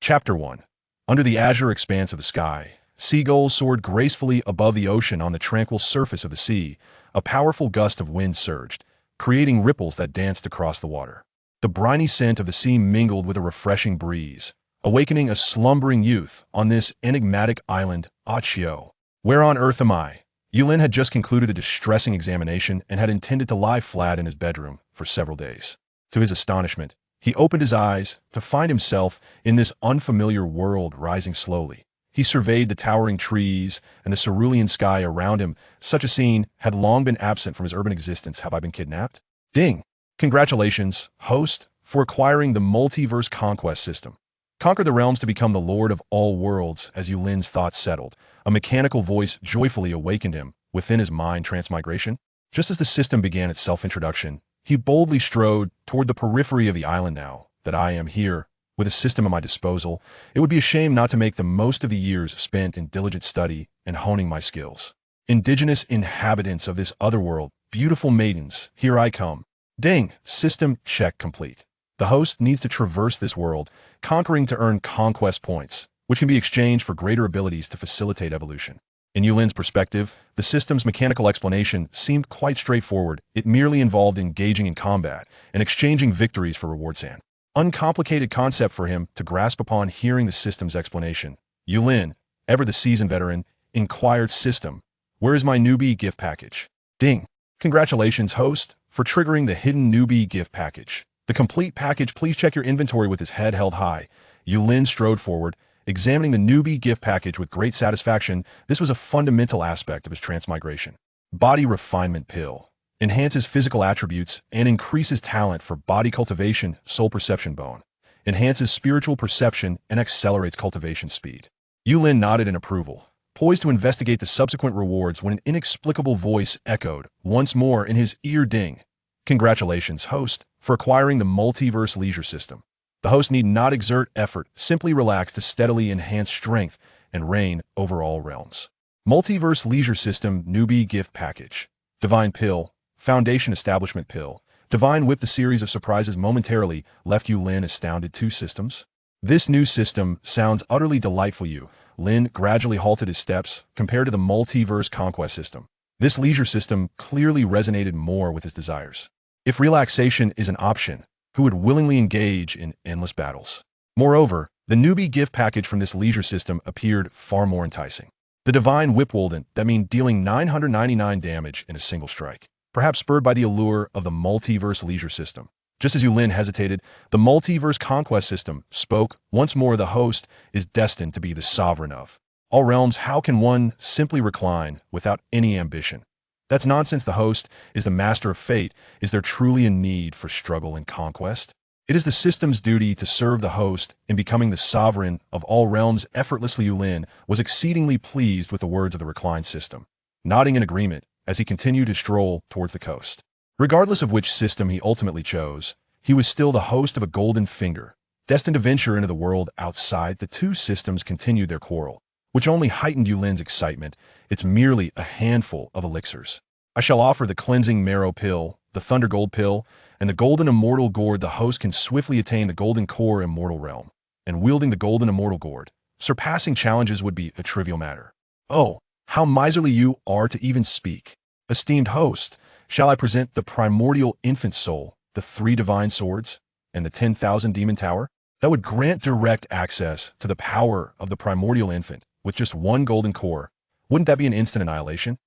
Chapter 1. Under the azure expanse of the sky, seagulls soared gracefully above the ocean on the tranquil surface of the sea. A powerful gust of wind surged, creating ripples that danced across the water. The briny scent of the sea mingled with a refreshing breeze, awakening a slumbering youth on this enigmatic island, Achio. Where on earth am I? Yulin had just concluded a distressing examination and had intended to lie flat in his bedroom for several days. To his astonishment, he opened his eyes to find himself in this unfamiliar world rising slowly. He surveyed the towering trees and the cerulean sky around him. Such a scene had long been absent from his urban existence. Have I been kidnapped? Ding! Congratulations, host, for acquiring the multiverse conquest system. Conquer the realms to become the lord of all worlds. As Yulin's thoughts settled, a mechanical voice joyfully awakened him within his mind. Transmigration? Just as the system began its self-introduction, he boldly strode toward the periphery of the island. Now that I am here, with a system at my disposal, it would be a shame not to make the most of the years spent in diligent study and honing my skills. Indigenous inhabitants of this otherworld, beautiful maidens, here I come. Ding! System check complete. The host needs to traverse this world, conquering to earn conquest points, which can be exchanged for greater abilities to facilitate evolution. In Yulin's perspective, the system's mechanical explanation seemed quite straightforward. It merely involved engaging in combat and exchanging victories for rewards. An uncomplicated concept for him to grasp upon hearing the system's explanation. Yulin, ever the seasoned veteran, inquired, system, where is my newbie gift package? Ding! Congratulations, host, for triggering the hidden newbie gift package. The complete package. Please check your inventory. With his head held high, Yulin strode forward, examining the newbie gift package with great satisfaction. This was a fundamental aspect of his transmigration. Body refinement pill. Enhances physical attributes and increases talent for body cultivation. Soul perception bone. Enhances spiritual perception and accelerates cultivation speed. Yulin nodded in approval, poised to investigate the subsequent rewards when an inexplicable voice echoed once more in his ear. Ding! Congratulations, host, for acquiring the multiverse leisure system. The host need not exert effort, simply relax to steadily enhance strength and reign over all realms. Multiverse leisure system newbie gift package. Divine pill, foundation establishment pill. Divine whip. The series of surprises momentarily left Yulin astounded. 2 systems? This new system sounds utterly delightful. Yulin gradually halted his steps compared to the multiverse conquest system. This leisure system clearly resonated more with his desires. If relaxation is an option, who would willingly engage in endless battles? Moreover, the newbie gift package from this leisure system appeared far more enticing. The divine whip Wolden, that means dealing 999 damage in a single strike, perhaps spurred by the allure of the multiverse leisure system. Just as Yulin hesitated, the multiverse conquest system spoke once more. The host is destined to be the sovereign of all realms. How can one simply recline without any ambition? That's nonsense. The host is the master of fate. Is there truly a need for struggle and conquest? It is the system's duty to serve the host in becoming the sovereign of all realms effortlessly. Yulin was exceedingly pleased with the words of the reclined system, nodding in agreement as he continued to stroll towards the coast. Regardless of which system he ultimately chose, he was still the host of a golden finger, destined to venture into the world outside. The 2 systems continued their quarrel, which only heightened Yulin's excitement. It's merely a handful of elixirs. I shall offer the cleansing marrow pill, the thunder gold pill, and the golden immortal gourd. The host can swiftly attain the golden core immortal realm, and wielding the golden immortal gourd, surpassing challenges would be a trivial matter. Oh, how miserly you are to even speak. Esteemed host, shall I present the primordial infant soul, the 3 divine swords, and the 10,000 demon tower? That would grant direct access to the power of the primordial infant with just 1 golden core. Wouldn't that be an instant annihilation?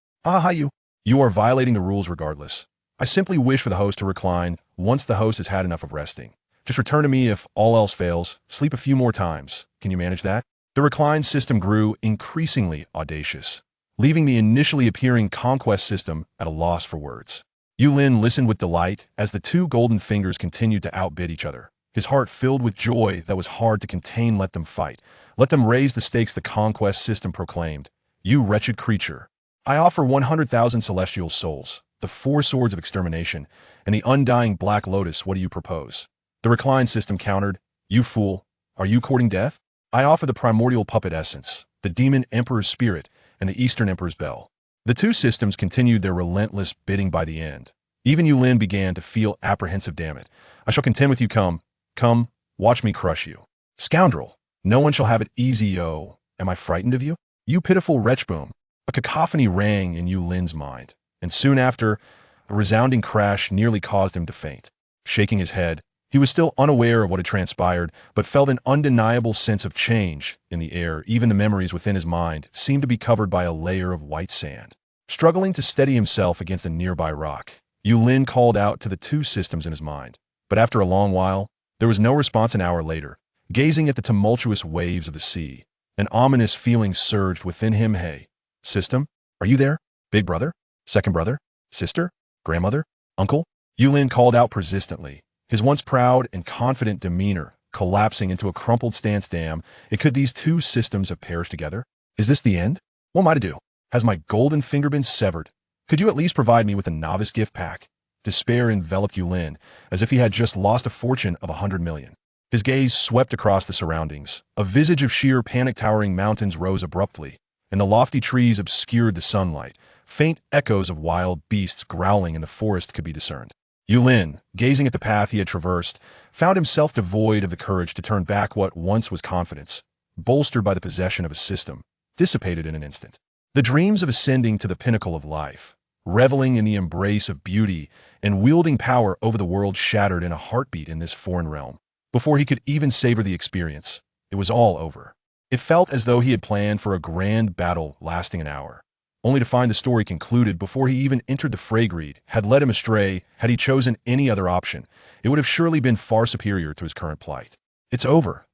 You are violating the rules regardless. I simply wish for the host to recline once the host has had enough of resting. Just return to me if all else fails. Sleep a few more times. Can you manage that? The reclined system grew increasingly audacious, leaving the initially appearing conquest system at a loss for words. Yulin listened with delight as the 2 golden fingers continued to outbid each other, his heart filled with joy that was hard to contain. Let them fight. Let them raise the stakes. The conquest system proclaimed, you wretched creature. I offer 100,000 celestial souls, the 4 swords of extermination, and the undying black lotus. What do you propose? The reclined system countered, you fool. Are you courting death? I offer the primordial puppet essence, the demon emperor's spirit, and the eastern emperor's bell. The 2 systems continued their relentless bidding. By the end, even Yulin began to feel apprehensive. Damn it. I shall contend with you. Come, watch me crush you. Scoundrel. No one shall have it easy, oh. Am I frightened of you? You pitiful wretch, boom. A cacophony rang in Yulin's mind, and soon after, a resounding crash nearly caused him to faint. Shaking his head, he was still unaware of what had transpired, but felt an undeniable sense of change in the air. Even the memories within his mind seemed to be covered by a layer of white sand. Struggling to steady himself against a nearby rock, Yulin called out to the two systems in his mind. But after a long while, there was no response. An hour later, gazing at the tumultuous waves of the sea, an ominous feeling surged within him. Hey, system, are you there? Big brother? Second brother? Sister? Grandmother? Uncle? Yulin called out persistently, his once proud and confident demeanor collapsing into a crumpled stance. Damn, could these two systems have perished together? Is this the end? What am I to do? Has my golden finger been severed? Could you at least provide me with a novice gift pack? Despair enveloped Yulin, as if he had just lost a fortune of 100 million. His gaze swept across the surroundings. A visage of sheer panic. Towering mountains rose abruptly, and the lofty trees obscured the sunlight. Faint echoes of wild beasts growling in the forest could be discerned. Yulin, gazing at the path he had traversed, found himself devoid of the courage to turn back. What once was confidence, bolstered by the possession of a system, dissipated in an instant. The dreams of ascending to the pinnacle of life, reveling in the embrace of beauty and wielding power over the world, shattered in a heartbeat in this foreign realm. Before he could even savor the experience, it was all over. It felt as though he had planned for a grand battle lasting an hour, only to find the story concluded before he even entered the fray. Greed had led him astray. Had he chosen any other option, it would have surely been far superior to his current plight. It's over,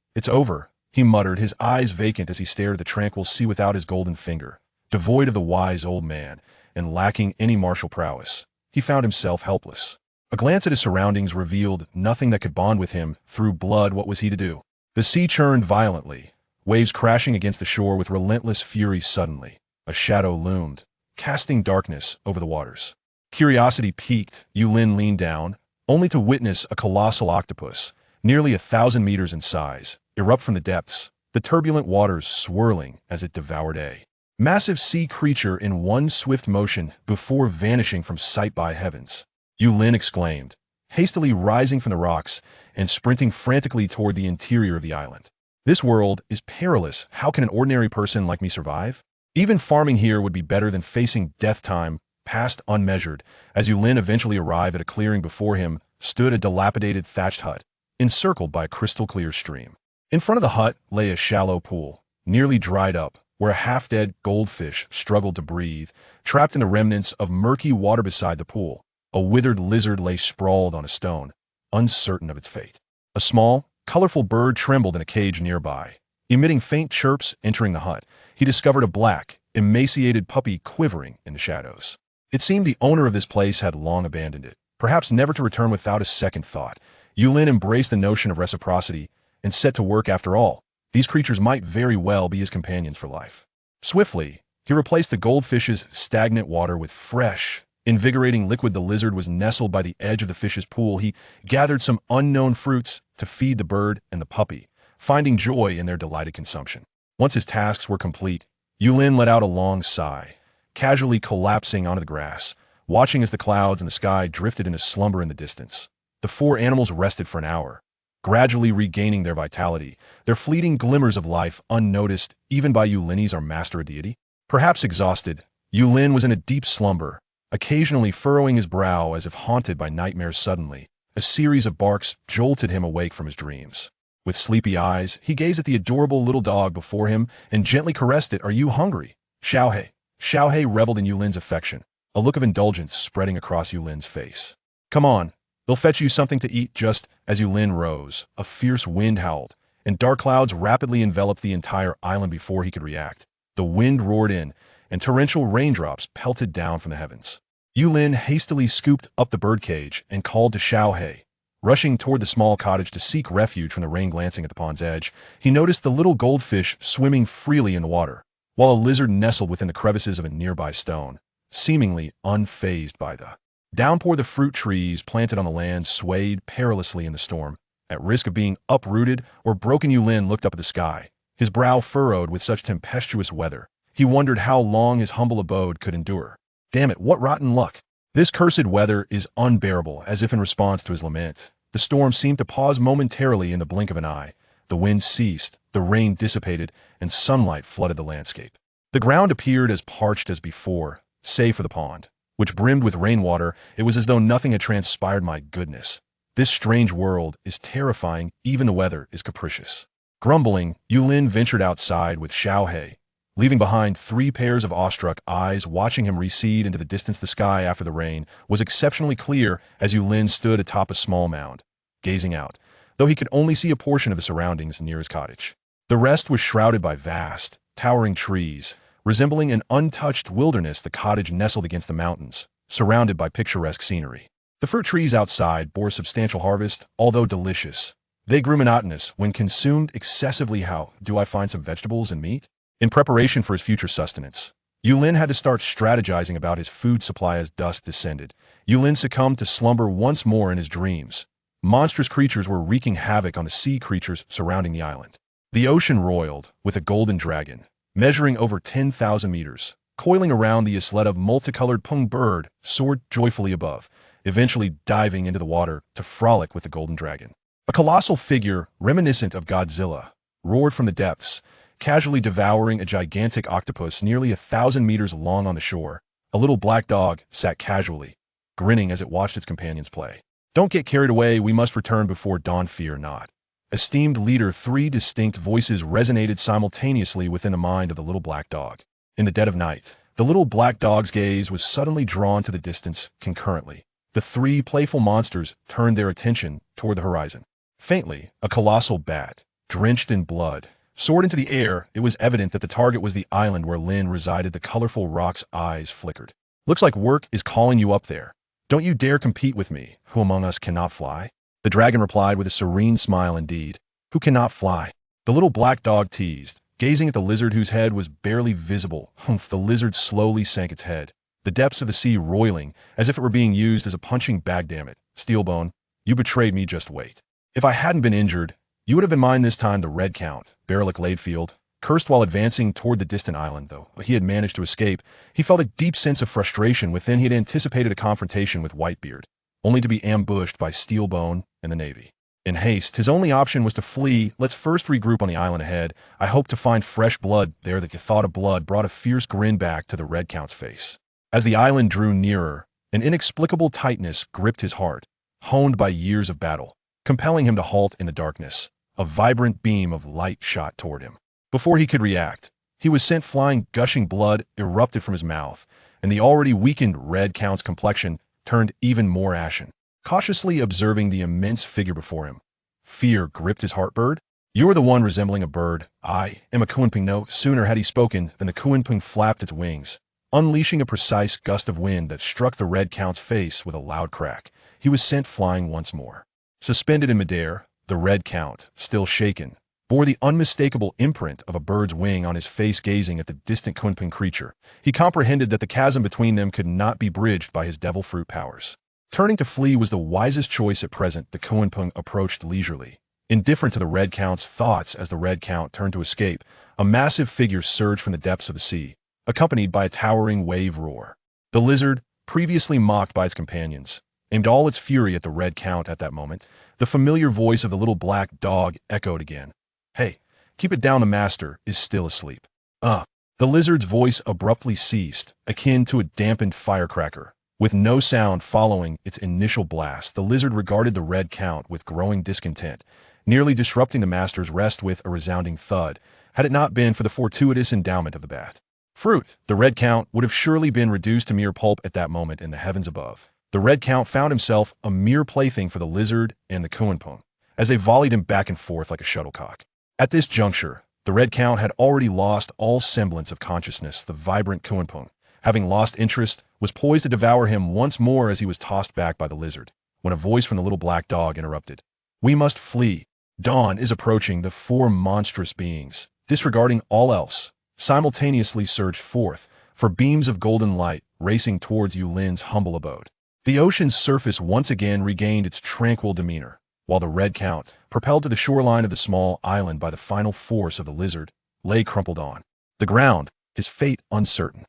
he muttered, his eyes vacant as he stared at the tranquil sea without his golden finger. Devoid of the wise old man, and lacking any martial prowess, he found himself helpless. A glance at his surroundings revealed nothing that could bond with him through blood. What was he to do? The sea churned violently, waves crashing against the shore with relentless fury. Suddenly, a shadow loomed, casting darkness over the waters. Curiosity piqued, Yulin leaned down, only to witness a colossal octopus, nearly 1,000 meters in size, erupt from the depths, the turbulent waters swirling as it devoured a massive sea creature in one swift motion before vanishing from sight. By heavens! Yulin exclaimed, hastily rising from the rocks and sprinting frantically toward the interior of the island. This world is perilous. How can an ordinary person like me survive? Even farming here would be better than facing death. Time passed unmeasured. As Yulin eventually arrived at a clearing, before him stood a dilapidated thatched hut, encircled by a crystal-clear stream. In front of the hut lay a shallow pool, nearly dried up, where a half-dead goldfish struggled to breathe. Trapped in the remnants of murky water beside the pool, a withered lizard lay sprawled on a stone, uncertain of its fate. A small, colorful bird trembled in a cage nearby. Emitting faint chirps. Entering the hut, he discovered a black, emaciated puppy quivering in the shadows. It seemed the owner of this place had long abandoned it, perhaps never to return. Without a second thought, Yulin embraced the notion of reciprocity and set to work. After all, these creatures might very well be his companions for life. Swiftly, he replaced the goldfish's stagnant water with fresh, invigorating liquid. The lizard was nestled by the edge of the fish's pool. He gathered some unknown fruits to feed the bird and the puppy, finding joy in their delighted consumption. Once his tasks were complete, Yulin let out a long sigh, casually collapsing onto the grass, watching as the clouds in the sky drifted into slumber in the distance. The four animals rested for an hour, gradually regaining their vitality, their fleeting glimmers of life unnoticed even by Yulinis, our master deity. Perhaps exhausted, Yulin was in a deep slumber, occasionally furrowing his brow as if haunted by nightmares. Suddenly, a series of barks jolted him awake from his dreams. With sleepy eyes, he gazed at the adorable little dog before him and gently caressed it. Are you hungry? Xiaohei. Xiaohei reveled in Yulin's affection, a look of indulgence spreading across Yulin's face. Come on, they'll fetch you something to eat. Just as Yulin rose, a fierce wind howled, and dark clouds rapidly enveloped the entire island. Before he could react, the wind roared in, and torrential raindrops pelted down from the heavens. Yulin hastily scooped up the birdcage and called to Xiaohei. Rushing toward the small cottage to seek refuge from the rain, glancing at the pond's edge, he noticed the little goldfish swimming freely in the water, while a lizard nestled within the crevices of a nearby stone, seemingly unfazed by the downpour. The fruit trees planted on the land swayed perilously in the storm, at risk of being uprooted or broken. Yulin looked up at the sky, his brow furrowed with such tempestuous weather. He wondered how long his humble abode could endure. Damn it, what rotten luck! This cursed weather is unbearable. As if in response to his lament, the storm seemed to pause momentarily in the blink of an eye, The wind ceased, the rain dissipated, and sunlight flooded the landscape. The ground appeared as parched as before, save for the pond, which brimmed with rainwater. It was as though nothing had transpired. My goodness. This strange world is terrifying. Even the weather is capricious. Grumbling, Yulin ventured outside with Xiaohe, leaving behind 3 pairs of awestruck eyes watching him recede into the distance. The sky after the rain was exceptionally clear as Yulin stood atop a small mound, gazing out, though he could only see a portion of the surroundings near his cottage. The rest was shrouded by vast, towering trees, resembling an untouched wilderness. The cottage nestled against the mountains, surrounded by picturesque scenery. The fruit trees outside bore a substantial harvest, although delicious. They grew monotonous when consumed excessively. How do I find some vegetables and meat? In preparation for his future sustenance, Yulin had to start strategizing about his food supply. As dusk descended, Yulin succumbed to slumber once more in his dreams. Monstrous creatures were wreaking havoc on the sea creatures surrounding the island. The ocean roiled, with a golden dragon, measuring over 10,000 meters, coiling around the islet. Of multicolored pung bird soared joyfully above, eventually diving into the water to frolic with the golden dragon. A colossal figure, reminiscent of Godzilla, roared from the depths, casually devouring a gigantic octopus nearly 1,000 meters long on the shore. A little black dog sat casually, grinning as it watched its companions play. Don't get carried away. We must return before dawn. Fear not. Esteemed leader. 3 distinct voices resonated simultaneously within the mind of the little black dog. In the dead of night, the little black dog's gaze was suddenly drawn to the distance. Concurrently, the 3 playful monsters turned their attention toward the horizon. Faintly, a colossal bat, drenched in blood, soared into the air. It was evident that the target was the island where Lin resided. The colorful rock's eyes flickered. Looks like work is calling you up there. Don't you dare compete with me. Who among us cannot fly? The dragon replied with a serene smile. Indeed, who cannot fly? The little black dog teased, gazing at the lizard whose head was barely visible. Humph! The lizard slowly sank its head, the depths of the sea roiling as if it were being used as a punching bag. Damn it, Steelbone, you betrayed me. Just wait. If I hadn't been injured, you would have been mine this time. The Red Count, Baerlic Ladefield, cursed while advancing toward the distant island. Though he had managed to escape, he felt a deep sense of frustration within. He had anticipated a confrontation with Whitebeard, only to be ambushed by Steelbone and the Navy. In haste, his only option was to flee. Let's first regroup on the island ahead. I hope to find fresh blood there. The thought of blood brought a fierce grin back to the Red Count's face. As the island drew nearer, an inexplicable tightness gripped his heart, honed by years of battle, compelling him to halt in the darkness. A vibrant beam of light shot toward him. Before he could react, he was sent flying. Gushing blood erupted from his mouth, and the already weakened Red Count's complexion turned even more ashen. Cautiously observing the immense figure before him, fear gripped his heart. Bird? You are the one resembling a bird. I am a Kuanping. No sooner had he spoken than the Kuanping flapped its wings, unleashing a precise gust of wind that struck the Red Count's face with a loud crack. He was sent flying once more. Suspended in midair, the Red Count, still shaken, bore the unmistakable imprint of a bird's wing on his face. Gazing at the distant Kuanping creature, he comprehended that the chasm between them could not be bridged by his devil fruit powers. Turning to flee was the wisest choice at present. The Kuanping approached leisurely, indifferent to the Red Count's thoughts. As the Red Count turned to escape, a massive figure surged from the depths of the sea, accompanied by a towering wave roar. The lizard, previously mocked by its companions, aimed all its fury at the Red Count. At that moment, the familiar voice of the little black dog echoed again. Hey, keep it down. The master is still asleep. The lizard's voice abruptly ceased, akin to a dampened firecracker. With no sound following its initial blast, the lizard regarded the Red Count with growing discontent, nearly disrupting the master's rest with a resounding thud. Had it not been for the fortuitous endowment of the bat fruit, the Red Count would have surely been reduced to mere pulp at that moment in the heavens above. The Red Count found himself a mere plaything for the lizard and the Kuanping, as they volleyed him back and forth like a shuttlecock. At this juncture, the Red Count had already lost all semblance of consciousness. The vibrant Kuanping, having lost interest, was poised to devour him once more as he was tossed back by the lizard, when a voice from the little black dog interrupted. We must flee. Dawn is approaching. The 4 monstrous beings, disregarding all else, simultaneously surged forth, for beams of golden light racing towards Yulin's humble abode. The ocean's surface once again regained its tranquil demeanor, while the Red Count, propelled to the shoreline of the small island by the final force of the lizard, lay crumpled on the ground, his fate uncertain.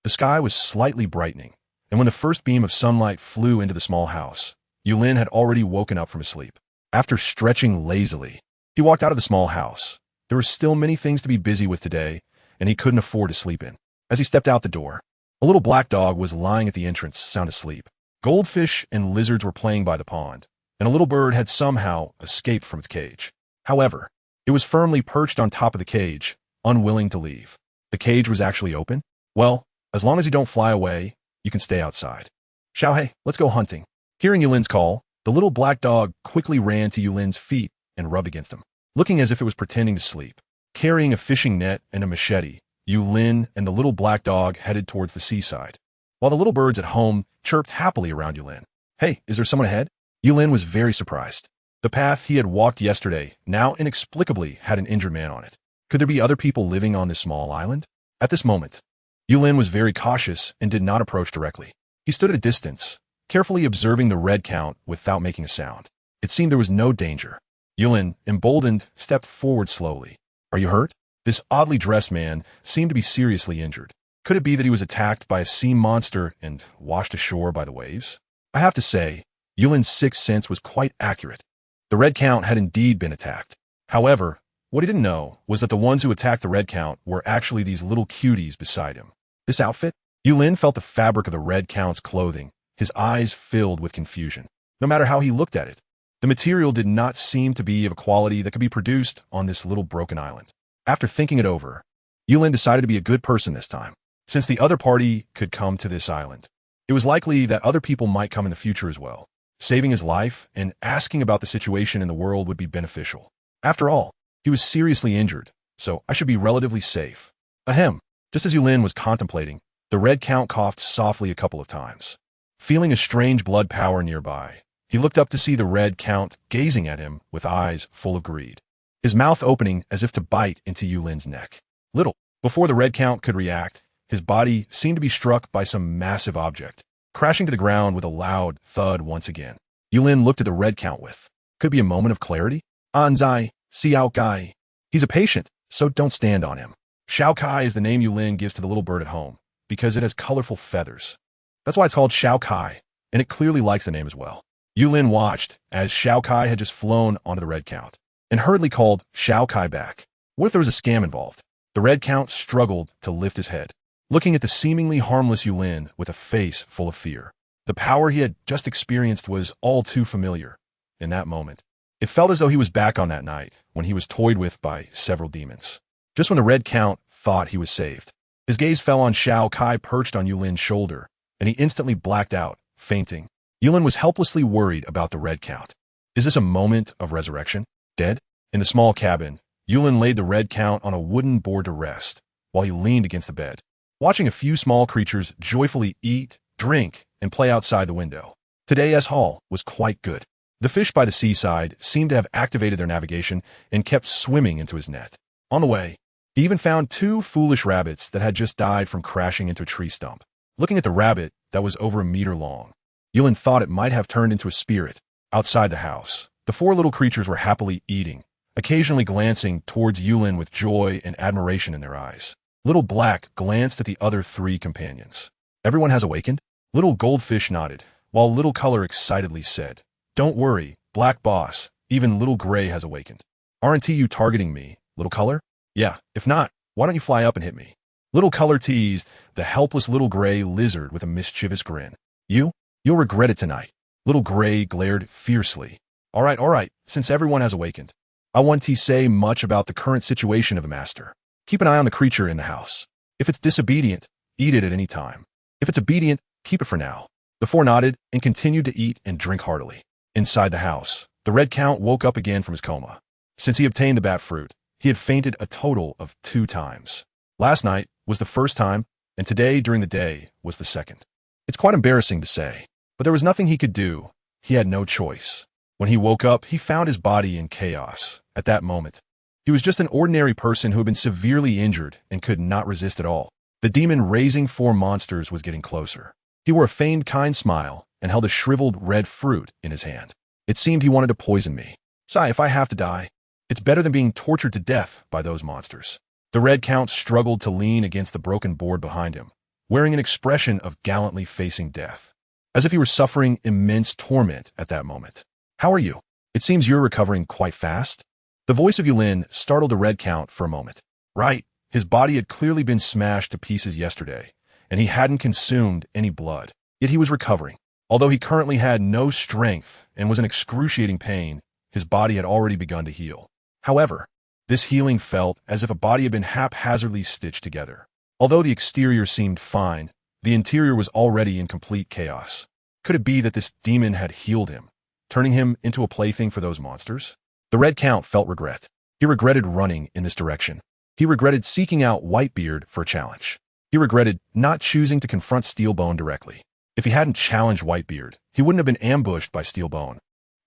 The sky was slightly brightening, and when the first beam of sunlight flew into the small house, Yulin had already woken up from his sleep. After stretching lazily, He walked out of the small house. There were still many things to be busy with today, and he couldn't afford to sleep in. As he stepped out the door, a little black dog was lying at the entrance, sound asleep. Goldfish and lizards were playing by the pond, and a little bird had somehow escaped from its cage. However, it was firmly perched on top of the cage, unwilling to leave. The cage was actually open? Well, as long as you don't fly away, you can stay outside. Xiaohei, let's go hunting. Hearing Yulin's call, the little black dog quickly ran to Yulin's feet and rubbed against him, looking as if it was pretending to sleep. Carrying a fishing net and a machete, Yulin and the little black dog headed towards the seaside, while the little birds at home chirped happily around Yulin. Hey, is there someone ahead? Yulin was very surprised. The path he had walked yesterday now inexplicably had an injured man on it. Could there be other people living on this small island? At this moment, Yulin was very cautious and did not approach directly. He stood at a distance, carefully observing the red count without making a sound. It seemed there was no danger. Yulin, emboldened, stepped forward slowly. Are you hurt? This oddly dressed man seemed to be seriously injured. Could it be that he was attacked by a sea monster and washed ashore by the waves? I have to say, Yulin's sixth sense was quite accurate. The red count had indeed been attacked. However, what he didn't know was that the ones who attacked the red count were actually these little cuties beside him. This outfit? Yulin felt the fabric of the red count's clothing, his eyes filled with confusion. No matter how he looked at it, the material did not seem to be of a quality that could be produced on this little broken island. After thinking it over, Yulin decided to be a good person this time. Since the other party could come to this island, it was likely that other people might come in the future as well. Saving his life and asking about the situation in the world would be beneficial. After all, he was seriously injured, so I should be relatively safe. Ahem. Just as Yulin was contemplating, the red count coughed softly a couple of times. Feeling a strange blood power nearby, he looked up to see the red count gazing at him with eyes full of greed, his mouth opening as if to bite into Yulin's neck. Little before the red count could react, his body seemed to be struck by some massive object, crashing to the ground with a loud thud once again. Yulin looked at the red count with, could be a moment of clarity? Anzai, Xiao Kai. He's a patient, so don't stand on him. Xiao Kai is the name Yulin gives to the little bird at home, because it has colorful feathers. That's why it's called Xiao Kai, and it clearly likes the name as well. Yulin watched as Xiao Kai had just flown onto the red count, and hurriedly called Xiao Kai back. What if there was a scam involved? The red count struggled to lift his head, looking at the seemingly harmless Yulin with a face full of fear. The power he had just experienced was all too familiar. In that moment, it felt as though he was back on that night when he was toyed with by several demons. Just when the red count thought he was saved, his gaze fell on Xiao Kai perched on Yulin's shoulder, and he instantly blacked out, fainting. Yulin was helplessly worried about the red count. Is this a moment of resurrection? Dead? In the small cabin, Yulin laid the red count on a wooden board to rest, while he leaned against the bed, watching a few small creatures joyfully eat, drink, and play outside the window. Today's haul was quite good. The fish by the seaside seemed to have activated their navigation and kept swimming into his net. On the way, he even found 2 foolish rabbits that had just died from crashing into a tree stump. Looking at the rabbit that was over a meter long, Yulin thought it might have turned into a spirit. Outside the house, the 4 little creatures were happily eating, occasionally glancing towards Yulin with joy and admiration in their eyes. Little Black glanced at the other 3 companions. Everyone has awakened? Little Goldfish nodded, while Little Color excitedly said, Don't worry, Black Boss, even Little Gray has awakened. Aren't you targeting me, Little Color? Yeah, if not, why don't you fly up and hit me? Little Color teased the helpless Little Gray lizard with a mischievous grin. You'll regret it tonight. Little Gray glared fiercely. All right, since everyone has awakened, I want to say much about the current situation of the master. Keep an eye on the creature in the house. If it's disobedient, eat it at any time. If it's obedient, keep it for now. The 4 nodded and continued to eat and drink heartily. Inside the house, the red count woke up again from his coma. Since he obtained the bat fruit, he had fainted a total of 2 times. Last night was the first time, and today during the day was the second. It's quite embarrassing to say, but there was nothing he could do. He had no choice. When he woke up, he found his body in chaos. At that moment, he was just an ordinary person who had been severely injured and could not resist at all. The demon raising 4 monsters was getting closer. He wore a feigned kind smile and held a shriveled red fruit in his hand. It seemed he wanted to poison me. Sigh, if I have to die, it's better than being tortured to death by those monsters. The red count struggled to lean against the broken board behind him, wearing an expression of gallantly facing death, as if he were suffering immense torment at that moment. How are you? It seems you're recovering quite fast. The voice of Yulin startled the red count for a moment. Right, his body had clearly been smashed to pieces yesterday, and he hadn't consumed any blood. Yet he was recovering. Although he currently had no strength and was in excruciating pain, his body had already begun to heal. However, this healing felt as if a body had been haphazardly stitched together. Although the exterior seemed fine, the interior was already in complete chaos. Could it be that this demon had healed him, turning him into a plaything for those monsters? The red count felt regret. He regretted running in this direction. He regretted seeking out Whitebeard for a challenge. He regretted not choosing to confront Steelbone directly. If he hadn't challenged Whitebeard, he wouldn't have been ambushed by Steelbone,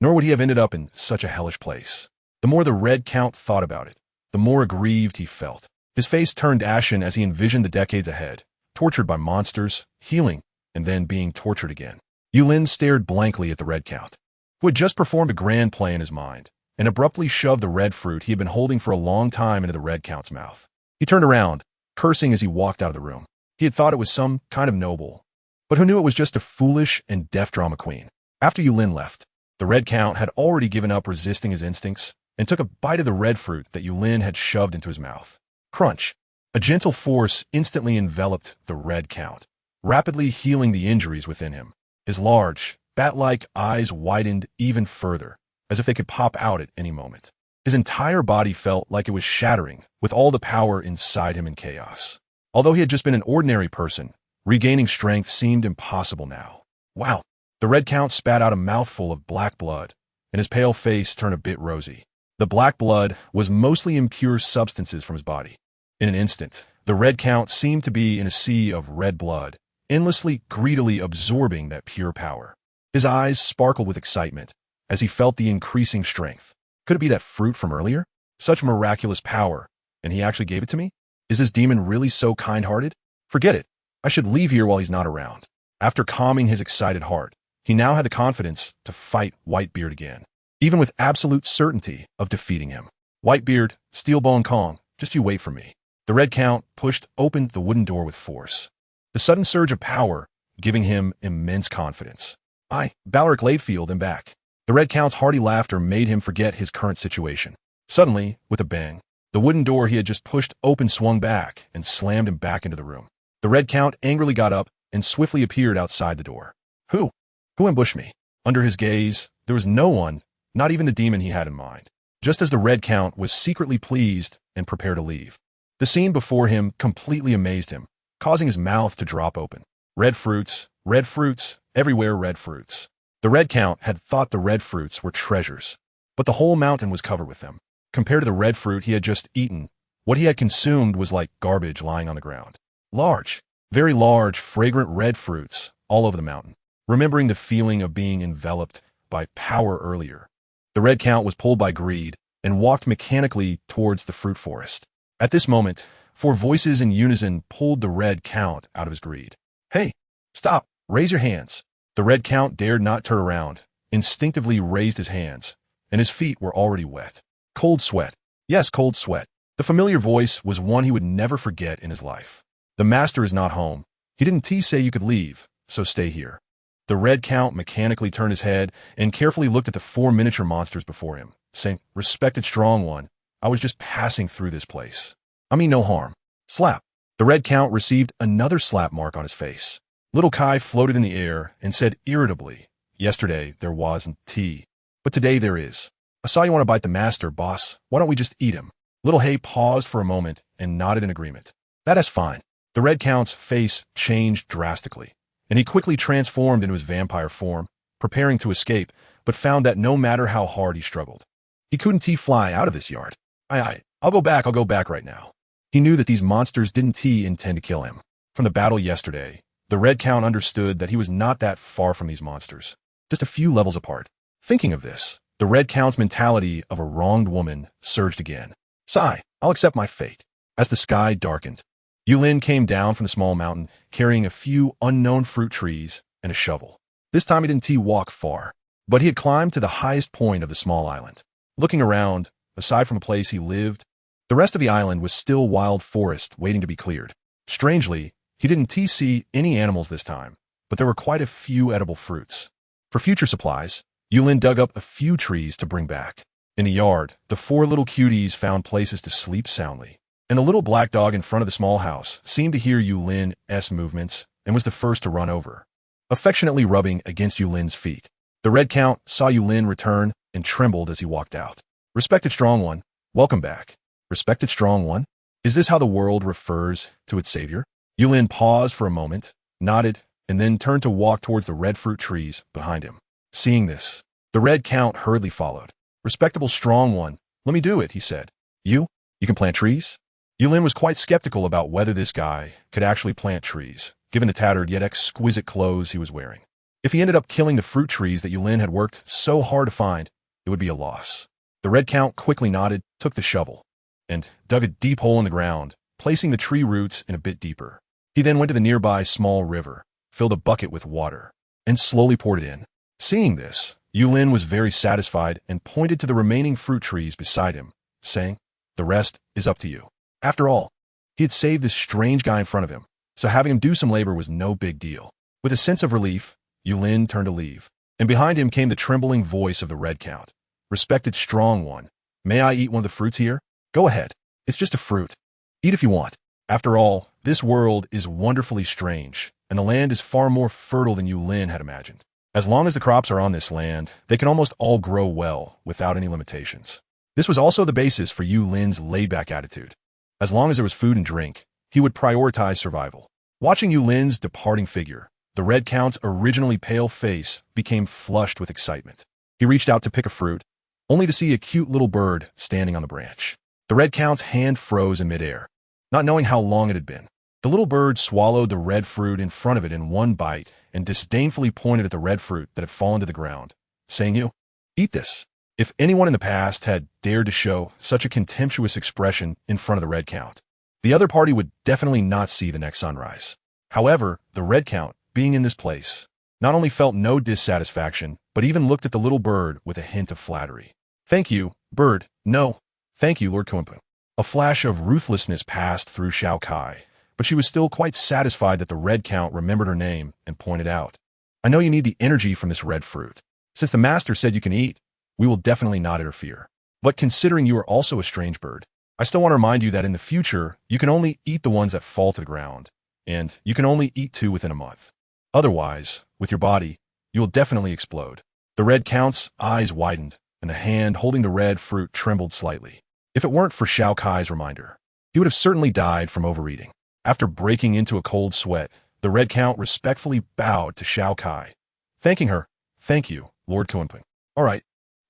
nor would he have ended up in such a hellish place. The more the red count thought about it, the more aggrieved he felt. His face turned ashen as he envisioned the decades ahead, tortured by monsters, healing, and then being tortured again. Yulin stared blankly at the red count, who had just performed a grand play in his mind, and abruptly shoved the red fruit he had been holding for a long time into the red count's mouth. He turned around, cursing as he walked out of the room. He had thought it was some kind of noble, but who knew it was just a foolish and deaf drama queen. After Yulin left, the red count had already given up resisting his instincts and took a bite of the red fruit that Yulin had shoved into his mouth. Crunch! A gentle force instantly enveloped the red count, rapidly healing the injuries within him. His large, bat-like eyes widened even further, as if they could pop out at any moment. His entire body felt like it was shattering, with all the power inside him in chaos. Although he had just been an ordinary person, regaining strength seemed impossible now. Wow! The red count spat out a mouthful of black blood, and his pale face turned a bit rosy. The black blood was mostly impure substances from his body. In an instant, the red count seemed to be in a sea of red blood, endlessly, greedily absorbing that pure power. His eyes sparkled with excitement as he felt the increasing strength. Could it be that fruit from earlier? Such miraculous power, and he actually gave it to me? Is this demon really so kind-hearted? Forget it. I should leave here while he's not around. After calming his excited heart, he now had the confidence to fight Whitebeard again, even with absolute certainty of defeating him. Whitebeard, Steelbone Kong, just you wait for me. The red count pushed open the wooden door with force. The sudden surge of power giving him immense confidence. Balric Layfield, am back. The red count's hearty laughter made him forget his current situation. Suddenly, with a bang, the wooden door he had just pushed open swung back and slammed him back into the room. The red count angrily got up and swiftly appeared outside the door. Who ambushed me? Under his gaze, there was no one, not even the demon he had in mind, just as the red count was secretly pleased and prepared to leave. The scene before him completely amazed him, causing his mouth to drop open. Red fruits, everywhere red fruits. The red count had thought the red fruits were treasures, but the whole mountain was covered with them. Compared to the red fruit he had just eaten, what he had consumed was like garbage lying on the ground. Large, very large, fragrant red fruits all over the mountain. Remembering the feeling of being enveloped by power earlier, the red count was pulled by greed and walked mechanically towards the fruit forest. At this moment, 4 voices in unison pulled the red count out of his greed. Hey, stop, raise your hands. The red count dared not turn around, instinctively raised his hands, and his feet were already wet. Cold sweat. Yes, cold sweat. The familiar voice was one he would never forget in his life. The master is not home. He didn't say you could leave, so stay here. The red count mechanically turned his head and carefully looked at the 4 miniature monsters before him, saying, Respected strong one, I was just passing through this place. I mean no harm. Slap. The red count received another slap mark on his face. Little Kai floated in the air and said irritably, Yesterday there wasn't tea, but today there is. I saw you want to bite the master, boss. Why don't we just eat him? Little Hay paused for a moment and nodded in agreement. That is fine. The red count's face changed drastically, and he quickly transformed into his vampire form, preparing to escape, but found that no matter how hard he struggled, he couldn't fly out of this yard. I'll go back right now. He knew that these monsters didn't intend to kill him. From the battle yesterday, the red count understood that he was not that far from these monsters, just a few levels apart. Thinking of this, the red count's mentality of a wronged woman surged again. Sigh, I'll accept my fate. As the sky darkened, Yulin came down from the small mountain, carrying a few unknown fruit trees and a shovel. This time he didn't walk far, but he had climbed to the highest point of the small island. Looking around, aside from the place he lived, the rest of the island was still wild forest waiting to be cleared. Strangely, he didn't see any animals this time, but there were quite a few edible fruits. For future supplies, Yulin dug up a few trees to bring back. In the yard, the four little cuties found places to sleep soundly. And the little black dog in front of the small house seemed to hear Yulin's movements and was the first to run over, affectionately rubbing against Yulin's feet. The Red Count saw Yulin return and trembled as he walked out. Respected strong one, welcome back. Respected strong one? Is this how the world refers to its savior? Yulin paused for a moment, nodded, and then turned to walk towards the red fruit trees behind him. Seeing this, the Red Count hurriedly followed. Respectable strong one, let me do it, he said. You can plant trees? Yulin was quite skeptical about whether this guy could actually plant trees, given the tattered yet exquisite clothes he was wearing. If he ended up killing the fruit trees that Yulin had worked so hard to find, it would be a loss. The Red Count quickly nodded, took the shovel, and dug a deep hole in the ground, placing the tree roots in a bit deeper. He then went to the nearby small river, filled a bucket with water, and slowly poured it in. Seeing this, Yulin was very satisfied and pointed to the remaining fruit trees beside him, saying, "The rest is up to you." After all, he had saved this strange guy in front of him, so having him do some labor was no big deal. With a sense of relief, Yulin turned to leave, and behind him came the trembling voice of the Red Count. Respected strong one, may I eat one of the fruits here? Go ahead. It's just a fruit. Eat if you want. After all, this world is wonderfully strange, and the land is far more fertile than Yulin had imagined. As long as the crops are on this land, they can almost all grow well without any limitations. This was also the basis for Yulin's laid-back attitude. As long as there was food and drink, he would prioritize survival. Watching Yulin's departing figure, the Red Count's originally pale face became flushed with excitement. He reached out to pick a fruit, only to see a cute little bird standing on the branch. The Red Count's hand froze in midair, not knowing how long it had been. The little bird swallowed the red fruit in front of it in one bite and disdainfully pointed at the red fruit that had fallen to the ground, saying, "You, eat this." If anyone in the past had dared to show such a contemptuous expression in front of the Red Count, the other party would definitely not see the next sunrise. However, the Red Count, being in this place, not only felt no dissatisfaction, but even looked at the little bird with a hint of flattery. "Thank you, bird. No, thank you, Lord Kuimpu." A flash of ruthlessness passed through Xiao Kai, but she was still quite satisfied that the Red Count remembered her name and pointed out, "I know you need the energy from this red fruit. Since the master said you can eat, we will definitely not interfere. But considering you are also a strange bird, I still want to remind you that in the future, you can only eat the ones that fall to the ground, and you can only eat 2 within a month. Otherwise, with your body, you will definitely explode." The Red Count's eyes widened, and the hand holding the red fruit trembled slightly. If it weren't for Xiao Kai's reminder, he would have certainly died from overeating. After breaking into a cold sweat, the Red Count respectfully bowed to Xiao Kai, thanking her. "Thank you, Lord Kuimpu. All right.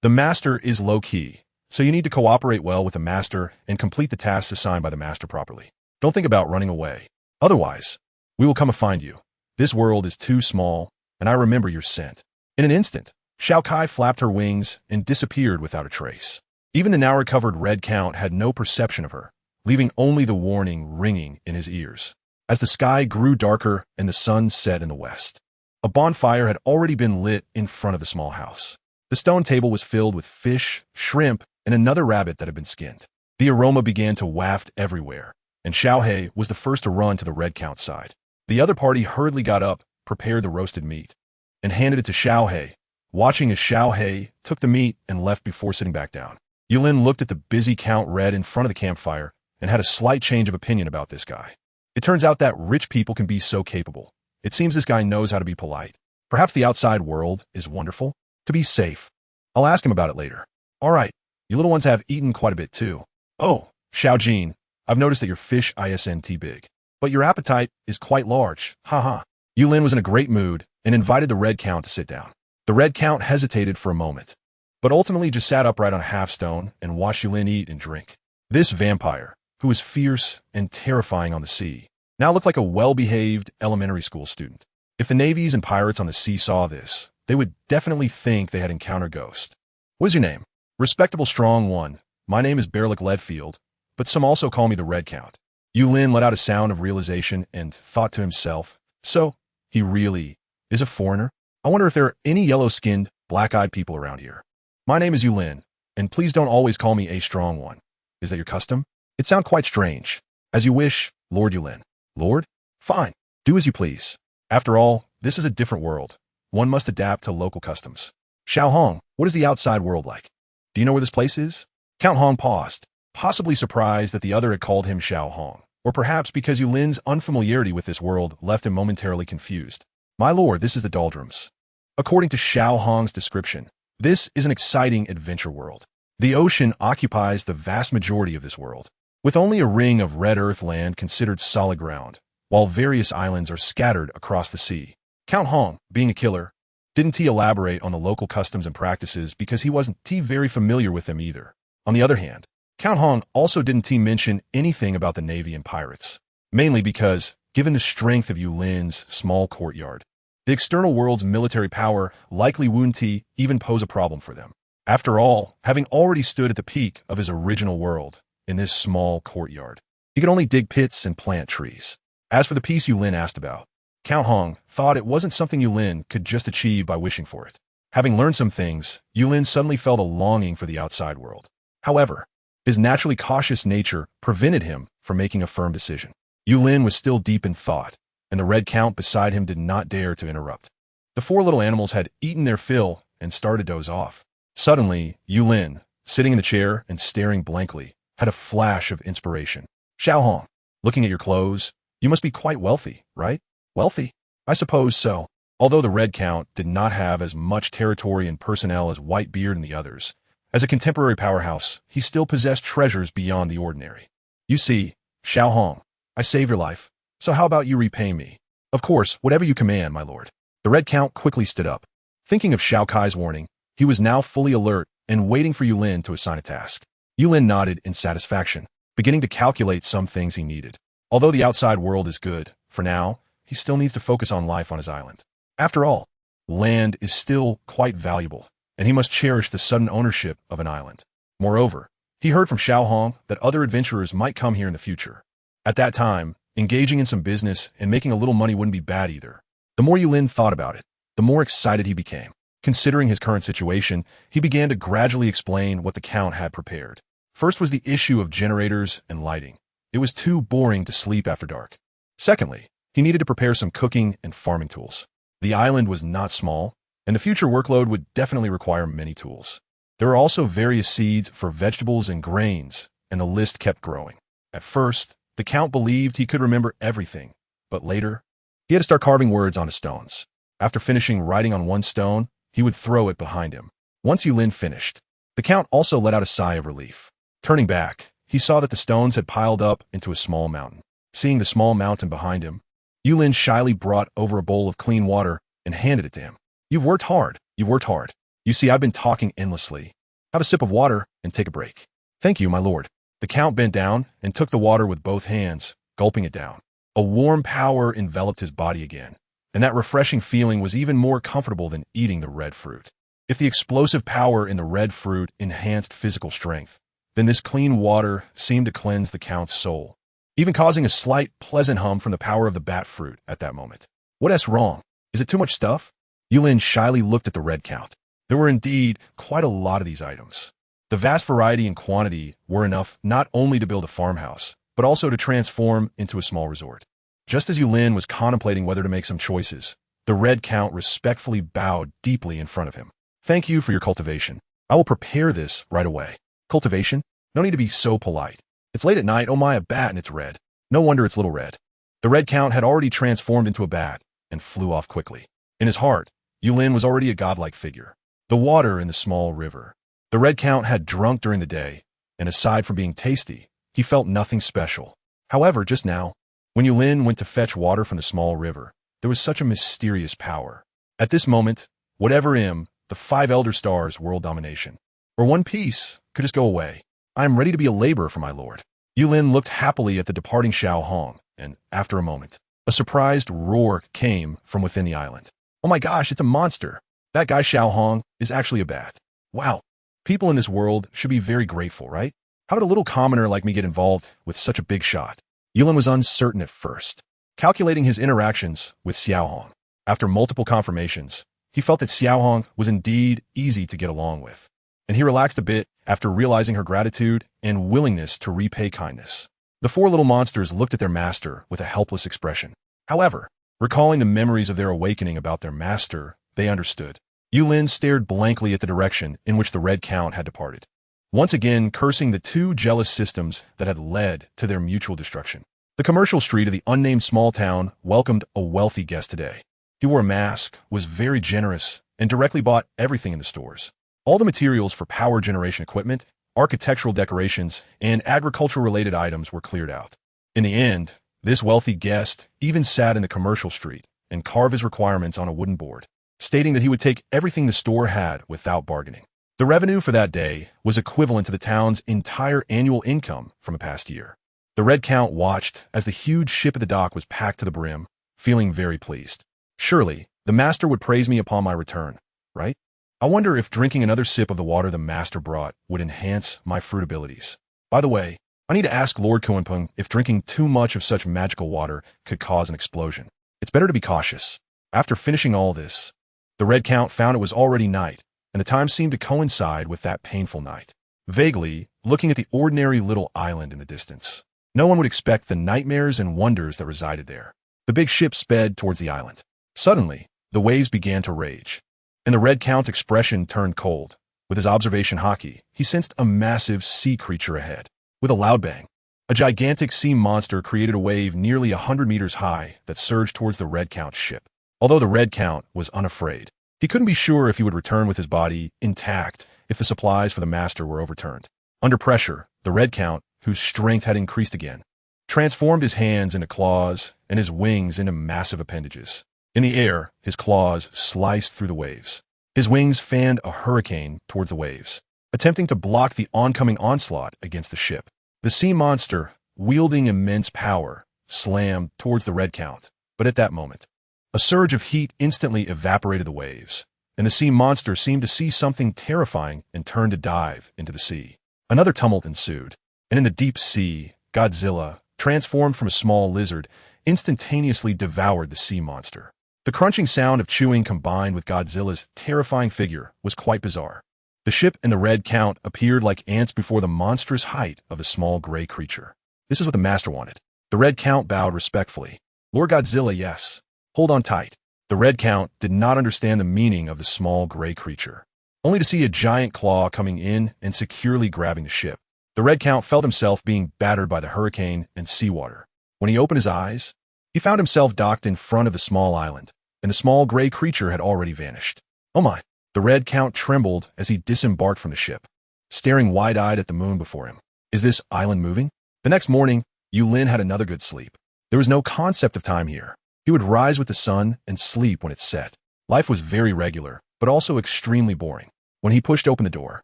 The master is low-key, so you need to cooperate well with the master and complete the tasks assigned by the master properly. Don't think about running away. Otherwise, we will come and find you. This world is too small, and I remember your scent." In an instant, Xiao Kai flapped her wings and disappeared without a trace. Even the now-recovered Red Count had no perception of her, leaving only the warning ringing in his ears. As the sky grew darker and the sun set in the west, a bonfire had already been lit in front of the small house. The stone table was filled with fish, shrimp, and another rabbit that had been skinned. The aroma began to waft everywhere, and Xiao Hei was the first to run to the Red Count's side. The other party hurriedly got up, prepared the roasted meat, and handed it to Xiao Hei, watching as Xiao Hei took the meat and left before sitting back down. Yulin looked at the busy Count Red in front of the campfire and had a slight change of opinion about this guy. It turns out that rich people can be so capable. It seems this guy knows how to be polite. Perhaps the outside world is wonderful. To be safe, I'll ask him about it later. All right, you little ones have eaten quite a bit too. Oh, Xiao Jin, I've noticed that your fish isn't big, but your appetite is quite large. Haha. Yulin was in a great mood and invited the Red Count to sit down. The Red Count hesitated for a moment, but ultimately just sat upright on a half-stone and watched Yulin eat and drink. This vampire, who was fierce and terrifying on the sea, now looked like a well-behaved elementary school student. If the navies and pirates on the sea saw this, they would definitely think they had encountered ghosts. "What is your name?" "Respectable strong one. My name is Berlick Ledfield, but some also call me the Red Count." Yulin let out a sound of realization and thought to himself, so, he really is a foreigner? I wonder if there are any yellow-skinned, black-eyed people around here. "My name is Yulin, and please don't always call me a strong one. Is that your custom?" "It sounds quite strange." "As you wish, Lord Yulin." "Lord? Fine. Do as you please. After all, this is a different world. One must adapt to local customs." "Xiao Hong, what is the outside world like?" Do you know where this place is? Count Hong paused, possibly surprised that the other had called him Xiao Hong, or perhaps because Yulin's unfamiliarity with this world left him momentarily confused. My lord, this is the doldrums. According to Xiao Hong's description, this is an exciting adventure world. The ocean occupies the vast majority of this world, with only a ring of red earth land considered solid ground, while various islands are scattered across the sea. Count Hong, being a killer, didn't elaborate on the local customs and practices because he wasn't very familiar with them either. On the other hand, Count Hong also didn't mention anything about the navy and pirates, mainly because, given the strength of Yulin's small courtyard, the external world's military power likely wouldn't even pose a problem for them. After all, having already stood at the peak of his original world in this small courtyard, he could only dig pits and plant trees. As for the peace Yulin asked about, Count Hong thought it wasn't something Yulin could just achieve by wishing for it. Having learned some things, Yulin suddenly felt a longing for the outside world. However, his naturally cautious nature prevented him from making a firm decision. Yulin was still deep in thought, and the red count beside him did not dare to interrupt. The four little animals had eaten their fill and started to doze off. Suddenly, Yulin, sitting in the chair and staring blankly, had a flash of inspiration. Xiao Hong, looking at your clothes, you must be quite wealthy, right? Wealthy? I suppose so. Although the red count did not have as much territory and personnel as Whitebeard and the others, as a contemporary powerhouse, he still possessed treasures beyond the ordinary. You see, Xiao Hong, I saved your life, so how about you repay me? Of course, whatever you command, my lord. The red count quickly stood up. Thinking of Xiao Kai's warning, he was now fully alert and waiting for Yulin to assign a task. Yulin nodded in satisfaction, beginning to calculate some things he needed. Although the outside world is good, for now, he still needs to focus on life on his island. After all, land is still quite valuable, and he must cherish the sudden ownership of an island. Moreover, he heard from Xiao Hong that other adventurers might come here in the future. At that time, engaging in some business and making a little money wouldn't be bad either. The more Yulin thought about it, the more excited he became. Considering his current situation, he began to gradually explain what the Count had prepared. First was the issue of generators and lighting. It was too boring to sleep after dark. Secondly, he needed to prepare some cooking and farming tools. The island was not small, and the future workload would definitely require many tools. There were also various seeds for vegetables and grains, and the list kept growing. At first, the Count believed he could remember everything, but later, he had to start carving words onto stones. After finishing writing on one stone, he would throw it behind him. Once Yulin finished, the Count also let out a sigh of relief. Turning back, he saw that the stones had piled up into a small mountain. Seeing the small mountain behind him, Yulin shyly brought over a bowl of clean water and handed it to him. You've worked hard. You see, I've been talking endlessly. Have a sip of water and take a break. Thank you, my lord. The Count bent down and took the water with both hands, gulping it down. A warm power enveloped his body again, and that refreshing feeling was even more comfortable than eating the red fruit. If the explosive power in the red fruit enhanced physical strength, then this clean water seemed to cleanse the Count's soul, even causing a slight, pleasant hum from the power of the bat fruit at that moment. What's wrong? Is it too much stuff? Yulin shyly looked at the red Count. There were indeed quite a lot of these items. The vast variety and quantity were enough not only to build a farmhouse, but also to transform into a small resort. Just as Yulin was contemplating whether to make some choices, the red Count respectfully bowed deeply in front of him. Thank you for your cultivation. I will prepare this right away. Cultivation? No need to be so polite. It's late at night, oh my, a bat and it's red. No wonder it's little red. The red Count had already transformed into a bat and flew off quickly. In his heart, Yulin was already a godlike figure. The water in the small river. The red Count had drunk during the day, and aside from being tasty, he felt nothing special. However, just now, when Yulin went to fetch water from the small river, there was such a mysterious power. At this moment, whatever the 5 elder stars world domination, or one piece, could just go away. I am ready to be a laborer for my lord. Yulin looked happily at the departing Xiao Hong, and after a moment, a surprised roar came from within the island. Oh my gosh, it's a monster. That guy Xiao Hong is actually a bat. Wow. People in this world should be very grateful, right? How did a little commoner like me get involved with such a big shot? Yulin was uncertain at first, calculating his interactions with Xiao Hong. After multiple confirmations, he felt that Xiao Hong was indeed easy to get along with, and he relaxed a bit after realizing her gratitude and willingness to repay kindness. The 4 little monsters looked at their master with a helpless expression. However, recalling the memories of their awakening about their master, they understood. Yulin stared blankly at the direction in which the Red Count had departed, once again cursing the two jealous systems that had led to their mutual destruction. The commercial street of the unnamed small town welcomed a wealthy guest today. He wore a mask, was very generous, and directly bought everything in the stores. All the materials for power generation equipment, architectural decorations, and agricultural-related items were cleared out. In the end, this wealthy guest even sat in the commercial street and carved his requirements on a wooden board, stating that he would take everything the store had without bargaining. The revenue for that day was equivalent to the town's entire annual income from a past year. The Red Count watched as the huge ship at the dock was packed to the brim, feeling very pleased. Surely, the master would praise me upon my return, right? I wonder if drinking another sip of the water the master brought would enhance my fruit abilities. By the way, I need to ask Lord Kuanpung if drinking too much of such magical water could cause an explosion. It's better to be cautious. After finishing all this, the Red Count found it was already night, and the time seemed to coincide with that painful night. Vaguely, looking at the ordinary little island in the distance, no one would expect the nightmares and wonders that resided there. The big ship sped towards the island. Suddenly, the waves began to rage, and the Red Count's expression turned cold. With his observation hockey, he sensed a massive sea creature ahead. With a loud bang, a gigantic sea monster created a wave nearly 100 meters high that surged towards the Red Count's ship. Although the Red Count was unafraid, he couldn't be sure if he would return with his body intact if the supplies for the master were overturned. Under pressure, the Red Count, whose strength had increased again, transformed his hands into claws and his wings into massive appendages. In the air, his claws sliced through the waves. His wings fanned a hurricane towards the waves, attempting to block the oncoming onslaught against the ship. The sea monster, wielding immense power, slammed towards the Red Count, but at that moment, a surge of heat instantly evaporated the waves, and the sea monster seemed to see something terrifying and turned to dive into the sea. Another tumult ensued, and in the deep sea, Godzilla, transformed from a small lizard, instantaneously devoured the sea monster. The crunching sound of chewing combined with Godzilla's terrifying figure was quite bizarre. The ship and the Red Count appeared like ants before the monstrous height of the small gray creature. This is what the master wanted. The Red Count bowed respectfully. Lord Godzilla, yes. Hold on tight. The Red Count did not understand the meaning of the small gray creature, only to see a giant claw coming in and securely grabbing the ship. The Red Count felt himself being battered by the hurricane and seawater. When he opened his eyes, he found himself docked in front of the small island, and the small gray creature had already vanished. Oh my! The Red Count trembled as he disembarked from the ship, staring wide-eyed at the moon before him. Is this island moving? The next morning, Yulin had another good sleep. There was no concept of time here. He would rise with the sun and sleep when it set. Life was very regular, but also extremely boring. When he pushed open the door,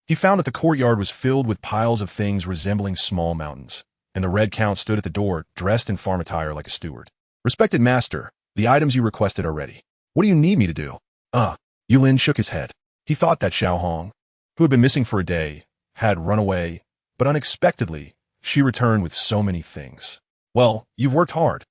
he found that the courtyard was filled with piles of things resembling small mountains, and the Red Count stood at the door, dressed in farm attire like a steward. Respected master, the items you requested are ready. What do you need me to do? Yulin shook his head. He thought that Xiao Hong, who had been missing for a day, had run away, but unexpectedly, she returned with so many things. Well, you've worked hard.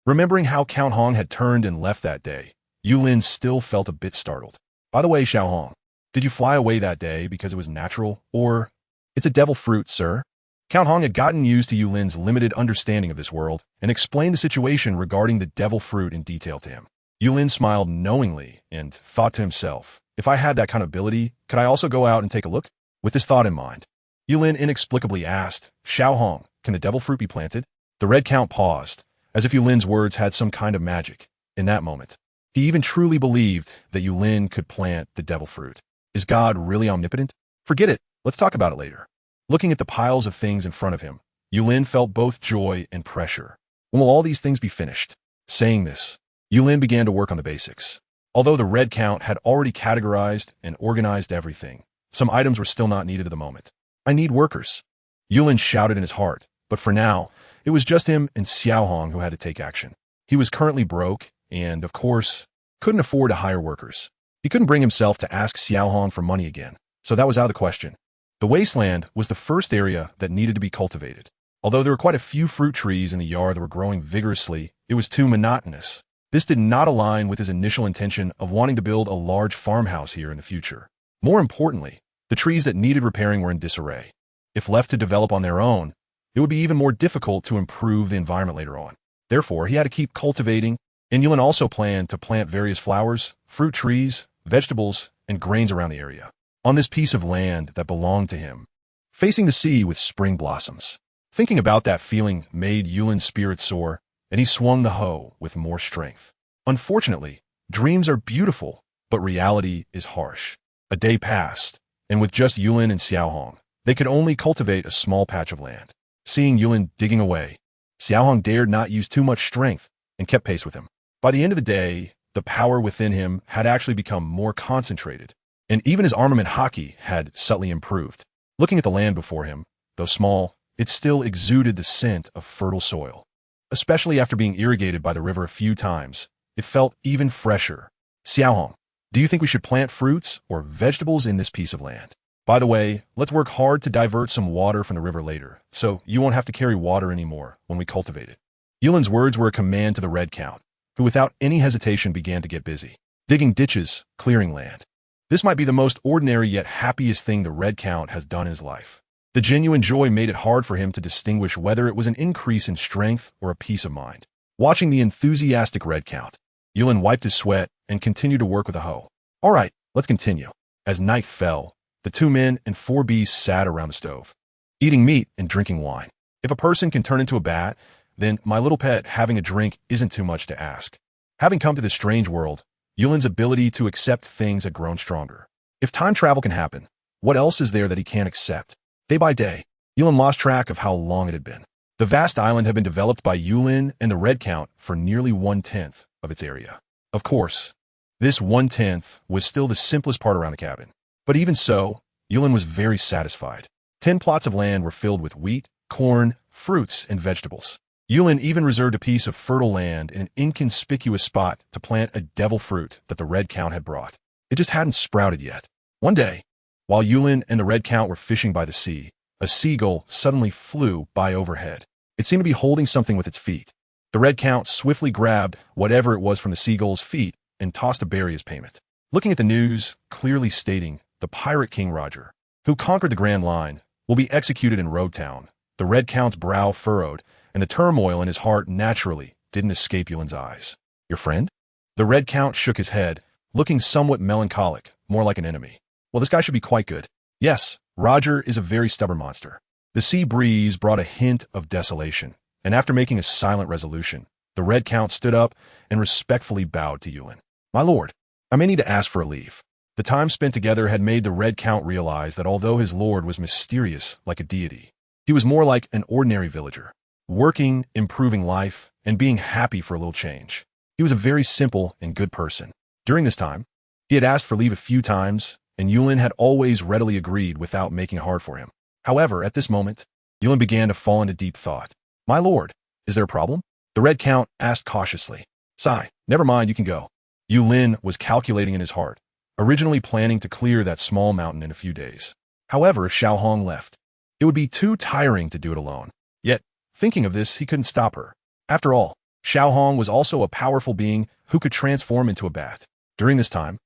Remembering how Count Hong had turned and left that day, Yulin still felt a bit startled. By the way, Xiao Hong, did you fly away that day because it was natural, or it's a devil fruit, sir? Count Hong had gotten used to Yulin's limited understanding of this world and explained the situation regarding the devil fruit in detail to him. Yulin smiled knowingly and thought to himself, if I had that kind of ability, could I also go out and take a look? With this thought in mind, Yulin inexplicably asked, Xiao Hong, can the devil fruit be planted? The Red Count paused, as if Yulin's words had some kind of magic. In that moment, he even truly believed that Yulin could plant the devil fruit. Is God really omnipotent? Forget it. Let's talk about it later. Looking at the piles of things in front of him, Yulin felt both joy and pressure. When will all these things be finished? Saying this, Yulin began to work on the basics. Although the Red Count had already categorized and organized everything, some items were still not needed at the moment. I need workers. Yulin shouted in his heart, but for now, it was just him and Xiao Hong who had to take action. He was currently broke and, of course, couldn't afford to hire workers. He couldn't bring himself to ask Xiao Hong for money again, so that was out of the question. The wasteland was the first area that needed to be cultivated. Although there were quite a few fruit trees in the yard that were growing vigorously, it was too monotonous. This did not align with his initial intention of wanting to build a large farmhouse here in the future. More importantly, the trees that needed repairing were in disarray. If left to develop on their own, it would be even more difficult to improve the environment later on. Therefore, he had to keep cultivating, and Yulin also planned to plant various flowers, fruit trees, vegetables, and grains around the area, on this piece of land that belonged to him, facing the sea with spring blossoms. Thinking about that feeling made Yulin's spirit soar, and he swung the hoe with more strength. Unfortunately, dreams are beautiful, but reality is harsh. A day passed, and with just Yulin and Xiaohong, they could only cultivate a small patch of land. Seeing Yulin digging away, Xiaohong dared not use too much strength and kept pace with him. By the end of the day, the power within him had actually become more concentrated, and even his armament haki had subtly improved. Looking at the land before him, though small, it still exuded the scent of fertile soil. Especially after being irrigated by the river a few times, it felt even fresher. Xiaohong, do you think we should plant fruits or vegetables in this piece of land? By the way, let's work hard to divert some water from the river later, so you won't have to carry water anymore when we cultivate it. Yulin's words were a command to the Red Count, who without any hesitation began to get busy, digging ditches, clearing land. This might be the most ordinary yet happiest thing the Red Count has done in his life. The genuine joy made it hard for him to distinguish whether it was an increase in strength or a peace of mind. Watching the enthusiastic Red Count, Yulin wiped his sweat and continued to work with a hoe. All right, let's continue. As night fell, the two men and four beasts sat around the stove, eating meat and drinking wine. If a person can turn into a bat, then my little pet having a drink isn't too much to ask. Having come to this strange world, Yulin's ability to accept things had grown stronger. If time travel can happen, what else is there that he can't accept? Day by day, Yulin lost track of how long it had been. The vast island had been developed by Yulin and the Red Count for nearly 1/10 of its area. Of course, this 1/10 was still the simplest part around the cabin. But even so, Yulin was very satisfied. 10 plots of land were filled with wheat, corn, fruits, and vegetables. Yulin even reserved a piece of fertile land in an inconspicuous spot to plant a devil fruit that the Red Count had brought. It just hadn't sprouted yet. One day, while Yulin and the Red Count were fishing by the sea, a seagull suddenly flew by overhead. It seemed to be holding something with its feet. The Red Count swiftly grabbed whatever it was from the seagull's feet and tossed a berry as payment. Looking at the news, clearly stating, the pirate king Roger, who conquered the Grand Line, will be executed in Road Town, the Red Count's brow furrowed, and the turmoil in his heart naturally didn't escape Yulin's eyes. Your friend? The Red Count shook his head, looking somewhat melancholic, more like an enemy. Well, this guy should be quite good. Yes, Roger is a very stubborn monster. The sea breeze brought a hint of desolation, and after making a silent resolution, the Red Count stood up and respectfully bowed to Yulin. My lord, I may need to ask for a leave. The time spent together had made the Red Count realize that although his lord was mysterious like a deity, he was more like an ordinary villager, working, improving life, and being happy for a little change. He was a very simple and good person. During this time, he had asked for leave a few times, and Yulin had always readily agreed without making it hard for him. However, at this moment, Yulin began to fall into deep thought. My lord, is there a problem? The Red Count asked cautiously. Sigh, never mind, you can go. Yulin was calculating in his heart, originally planning to clear that small mountain in a few days. However, if Xiaohong left, it would be too tiring to do it alone. Yet, thinking of this, he couldn't stop her. After all, Xiaohong was also a powerful being who could transform into a bat. During this time,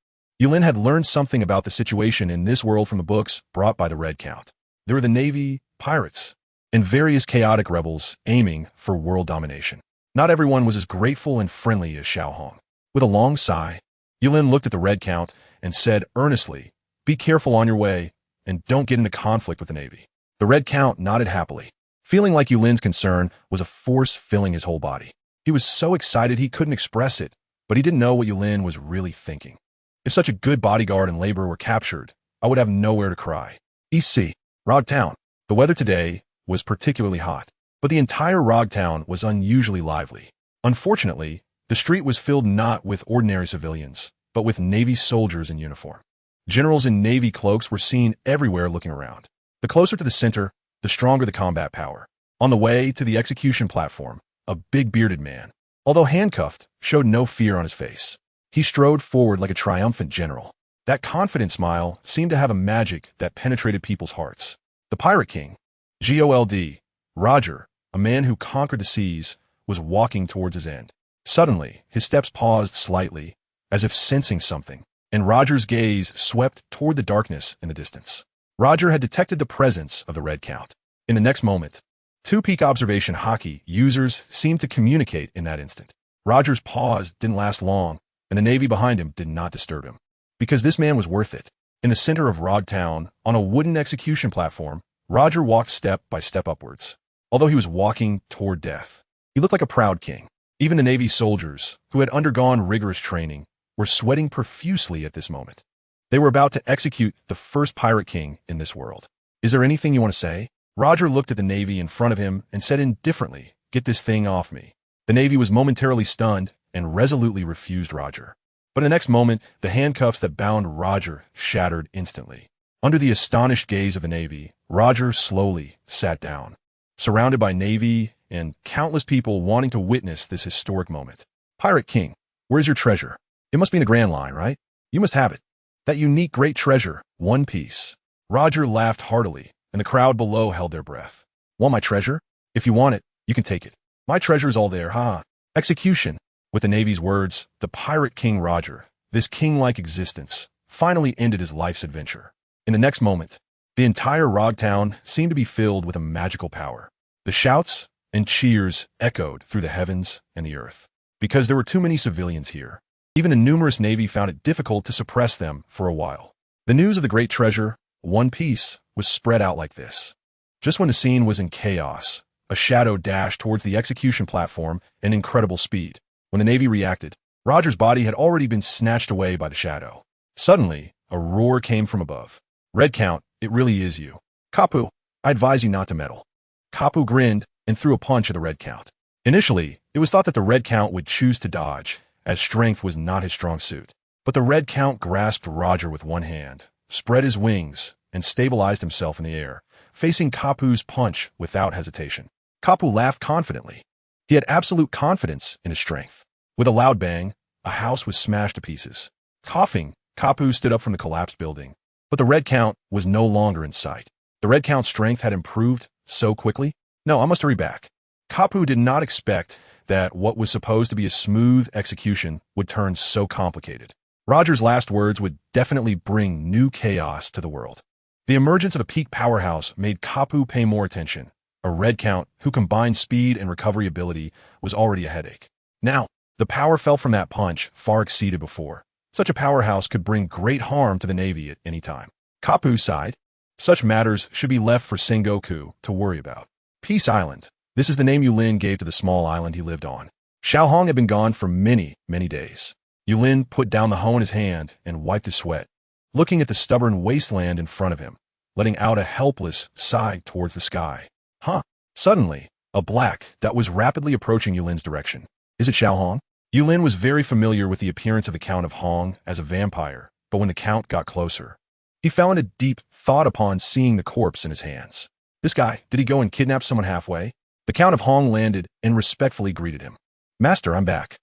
Yulin had learned something about the situation in this world from the books brought by the Red Count. There were the Navy, pirates, and various chaotic rebels aiming for world domination. Not everyone was as grateful and friendly as Xiaohong. With a long sigh, Yulin looked at the Red Count and said earnestly, be careful on your way, and don't get into conflict with the Navy. The Red Count nodded happily, feeling like Yulin's concern was a force filling his whole body. He was so excited he couldn't express it, but he didn't know what Yulin was really thinking. If such a good bodyguard and laborer were captured, I would have nowhere to cry. EC, Rog Town. The weather today was particularly hot, but the entire Rog Town was unusually lively. Unfortunately, the street was filled not with ordinary civilians, but with Navy soldiers in uniform. Generals in Navy cloaks were seen everywhere looking around. The closer to the center, the stronger the combat power. On the way to the execution platform, a big bearded man, although handcuffed, showed no fear on his face. He strode forward like a triumphant general. That confident smile seemed to have a magic that penetrated people's hearts. The Pirate King, Gold, Roger, a man who conquered the seas, was walking towards his end. Suddenly, his steps paused slightly, as if sensing something, and Roger's gaze swept toward the darkness in the distance. Roger had detected the presence of the Red Count. In the next moment, two peak observation haki users seemed to communicate in that instant. Roger's pause didn't last long, and the Navy behind him did not disturb him. because this man was worth it. In the center of Rog Town, on a wooden execution platform, Roger walked step by step upwards. Although he was walking toward death, he looked like a proud king. Even the Navy soldiers, who had undergone rigorous training, were sweating profusely at this moment. They were about to execute the first pirate king in this world. Is there anything you want to say? Roger looked at the Navy in front of him and said indifferently, "Get this thing off me." The Navy was momentarily stunned and resolutely refused Roger. But in the next moment, the handcuffs that bound Roger shattered instantly. Under the astonished gaze of the Navy, Roger slowly sat down, surrounded by Navy and countless people wanting to witness this historic moment. "Pirate King, where's your treasure? It must be in the Grand Line, right? You must have it. That unique great treasure, one piece." Roger laughed heartily, and the crowd below held their breath. "Want my treasure? If you want it, you can take it. My treasure's all there, huh?" Execution. With the Navy's words, the Pirate King Roger, this king-like existence, finally ended his life's adventure. In the next moment, the entire Rog Town seemed to be filled with a magical power. The shouts and cheers echoed through the heavens and the earth. Because there were too many civilians here, even the numerous Navy found it difficult to suppress them for a while. The news of the great treasure, one piece, was spread out like this. Just when the scene was in chaos, a shadow dashed towards the execution platform at incredible speed. When the Navy reacted, Roger's body had already been snatched away by the shadow. Suddenly, a roar came from above. "Red Count, it really is you. Kapu, I advise you not to meddle." Kapu grinned and threw a punch at the Red Count. Initially, it was thought that the Red Count would choose to dodge, as strength was not his strong suit. But the Red Count grasped Roger with one hand, spread his wings, and stabilized himself in the air, facing Kapu's punch without hesitation. Kapu laughed confidently. He had absolute confidence in his strength. With a loud bang, a house was smashed to pieces. Coughing, Kapu stood up from the collapsed building. But the Red Count was no longer in sight. The Red Count's strength had improved so quickly. "No, I must hurry back." Kapu did not expect that what was supposed to be a smooth execution would turn so complicated. Roger's last words would definitely bring new chaos to the world. The emergence of a peak powerhouse made Kapu pay more attention. A Red Count who combined speed and recovery ability was already a headache. Now, the power felt from that punch far exceeded before. Such a powerhouse could bring great harm to the Navy at any time. Kapu sighed. Such matters should be left for Sengoku to worry about. Peace Island. This is the name Yulin gave to the small island he lived on. Xiao Hong had been gone for many, many days. Yulin put down the hoe in his hand and wiped his sweat, looking at the stubborn wasteland in front of him, letting out a helpless sigh towards the sky. Huh. Suddenly, a black that was rapidly approaching Yulin's direction. Is it Xiao Hong? Yulin was very familiar with the appearance of the Count of Hong as a vampire, but when the Count got closer, he fell into deep thought upon seeing the corpse in his hands. This guy, did he go and kidnap someone halfway? The Count of Hong landed and respectfully greeted him. "Master, I'm back."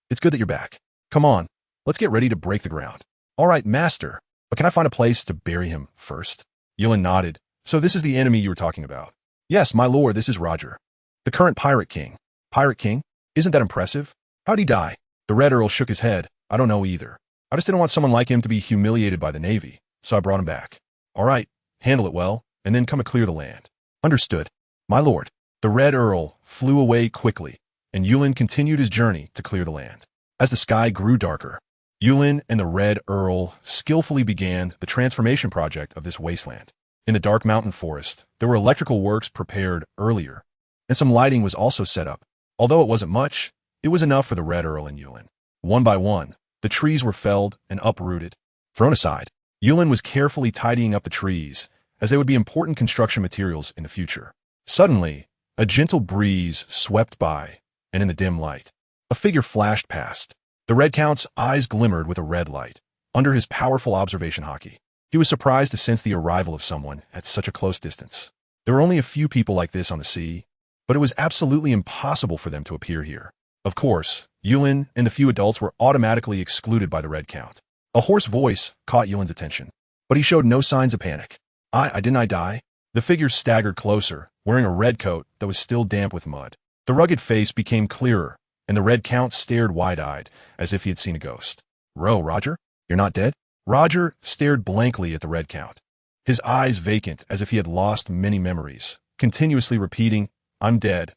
It's good that you're back. Come on, let's get ready to break the ground." "All right, Master, but can I find a place to bury him first?" Yulin nodded. "So this is the enemy you were talking about?" "Yes, my lord, this is Roger, the current Pirate King." "Pirate King? Isn't that impressive? How'd he die?" The Red Earl shook his head. "I don't know either. I just didn't want someone like him to be humiliated by the Navy, so I brought him back." "All right, handle it well, and then come and clear the land." "Understood, my lord." The Red Earl flew away quickly, and Yulin continued his journey to clear the land. As the sky grew darker, Yulin and the Red Earl skillfully began the transformation project of this wasteland. In the dark mountain forest, there were electrical works prepared earlier, and some lighting was also set up. Although it wasn't much, it was enough for the Red Earl and Yulin. One by one, the trees were felled and uprooted. Thrown aside, Yulin was carefully tidying up the trees, as they would be important construction materials in the future. Suddenly, a gentle breeze swept by, and in the dim light, a figure flashed past. The Red Count's eyes glimmered with a red light. Under his powerful observation hockey, he was surprised to sense the arrival of someone at such a close distance. There were only a few people like this on the sea, but it was absolutely impossible for them to appear here. Of course, Yulin and the few adults were automatically excluded by the Red Count. A hoarse voice caught Yulin's attention, but he showed no signs of panic. Didn't I die?" The figure staggered closer, wearing a red coat that was still damp with mud. The rugged face became clearer, and the Red Count stared wide-eyed, as if he had seen a ghost. Roger? You're not dead?" Roger stared blankly at the Red Count, his eyes vacant as if he had lost many memories, continuously repeating, I'm dead.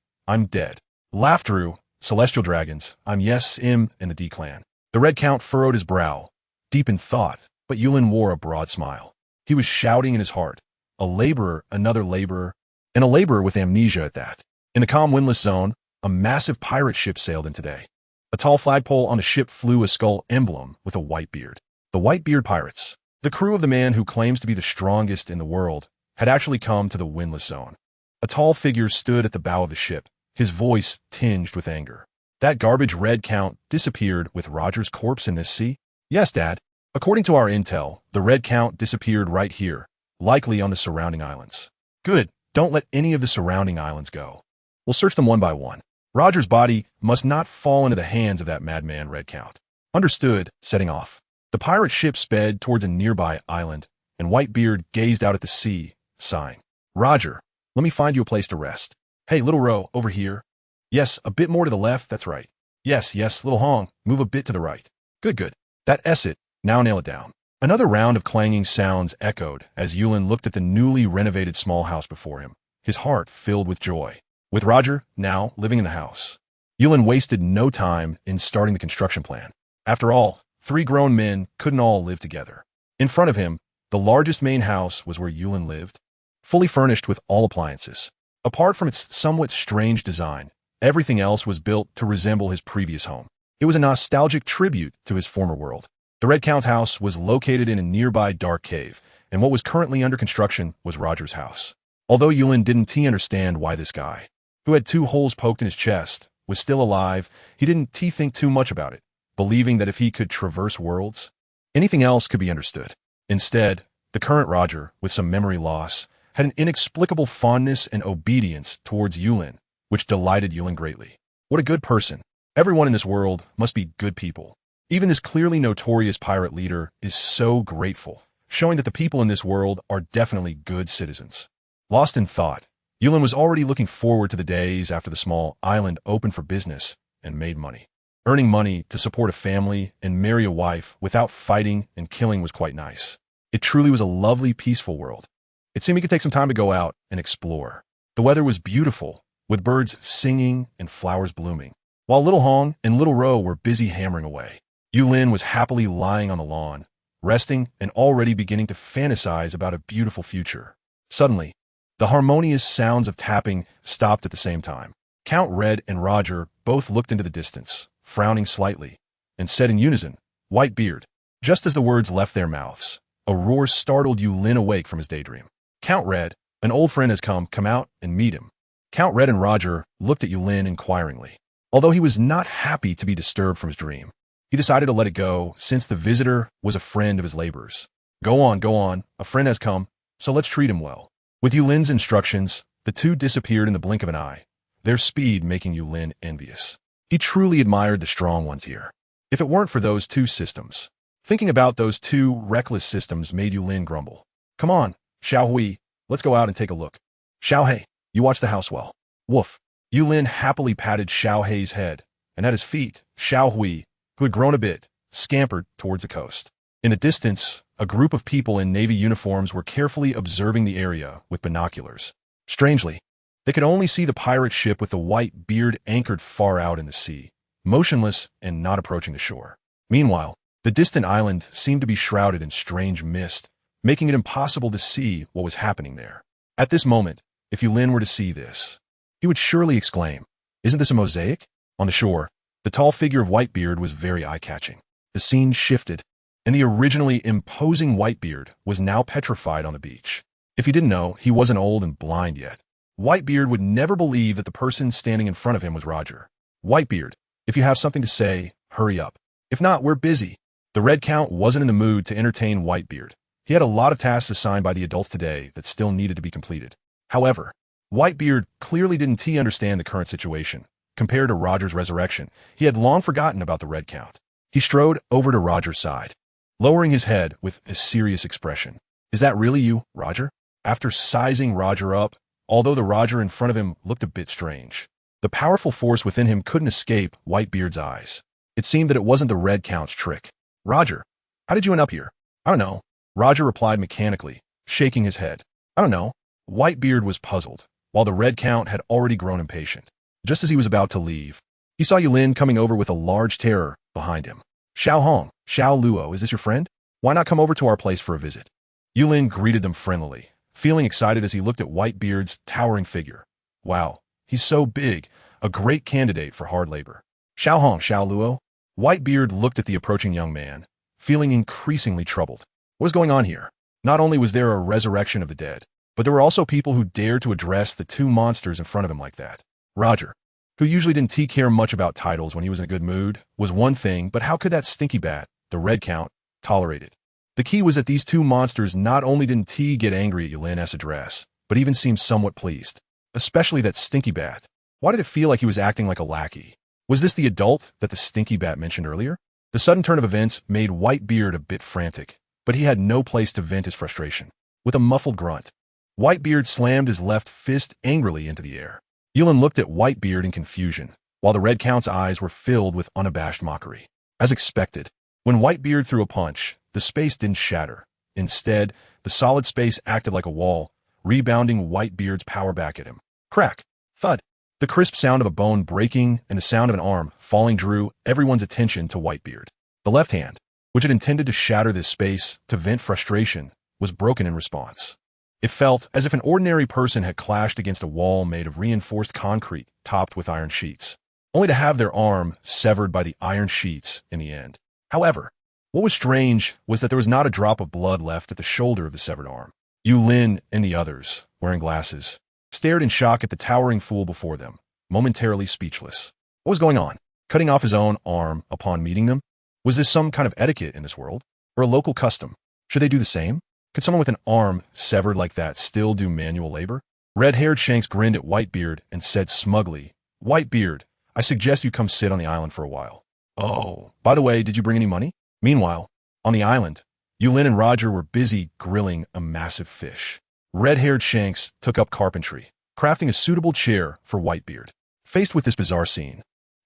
Laughter, celestial dragons, I'm yes, him, and the D clan. The Red Count furrowed his brow, deep in thought, but Yulin wore a broad smile. He was shouting in his heart. A laborer, another laborer, and a laborer with amnesia at that. In the calm windless zone, a massive pirate ship sailed in today. A tall flagpole on the ship flew a skull emblem with a white beard. The Whitebeard Pirates. The crew of the man who claims to be the strongest in the world had actually come to the windless zone. A tall figure stood at the bow of the ship, his voice tinged with anger. That garbage red count disappeared with Roger's corpse in this sea? Yes, Dad. According to our intel, the red count disappeared right here, likely on the surrounding islands. Good. Don't let any of the surrounding islands go. We'll search them one by one. Roger's body must not fall into the hands of that madman red count. Understood, setting off. The pirate ship sped towards a nearby island, and Whitebeard gazed out at the sea, sighing. Roger, let me find you a place to rest. Hey, Little Row, over here. Yes, a bit more to the left, that's right. Yes, Little Hong, move a bit to the right. Good. That it. Now nail it down. Another round of clanging sounds echoed as Yulin looked at the newly renovated small house before him, his heart filled with joy. With Roger, now, living in the house, Yulin wasted no time in starting the construction plan. After all, 3 grown men couldn't all live together. In front of him, the largest main house was where Yulin lived, fully furnished with all appliances. Apart from its somewhat strange design, everything else was built to resemble his previous home. It was a nostalgic tribute to his former world. The Red Count's house was located in a nearby dark cave, and what was currently under construction was Roger's house. Although Yulin didn't understand why this guy, who had 2 holes poked in his chest, was still alive, he didn't think too much about it, believing that if he could traverse worlds, anything else could be understood. Instead, the current Roger, with some memory loss, had an inexplicable fondness and obedience towards Yulin, which delighted Yulin greatly. What a good person. Everyone in this world must be good people. Even this clearly notorious pirate leader is so grateful, showing that the people in this world are definitely good citizens. Lost in thought, Yulin was already looking forward to the days after the small island opened for business and made money. Earning money to support a family and marry a wife without fighting and killing was quite nice. It truly was a lovely, peaceful world. It seemed he could take some time to go out and explore. The weather was beautiful, with birds singing and flowers blooming, while Little Hong and Little Row were busy hammering away. Yulin was happily lying on the lawn, resting and already beginning to fantasize about a beautiful future. Suddenly, the harmonious sounds of tapping stopped at the same time. Count Red and Roger both looked into the distance, frowning slightly, and said in unison, Whitebeard. Just as the words left their mouths, a roar startled Yulin awake from his daydream. Count Red, an old friend has come out and meet him. Count Red and Roger looked at Yulin inquiringly. Although he was not happy to be disturbed from his dream, he decided to let it go since the visitor was a friend of his laborers. Go on, a friend has come, so let's treat him well. With Yulin's instructions, the 2 disappeared in the blink of an eye, their speed making Yulin envious. He truly admired the strong ones here. If it weren't for those 2 systems, thinking about those 2 reckless systems made Yulin grumble. Come on, Xiao Hui, let's go out and take a look. Xiao He, you watch the house well. Woof. Yulin happily patted Xiao Hei's head, and at his feet, Xiao Hui, who had grown a bit, scampered towards the coast. In the distance, a group of people in Navy uniforms were carefully observing the area with binoculars. Strangely, they could only see the pirate ship with the white beard anchored far out in the sea, motionless and not approaching the shore. Meanwhile, the distant island seemed to be shrouded in strange mist, making it impossible to see what was happening there. At this moment, if Yulin were to see this, he would surely exclaim, Isn't this a mosaic? On the shore, the tall figure of Whitebeard was very eye-catching. The scene shifted, and the originally imposing Whitebeard was now petrified on the beach. If you didn't know, he wasn't old and blind yet. Whitebeard would never believe that the person standing in front of him was Roger. Whitebeard, if you have something to say, hurry up. If not, we're busy. The Red Count wasn't in the mood to entertain Whitebeard. He had a lot of tasks assigned by the adults today that still needed to be completed. However, Whitebeard clearly didn't understand the current situation. Compared to Roger's resurrection, he had long forgotten about the Red Count. He strode over to Roger's side, lowering his head with a serious expression. Is that really you, Roger? After sizing Roger up, although the Roger in front of him looked a bit strange, the powerful force within him couldn't escape Whitebeard's eyes. It seemed that it wasn't the Red Count's trick. Roger, how did you end up here? I don't know. Roger replied mechanically, shaking his head. I don't know. Whitebeard was puzzled, while the Red Count had already grown impatient. Just as he was about to leave, he saw Yulin coming over with a large terror behind him. Xiao Hong, Xiao Luo, is this your friend? Why not come over to our place for a visit? Yulin greeted them friendlily, feeling excited as he looked at Whitebeard's towering figure. Wow, he's so big, a great candidate for hard labor. Xiao Hong, Xiao Luo. Whitebeard looked at the approaching young man, feeling increasingly troubled. What was going on here? Not only was there a resurrection of the dead, but there were also people who dared to address the two monsters in front of him like that. Roger, who usually didn't care much about titles when he was in a good mood, was one thing, but how could that stinky bat, the Red Count, tolerate it? The key was that these two monsters not only didn't get angry at Yulin's address, but even seemed somewhat pleased. Especially that stinky bat. Why did it feel like he was acting like a lackey? Was this the adult that the stinky bat mentioned earlier? The sudden turn of events made Whitebeard a bit frantic, but he had no place to vent his frustration. With a muffled grunt, Whitebeard slammed his left fist angrily into the air. Yulin looked at Whitebeard in confusion, while the Red Count's eyes were filled with unabashed mockery. As expected, when Whitebeard threw a punch, the space didn't shatter. Instead, the solid space acted like a wall, rebounding Whitebeard's power back at him. Crack! Thud! The crisp sound of a bone breaking and the sound of an arm falling drew everyone's attention to Whitebeard. The left hand, which had intended to shatter this space to vent frustration, was broken in response. It felt as if an ordinary person had clashed against a wall made of reinforced concrete topped with iron sheets, only to have their arm severed by the iron sheets in the end. However, what was strange was that there was not a drop of blood left at the shoulder of the severed arm. Yulin and the others, wearing glasses, stared in shock at the towering fool before them, momentarily speechless. What was going on? Cutting off his own arm upon meeting them? Was this some kind of etiquette in this world? Or a local custom? Should they do the same? Could someone with an arm severed like that still do manual labor? Red-haired Shanks grinned at Whitebeard and said smugly, Whitebeard, I suggest you come sit on the island for a while. Oh, by the way, did you bring any money? Meanwhile, on the island, Yulin and Roger were busy grilling a massive fish. Red-haired Shanks took up carpentry, crafting a suitable chair for Whitebeard. Faced with this bizarre scene,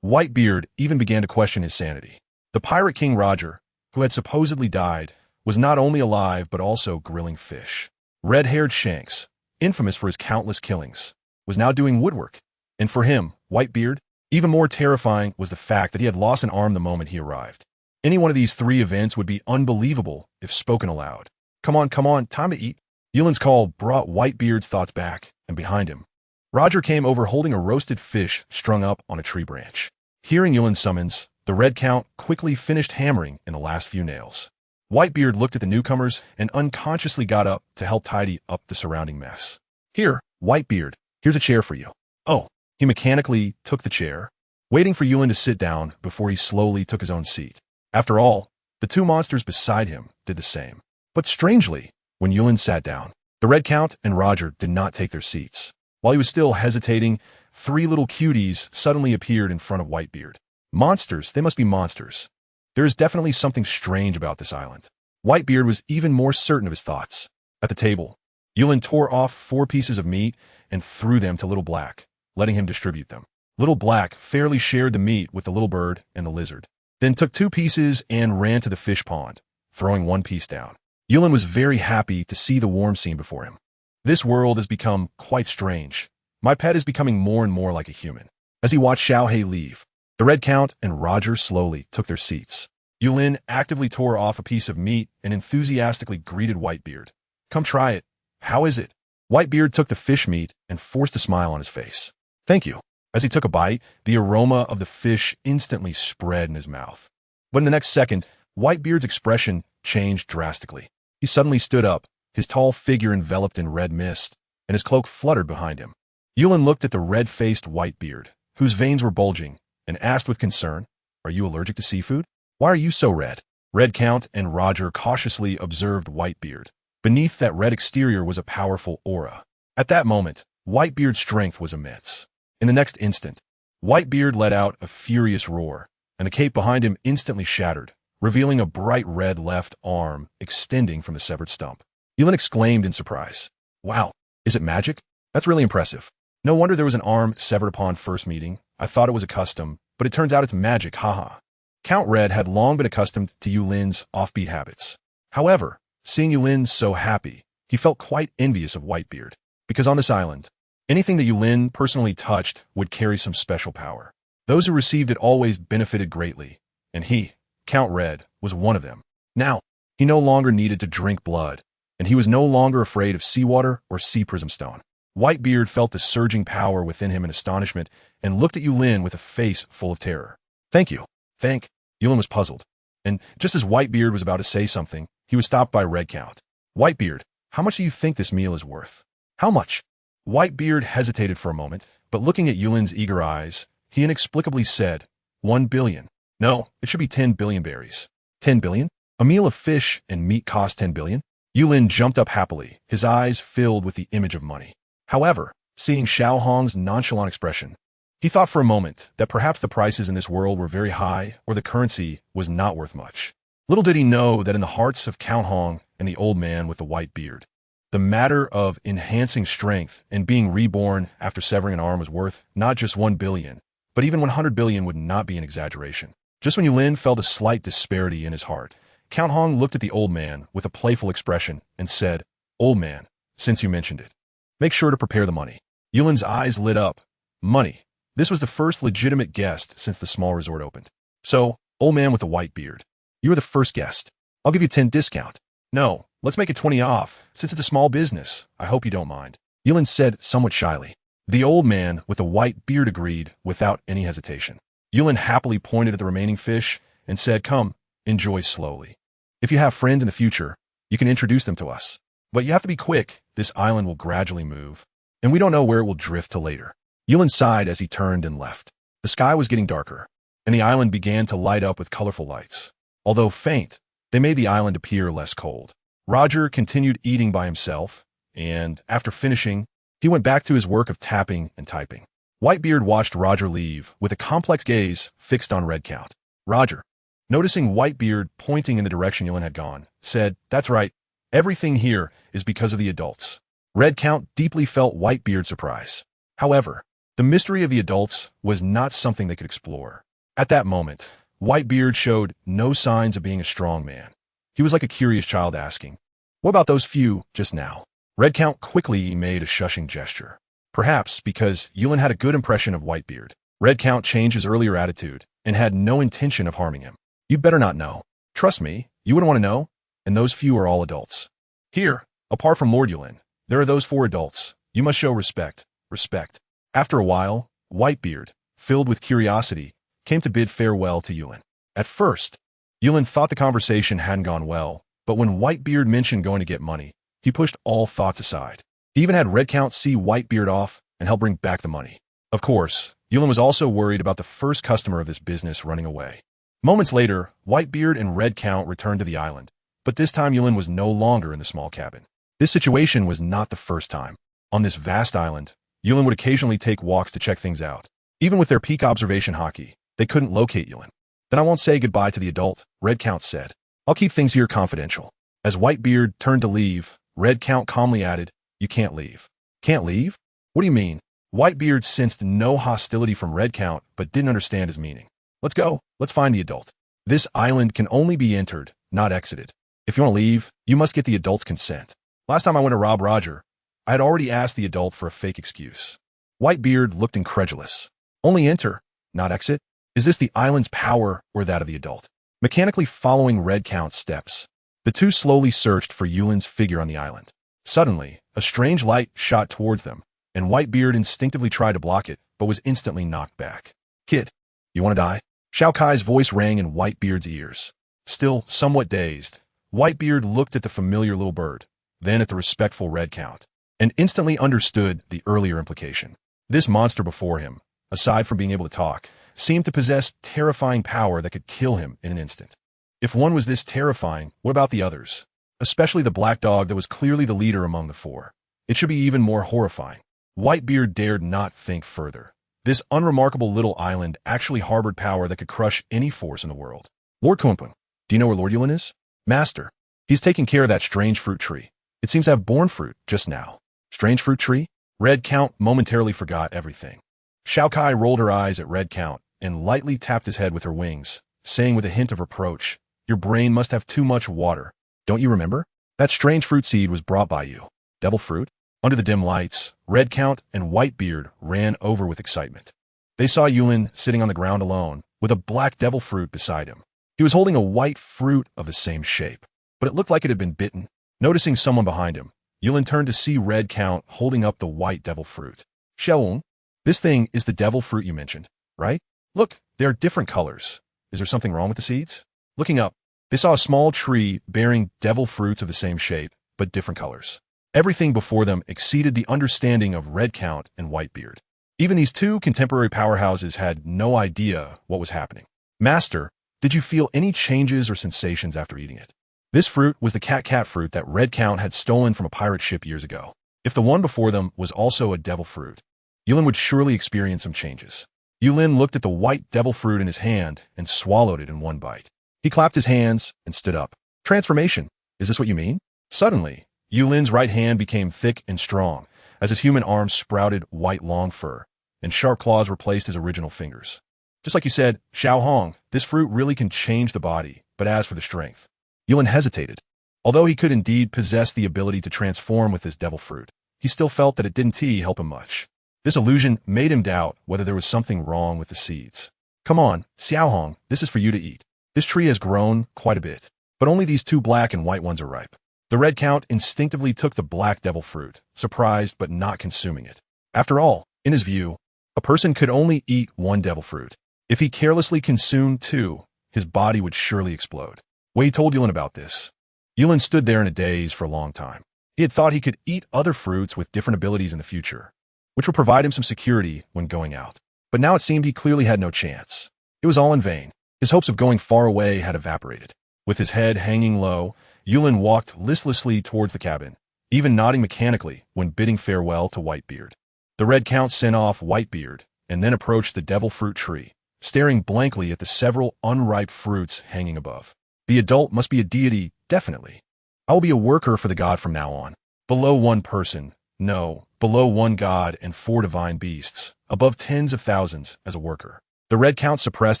Whitebeard even began to question his sanity. The pirate king Roger, who had supposedly died, was not only alive but also grilling fish. Red-haired Shanks, infamous for his countless killings, was now doing woodwork. And for him, Whitebeard, even more terrifying was the fact that he had lost an arm the moment he arrived. Any one of these three events would be unbelievable if spoken aloud. Come on, time to eat. Yulin's call brought Whitebeard's thoughts back, and behind him, Roger came over holding a roasted fish strung up on a tree branch. Hearing Yulin's summons, the Red Count quickly finished hammering in the last few nails. Whitebeard looked at the newcomers and unconsciously got up to help tidy up the surrounding mess. Here, Whitebeard, here's a chair for you. Oh, he mechanically took the chair, waiting for Yulin to sit down before he slowly took his own seat. After all, the two monsters beside him did the same. But strangely, when Yulin sat down, the Red Count and Roger did not take their seats. While he was still hesitating, three little cuties suddenly appeared in front of Whitebeard. Monsters, they must be monsters. There is definitely something strange about this island. Whitebeard was even more certain of his thoughts. At the table, Yulin tore off 4 pieces of meat and threw them to Little Black, letting him distribute them. Little Black fairly shared the meat with the little bird and the lizard, then took 2 pieces and ran to the fish pond, throwing 1 piece down. Yulin was very happy to see the warm scene before him. This world has become quite strange. My pet is becoming more and more like a human. As he watched Xiaohei leave, the Red Count and Roger slowly took their seats. Yulin actively tore off a piece of meat and enthusiastically greeted Whitebeard. Come try it. How is it? Whitebeard took the fish meat and forced a smile on his face. Thank you. As he took a bite, the aroma of the fish instantly spread in his mouth. But in the next second, Whitebeard's expression changed drastically. He suddenly stood up, his tall figure enveloped in red mist, and his cloak fluttered behind him. Yulin looked at the red-faced Whitebeard, whose veins were bulging, and asked with concern, Are you allergic to seafood? Why are you so red? Red Count and Roger cautiously observed Whitebeard. Beneath that red exterior was a powerful aura. At that moment, Whitebeard's strength was immense. In the next instant, Whitebeard let out a furious roar, and the cape behind him instantly shattered, revealing a bright red left arm extending from the severed stump. Yulin exclaimed in surprise. Wow, is it magic? That's really impressive. No wonder there was an arm severed upon first meeting. I thought it was a custom, but it turns out it's magic, haha. Count Red had long been accustomed to Yulin's offbeat habits. However, seeing Yulin so happy, he felt quite envious of Whitebeard, because on this island, anything that Yulin personally touched would carry some special power. Those who received it always benefited greatly, and he Count Red, was one of them. Now, he no longer needed to drink blood, and he was no longer afraid of seawater or sea prism stone. Whitebeard felt the surging power within him in astonishment and looked at Yulin with a face full of terror. Thank you. Yulin was puzzled. And just as Whitebeard was about to say something, he was stopped by Red Count. Whitebeard, how much do you think this meal is worth? How much? Whitebeard hesitated for a moment, but looking at Yulin's eager eyes, he inexplicably said, 1 billion. No, it should be 10 billion berries. 10 billion? A meal of fish and meat cost 10 billion? Yulin jumped up happily, his eyes filled with the image of money. However, seeing Xiao Hong's nonchalant expression, he thought for a moment that perhaps the prices in this world were very high or the currency was not worth much. Little did he know that in the hearts of Count Hong and the old man with the white beard, the matter of enhancing strength and being reborn after severing an arm was worth not just 1 billion, but even 100 billion would not be an exaggeration. Just when Yulin felt a slight disparity in his heart, Count Hong looked at the old man with a playful expression and said, Old man, since you mentioned it, make sure to prepare the money. Yulin's eyes lit up. Money. This was the first legitimate guest since the small resort opened. So, old man with the white beard, you were the first guest. I'll give you 10 discount. No, let's make it 20 off, since it's a small business. I hope you don't mind. Yulin said somewhat shyly. The old man with the white beard agreed without any hesitation. Yulin happily pointed at the remaining fish and said, Come, enjoy slowly. If you have friends in the future, you can introduce them to us. But you have to be quick. This island will gradually move, and we don't know where it will drift till later. Yulin sighed as he turned and left. The sky was getting darker, and the island began to light up with colorful lights. Although faint, they made the island appear less cold. Roger continued eating by himself, and after finishing, he went back to his work of tapping and typing. Whitebeard watched Roger leave with a complex gaze fixed on Red Count. Roger, noticing Whitebeard pointing in the direction Yulin had gone, said, That's right. Everything here is because of the adults. Red Count deeply felt Whitebeard's surprise. However, the mystery of the adults was not something they could explore. At that moment, Whitebeard showed no signs of being a strong man. He was like a curious child asking, What about those few just now? Red Count quickly made a shushing gesture. Perhaps because Yulin had a good impression of Whitebeard, Red Count changed his earlier attitude and had no intention of harming him. You'd better not know. Trust me, you wouldn't want to know, and those few are all adults. Here, apart from Lord Yulin, there are those 4 adults. You must show respect. Respect. After a while, Whitebeard, filled with curiosity, came to bid farewell to Yulin. At first, Yulin thought the conversation hadn't gone well, but when Whitebeard mentioned going to get money, he pushed all thoughts aside. He even had Red Count see Whitebeard off and help bring back the money. Of course, Yulin was also worried about the first customer of this business running away. Moments later, Whitebeard and Red Count returned to the island, but this time Yulin was no longer in the small cabin. This situation was not the first time. On this vast island, Yulin would occasionally take walks to check things out. Even with their peak observation hockey, they couldn't locate Yulin. Then I won't say goodbye to the adult, Red Count said. I'll keep things here confidential. As Whitebeard turned to leave, Red Count calmly added, You can't leave. Can't leave? What do you mean? Whitebeard sensed no hostility from Red Count, but didn't understand his meaning. Let's go. Let's find the adult. This island can only be entered, not exited. If you want to leave, you must get the adult's consent. Last time I went to rob Roger, I had already asked the adult for a fake excuse. Whitebeard looked incredulous. Only enter, not exit? Is this the island's power or that of the adult? Mechanically following Red Count's steps, the two slowly searched for Yulin's figure on the island. Suddenly, a strange light shot towards them, and Whitebeard instinctively tried to block it, but was instantly knocked back. Kid, you want to die? Xiao Kai's voice rang in Whitebeard's ears. Still somewhat dazed, Whitebeard looked at the familiar little bird, then at the respectful Red Count, and instantly understood the earlier implication. This monster before him, aside from being able to talk, seemed to possess terrifying power that could kill him in an instant. If one was this terrifying, what about the others? Especially the black dog that was clearly the leader among the 4. It should be even more horrifying. Whitebeard dared not think further. This unremarkable little island actually harbored power that could crush any force in the world. Lord Kumpung, do you know where Lord Yulin is? Master, he's taking care of that strange fruit tree. It seems to have borne fruit just now. Strange fruit tree? Red Count momentarily forgot everything. Xiao Kai rolled her eyes at Red Count and lightly tapped his head with her wings, saying with a hint of reproach, Your brain must have too much water. Don't you remember? That strange fruit seed was brought by you. Devil fruit? Under the dim lights, Red Count and Whitebeard ran over with excitement. They saw Yulin sitting on the ground alone, with a black devil fruit beside him. He was holding a white fruit of the same shape, but it looked like it had been bitten. Noticing someone behind him, Yulin turned to see Red Count holding up the white devil fruit. Xiaoong, this thing is the devil fruit you mentioned, right? Look, they are different colors. Is there something wrong with the seeds? Looking up, they saw a small tree bearing devil fruits of the same shape, but different colors. Everything before them exceeded the understanding of Red Count and Whitebeard. Even these two contemporary powerhouses had no idea what was happening. Master, did you feel any changes or sensations after eating it? This fruit was the cat fruit that Red Count had stolen from a pirate ship years ago. If the one before them was also a devil fruit, Yulin would surely experience some changes. Yulin looked at the white devil fruit in his hand and swallowed it in one bite. He clapped his hands and stood up. Transformation, is this what you mean? Suddenly, Yulin's right hand became thick and strong, as his human arms sprouted white long fur, and sharp claws replaced his original fingers. Just like you said, Xiaohong, this fruit really can change the body, but as for the strength, Yulin hesitated. Although he could indeed possess the ability to transform with this devil fruit, he still felt that it didn't help him much. This illusion made him doubt whether there was something wrong with the seeds. Come on, Xiaohong, this is for you to eat. This tree has grown quite a bit, but only these two black and white ones are ripe. The Red Count instinctively took the black devil fruit, surprised but not consuming it. After all, in his view, a person could only eat one devil fruit. If he carelessly consumed two, his body would surely explode. Wei told Yulin about this. Yulin stood there in a daze for a long time. He had thought he could eat other fruits with different abilities in the future, which would provide him some security when going out. But now it seemed he clearly had no chance. It was all in vain. His hopes of going far away had evaporated. With his head hanging low, Yulin walked listlessly towards the cabin, even nodding mechanically when bidding farewell to Whitebeard. The Red Count sent off Whitebeard and then approached the devil fruit tree, staring blankly at the several unripe fruits hanging above. The adult must be a deity, definitely. I will be a worker for the god from now on. Below one person, no, below one god and 4 divine beasts, above tens of thousands as a worker. The Red Count suppressed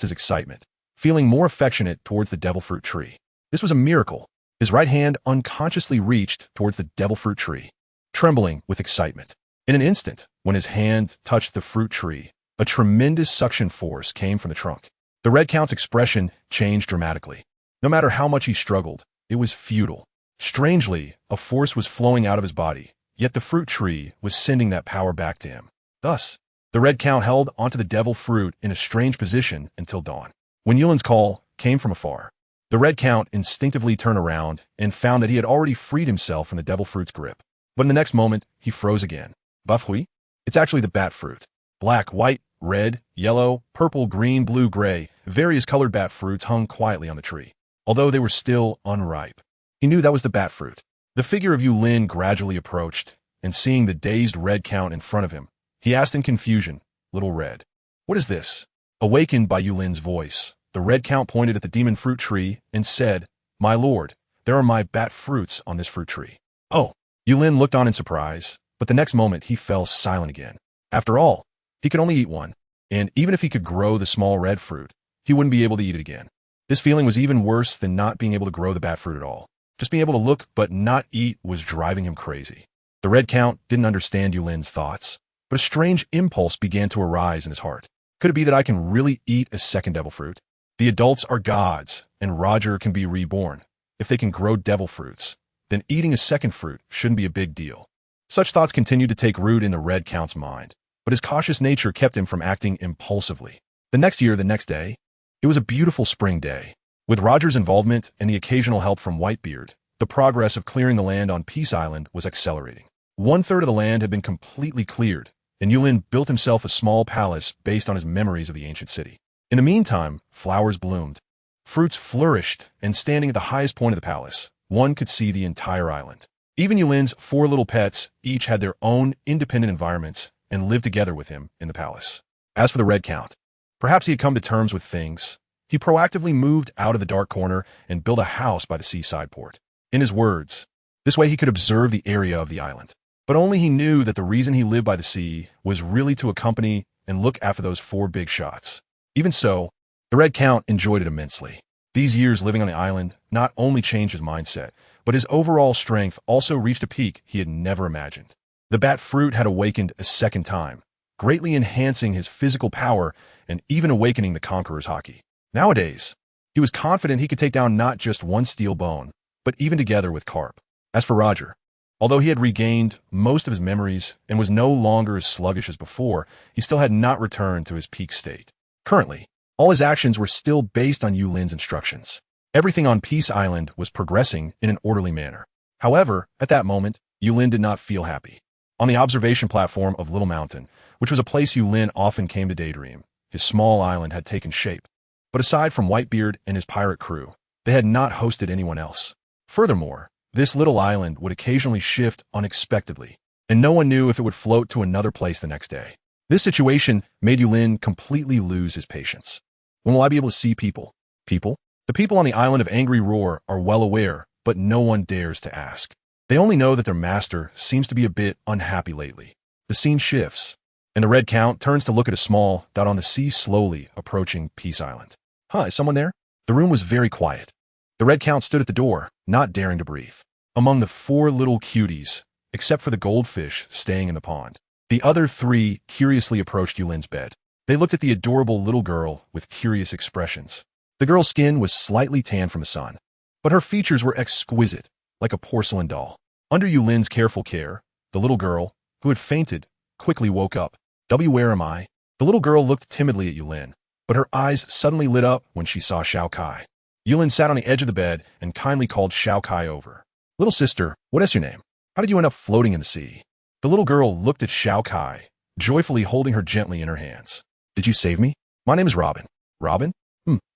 his excitement, feeling more affectionate towards the devil fruit tree. This was a miracle. His right hand unconsciously reached towards the devil fruit tree, trembling with excitement. In an instant, when his hand touched the fruit tree, a tremendous suction force came from the trunk. The Red Count's expression changed dramatically. No matter how much he struggled, it was futile. Strangely, a force was flowing out of his body, yet the fruit tree was sending that power back to him. Thus, the Red Count held onto the devil fruit in a strange position until dawn. When Yulin's call came from afar, the Red Count instinctively turned around and found that he had already freed himself from the devil fruit's grip. But in the next moment, he froze again. Bafhui? It's actually the bat fruit. Black, white, red, yellow, purple, green, blue, gray, various colored bat fruits hung quietly on the tree. Although they were still unripe, he knew that was the bat fruit. The figure of Yulin gradually approached, and seeing the dazed Red Count in front of him, he asked in confusion, "Little Red, what is this?" Awakened by Yulin's voice, the Red Count pointed at the demon fruit tree and said, "My lord, there are my bat fruits on this fruit tree." Oh, Yulin looked on in surprise, but the next moment he fell silent again. After all, he could only eat one, and even if he could grow the small red fruit, he wouldn't be able to eat it again. This feeling was even worse than not being able to grow the bat fruit at all. Just being able to look but not eat was driving him crazy. The Red Count didn't understand Yulin's thoughts, but a strange impulse began to arise in his heart. Could it be that I can really eat a second devil fruit? The adults are gods, and Roger can be reborn. If they can grow devil fruits, then eating a second fruit shouldn't be a big deal. Such thoughts continued to take root in the Red Count's mind, but his cautious nature kept him from acting impulsively. The next day, it was a beautiful spring day. With Roger's involvement and the occasional help from Whitebeard, the progress of clearing the land on Peace Island was accelerating. 1/3 of the land had been completely cleared, and Yulin built himself a small palace based on his memories of the ancient city. In the meantime, flowers bloomed, fruits flourished, and standing at the highest point of the palace, one could see the entire island. Even Yulin's 4 little pets each had their own independent environments and lived together with him in the palace. As for the Red Count, perhaps he had come to terms with things. He proactively moved out of the dark corner and built a house by the seaside port. In his words, this way he could observe the area of the island. But only he knew that the reason he lived by the sea was really to accompany and look after those 4 big shots. Even so, the Red Count enjoyed it immensely. These years living on the island not only changed his mindset, but his overall strength also reached a peak he had never imagined. The bat fruit had awakened a second time, greatly enhancing his physical power and even awakening the Conqueror's haki. Nowadays, He was confident he could take down not just one steel bone, but even together with Carp. As for Roger, although he had regained most of his memories and was no longer as sluggish as before, he still had not returned to his peak state. Currently, all his actions were still based on Yulin's instructions. Everything on Peace Island was progressing in an orderly manner. However, at that moment, Yulin did not feel happy. On the observation platform of Little Mountain, which was a place Yulin often came to daydream, his small island had taken shape. But aside from Whitebeard and his pirate crew, they had not hosted anyone else. Furthermore, this little island would occasionally shift unexpectedly, and no one knew if it would float to another place the next day. This situation made Yulin completely lose his patience. When will I be able to see people? People? The people on the island of Angry Roar are well aware, but no one dares to ask. They only know that their master seems to be a bit unhappy lately. The scene shifts, and the Red Count turns to look at a small dot on the sea slowly approaching Peace Island. Huh, is someone there? The room was very quiet. The Red Count stood at the door, not daring to breathe. Among the 4 little cuties, except for the goldfish staying in the pond, the other 3 curiously approached Yulin's bed. They looked at the adorable little girl with curious expressions. The girl's skin was slightly tanned from the sun, but her features were exquisite, like a porcelain doll. Under Yulin's careful care, the little girl, who had fainted, quickly woke up. Where am I? The little girl looked timidly at Yulin, but her eyes suddenly lit up when she saw Shao Kai. Yulin sat on the edge of the bed and kindly called Shao Kai over. Little sister, what is your name? How did you end up floating in the sea? The little girl looked at Shao Kai, joyfully holding her gently in her hands. Did you save me? My name is Robin. Robin?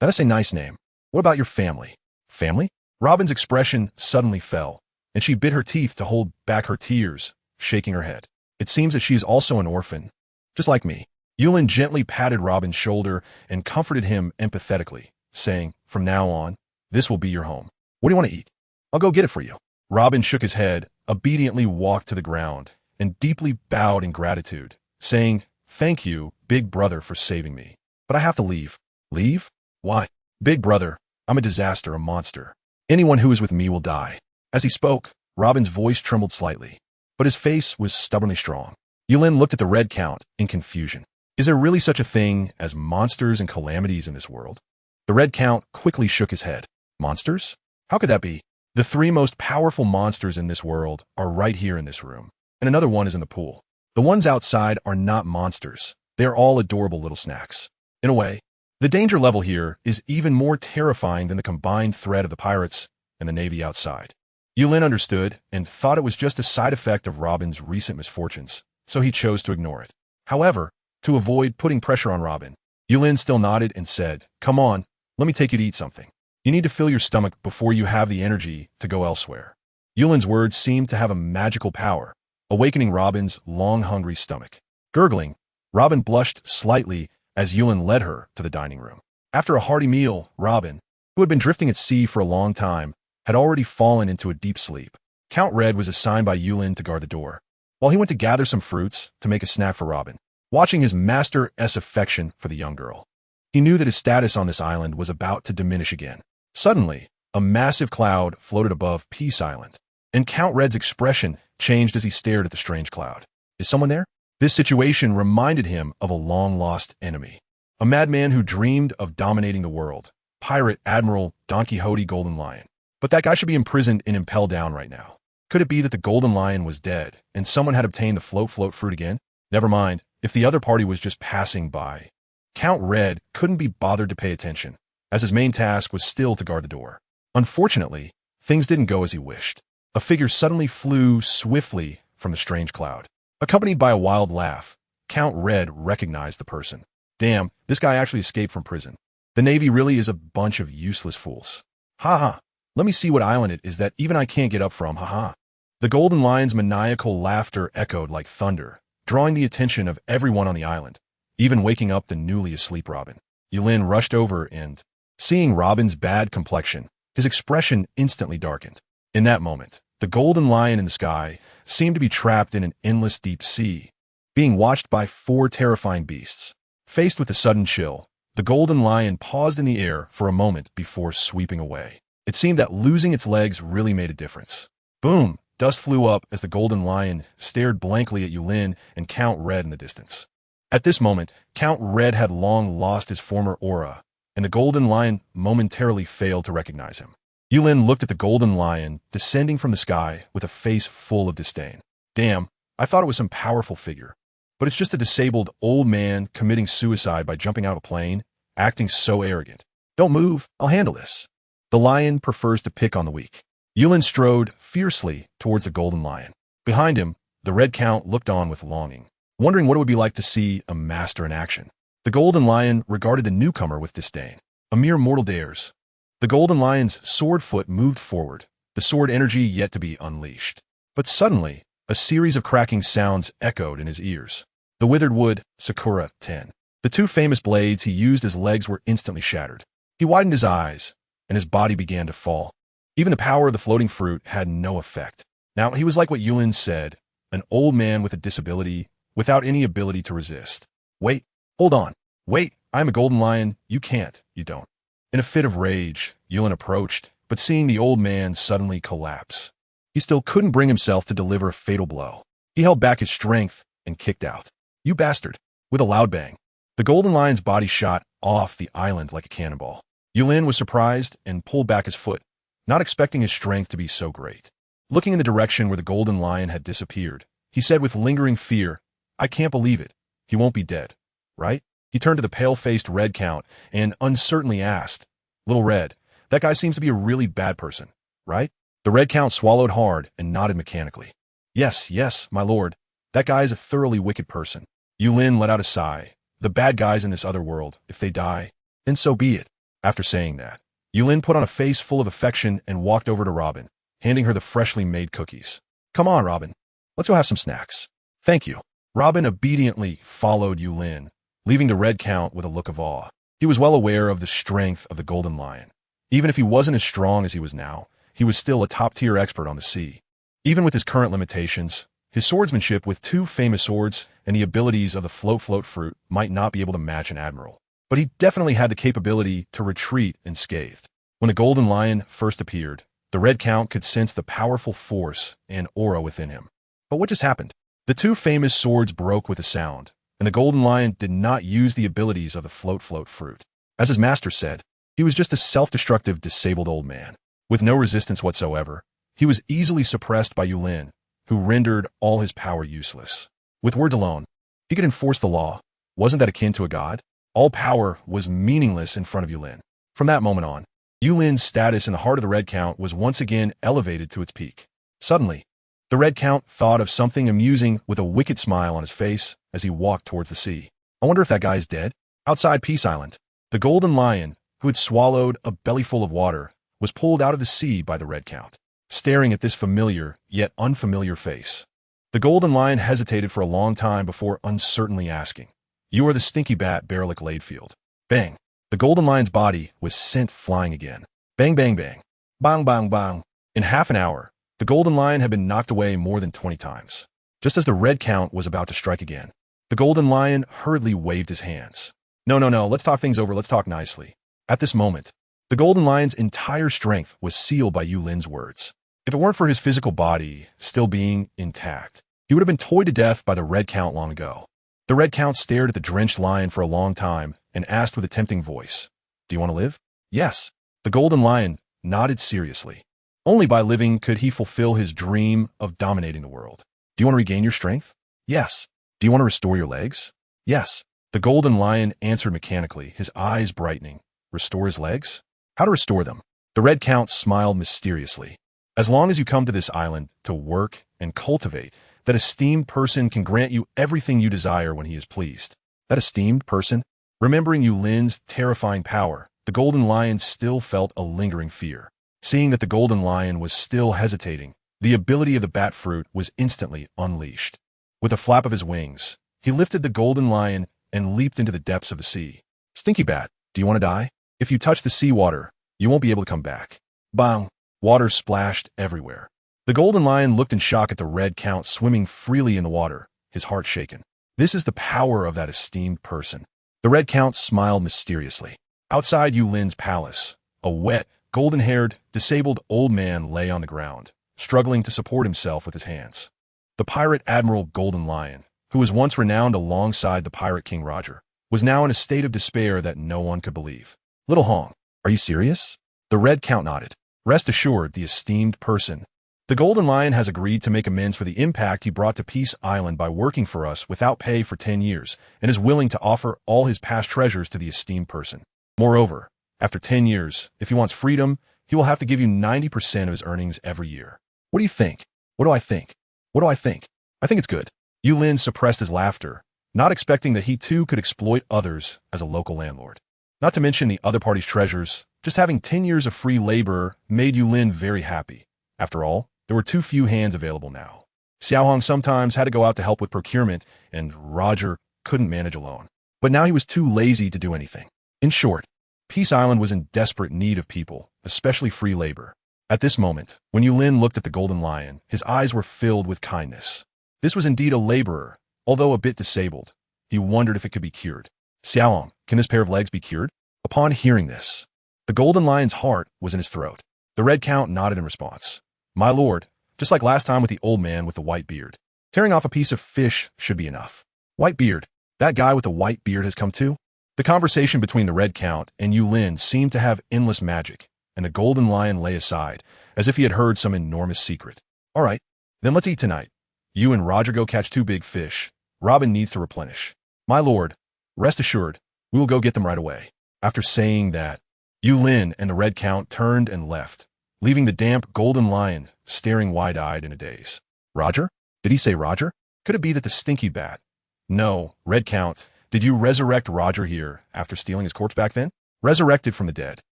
That is a nice name. What about your family? Family? Robin's expression suddenly fell, and she bit her teeth to hold back her tears, shaking her head. It seems that she is also an orphan, just like me. Yulin gently patted Robin's shoulder and comforted him empathetically, saying, from now on, this will be your home. What do you want to eat? I'll go get it for you. Robin shook his head, obediently walked to the ground, and deeply bowed in gratitude, saying, thank you, big brother, for saving me. But I have to leave. Leave? Why? Big brother, I'm a disaster, a monster. Anyone who is with me will die. As he spoke, Robin's voice trembled slightly, but his face was stubbornly strong. Yulin looked at the Red Count in confusion. Is there really such a thing as monsters and calamities in this world? The Red Count quickly shook his head. Monsters? How could that be? The 3 most powerful monsters in this world are right here in this room, and another one is in the pool. The ones outside are not monsters. They are all adorable little snacks. In a way, the danger level here is even more terrifying than the combined threat of the pirates and the Navy outside. Yulin understood and thought it was just a side effect of Robin's recent misfortunes, so he chose to ignore it. However, to avoid putting pressure on Robin, Yulin still nodded and said, come on, let me take you to eat something. You need to fill your stomach before you have the energy to go elsewhere. Yulin's words seemed to have a magical power, awakening Robin's long-hungry stomach. Gurgling, Robin blushed slightly as Yulin led her to the dining room. After a hearty meal, Robin, who had been drifting at sea for a long time, had already fallen into a deep sleep. Count Red was assigned by Yulin to guard the door, while he went to gather some fruits to make a snack for Robin. Watching his master's affection for the young girl, he knew that his status on this island was about to diminish again. Suddenly, a massive cloud floated above Peace Island, and Count Red's expression changed as he stared at the strange cloud. Is someone there? This situation reminded him of a long-lost enemy, a madman who dreamed of dominating the world, Pirate Admiral Don Quixote Golden Lion. But that guy should be imprisoned in Impel Down right now. Could it be that the Golden Lion was dead, and someone had obtained the float fruit again? Never mind, if the other party was just passing by. Count Red couldn't be bothered to pay attention, as his main task was still to guard the door. Unfortunately, things didn't go as he wished. A figure suddenly flew swiftly from the strange cloud. Accompanied by a wild laugh, Count Red recognized the person. Damn, this guy actually escaped from prison. The Navy really is a bunch of useless fools. Ha. Let me see what island it is that even I can't get up from, ha. The Golden Lion's maniacal laughter echoed like thunder, drawing the attention of everyone on the island, even waking up the newly asleep Robin. Yulin rushed over and, seeing Robin's bad complexion, his expression instantly darkened. In that moment, the Golden Lion in the sky seemed to be trapped in an endless deep sea, being watched by 4 terrifying beasts. Faced with a sudden chill, the Golden Lion paused in the air for a moment before sweeping away. It seemed that losing its legs really made a difference. Boom! Dust flew up as the Golden Lion stared blankly at Yulin and Count Red in the distance. At this moment, Count Red had long lost his former aura, and the golden lion momentarily failed to recognize him. Yulin looked at the golden lion descending from the sky with a face full of disdain. Damn, I thought it was some powerful figure. But it's just a disabled old man committing suicide by jumping out of a plane, acting so arrogant. Don't move, I'll handle this. The lion prefers to pick on the weak. Yulin strode fiercely towards the golden lion. Behind him, the Red Count looked on with longing, wondering what it would be like to see a master in action. The golden lion regarded the newcomer with disdain. A mere mortal dares. The golden lion's sword foot moved forward, the sword energy yet to be unleashed. But suddenly, a series of cracking sounds echoed in his ears. The withered wood, Sakura 10. The two famous blades he used as legs were instantly shattered. He widened his eyes, and his body began to fall. Even the power of the floating fruit had no effect. Now, he was like what Yulin said, an old man with a disability, without any ability to resist. Wait, hold on. Wait, I'm a golden lion, you can't, you don't. In a fit of rage, Yulin approached, but seeing the old man suddenly collapse, he still couldn't bring himself to deliver a fatal blow. He held back his strength and kicked out. You bastard! With a loud bang, the golden lion's body shot off the island like a cannonball. Yulin was surprised and pulled back his foot, not expecting his strength to be so great. Looking in the direction where the golden lion had disappeared, he said with lingering fear, I can't believe it. He won't be dead, right? He turned to the pale-faced Red Count and uncertainly asked, Little Red, that guy seems to be a really bad person, right? The Red Count swallowed hard and nodded mechanically. Yes, yes, my lord. That guy is a thoroughly wicked person. Yulin let out a sigh. The bad guys in this other world, if they die, then so be it. After saying that, Yulin put on a face full of affection and walked over to Robin, handing her the freshly made cookies. Come on, Robin. Let's go have some snacks. Thank you. Robin obediently followed Yulin, leaving the Red Count with a look of awe. He was well aware of the strength of the golden lion. Even if he wasn't as strong as he was now, he was still a top-tier expert on the sea. Even with his current limitations, his swordsmanship with two famous swords and the abilities of the float fruit might not be able to match an admiral. But he definitely had the capability to retreat unscathed. When the golden lion first appeared, the Red Count could sense the powerful force and aura within him. But what just happened? The two famous swords broke with a sound, and the golden lion did not use the abilities of the float fruit. As his master said, he was just a self-destructive, disabled old man. With no resistance whatsoever, he was easily suppressed by Yulin, who rendered all his power useless. With words alone, he could enforce the law. Wasn't that akin to a god? All power was meaningless in front of Yulin. From that moment on, Yulin's status in the heart of the Red Count was once again elevated to its peak. Suddenly, the Red Count thought of something amusing with a wicked smile on his face as he walked towards the sea. I wonder if that guy's dead? Outside Peace Island, the golden lion, who had swallowed a bellyful of water, was pulled out of the sea by the Red Count, staring at this familiar yet unfamiliar face. The golden lion hesitated for a long time before uncertainly asking, You are the stinky bat, Baerlic Ladefield. Bang! The golden lion's body was sent flying again. Bang, bang, bang. Bang, bang, bang. In half an hour, the golden lion had been knocked away more than 20 times. Just as the Red Count was about to strike again, the golden lion hurriedly waved his hands. No, let's talk things over, let's talk nicely. At this moment, the golden lion's entire strength was sealed by Yulin's words. If it weren't for his physical body still being intact, he would have been toyed to death by the Red Count long ago. The Red Count stared at the drenched lion for a long time and asked with a tempting voice, Do you want to live? Yes. The golden lion nodded seriously. Only by living could he fulfill his dream of dominating the world. Do you want to regain your strength? Yes. Do you want to restore your legs? Yes. The golden lion answered mechanically, his eyes brightening. Restore his legs? How to restore them? The Red Count smiled mysteriously. As long as you come to this island to work and cultivate, that esteemed person can grant you everything you desire when he is pleased. That esteemed person? Remembering Yulin's terrifying power, the golden lion still felt a lingering fear. Seeing that the golden lion was still hesitating, the ability of the bat fruit was instantly unleashed. With a flap of his wings, he lifted the golden lion and leaped into the depths of the sea. Stinky bat, do you want to die? If you touch the seawater, you won't be able to come back. Bang! Water splashed everywhere. The golden lion looked in shock at the Red Count swimming freely in the water, his heart shaken. This is the power of that esteemed person. The Red Count smiled mysteriously. Outside Yulin's palace, a wet, golden-haired, disabled old man lay on the ground, struggling to support himself with his hands. The pirate Admiral Golden Lion, who was once renowned alongside the pirate King Roger, was now in a state of despair that no one could believe. Little Hong, are you serious? The Red Count nodded. Rest assured, the esteemed person. The Golden Lion has agreed to make amends for the impact he brought to Peace Island by working for us without pay for 10 years, and is willing to offer all his past treasures to the esteemed person. Moreover, after 10 years, if he wants freedom, he will have to give you 90% of his earnings every year. What do you think? What do I think? What do I think? I think it's good. Yulin suppressed his laughter, not expecting that he too could exploit others as a local landlord. Not to mention the other party's treasures, just having 10 years of free labor made Yulin very happy. After all, there were too few hands available now. Xiaohong sometimes had to go out to help with procurement, and Roger couldn't manage alone. But now he was too lazy to do anything. In short, Peace Island was in desperate need of people, especially free labor. At this moment, when Yulin looked at the Golden Lion, his eyes were filled with kindness. This was indeed a laborer, although a bit disabled. He wondered if it could be cured. Xiaohong, can this pair of legs be cured? Upon hearing this, the Golden Lion's heart was in his throat. The Red Count nodded in response. My lord, just like last time with the old man with the white beard. Tearing off a piece of fish should be enough. White beard, that guy with the white beard has come too? The conversation between the Red Count and Yulin seemed to have endless magic, and the Golden Lion lay aside, as if he had heard some enormous secret. All right, then let's eat tonight. You and Roger go catch 2 big fish. Robin needs to replenish. My lord, rest assured, we will go get them right away. After saying that, Yulin and the Red Count turned and left, leaving the damp Golden Lion staring wide-eyed in a daze. Roger? Did he say Roger? Could it be that the stinky bat? No, Red Count, did you resurrect Roger here after stealing his corpse back then? Resurrected from the dead.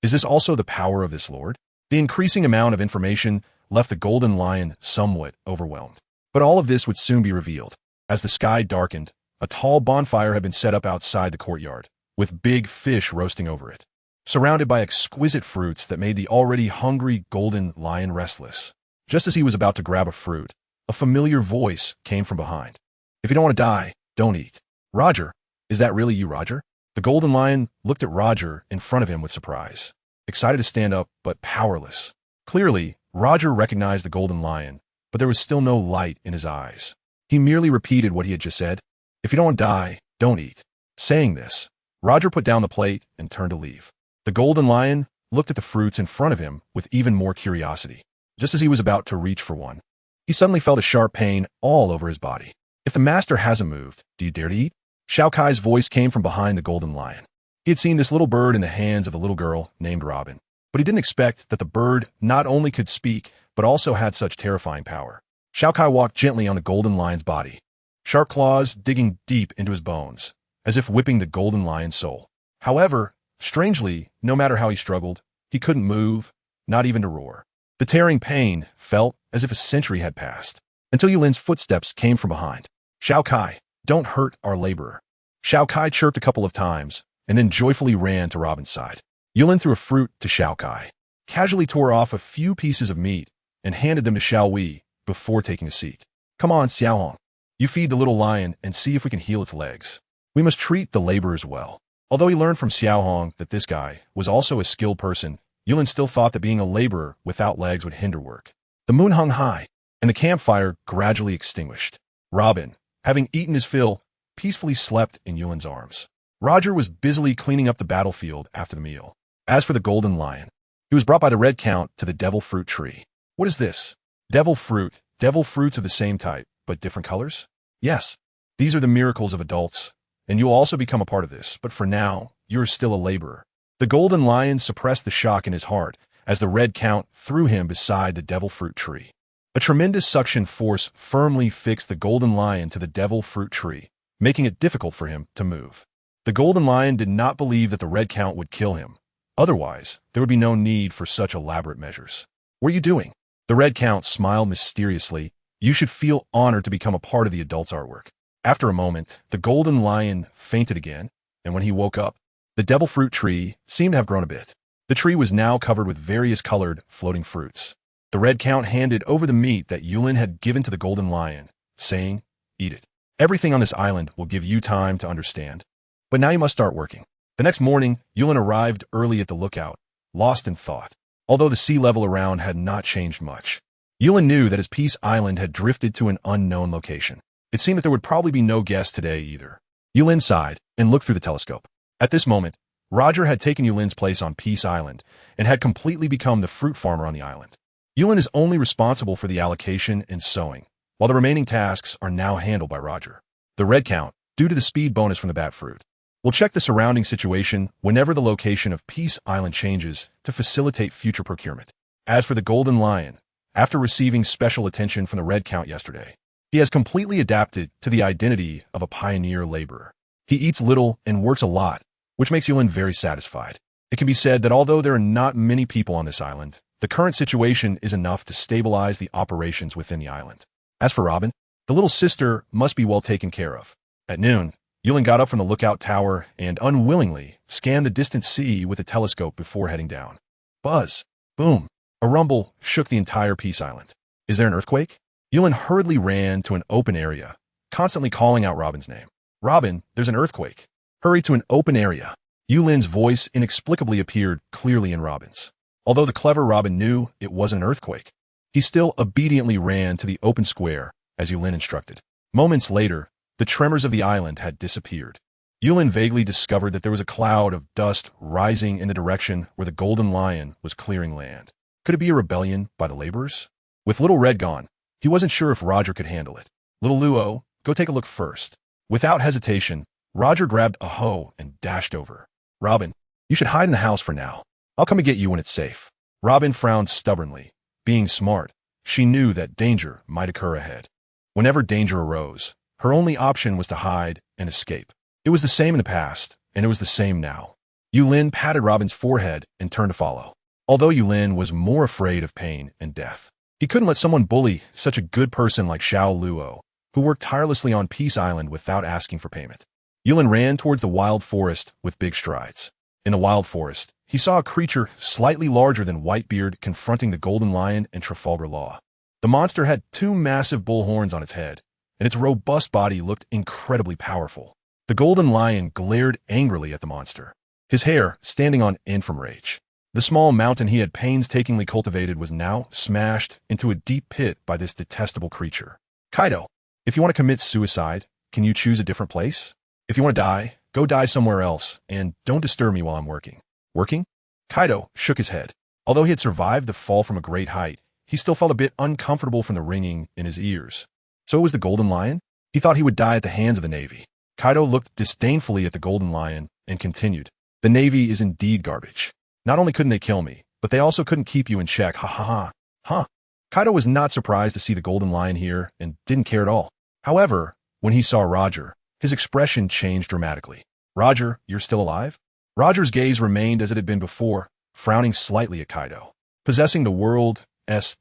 Is this also the power of this lord? The increasing amount of information left the Golden Lion somewhat overwhelmed. But all of this would soon be revealed. As the sky darkened, a tall bonfire had been set up outside the courtyard, with big fish roasting over it, surrounded by exquisite fruits that made the already hungry Golden Lion restless. Just as he was about to grab a fruit, a familiar voice came from behind. If you don't want to die, don't eat. Roger, is that really you, Roger? The Golden Lion looked at Roger in front of him with surprise, excited to stand up, but powerless. Clearly, Roger recognized the Golden Lion, but there was still no light in his eyes. He merely repeated what he had just said. If you don't want to die, don't eat. Saying this, Roger put down the plate and turned to leave. The Golden Lion looked at the fruits in front of him with even more curiosity. Just as he was about to reach for one, he suddenly felt a sharp pain all over his body. If the master hasn't moved, do you dare to eat? Xiao Kai's voice came from behind the Golden Lion. He had seen this little bird in the hands of a little girl named Robin, but he didn't expect that the bird not only could speak, but also had such terrifying power. Xiao Kai walked gently on the Golden Lion's body, sharp claws digging deep into his bones, as if whipping the Golden Lion's soul. However, strangely, no matter how he struggled, he couldn't move, not even to roar. The tearing pain felt as if a century had passed, until Yulin's footsteps came from behind. Xiao Kai, don't hurt our laborer. Xiao Kai chirped a couple of times, and then joyfully ran to Robin's side. Yulin threw a fruit to Xiao Kai, casually tore off a few pieces of meat, and handed them to Xiao Wei before taking a seat. Come on, Xiaohong. You feed the little lion and see if we can heal its legs. We must treat the laborers well. Although he learned from Xiaohong that this guy was also a skilled person, Yulin still thought that being a laborer without legs would hinder work. The moon hung high, and the campfire gradually extinguished. Robin, having eaten his fill, peacefully slept in Yulin's arms. Roger was busily cleaning up the battlefield after the meal. As for the Golden Lion, he was brought by the Red Count to the devil fruit tree. What is this? Devil fruit. Devil fruits of the same type, but different colors? Yes, these are the miracles of adults, and you will also become a part of this, but for now, you are still a laborer. The Golden Lion suppressed the shock in his heart as the Red Count threw him beside the devil fruit tree. A tremendous suction force firmly fixed the Golden Lion to the devil fruit tree, making it difficult for him to move. The Golden Lion did not believe that the Red Count would kill him. Otherwise, there would be no need for such elaborate measures. What are you doing? The Red Count smiled mysteriously. You should feel honored to become a part of the adult's artwork. After a moment, the Golden Lion fainted again, and when he woke up, the devil fruit tree seemed to have grown a bit. The tree was now covered with various colored, floating fruits. The Red Count handed over the meat that Yulin had given to the Golden Lion, saying, "Eat it. Everything on this island will give you time to understand. But now you must start working." The next morning, Yulin arrived early at the lookout, lost in thought. Although the sea level around had not changed much, Yulin knew that his Peace Island had drifted to an unknown location. It seemed that there would probably be no guests today either. Yulin sighed and looked through the telescope. At this moment, Roger had taken Yulin's place on Peace Island and had completely become the fruit farmer on the island. Yulin is only responsible for the allocation and sowing, while the remaining tasks are now handled by Roger. The red count, due to the speed bonus from the bat fruit, will check the surrounding situation whenever the location of Peace Island changes to facilitate future procurement. As for the Golden Lion, after receiving special attention from the red count yesterday, he has completely adapted to the identity of a pioneer laborer. He eats little and works a lot, which makes Yulin very satisfied. It can be said that although there are not many people on this island, the current situation is enough to stabilize the operations within the island. As for Robin, the little sister must be well taken care of. At noon, Yulin got up from the lookout tower and unwillingly scanned the distant sea with a telescope before heading down. Buzz! Boom! A rumble shook the entire Peace Island. Is there an earthquake? Yulin hurriedly ran to an open area, constantly calling out Robin's name. Robin, there's an earthquake. Hurry to an open area. Yulin's voice inexplicably appeared clearly in Robin's. Although the clever Robin knew it wasn't an earthquake, he still obediently ran to the open square as Yulin instructed. Moments later, the tremors of the island had disappeared. Yulin vaguely discovered that there was a cloud of dust rising in the direction where the Golden Lion was clearing land. Could it be a rebellion by the laborers? With Little Red gone, he wasn't sure if Roger could handle it. Little Luo, go take a look first. Without hesitation, Roger grabbed a hoe and dashed over. Robin, you should hide in the house for now. I'll come and get you when it's safe. Robin frowned stubbornly. Being smart, she knew that danger might occur ahead. Whenever danger arose, her only option was to hide and escape. It was the same in the past, and it was the same now. Yulin patted Robin's forehead and turned to follow. Although Yulin was more afraid of pain and death, he couldn't let someone bully such a good person like Xiao Luo, who worked tirelessly on Peace Island without asking for payment. Yulin ran towards the wild forest with big strides. In the wild forest, he saw a creature slightly larger than Whitebeard confronting the Golden Lion and Trafalgar Law. The monster had two massive bull horns on its head, and its robust body looked incredibly powerful. The Golden Lion glared angrily at the monster, his hair standing on end from rage. The small mountain he had painstakingly cultivated was now smashed into a deep pit by this detestable creature. Kaido, if you want to commit suicide, can you choose a different place? If you want to die, go die somewhere else, and don't disturb me while I'm working. Working? Kaido shook his head. Although he had survived the fall from a great height, he still felt a bit uncomfortable from the ringing in his ears. So it was the Golden Lion? He thought he would die at the hands of the Navy. Kaido looked disdainfully at the Golden Lion and continued. The Navy is indeed garbage. Not only couldn't they kill me, but they also couldn't keep you in check. Ha ha ha. Huh. Kaido was not surprised to see the Golden Lion here and didn't care at all. However, when he saw Roger, his expression changed dramatically. Roger, you're still alive? Roger's gaze remained as it had been before, frowning slightly at Kaido. Possessing the world's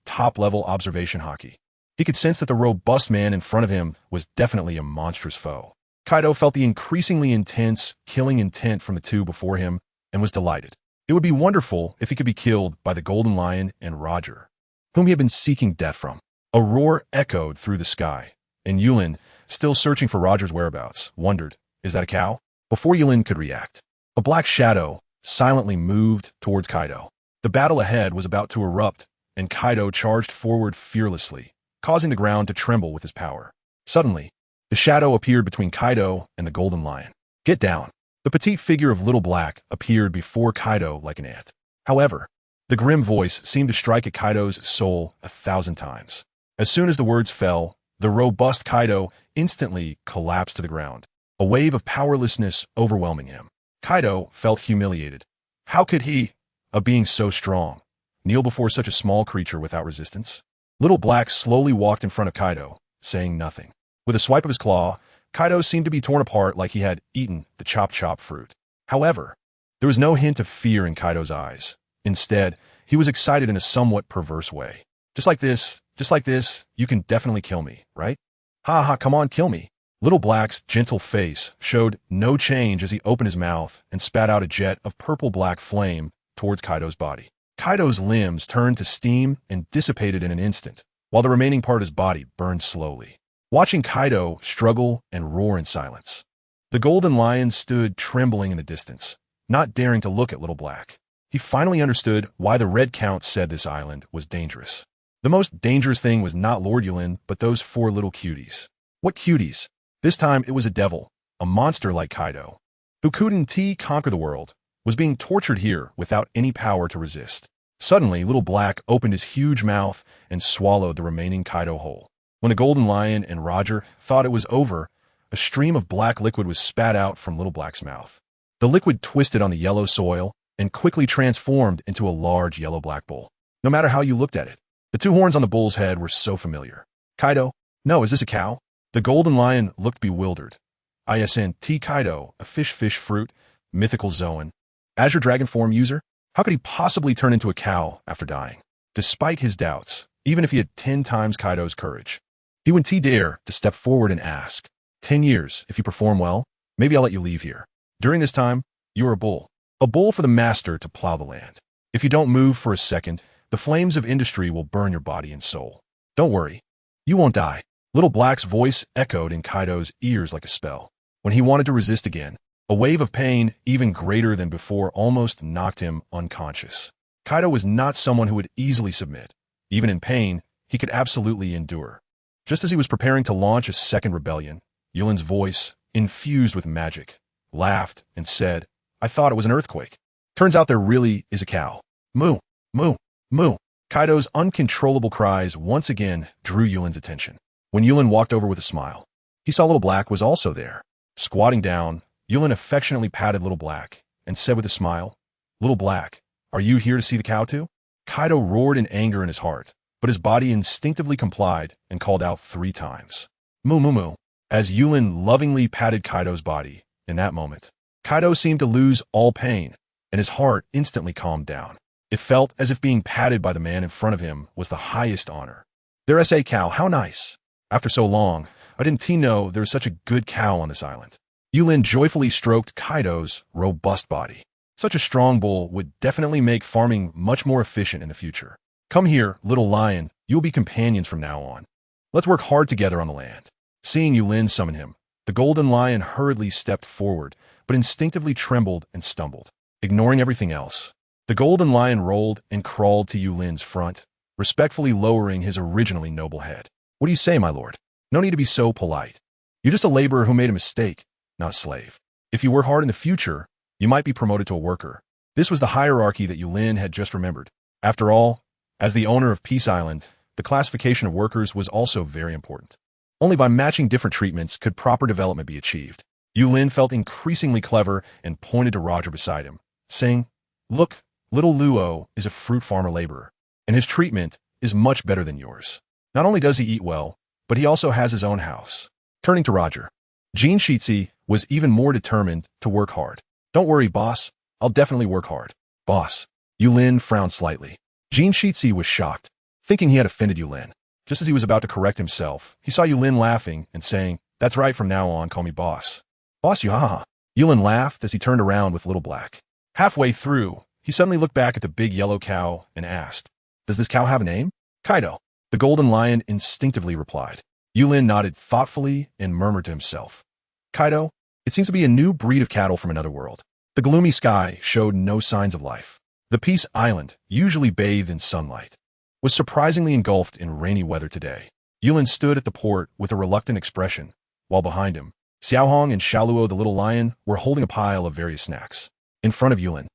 top-level observation haki, he could sense that the robust man in front of him was definitely a monstrous foe. Kaido felt the increasingly intense, killing intent from the two before him and was delighted. It would be wonderful if he could be killed by the Golden Lion and Roger, whom he had been seeking death from. A roar echoed through the sky, and Yulin, still searching for Roger's whereabouts, wondered, is that a cow? Before Yulin could react, a black shadow silently moved towards Kaido. The battle ahead was about to erupt, and Kaido charged forward fearlessly, causing the ground to tremble with his power. Suddenly, the shadow appeared between Kaido and the Golden Lion. Get down. The petite figure of Little Black appeared before Kaido like an ant. However, the grim voice seemed to strike at Kaido's soul 1,000 times. As soon as the words fell, the robust Kaido instantly collapsed to the ground, a wave of powerlessness overwhelming him. Kaido felt humiliated. How could he, a being so strong, kneel before such a small creature without resistance? Little Black slowly walked in front of Kaido, saying nothing. With a swipe of his claw, Kaido seemed to be torn apart like he had eaten the chop-chop fruit. However, there was no hint of fear in Kaido's eyes. Instead, he was excited in a somewhat perverse way. Just like this, you can definitely kill me, right? Ha ha, come on, kill me. Little Black's gentle face showed no change as he opened his mouth and spat out a jet of purple-black flame towards Kaido's body. Kaido's limbs turned to steam and dissipated in an instant, while the remaining part of his body burned slowly. Watching Kaido struggle and roar in silence, the Golden Lion stood trembling in the distance, not daring to look at Little Black. He finally understood why the Red Count said this island was dangerous. The most dangerous thing was not Lord Yulin, but those 4 little cuties. What cuties? This time it was a devil, a monster like Kaido, who couldn't conquer the world, was being tortured here without any power to resist. Suddenly, Little Black opened his huge mouth and swallowed the remaining Kaido whole. When the Golden Lion and Roger thought it was over, a stream of black liquid was spat out from Little Black's mouth. The liquid twisted on the yellow soil and quickly transformed into a large yellow-black bull. No matter how you looked at it, the two horns on the bull's head were so familiar. Kaido? No, is this a cow? The Golden Lion looked bewildered. ISNT Kaido, a fish fruit, mythical Zoan. Azure Dragon form user? How could he possibly turn into a cow after dying? Despite his doubts, even if he had 10 times Kaido's courage, he wouldn't dare to step forward and ask, 10 years, if you perform well, maybe I'll let you leave here. During this time, you are a bull for the master to plow the land. If you don't move for a second, the flames of industry will burn your body and soul. Don't worry, you won't die. Little Black's voice echoed in Kaido's ears like a spell. When he wanted to resist again, a wave of pain, even greater than before, almost knocked him unconscious. Kaido was not someone who would easily submit. Even in pain, he could absolutely endure. Just as he was preparing to launch a second rebellion, Yulin's voice, infused with magic, laughed and said, I thought it was an earthquake. Turns out there really is a cow. Moo, moo, moo. Kaido's uncontrollable cries once again drew Yulin's attention. When Yulin walked over with a smile, he saw Little Black was also there. Squatting down, Yulin affectionately patted Little Black and said with a smile, Little Black, are you here to see the cow too? Kaido roared in anger in his heart, but his body instinctively complied and called out 3 times. Moo moo moo. As Yulin lovingly patted Kaido's body, in that moment, Kaido seemed to lose all pain, and his heart instantly calmed down. It felt as if being patted by the man in front of him was the highest honor. There's a cow, how nice. After so long, I didn't know there was such a good cow on this island. Yulin joyfully stroked Kaido's robust body. Such a strong bull would definitely make farming much more efficient in the future. Come here, Little Lion, you'll be companions from now on. Let's work hard together on the land. Seeing Yulin summon him, the Golden Lion hurriedly stepped forward, but instinctively trembled and stumbled. Ignoring everything else, the Golden Lion rolled and crawled to Yulin's front, respectfully lowering his originally noble head. What do you say, my lord? No need to be so polite. You're just a laborer who made a mistake, not a slave. If you work hard in the future, you might be promoted to a worker. This was the hierarchy that Yulin had just remembered. After all, as the owner of Peace Island, the classification of workers was also very important. Only by matching different treatments could proper development be achieved. Yulin felt increasingly clever and pointed to Roger beside him, saying, Look, little Luo is a fruit farmer laborer, and his treatment is much better than yours. Not only does he eat well, but he also has his own house. Turning to Roger, Jean Shitsi was even more determined to work hard. Don't worry, boss. I'll definitely work hard. Boss. Yulin frowned slightly. Jean Shitsi was shocked, thinking he had offended Yulin. Just as he was about to correct himself, he saw Yulin laughing and saying, That's right, from now on, call me boss. Boss you, haha. Yulin laughed as he turned around with Little Black. Halfway through, he suddenly looked back at the big yellow cow and asked, Does this cow have a name? Kaido. The Golden Lion instinctively replied. Yulin nodded thoughtfully and murmured to himself, Kaido, it seems to be a new breed of cattle from another world. The gloomy sky showed no signs of life. The Peace Island, usually bathed in sunlight, was surprisingly engulfed in rainy weather today. Yulin stood at the port with a reluctant expression, while behind him, Xiaohong and Xiaoluo the Little Lion were holding a pile of various snacks. In front of Yulin,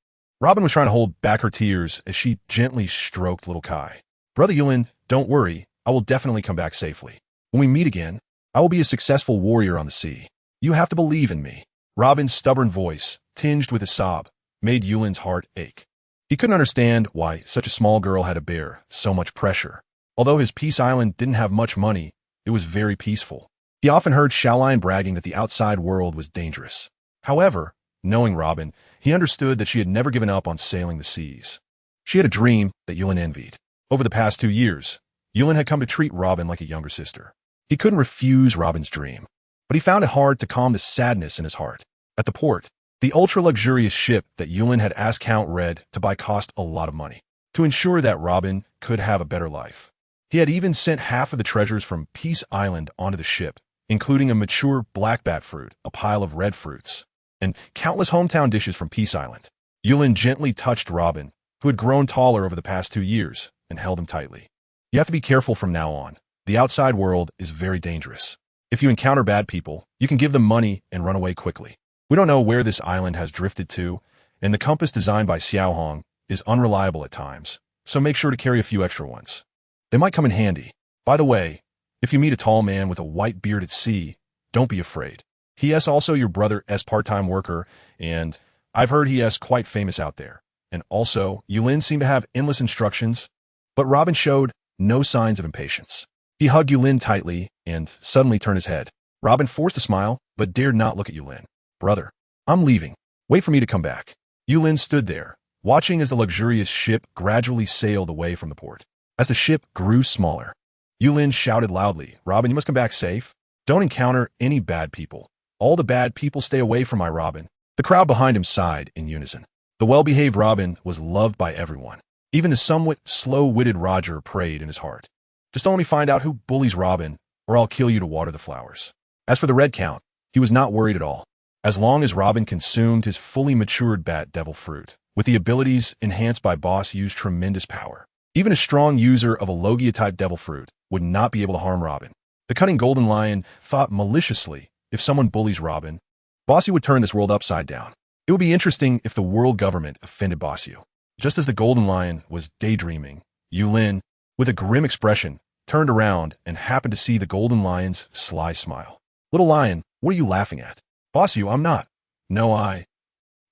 Robin was trying to hold back her tears as she gently stroked little Kai. Brother Yulin, don't worry, I will definitely come back safely. When we meet again, I will be a successful warrior on the sea. You have to believe in me. Robin's stubborn voice, tinged with a sob, made Yulin's heart ache. He couldn't understand why such a small girl had to bear so much pressure. Although his Peace Island didn't have much money, it was very peaceful. He often heard Xiaolian bragging that the outside world was dangerous. However, knowing Robin, he understood that she had never given up on sailing the seas. She had a dream that Yulin envied. Over the past 2 years, Yulin had come to treat Robin like a younger sister. He couldn't refuse Robin's dream, but he found it hard to calm the sadness in his heart. At the port, the ultra-luxurious ship that Yulin had asked Count Red to buy cost a lot of money, to ensure that Robin could have a better life. He had even sent half of the treasures from Peace Island onto the ship, including a mature blackbat fruit, a pile of red fruits, and countless hometown dishes from Peace Island. Yulin gently touched Robin, who had grown taller over the past 2 years, and held him tightly. You have to be careful from now on. The outside world is very dangerous. If you encounter bad people, you can give them money and run away quickly. We don't know where this island has drifted to, and the compass designed by Xiao Hong is unreliable at times, so make sure to carry a few extra ones. They might come in handy. By the way, if you meet a tall man with a white beard at sea, don't be afraid. He is also your brother's part-time worker, and I've heard he is quite famous out there. And also, Yulin seemed to have endless instructions, but Robin showed no signs of impatience. He hugged Yulin tightly and suddenly turned his head. Robin forced a smile, but dared not look at Yulin. Brother, I'm leaving. Wait for me to come back. Yulin stood there, watching as the luxurious ship gradually sailed away from the port. As the ship grew smaller, Yulin shouted loudly, Robin, you must come back safe. Don't encounter any bad people. All the bad people stay away from my Robin. The crowd behind him sighed in unison. The well-behaved Robin was loved by everyone. Even the somewhat slow-witted Roger prayed in his heart. Just only find out who bullies Robin, or I'll kill you to water the flowers. As for the Red Count, he was not worried at all. As long as Robin consumed his fully matured bat devil fruit, with the abilities enhanced by Boss used tremendous power. Even a strong user of a Logia-type devil fruit would not be able to harm Robin. The cunning Golden Lion thought maliciously, if someone bullies Robin, Bossy would turn this world upside down. It would be interesting if the world government offended Bossy. Just as the Golden Lion was daydreaming, Yulin, with a grim expression, turned around and happened to see the Golden Lion's sly smile. Little Lion, what are you laughing at? Bossy, I'm not. No,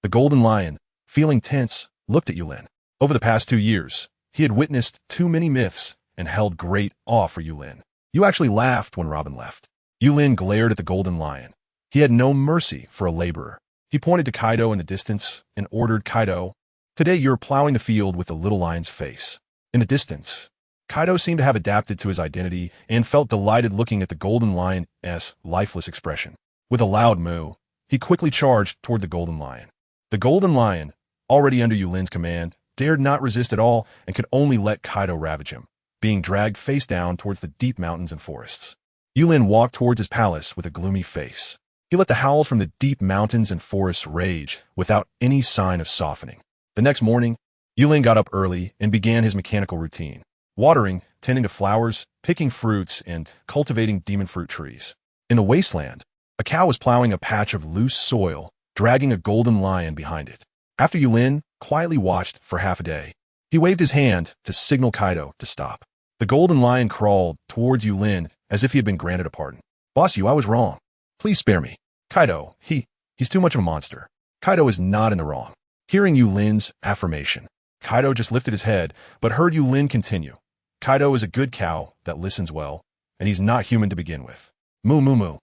The Golden Lion, feeling tense, looked at Yulin. Over the past 2 years, he had witnessed too many myths and held great awe for Yulin. You actually laughed when Robin left. Yulin glared at the Golden Lion. He had no mercy for a laborer. He pointed to Kaido in the distance and ordered Kaido, today you're plowing the field with the little lion's face. In the distance, Kaido seemed to have adapted to his identity and felt delighted looking at the Golden Lion's lifeless expression. With a loud moo, he quickly charged toward the Golden Lion. The Golden Lion, already under Yulin's command, dared not resist at all and could only let Kaido ravage him, being dragged face down towards the deep mountains and forests. Yulin walked towards his palace with a gloomy face. He let the howls from the deep mountains and forests rage without any sign of softening. The next morning, Yulin got up early and began his mechanical routine, watering, tending to flowers, picking fruits, and cultivating demon fruit trees. In the wasteland, a cow was plowing a patch of loose soil, dragging a Golden Lion behind it. After Yulin quietly watched for half a day, he waved his hand to signal Kaido to stop. The Golden Lion crawled towards Yulin as if he had been granted a pardon. Boss, I was wrong. Please spare me. Kaido, he's too much of a monster. Kaido is not in the wrong. Hearing Yulin's affirmation, Kaido just lifted his head, but heard Yulin continue. Kaido is a good cow that listens well, and he's not human to begin with. Moo moo moo.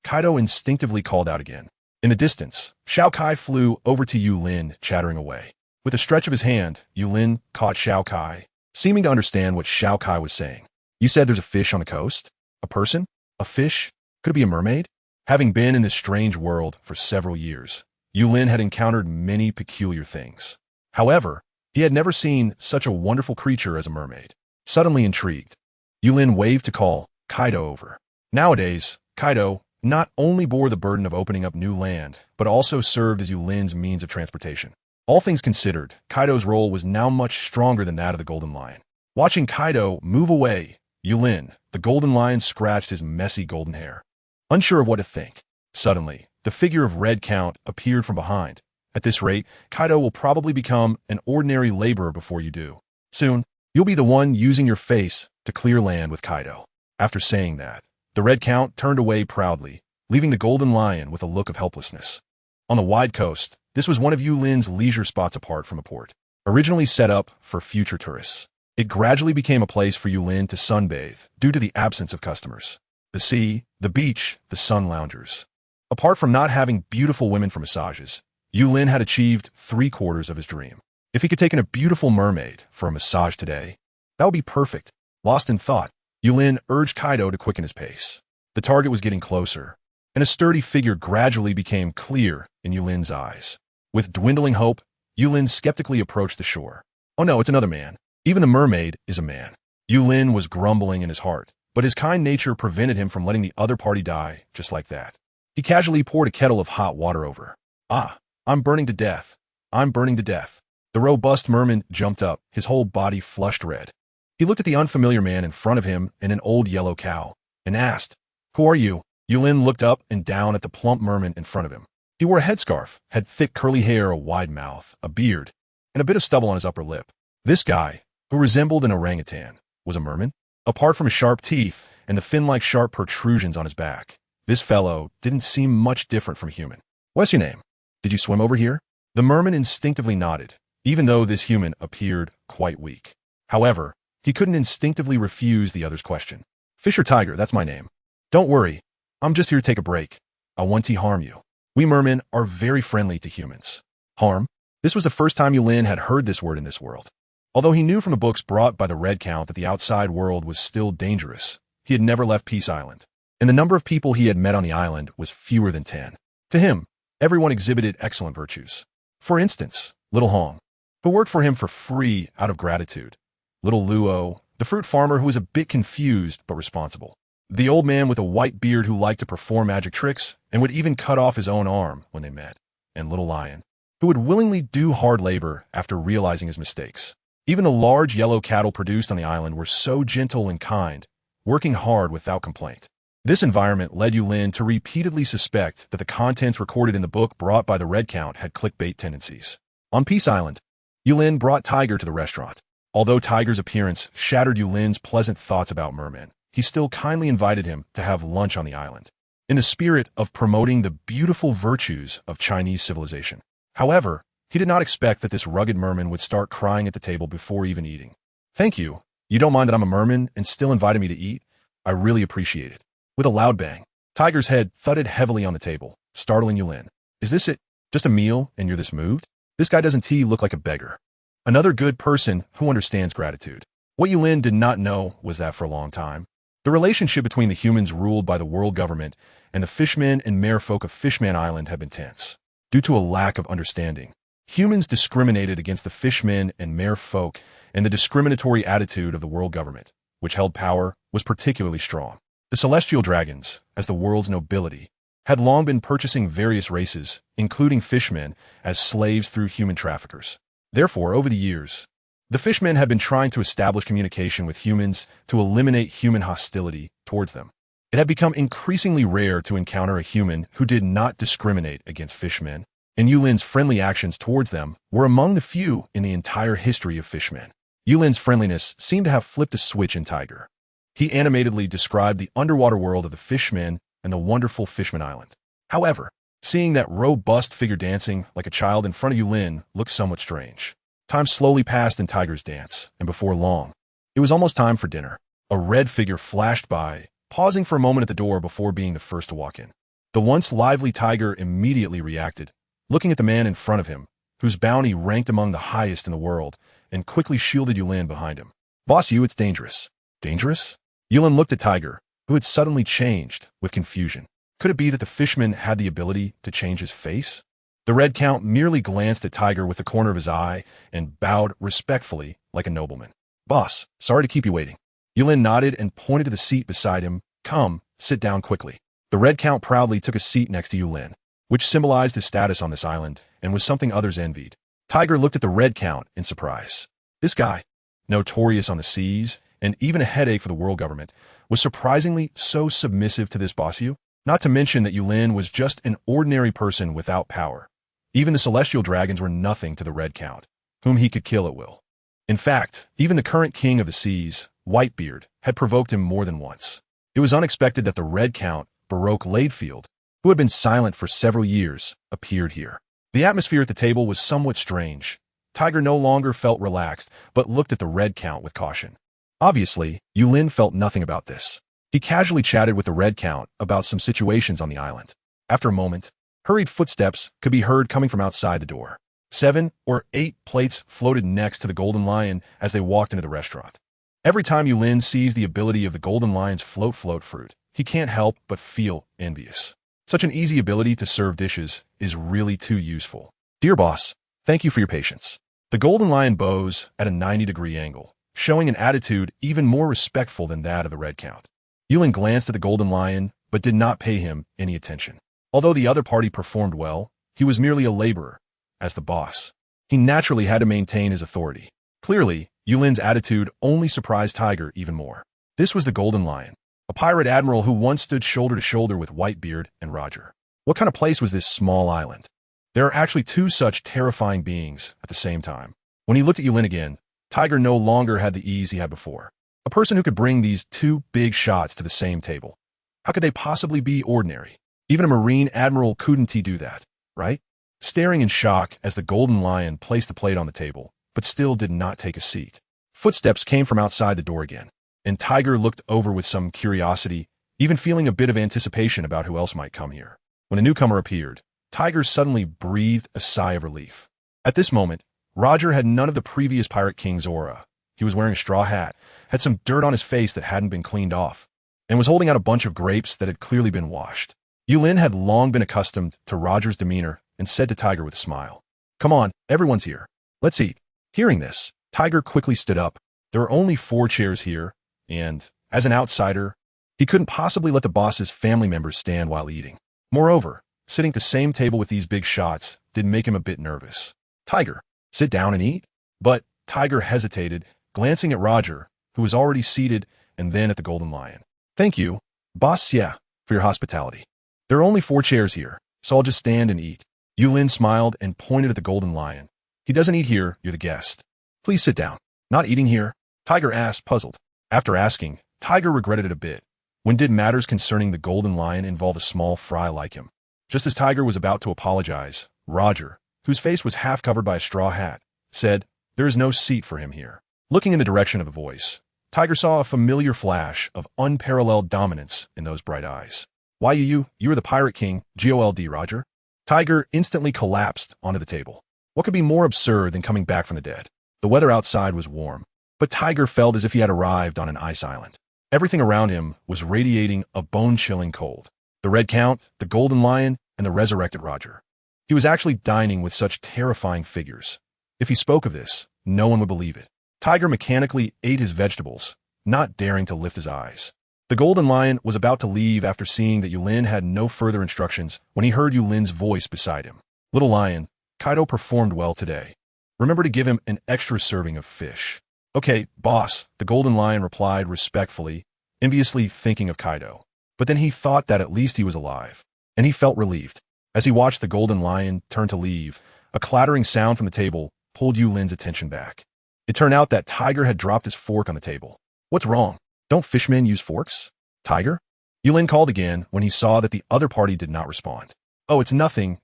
Kaido instinctively called out again. In the distance, Shao Kai flew over to Yulin, chattering away. With a stretch of his hand, Yulin caught Shao Kai, seeming to understand what Shao Kai was saying. You said there's a fish on the coast? A person? A fish? Could it be a mermaid? Having been in this strange world for several years, Yulin had encountered many peculiar things. However, he had never seen such a wonderful creature as a mermaid. Suddenly intrigued, Yulin waved to call Kaido over. Nowadays, Kaido not only bore the burden of opening up new land, but also served as Yulin's means of transportation. All things considered, Kaido's role was now much stronger than that of the Golden Lion. Watching Kaido move away, Yulin, the Golden Lion, scratched his messy golden hair, unsure of what to think. Suddenly, the figure of Red Count appeared from behind. At this rate, Kaido will probably become an ordinary laborer before you do. Soon, you'll be the one using your face to clear land with Kaido. After saying that, the Red Count turned away proudly, leaving the Golden Lion with a look of helplessness. On the wide coast, this was one of Yulin's leisure spots apart from a port. Originally set up for future tourists, it gradually became a place for Yulin to sunbathe due to the absence of customers. The sea, the beach, the sun loungers. Apart from not having beautiful women for massages, Yulin had achieved 3/4 of his dream. If he could take in a beautiful mermaid for a massage today, that would be perfect. Lost in thought, Yulin urged Kaido to quicken his pace. The target was getting closer, and a sturdy figure gradually became clear in Yulin's eyes. With dwindling hope, Yulin skeptically approached the shore. Oh no, it's another man. Even the mermaid is a man. Yulin was grumbling in his heart, but his kind nature prevented him from letting the other party die just like that. He casually poured a kettle of hot water over. I'm burning to death. I'm burning to death. The robust merman jumped up, his whole body flushed red. He looked at the unfamiliar man in front of him and an old yellow cow, and asked, Who are you? Yulin looked up and down at the plump merman in front of him. He wore a headscarf, had thick curly hair, a wide mouth, a beard, and a bit of stubble on his upper lip. This guy, who resembled an orangutan, was a merman. Apart from his sharp teeth and the fin-like sharp protrusions on his back, this fellow didn't seem much different from a human. "What's your name? Did you swim over here?" The merman instinctively nodded, even though this human appeared quite weak. However, he couldn't instinctively refuse the other's question. "Fish or tiger, that's my name. Don't worry, I'm just here to take a break. I want to harm you. We mermen are very friendly to humans." Harm? This was the first time Yulin had heard this word in this world. Although he knew from the books brought by the Red Count that the outside world was still dangerous, he had never left Peace Island, and the number of people he had met on the island was fewer than 10. To him, everyone exhibited excellent virtues. For instance, Little Hong, who worked for him for free out of gratitude. Little Luo, the fruit farmer who was a bit confused but responsible. The old man with a white beard who liked to perform magic tricks and would even cut off his own arm when they met. And Little Lion, who would willingly do hard labor after realizing his mistakes. Even the large yellow cattle produced on the island were so gentle and kind, working hard without complaint. This environment led Yulin to repeatedly suspect that the contents recorded in the book brought by the Red Count had clickbait tendencies. On Peace Island, Yulin brought Tiger to the restaurant. Although Tiger's appearance shattered Yulin's pleasant thoughts about mermen, he still kindly invited him to have lunch on the island, in the spirit of promoting the beautiful virtues of Chinese civilization. However, he did not expect that this rugged merman would start crying at the table before even eating. "Thank you. You don't mind that I'm a merman and still invited me to eat? I really appreciate it." With a loud bang, Tiger's head thudded heavily on the table, startling Yulin. "Is this it? Just a meal and you're this moved? This guy doesn't look like a beggar. Another good person who understands gratitude." What Yulin did not know was that for a long time, the relationship between the humans ruled by the world government and the fishmen and merfolk of Fishman Island had been tense. Due to a lack of understanding, humans discriminated against the fishmen and merfolk, and the discriminatory attitude of the world government, which held power, was particularly strong. The celestial dragons, as the world's nobility, had long been purchasing various races, including fishmen, as slaves through human traffickers. Therefore, over the years, the fishmen had been trying to establish communication with humans to eliminate human hostility towards them. It had become increasingly rare to encounter a human who did not discriminate against fishmen, and Yulin's friendly actions towards them were among the few in the entire history of fishmen. Yulin's friendliness seemed to have flipped a switch in Tiger. He animatedly described the underwater world of the fishmen and the wonderful Fishman Island. However, seeing that robust figure dancing like a child in front of Yulin looked somewhat strange. Time slowly passed in Tiger's dance, and before long, it was almost time for dinner. A red figure flashed by, pausing for a moment at the door before being the first to walk in. The once lively Tiger immediately reacted, looking at the man in front of him, whose bounty ranked among the highest in the world, and quickly shielded Yulin behind him. "Boss, it's dangerous." "Dangerous?" Yulin looked at Tiger, who had suddenly changed, with confusion. Could it be that the fishman had the ability to change his face? The Red Count merely glanced at Tiger with the corner of his eye and bowed respectfully like a nobleman. "Boss, sorry to keep you waiting." Yulin nodded and pointed to the seat beside him. "Come, sit down quickly." The Red Count proudly took a seat next to Yulin, which symbolized his status on this island and was something others envied. Tiger looked at the Red Count in surprise. This guy, notorious on the seas and even a headache for the world government, was surprisingly so submissive to this bossiu. Not to mention that Yulin was just an ordinary person without power. Even the celestial dragons were nothing to the Red Count, whom he could kill at will. In fact, even the current king of the seas, Whitebeard, had provoked him more than once. It was unexpected that the Red Count, Baroque Ladefield, who had been silent for several years, appeared here. The atmosphere at the table was somewhat strange. Tiger no longer felt relaxed, but looked at the Red Count with caution. Obviously, Yulin felt nothing about this. He casually chatted with the Red Count about some situations on the island. After a moment, hurried footsteps could be heard coming from outside the door. 7 or 8 plates floated next to the Golden Lion as they walked into the restaurant. Every time Yulin sees the ability of the Golden Lion's float fruit, he can't help but feel envious. Such an easy ability to serve dishes is really too useful. "Dear boss, thank you for your patience." The Golden Lion bows at a 90-degree angle, showing an attitude even more respectful than that of the Red Count. Yulin glanced at the Golden Lion, but did not pay him any attention. Although the other party performed well, he was merely a laborer. As the boss, he naturally had to maintain his authority. Clearly, Yulin's attitude only surprised Tiger even more. This was the Golden Lion, a pirate admiral who once stood shoulder to shoulder with Whitebeard and Roger. What kind of place was this small island? There are actually two such terrifying beings at the same time. When he looked at Yulin again, Tiger no longer had the ease he had before. A person who could bring these two big shots to the same table. How could they possibly be ordinary? Even a Marine admiral couldn't he do that, right? Staring in shock as the golden lion placed the plate on the table, but still did not take a seat. Footsteps came from outside the door again, and Tiger looked over with some curiosity, even feeling a bit of anticipation about who else might come here. When a newcomer appeared, Tiger suddenly breathed a sigh of relief. At this moment, Roger had none of the previous Pirate King's aura. He was wearing a straw hat, had some dirt on his face that hadn't been cleaned off, and was holding out a bunch of grapes that had clearly been washed. Yulin had long been accustomed to Roger's demeanor and said to Tiger with a smile, "Come on, everyone's here. Let's eat." Hearing this, Tiger quickly stood up. There were only 4 chairs here, and, as an outsider, he couldn't possibly let the boss's family members stand while eating. Moreover, sitting at the same table with these big shots did make him a bit nervous. "Tiger, sit down and eat?" But Tiger hesitated, glancing at Roger, who was already seated, and then at the Golden Lion. "Thank you, boss, for your hospitality. There are only 4 chairs here, so I'll just stand and eat." Yulin smiled and pointed at the Golden Lion. "He doesn't eat here, you're the guest. Please sit down." "Not eating here?" Tiger asked, puzzled. After asking, Tiger regretted it a bit. When did matters concerning the Golden Lion involve a small fry like him? Just as Tiger was about to apologize, Roger, whose face was half covered by a straw hat, said, "There is no seat for him here." Looking in the direction of the voice, Tiger saw a familiar flash of unparalleled dominance in those bright eyes. "Why you are the Pirate King, GOLD, Roger." Tiger instantly collapsed onto the table. What could be more absurd than coming back from the dead? The weather outside was warm, but Tiger felt as if he had arrived on an ice island. Everything around him was radiating a bone-chilling cold. The Red Count, the Golden Lion, and the resurrected Roger. He was actually dining with such terrifying figures. If he spoke of this, no one would believe it. Tiger mechanically ate his vegetables, not daring to lift his eyes. The Golden Lion was about to leave after seeing that Yulin had no further instructions when he heard Yulin's voice beside him. "Little Lion, Kaido performed well today. Remember to give him an extra serving of fish." "Okay, boss," the Golden Lion replied respectfully, enviously thinking of Kaido. But then he thought that at least he was alive, and he felt relieved. As he watched the Golden Lion turn to leave, a clattering sound from the table pulled Yulin's attention back. It turned out that Tiger had dropped his fork on the table. "What's wrong? Don't fishmen use forks?" "Tiger?" Yulin called again when he saw that the other party did not respond. "Oh, it's nothing.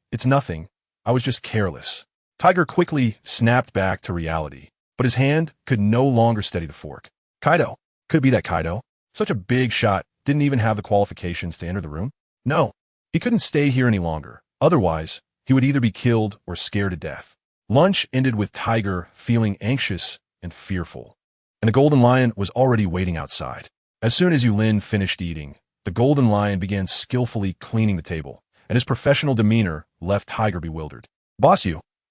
I was just careless." Tiger quickly snapped back to reality, but his hand could no longer steady the fork. "Kaido? Could it be that Kaido? Such a big shot didn't even have the qualifications to enter the room? No, he couldn't stay here any longer. Otherwise, he would either be killed or scared to death." Lunch ended with Tiger feeling anxious and fearful, and the Golden Lion was already waiting outside. As soon as Yulin finished eating, the Golden Lion began skillfully cleaning the table, and his professional demeanor left Tiger bewildered. "Boss,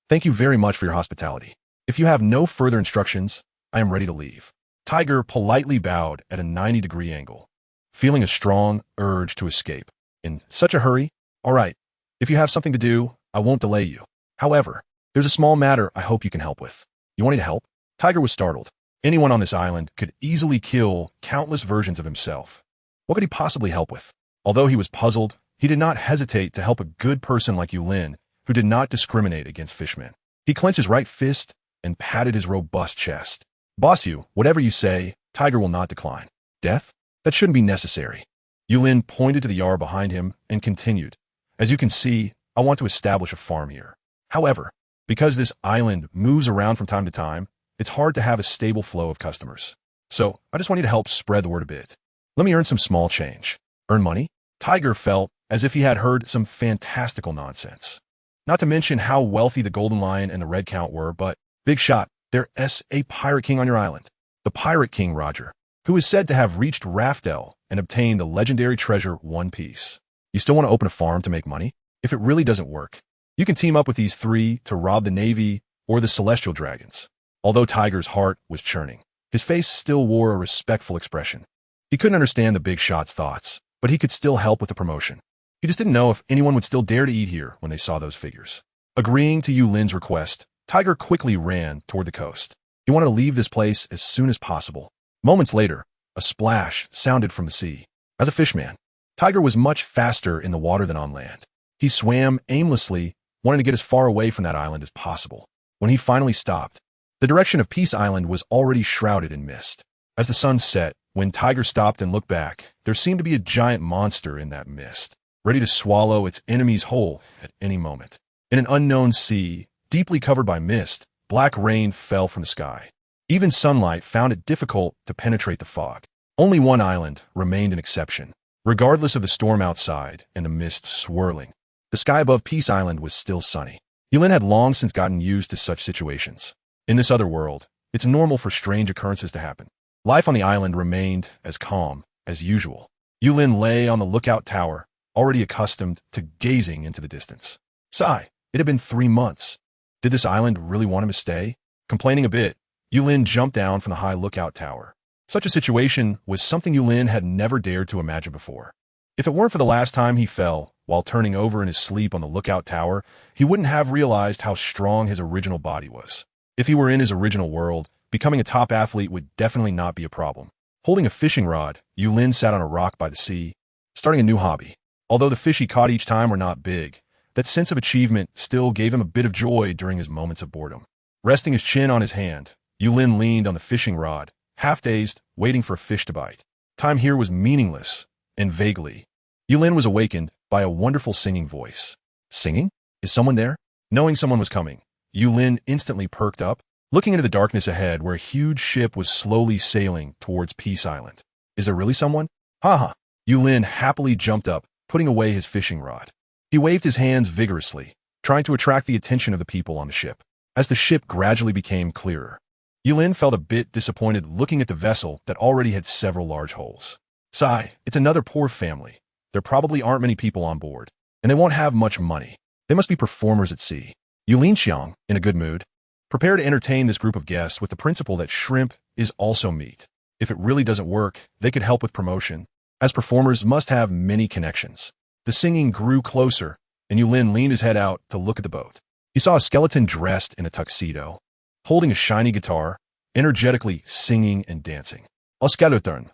thank you very much for your hospitality. If you have no further instructions, I am ready to leave." Tiger politely bowed at a 90-degree angle, feeling a strong urge to escape. "In such a hurry? All right, if you have something to do, I won't delay you. However, there's a small matter I hope you can help with." "You want me to help?" Tiger was startled. Anyone on this island could easily kill countless versions of himself. What could he possibly help with? Although he was puzzled, he did not hesitate to help a good person like Yulin, who did not discriminate against fishmen. He clenched his right fist and patted his robust chest. "Boss, whatever you say, Tiger will not decline." "Death? That shouldn't be necessary." Yulin pointed to the yard behind him and continued. "As you can see, I want to establish a farm here. However, because this island moves around from time to time, it's hard to have a stable flow of customers. So I just want you to help spread the word a bit. Let me earn some small change." "Earn money?" Tiger felt as if he had heard some fantastical nonsense. Not to mention how wealthy the Golden Lion and the Red Count were, but big shot, there's a Pirate King on your island. The Pirate King, Roger, who is said to have reached Raftel and obtained the legendary treasure One Piece. You still want to open a farm to make money? If it really doesn't work, you can team up with these 3 to rob the Navy or the Celestial Dragons. Although Tiger's heart was churning, his face still wore a respectful expression. He couldn't understand the big shot's thoughts, but he could still help with the promotion. He just didn't know if anyone would still dare to eat here when they saw those figures. Agreeing to Yulin's request, Tiger quickly ran toward the coast. He wanted to leave this place as soon as possible. Moments later, a splash sounded from the sea. As a fishman, Tiger was much faster in the water than on land. He swam aimlessly, wanting to get as far away from that island as possible. When he finally stopped, the direction of Peace Island was already shrouded in mist. As the sun set, when Tiger stopped and looked back, there seemed to be a giant monster in that mist, ready to swallow its enemies whole at any moment. In an unknown sea, deeply covered by mist, black rain fell from the sky. Even sunlight found it difficult to penetrate the fog. Only one island remained an exception. Regardless of the storm outside and the mist swirling, the sky above Peace Island was still sunny. Yulin had long since gotten used to such situations. In this other world, it's normal for strange occurrences to happen. Life on the island remained as calm as usual. Yulin lay on the lookout tower, already accustomed to gazing into the distance. Sigh, it had been 3 months. Did this island really want him to stay? Complaining a bit, Yulin jumped down from the high lookout tower. Such a situation was something Yulin had never dared to imagine before. If it weren't for the last time he fell while turning over in his sleep on the lookout tower, he wouldn't have realized how strong his original body was. If he were in his original world, becoming a top athlete would definitely not be a problem. Holding a fishing rod, Yulin sat on a rock by the sea, starting a new hobby. Although the fish he caught each time were not big, that sense of achievement still gave him a bit of joy during his moments of boredom. Resting his chin on his hand, Yulin leaned on the fishing rod, half-dazed, waiting for a fish to bite. Time here was meaningless, and vaguely, Yulin was awakened by a wonderful singing voice. Singing? Is someone there? Knowing someone was coming, Yulin instantly perked up, looking into the darkness ahead where a huge ship was slowly sailing towards Peace Island. Is there really someone? Haha. Yulin happily jumped up, putting away his fishing rod. He waved his hands vigorously, trying to attract the attention of the people on the ship. As the ship gradually became clearer, Yulin felt a bit disappointed looking at the vessel that already had several large holes. Sigh, it's another poor family. There probably aren't many people on board, and they won't have much money. They must be performers at sea. Yulin Xiang, in a good mood, prepare to entertain this group of guests with the principle that shrimp is also meat. If it really doesn't work, they could help with promotion, as performers must have many connections. The singing grew closer, and Yulin leaned his head out to look at the boat. He saw a skeleton dressed in a tuxedo, holding a shiny guitar, energetically singing and dancing. All skeleton,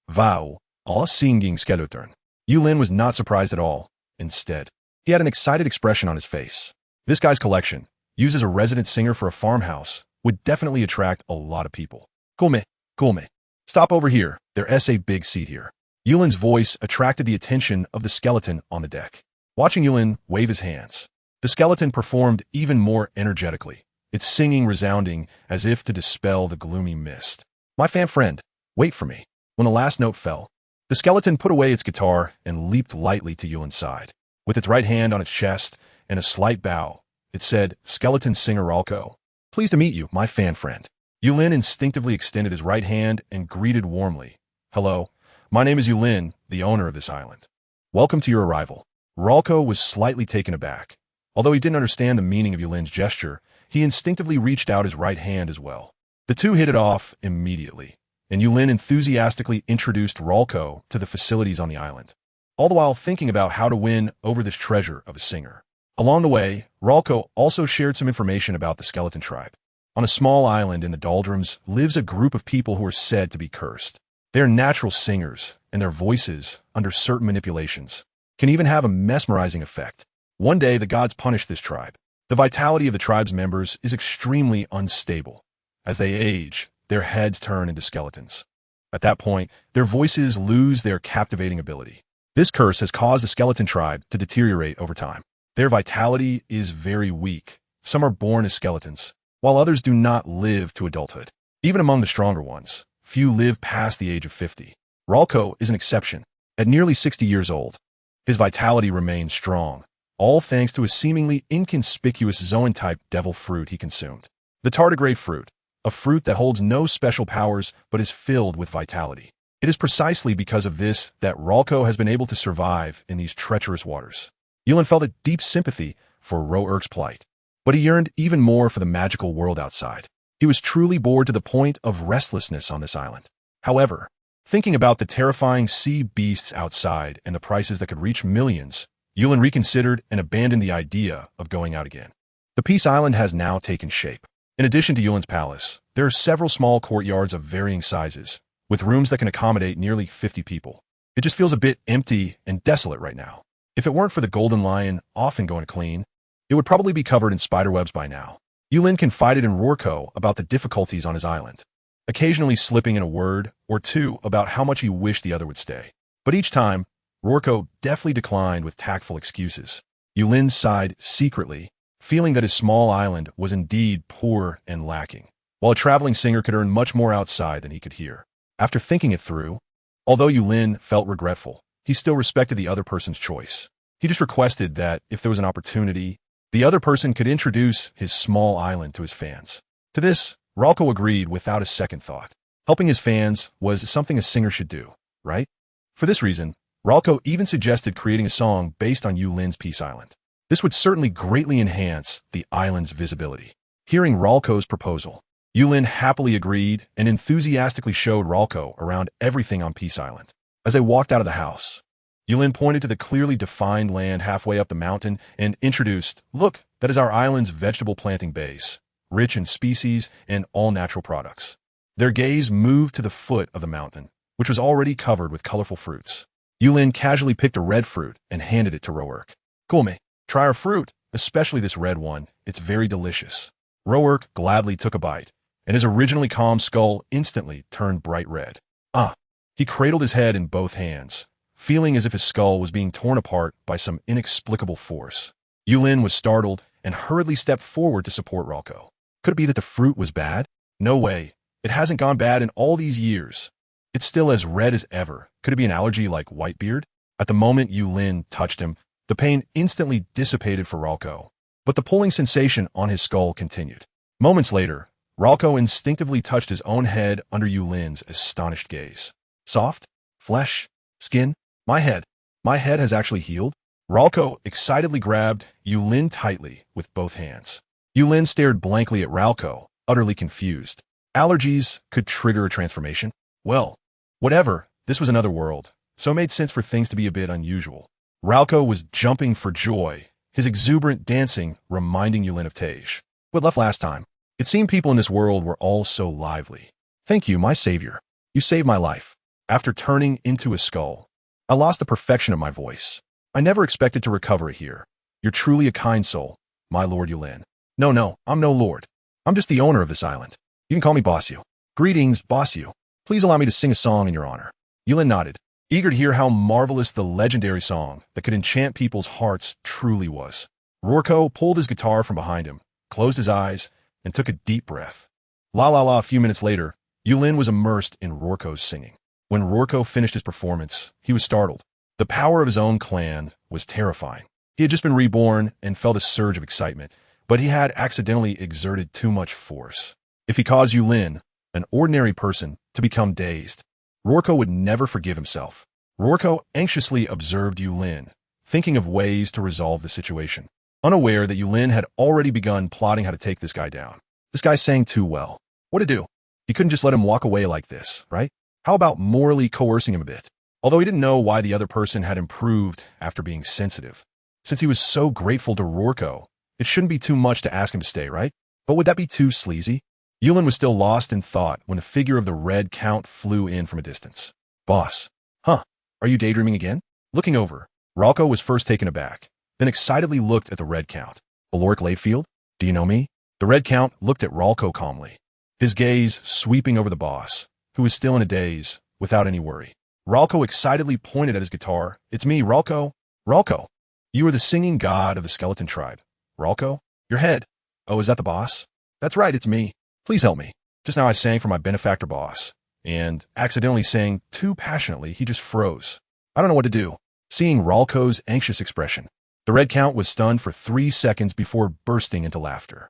vow, all singing skeleton. Yulin was not surprised at all. Instead, he had an excited expression on his face. This guy's collection, used as a resident singer for a farmhouse, would definitely attract a lot of people. Come. Stop over here, there's a big seat here. Yulin's voice attracted the attention of the skeleton on the deck. Watching Yulin wave his hands, the skeleton performed even more energetically, its singing resounding as if to dispel the gloomy mist. My friend, wait for me. When the last note fell, the skeleton put away its guitar and leaped lightly to Yulin's side. With its right hand on its chest and a slight bow, it said, Skeleton Singer Ralco. Pleased to meet you, my friend. Yulin instinctively extended his right hand and greeted warmly. Hello, my name is Yulin, the owner of this island. Welcome to your arrival. Ralco was slightly taken aback. Although he didn't understand the meaning of Yulin's gesture, he instinctively reached out his right hand as well. The two hit it off immediately, and Yulin enthusiastically introduced Ralco to the facilities on the island, all the while thinking about how to win over this treasure of a singer. Along the way, Ralco also shared some information about the skeleton tribe. On a small island in the doldrums lives a group of people who are said to be cursed. They are natural singers, and their voices, under certain manipulations, can even have a mesmerizing effect. One day, the gods punish this tribe. The vitality of the tribe's members is extremely unstable. As they age, their heads turn into skeletons. At that point, their voices lose their captivating ability. This curse has caused the skeleton tribe to deteriorate over time. Their vitality is very weak. Some are born as skeletons, while others do not live to adulthood. Even among the stronger ones, few live past the age of 50. Ralco is an exception. At nearly 60 years old, his vitality remains strong, all thanks to a seemingly inconspicuous zoan-type devil fruit he consumed. The tardigrade fruit, a fruit that holds no special powers but is filled with vitality. It is precisely because of this that Ralco has been able to survive in these treacherous waters. Yulin felt a deep sympathy for Ro-Urk's plight, but he yearned even more for the magical world outside. He was truly bored to the point of restlessness on this island. However, thinking about the terrifying sea beasts outside and the prices that could reach millions, Yulin reconsidered and abandoned the idea of going out again. The Peace Island has now taken shape. In addition to Yulin's palace, there are several small courtyards of varying sizes, with rooms that can accommodate nearly 50 people. It just feels a bit empty and desolate right now. If it weren't for the golden lion often going clean, it would probably be covered in spiderwebs by now. Yulin confided in Rorko about the difficulties on his island, occasionally slipping in a word or two about how much he wished the other would stay. But each time, Rorko deftly declined with tactful excuses. Yulin sighed secretly, feeling that his small island was indeed poor and lacking, while a traveling singer could earn much more outside than he could hear. After thinking it through, although Yulin felt regretful, he still respected the other person's choice. He just requested that, if there was an opportunity, the other person could introduce his small island to his fans. To this, Ralco agreed without a second thought. Helping his fans was something a singer should do, right? For this reason, Ralco even suggested creating a song based on Yulin's Peace Island. This would certainly greatly enhance the island's visibility. Hearing Ralco's proposal, Yulin happily agreed and enthusiastically showed Ralco around everything on Peace Island. As they walked out of the house, Yulin pointed to the clearly defined land halfway up the mountain and introduced, "Look, that is our island's vegetable planting base, rich in species and all natural products." Their gaze moved to the foot of the mountain, which was already covered with colorful fruits. Yulin casually picked a red fruit and handed it to Roerk. "Cool, me. Try our fruit, especially this red one. It's very delicious." Roerk gladly took a bite, and his originally calm skull instantly turned bright red. He cradled his head in both hands, feeling as if his skull was being torn apart by some inexplicable force. Yulin was startled and hurriedly stepped forward to support Ralco. Could it be that the fruit was bad? No way. It hasn't gone bad in all these years. It's still as red as ever. Could it be an allergy like Whitebeard? At the moment Yulin touched him, the pain instantly dissipated for Ralco, but the pulling sensation on his skull continued. Moments later, Ralco instinctively touched his own head under Yulin's astonished gaze. Soft? Flesh? Skin? My head has actually healed? Ralco excitedly grabbed Yulin tightly with both hands. Yulin stared blankly at Ralco, utterly confused. Allergies could trigger a transformation? Well, whatever, this was another world, so it made sense for things to be a bit unusual. Ralco was jumping for joy, his exuberant dancing reminding Yulin of Tej. What left last time? It seemed people in this world were all so lively. "Thank you, my savior. You saved my life." After turning into a skull, I lost the perfection of my voice. I never expected to recover it here. You're truly a kind soul, my Lord Yulin. No, I'm no lord. I'm just the owner of this island. You can call me Bossu. Greetings, Bossu. Please allow me to sing a song in your honor. Yulin nodded, eager to hear how marvelous the legendary song that could enchant people's hearts truly was. Rorko pulled his guitar from behind him, closed his eyes, and took a deep breath. A few minutes later, Yulin was immersed in Rorko's singing. When Rorko finished his performance, he was startled. The power of his own clan was terrifying. He had just been reborn and felt a surge of excitement, but he had accidentally exerted too much force. If he caused Yulin, an ordinary person, to become dazed, Rorko would never forgive himself. Rorko anxiously observed Yulin, thinking of ways to resolve the situation, unaware that Yulin had already begun plotting how to take this guy down. This guy sang too well. What to do? He couldn't just let him walk away like this, right? How about morally coercing him a bit? Although he didn't know why the other person had improved after being sensitive. Since he was so grateful to Rorko, it shouldn't be too much to ask him to stay, right? But would that be too sleazy? Yulin was still lost in thought when the figure of the Red Count flew in from a distance. "Boss. Are you daydreaming again?" Looking over, Ralco was first taken aback, then excitedly looked at the Red Count. "Aloric Latefield? Do you know me?" The Red Count looked at Ralco calmly, his gaze sweeping over the boss, who was still in a daze, without any worry. Ralco excitedly pointed at his guitar. "It's me, Ralco. Ralco, you are the singing god of the skeleton tribe. Ralco, your head. Oh, is that the boss?" "That's right, it's me. Please help me. Just now I sang for my benefactor boss, and accidentally sang too passionately, he just froze. I don't know what to do." Seeing Ralco's anxious expression, the Red Count was stunned for 3 seconds before bursting into laughter.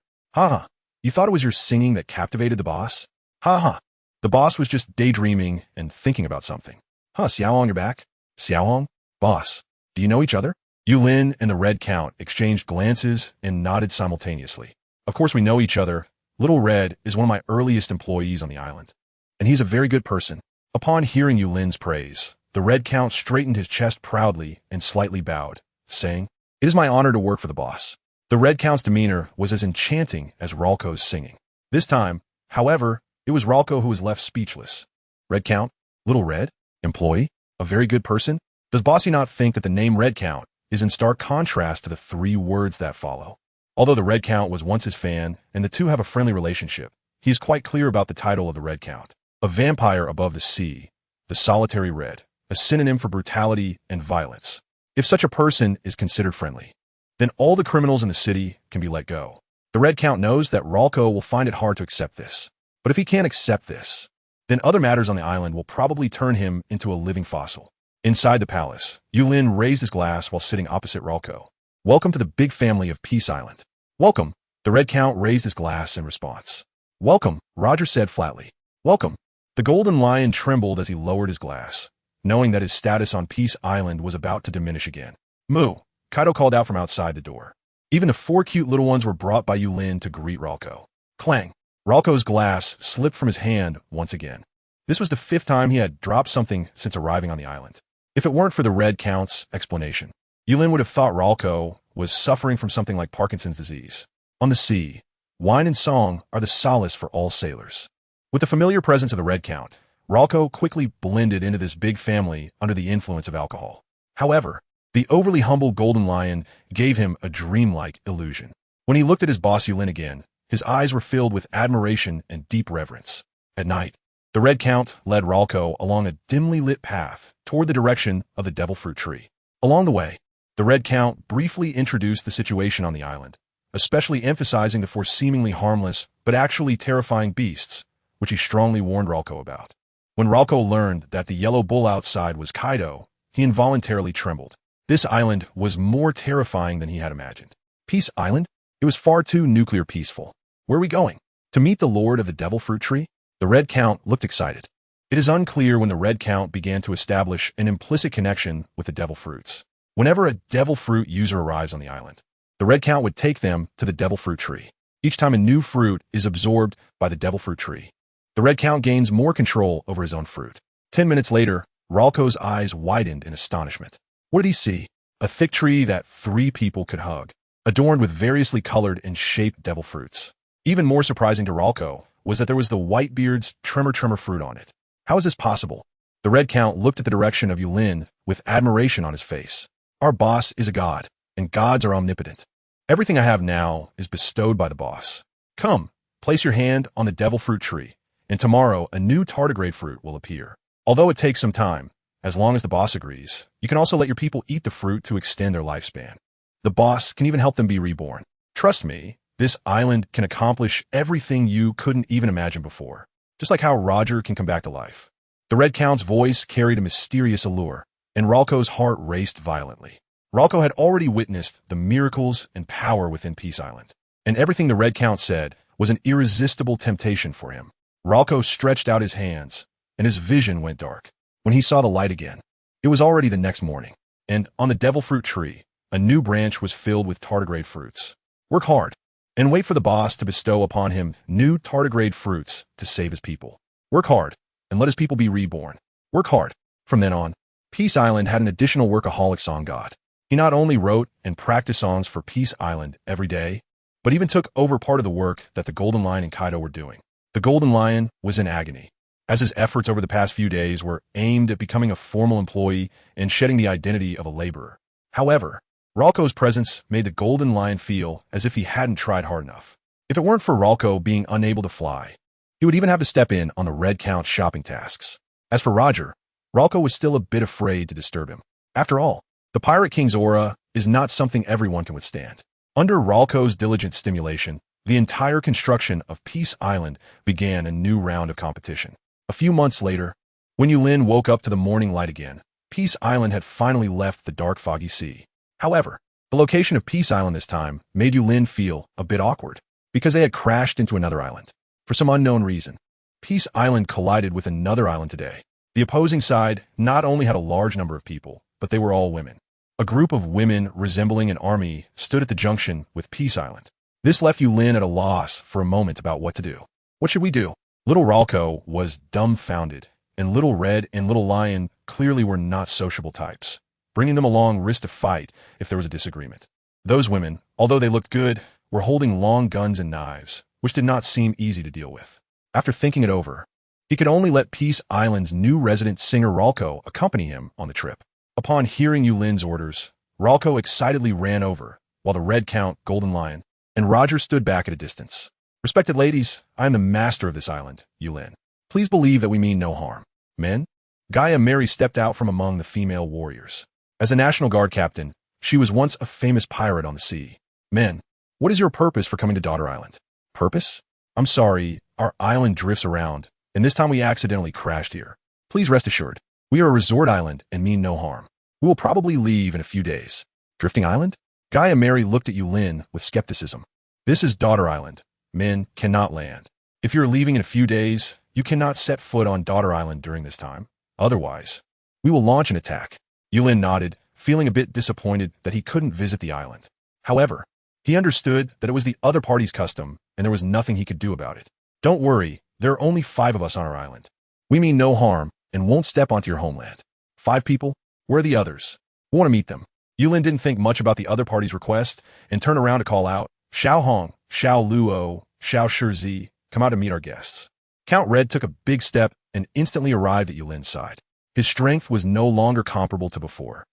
You thought it was your singing that captivated the boss? The boss was just daydreaming and thinking about something. Xiao on your back? Xiao, boss, do you know each other? Yulin and the Red Count exchanged glances and nodded simultaneously. "Of course we know each other. Little Red is one of my earliest employees on the island, and he's a very good person." Upon hearing Yulin's praise, the Red Count straightened his chest proudly and slightly bowed, saying, "It is my honor to work for the boss." The Red Count's demeanor was as enchanting as Ralco's singing. This time, however, it was Ralco who was left speechless. "Red Count? Little Red? Employee? A very good person? Does Bossy not think that the name Red Count is in stark contrast to the 3 words that follow. Although the Red Count was once his fan, and the two have a friendly relationship, he is quite clear about the title of the Red Count. A vampire above the sea, the solitary red, a synonym for brutality and violence. If such a person is considered friendly, then all the criminals in the city can be let go. The Red Count knows that Ralco will find it hard to accept this. But if he can't accept this, then other matters on the island will probably turn him into a living fossil. Inside the palace, Yulin raised his glass while sitting opposite Ralco. Welcome to the big family of Peace Island. Welcome. The Red Count raised his glass in response. Welcome, Roger said flatly. Welcome. The Golden Lion trembled as he lowered his glass, knowing that his status on Peace Island was about to diminish again. Moo, Kaido called out from outside the door. Even the 4 cute little ones were brought by Yulin to greet Ralco. Clang. Ralco's glass slipped from his hand once again. This was the 5th time he had dropped something since arriving on the island. If it weren't for the Red Count's explanation, Yulin would have thought Ralco was suffering from something like Parkinson's disease. On the sea, wine and song are the solace for all sailors. With the familiar presence of the Red Count, Ralco quickly blended into this big family under the influence of alcohol. However, the overly humble Golden Lion gave him a dreamlike illusion. When he looked at his boss Yulin again, his eyes were filled with admiration and deep reverence. At night, the Red Count led Ralco along a dimly lit path toward the direction of the Devil Fruit Tree. Along the way, the Red Count briefly introduced the situation on the island, especially emphasizing the 4 seemingly harmless but actually terrifying beasts, which he strongly warned Ralco about. When Ralco learned that the yellow bull outside was Kaido, he involuntarily trembled. This island was more terrifying than he had imagined. Peace Island? It was far too nuclear peaceful. Where are we going? To meet the Lord of the Devil Fruit Tree? The Red Count looked excited. It is unclear when the Red Count began to establish an implicit connection with the devil fruits. Whenever a devil fruit user arrives on the island, the Red Count would take them to the Devil Fruit Tree. Each time a new fruit is absorbed by the Devil Fruit Tree, the Red Count gains more control over his own fruit. 10 minutes later, Ralco's eyes widened in astonishment. What did he see? A thick tree that 3 people could hug, adorned with variously colored and shaped devil fruits. Even more surprising to Ralco was that there was the Whitebeard's Tremor fruit on it. How is this possible? The Red Count looked at the direction of Yulin with admiration on his face. Our boss is a god, and gods are omnipotent. Everything I have now is bestowed by the boss. Come, place your hand on the Devil Fruit Tree, and tomorrow a new tardigrade fruit will appear. Although it takes some time, as long as the boss agrees, you can also let your people eat the fruit to extend their lifespan. The boss can even help them be reborn. Trust me, this island can accomplish everything you couldn't even imagine before, just like how Roger can come back to life. The Red Count's voice carried a mysterious allure, and Ralco's heart raced violently. Ralco had already witnessed the miracles and power within Peace Island, and everything the Red Count said was an irresistible temptation for him. Ralco stretched out his hands, and his vision went dark. When he saw the light again, it was already the next morning, and on the Devil Fruit Tree, a new branch was filled with tardigrade fruits. Work hard, and wait for the boss to bestow upon him new tardigrade fruits to save his people. Work hard, and let his people be reborn. Work hard. From then on, Peace Island had an additional workaholic song god. He not only wrote and practiced songs for Peace Island every day, but even took over part of the work that the Golden Lion and Kaido were doing. The Golden Lion was in agony, as his efforts over the past few days were aimed at becoming a formal employee and shedding the identity of a laborer. However, Ralco's presence made the Golden Lion feel as if he hadn't tried hard enough. If it weren't for Ralco being unable to fly, he would even have to step in on the Red Count's shopping tasks. As for Roger, Ralco was still a bit afraid to disturb him. After all, the Pirate King's aura is not something everyone can withstand. Under Ralco's diligent stimulation, the entire construction of Peace Island began a new round of competition. A few months later, when Yulin woke up to the morning light again, Peace Island had finally left the dark foggy sea. However, the location of Peace Island this time made Yulin feel a bit awkward, because they had crashed into another island. For some unknown reason, Peace Island collided with another island today. The opposing side not only had a large number of people, but they were all women. A group of women resembling an army stood at the junction with Peace Island. This left Yulin at a loss for a moment about what to do. What should we do? Little Ralco was dumbfounded, and Little Red and Little Lion clearly were not sociable types. Bringing them along risked a fight if there was a disagreement. Those women, although they looked good, were holding long guns and knives, which did not seem easy to deal with. After thinking it over, he could only let Peace Island's new resident singer Ralco accompany him on the trip. Upon hearing Yulin's orders, Ralco excitedly ran over, while the Red Count, Golden Lion, and Roger stood back at a distance. Respected ladies, I am the master of this island, Yulin. Please believe that we mean no harm. Men? Gaia Mary stepped out from among the female warriors. As a National Guard captain, she was once a famous pirate on the sea. Men, what is your purpose for coming to Daughter Island? Purpose? I'm sorry, our island drifts around, and this time we accidentally crashed here. Please rest assured, we are a resort island and mean no harm. We will probably leave in a few days. Drifting island? Gaia Mary looked at Yulin with skepticism. This is Daughter Island. Men cannot land. If you're leaving in a few days, you cannot set foot on Daughter Island during this time. Otherwise, we will launch an attack. Yulin nodded, feeling a bit disappointed that he couldn't visit the island. However, he understood that it was the other party's custom, and there was nothing he could do about it. Don't worry, there are only 5 of us on our island. We mean no harm, and won't step onto your homeland. 5 people? Where are the others? We want to meet them. Yulin didn't think much about the other party's request, and turned around to call out, Xiao Hong, Xiao Luo, Xiao Shizi, come out to meet our guests. Count Red took a big step and instantly arrived at Yulin's side. His strength was no longer comparable to before.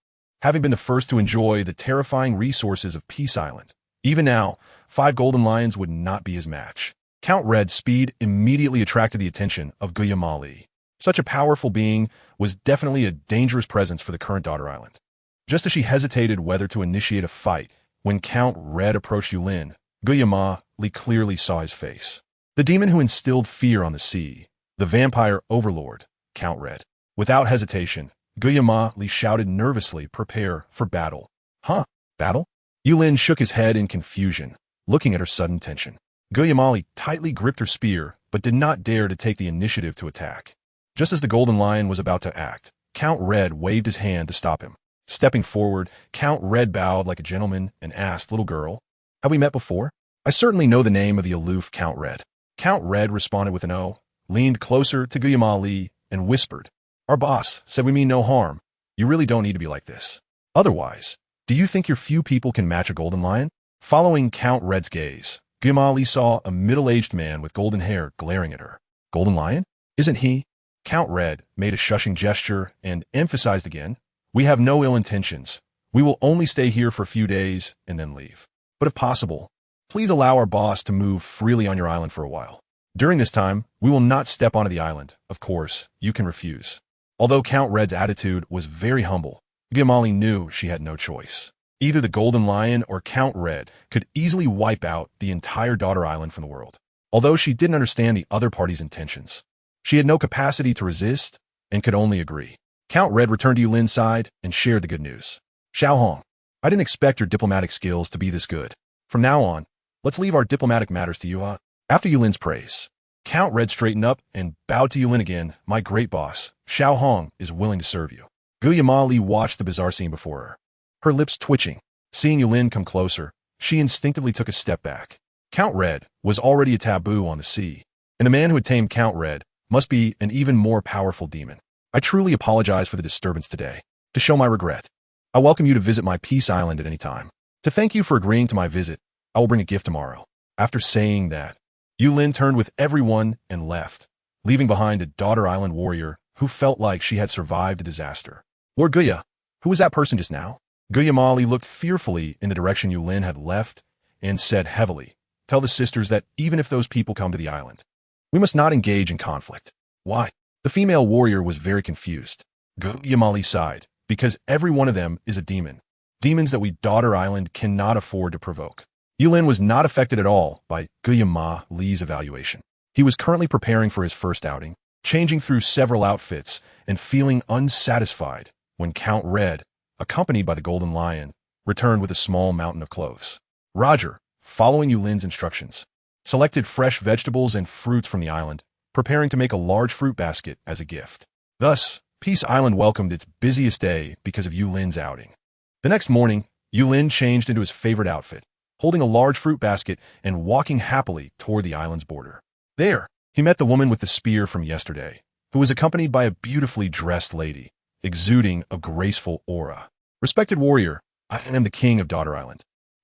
Having been the first to enjoy the terrifying resources of Peace Island, even now, 5 golden lions would not be his match. Count Red's speed immediately attracted the attention of Guillaume Li. Such a powerful being was definitely a dangerous presence for the current Daughter Island. Just as she hesitated whether to initiate a fight, when Count Red approached Yulin, Guillaume Li clearly saw his face. The demon who instilled fear on the sea, the vampire overlord, Count Red. Without hesitation, Guillaume Li shouted nervously, prepare for battle. Huh? Battle? Yulin shook his head in confusion, looking at her sudden tension. Guillaume Li tightly gripped her spear, but did not dare to take the initiative to attack. Just as the Golden Lion was about to act, Count Red waved his hand to stop him. Stepping forward, Count Red bowed like a gentleman and asked, little girl, have we met before? I certainly know the name of the aloof Count Red. Count Red responded with an O, leaned closer to Guillaume Li, and whispered, our boss said we mean no harm. You really don't need to be like this. Otherwise, do you think your few people can match a Golden Lion? Following Count Red's gaze, Guillaume Li saw a middle-aged man with golden hair glaring at her. Golden Lion? Isn't he? Count Red made a shushing gesture and emphasized again, we have no ill intentions. We will only stay here for a few days and then leave. But if possible, please allow our boss to move freely on your island for a while. During this time, we will not step onto the island. Of course, you can refuse. Although Count Red's attitude was very humble, Guillaume Li knew she had no choice. Either the Golden Lion or Count Red could easily wipe out the entire Daughter Island from the world. Although she didn't understand the other party's intentions, she had no capacity to resist and could only agree. Count Red returned to Yulin's side and shared the good news. Xiao Hong, I didn't expect your diplomatic skills to be this good. From now on, let's leave our diplomatic matters to you. After Yulin's praise, Count Red straightened up and bowed to Yulin again. My great boss, Xiao Hong, is willing to serve you. Guillaume Li watched the bizarre scene before her, her lips twitching. Seeing Yulin come closer, she instinctively took a step back. Count Red was already a taboo on the sea, and the man who had tamed Count Red must be an even more powerful demon. I truly apologize for the disturbance today. To show my regret, I welcome you to visit my Peace Island at any time. To thank you for agreeing to my visit, I will bring a gift tomorrow. After saying that, Yulin turned with everyone and left, leaving behind a Daughter Island warrior who felt like she had survived a disaster. Lord Guya, who was that person just now? Guillaume Li looked fearfully in the direction Yulin had left and said heavily, tell the sisters that even if those people come to the island, we must not engage in conflict. Why? The female warrior was very confused. Guillaume Li sighed, because every one of them is a demon. Demons that we Daughter Island cannot afford to provoke. Yulin was not affected at all by Guillaume Li's evaluation. He was currently preparing for his first outing, changing through several outfits and feeling unsatisfied when Count Red, accompanied by the Golden Lion, returned with a small mountain of clothes. Roger, following Yulin's instructions, selected fresh vegetables and fruits from the island, preparing to make a large fruit basket as a gift. Thus, Peace Island welcomed its busiest day because of Yulin's outing. The next morning, Yulin changed into his favorite outfit, holding a large fruit basket and walking happily toward the island's border. There, he met the woman with the spear from yesterday, who was accompanied by a beautifully dressed lady, exuding a graceful aura. Respected warrior, I am the king of Daughter Island.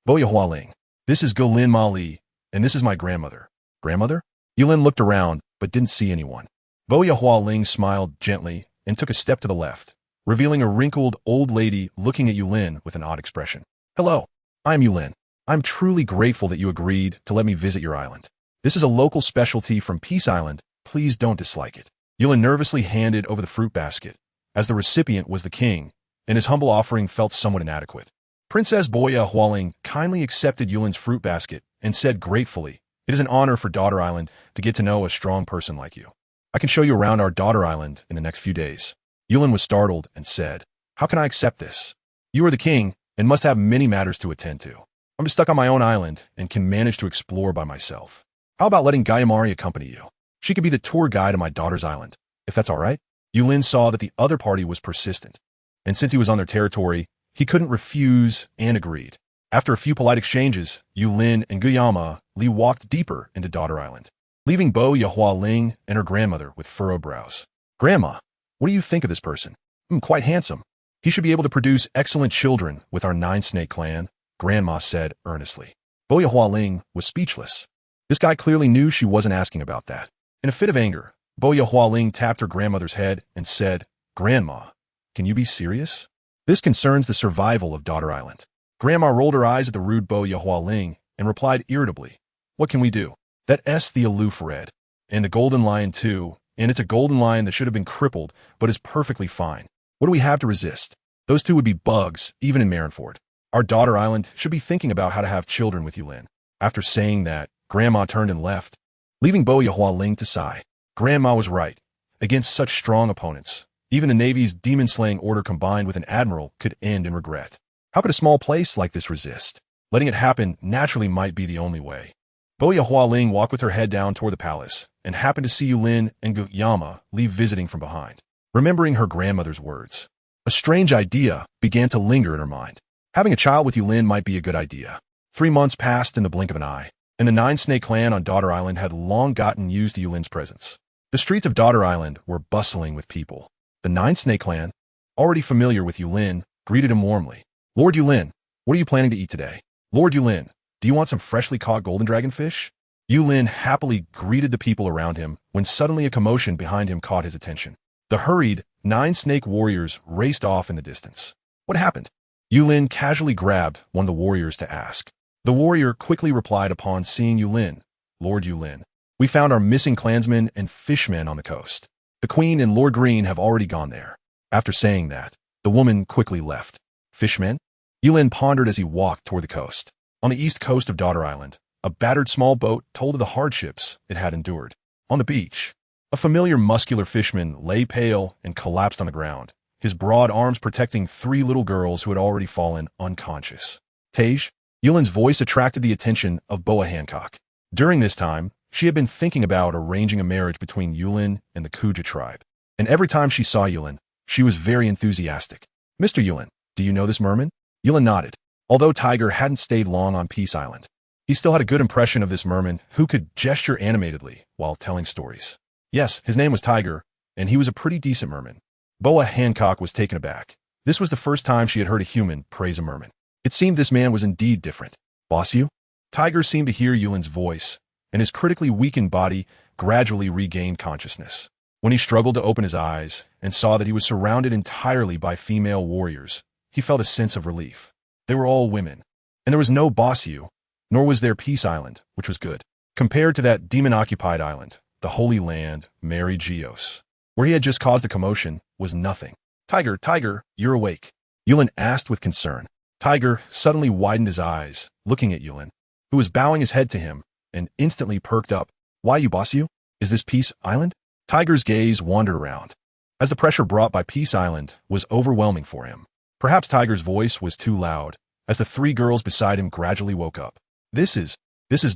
Boya Hualing. This is Guilin Li, and this is my grandmother. Grandmother? Yulin looked around, but didn't see anyone. Boya Hualing smiled gently and took a step to the left, revealing a wrinkled old lady looking at Yulin with an odd expression. Hello, I'm Yulin. I'm truly grateful that you agreed to let me visit your island. This is a local specialty from Peace Island. Please don't dislike it. Yulin nervously handed over the fruit basket, as the recipient was the king, and his humble offering felt somewhat inadequate. Princess Boya Hualing kindly accepted Yulin's fruit basket and said gratefully, "It is an honor for Daughter Island to get to know a strong person like you. I can show you around our Daughter Island in the next few days." Yulin was startled and said, "How can I accept this? You are the king and must have many matters to attend to. I'm stuck on my own island and can manage to explore by myself. How about letting Gayamari accompany you? She could be the tour guide on my daughter's island, if that's all right." Yulin saw that the other party was persistent, and since he was on their territory, he couldn't refuse and agreed. After a few polite exchanges, Yulin and Guyama Li walked deeper into Daughter Island, leaving Bo Yahua Ling and her grandmother with furrowed brows. "Grandma, what do you think of this person? Quite handsome. He should be able to produce excellent children with our nine-snake clan," Grandma said earnestly. Bo Yahua Ling was speechless. This guy clearly knew she wasn't asking about that. In a fit of anger, Bo Yahua Ling tapped her grandmother's head and said, "Grandma, can you be serious? This concerns the survival of Daughter Island." Grandma rolled her eyes at the rude Bo Yahua Ling and replied irritably, "What can we do? That's the aloof red. And the golden lion too, and it's a golden lion that should have been crippled, but is perfectly fine. What do we have to resist? Those two would be bugs, even in Marineford. Our Daughter Island should be thinking about how to have children with Yulin." After saying that, Grandma turned and left, leaving Bo Yahua Ling to sigh. Grandma was right. Against such strong opponents, even the Navy's demon-slaying order combined with an admiral could end in regret. How could a small place like this resist? Letting it happen naturally might be the only way. Bo Yahua Ling walked with her head down toward the palace and happened to see Yulin and Guyama leave visiting from behind. Remembering her grandmother's words, a strange idea began to linger in her mind. Having a child with Yulin might be a good idea. 3 months passed in the blink of an eye, and the Nine-Snake clan on Daughter Island had long gotten used to Yulin's presence. The streets of Daughter Island were bustling with people. The Nine-Snake clan, already familiar with Yulin, greeted him warmly. "Lord Yulin, what are you planning to eat today? Lord Yulin, do you want some freshly caught golden dragonfish?" Yulin happily greeted the people around him when suddenly a commotion behind him caught his attention. The hurried Nine-Snake warriors raced off in the distance. What happened? Yulin casually grabbed one of the warriors to ask. The warrior quickly replied upon seeing Yulin, "Lord Yulin, we found our missing clansmen and fishmen on the coast. The Queen and Lord Green have already gone there." After saying that, the woman quickly left. Fishmen? Yulin pondered as he walked toward the coast. On the east coast of Daughter Island, a battered small boat told of the hardships it had endured. On the beach, a familiar muscular fisherman lay pale and collapsed on the ground, his broad arms protecting 3 little girls who had already fallen unconscious. Tage? Yulin's voice attracted the attention of Boa Hancock. During this time, she had been thinking about arranging a marriage between Yulin and the Kuja tribe. And every time she saw Yulin, she was very enthusiastic. "Mr. Yulin, do you know this merman?" Yulin nodded. Although Tiger hadn't stayed long on Peace Island, he still had a good impression of this merman who could gesture animatedly while telling stories. Yes, his name was Tiger, and he was a pretty decent merman. Boa Hancock was taken aback. This was the first time she had heard a human praise a merman. It seemed this man was indeed different. "Boss you?" Tiger seemed to hear Yulin's voice, and his critically weakened body gradually regained consciousness. When he struggled to open his eyes and saw that he was surrounded entirely by female warriors, he felt a sense of relief. They were all women, and there was no Boss you, nor was there Peace Island, which was good. Compared to that demon-occupied island, the Holy Land, Mary Geos, where he had just caused a commotion, was nothing. Tiger, you're awake," Yulin asked with concern. Tiger suddenly widened his eyes, looking at Yulin, who was bowing his head to him, and instantly perked up. "Why you, Boss you? Is this Peace Island?" Tiger's gaze wandered around, as the pressure brought by Peace Island was overwhelming for him. Perhaps Tiger's voice was too loud, as the 3 girls beside him gradually woke up. This is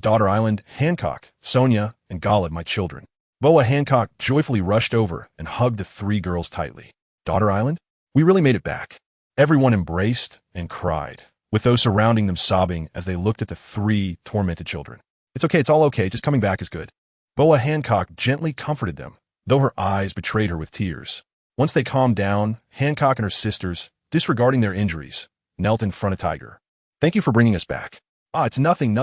Daughter Island, Hancock, Sonia, and Galad, my children." Boa Hancock joyfully rushed over and hugged the 3 girls tightly. "Daughter Island? We really made it back." Everyone embraced and cried, with those surrounding them sobbing as they looked at the 3 tormented children. It's all okay, just coming back is good." Boa Hancock gently comforted them, though her eyes betrayed her with tears. Once they calmed down, Hancock and her sisters, disregarding their injuries, knelt in front of Tiger. "Thank you for bringing us back." It's nothing,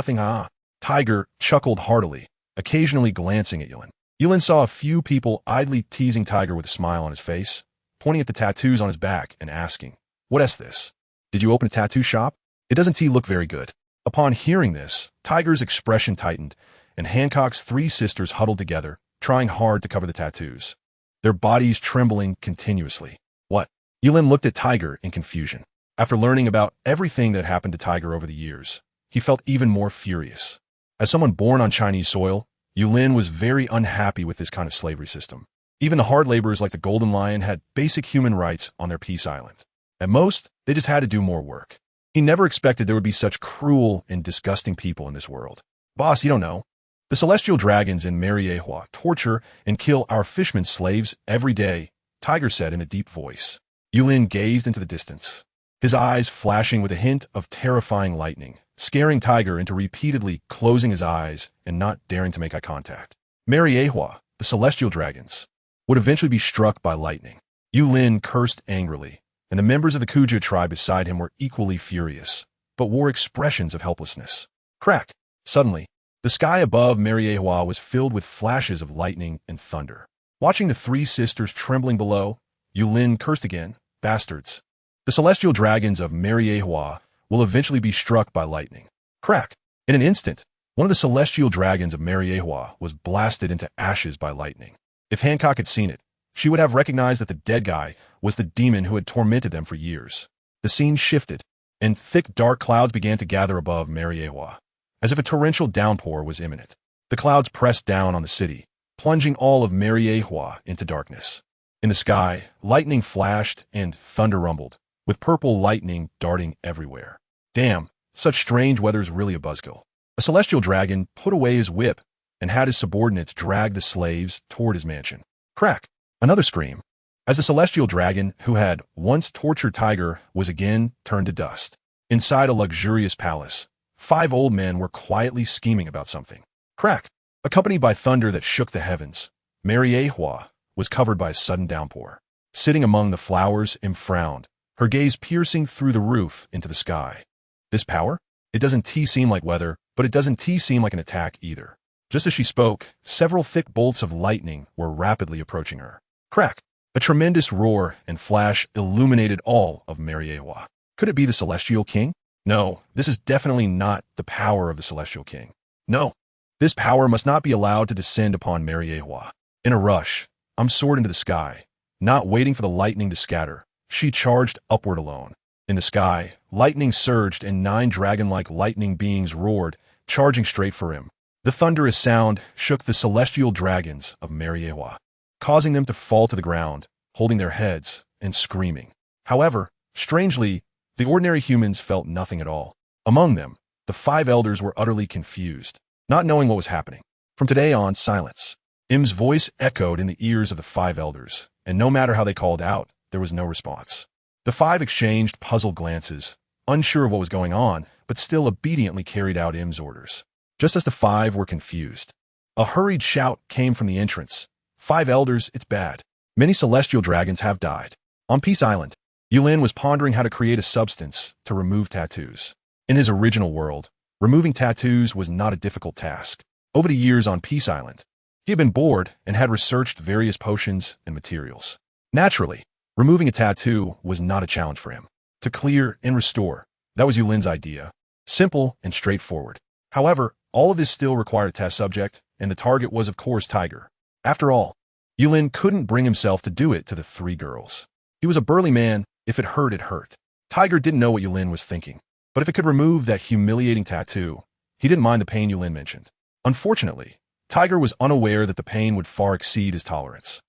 Tiger chuckled heartily, occasionally glancing at Yulin. Yulin saw a few people idly teasing Tiger with a smile on his face, pointing at the tattoos on his back and asking, "What's this? Did you open a tattoo shop? It doesn't look very good." Upon hearing this, Tiger's expression tightened, and Hancock's three sisters huddled together, trying hard to cover the tattoos, their bodies trembling continuously. "What?" Yulin looked at Tiger in confusion. After learning about everything that happened to Tiger over the years, he felt even more furious. As someone born on Chinese soil, Yulin was very unhappy with this kind of slavery system. Even the hard laborers like the Golden Lion had basic human rights on their peace island. At most, they just had to do more work. He never expected there would be such cruel and disgusting people in this world. "Boss, you don't know. The celestial dragons in Mariehua torture and kill our fishermen slaves every day," Tiger said in a deep voice. Yulin gazed into the distance, his eyes flashing with a hint of terrifying lightning, scaring Tiger into repeatedly closing his eyes and not daring to make eye contact. Mariehua, the celestial dragons, would eventually be struck by lightning. Yulin cursed angrily, and the members of the Kuja tribe beside him were equally furious, but wore expressions of helplessness. Crack! Suddenly, the sky above Mariehua was filled with flashes of lightning and thunder. Watching the three sisters trembling below, Yulin cursed again, "Bastards! The celestial dragons of Mariehua will eventually be struck by lightning." Crack! In an instant, one of the celestial dragons of Mariehua was blasted into ashes by lightning. If Hancock had seen it, she would have recognized that the dead guy was the demon who had tormented them for years. The scene shifted, and thick dark clouds began to gather above Mariehua, as if a torrential downpour was imminent. The clouds pressed down on the city, plunging all of Mariehua into darkness. In the sky, lightning flashed and thunder rumbled, with purple lightning darting everywhere. Damn, such strange weather is really a buzzkill. A celestial dragon put away his whip and had his subordinates drag the slaves toward his mansion. Crack! Another scream, as the celestial dragon who had once tortured Tiger was again turned to dust. Inside a luxurious palace, 5 old men were quietly scheming about something. Crack! Accompanied by thunder that shook the heavens, Mariehua was covered by a sudden downpour. Sitting among the flowers, Im frowned, her gaze piercing through the roof into the sky. This power? It doesn't seem like weather, but it doesn't seem like an attack either. Just as she spoke, several thick bolts of lightning were rapidly approaching her. Crack! A tremendous roar and flash illuminated all of Mariehua. Could it be the Celestial King? No, this is definitely not the power of the Celestial King. No, this power must not be allowed to descend upon Mariehua. In a rush, soared into the sky. Not waiting for the lightning to scatter, she charged upward alone. In the sky, lightning surged and 9 dragon-like lightning beings roared, charging straight for him. The thunderous sound shook the celestial dragons of Mariehua, causing them to fall to the ground, holding their heads and screaming. However, strangely, the ordinary humans felt nothing at all. Among them, the 5 elders were utterly confused, not knowing what was happening. From today on, silence. Im's voice echoed in the ears of the 5 elders, and no matter how they called out, there was no response. The 5 exchanged puzzled glances, unsure of what was going on, but still obediently carried out Im's orders. Just as the 5 were confused, a hurried shout came from the entrance. 5 elders, it's bad. Many celestial dragons have died. On Peace Island, Yulin was pondering how to create a substance to remove tattoos. In his original world, removing tattoos was not a difficult task. Over the years on Peace Island, he had been bored and had researched various potions and materials. Naturally, removing a tattoo was not a challenge for him. To clear and restore, that was Yulin's idea. Simple and straightforward. However, all of this still required a test subject, and the target was, of course, Tiger. After all, Yulin couldn't bring himself to do it to the 3 girls. He was a burly man. If it hurt, it hurt. Tiger didn't know what Yulin was thinking, but if it could remove that humiliating tattoo, he didn't mind the pain Yulin mentioned. Unfortunately, Tiger was unaware that the pain would far exceed his tolerance.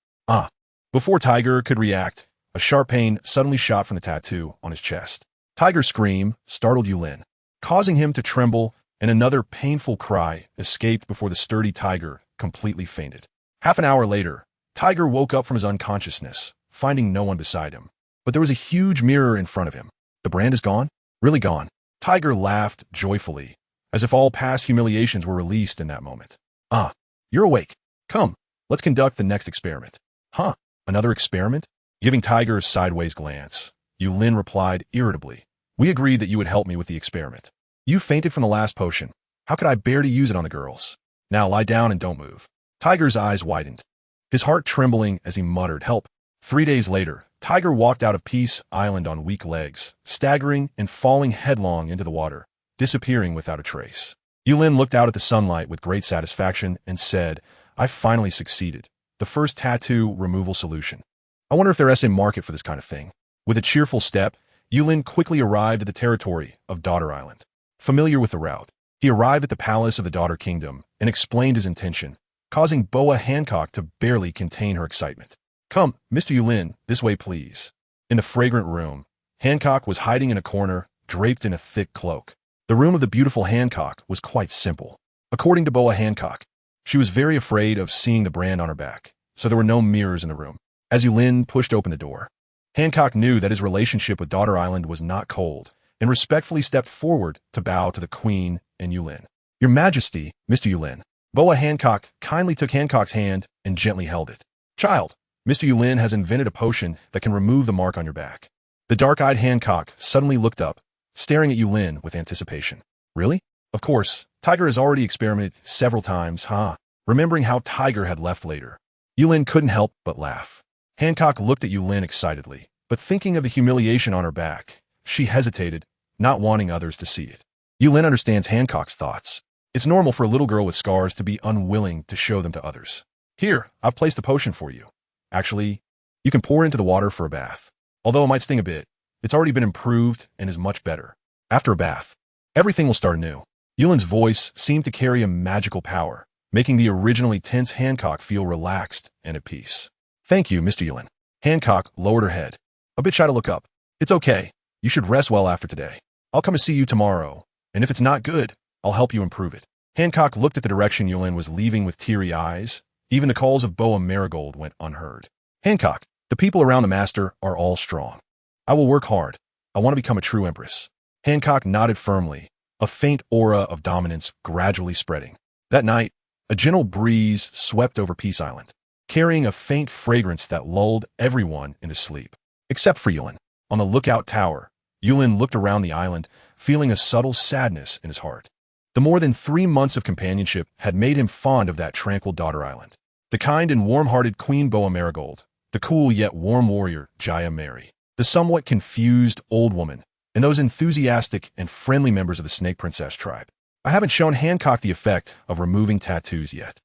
Before Tiger could react, a sharp pain suddenly shot from the tattoo on his chest. Tiger's scream startled Yulin, causing him to tremble, and another painful cry escaped before the sturdy Tiger completely fainted. Half an hour later, Tiger woke up from his unconsciousness, finding no one beside him. But there was a huge mirror in front of him. The brand is gone? Really gone? Tiger laughed joyfully, as if all past humiliations were released in that moment. You're awake. Come, let's conduct the next experiment. Huh? Another experiment? Giving Tiger a sideways glance, Yulin replied irritably. We agreed that you would help me with the experiment. You fainted from the last potion. How could I bear to use it on the girls? Now lie down and don't move. Tiger's eyes widened, his heart trembling as he muttered, help. 3 days later, Tiger walked out of Peace Island on weak legs, staggering and falling headlong into the water, disappearing without a trace. Yulin looked out at the sunlight with great satisfaction and said, "I finally succeeded. The first tattoo removal solution. I wonder if there is a market for this kind of thing." With a cheerful step, Yulin quickly arrived at the territory of Daughter Island. Familiar with the route, he arrived at the palace of the Daughter Kingdom and explained his intention, causing Boa Hancock to barely contain her excitement. "Come, Mr. Yulin, this way please." In the fragrant room, Hancock was hiding in a corner, draped in a thick cloak. The room of the beautiful Hancock was quite simple. According to Boa Hancock, she was very afraid of seeing the brand on her back, so there were no mirrors in the room. As Yulin pushed open the door, Hancock knew that his relationship with Daughter Island was not cold, and respectfully stepped forward to bow to the Queen and Yulin. "Your Majesty, Mr. Yulin." Boa Hancock kindly took Hancock's hand and gently held it. "Child, Mr. Yulin has invented a potion that can remove the mark on your back." The dark-eyed Hancock suddenly looked up, staring at Yulin with anticipation. "Really? Of course, Tiger has already experimented several times, huh?" Remembering how Tiger had left later, Yulin couldn't help but laugh. Hancock looked at Yulin excitedly, but thinking of the humiliation on her back, she hesitated, not wanting others to see it. Yulin understands Hancock's thoughts. It's normal for a little girl with scars to be unwilling to show them to others. "Here, I've placed the potion for you. Actually, you can pour into the water for a bath. Although it might sting a bit, it's already been improved and is much better. After a bath, everything will start anew." Yulin's voice seemed to carry a magical power, making the originally tense Hancock feel relaxed and at peace. "Thank you, Mr. Yulin." Hancock lowered her head, a bit shy to look up. "It's okay. You should rest well after today. I'll come to see you tomorrow, and if it's not good, I'll help you improve it." Hancock looked at the direction Yulin was leaving with teary eyes. Even the calls of Boa Marigold went unheard. "Hancock, the people around the master are all strong. I will work hard. I want to become a true empress." Hancock nodded firmly, a faint aura of dominance gradually spreading. That night, a gentle breeze swept over Peace Island, carrying a faint fragrance that lulled everyone into sleep. Except for Yulin. On the lookout tower, Yulin looked around the island, feeling a subtle sadness in his heart. The more than 3 months of companionship had made him fond of that tranquil Daughter Island. The kind and warm-hearted Queen Boa Marigold, the cool yet warm warrior Jaya Mary, the somewhat confused old woman, and those enthusiastic and friendly members of the Snake Princess tribe. I haven't shown Hancock the effect of removing tattoos yet.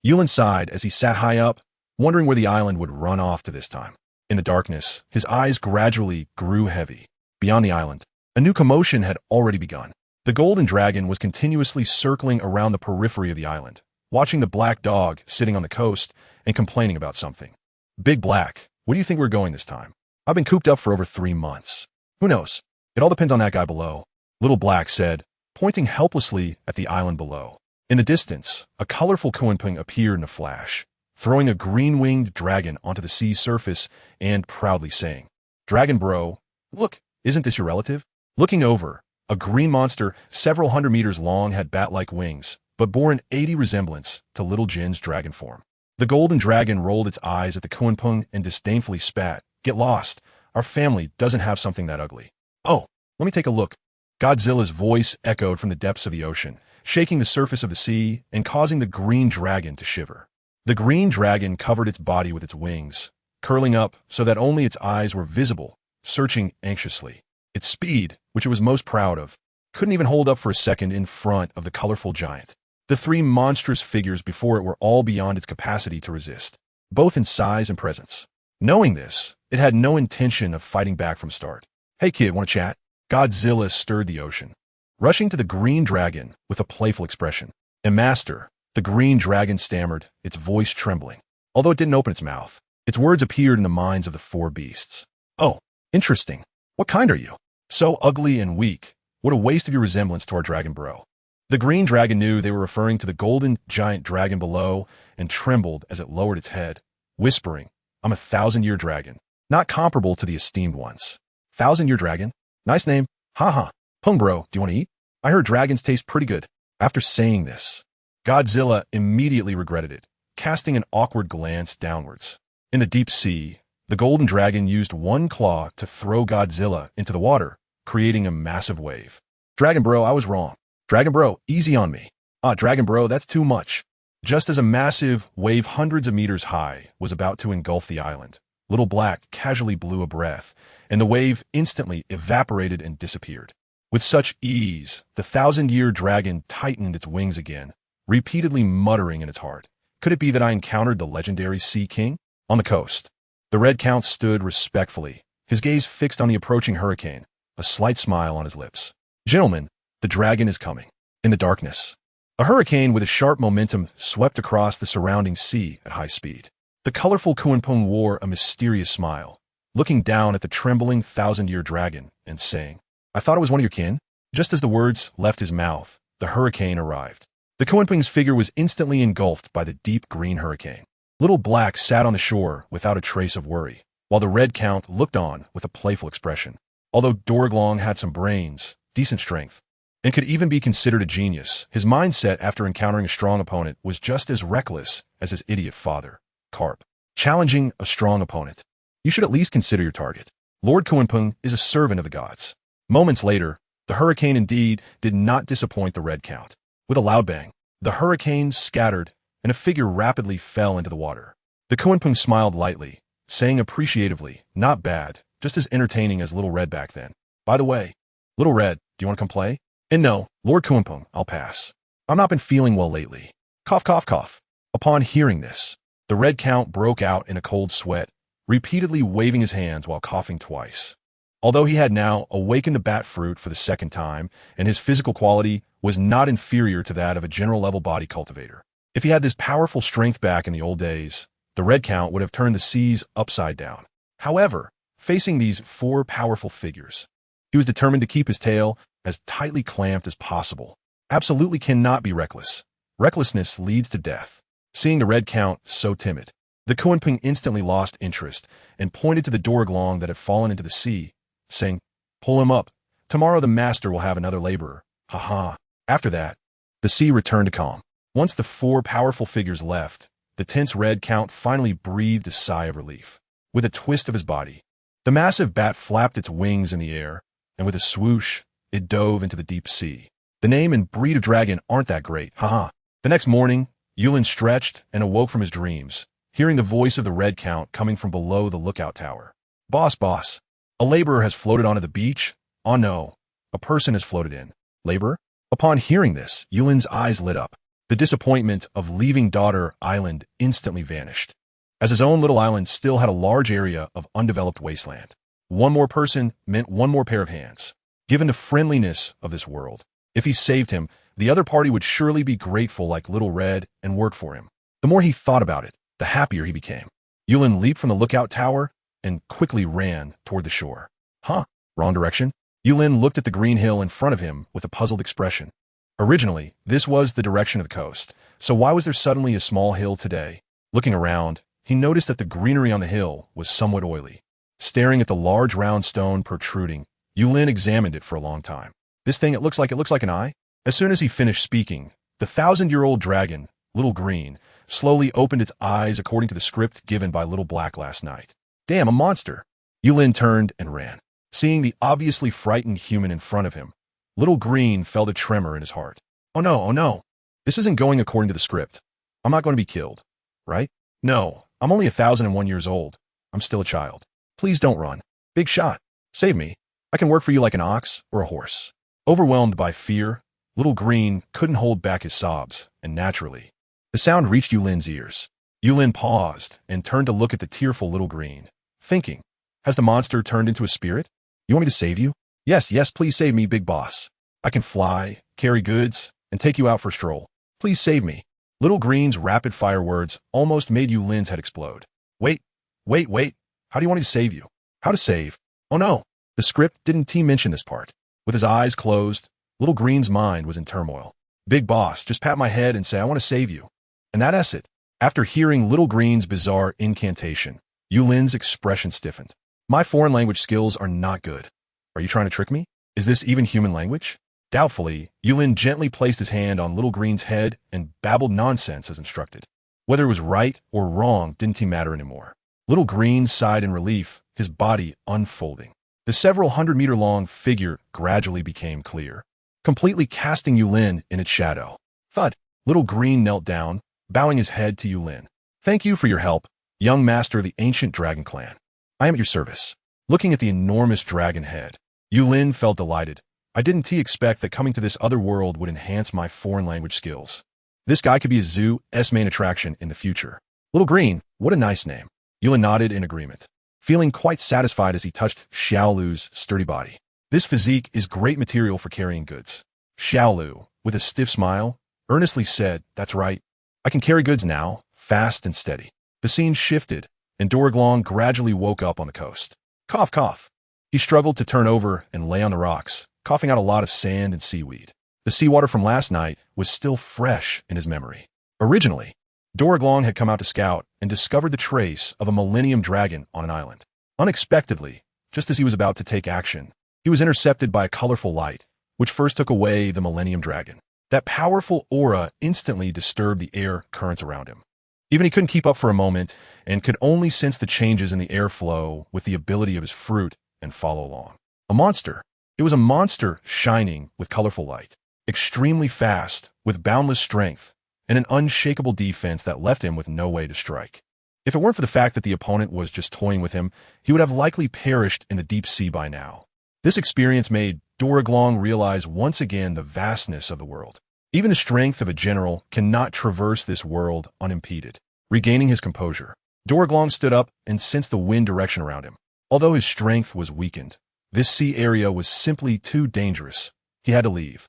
Yulin sighed as he sat high up, wondering where the island would run off to this time. In the darkness, his eyes gradually grew heavy. Beyond the island, a new commotion had already begun. The golden dragon was continuously circling around the periphery of the island, watching the black dog sitting on the coast and complaining about something. "Big Black, where do you think we're going this time? I've been cooped up for over 3 months. Who knows? It all depends on that guy below," Little Black said, pointing helplessly at the island below. In the distance, a colorful Kuanping appeared in a flash, throwing a green-winged dragon onto the sea's surface and proudly saying, "Dragon bro, look, isn't this your relative?" Looking over, a green monster several hundred meters long had bat-like wings, but bore an 80 resemblance to Little Jin's dragon form. The golden dragon rolled its eyes at the Kuanping and disdainfully spat, "Get lost. Our family doesn't have something that ugly." "Oh, let me take a look." Godzilla's voice echoed from the depths of the ocean, shaking the surface of the sea and causing the green dragon to shiver. The green dragon covered its body with its wings, curling up so that only its eyes were visible, searching anxiously. Its speed, which it was most proud of, couldn't even hold up for a second in front of the colorful giant. The 3 monstrous figures before it were all beyond its capacity to resist, both in size and presence. Knowing this, it had no intention of fighting back from start. "Hey kid, want to chat?" Godzilla stirred the ocean, rushing to the green dragon with a playful expression. "And master," the green dragon stammered, its voice trembling. Although it didn't open its mouth, its words appeared in the minds of the 4 beasts. "Oh, interesting. What kind are you? So ugly and weak. What a waste of your resemblance to our dragon bro." The green dragon knew they were referring to the golden giant dragon below and trembled as it lowered its head, whispering, "I'm a 1,000-year dragon, not comparable to the esteemed ones." 1,000-year dragon? Nice name. Haha. "Pung bro, do you want to eat? I heard dragons taste pretty good." After saying this, Godzilla immediately regretted it, casting an awkward glance downwards. In the deep sea, the golden dragon used one claw to throw Godzilla into the water, creating a massive wave. "Dragon bro, I was wrong. Dragon bro, easy on me. Dragon bro, that's too much." Just as a massive wave hundreds of meters high was about to engulf the island, Little Black casually blew a breath, and the wave instantly evaporated and disappeared. With such ease, the 1,000-year dragon tightened its wings again, repeatedly muttering in its heart, "Could it be that I encountered the legendary Sea King?" On the coast, the Red Count stood respectfully, his gaze fixed on the approaching hurricane, a slight smile on his lips. "Gentlemen, the dragon is coming." In the darkness, a hurricane with a sharp momentum swept across the surrounding sea at high speed. The colorful Kunpeng wore a mysterious smile, looking down at the trembling 1,000-year dragon and saying, "I thought it was one of your kin." Just as the words left his mouth, the hurricane arrived. The Kunpeng's figure was instantly engulfed by the deep green hurricane. Little Black sat on the shore without a trace of worry, while the Red Count looked on with a playful expression. Although Dorglong had some brains, decent strength, and could even be considered a genius, his mindset after encountering a strong opponent was just as reckless as his idiot father, Carp. Challenging a strong opponent. You should at least consider your target. Lord Kunpeng is a servant of the gods. Moments later, the hurricane indeed did not disappoint the Red Count. With a loud bang, the hurricane scattered, and a figure rapidly fell into the water. The Kunpeng smiled lightly, saying appreciatively, "Not bad, just as entertaining as Little Red back then. By the way, Little Red, do you want to come play?" "And no, Lord Kunpeng, I'll pass. I've not been feeling well lately." Cough, cough, cough. Upon hearing this, the Red Count broke out in a cold sweat, repeatedly waving his hands while coughing twice. Although he had now awakened the bat fruit for the second time, and his physical quality was not inferior to that of a general-level body cultivator. If he had this powerful strength back in the old days, the Red Count would have turned the seas upside down. However, facing these four powerful figures, he was determined to keep his tail as tightly clamped as possible. Absolutely cannot be reckless. Recklessness leads to death. Seeing the Red Count so timid, the Kunpeng instantly lost interest and pointed to the Dorglong that had fallen into the sea, saying, "Pull him up. Tomorrow the master will have another laborer. Ha ha." After that, the sea returned to calm. Once the four powerful figures left, the tense Red Count finally breathed a sigh of relief. With a twist of his body, the massive bat flapped its wings in the air, and with a swoosh, it dove into the deep sea. The name and breed of dragon aren't that great, haha. The next morning, Yulin stretched and awoke from his dreams, hearing the voice of the Red Count coming from below the lookout tower. "Boss, boss, a laborer has floated onto the beach." "Oh no, a person has floated in." "Laborer?" Upon hearing this, Yulin's eyes lit up. The disappointment of leaving Daughter Island instantly vanished, as his own little island still had a large area of undeveloped wasteland. One more person meant one more pair of hands. Given the friendliness of this world, if he saved him, the other party would surely be grateful like Little Red and work for him. The more he thought about it, the happier he became. Yulin leaped from the lookout tower and quickly ran toward the shore. Huh? Wrong direction? Yulin looked at the green hill in front of him with a puzzled expression. Originally, this was the direction of the coast, so why was there suddenly a small hill today? Looking around, he noticed that the greenery on the hill was somewhat oily. Staring at the large round stone protruding, Yulin examined it for a long time. "This thing, it looks like an eye?" As soon as he finished speaking, the 1,000-year-old dragon, Little Green, slowly opened its eyes according to the script given by Little Black last night. "Damn, a monster!" Yulin turned and ran. Seeing the obviously frightened human in front of him, Little Green felt a tremor in his heart. Oh no. This isn't going according to the script. I'm not going to be killed, right? No, I'm only 1,001 years old. I'm still a child. Please don't run. Big shot. Save me. I can work for you like an ox or a horse." Overwhelmed by fear, Little Green couldn't hold back his sobs, and naturally, the sound reached Yulin's ears. Yulin paused and turned to look at the tearful Little Green, thinking, has the monster turned into a spirit? "You want me to save you?" Yes, please save me, big boss. I can fly, carry goods, and take you out for a stroll. Please save me." Little Green's rapid-fire words almost made Yulin's head explode. Wait. How do you want me to save you?" "How to save? Oh no, the script didn't mention this part." With his eyes closed, Little Green's mind was in turmoil. "Big boss, just pat my head and say I want to save you. And that's it." After hearing Little Green's bizarre incantation, Yulin's expression stiffened. "My foreign language skills are not good. Are you trying to trick me? Is this even human language?" Doubtfully, Yulin gently placed his hand on Little Green's head and babbled nonsense as instructed. Whether it was right or wrong didn't matter anymore. Little Green sighed in relief, his body unfolding. The several hundred-meter-long figure gradually became clear, completely casting Yulin in its shadow. Thud! Little Green knelt down, bowing his head to Yulin. "Thank you for your help. Young master of the ancient dragon clan, I am at your service. Looking at the enormous dragon head, Yulin felt delighted. I didn't expect that coming to this other world would enhance my foreign language skills. This guy could be a zoo's main attraction in the future. Little Green, what a nice name. Yulin nodded in agreement, feeling quite satisfied as he touched Xiaolu's sturdy body. This physique is great material for carrying goods. Xiaolu, with a stiff smile, earnestly said, that's right. I can carry goods now, fast and steady. The scene shifted, and Doraglong gradually woke up on the coast. Cough, cough. He struggled to turn over and lay on the rocks, coughing out a lot of sand and seaweed. The seawater from last night was still fresh in his memory. Originally, Doraglong had come out to scout and discovered the trace of a millennium dragon on an island. Unexpectedly, just as he was about to take action, he was intercepted by a colorful light, which first took away the millennium dragon. That powerful aura instantly disturbed the air currents around him. Even he couldn't keep up for a moment and could only sense the changes in the airflow with the ability of his fruit and follow along. A monster. It was a monster shining with colorful light, extremely fast, with boundless strength, and an unshakable defense that left him with no way to strike. If it weren't for the fact that the opponent was just toying with him, he would have likely perished in the deep sea by now. This experience made Doraglong realize once again the vastness of the world. Even the strength of a general cannot traverse this world unimpeded. Regaining his composure, Doraglong stood up and sensed the wind direction around him. Although his strength was weakened, this sea area was simply too dangerous. He had to leave.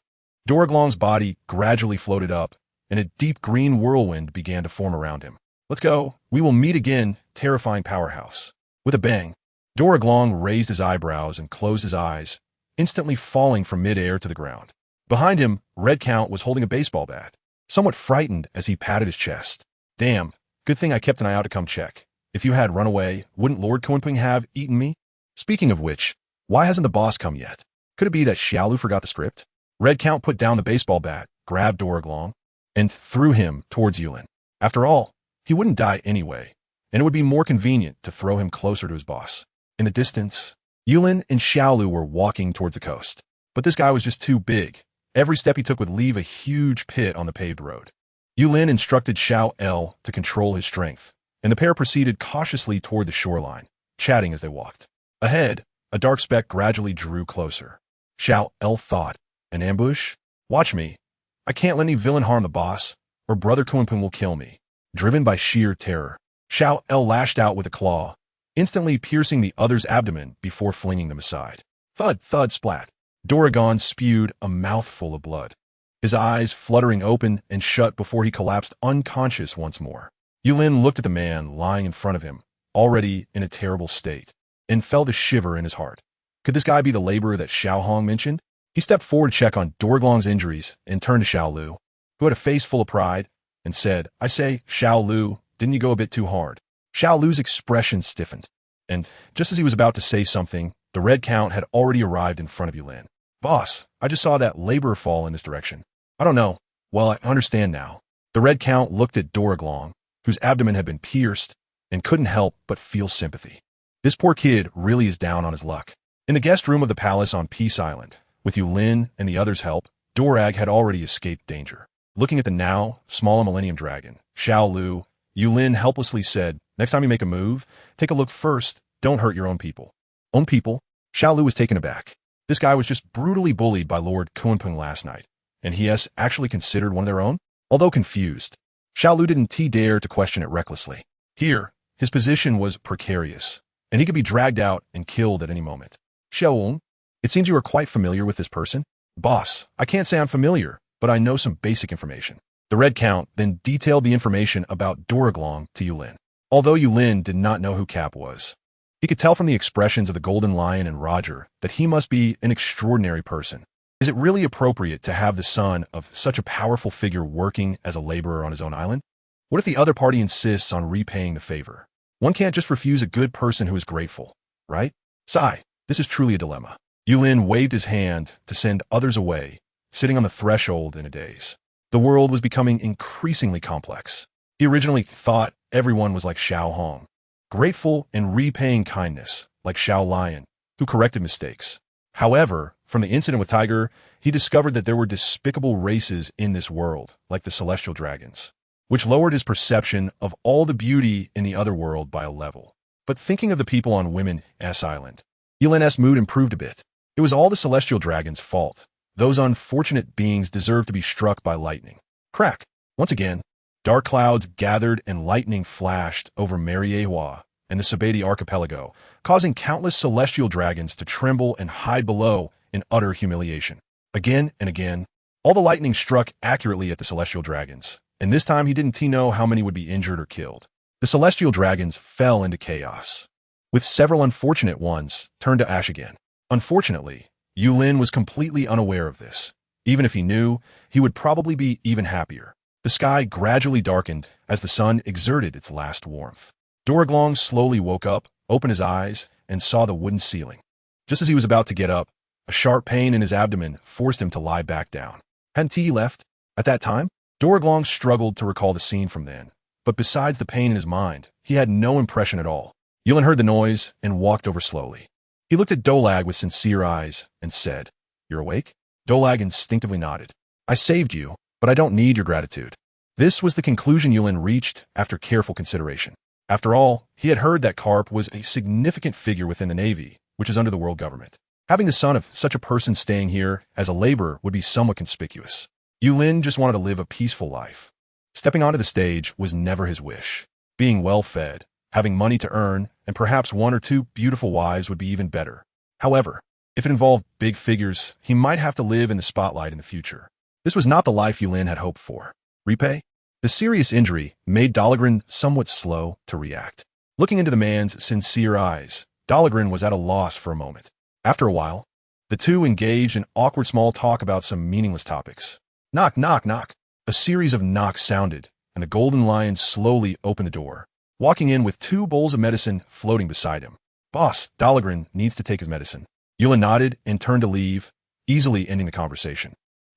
Doraglong's body gradually floated up, and a deep green whirlwind began to form around him. Let's go. We will meet again, terrifying powerhouse. With a bang, Doraglong raised his eyebrows and closed his eyes, instantly falling from midair to the ground. Behind him, Red Count was holding a baseball bat, somewhat frightened as he patted his chest. Damn, good thing I kept an eye out to come check. If you had run away, wouldn't Lord Kunping have eaten me? Speaking of which, why hasn't the boss come yet? Could it be that Xiaolu forgot the script? Red Count put down the baseball bat, grabbed Doraglong, and threw him towards Yulin. After all, he wouldn't die anyway, and it would be more convenient to throw him closer to his boss. In the distance, Yulin and Xiaolu were walking towards the coast, but this guy was just too big. Every step he took would leave a huge pit on the paved road. Yulin instructed Xiao to control his strength, and the pair proceeded cautiously toward the shoreline, chatting as they walked. Ahead, a dark speck gradually drew closer. Xiao thought, an ambush? Watch me. I can't let any villain harm the boss, or Brother Kunping will kill me. Driven by sheer terror, Xiao lashed out with a claw, instantly piercing the other's abdomen before flinging them aside. Thud, thud, splat. Doragon spewed a mouthful of blood, his eyes fluttering open and shut before he collapsed unconscious once more. Yulin looked at the man lying in front of him, already in a terrible state, and felt a shiver in his heart. Could this guy be the laborer that Xiao Hong mentioned? He stepped forward to check on Doraglong's injuries and turned to Xiaolu, who had a face full of pride, and said, I say, Xiaolu, didn't you go a bit too hard? Xiaolu's expression stiffened, and just as he was about to say something, the Red Count had already arrived in front of Yulin. Boss, I just saw that laborer fall in this direction. I don't know. Well, I understand now. The Red Count looked at Doraglong, whose abdomen had been pierced, and couldn't help but feel sympathy. This poor kid really is down on his luck. In the guest room of the palace on Peace Island, with Yulin and the others' help, Dorag had already escaped danger. Looking at the now small millennium dragon, Xiaolu, Yulin helplessly said, next time you make a move, take a look first. Don't hurt your own people. Own people? Xiaolu was taken aback. This guy was just brutally bullied by Lord Kunping last night, and he has actually considered one of their own? Although confused, Xiaolu didn't dare to question it recklessly. Here, his position was precarious, and he could be dragged out and killed at any moment. Xiaolu, it seems you are quite familiar with this person? Boss, I can't say I'm familiar, but I know some basic information. The Red Count then detailed the information about Doraglong to Yulin. Although Yulin did not know who Cap was, he could tell from the expressions of the Golden Lion and Roger that he must be an extraordinary person. Is it really appropriate to have the son of such a powerful figure working as a laborer on his own island? What if the other party insists on repaying the favor? One can't just refuse a good person who is grateful, right? Sigh, this is truly a dilemma. Yulin waved his hand to send others away, sitting on the threshold in a daze. The world was becoming increasingly complex. He originally thought everyone was like Xiao Hong, grateful and repaying kindness, like Xiao Lion, who corrected mistakes. However, from the incident with Tiger, he discovered that there were despicable races in this world, like the celestial dragons. which lowered his perception of all the beauty in the other world by a level. But thinking of the people on Women's Island, Yulin's mood improved a bit. It was all the celestial dragon's fault. Those unfortunate beings deserved to be struck by lightning. Crack! Once again, dark clouds gathered and lightning flashed over Mariewa and the Sabati archipelago, causing countless celestial dragons to tremble and hide below in utter humiliation. Again and again, all the lightning struck accurately at the celestial dragons, and this time he didn't know how many would be injured or killed. The celestial dragons fell into chaos, with several unfortunate ones turned to ash again. Unfortunately, Yulin was completely unaware of this. Even if he knew, he would probably be even happier. The sky gradually darkened as the sun exerted its last warmth. Doraglong slowly woke up, opened his eyes, and saw the wooden ceiling. Just as he was about to get up, a sharp pain in his abdomen forced him to lie back down. Hadn't he left? At that time, Doraglong struggled to recall the scene from then, but besides the pain in his mind, he had no impression at all. Yulin heard the noise and walked over slowly. He looked at Dolag with sincere eyes and said, "You're awake?" Dolag instinctively nodded. "I saved you, but I don't need your gratitude." This was the conclusion Yulin reached after careful consideration. After all, he had heard that Karp was a significant figure within the Navy, which is under the world government. Having the son of such a person staying here as a laborer would be somewhat conspicuous. Yulin just wanted to live a peaceful life. Stepping onto the stage was never his wish. Being well-fed, having money to earn, and perhaps one or two beautiful wives would be even better. However, if it involved big figures, he might have to live in the spotlight in the future. This was not the life Yulin had hoped for. Repay? The serious injury made Dahlgren somewhat slow to react. Looking into the man's sincere eyes, Dahlgren was at a loss for a moment. After a while, the two engaged in awkward small talk about some meaningless topics. Knock, knock, knock. A series of knocks sounded, and the Golden Lion slowly opened the door, walking in with 2 bowls of medicine floating beside him. "Boss, Dahlgren needs to take his medicine." Yulin nodded and turned to leave, easily ending the conversation.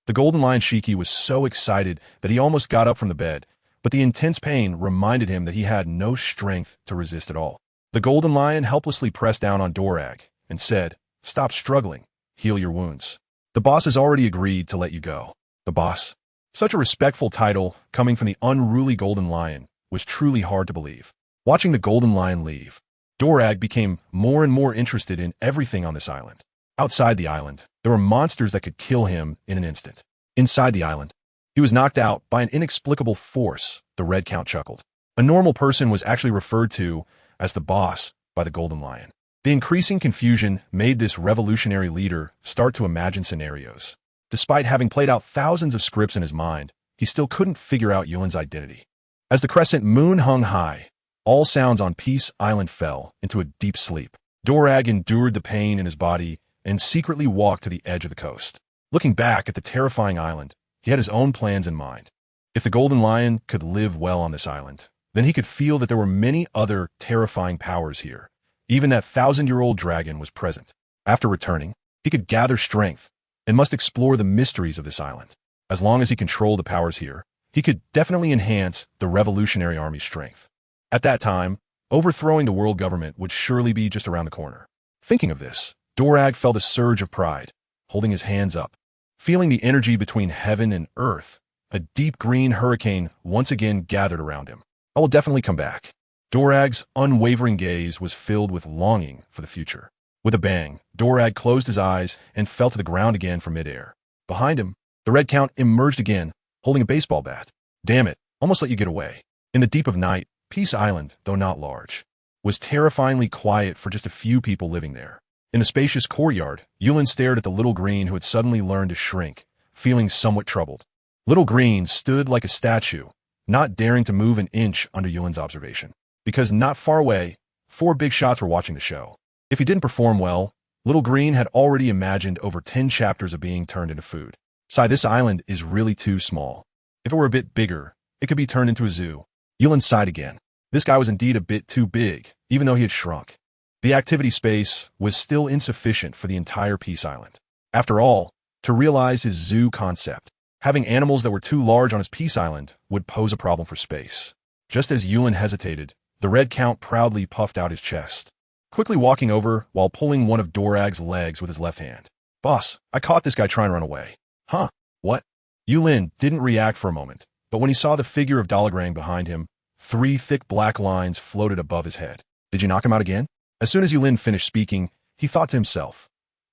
The Golden Lion Shiki was so excited that he almost got up from the bed, but the intense pain reminded him that he had no strength to resist at all. The Golden Lion helplessly pressed down on Dorag and said, "Stop struggling. Heal your wounds. The boss has already agreed to let you go." The boss? Such a respectful title coming from the unruly Golden Lion was truly hard to believe. Watching the Golden Lion leave, Dorag became more and more interested in everything on this island. Outside the island, there were monsters that could kill him in an instant. Inside the island, he was knocked out by an inexplicable force, the Red Count chuckled. A normal person was actually referred to as the boss by the Golden Lion. The increasing confusion made this revolutionary leader start to imagine scenarios. Despite having played out thousands of scripts in his mind, he still couldn't figure out Yulin's identity. As the crescent moon hung high, all sounds on Peace Island fell into a deep sleep. Dorag endured the pain in his body and secretly walked to the edge of the coast. Looking back at the terrifying island, he had his own plans in mind. If the Golden Lion could live well on this island, then he could feel that there were many other terrifying powers here. Even that 1,000-year-old dragon was present. After returning, he could gather strength and must explore the mysteries of this island. As long as he controlled the powers here, he could definitely enhance the Revolutionary Army's strength. At that time, overthrowing the world government would surely be just around the corner. Thinking of this, Dorag felt a surge of pride, holding his hands up. Feeling the energy between heaven and earth, a deep green hurricane once again gathered around him. "I will definitely come back." Dorag's unwavering gaze was filled with longing for the future. With a bang, Dorag closed his eyes and fell to the ground again from midair. Behind him, the Red Count emerged again, holding a baseball bat. "Damn it, almost let you get away." In the deep of night, Peace Island, though not large, was terrifyingly quiet for just a few people living there. In the spacious courtyard, Yulin stared at the little green who had suddenly learned to shrink, feeling somewhat troubled. Little Green stood like a statue, not daring to move an inch under Yulin's observation. Because not far away, 4 big shots were watching the show. If he didn't perform well, Little Green had already imagined over 10 chapters of being turned into food. This island is really too small. If it were a bit bigger, it could be turned into a zoo. Yulin sighed again. This guy was indeed a bit too big, even though he had shrunk. The activity space was still insufficient for the entire Peace Island. After all, to realize his zoo concept, having animals that were too large on his Peace Island would pose a problem for space. Just as Yulin hesitated, the Red Count proudly puffed out his chest, quickly walking over while pulling one of Dorag's legs with his left hand. "Boss, I caught this guy trying to run away." "Huh? What?" Yulin didn't react for a moment, But when he saw the figure of Dalagrang behind him, 3 thick black lines floated above his head. Did you knock him out again? As soon as Yulin finished speaking, he thought to himself,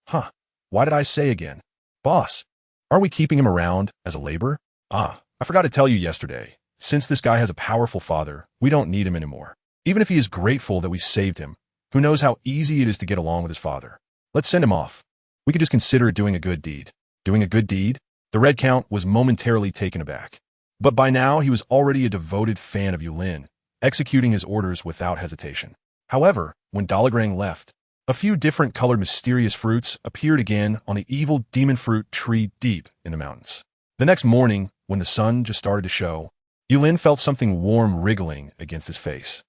Huh, why did I say again? Boss, aren't we keeping him around as a laborer? I forgot to tell you yesterday. Since this guy has a powerful father, we don't need him anymore. Even if he is grateful that we saved him, who knows how easy it is to get along with his father. Let's send him off. We could just consider it doing a good deed. Doing a good deed? The Red Count was momentarily taken aback. But by now, he was already a devoted fan of Yulin, executing his orders without hesitation. However, when Dalagrang left, a few different colored mysterious fruits appeared again on the evil demon fruit tree deep in the mountains. The next morning, when the sun just started to show, Yulin felt something warm wriggling against his face.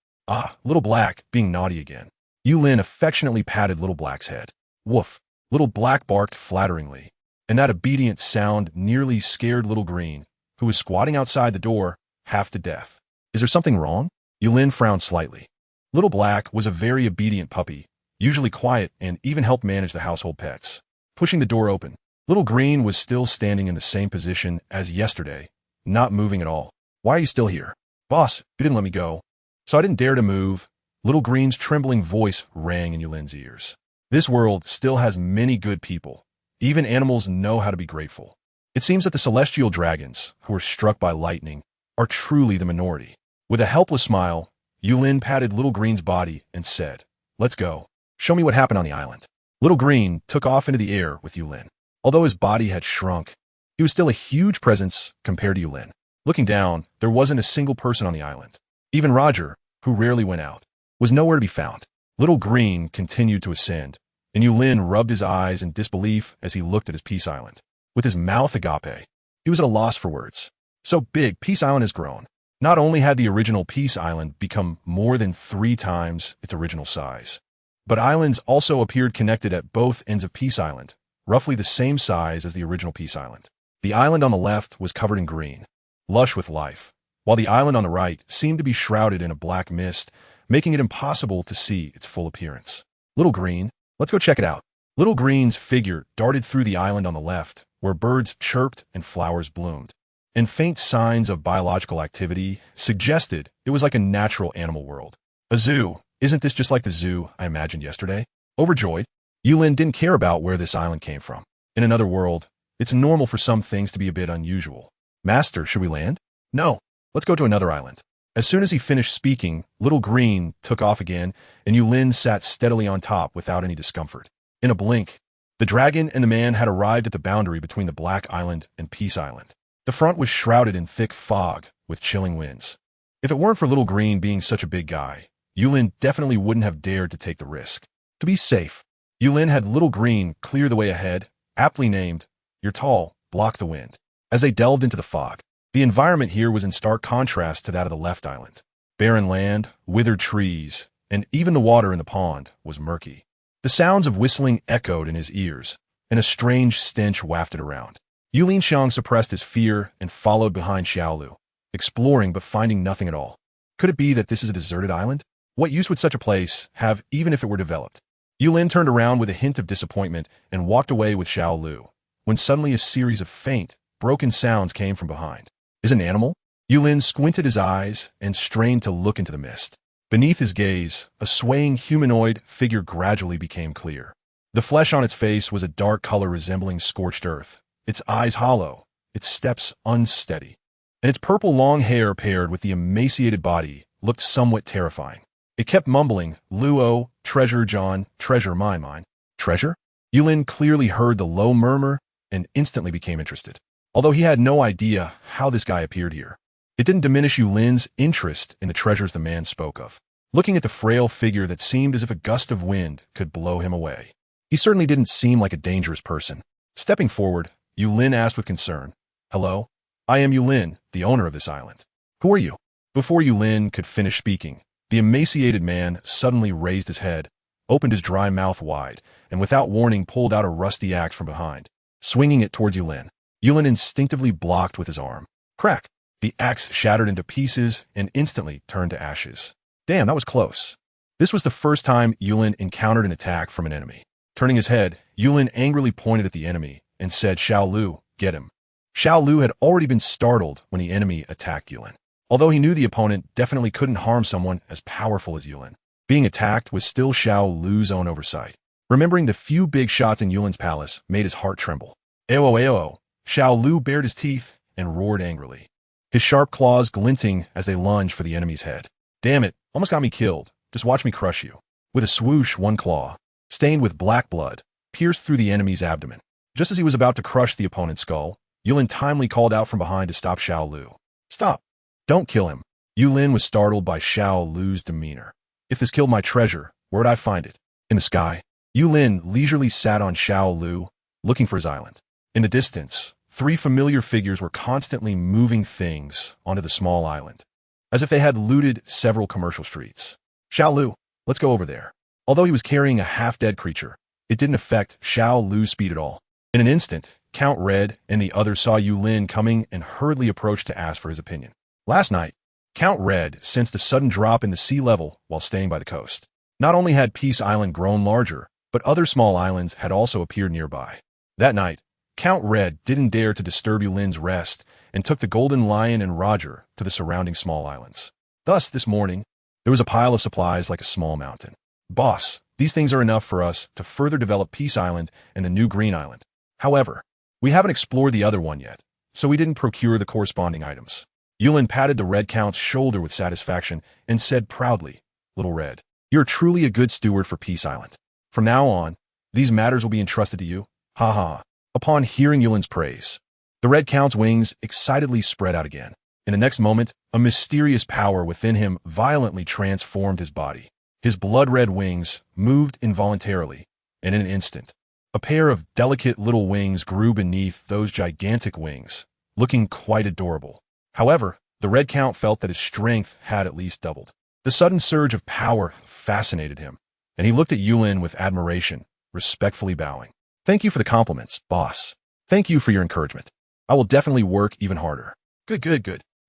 Little Black, being naughty again. Yulin affectionately patted Little Black's head. Woof! Little Black barked flatteringly, and that obedient sound nearly scared Little Green, who was squatting outside the door, half to death. Is there something wrong? Yulin frowned slightly. Little Black was a very obedient puppy, usually quiet and even helped manage the household pets. Pushing the door open, Little Green was still standing in the same position as yesterday, not moving at all. Why are you still here? Boss, you didn't let me go, so I didn't dare to move. Little Green's trembling voice rang in Yulin's ears. This world still has many good people. Even animals know how to be grateful. It seems that the celestial dragons, who were struck by lightning, are truly the minority. With a helpless smile, Yulin patted Little Green's body and said, Let's go. Show me what happened on the island. Little Green took off into the air with Yulin. Although his body had shrunk, he was still a huge presence compared to Yulin. Looking down, there wasn't a single person on the island. Even Roger, who rarely went out, was nowhere to be found. Little Green continued to ascend, and Yulin rubbed his eyes in disbelief as he looked at his Peace Island. With his mouth agape, he was at a loss for words. So big, Peace Island has grown. Not only had the original Peace Island become more than 3 times its original size, but islands also appeared connected at both ends of Peace Island, roughly the same size as the original Peace Island. The island on the left was covered in green, lush with life, while the island on the right seemed to be shrouded in a black mist, making it impossible to see its full appearance. Little Green, let's go check it out. Little Green's figure darted through the island on the left, where birds chirped and flowers bloomed, and faint signs of biological activity suggested it was like a natural animal world. A zoo. Isn't this just like the zoo I imagined yesterday? Overjoyed, Yulin didn't care about where this island came from. In another world, it's normal for some things to be a bit unusual. Master, should we land? No. Let's go to another island. As soon as he finished speaking, Little Green took off again, and Yulin sat steadily on top without any discomfort. In a blink, the dragon and the man had arrived at the boundary between the Black Island and Peace Island. The front was shrouded in thick fog with chilling winds. If it weren't for Little Green being such a big guy, Yulin definitely wouldn't have dared to take the risk. To be safe, Yulin had Little Green clear the way ahead, aptly named, You're tall, block the wind. As they delved into the fog, the environment here was in stark contrast to that of the left island. Barren land, withered trees, and even the water in the pond was murky. The sounds of whistling echoed in his ears, and a strange stench wafted around. Yulin Xiang suppressed his fear and followed behind Xiaolu, exploring but finding nothing at all. Could it be that this is a deserted island? What use would such a place have even if it were developed? Yulin turned around with a hint of disappointment and walked away with Xiaolu, when suddenly a series of faint, broken sounds came from behind. Is it an animal? Yulin squinted his eyes and strained to look into the mist. Beneath his gaze, a swaying humanoid figure gradually became clear. The flesh on its face was a dark color resembling scorched earth, its eyes hollow, its steps unsteady, and its purple long hair paired with the emaciated body looked somewhat terrifying. It kept mumbling, Luo, treasure John, treasure mine. Treasure? Yulin clearly heard the low murmur and instantly became interested. Although he had no idea how this guy appeared here, it didn't diminish Yulin's interest in the treasures the man spoke of. Looking at the frail figure that seemed as if a gust of wind could blow him away, he certainly didn't seem like a dangerous person. Stepping forward, Yulin asked with concern, Hello? I am Yulin, the owner of this island. Who are you? Before Yulin could finish speaking, the emaciated man suddenly raised his head, opened his dry mouth wide, and without warning pulled out a rusty axe from behind, swinging it towards Yulin. Yulin instinctively blocked with his arm. Crack! The axe shattered into pieces and instantly turned to ashes. Damn, that was close. This was the first time Yulin encountered an attack from an enemy. Turning his head, Yulin angrily pointed at the enemy and said, Xiaolu, get him. Xiao Lu had already been startled when the enemy attacked Yulin. Although he knew the opponent definitely couldn't harm someone as powerful as Yulin, being attacked was still Xiao Lu's own oversight. Remembering the few big shots in Yulin's palace made his heart tremble. Ayo. Xiao Lu bared his teeth and roared angrily, his sharp claws glinting as they lunged for the enemy's head. Damn it, almost got me killed. Just watch me crush you. With a swoosh, one claw, stained with black blood, pierced through the enemy's abdomen. Just as he was about to crush the opponent's skull, Yulin timely called out from behind to stop Xiao Lu. Stop! Don't kill him. Yulin was startled by Xiao Lu's demeanor. If this killed my treasure, where'd I find it? In the sky. Yulin leisurely sat on Xiao Lu, looking for his island. In the distance, 3 familiar figures were constantly moving things onto the small island, as if they had looted several commercial streets. Xiao Lu, let's go over there. Although he was carrying a half-dead creature, it didn't affect Xiao Lu's speed at all. In an instant, Count Red and the others saw Yulin coming and hurriedly approached to ask for his opinion. Last night, Count Red sensed a sudden drop in the sea level while staying by the coast. Not only had Peace Island grown larger, but other small islands had also appeared nearby. That night, Count Red didn't dare to disturb Yulin's rest and took the Golden Lion and Roger to the surrounding small islands. Thus, this morning, there was a pile of supplies like a small mountain. Boss, these things are enough for us to further develop Peace Island and the new Green Island. However, we haven't explored the other one yet, so we didn't procure the corresponding items. Yulin patted the Red Count's shoulder with satisfaction and said proudly, Little Red, you're truly a good steward for Peace Island. From now on, these matters will be entrusted to you. Ha ha. Upon hearing Yulin's praise, the Red Count's wings excitedly spread out again. In the next moment, a mysterious power within him violently transformed his body. His blood-red wings moved involuntarily, and in an instant, a pair of delicate little wings grew beneath those gigantic wings, looking quite adorable. However, the Red Count felt that his strength had at least doubled. The sudden surge of power fascinated him, and he looked at Yulin with admiration, respectfully bowing. Thank you for the compliments, boss. Thank you for your encouragement. I will definitely work even harder. Good.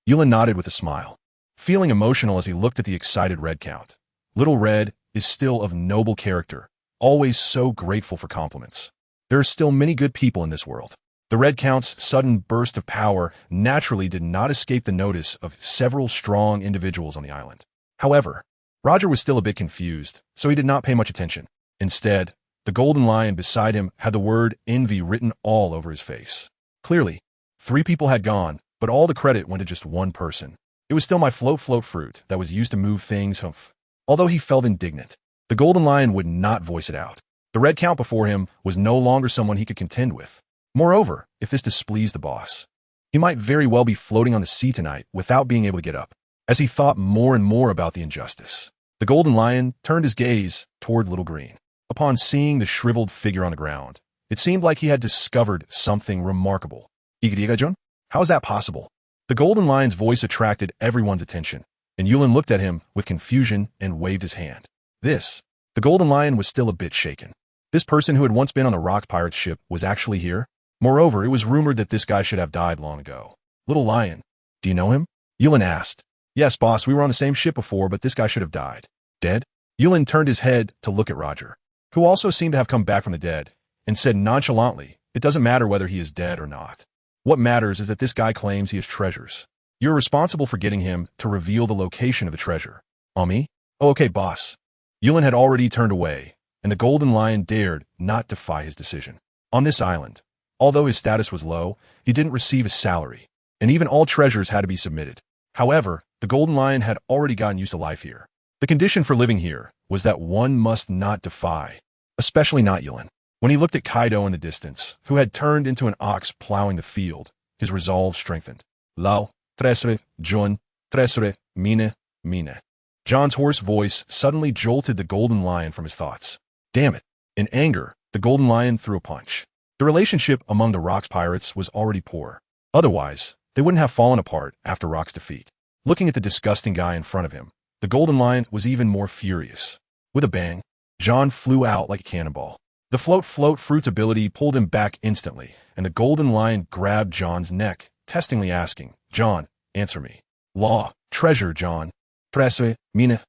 Yulin nodded with a smile, feeling emotional as he looked at the excited Red Count. Little Red is still of noble character, always so grateful for compliments. There are still many good people in this world. The Red Count's sudden burst of power naturally did not escape the notice of several strong individuals on the island. However, Roger was still a bit confused, so he did not pay much attention. Instead, the Golden Lion beside him had the word envy written all over his face. Clearly, 3 people had gone, but all the credit went to just one person. It was still my float fruit that was used to move things. Although he felt indignant, the Golden Lion would not voice it out. The Red Count before him was no longer someone he could contend with. Moreover, if this displeased the boss, he might very well be floating on the sea tonight without being able to get up. As he thought more and more about the injustice, the Golden Lion turned his gaze toward Little Green. Upon seeing the shriveled figure on the ground, it seemed like he had discovered something remarkable. Igriga-jun? How is that possible? The Golden Lion's voice attracted everyone's attention, and Yulin looked at him with confusion and waved his hand. The Golden Lion was still a bit shaken. This person who had once been on the Rock Pirate's ship was actually here? Moreover, it was rumored that this guy should have died long ago. Little Lion, do you know him? Yulin asked. Yes, boss, we were on the same ship before, but this guy should have died. Dead? Yulin turned his head to look at Roger, who also seemed to have come back from the dead, and said nonchalantly, it doesn't matter whether he is dead or not. What matters is that this guy claims he has treasures. You're responsible for getting him to reveal the location of the treasure. On me? Oh, okay, boss. Yulin had already turned away, and the Golden Lion dared not defy his decision. On this island, although his status was low, he didn't receive a salary, and even all treasures had to be submitted. However, the Golden Lion had already gotten used to life here. The condition for living here was that one must not defy, especially not Yulin. When he looked at Kaido in the distance, who had turned into an ox plowing the field, his resolve strengthened. Lao, tresre, Jun, tresre, mine. John's hoarse voice suddenly jolted the Golden Lion from his thoughts. Damn it. In anger, the Golden Lion threw a punch. The relationship among the Rock's pirates was already poor. Otherwise, they wouldn't have fallen apart after Rock's defeat. Looking at the disgusting guy in front of him, the Golden Lion was even more furious. With a bang, John flew out like a cannonball. The float fruit's ability pulled him back instantly, and the Golden Lion grabbed John's neck, testingly asking, John, answer me. Law, treasure, John. Trese, mine.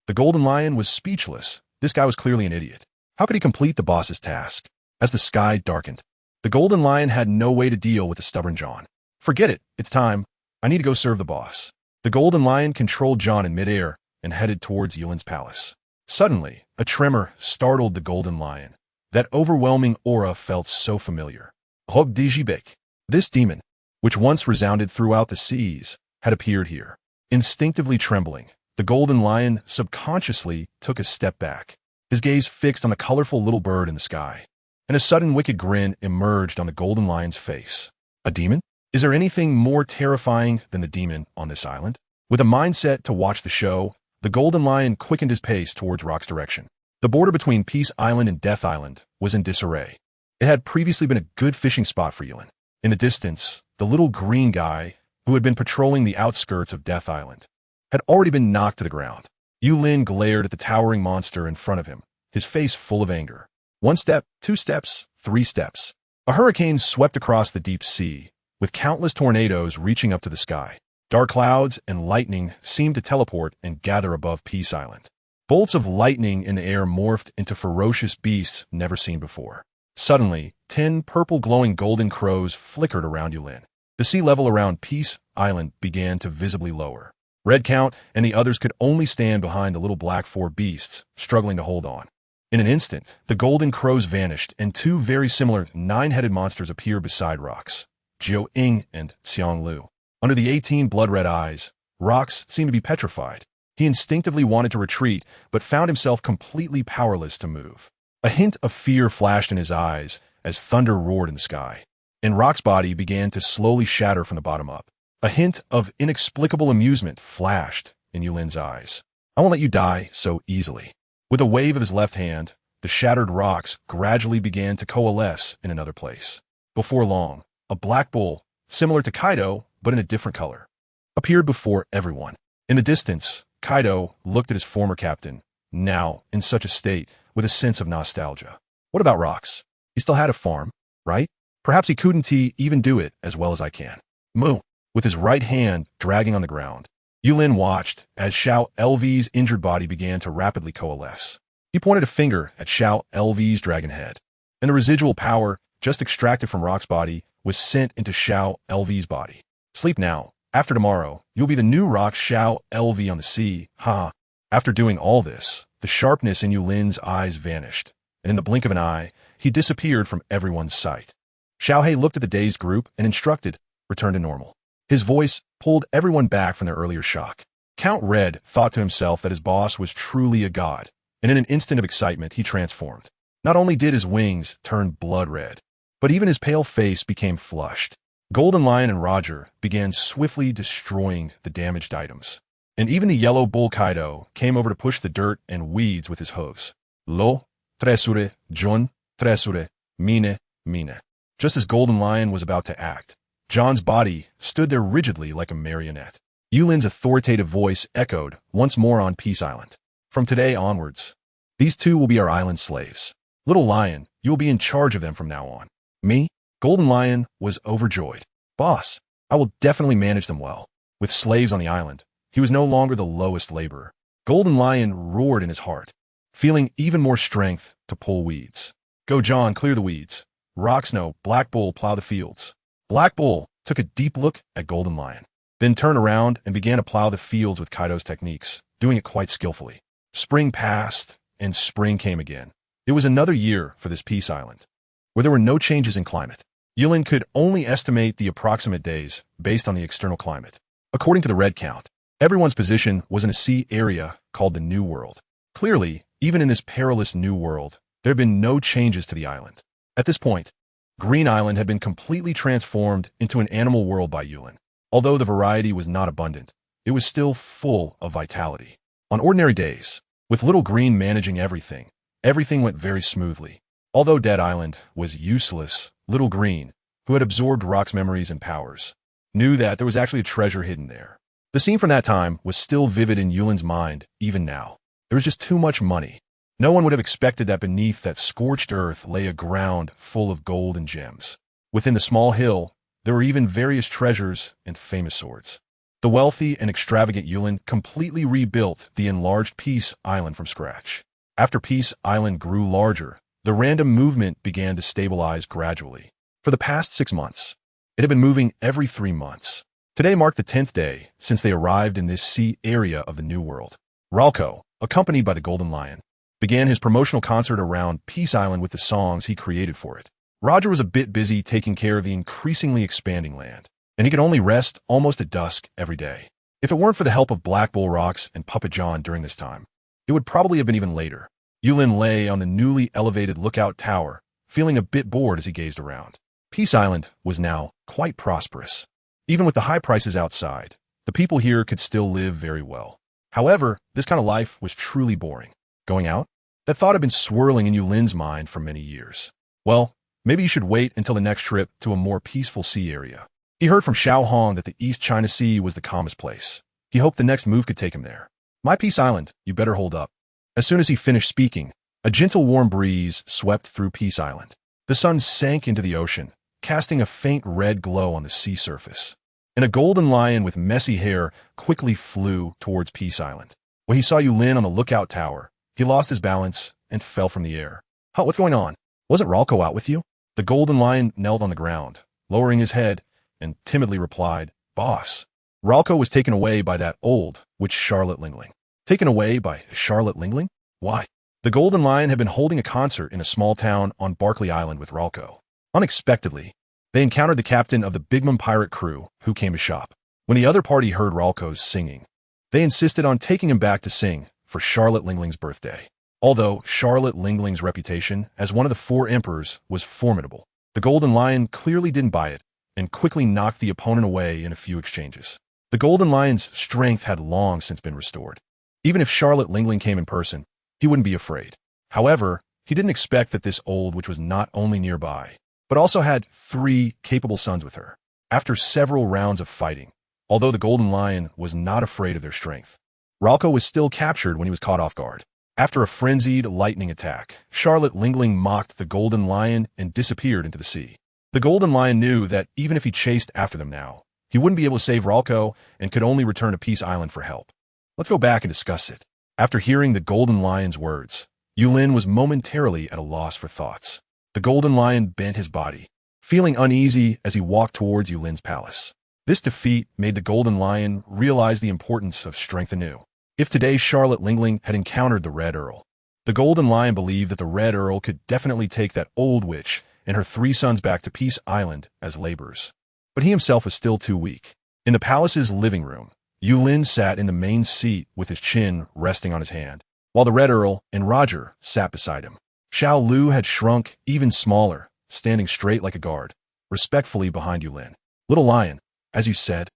The Golden Lion was speechless. This guy was clearly an idiot. How could he complete the boss's task? As the sky darkened, The golden lion had no way to deal with the stubborn John. Forget it, it's time. I need to go serve the boss. The golden lion controlled John in midair and headed towards Yulin's palace. Suddenly, a tremor startled the golden lion. That overwhelming aura felt so familiar. Hobdijibek. This demon, which once resounded throughout the seas, had appeared here. Instinctively trembling, the golden lion subconsciously took a step back, his gaze fixed on the colorful little bird in the sky. And a sudden wicked grin emerged on the golden lion's face. A demon? Is there anything more terrifying than the demon on this island? With a mindset to watch the show, the golden lion quickened his pace towards Rock's direction. The border between Peace Island and Death Island was in disarray. It had previously been a good fishing spot for Yulin. In the distance, the little green guy, who had been patrolling the outskirts of Death Island, had already been knocked to the ground. Yulin glared at the towering monster in front of him, his face full of anger. 1 step, 2 steps, 3 steps. A hurricane swept across the deep sea, with countless tornadoes reaching up to the sky. Dark clouds and lightning seemed to teleport and gather above Peace Island. Bolts of lightning in the air morphed into ferocious beasts never seen before. Suddenly, 10 purple glowing golden crows flickered around Yulin. The sea level around Peace Island began to visibly lower. Red Count and the others could only stand behind the little black 4 beasts, struggling to hold on. In an instant, the golden crows vanished and 2 very similar 9-headed monsters appeared beside Rocks, Jiao Ying and Xiang Lu. Under the 18 blood-red eyes, Rocks seemed to be petrified. He instinctively wanted to retreat, but found himself completely powerless to move. A hint of fear flashed in his eyes as thunder roared in the sky, and Rock's body began to slowly shatter from the bottom up. A hint of inexplicable amusement flashed in Yulin's eyes. I won't let you die so easily. With a wave of his left hand, the shattered rocks gradually began to coalesce in another place. Before long, a black bull, similar to Kaido but in a different color, appeared before everyone. In the distance, Kaido looked at his former captain, now in such a state, with a sense of nostalgia. What about Rocks? He still had a farm, right? Perhaps he couldn't even do it as well as I can. Moo. With his right hand dragging on the ground, Yulin watched as Xiao LV's injured body began to rapidly coalesce. He pointed a finger at Xiao LV's dragon head, and the residual power just extracted from Rock's body was sent into Xiao LV's body. Sleep now. After tomorrow, you'll be the new Rock Xiao LV on the sea, ha. After doing all this, the sharpness in Yulin's eyes vanished, and in the blink of an eye, he disappeared from everyone's sight. Xiaohei looked at the dazed group and instructed, return to normal. His voice pulled everyone back from their earlier shock. Count Red thought to himself that his boss was truly a god, and in an instant of excitement, he transformed. Not only did his wings turn blood red, but even his pale face became flushed. Golden Lion and Roger began swiftly destroying the damaged items, and even the yellow bull Kaido came over to push the dirt and weeds with his hooves. Lo, tresure, Jun, tresure, mine, mine. Just as Golden Lion was about to act, John's body stood there rigidly like a marionette. Yulin's authoritative voice echoed once more on Peace Island. From today onwards, these 2 will be our island slaves. Little Lion, you will be in charge of them from now on. Me? Golden Lion was overjoyed. Boss, I will definitely manage them well. With slaves on the island, he was no longer the lowest laborer. Golden Lion roared in his heart, feeling even more strength to pull weeds. Go John, clear the weeds. Rocks no, Black Bull plow the fields. Black Bull took a deep look at Golden Lion, then turned around and began to plow the fields with Kaido's techniques, doing it quite skillfully. Spring passed, and spring came again. It was another year for this Peace Island, where there were no changes in climate. Yulin could only estimate the approximate days based on the external climate. According to the red count, everyone's position was in a sea area called the New World. Clearly, even in this perilous New World, there had been no changes to the island. At this point, Green Island had been completely transformed into an animal world by Yulin. Although the variety was not abundant, it was still full of vitality. On ordinary days, with Little Green managing everything went very smoothly. Although Dead Island was useless, Little Green, who had absorbed Rock's memories and powers, knew that there was actually a treasure hidden there. The scene from that time was still vivid in Yulin's mind, even now. There was just too much money. No one would have expected that beneath that scorched earth lay a ground full of gold and gems. Within the small hill, there were even various treasures and famous swords. The wealthy and extravagant Yulin completely rebuilt the enlarged Peace Island from scratch. After Peace Island grew larger, the random movement began to stabilize gradually. for the past 6 months. It had been moving every 3 months. Today marked the 10th day since they arrived in this sea area of the New World. Ralco, accompanied by the Golden Lion, began his promotional concert around Peace Island with the songs he created for it. Roger was a bit busy taking care of the increasingly expanding land, and he could only rest almost at dusk every day. If it weren't for the help of Black Bull Rocks and Puppet John during this time, it would probably have been even later. Yulin lay on the newly elevated lookout tower, feeling a bit bored as he gazed around. Peace Island was now quite prosperous. Even with the high prices outside, the people here could still live very well. However, this kind of life was truly boring. Going out? That thought had been swirling in Yulin's mind for many years. Well, maybe you should wait until the next trip to a more peaceful sea area. He heard from Xiao Hong that the East China Sea was the calmest place. He hoped the next move could take him there. My Peace Island, you better hold up. As soon as he finished speaking, a gentle warm breeze swept through Peace Island. The sun sank into the ocean, casting a faint red glow on the sea surface. And a golden lion with messy hair quickly flew towards Peace Island. When he saw Yulin on the lookout tower, he lost his balance and fell from the air. Huh, what's going on? Wasn't Ralco out with you? The golden lion knelt on the ground, lowering his head, and timidly replied, Boss. Ralco was taken away by that old witch Charlotte Lingling. Taken away by Charlotte Lingling? Why? The golden lion had been holding a concert in a small town on Barkley Island with Ralco. Unexpectedly, they encountered the captain of the Bigman pirate crew, who came to shop. When the other party heard Ralco's singing, they insisted on taking him back to sing for Charlotte Lingling's birthday. Although Charlotte Lingling's reputation as one of the 4 emperors was formidable, the Golden Lion clearly didn't buy it and quickly knocked the opponent away in a few exchanges. The Golden Lion's strength had long since been restored. Even if Charlotte Lingling came in person, he wouldn't be afraid. However, he didn't expect that this old witch was not only nearby, but also had 3 capable sons with her. After several rounds of fighting, although the Golden Lion was not afraid of their strength, Ralco was still captured when he was caught off guard. After a frenzied lightning attack, Charlotte Lingling mocked the Golden Lion and disappeared into the sea. The Golden Lion knew that even if he chased after them now, he wouldn't be able to save Ralco and could only return to Peace Island for help. Let's go back and discuss it. After hearing the Golden Lion's words, Yulin was momentarily at a loss for thoughts. The Golden Lion bent his body, feeling uneasy as he walked towards Yulin's palace. This defeat made the Golden Lion realize the importance of strength anew. If today Charlotte Lingling had encountered the Red Earl, the Golden Lion believed that the Red Earl could definitely take that old witch and her 3 sons back to Peace Island as laborers. But he himself was still too weak. In the palace's living room, Yulin sat in the main seat with his chin resting on his hand, while the Red Earl and Roger sat beside him. Xiao Lu had shrunk even smaller, standing straight like a guard, respectfully behind Yulin. Little Lion, as you said,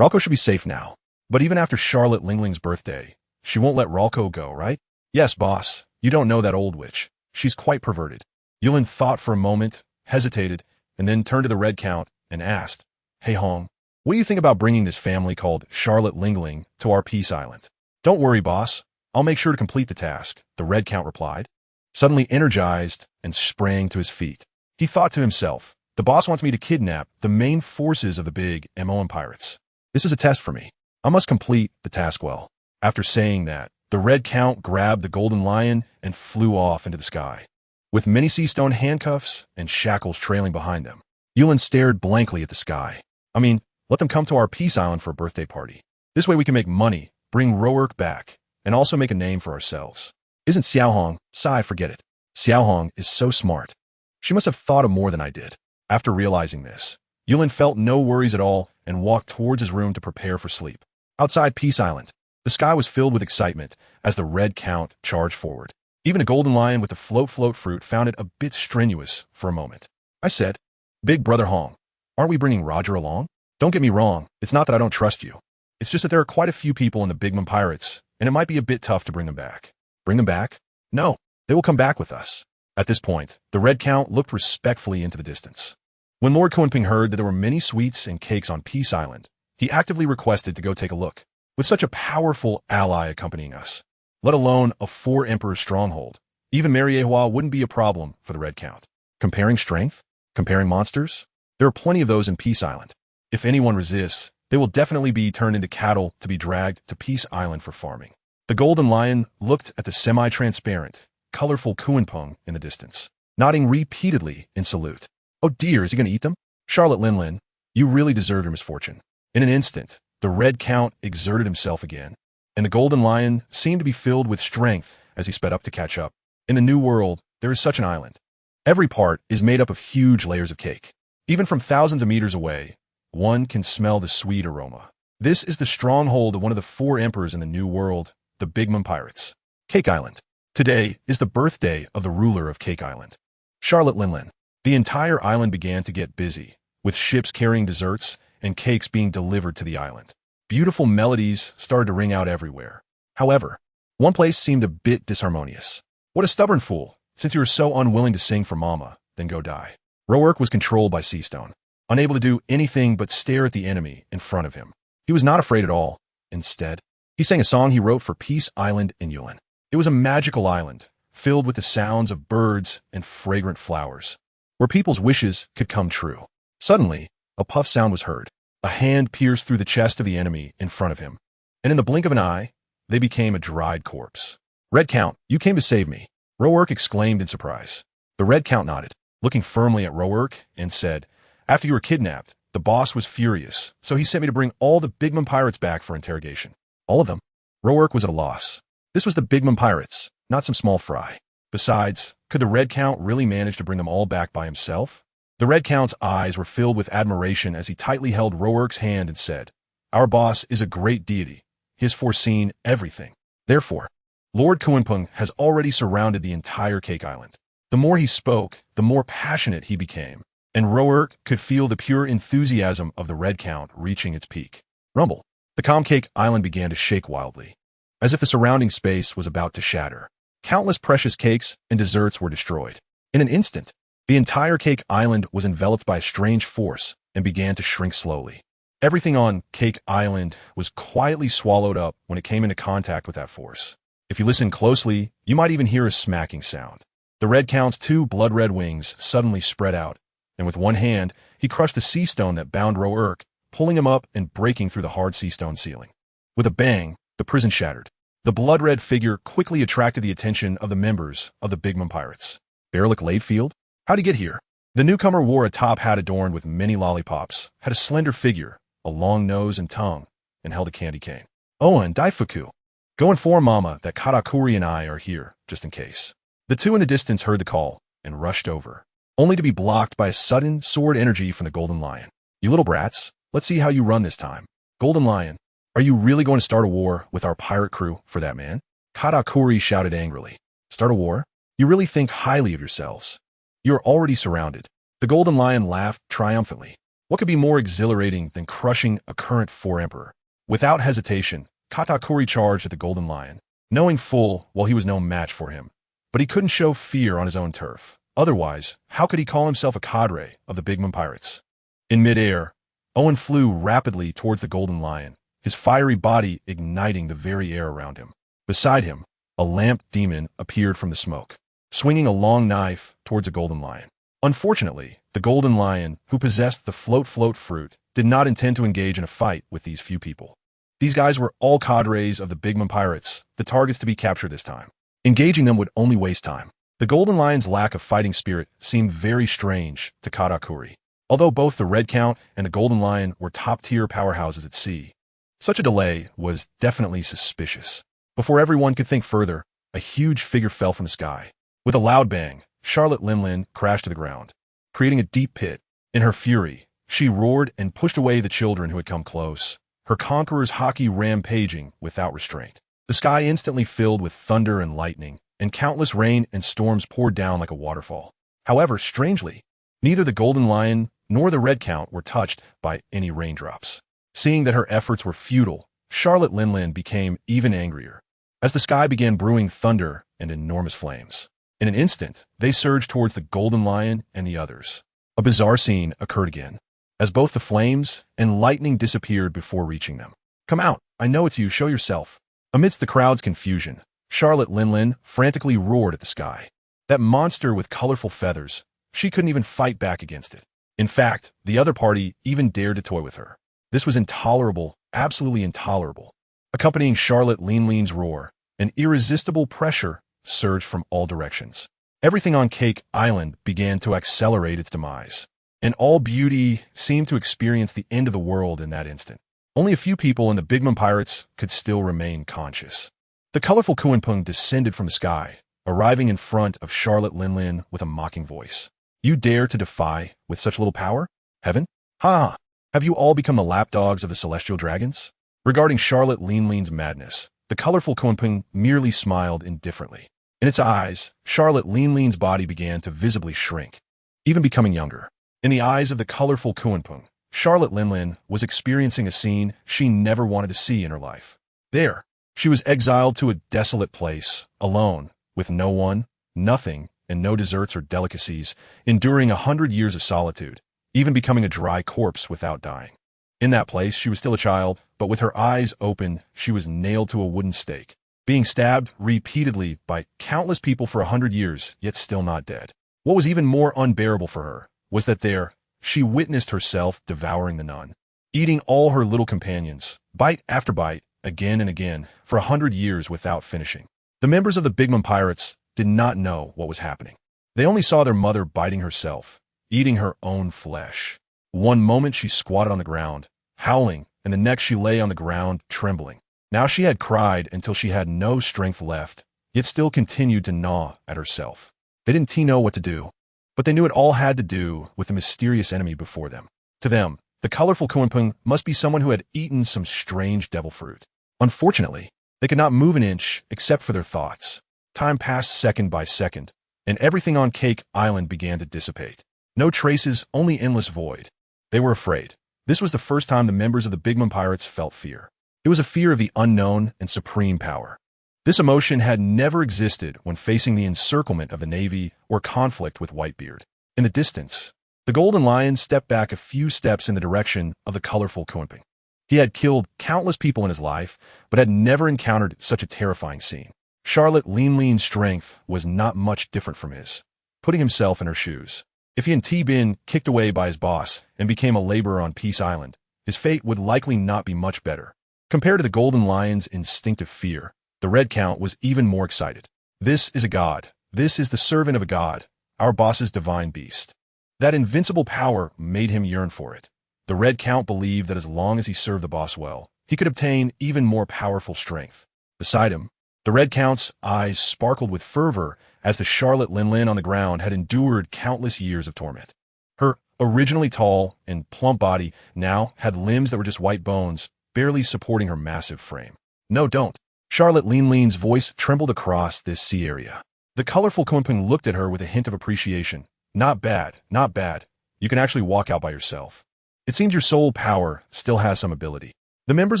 Ralco should be safe now. But even after Charlotte Lingling's birthday, she won't let Ralco go, right? Yes, boss. You don't know that old witch. She's quite perverted. Yulin thought for a moment, hesitated, and then turned to the Red Count and asked, Hey Hong, what do you think about bringing this family called Charlotte Lingling to our Peace Island? Don't worry, boss. I'll make sure to complete the task, the Red Count replied, suddenly energized and sprang to his feet. He thought to himself, the boss wants me to kidnap the main forces of the big MOM pirates. This is a test for me. I must complete the task well. After saying that, the Red Count grabbed the Golden Lion and flew off into the sky. With many sea stone handcuffs and shackles trailing behind them, Yulin stared blankly at the sky. I mean, let them come to our Peace Island for a birthday party. This way we can make money, bring Roerk back, and also make a name for ourselves. Isn't Xiao Hong? Forget it. Xiao Hong is so smart. She must have thought of more than I did. After realizing this, Yulin felt no worries at all and walked towards his room to prepare for sleep. Outside Peace Island, the sky was filled with excitement as the Red Count charged forward. Even a Golden Lion with the float fruit found it a bit strenuous for a moment. I said, Big Brother Hong, aren't we bringing Roger along? Don't get me wrong, it's not that I don't trust you. It's just that there are quite a few people in the Bigman Pirates, and it might be a bit tough to bring them back. Bring them back? No, they will come back with us. At this point, the Red Count looked respectfully into the distance. When Lord Kunping heard that there were many sweets and cakes on Peace Island, he actively requested to go take a look. With such a powerful ally accompanying us, let alone a 4 emperor stronghold, even Mariehua wouldn't be a problem for the Red Count. Comparing strength? Comparing monsters? There are plenty of those in Peace Island. If anyone resists, they will definitely be turned into cattle to be dragged to Peace Island for farming. The Golden Lion looked at the semi-transparent, colorful Kunpeng in the distance, nodding repeatedly in salute. Oh dear, is he going to eat them? Charlotte Linlin, you really deserve your misfortune. In an instant, the Red Count exerted himself again, and the Golden Lion seemed to be filled with strength as he sped up to catch up. In the New World, there is such an island. Every part is made up of huge layers of cake. Even from thousands of meters away, one can smell the sweet aroma. This is the stronghold of one of the 4 emperors in the New World, the Bigman Pirates. Cake Island. Today is the birthday of the ruler of Cake Island, Charlotte Linlin. The entire island began to get busy, with ships carrying desserts and cakes being delivered to the island. Beautiful melodies started to ring out everywhere. However, one place seemed a bit disharmonious. What a stubborn fool! Since you were so unwilling to sing for Mama, then go die. Roark was controlled by Seastone, unable to do anything but stare at the enemy in front of him. He was not afraid at all. Instead, he sang a song he wrote for Peace Island in Yulin. It was a magical island, filled with the sounds of birds and fragrant flowers, where people's wishes could come true. Suddenly, a puff sound was heard. A hand pierced through the chest of the enemy in front of him, and in the blink of an eye, they became a dried corpse. Red Count, you came to save me, Roark exclaimed in surprise. The Red Count nodded, looking firmly at Roark, and said, after you were kidnapped, the boss was furious, so he sent me to bring all the Bigman Pirates back for interrogation. All of them? Roark was at a loss. This was the Bigman Pirates, not some small fry. Besides, could the Red Count really manage to bring them all back by himself? The Red Count's eyes were filled with admiration as he tightly held Roark's hand and said, our boss is a great deity. He has foreseen everything. Therefore, Lord Kuenpung has already surrounded the entire Cake Island. The more he spoke, the more passionate he became, and Roark could feel the pure enthusiasm of the Red Count reaching its peak. Rumble. The calm Cake Island began to shake wildly, as if the surrounding space was about to shatter. Countless precious cakes and desserts were destroyed. In an instant, the entire Cake Island was enveloped by a strange force and began to shrink slowly. Everything on Cake Island was quietly swallowed up when it came into contact with that force. If you listen closely, you might even hear a smacking sound. The Red Count's 2 blood-red wings suddenly spread out, and with one hand, he crushed the sea stone that bound Roark, pulling him up and breaking through the hard sea stone ceiling. With a bang, the prison shattered. The blood-red figure quickly attracted the attention of the members of the Bigman Pirates. Baerlic Ladefield? How'd he get here? The newcomer wore a top hat adorned with many lollipops, had a slender figure, a long nose and tongue, and held a candy cane. Oh, and Daifuku. Go inform Mama that Katakuri and I are here, just in case. The 2 in the distance heard the call and rushed over, only to be blocked by a sudden sword energy from the Golden Lion. You little brats, let's see how you run this time. Golden Lion, are you really going to start a war with our pirate crew for that man? Katakuri shouted angrily. Start a war? You really think highly of yourselves. You are already surrounded. The Golden Lion laughed triumphantly. What could be more exhilarating than crushing a current 4 emperor? Without hesitation, Katakuri charged at the Golden Lion, knowing full well he was no match for him. But he couldn't show fear on his own turf. Otherwise, how could he call himself a cadre of the Bigman Pirates? In midair, Owen flew rapidly towards the Golden Lion, his fiery body igniting the very air around him. Beside him, a lamp demon appeared from the smoke, swinging a long knife towards the Golden Lion. Unfortunately, the Golden Lion, who possessed the float fruit, did not intend to engage in a fight with these few people. These guys were all cadres of the Bigman Pirates, the targets to be captured this time. Engaging them would only waste time. The Golden Lion's lack of fighting spirit seemed very strange to Katakuri. Although both the Red Count and the Golden Lion were top-tier powerhouses at sea, such a delay was definitely suspicious. Before everyone could think further, a huge figure fell from the sky. With a loud bang, Charlotte Linlin crashed to the ground, creating a deep pit. In her fury, she roared and pushed away the children who had come close, her conqueror's hockey rampaging without restraint. The sky instantly filled with thunder and lightning, and countless rain and storms poured down like a waterfall. However, strangely, neither the Golden Lion nor the Red Count were touched by any raindrops. Seeing that her efforts were futile, Charlotte Linlin became even angrier, as the sky began brewing thunder and enormous flames. In an instant, they surged towards the Golden Lion and the others. A bizarre scene occurred again, as both the flames and lightning disappeared before reaching them. Come out, I know it's you, show yourself. Amidst the crowd's confusion, Charlotte Linlin frantically roared at the sky. That monster with colorful feathers, she couldn't even fight back against it. In fact, the other party even dared to toy with her. This was intolerable, absolutely intolerable. Accompanying Charlotte Linlin's roar, an irresistible pressure surged from all directions. Everything on Cake Island began to accelerate its demise. and all beauty seemed to experience the end of the world in that instant. Only a few people in the Bigman Pirates could still remain conscious. The colorful Kuanpung descended from the sky, arriving in front of Charlotte Linlin with a mocking voice. You dare to defy with such little power? Heaven? Ha! Have you all become the lapdogs of the celestial dragons? Regarding Charlotte Linlin's madness, the colorful Kuanpung merely smiled indifferently. In its eyes, Charlotte Linlin's body began to visibly shrink, even becoming younger. In the eyes of the colorful Kuanpung, Charlotte Linlin was experiencing a scene she never wanted to see in her life. There, she was exiled to a desolate place, alone, with no one, nothing, and no desserts or delicacies, enduring 100 years of solitude, even becoming a dry corpse without dying. In that place, she was still a child, but with her eyes open, she was nailed to a wooden stake, being stabbed repeatedly by countless people for 100 years, yet still not dead. What was even more unbearable for her was that there, she witnessed herself devouring the nun, eating all her little companions, bite after bite, again and again, for 100 years without finishing. The members of the Bigman Pirates did not know what was happening. They only saw their mother biting herself, eating her own flesh. One moment she squatted on the ground, howling, and the next she lay on the ground, trembling. Now she had cried until she had no strength left, yet still continued to gnaw at herself. They didn't know what to do, but they knew it all had to do with the mysterious enemy before them. To them, the colorful Kuanpung must be someone who had eaten some strange devil fruit. Unfortunately, they could not move an inch except for their thoughts. Time passed second by second, and everything on Cake Island began to dissipate. No traces, only endless void. They were afraid. This was the first time the members of the Bigman Pirates felt fear. It was a fear of the unknown and supreme power. This emotion had never existed when facing the encirclement of the Navy or conflict with Whitebeard. In the distance, the Golden Lion stepped back a few steps in the direction of the colorful Kuanping. He had killed countless people in his life, but had never encountered such a terrifying scene. Charlotte Linlin's strength was not much different from his. Putting himself in her shoes, if he had been kicked away by his boss and became a laborer on Peace Island, his fate would likely not be much better. Compared to the Golden Lion's instinctive fear, the Red Count was even more excited. This is a god. This is the servant of a god, our boss's divine beast. That invincible power made him yearn for it. The Red Count believed that as long as he served the boss well, he could obtain even more powerful strength. Beside him, the Red Count's eyes sparkled with fervor as the Charlotte Linlin on the ground had endured countless years of torment. Her originally tall and plump body now had limbs that were just white bones, barely supporting her massive frame. No, don't. Charlotte Linlin's voice trembled across this sea area. The colorful Kuanping looked at her with a hint of appreciation. Not bad, not bad. You can actually walk out by yourself. It seems your soul power still has some ability. The members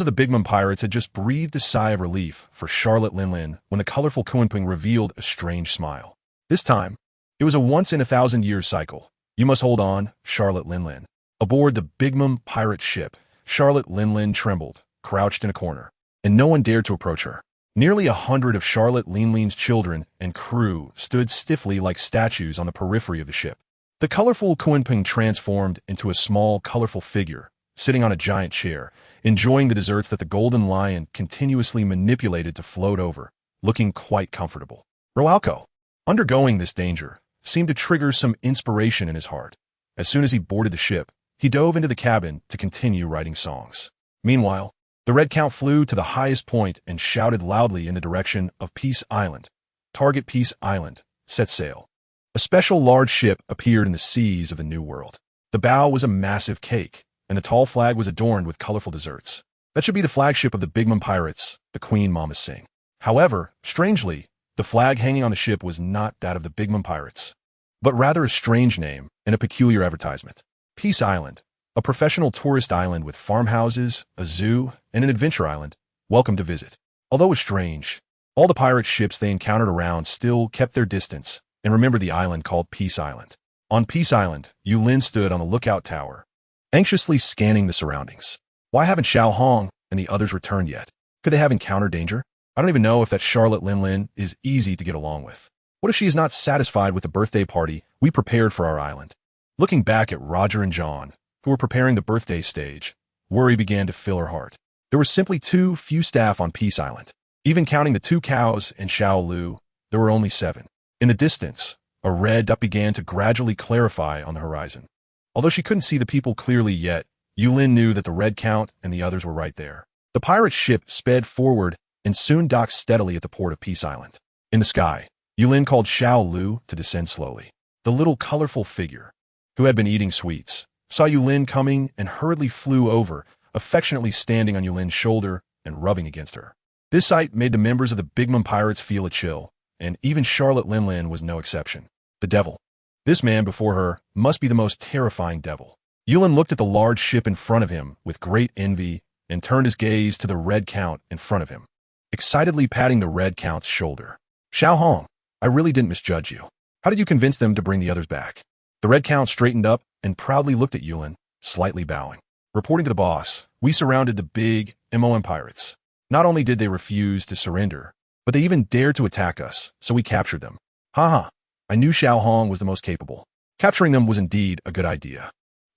of the Bigman Pirates had just breathed a sigh of relief for Charlotte Linlin when the colorful Kuanping revealed a strange smile. This time, it was a once-in-a-thousand-year cycle. You must hold on, Charlotte Linlin. Aboard the Bigman pirate ship, Charlotte Linlin trembled, crouched in a corner, and no one dared to approach her. Nearly 100 of Charlotte Linlin's children and crew stood stiffly like statues on the periphery of the ship. The colorful Kuanping transformed into a small, colorful figure, sitting on a giant chair, enjoying the desserts that the Golden Lion continuously manipulated to float over, looking quite comfortable. Roalco, undergoing this danger, seemed to trigger some inspiration in his heart. As soon as he boarded the ship, he dove into the cabin to continue writing songs. Meanwhile, the Red Count flew to the highest point and shouted loudly in the direction of Peace Island. Target Peace Island. Set sail. A special large ship appeared in the seas of the New World. The bow was a massive cake, and the tall flag was adorned with colorful desserts. That should be the flagship of the Bigman Pirates, the Queen Mama Sing. However, strangely, the flag hanging on the ship was not that of the Bigman Pirates, but rather a strange name and a peculiar advertisement. Peace Island, a professional tourist island with farmhouses, a zoo, and an adventure island. Welcome to visit. Although it was strange, all the pirate ships they encountered around still kept their distance and remembered the island called Peace Island. On Peace Island, Yulin stood on the lookout tower, anxiously scanning the surroundings. Why haven't Xiao Hong and the others returned yet? Could they have encountered danger? I don't even know if that Charlotte Linlin is easy to get along with. What if she is not satisfied with the birthday party we prepared for our island? Looking back at Roger and John, who were preparing the birthday stage, worry began to fill her heart. There were simply too few staff on Peace Island. Even counting the 2 cows and Xiao Lu, there were only 7. In the distance, a red dot began to gradually clarify on the horizon. Although she couldn't see the people clearly yet, Yulin knew that the Red Count and the others were right there. The pirate ship sped forward and soon docked steadily at the port of Peace Island. In the sky, Yulin called Xiao Lu to descend slowly. The little colorful figure, who had been eating sweets, saw Yulin coming and hurriedly flew over, affectionately standing on Yulin's shoulder and rubbing against her. This sight made the members of the Big Mum Pirates feel a chill, and even Charlotte Linlin was no exception. The devil. This man before her must be the most terrifying devil. Yulin looked at the large ship in front of him with great envy and turned his gaze to the Red Count in front of him, excitedly patting the Red Count's shoulder. Xiao Hong, I really didn't misjudge you. How did you convince them to bring the others back? The Red Count straightened up and proudly looked at Yulin, slightly bowing. Reporting to the boss, we surrounded the big MOM pirates. Not only did they refuse to surrender, but they even dared to attack us, so we captured them. Haha, I knew Xiao Hong was the most capable. Capturing them was indeed a good idea.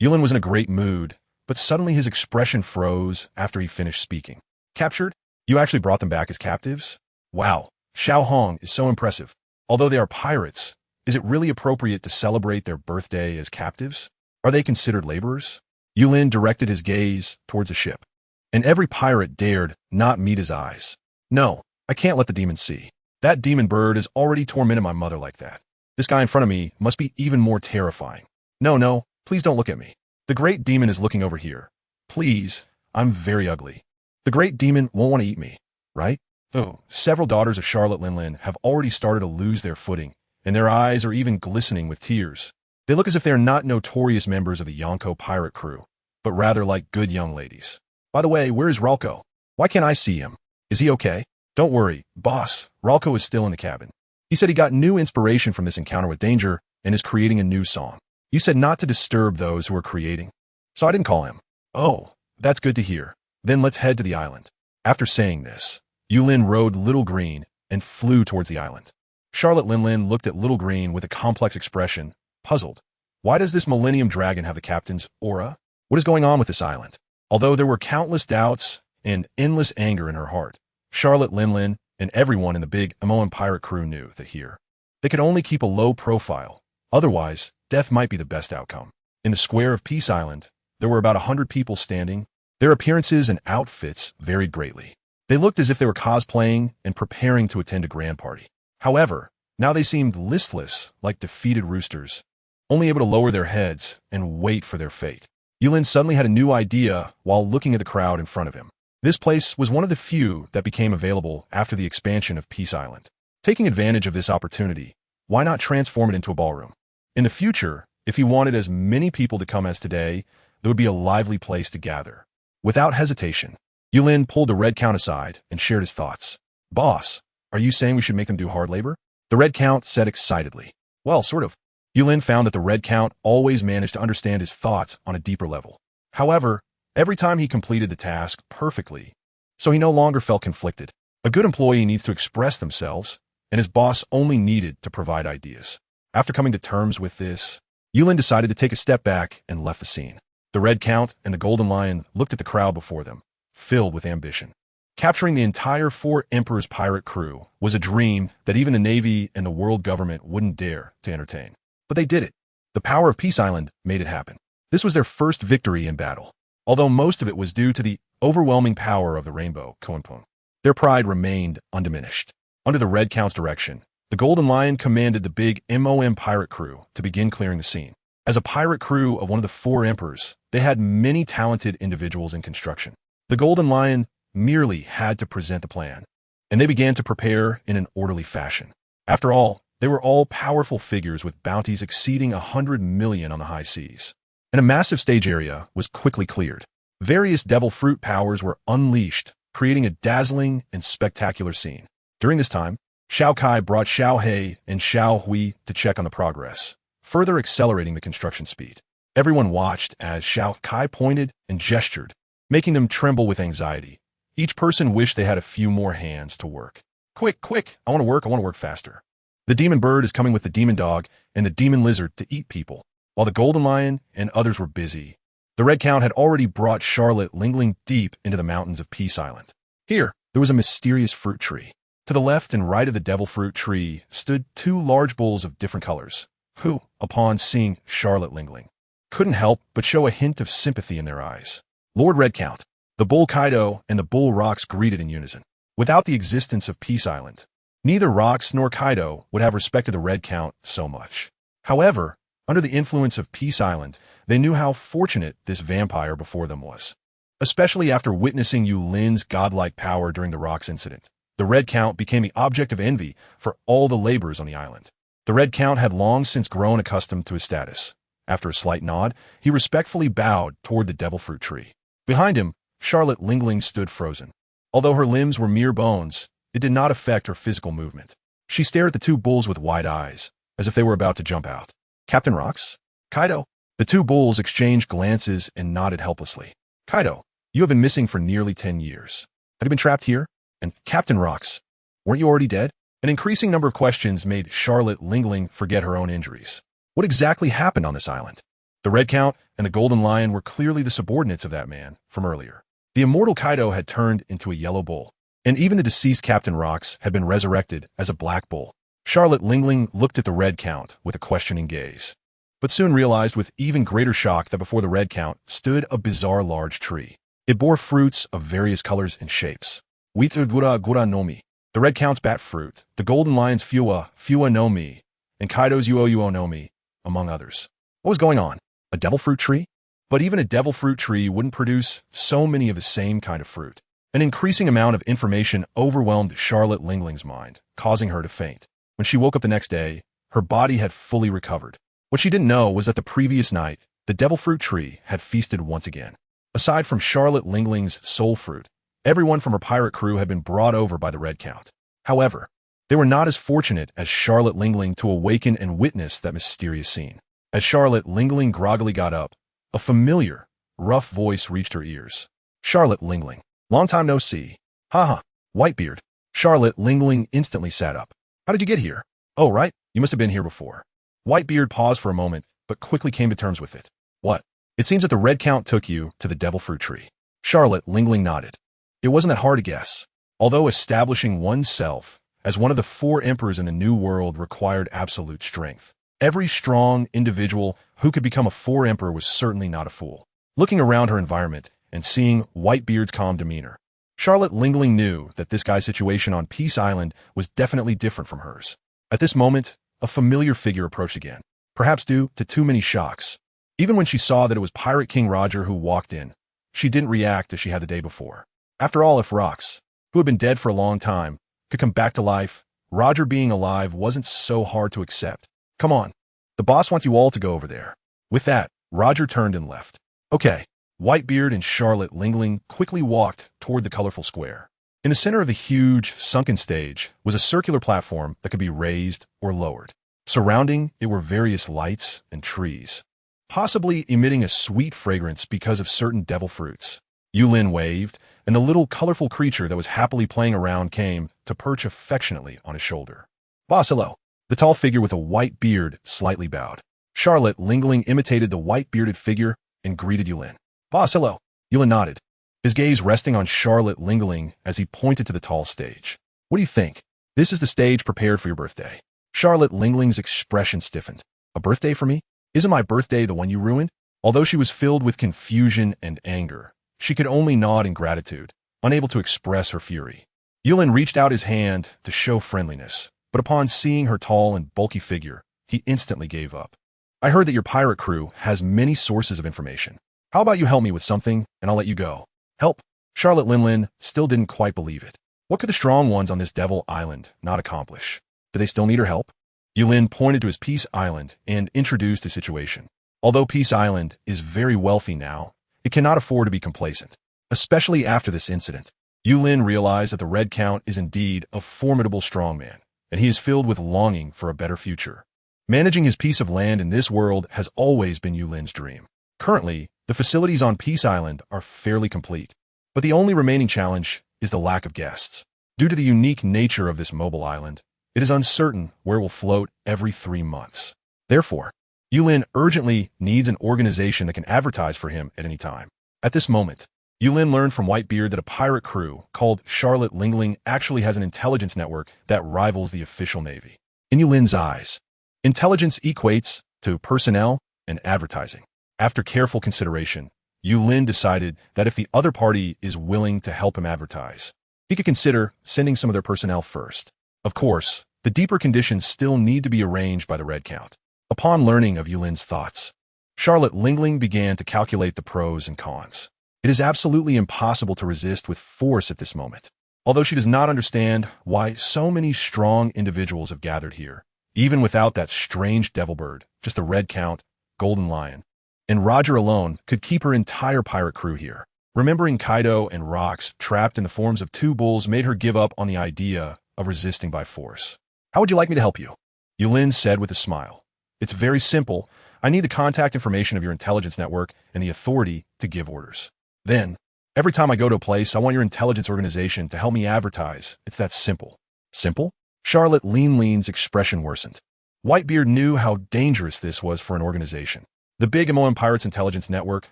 Yulin was in a great mood, but suddenly his expression froze after he finished speaking. Captured? You actually brought them back as captives? Wow, Xiao Hong is so impressive. Although they are pirates, is it really appropriate to celebrate their birthday as captives? Are they considered laborers? Yulin directed his gaze towards the ship, and every pirate dared not meet his eyes. No, I can't let the demon see. That demon bird has already tormented my mother like that. This guy in front of me must be even more terrifying. No, please don't look at me. The great demon is looking over here. Please, I'm very ugly. The great demon won't want to eat me, right? Though several daughters of Charlotte Linlin have already started to lose their footing, and their eyes are even glistening with tears. They look as if they are not notorious members of the Yonko pirate crew, but rather like good young ladies. By the way, where is Ralco? Why can't I see him? Is he okay? Don't worry, boss. Ralco is still in the cabin. He said he got new inspiration from this encounter with danger and is creating a new song. You said not to disturb those who are creating, so I didn't call him. Oh, that's good to hear. Then let's head to the island. After saying this, Yulin rode Little Green and flew towards the island. Charlotte Linlin looked at Little Green with a complex expression, puzzled. Why does this Millennium Dragon have the captain's aura? What is going on with this island? Although there were countless doubts and endless anger in her heart, Charlotte Linlin and everyone in the big Amoan pirate crew knew that here, they could only keep a low profile. Otherwise, death might be the best outcome. In the square of Peace Island, there were about 100 people standing. Their appearances and outfits varied greatly. They looked as if they were cosplaying and preparing to attend a grand party. However, now they seemed listless, like defeated roosters, only able to lower their heads and wait for their fate. Yulin suddenly had a new idea while looking at the crowd in front of him. This place was one of the few that became available after the expansion of Peace Island. Taking advantage of this opportunity, why not transform it into a ballroom? In the future, if he wanted as many people to come as today, there would be a lively place to gather. Without hesitation, Yulin pulled the Red Count aside and shared his thoughts. Boss, are you saying we should make them do hard labor? The Red Count said excitedly. Well, sort of. Yulin found that the Red Count always managed to understand his thoughts on a deeper level. However, every time he completed the task perfectly, so he no longer felt conflicted. A good employee needs to express themselves, and his boss only needed to provide ideas. After coming to terms with this, Yulin decided to take a step back and left the scene. The Red Count and the Golden Lion looked at the crowd before them, filled with ambition. Capturing the entire 4 Emperor's pirate crew was a dream that even the Navy and the world government wouldn't dare to entertain. But they did it. The power of Peace Island made it happen. This was their first victory in battle, although most of it was due to the overwhelming power of the Rainbow Kunpun. Their pride remained undiminished. Under the Red Count's direction, the Golden Lion commanded the big MOM pirate crew to begin clearing the scene. As a pirate crew of one of the 4 emperors, they had many talented individuals in construction. The Golden Lion merely had to present the plan, and they began to prepare in an orderly fashion. After all, they were all powerful figures with bounties exceeding 100 million on the high seas. And a massive stage area was quickly cleared. Various devil fruit powers were unleashed, creating a dazzling and spectacular scene. During this time, Xiao Kai brought Xiao He and Xiao Hui to check on the progress, further accelerating the construction speed. Everyone watched as Xiao Kai pointed and gestured, making them tremble with anxiety. Each person wished they had a few more hands to work. Quick, I want to work faster. The demon bird is coming with the demon dog and the demon lizard to eat people. While the Golden Lion and others were busy, the Red Count had already brought Charlotte lingling deep into the mountains of Peace Island. Here, there was a mysterious fruit tree. To the left and right of the devil fruit tree stood 2 large bulls of different colors, who, upon seeing Charlotte lingling, couldn't help but show a hint of sympathy in their eyes. Lord Red Count, the Bull Kaido, and the Bull Rocks greeted in unison. Without the existence of Peace Island, neither Rocks nor Kaido would have respected the Red Count so much. However, under the influence of Peace Island, they knew how fortunate this vampire before them was. Especially after witnessing Yulin's godlike power during the Rocks incident, the Red Count became the object of envy for all the laborers on the island. The Red Count had long since grown accustomed to his status. After a slight nod, he respectfully bowed toward the devil fruit tree. Behind him, Charlotte Lingling stood frozen. Although her limbs were mere bones, it did not affect her physical movement. She stared at the two bulls with wide eyes, as if they were about to jump out. Captain Rocks? Kaido? The two bulls exchanged glances and nodded helplessly. Kaido, you have been missing for nearly 10 years. Had you been trapped here? And Captain Rocks, weren't you already dead? An increasing number of questions made Charlotte Lingling forget her own injuries. What exactly happened on this island? The Red Count and the Golden Lion were clearly the subordinates of that man from earlier. The immortal Kaido had turned into a yellow bull, and even the deceased Captain Rocks had been resurrected as a black bull. Charlotte Lingling looked at the Red Count with a questioning gaze, but soon realized with even greater shock that before the Red Count stood a bizarre large tree. It bore fruits of various colors and shapes. Wita gura gura no mi, the Red Count's bat fruit, the Golden Lion's fuwa no mi, and Kaido's uo no mi, among others. What was going on? A devil fruit tree? But even a devil fruit tree wouldn't produce so many of the same kind of fruit. An increasing amount of information overwhelmed Charlotte Lingling's mind, causing her to faint. When she woke up the next day, her body had fully recovered. What she didn't know was that the previous night, the devil fruit tree had feasted once again. Aside from Charlotte Lingling's soul fruit, everyone from her pirate crew had been brought over by the Red Count. However, they were not as fortunate as Charlotte Lingling to awaken and witness that mysterious scene. As Charlotte Lingling groggily got up, a familiar, rough voice reached her ears. Charlotte Lingling. Long time no see. Haha, Whitebeard. Charlotte Lingling instantly sat up. How did you get here? Oh, right, you must have been here before. Whitebeard paused for a moment, but quickly came to terms with it. What? It seems that the Red Count took you to the devil fruit tree. Charlotte Lingling nodded. It wasn't that hard to guess. Although establishing oneself as one of the 4 emperors in the New World required absolute strength, every strong individual who could become a 4 emperor was certainly not a fool. Looking around her environment and seeing Whitebeard's calm demeanor, Charlotte Lingling knew that this guy's situation on Peace Island was definitely different from hers. At this moment, a familiar figure approached again, perhaps due to too many shocks. Even when she saw that it was Pirate King Roger who walked in, she didn't react as she had the day before. After all, if Rocks, who had been dead for a long time, could come back to life, Roger being alive wasn't so hard to accept. Come on, the boss wants you all to go over there. With that, Roger turned and left. Okay. Whitebeard and Charlotte Lingling quickly walked toward the colorful square. In the center of the huge, sunken stage was a circular platform that could be raised or lowered. Surrounding it were various lights and trees, possibly emitting a sweet fragrance because of certain devil fruits. Yulin waved, and the little colorful creature that was happily playing around came to perch affectionately on his shoulder. Boss, hello. The tall figure with a white beard slightly bowed. Charlotte Lingling imitated the white-bearded figure and greeted Yulin. Boss, hello. Yulin nodded, his gaze resting on Charlotte Lingling as he pointed to the tall stage. What do you think? This is the stage prepared for your birthday. Charlotte Lingling's expression stiffened. A birthday for me? Isn't my birthday the one you ruined? Although she was filled with confusion and anger, she could only nod in gratitude, unable to express her fury. Yulin reached out his hand to show friendliness, but upon seeing her tall and bulky figure, he instantly gave up. I heard that your pirate crew has many sources of information. How about you help me with something, and I'll let you go. Help? Charlotte Lingling still didn't quite believe it. What could the strong ones on this devil island not accomplish? Did they still need her help? Yulin pointed to his Peace Island and introduced the situation. Although Peace Island is very wealthy now, it cannot afford to be complacent. Especially after this incident, Yulin realized that the Red Count is indeed a formidable strongman, and he is filled with longing for a better future. Managing his piece of land in this world has always been Yulin's dream. Currently, the facilities on Peace Island are fairly complete, but the only remaining challenge is the lack of guests. Due to the unique nature of this mobile island, it is uncertain where it will float every 3 months. Therefore, Yulin urgently needs an organization that can advertise for him at any time. At this moment, Yulin learned from Whitebeard that a pirate crew called Charlotte Lingling actually has an intelligence network that rivals the official navy. In Yulin's eyes, intelligence equates to personnel and advertising. After careful consideration, Yulin decided that if the other party is willing to help him advertise, he could consider sending some of their personnel first. Of course, the deeper conditions still need to be arranged by the Red Count. Upon learning of Yulin's thoughts, Charlotte Lingling began to calculate the pros and cons. It is absolutely impossible to resist with force at this moment. Although she does not understand why so many strong individuals have gathered here, even without that strange devil bird, just a Red Count, Golden Lion, and Roger alone could keep her entire pirate crew here. Remembering Kaido and Rocks trapped in the forms of two bulls made her give up on the idea of resisting by force. "How would you like me to help you?" Yulin said with a smile. "It's very simple. I need the contact information of your intelligence network and the authority to give orders. Then, every time I go to a place, I want your intelligence organization to help me advertise. It's that simple." "Simple?" Charlotte Ling's expression worsened. Whitebeard knew how dangerous this was for an organization. The big MOM Pirates Intelligence Network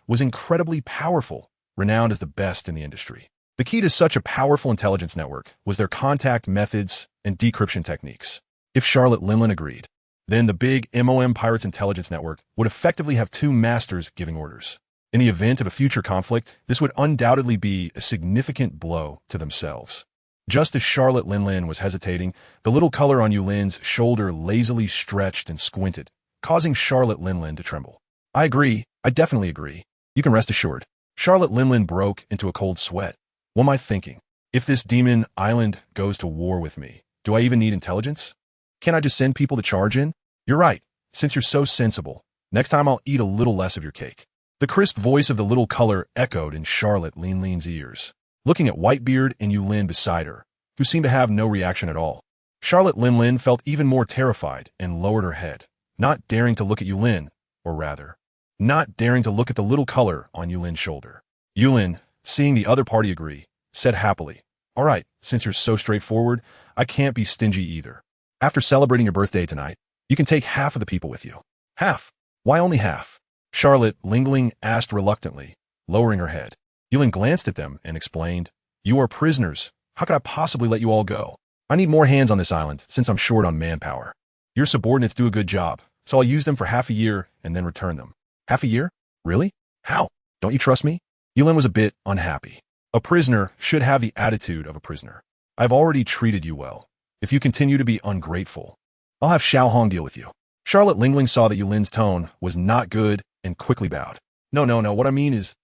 was incredibly powerful, renowned as the best in the industry. The key to such a powerful intelligence network was their contact methods and decryption techniques. If Charlotte Lingling agreed, then the big MOM Pirates Intelligence Network would effectively have two masters giving orders. In the event of a future conflict, this would undoubtedly be a significant blow to themselves. Just as Charlotte Lingling was hesitating, the little color on Yulin's shoulder lazily stretched and squinted, causing Charlotte Lingling to tremble. "I agree. I definitely agree. You can rest assured." Charlotte Lingling broke into a cold sweat. "What am I thinking? If this demon island goes to war with me, do I even need intelligence? Can't I just send people to charge in?" "You're right. Since you're so sensible, next time I'll eat a little less of your cake." The crisp voice of the little color echoed in Charlotte Lingling's ears. Looking at Whitebeard and Yulin beside her, who seemed to have no reaction at all, Charlotte Lingling felt even more terrified and lowered her head, not daring to look at Yulin, or rather, not daring to look at the little color on Yulin's shoulder. Yulin, seeing the other party agree, said happily, "All right, since you're so straightforward, I can't be stingy either. After celebrating your birthday tonight, you can take half of the people with you." "Half? Why only half?" Charlotte Lingling asked reluctantly, lowering her head. Yulin glanced at them and explained, "You are prisoners. How could I possibly let you all go? I need more hands on this island since I'm short on manpower. Your subordinates do a good job, so I'll use them for half a year and then return them." "Half a year? Really? How? Don't you trust me?" Yulin was a bit unhappy. A prisoner should have the attitude of a prisoner. "I've already treated you well. If you continue to be ungrateful, I'll have Xiao Hong deal with you." Charlotte Lingling saw that Yulin's tone was not good and quickly bowed. No, what I mean is...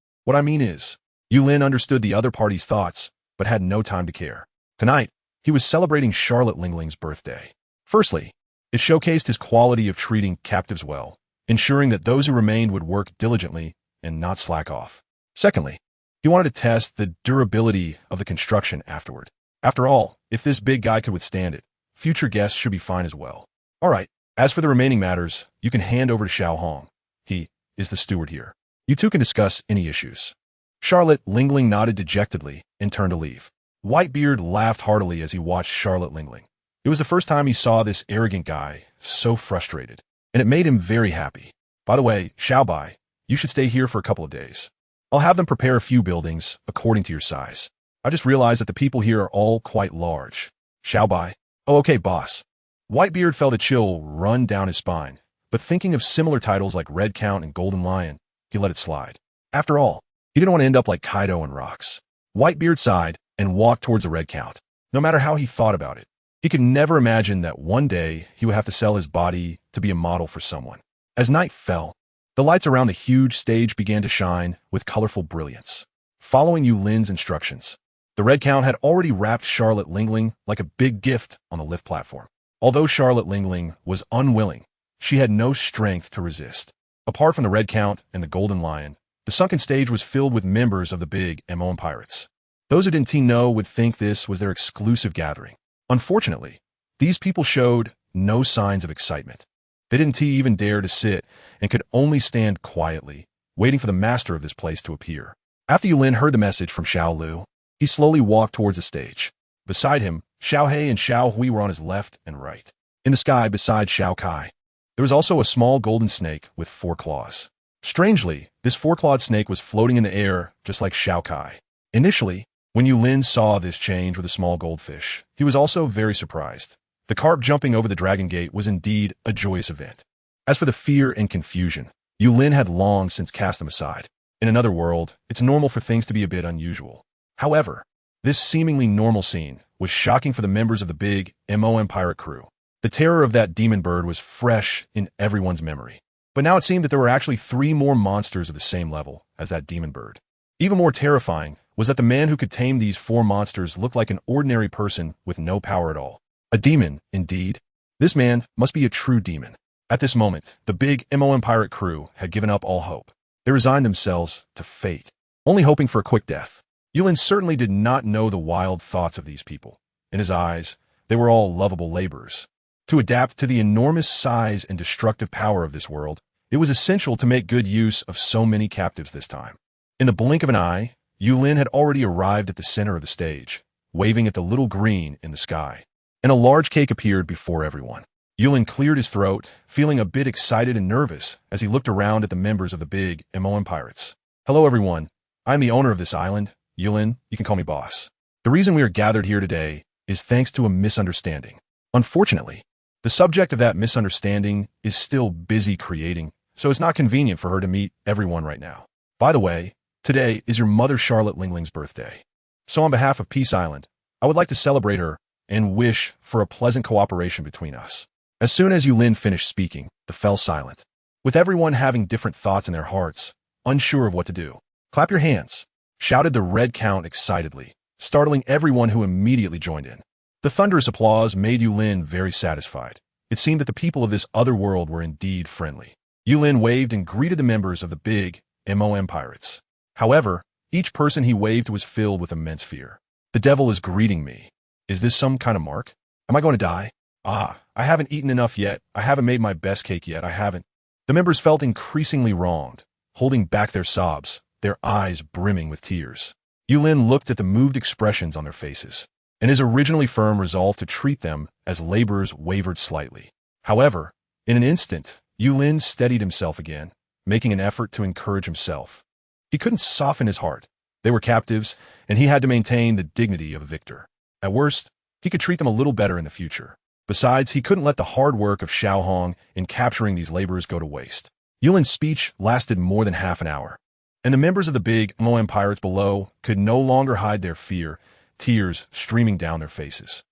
Yulin understood the other party's thoughts, but had no time to care. Tonight, he was celebrating Charlotte Lingling's birthday. Firstly, it showcased his quality of treating captives well, ensuring that those who remained would work diligently and not slack off. Secondly, he wanted to test the durability of the construction afterward. After all, if this big guy could withstand it, future guests should be fine as well. "All right, as for the remaining matters, you can hand over to Xiao Hong. He is the steward here. You two can discuss any issues." Charlotte Lingling nodded dejectedly and turned to leave. Whitebeard laughed heartily as he watched Charlotte Lingling. It was the first time he saw this arrogant guy so frustrated, and it made him very happy. "By the way, Xiao Bai, you should stay here for a couple of days. I'll have them prepare a few buildings according to your size. I just realized that the people here are all quite large." "Xiao Bai? Oh, okay, boss." Whitebeard felt a chill run down his spine, but thinking of similar titles like Red Count and Golden Lion, he let it slide. After all, he didn't want to end up like Kaido and Rocks. Whitebeard sighed and walked towards the Red Count. No matter how he thought about it, he could never imagine that one day he would have to sell his body to be a model for someone. As night fell, the lights around the huge stage began to shine with colorful brilliance. Following Yulin's instructions, the Red Count had already wrapped Charlotte Lingling like a big gift on the lift platform. Although Charlotte Lingling was unwilling, she had no strength to resist. Apart from the Red Count and the Golden Lion, the sunken stage was filled with members of the big MOM Pirates. Those who didn't know would think this was their exclusive gathering. Unfortunately, these people showed no signs of excitement. They didn't even dare to sit and could only stand quietly, waiting for the master of this place to appear. After Yulin heard the message from Xiao Lu, he slowly walked towards the stage. Beside him, Xiao He and Xiao Hui were on his left and right. In the sky beside Xiao Kai, there was also a small golden snake with 4 claws. Strangely, this 4-clawed snake was floating in the air just like Xiao Kai. Initially, when Yulin saw this change with a small goldfish, he was also very surprised. The carp jumping over the dragon gate was indeed a joyous event. As for the fear and confusion, Yulin had long since cast them aside. In another world, it's normal for things to be a bit unusual. However, this seemingly normal scene was shocking for the members of the big pirate crew. The terror of that demon bird was fresh in everyone's memory. But now it seemed that there were actually 3 more monsters of the same level as that demon bird. Even more terrifying was that the man who could tame these 4 monsters looked like an ordinary person with no power at all. A demon, indeed. This man must be a true demon. At this moment, the big pirate crew had given up all hope. They resigned themselves to fate, only hoping for a quick death. Yulin certainly did not know the wild thoughts of these people. In his eyes, they were all lovable laborers. To adapt to the enormous size and destructive power of this world, it was essential to make good use of so many captives this time. In the blink of an eye, Yulin had already arrived at the center of the stage, waving at the little green in the sky. And a large cake appeared before everyone. Yulin cleared his throat, feeling a bit excited and nervous as he looked around at the members of the big pirates. Hello everyone, I am the owner of this island. Yulin, you can call me boss. The reason we are gathered here today is thanks to a misunderstanding. Unfortunately, the subject of that misunderstanding is still busy creating, so it's not convenient for her to meet everyone right now. By the way, today is your mother Charlotte Lingling's birthday. So on behalf of Peace Island, I would like to celebrate her and wish for a pleasant cooperation between us. As soon as Yulin finished speaking, the fell silent, with everyone having different thoughts in their hearts, unsure of what to do. Clap your hands, shouted the Red Count excitedly, startling everyone who immediately joined in. The thunderous applause made Yulin very satisfied. It seemed that the people of this other world were indeed friendly. Yulin waved and greeted the members of the big pirates. However, each person he waved was filled with immense fear. The devil is greeting me. Is this some kind of mark? Am I going to die? I haven't eaten enough yet. I haven't made my best cake yet. I haven't. The members felt increasingly wronged, holding back their sobs, their eyes brimming with tears. Yulin looked at the moved expressions on their faces, and his originally firm resolve to treat them as laborers wavered slightly. However, in an instant, Yulin steadied himself again, making an effort to encourage himself. He couldn't soften his heart. They were captives, and he had to maintain the dignity of a victor. At worst, he could treat them a little better in the future. Besides, he couldn't let the hard work of Xiao Hong in capturing these laborers go to waste. Yulin's speech lasted more than half an hour, and the members of the big pirates below could no longer hide their fear, tears streaming down their faces.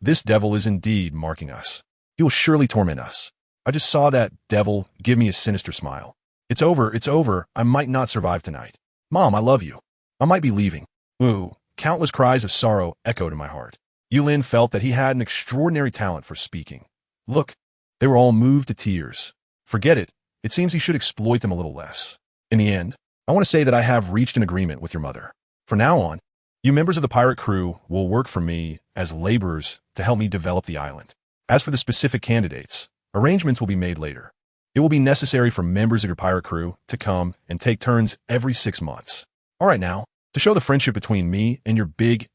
This devil is indeed marking us. He will surely torment us. I just saw that devil give me a sinister smile. It's over, I might not survive tonight. Mom, I love you. I might be leaving. Ooh, countless cries of sorrow echoed in my heart. Yulin felt that he had an extraordinary talent for speaking. Look, they were all moved to tears. Forget it. It seems he should exploit them a little less. In the end, I want to say that I have reached an agreement with your mother. From now on, you members of the pirate crew will work for me as laborers to help me develop the island. As for the specific candidates, arrangements will be made later. It will be necessary for members of your pirate crew to come and take turns every 6 months. All right now, to show the friendship between me and your big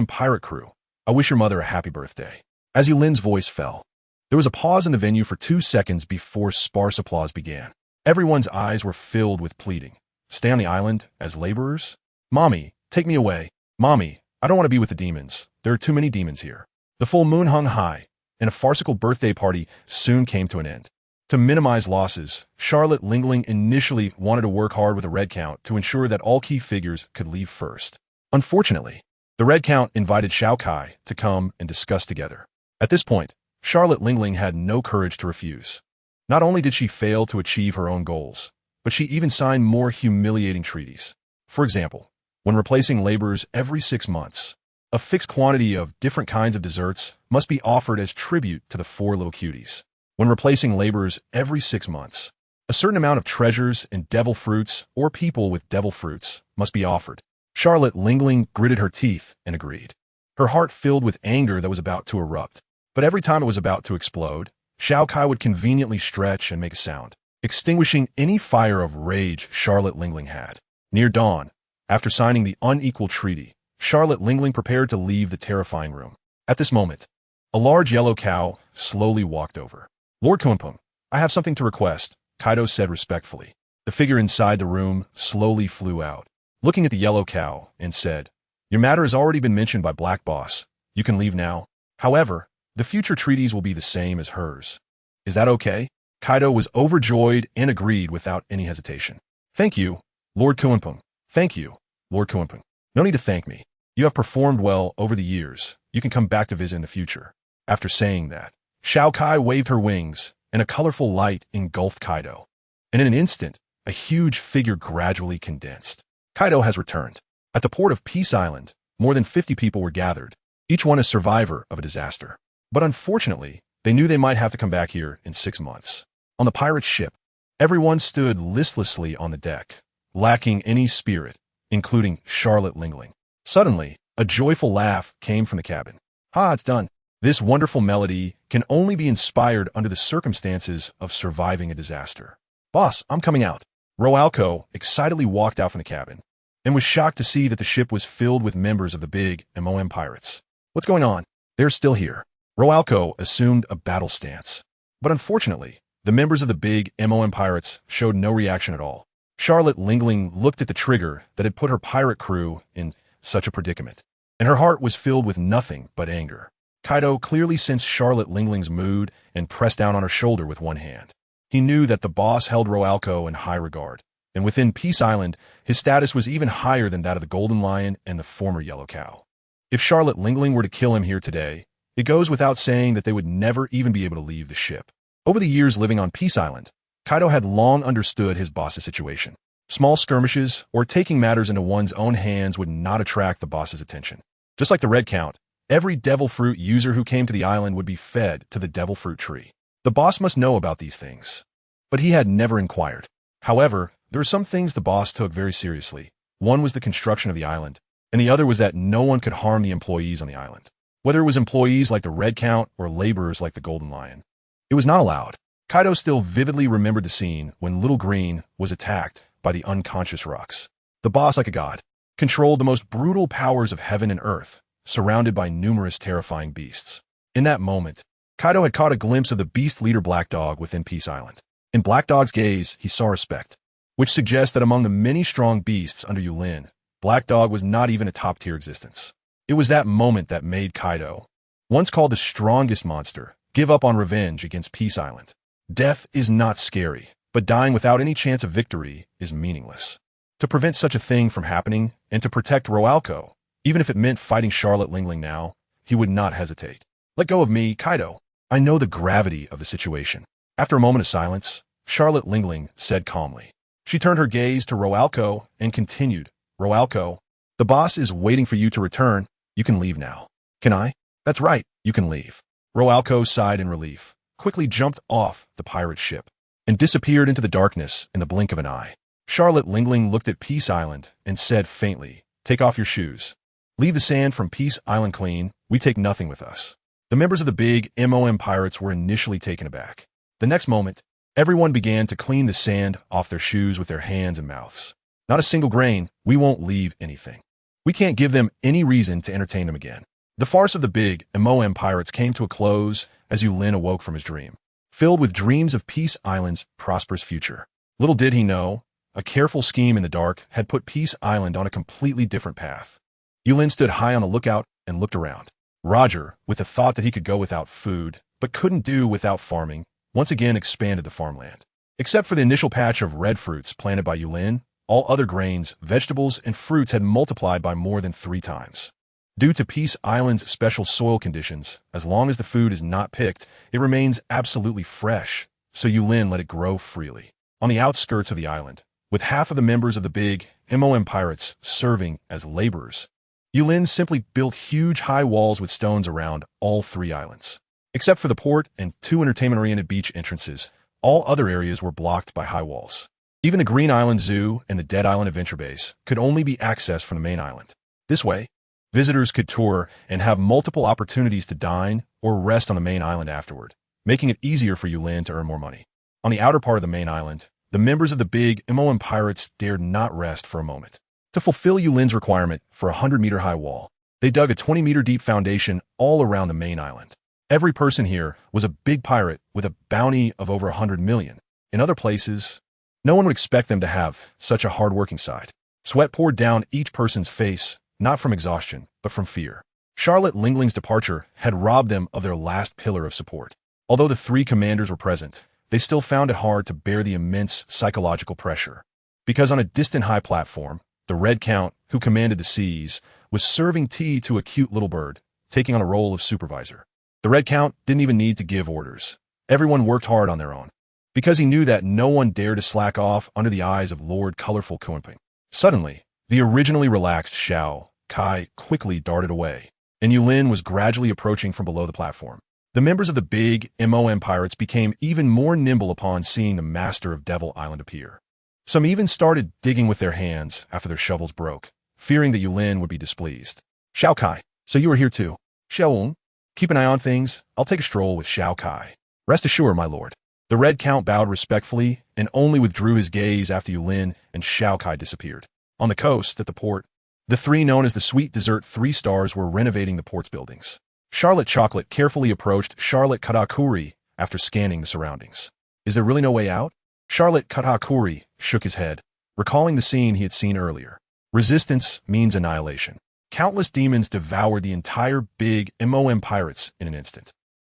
pirate crew, I wish your mother a happy birthday. As Yulin's voice fell, there was a pause in the venue for 2 seconds before sparse applause began. Everyone's eyes were filled with pleading. Stay on the island as laborers? Mommy, take me away. Mommy, I don't want to be with the demons. There are too many demons here. The full moon hung high, and a farcical birthday party soon came to an end. To minimize losses, Charlotte Lingling initially wanted to work hard with a Red Count to ensure that all key figures could leave first. Unfortunately, the Red Count invited Xiao Kai to come and discuss together. At this point, Charlotte Lingling had no courage to refuse. Not only did she fail to achieve her own goals, but she even signed more humiliating treaties. For example, when replacing laborers every 6 months, a fixed quantity of different kinds of desserts must be offered as tribute to the 4 little cuties. When replacing laborers every 6 months, a certain amount of treasures and devil fruits or people with devil fruits must be offered. Charlotte Lingling gritted her teeth and agreed. Her heart filled with anger that was about to erupt. But every time it was about to explode, Xiao Kai would conveniently stretch and make a sound, extinguishing any fire of rage Charlotte Lingling had. Near dawn, after signing the unequal treaty, Charlotte Lingling prepared to leave the terrifying room. At this moment, a large yellow cow slowly walked over. Lord Kunpung, I have something to request, Kaido said respectfully. The figure inside the room slowly flew out, looking at the yellow cow, and said, Your matter has already been mentioned by Black Boss. You can leave now. However, the future treaties will be the same as hers. Is that okay? Kaido was overjoyed and agreed without any hesitation. Thank you, Lord Kuenpeng. Thank you, Lord Kuenpeng. No need to thank me. You have performed well over the years. You can come back to visit in the future. After saying that, Shao Kai waved her wings, and a colorful light engulfed Kaido. And in an instant, a huge figure gradually condensed. Kaido has returned. At the port of Peace Island, more than 50 people were gathered, each one a survivor of a disaster. But unfortunately, they knew they might have to come back here in 6 months. On the pirate ship, everyone stood listlessly on the deck, lacking any spirit, including Charlotte Lingling. Suddenly, a joyful laugh came from the cabin. Ha, it's done. This wonderful melody can only be inspired under the circumstances of surviving a disaster. Boss, I'm coming out. Roalco excitedly walked out from the cabin and was shocked to see that the ship was filled with members of the big MOM pirates. What's going on? They're still here. Roalco assumed a battle stance. But unfortunately, the members of the big MOM pirates showed no reaction at all. Charlotte Lingling looked at the trigger that had put her pirate crew in such a predicament, and her heart was filled with nothing but anger. Kaido clearly sensed Charlotte Lingling's mood and pressed down on her shoulder with one hand. He knew that the boss held Roalco in high regard, and within Peace Island, his status was even higher than that of the Golden Lion and the former Yellow Cow. If Charlotte Lingling were to kill him here today, it goes without saying that they would never even be able to leave the ship. Over the years living on Peace Island, Kaido had long understood his boss's situation. Small skirmishes or taking matters into one's own hands would not attract the boss's attention. Just like the Red Count, every devil fruit user who came to the island would be fed to the devil fruit tree. The boss must know about these things. But he had never inquired. However, there were some things the boss took very seriously. One was the construction of the island, and the other was that no one could harm the employees on the island. Whether it was employees like the Red Count or laborers like the Golden Lion, it was not allowed. Kaido still vividly remembered the scene when Little Green was attacked by the unconscious rocks. The boss, like a god, controlled the most brutal powers of heaven and earth, surrounded by numerous terrifying beasts. In that moment, Kaido had caught a glimpse of the beast leader Black Dog within Peace Island. In Black Dog's gaze, he saw respect, which suggests that among the many strong beasts under Yulin, Black Dog was not even a top-tier existence. It was that moment that made Kaido, once called the strongest monster, give up on revenge against Peace Island. Death is not scary, but dying without any chance of victory is meaningless. To prevent such a thing from happening, and to protect Roalco, even if it meant fighting Charlotte Lingling now, he would not hesitate. Let go of me, Kaido. I know the gravity of the situation. After a moment of silence, Charlotte Lingling said calmly. She turned her gaze to Roalco and continued, Roalco, the boss is waiting for you to return. You can leave now. Can I? That's right, you can leave. Roalco sighed in relief, quickly jumped off the pirate ship, and disappeared into the darkness in the blink of an eye. Charlotte Lingling looked at Peace Island and said faintly, take off your shoes. Leave the sand from Peace Island clean. We take nothing with us. The members of the big MOM pirates were initially taken aback. The next moment, everyone began to clean the sand off their shoes with their hands and mouths. Not a single grain. We won't leave anything. We can't give them any reason to entertain them again. The farce of the big MOM pirates came to a close as Yulin awoke from his dream, filled with dreams of Peace Island's prosperous future. Little did he know, a careful scheme in the dark had put Peace Island on a completely different path. Yulin stood high on the lookout and looked around. Roger, with the thought that he could go without food, but couldn't do without farming, once again expanded the farmland. Except for the initial patch of red fruits planted by Yulin, all other grains, vegetables, and fruits had multiplied by more than 3 times. Due to Peace Island's special soil conditions, as long as the food is not picked, it remains absolutely fresh, so Yulin let it grow freely. On the outskirts of the island, with half of the members of the big MOM pirates serving as laborers, Yulin simply built huge high walls with stones around all 3 islands. Except for the port and 2 entertainment-oriented beach entrances, all other areas were blocked by high walls. Even the Green Island Zoo and the Dead Island Adventure Base could only be accessed from the main island. This way, visitors could tour and have multiple opportunities to dine or rest on the main island afterward, making it easier for Yulin to earn more money. On the outer part of the main island, the members of the big MOM pirates dared not rest for a moment. To fulfill Yulin's requirement for a 100-meter-high wall, they dug a 20-meter-deep foundation all around the main island. Every person here was a big pirate with a bounty of over 100 million. In other places, no one would expect them to have such a hard-working side. Sweat poured down each person's face, not from exhaustion, but from fear. Charlotte Lingling's departure had robbed them of their last pillar of support. Although the 3 commanders were present, they still found it hard to bear the immense psychological pressure. Because on a distant high platform, the Red Count, who commanded the seas, was serving tea to a cute little bird, taking on a role of supervisor. The Red Count didn't even need to give orders. Everyone worked hard on their own, because he knew that no one dared to slack off under the eyes of Lord Colorful Kuimping. Suddenly, the originally relaxed Xiao Kai quickly darted away, and Yulin was gradually approaching from below the platform. The members of the big MOM pirates became even more nimble upon seeing the master of Devil Island appear. Some even started digging with their hands after their shovels broke, fearing that Yulin would be displeased. Xiao Kai, so you are here too. Xiaoong, keep an eye on things. I'll take a stroll with Xiao Kai. Rest assured, my lord. The Red Count bowed respectfully and only withdrew his gaze after Yulin and Xiao Kai disappeared. On the coast, at the port, the three known as the Sweet Dessert 3 Stars were renovating the port's buildings. Charlotte Chocolate carefully approached Charlotte Katakuri after scanning the surroundings. Is there really no way out? Charlotte Katakuri shook his head, recalling the scene he had seen earlier. Resistance means annihilation. Countless demons devoured the entire big MOM pirates in an instant.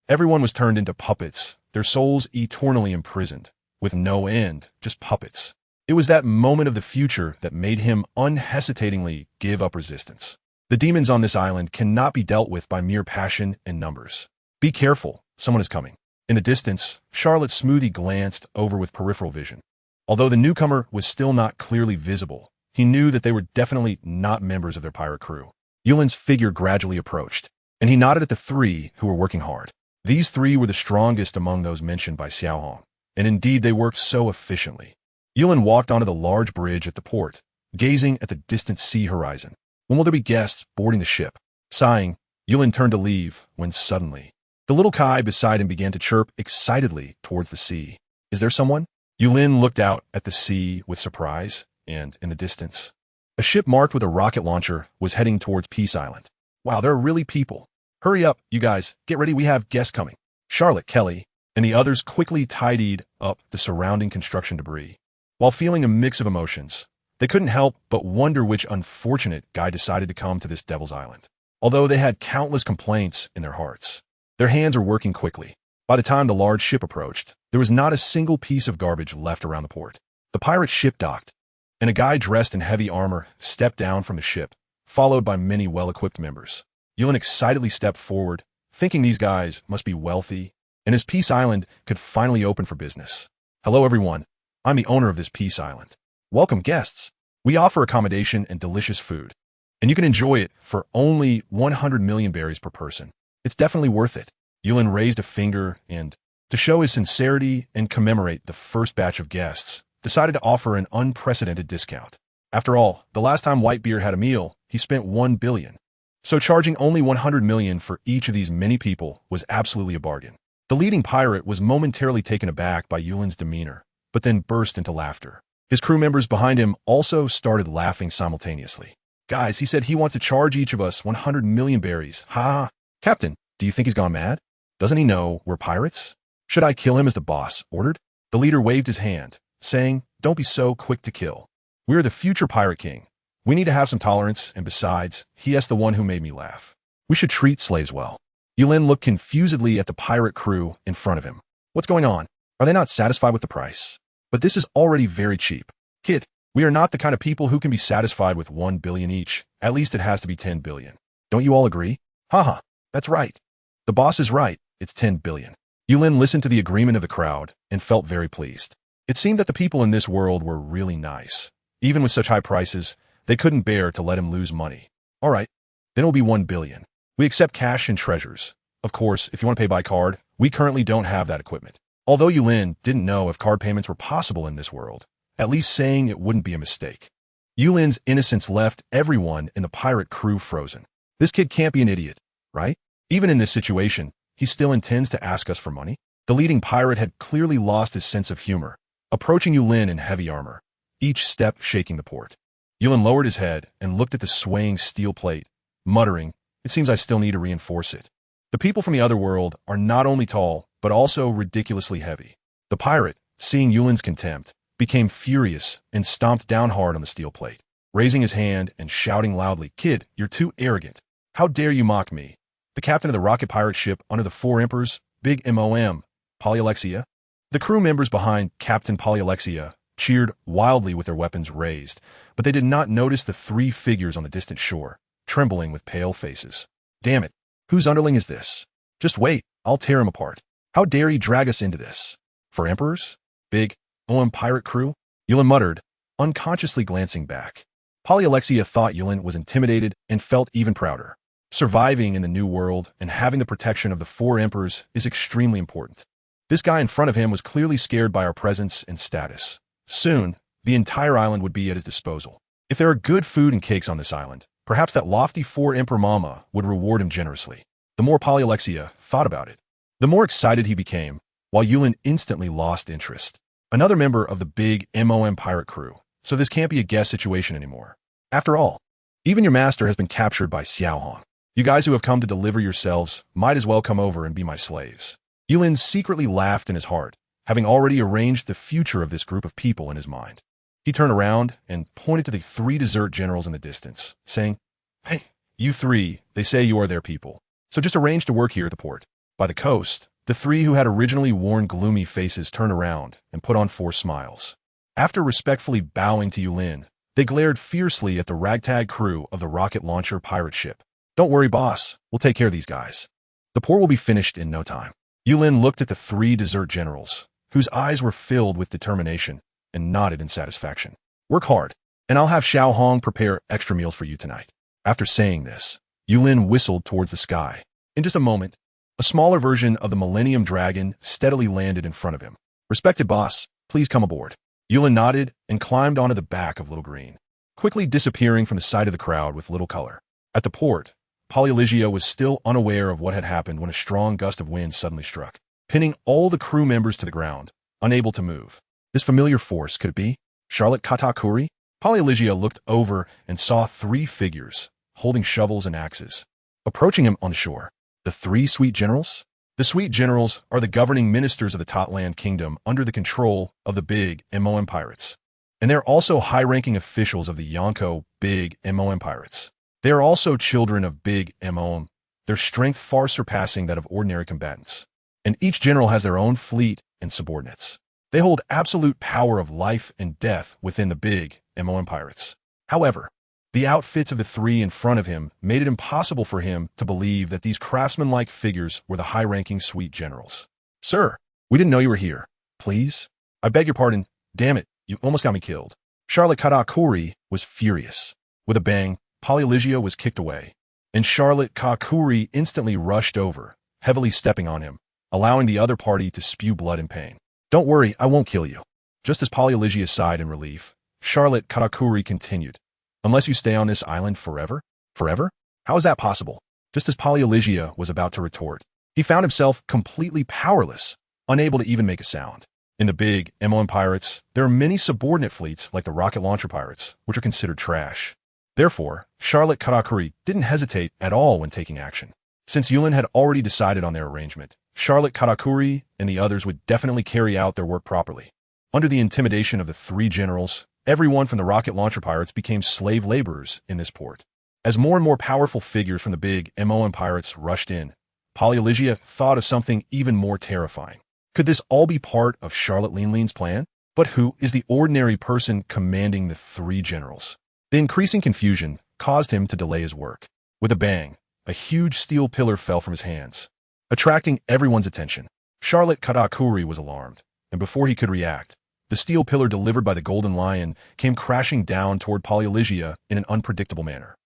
Everyone was turned into puppets, their souls eternally imprisoned, with no end, just puppets. It was that moment of the future that made him unhesitatingly give up resistance. The demons on this island cannot be dealt with by mere passion and numbers. Be careful, someone is coming. In the distance, Charlotte's smoothie glanced over with peripheral vision. Although the newcomer was still not clearly visible, he knew that they were definitely not members of their pirate crew. Yulin's figure gradually approached, and he nodded at the three who were working hard. These three were the strongest among those mentioned by Xiao Hong, and indeed they worked so efficiently. Yulin walked onto the large bridge at the port, gazing at the distant sea horizon. When will there be guests boarding the ship? Sighing, Yulin turned to leave when suddenly, the little Kai beside him began to chirp excitedly towards the sea. Is there someone? Yulin looked out at the sea with surprise, and in the distance, a ship marked with a rocket launcher was heading towards Peace Island. Wow, there are really people. Hurry up, you guys, get ready, we have guests coming. Charlotte, Kelly, and the others quickly tidied up the surrounding construction debris. While feeling a mix of emotions, they couldn't help but wonder which unfortunate guy decided to come to this Devil's Island. Although they had countless complaints in their hearts, their hands were working quickly. By the time the large ship approached, there was not a single piece of garbage left around the port. The pirate ship docked, and a guy dressed in heavy armor stepped down from the ship, followed by many well-equipped members. Yulin excitedly stepped forward, thinking these guys must be wealthy, and his Peace Island could finally open for business. Hello everyone, I'm the owner of this Peace Island. Welcome guests. We offer accommodation and delicious food, and you can enjoy it for only 100 million berries per person. It's definitely worth it. Yulin raised a finger and, to show his sincerity and commemorate the first batch of guests, decided to offer an unprecedented discount. After all, the last time Whitebeard had a meal, he spent 1 billion. So charging only 100 million for each of these many people was absolutely a bargain. The leading pirate was momentarily taken aback by Yulin's demeanor, but then burst into laughter. His crew members behind him also started laughing simultaneously. Guys, he said he wants to charge each of us 100 million berries. Ha ha. Captain, do you think he's gone mad? Doesn't he know we're pirates? Should I kill him as the boss ordered? The leader waved his hand, saying, don't be so quick to kill. We're the future pirate king. We need to have some tolerance, and besides, he is the one who made me laugh. We should treat slaves well. Yulin looked confusedly at the pirate crew in front of him. What's going on? Are they not satisfied with the price? But this is already very cheap. Kid, we are not the kind of people who can be satisfied with 1 billion each. At least it has to be 10 billion. Don't you all agree? Haha, that's right. The boss is right. It's 10 billion. Yulin listened to the agreement of the crowd and felt very pleased. It seemed that the people in this world were really nice. Even with such high prices, they couldn't bear to let him lose money. All right, then it will be 1 billion. We accept cash and treasures. Of course, if you want to pay by card, we currently don't have that equipment. Although Yulin didn't know if card payments were possible in this world, at least saying it wouldn't be a mistake. Yulin's innocence left everyone in the pirate crew frozen. This kid can't be an idiot, right? Even in this situation, he still intends to ask us for money? The leading pirate had clearly lost his sense of humor, approaching Yulin in heavy armor, each step shaking the port. Yulin lowered his head and looked at the swaying steel plate, muttering, it seems I still need to reinforce it. The people from the other world are not only tall, but also ridiculously heavy. The pirate, seeing Yulin's contempt, became furious and stomped down hard on the steel plate, raising his hand and shouting loudly, Kid, you're too arrogant. How dare you mock me? The captain of the rocket pirate ship under the 4 emperors, Big MOM, Polyalexia? The crew members behind Captain Polyalexia cheered wildly with their weapons raised, but they did not notice the three figures on the distant shore, trembling with pale faces. Damn it, whose underling is this? Just wait, I'll tear him apart. How dare he drag us into this? For emperors? Big OM pirate crew? Yulin muttered, unconsciously glancing back. Polyalexia thought Yulin was intimidated and felt even prouder. Surviving in the new world and having the protection of the four emperors is extremely important. This guy in front of him was clearly scared by our presence and status. Soon, the entire island would be at his disposal. If there are good food and cakes on this island, perhaps that lofty four-emperor mama would reward him generously. The more Polyalexia thought about it, the more excited he became, while Yulin instantly lost interest. Another member of the big MOM pirate crew, so this can't be a guest situation anymore. After all, even your master has been captured by Xiaohong. You guys who have come to deliver yourselves might as well come over and be my slaves. Yulin secretly laughed in his heart, having already arranged the future of this group of people in his mind. He turned around and pointed to the three desert generals in the distance, saying, "Hey, you three, they say you are their people. So just arrange to work here at the port." By the coast, the three who had originally worn gloomy faces turned around and put on forced smiles. After respectfully bowing to Yulin, they glared fiercely at the ragtag crew of the rocket launcher pirate ship. "Don't worry, boss. We'll take care of these guys. The port will be finished in no time." Yulin looked at the three desert generals, whose eyes were filled with determination, and nodded in satisfaction. "Work hard, and I'll have Xiaohong prepare extra meals for you tonight." After saying this, Yulin whistled towards the sky. In just a moment, a smaller version of the Millennium Dragon steadily landed in front of him. "Respected boss, please come aboard." Yulin nodded and climbed onto the back of Little Green, quickly disappearing from the sight of the crowd with little color. At the port, Polyalegia was still unaware of what had happened when a strong gust of wind suddenly struck, pinning all the crew members to the ground, unable to move. This familiar force, could it be Charlotte Katakuri? Polyalegia looked over and saw three figures, holding shovels and axes, approaching him on the shore. The three sweet generals? The sweet generals are the governing ministers of the Totland Kingdom under the control of the big MOM pirates. And they're also high-ranking officials of the Yonko big MOM pirates. They are also children of big MOM, their strength far surpassing that of ordinary combatants. And each general has their own fleet and subordinates. They hold absolute power of life and death within the big MOM pirates. However, the outfits of the three in front of him made it impossible for him to believe that these craftsman-like figures were the high-ranking sweet generals. "Sir, we didn't know you were here. Please? I beg your pardon. Damn it, you almost got me killed." Charlotte Katakuri was furious. With a bang, Polyalegia was kicked away, and Charlotte Katakuri instantly rushed over, heavily stepping on him, allowing the other party to spew blood in pain. "Don't worry, I won't kill you." Just as Polyalegia sighed in relief, Charlotte Katakuri continued, "Unless you stay on this island forever?" "Forever? How is that possible?" Just as Polyalegia was about to retort, he found himself completely powerless, unable to even make a sound. In the big MOM pirates, there are many subordinate fleets like the rocket launcher pirates, which are considered trash. Therefore, Charlotte Katakuri didn't hesitate at all when taking action. Since Yulin had already decided on their arrangement, Charlotte Katakuri and the others would definitely carry out their work properly. Under the intimidation of the three generals, everyone from the rocket launcher pirates became slave laborers in this port. As more and more powerful figures from the big MOM pirates rushed in, Polyalegia thought of something even more terrifying. Could this all be part of Charlotte Leanlean's plan? But who is the ordinary person commanding the three generals? The increasing confusion caused him to delay his work. With a bang, a huge steel pillar fell from his hands, attracting everyone's attention. Charlotte Katakuri was alarmed, and before he could react, the steel pillar delivered by the Golden Lion came crashing down toward Polyalegia in an unpredictable manner.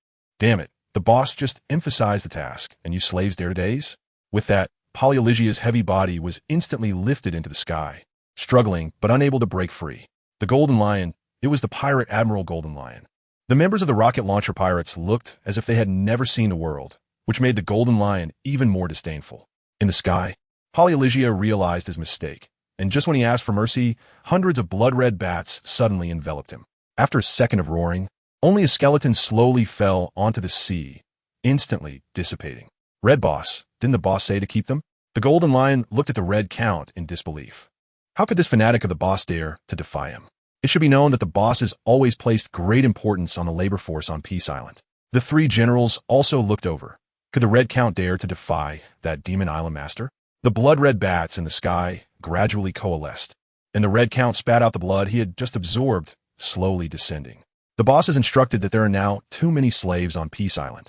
"Damn it, the boss just emphasized the task, and you slaves dare to daze?" With that, Polyalegia's heavy body was instantly lifted into the sky, struggling but unable to break free. The Golden Lion, it was the pirate Admiral Golden Lion. The members of the rocket launcher pirates looked as if they had never seen the world, which made the Golden Lion even more disdainful. In the sky, Polyalegia realized his mistake, and just when he asked for mercy, hundreds of blood-red bats suddenly enveloped him. After a second of roaring, only a skeleton slowly fell onto the sea, instantly dissipating. "Red boss, didn't the boss say to keep them?" The Golden Lion looked at the red count in disbelief. How could this fanatic of the boss dare to defy him? It should be known that the boss has always placed great importance on the labor force on Peace Island. The three generals also looked over. Could the Red Count dare to defy that Demon Island master? The blood-red bats in the sky gradually coalesced, and the Red Count spat out the blood he had just absorbed, slowly descending. The boss has instructed that there are now too many slaves on Peace Island.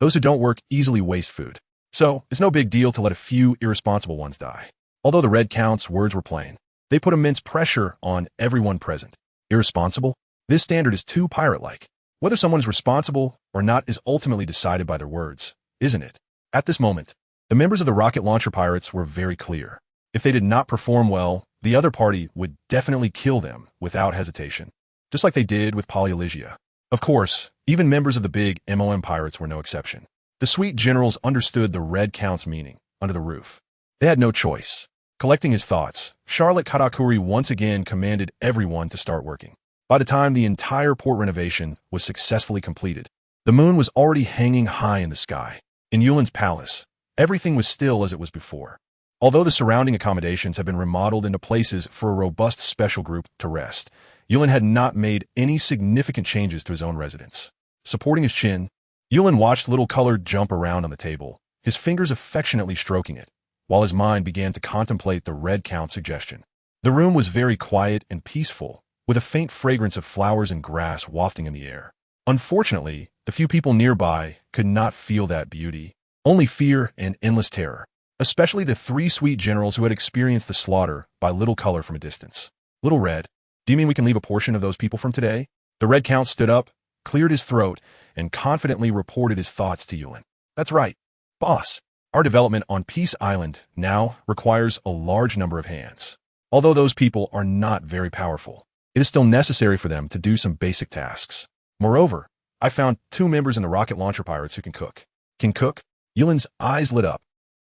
Those who don't work easily waste food. So, it's no big deal to let a few irresponsible ones die. Although the Red Count's words were plain, they put immense pressure on everyone present. Irresponsible? This standard is too pirate-like. Whether someone is responsible or not is ultimately decided by their words, isn't it? At this moment, the members of the rocket launcher pirates were very clear. If they did not perform well, the other party would definitely kill them without hesitation, just like they did with Polylysia. Of course, even members of the big MOM pirates were no exception. The sweet generals understood the Red Count's meaning under the roof. They had no choice. Collecting his thoughts, Charlotte Katakuri once again commanded everyone to start working. By the time the entire port renovation was successfully completed, the moon was already hanging high in the sky. In Yulin's palace, everything was still as it was before. Although the surrounding accommodations had been remodeled into places for a robust special group to rest, Yulin had not made any significant changes to his own residence. Supporting his chin, Yulin watched little color jump around on the table, his fingers affectionately stroking it, while his mind began to contemplate the Red Count's suggestion. The room was very quiet and peaceful, with a faint fragrance of flowers and grass wafting in the air. Unfortunately, the few people nearby could not feel that beauty, only fear and endless terror, especially the three sweet generals who had experienced the slaughter by Little Color from a distance. Little Red, do you mean we can leave a portion of those people from today? The Red Count stood up, cleared his throat, and confidently reported his thoughts to Yulin. That's right, boss. Our development on Peace Island now requires a large number of hands. Although those people are not very powerful, it is still necessary for them to do some basic tasks. Moreover, I found 2 members in the rocket launcher pirates who can cook. Can cook? Yulin's eyes lit up.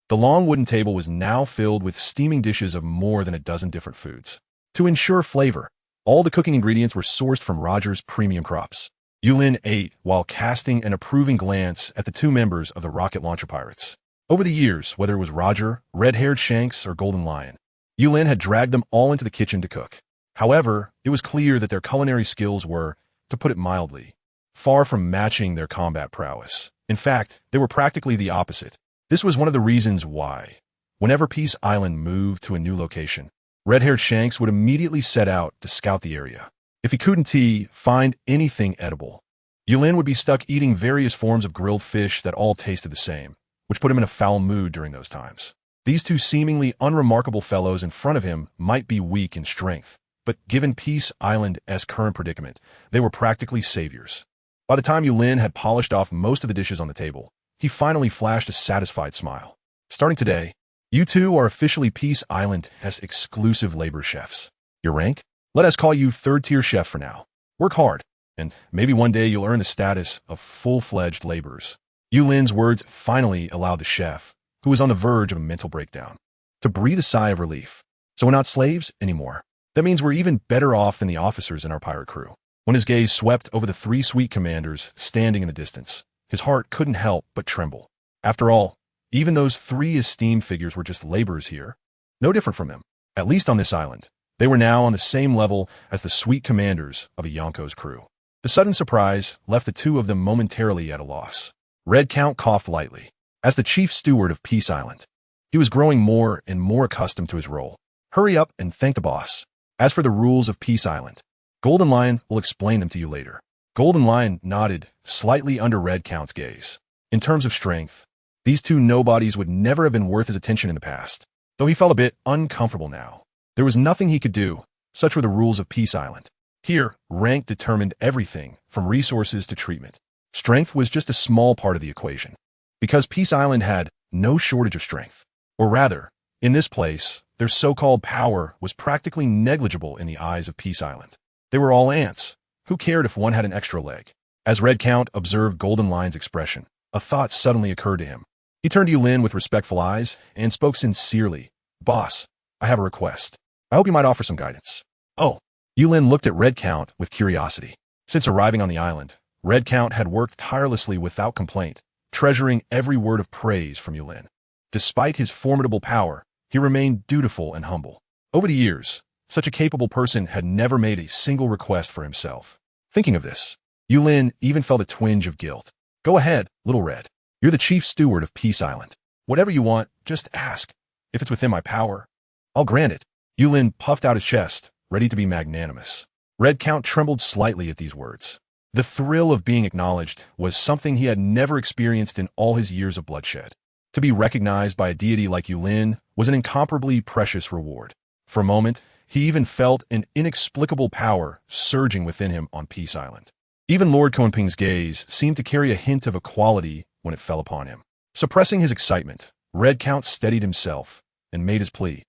The long wooden table was now filled with steaming dishes of more than a dozen different foods. To ensure flavor, all the cooking ingredients were sourced from Roger's premium crops. Yulin ate while casting an approving glance at the 2 members of the rocket launcher pirates. Over the years, whether it was Roger, red-haired Shanks, or Golden Lion, Yulin had dragged them all into the kitchen to cook. However, it was clear that their culinary skills were, to put it mildly, far from matching their combat prowess. In fact, they were practically the opposite. This was one of the reasons why, whenever Peace Island moved to a new location, red-haired Shanks would immediately set out to scout the area. If he couldn't find anything edible, Yulin would be stuck eating various forms of grilled fish that all tasted the same, which put him in a foul mood during those times. These 2 seemingly unremarkable fellows in front of him might be weak in strength, but given Peace Island's current predicament, they were practically saviors. By the time Yulin had polished off most of the dishes on the table, he finally flashed a satisfied smile. Starting today, you 2 are officially Peace Island's exclusive labor chefs. Your rank? Let us call you 3rd-tier chef for now. Work hard, and maybe one day you'll earn the status of full-fledged laborers. Yulin's words finally allowed the chef, who was on the verge of a mental breakdown, to breathe a sigh of relief. So we're not slaves anymore. That means we're even better off than the officers in our pirate crew. When his gaze swept over the 3 sweet commanders standing in the distance, his heart couldn't help but tremble. After all, even those 3 esteemed figures were just laborers here, no different from them. At least on this island, they were now on the same level as the sweet commanders of a Yonko's crew. The sudden surprise left the 2 of them momentarily at a loss. Red Count coughed lightly. As the chief steward of Peace Island, he was growing more and more accustomed to his role. Hurry up and thank the boss. As for the rules of Peace Island, Golden Lion will explain them to you later. Golden Lion nodded, slightly under Red Count's gaze. In terms of strength, these 2 nobodies would never have been worth his attention in the past. Though he felt a bit uncomfortable now, there was nothing he could do. Such were the rules of Peace Island. Here, rank determined everything from resources to treatment. Strength was just a small part of the equation, because Peace Island had no shortage of strength. Or rather, in this place, their so-called power was practically negligible in the eyes of Peace Island. They were all ants. Who cared if one had an extra leg? As Red Count observed Golden Lion's expression, a thought suddenly occurred to him. He turned to Yulin with respectful eyes and spoke sincerely. Boss, I have a request. I hope you might offer some guidance. Oh. Yulin looked at Red Count with curiosity. Since arriving on the island, Red Count had worked tirelessly without complaint, treasuring every word of praise from Yulin. Despite his formidable power, he remained dutiful and humble. Over the years, such a capable person had never made a single request for himself. Thinking of this, Yulin even felt a twinge of guilt. Go ahead, Little Red. You're the chief steward of Peace Island. Whatever you want, just ask. If it's within my power, I'll grant it. Yulin puffed out his chest, ready to be magnanimous. Red Count trembled slightly at these words. The thrill of being acknowledged was something he had never experienced in all his years of bloodshed. To be recognized by a deity like Yulin was an incomparably precious reward. For a moment, he even felt an inexplicable power surging within him on Peace Island. Even Lord Kuanping's gaze seemed to carry a hint of equality when it fell upon him. Suppressing his excitement, Red Count steadied himself and made his plea.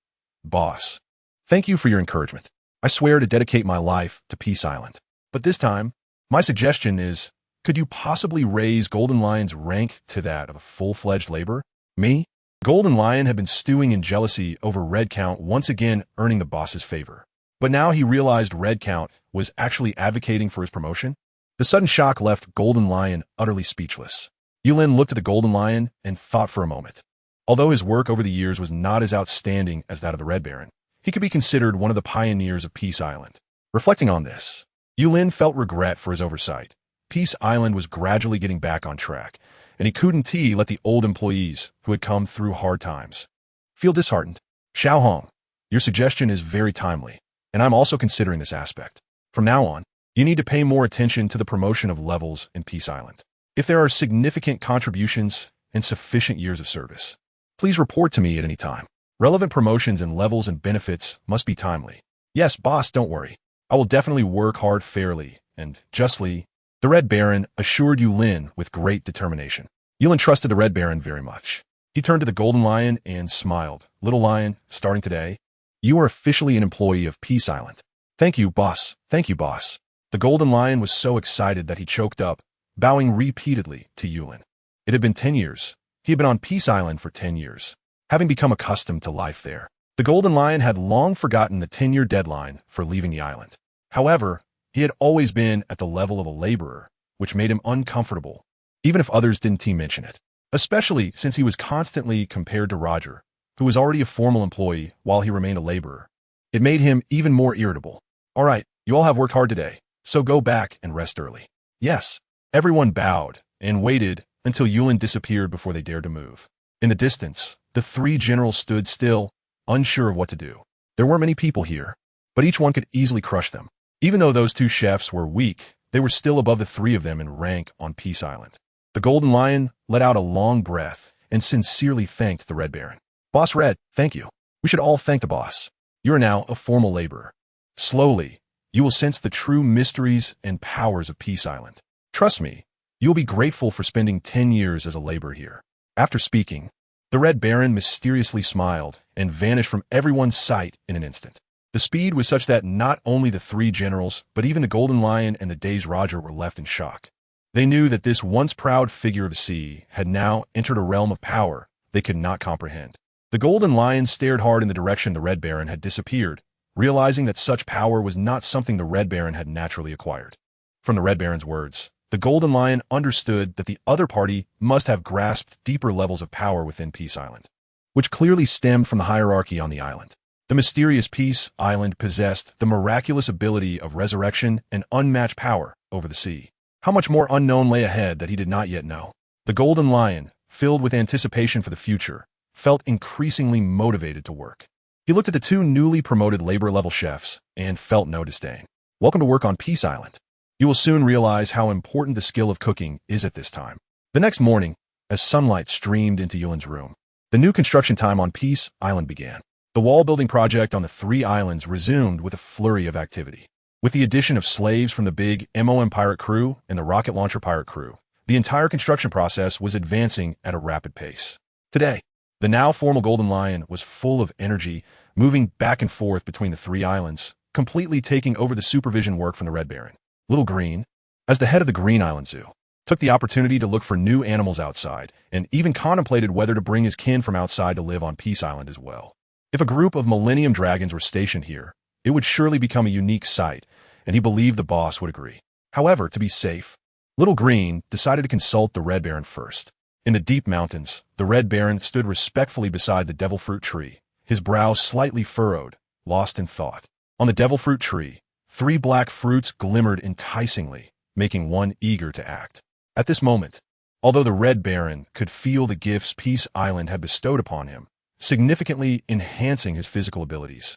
Boss, thank you for your encouragement. I swear to dedicate my life to Peace Island. But this time, my suggestion is, could you possibly raise Golden Lion's rank to that of a full-fledged laborer? Me? Golden Lion had been stewing in jealousy over Red Count once again earning the boss's favor. But now he realized Red Count was actually advocating for his promotion. The sudden shock left Golden Lion utterly speechless. Yulin looked at the Golden Lion and thought for a moment. Although his work over the years was not as outstanding as that of the Red Baron, he could be considered one of the pioneers of Peace Island. Reflecting on this, Yulin felt regret for his oversight. Peace Island was gradually getting back on track, and he couldn't let the old employees who had come through hard times feel disheartened. Xiao Hong, your suggestion is very timely, and I'm also considering this aspect. From now on, you need to pay more attention to the promotion of levels in Peace Island. If there are significant contributions and sufficient years of service, please report to me at any time. Relevant promotions and levels and benefits must be timely. Yes, boss, don't worry. I will definitely work hard fairly and justly. The Red Baron assured Yulin with great determination. Yulin trusted the Red Baron very much. He turned to the Golden Lion and smiled. Little Lion, starting today, you are officially an employee of Peace Island. Thank you, boss. Thank you, boss. The Golden Lion was so excited that he choked up, bowing repeatedly to Yulin. It had been 10 years. He had been on Peace Island for 10 years, having become accustomed to life there. The Golden Lion had long forgotten the 10-year deadline for leaving the island. However, he had always been at the level of a laborer, which made him uncomfortable, even if others didn't mention it, especially since he was constantly compared to Roger, who was already a formal employee while he remained a laborer. It made him even more irritable. All right, you all have worked hard today, so go back and rest early. Yes. Everyone bowed and waited until Yulin disappeared before they dared to move. In the distance, the three generals stood still, unsure of what to do. There weren't many people here, but each one could easily crush them. Even though those two chefs were weak, they were still above the three of them in rank on Peace Island. The Golden Lion let out a long breath and sincerely thanked the Red Baron. Boss Red, thank you. We should all thank the boss. You are now a formal laborer. Slowly, you will sense the true mysteries and powers of Peace Island. Trust me, you will be grateful for spending 10 years as a laborer here. After speaking, the Red Baron mysteriously smiled and vanished from everyone's sight in an instant. The speed was such that not only the three generals, but even the Golden Lion and the dazed Roger were left in shock. They knew that this once proud figure of the sea had now entered a realm of power they could not comprehend. The Golden Lion stared hard in the direction the Red Baron had disappeared, realizing that such power was not something the Red Baron had naturally acquired. From the Red Baron's words, the Golden Lion understood that the other party must have grasped deeper levels of power within Peace Island, which clearly stemmed from the hierarchy on the island. The mysterious Peace Island possessed the miraculous ability of resurrection and unmatched power over the sea. How much more unknown lay ahead that he did not yet know? The Golden Lion, filled with anticipation for the future, felt increasingly motivated to work. He looked at the two newly promoted labor-level chefs and felt no disdain. Welcome to work on Peace Island. You will soon realize how important the skill of cooking is at this time. The next morning, as sunlight streamed into Yulin's room, the new construction time on Peace Island began. The wall-building project on the three islands resumed with a flurry of activity. With the addition of slaves from the big MOM pirate crew and the rocket launcher pirate crew, the entire construction process was advancing at a rapid pace. Today, the now formal Golden Lion was full of energy, moving back and forth between the three islands, completely taking over the supervision work from the Red Baron. Little Green, as the head of the Green Island Zoo, took the opportunity to look for new animals outside and even contemplated whether to bring his kin from outside to live on Peace Island as well. If a group of Millennium Dragons were stationed here, it would surely become a unique sight, and he believed the boss would agree. However, to be safe, Little Green decided to consult the Red Baron first. In the deep mountains, the Red Baron stood respectfully beside the devil fruit tree, his brow slightly furrowed, lost in thought. On the devil fruit tree, 3 black fruits glimmered enticingly, making one eager to act. At this moment, although the Red Baron could feel the gifts Peace Island had bestowed upon him, significantly enhancing his physical abilities,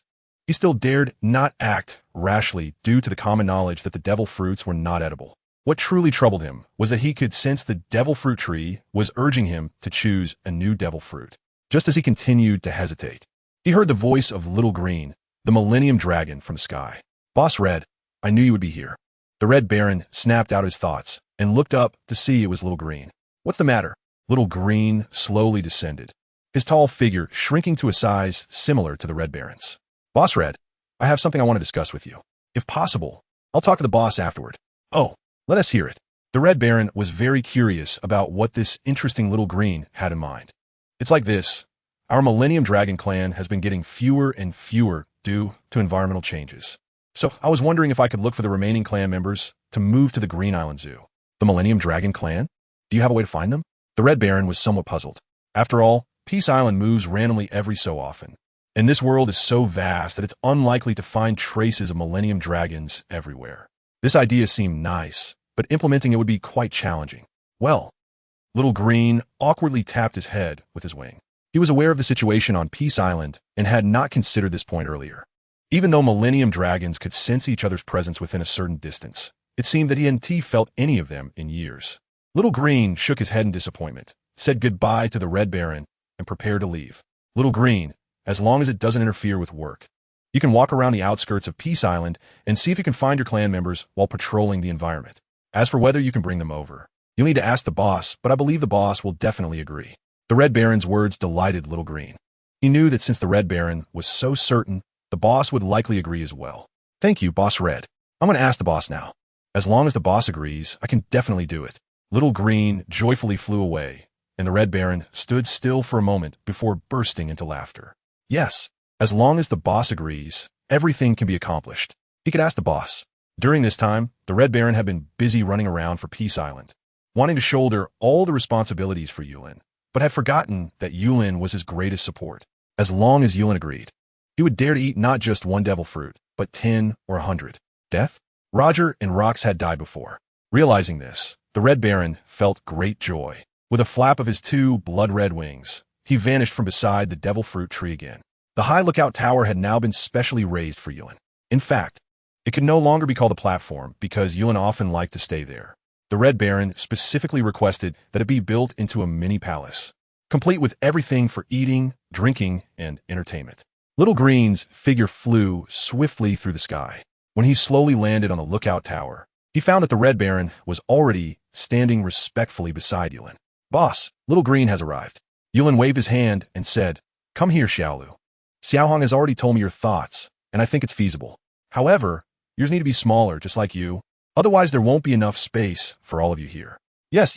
he still dared not act rashly due to the common knowledge that the devil fruits were not edible. What truly troubled him was that he could sense the devil fruit tree was urging him to choose a new devil fruit. Just as he continued to hesitate, he heard the voice of Little Green, the Millennium Dragon, from the sky. "Boss Red, I knew you would be here." The Red Baron snapped out his thoughts and looked up to see it was Little Green. "What's the matter?" Little Green slowly descended, his tall figure shrinking to a size similar to the Red Baron's. "Boss Red, I have something I want to discuss with you. If possible, I'll talk to the boss afterward." "Oh, let us hear it." The Red Baron was very curious about what this interesting Little Green had in mind. "It's like this. Our Millennium Dragon clan has been getting fewer and fewer due to environmental changes. So I was wondering if I could look for the remaining clan members to move to the Green Island Zoo." "The Millennium Dragon clan? Do you have a way to find them?" The Red Baron was somewhat puzzled. After all, Peace Island moves randomly every so often, and this world is so vast that it's unlikely to find traces of Millennium Dragons everywhere. This idea seemed nice, but implementing it would be quite challenging. "Well," Little Green awkwardly tapped his head with his wing. He was aware of the situation on Peace Island and had not considered this point earlier. Even though Millennium Dragons could sense each other's presence within a certain distance, it seemed that he hadn't felt any of them in years. Little Green shook his head in disappointment, said goodbye to the Red Baron, and prepared to leave. "Little Green, as long as it doesn't interfere with work, you can walk around the outskirts of Peace Island and see if you can find your clan members while patrolling the environment. As for whether you can bring them over, you'll need to ask the boss, but I believe the boss will definitely agree." The Red Baron's words delighted Little Green. He knew that since the Red Baron was so certain, the boss would likely agree as well. "Thank you, Boss Red. I'm going to ask the boss now. As long as the boss agrees, I can definitely do it." Little Green joyfully flew away, and the Red Baron stood still for a moment before bursting into laughter. Yes, as long as the boss agrees, everything can be accomplished. He could ask the boss. During this time, the Red Baron had been busy running around for Peace Island, wanting to shoulder all the responsibilities for Yulin, but had forgotten that Yulin was his greatest support. As long as Yulin agreed, he would dare to eat not just one devil fruit, but 10 or 100. Death? Roger and Rox had died before. Realizing this, the Red Baron felt great joy. With a flap of his two blood-red wings, he vanished from beside the devil fruit tree again. The high lookout tower had now been specially raised for Yulin. In fact, it could no longer be called a platform because Yulin often liked to stay there. The Red Baron specifically requested that it be built into a mini palace, complete with everything for eating, drinking, and entertainment. Little Green's figure flew swiftly through the sky. When he slowly landed on the lookout tower, he found that the Red Baron was already standing respectfully beside Yulin. "Boss, Little Green has arrived." Yulin waved his hand and said, "Come here, Xiaolu. Xiaohong has already told me your thoughts, and I think it's feasible. However, yours need to be smaller, just like you. Otherwise, there won't be enough space for all of you here." Yes.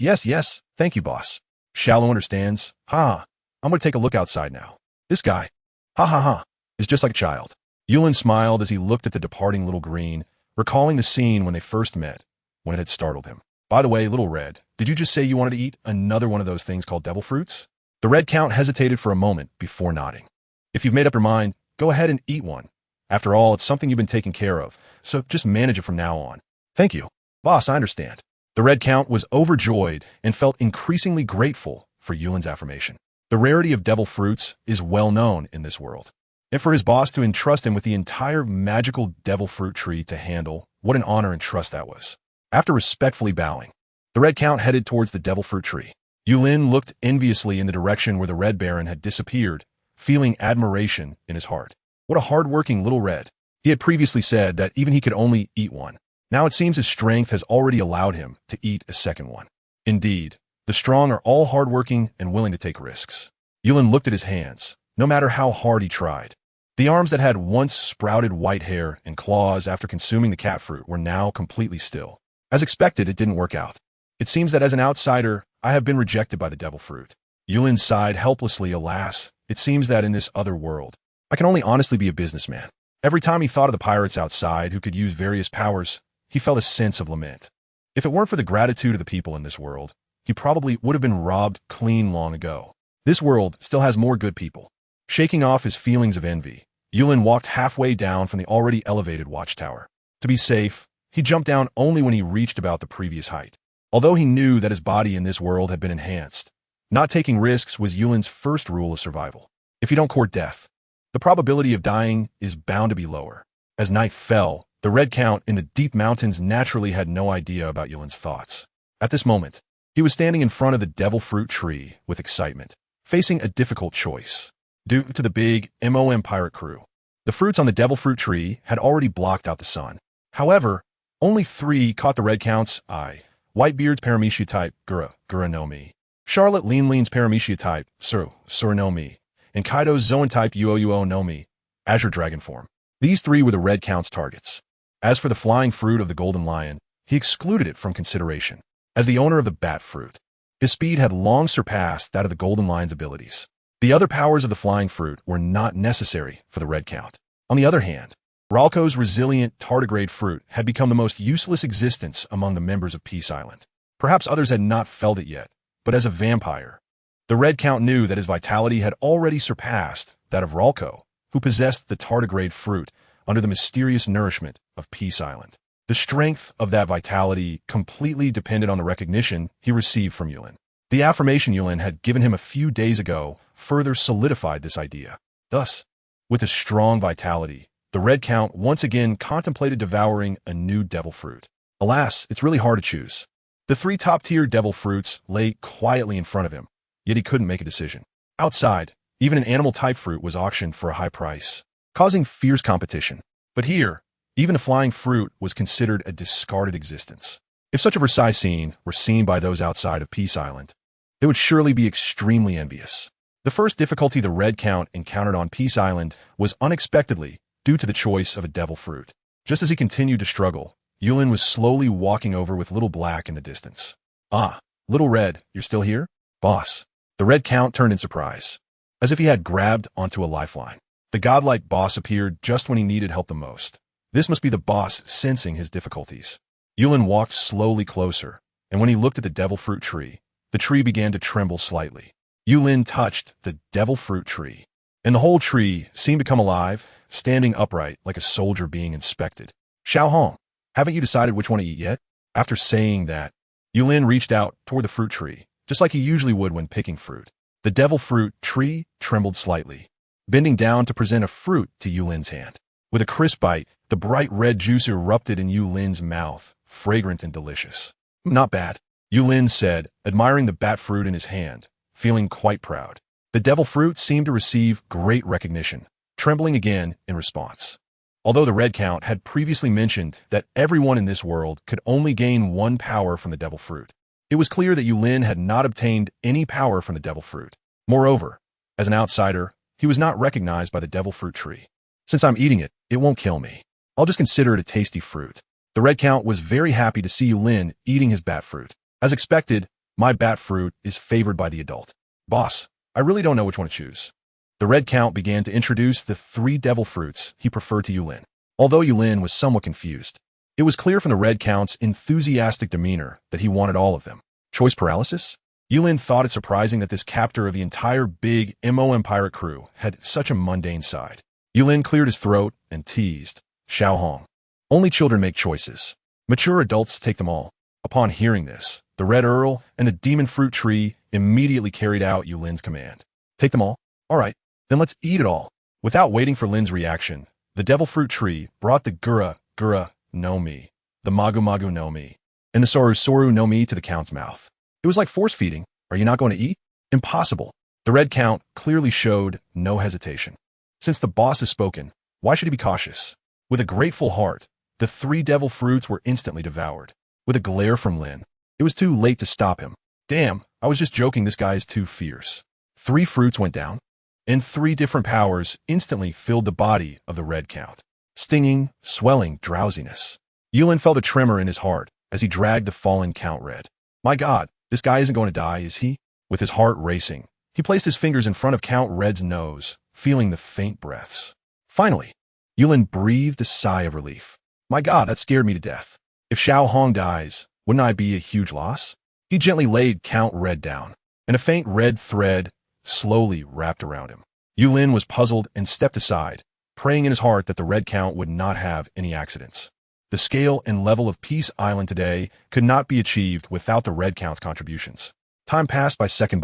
Thank you, boss. Xiaolu understands. Ha. I'm going to take a look outside now. This guy, ha, is just like a child. Yulin smiled as he looked at the departing Little Green, recalling the scene when they first met, when it had startled him. "By the way, Little Red, did you just say you wanted to eat another one of those things called devil fruits?" The Red Count hesitated for a moment before nodding. "If you've made up your mind, go ahead and eat one. After all, it's something you've been taking care of, so just manage it from now on." "Thank you. Boss, I understand." The Red Count was overjoyed and felt increasingly grateful for Yulin's affirmation. The rarity of devil fruits is well known in this world, and for his boss to entrust him with the entire magical devil fruit tree to handle, what an honor and trust that was. After respectfully bowing, the Red Count headed towards the devil fruit tree. Yulin looked enviously in the direction where the Red Baron had disappeared, feeling admiration in his heart. What a hard-working little Red. He had previously said that even he could only eat one. Now it seems his strength has already allowed him to eat a second one. Indeed, the strong are all hard-working and willing to take risks. Yulin looked at his hands, no matter how hard he tried. The arms that had once sprouted white hair and claws after consuming the cat fruit were now completely still. As expected, it didn't work out. It seems that as an outsider, I have been rejected by the devil fruit. Yulin sighed helplessly. Alas, it seems that in this other world, I can only honestly be a businessman. Every time he thought of the pirates outside who could use various powers, he felt a sense of lament. If it weren't for the gratitude of the people in this world, he probably would have been robbed clean long ago. This world still has more good people. Shaking off his feelings of envy, Yulin walked halfway down from the already elevated watchtower. To be safe, he jumped down only when he reached about the previous height. Although he knew that his body in this world had been enhanced, not taking risks was Yulin's first rule of survival. If you don't court death, the probability of dying is bound to be lower. As night fell, the Red Count in the deep mountains naturally had no idea about Yulin's thoughts. At this moment, he was standing in front of the devil fruit tree with excitement, facing a difficult choice. Due to the big MOM pirate crew, the fruits on the devil fruit tree had already blocked out the sun. However, only 3 caught the Red Count's eye. Whitebeard's paramecia type, Gura no Mi. Charlotte Lean's paramecia type, Sur no Mi. And Kaido's Zoan type, Uo no Mi, Azure Dragon form. These 3 were the Red Count's targets. As for the flying fruit of the Golden Lion, he excluded it from consideration. As the owner of the bat fruit, his speed had long surpassed that of the Golden Lion's abilities. The other powers of the flying fruit were not necessary for the Red Count. On the other hand, Ralco's resilient tardigrade fruit had become the most useless existence among the members of Peace Island. Perhaps others had not felt it yet, but as a vampire, the Red Count knew that his vitality had already surpassed that of Ralco, who possessed the tardigrade fruit under the mysterious nourishment of Peace Island. The strength of that vitality completely depended on the recognition he received from Yulin. The affirmation Yulin had given him a few days ago further solidified this idea. Thus, with a strong vitality, the Red Count once again contemplated devouring a new devil fruit. Alas, it's really hard to choose. The 3 top-tier devil fruits lay quietly in front of him, yet he couldn't make a decision. Outside, even an animal-type fruit was auctioned for a high price, causing fierce competition. But here, even a flying fruit was considered a discarded existence. If such a Versailles scene were seen by those outside of Peace Island, they would surely be extremely envious. The first difficulty the Red Count encountered on Peace Island was unexpectedly due to the choice of a devil fruit. Just as he continued to struggle, Yulin was slowly walking over with Little Black in the distance. "Ah, Little Red, you're still here? Boss." The Red Count turned in surprise, as if he had grabbed onto a lifeline. The godlike boss appeared just when he needed help the most. This must be the boss sensing his difficulties. Yulin walked slowly closer, and when he looked at the devil fruit tree, the tree began to tremble slightly. Yulin touched the devil fruit tree, and the whole tree seemed to come alive, standing upright like a soldier being inspected. "Xiao Hong, haven't you decided which one to eat yet?" After saying that, Yulin reached out toward the fruit tree, just like he usually would when picking fruit. The devil fruit tree trembled slightly, bending down to present a fruit to Yulin's hand. With a crisp bite, the bright red juice erupted in Yulin's mouth, fragrant and delicious. "Not bad," Yulin said, admiring the bat fruit in his hand, feeling quite proud. The devil fruit seemed to receive great recognition, trembling again in response. Although the Red Count had previously mentioned that everyone in this world could only gain 1 power from the devil fruit, it was clear that Yulin had not obtained any power from the devil fruit. Moreover, as an outsider, he was not recognized by the devil fruit tree. "Since I'm eating it, it won't kill me. I'll just consider it a tasty fruit." The Red Count was very happy to see Yulin eating his bat fruit. As expected, my bat fruit is favored by the adult. "Boss, I really don't know which one to choose." The Red Count began to introduce the 3 devil fruits he preferred to Yulin. Although Yulin was somewhat confused, it was clear from the Red Count's enthusiastic demeanor that he wanted all of them. Choice paralysis? Yulin thought it surprising that this captor of the entire big MOM pirate crew had such a mundane side. Yulin cleared his throat and teased, "Xiao Hong, only children make choices. Mature adults take them all." Upon hearing this, the Red Earl and the demon fruit tree immediately carried out Yulin's command. "Take them all? All right, then let's eat it all." Without waiting for Lin's reaction, the devil fruit tree brought the Gura no Mi, the Magu no Mi, and the Soru no Mi to the Count's mouth. It was like force feeding. "Are you not going to eat?" "Impossible." The Red Count clearly showed no hesitation. Since the boss has spoken, why should he be cautious? With a grateful heart, the 3 devil fruits were instantly devoured. With a glare from Lin, it was too late to stop him. "Damn, I was just joking, this guy is too fierce." 3 fruits went down, and 3 different powers instantly filled the body of the Red Count. Stinging, swelling drowsiness. Yulin felt a tremor in his heart as he dragged the fallen Count Red. "My God, this guy isn't going to die, is he?" With his heart racing, he placed his fingers in front of Count Red's nose, feeling the faint breaths. Finally, Yulin breathed a sigh of relief. "My God, that scared me to death. If Xiao Hong dies, wouldn't I be a huge loss?" He gently laid Count Red down, and a faint red thread slowly wrapped around him. Yulin was puzzled and stepped aside, praying in his heart that the Red Count would not have any accidents. The scale and level of Peace Island today could not be achieved without the Red Count's contributions. Time passed by second,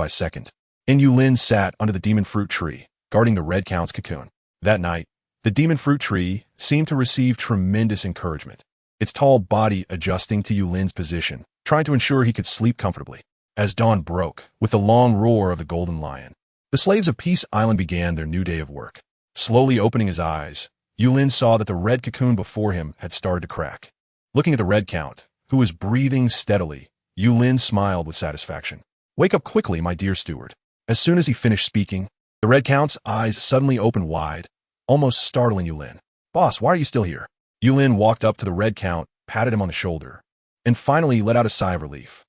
and Yulin sat under the demon fruit tree, guarding the Red Count's cocoon. That night, the demon fruit tree seemed to receive tremendous encouragement, its tall body adjusting to Yulin's position, trying to ensure he could sleep comfortably. As dawn broke, with the long roar of the golden lion, the slaves of Peace Island began their new day of work. Slowly opening his eyes, Yulin saw that the red cocoon before him had started to crack. Looking at the red count, who was breathing steadily, Yulin smiled with satisfaction. "Wake up quickly, my dear steward." As soon as he finished speaking, the red count's eyes suddenly opened wide, almost startling Yulin. "Boss, why are you still here?" Yulin walked up to the red count, patted him on the shoulder, and finally let out a sigh of relief.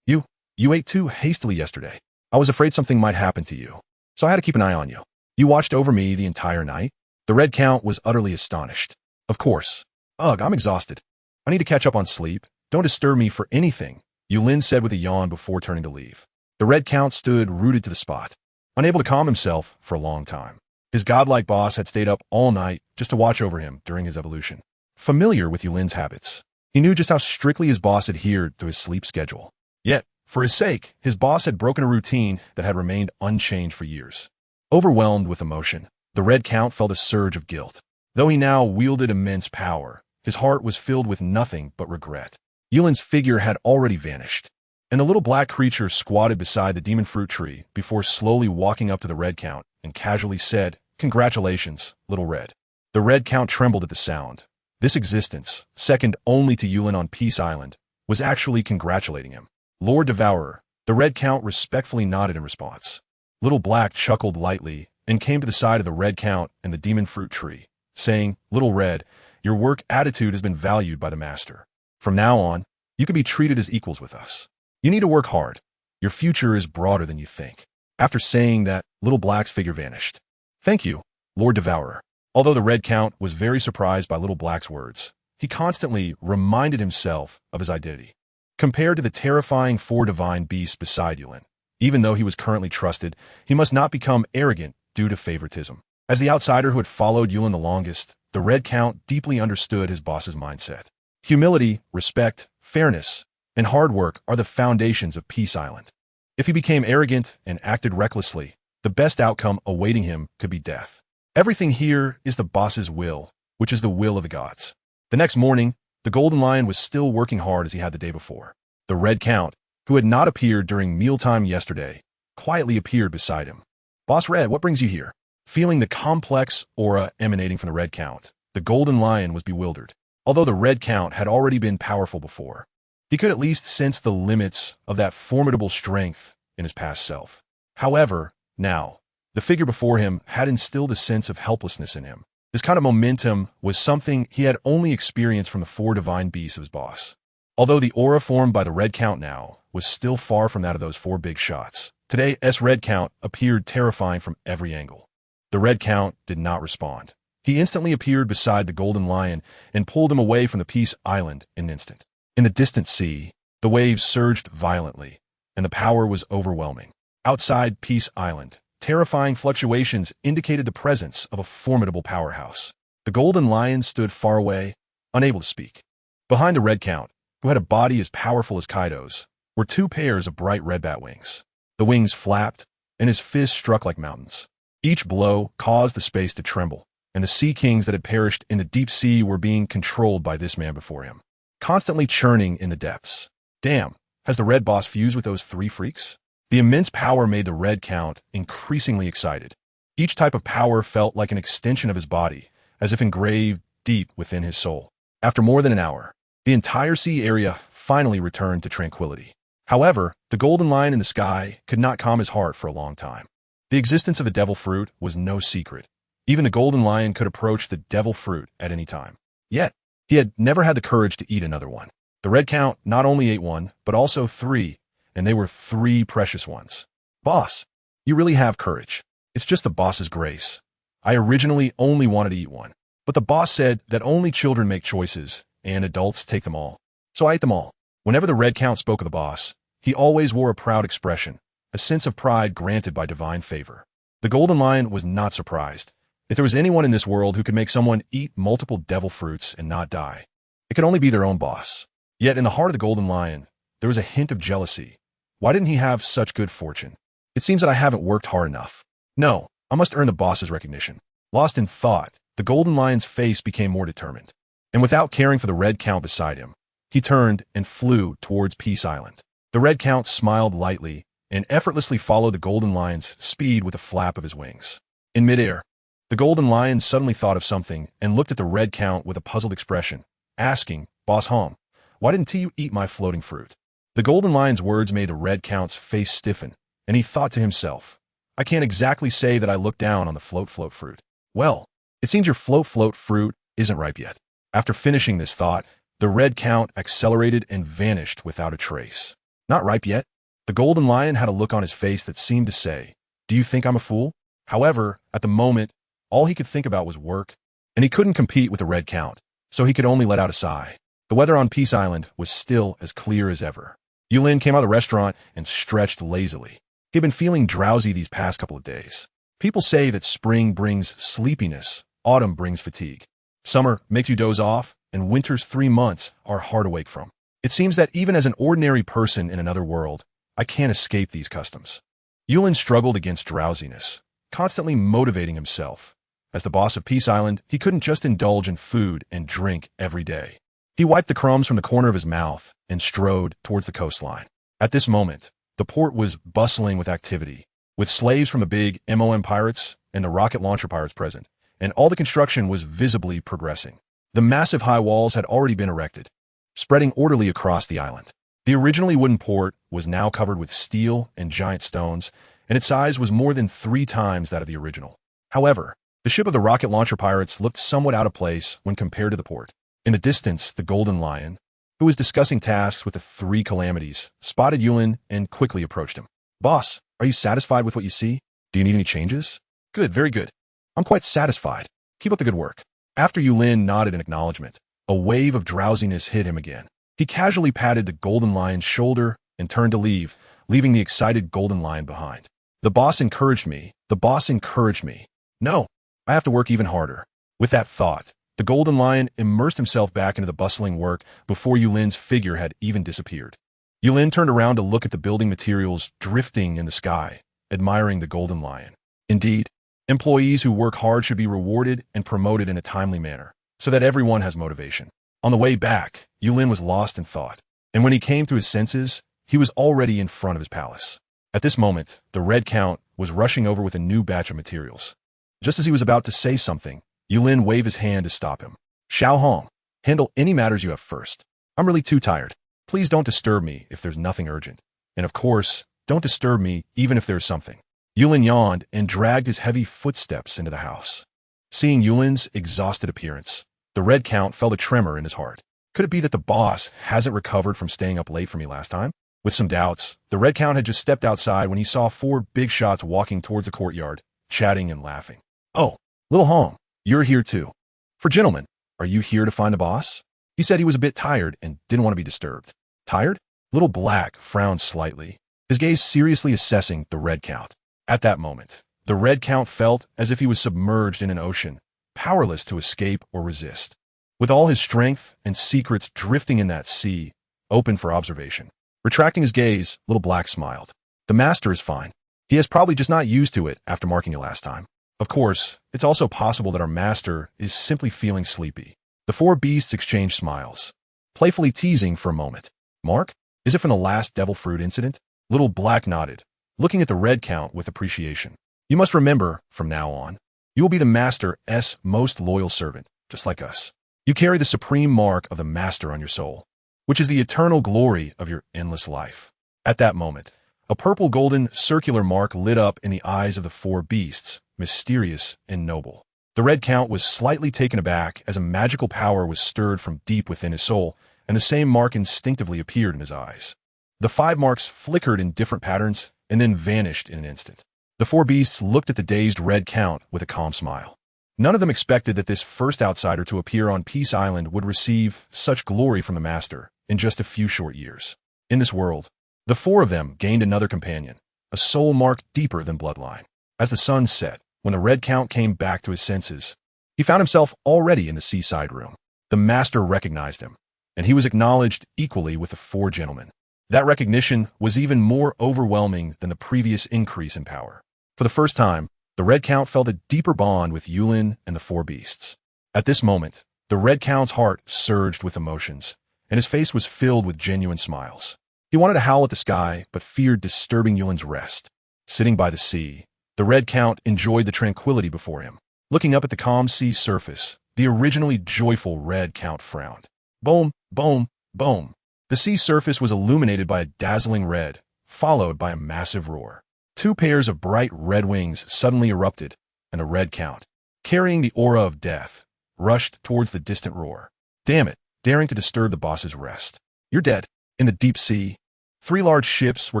You ate too hastily yesterday. I was afraid something might happen to you, so I had to keep an eye on you. You watched over me the entire night?" The red count was utterly astonished. "Of course. Ugh, I'm exhausted. I need to catch up on sleep. Don't disturb me for anything," Yulin said with a yawn before turning to leave. The red count stood rooted to the spot, unable to calm himself for a long time. His godlike boss had stayed up all night just to watch over him during his evolution. Familiar with Yulin's habits, he knew just how strictly his boss adhered to his sleep schedule. Yet, for his sake, his boss had broken a routine that had remained unchanged for years. Overwhelmed with emotion, the red count felt a surge of guilt. Though he now wielded immense power, his heart was filled with nothing but regret. Yulin's figure had already vanished, and the little black creature squatted beside the demon fruit tree before slowly walking up to the red count and casually said, "Congratulations, little red." The red count trembled at the sound. This existence, second only to Yulin on Peace Island, was actually congratulating him. "Lord Devourer," the red count respectfully nodded in response. Little Black chuckled lightly and came to the side of the red count and the demon fruit tree, saying, "Little Red, your work attitude has been valued by the master. From now on, you can be treated as equals with us. You need to work hard. Your future is broader than you think." After saying that, Little Black's figure vanished. "Thank you, Lord Devourer." Although the red count was very surprised by Little Black's words, he constantly reminded himself of his identity. Compared to the terrifying four divine beasts beside Yulin, even though he was currently trusted, he must not become arrogant due to favoritism. As the outsider who had followed Yulin the longest, the red count deeply understood his boss's mindset. Humility, respect, fairness, and hard work are the foundations of Peace Island. If he became arrogant and acted recklessly, the best outcome awaiting him could be death. Everything here is the boss's will, which is the will of the gods. The next morning, the golden lion was still working hard as he had the day before. The red count, who had not appeared during mealtime yesterday, quietly appeared beside him. "Boss Red, what brings you here?" Feeling the complex aura emanating from the red count, the golden lion was bewildered. Although the red count had already been powerful before, he could at least sense the limits of that formidable strength in his past self. However, now, the figure before him had instilled a sense of helplessness in him. This kind of momentum was something he had only experienced from the four divine beasts of his boss. Although the aura formed by the red count now was still far from that of those four big shots, today's red count appeared terrifying from every angle. The red count did not respond. He instantly appeared beside the golden lion and pulled him away from the Peace Island in an instant. In the distant sea, the waves surged violently, and the power was overwhelming. Outside Peace Island, terrifying fluctuations indicated the presence of a formidable powerhouse. The golden lion stood far away, unable to speak. Behind the red count, who had a body as powerful as Kaido's, were two pairs of bright red bat wings. The wings flapped, and his fists struck like mountains. Each blow caused the space to tremble, and the sea kings that had perished in the deep sea were being controlled by this man before him, constantly churning in the depths. Damn, has the red boss fused with those three freaks? The immense power made the red count increasingly excited. Each type of power felt like an extension of his body, as if engraved deep within his soul. After more than an hour, the entire sea area finally returned to tranquility. However, the golden lion in the sky could not calm his heart for a long time. The existence of the devil fruit was no secret. Even the golden lion could approach the devil fruit at any time. Yet, he had never had the courage to eat another one. The red count not only ate one, but also three, and they were three precious ones. "Boss, you really have courage. It's just the boss's grace. I originally only wanted to eat one, but the boss said that only children make choices, and adults take them all. So I ate them all." Whenever the red count spoke of the boss, he always wore a proud expression, a sense of pride granted by divine favor. The golden lion was not surprised. If there was anyone in this world who could make someone eat multiple devil fruits and not die, it could only be their own boss. Yet in the heart of the golden lion, there was a hint of jealousy. Why didn't he have such good fortune? It seems that I haven't worked hard enough. No, I must earn the boss's recognition. Lost in thought, the golden lion's face became more determined. And without caring for the red count beside him, he turned and flew towards Peace Island. The red count smiled lightly and effortlessly followed the golden lion's speed with a flap of his wings. In midair, the golden lion suddenly thought of something and looked at the red count with a puzzled expression, asking, "Boss Hom, why didn't you eat my floating fruit?" The golden lion's words made the red count's face stiffen, and he thought to himself, "I can't exactly say that I looked down on the float fruit. Well, it seems your float fruit isn't ripe yet." After finishing this thought, the red count accelerated and vanished without a trace. Not ripe yet? The golden lion had a look on his face that seemed to say, "Do you think I'm a fool?" However, at the moment, all he could think about was work, and he couldn't compete with the red count, so he could only let out a sigh. The weather on Peace Island was still as clear as ever. Yulin came out of the restaurant and stretched lazily. He'd been feeling drowsy these past couple of days. People say that spring brings sleepiness, autumn brings fatigue. Summer makes you doze off, and winter's 3 months are hard to wake from. It seems that even as an ordinary person in another world, I can't escape these customs. Yulin struggled against drowsiness, constantly motivating himself. As the boss of Peace Island, he couldn't just indulge in food and drink every day. He wiped the crumbs from the corner of his mouth and strode towards the coastline. At this moment, the port was bustling with activity, with slaves from the big MOM pirates and the rocket launcher pirates present, and all the construction was visibly progressing. The massive high walls had already been erected, spreading orderly across the island. The originally wooden port was now covered with steel and giant stones, and its size was more than 3 times that of the original. However, the ship of the rocket launcher pirates looked somewhat out of place when compared to the port. In the distance, the golden lion, who was discussing tasks with the 3 calamities, spotted Yulin and quickly approached him. "Boss, are you satisfied with what you see? Do you need any changes?" "Good, very good. I'm quite satisfied. Keep up the good work." After Yulin nodded in acknowledgement, a wave of drowsiness hit him again. He casually patted the golden lion's shoulder and turned to leave, leaving the excited golden lion behind. The boss encouraged me. The boss encouraged me. No, I have to work even harder." With that thought, the golden lion immersed himself back into the bustling work before Yulin's figure had even disappeared. Yulin turned around to look at the building materials drifting in the sky, admiring the golden lion. Indeed, employees who work hard should be rewarded and promoted in a timely manner, so that everyone has motivation. On the way back, Yulin was lost in thought, and when he came to his senses, he was already in front of his palace. At this moment, the red count was rushing over with a new batch of materials. Just as he was about to say something, Yulin waved his hand to stop him. "Xiao Hong, handle any matters you have first. I'm really too tired. Please don't disturb me if there's nothing urgent. And of course, don't disturb me even if there's something." Yulin yawned and dragged his heavy footsteps into the house. Seeing Yulin's exhausted appearance, the red count felt a tremor in his heart. Could it be that the boss hasn't recovered from staying up late for me last time? With some doubts, the red count had just stepped outside when he saw 4 big shots walking towards the courtyard, chatting and laughing. "Oh, little Hong, you're here too. For gentlemen, are you here to find the boss?" He said he was a bit tired and didn't want to be disturbed. "Tired?" Little Black frowned slightly, his gaze seriously assessing the red count. At that moment, the red count felt as if he was submerged in an ocean, powerless to escape or resist. With all his strength and secrets drifting in that sea, open for observation. Retracting his gaze, Little Black smiled. "The master is fine. He is probably just not used to it after marking you last time. Of course, it's also possible that our master is simply feeling sleepy." The 4 beasts exchanged smiles, playfully teasing for a moment. "Mark, is it from the last devil fruit incident?" Little Black nodded, looking at the red count with appreciation. "You must remember, from now on, you will be the master's most loyal servant, just like us. You carry the supreme mark of the master on your soul, which is the eternal glory of your endless life." At that moment, a purple-golden circular mark lit up in the eyes of the 4 beasts, mysterious and noble. The red count was slightly taken aback as a magical power was stirred from deep within his soul, and the same mark instinctively appeared in his eyes. The 5 marks flickered in different patterns and then vanished in an instant. The 4 beasts looked at the dazed red count with a calm smile. None of them expected that this first outsider to appear on Peace Island would receive such glory from the master in just a few short years. In this world, the 4 of them gained another companion, a soul mark deeper than bloodline. As the sun set, when the red count came back to his senses, he found himself already in the seaside room. The master recognized him, and he was acknowledged equally with the 4 gentlemen. That recognition was even more overwhelming than the previous increase in power. For the first time, The Red Count felt a deeper bond with Yulin and the four beasts. At this moment, the Red Count's heart surged with emotions, and his face was filled with genuine smiles. He wanted to howl at the sky, but feared disturbing Yulin's rest. Sitting by the sea, the Red Count enjoyed the tranquility before him. Looking up at the calm sea surface, the originally joyful Red Count frowned. Boom, boom, boom. The sea surface was illuminated by a dazzling red, followed by a massive roar. Two pairs of bright red wings suddenly erupted, and the Red Count, carrying the aura of death, rushed towards the distant roar. Damn it, daring to disturb the boss's rest. You're dead. In the deep sea, 3 large ships were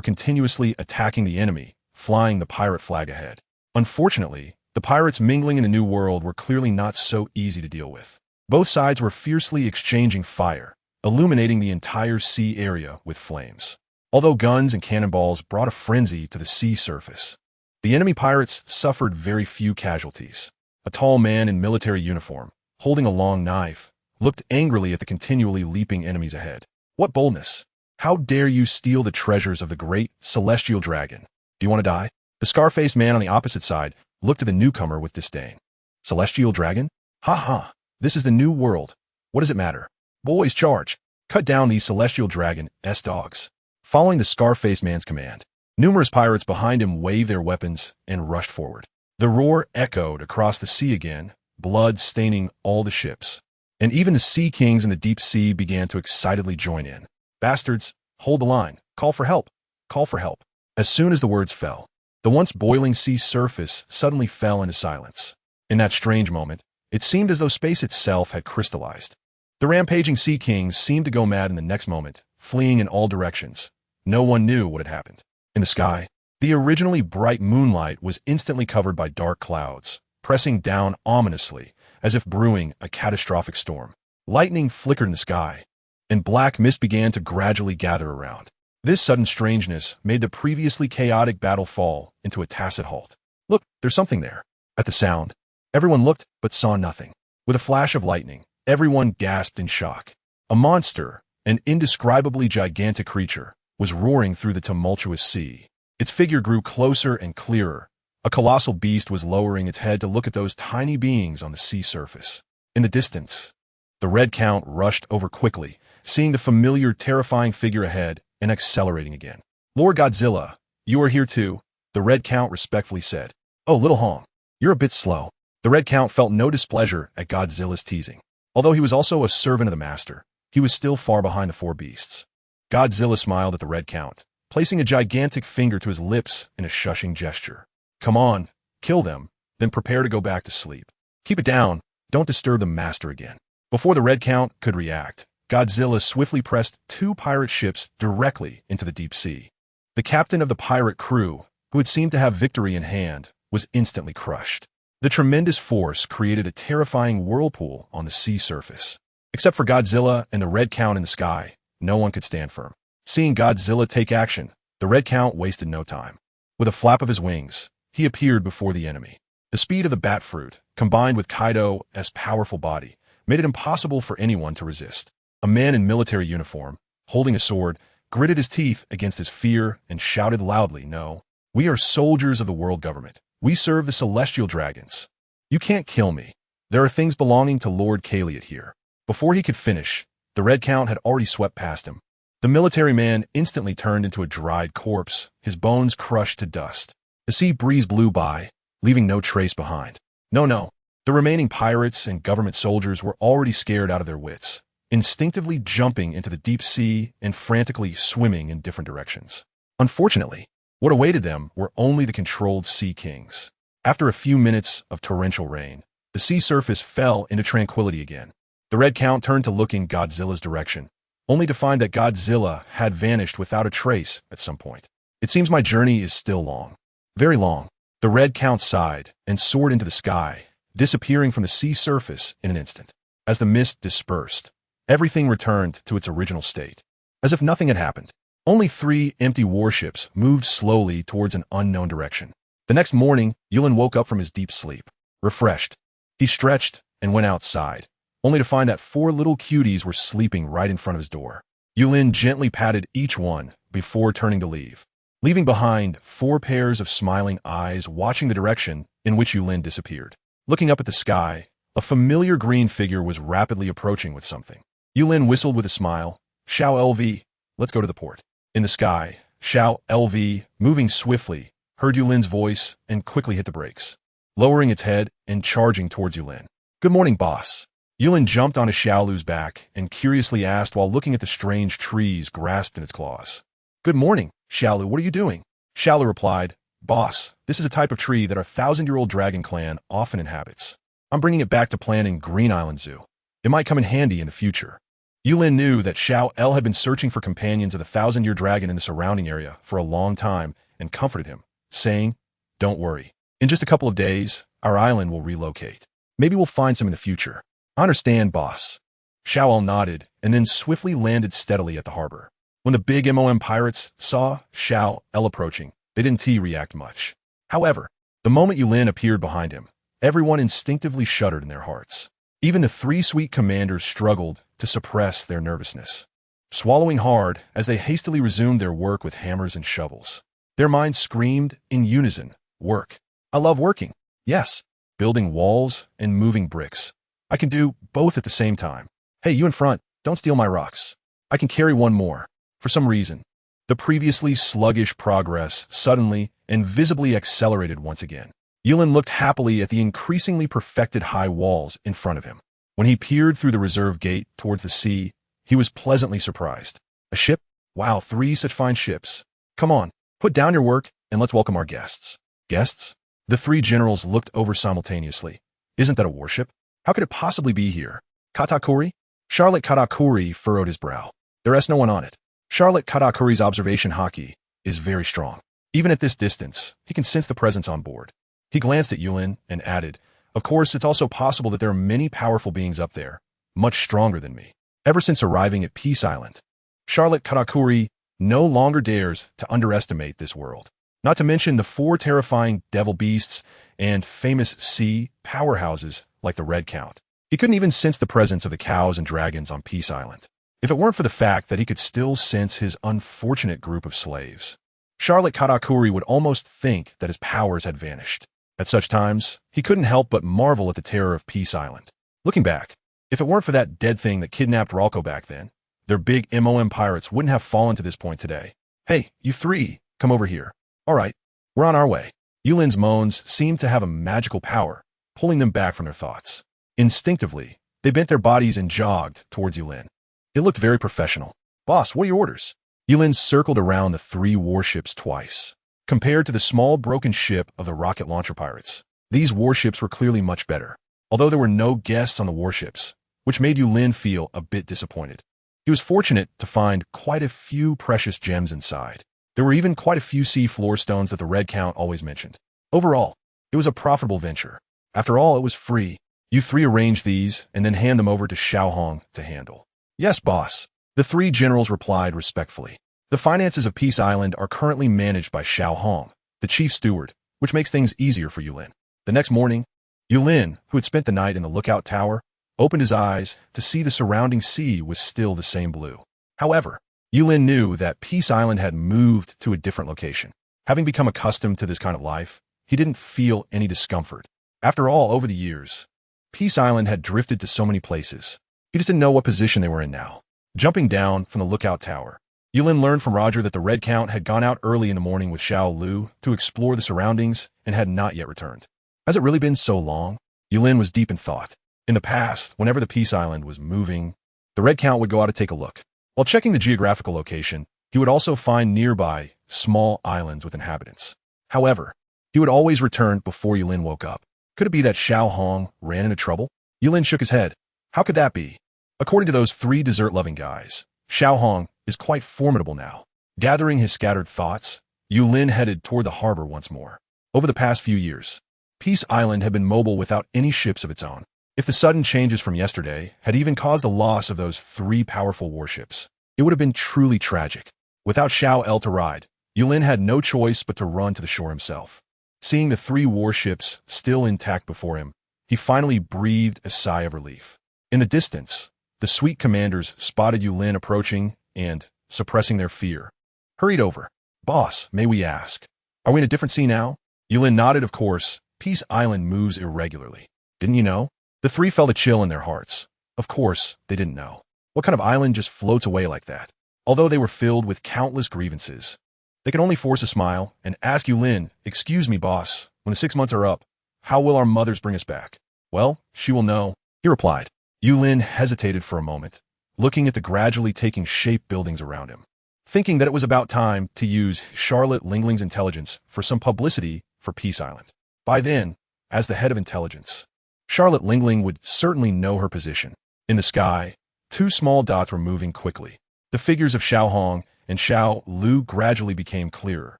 continuously attacking the enemy, flying the pirate flag ahead. Unfortunately, the pirates mingling in the New World were clearly not so easy to deal with. Both sides were fiercely exchanging fire, illuminating the entire sea area with flames. Although guns and cannonballs brought a frenzy to the sea surface, the enemy pirates suffered very few casualties. A tall man in military uniform, holding a long knife, looked angrily at the continually leaping enemies ahead. What boldness! How dare you steal the treasures of the great celestial dragon? Do you want to die? The scar-faced man on the opposite side looked at the newcomer with disdain. Celestial dragon? Ha ha! This is the New World. What does it matter? Boys, charge! Cut down these celestial dragon-s dogs. Following the scar-faced man's command, numerous pirates behind him waved their weapons and rushed forward. The roar echoed across the sea again, blood staining all the ships. And even the sea kings in the deep sea began to excitedly join in. Bastards, hold the line. Call for help. Call for help. As soon as the words fell, the once boiling sea surface suddenly fell into silence. In that strange moment, it seemed as though space itself had crystallized. The rampaging sea kings seemed to go mad in the next moment, fleeing in all directions. No one knew what had happened. In the sky, the originally bright moonlight was instantly covered by dark clouds, pressing down ominously, as if brewing a catastrophic storm. Lightning flickered in the sky, and black mist began to gradually gather around. This sudden strangeness made the previously chaotic battle fall into a tacit halt. Look, there's something there. At the sound, everyone looked but saw nothing. With a flash of lightning, everyone gasped in shock. A monster, an indescribably gigantic creature, was roaring through the tumultuous sea. Its figure grew closer and clearer. A colossal beast was lowering its head to look at those tiny beings on the sea surface. In the distance, the Red Count rushed over quickly, seeing the familiar, terrifying figure ahead and accelerating again. Lord Godzilla, you are here too, the Red Count respectfully said. Oh, little Hong, you're a bit slow. The Red Count felt no displeasure at Godzilla's teasing. Although he was also a servant of the master, he was still far behind the four beasts. Godzilla smiled at the Red Count, placing a gigantic finger to his lips in a shushing gesture. Come on, kill them, then prepare to go back to sleep. Keep it down, don't disturb the master again. Before the Red Count could react, Godzilla swiftly pressed 2 pirate ships directly into the deep sea. The captain of the pirate crew, who had seemed to have victory in hand, was instantly crushed. The tremendous force created a terrifying whirlpool on the sea surface. Except for Godzilla and the Red Count in the sky, no one could stand firm. Seeing Godzilla take action, the Red Count wasted no time. With a flap of his wings, he appeared before the enemy. The speed of the bat fruit, combined with Kaido's powerful body, made it impossible for anyone to resist. A man in military uniform, holding a sword, gritted his teeth against his fear and shouted loudly, "No, we are soldiers of the world government. We serve the celestial dragons. You can't kill me. There are things belonging to Lord Kaliot here." Before he could finish, the Red Count had already swept past him. The military man instantly turned into a dried corpse, his bones crushed to dust. The sea breeze blew by, leaving no trace behind. No. The remaining pirates and government soldiers were already scared out of their wits, instinctively jumping into the deep sea and frantically swimming in different directions. Unfortunately, what awaited them were only the controlled sea kings. After a few minutes of torrential rain, the sea surface fell into tranquility again. The Red Count turned to look in Godzilla's direction, only to find that Godzilla had vanished without a trace at some point. It seems my journey is still long. Very long. The Red Count sighed and soared into the sky, disappearing from the sea surface in an instant. As the mist dispersed, everything returned to its original state, as if nothing had happened. Only 3 empty warships moved slowly towards an unknown direction. The next morning, Yulin woke up from his deep sleep. Refreshed, he stretched and went outside, only to find that 4 little cuties were sleeping right in front of his door. Yulin gently patted each one before turning to leave, leaving behind 4 pairs of smiling eyes watching the direction in which Yulin disappeared. Looking up at the sky, a familiar green figure was rapidly approaching with something. Yulin whistled with a smile. Xiao LV, let's go to the port. In the sky, Xiao LV, moving swiftly, heard Yulin's voice and quickly hit the brakes, lowering its head and charging towards Yulin. Good morning, boss. Yulin jumped onto Xiaolu's back and curiously asked while looking at the strange trees grasped in its claws. Good morning, Xiaolu, what are you doing? Xiaolu replied, Boss, this is a type of tree that our 1,000-year-old dragon clan often inhabits. I'm bringing it back to planting Green Island Zoo. It might come in handy in the future. Yulin knew that Xiao El had been searching for companions of the 1,000-year dragon in the surrounding area for a long time and comforted him, saying, Don't worry. In just a couple of days, our island will relocate. Maybe we'll find some in the future. I understand, boss. Xiao El nodded and then swiftly landed steadily at the harbor. When the big MOM pirates saw Xiao El approaching, they didn't react much. However, the moment Yulin appeared behind him, everyone instinctively shuddered in their hearts. Even the three sweet commanders struggled to suppress their nervousness, swallowing hard as they hastily resumed their work with hammers and shovels. Their minds screamed in unison, work. I love working. Yes, building walls and moving bricks. I can do both at the same time. Hey, you in front, don't steal my rocks. I can carry one more. For some reason, the previously sluggish progress suddenly and visibly accelerated once again. Yulin looked happily at the increasingly perfected high walls in front of him. When he peered through the reserve gate towards the sea, he was pleasantly surprised. A ship? Wow, 3 such fine ships. Come on, put down your work and let's welcome our guests. Guests? The 3 generals looked over simultaneously. Isn't that a warship? How could it possibly be here? Katakuri? Charlotte Katakuri furrowed his brow. There is no one on it. Charlotte Katakuri's observation haki is very strong. Even at this distance, he can sense the presence on board. He glanced at Yulin and added, Of course, it's also possible that there are many powerful beings up there, much stronger than me. Ever since arriving at Peace Island, Charlotte Katakuri no longer dares to underestimate this world. Not to mention the 4 terrifying devil beasts and famous sea powerhouses like the Red Count. He couldn't even sense the presence of the cows and dragons on Peace Island. If it weren't for the fact that he could still sense his unfortunate group of slaves, Charlotte Katakuri would almost think that his powers had vanished. At such times, he couldn't help but marvel at the terror of Peace Island. Looking back, if it weren't for that dead thing that kidnapped Ralco back then, their big MOM pirates wouldn't have fallen to this point today. Hey, you 3, come over here. All right, we're on our way. Yulin's moans seemed to have a magical power, pulling them back from their thoughts. Instinctively, they bent their bodies and jogged towards Yulin. It looked very professional. Boss, what are your orders? Yulin circled around the 3 warships twice. Compared to the small broken ship of the rocket launcher pirates, these warships were clearly much better, although there were no guests on the warships, which made Yulin feel a bit disappointed. He was fortunate to find quite a few precious gems inside. There were even quite a few sea floor stones that the Red Count always mentioned. Overall, it was a profitable venture. After all, it was free. You 3 arrange these and then hand them over to Xiao Hong to handle. Yes, boss. The 3 generals replied respectfully. The finances of Peace Island are currently managed by Xiao Hong, the chief steward, which makes things easier for Yulin. The next morning, Yulin, who had spent the night in the lookout tower, opened his eyes to see the surrounding sea was still the same blue. However, Yulin knew that Peace Island had moved to a different location. Having become accustomed to this kind of life, he didn't feel any discomfort. After all, over the years, Peace Island had drifted to so many places. He just didn't know what position they were in now. Jumping down from the lookout tower, Yulin learned from Roger that the Red Count had gone out early in the morning with Xiao Lu to explore the surroundings and had not yet returned. Has it really been so long? Yulin was deep in thought. In the past, whenever the Peace Island was moving, the Red Count would go out to take a look. While checking the geographical location, he would also find nearby small islands with inhabitants. However, he would always return before Yulin woke up. Could it be that Xiao Hong ran into trouble? Yulin shook his head. How could that be? According to those 3 dessert-loving guys, Xiao Hong is quite formidable now. Gathering his scattered thoughts, Yulin headed toward the harbor once more. Over the past few years, Peace Island had been mobile without any ships of its own. If the sudden changes from yesterday had even caused the loss of those 3 powerful warships, it would have been truly tragic. Without Xiao El to ride, Yulin had no choice but to run to the shore himself. Seeing the 3 warships still intact before him, he finally breathed a sigh of relief. In the distance, the sweet commanders spotted Yulin approaching and, suppressing their fear, hurried over. Boss, may we ask, are we in a different sea now? Yulin nodded, of course, Peace Island moves irregularly. Didn't you know? The three felt a chill in their hearts. Of course, they didn't know. What kind of island just floats away like that? Although they were filled with countless grievances, they could only force a smile and ask Yulin, "Excuse me, boss, when the 6 months are up, how will our mothers bring us back?" "Well, she will know," he replied. Yulin hesitated for a moment, looking at the gradually taking shape buildings around him, thinking that it was about time to use Charlotte Lingling's intelligence for some publicity for Peace Island. By then, as the head of intelligence, Charlotte Lingling would certainly know her position. In the sky, 2 small dots were moving quickly. The figures of Xiao Hong and Xiao Lu gradually became clearer,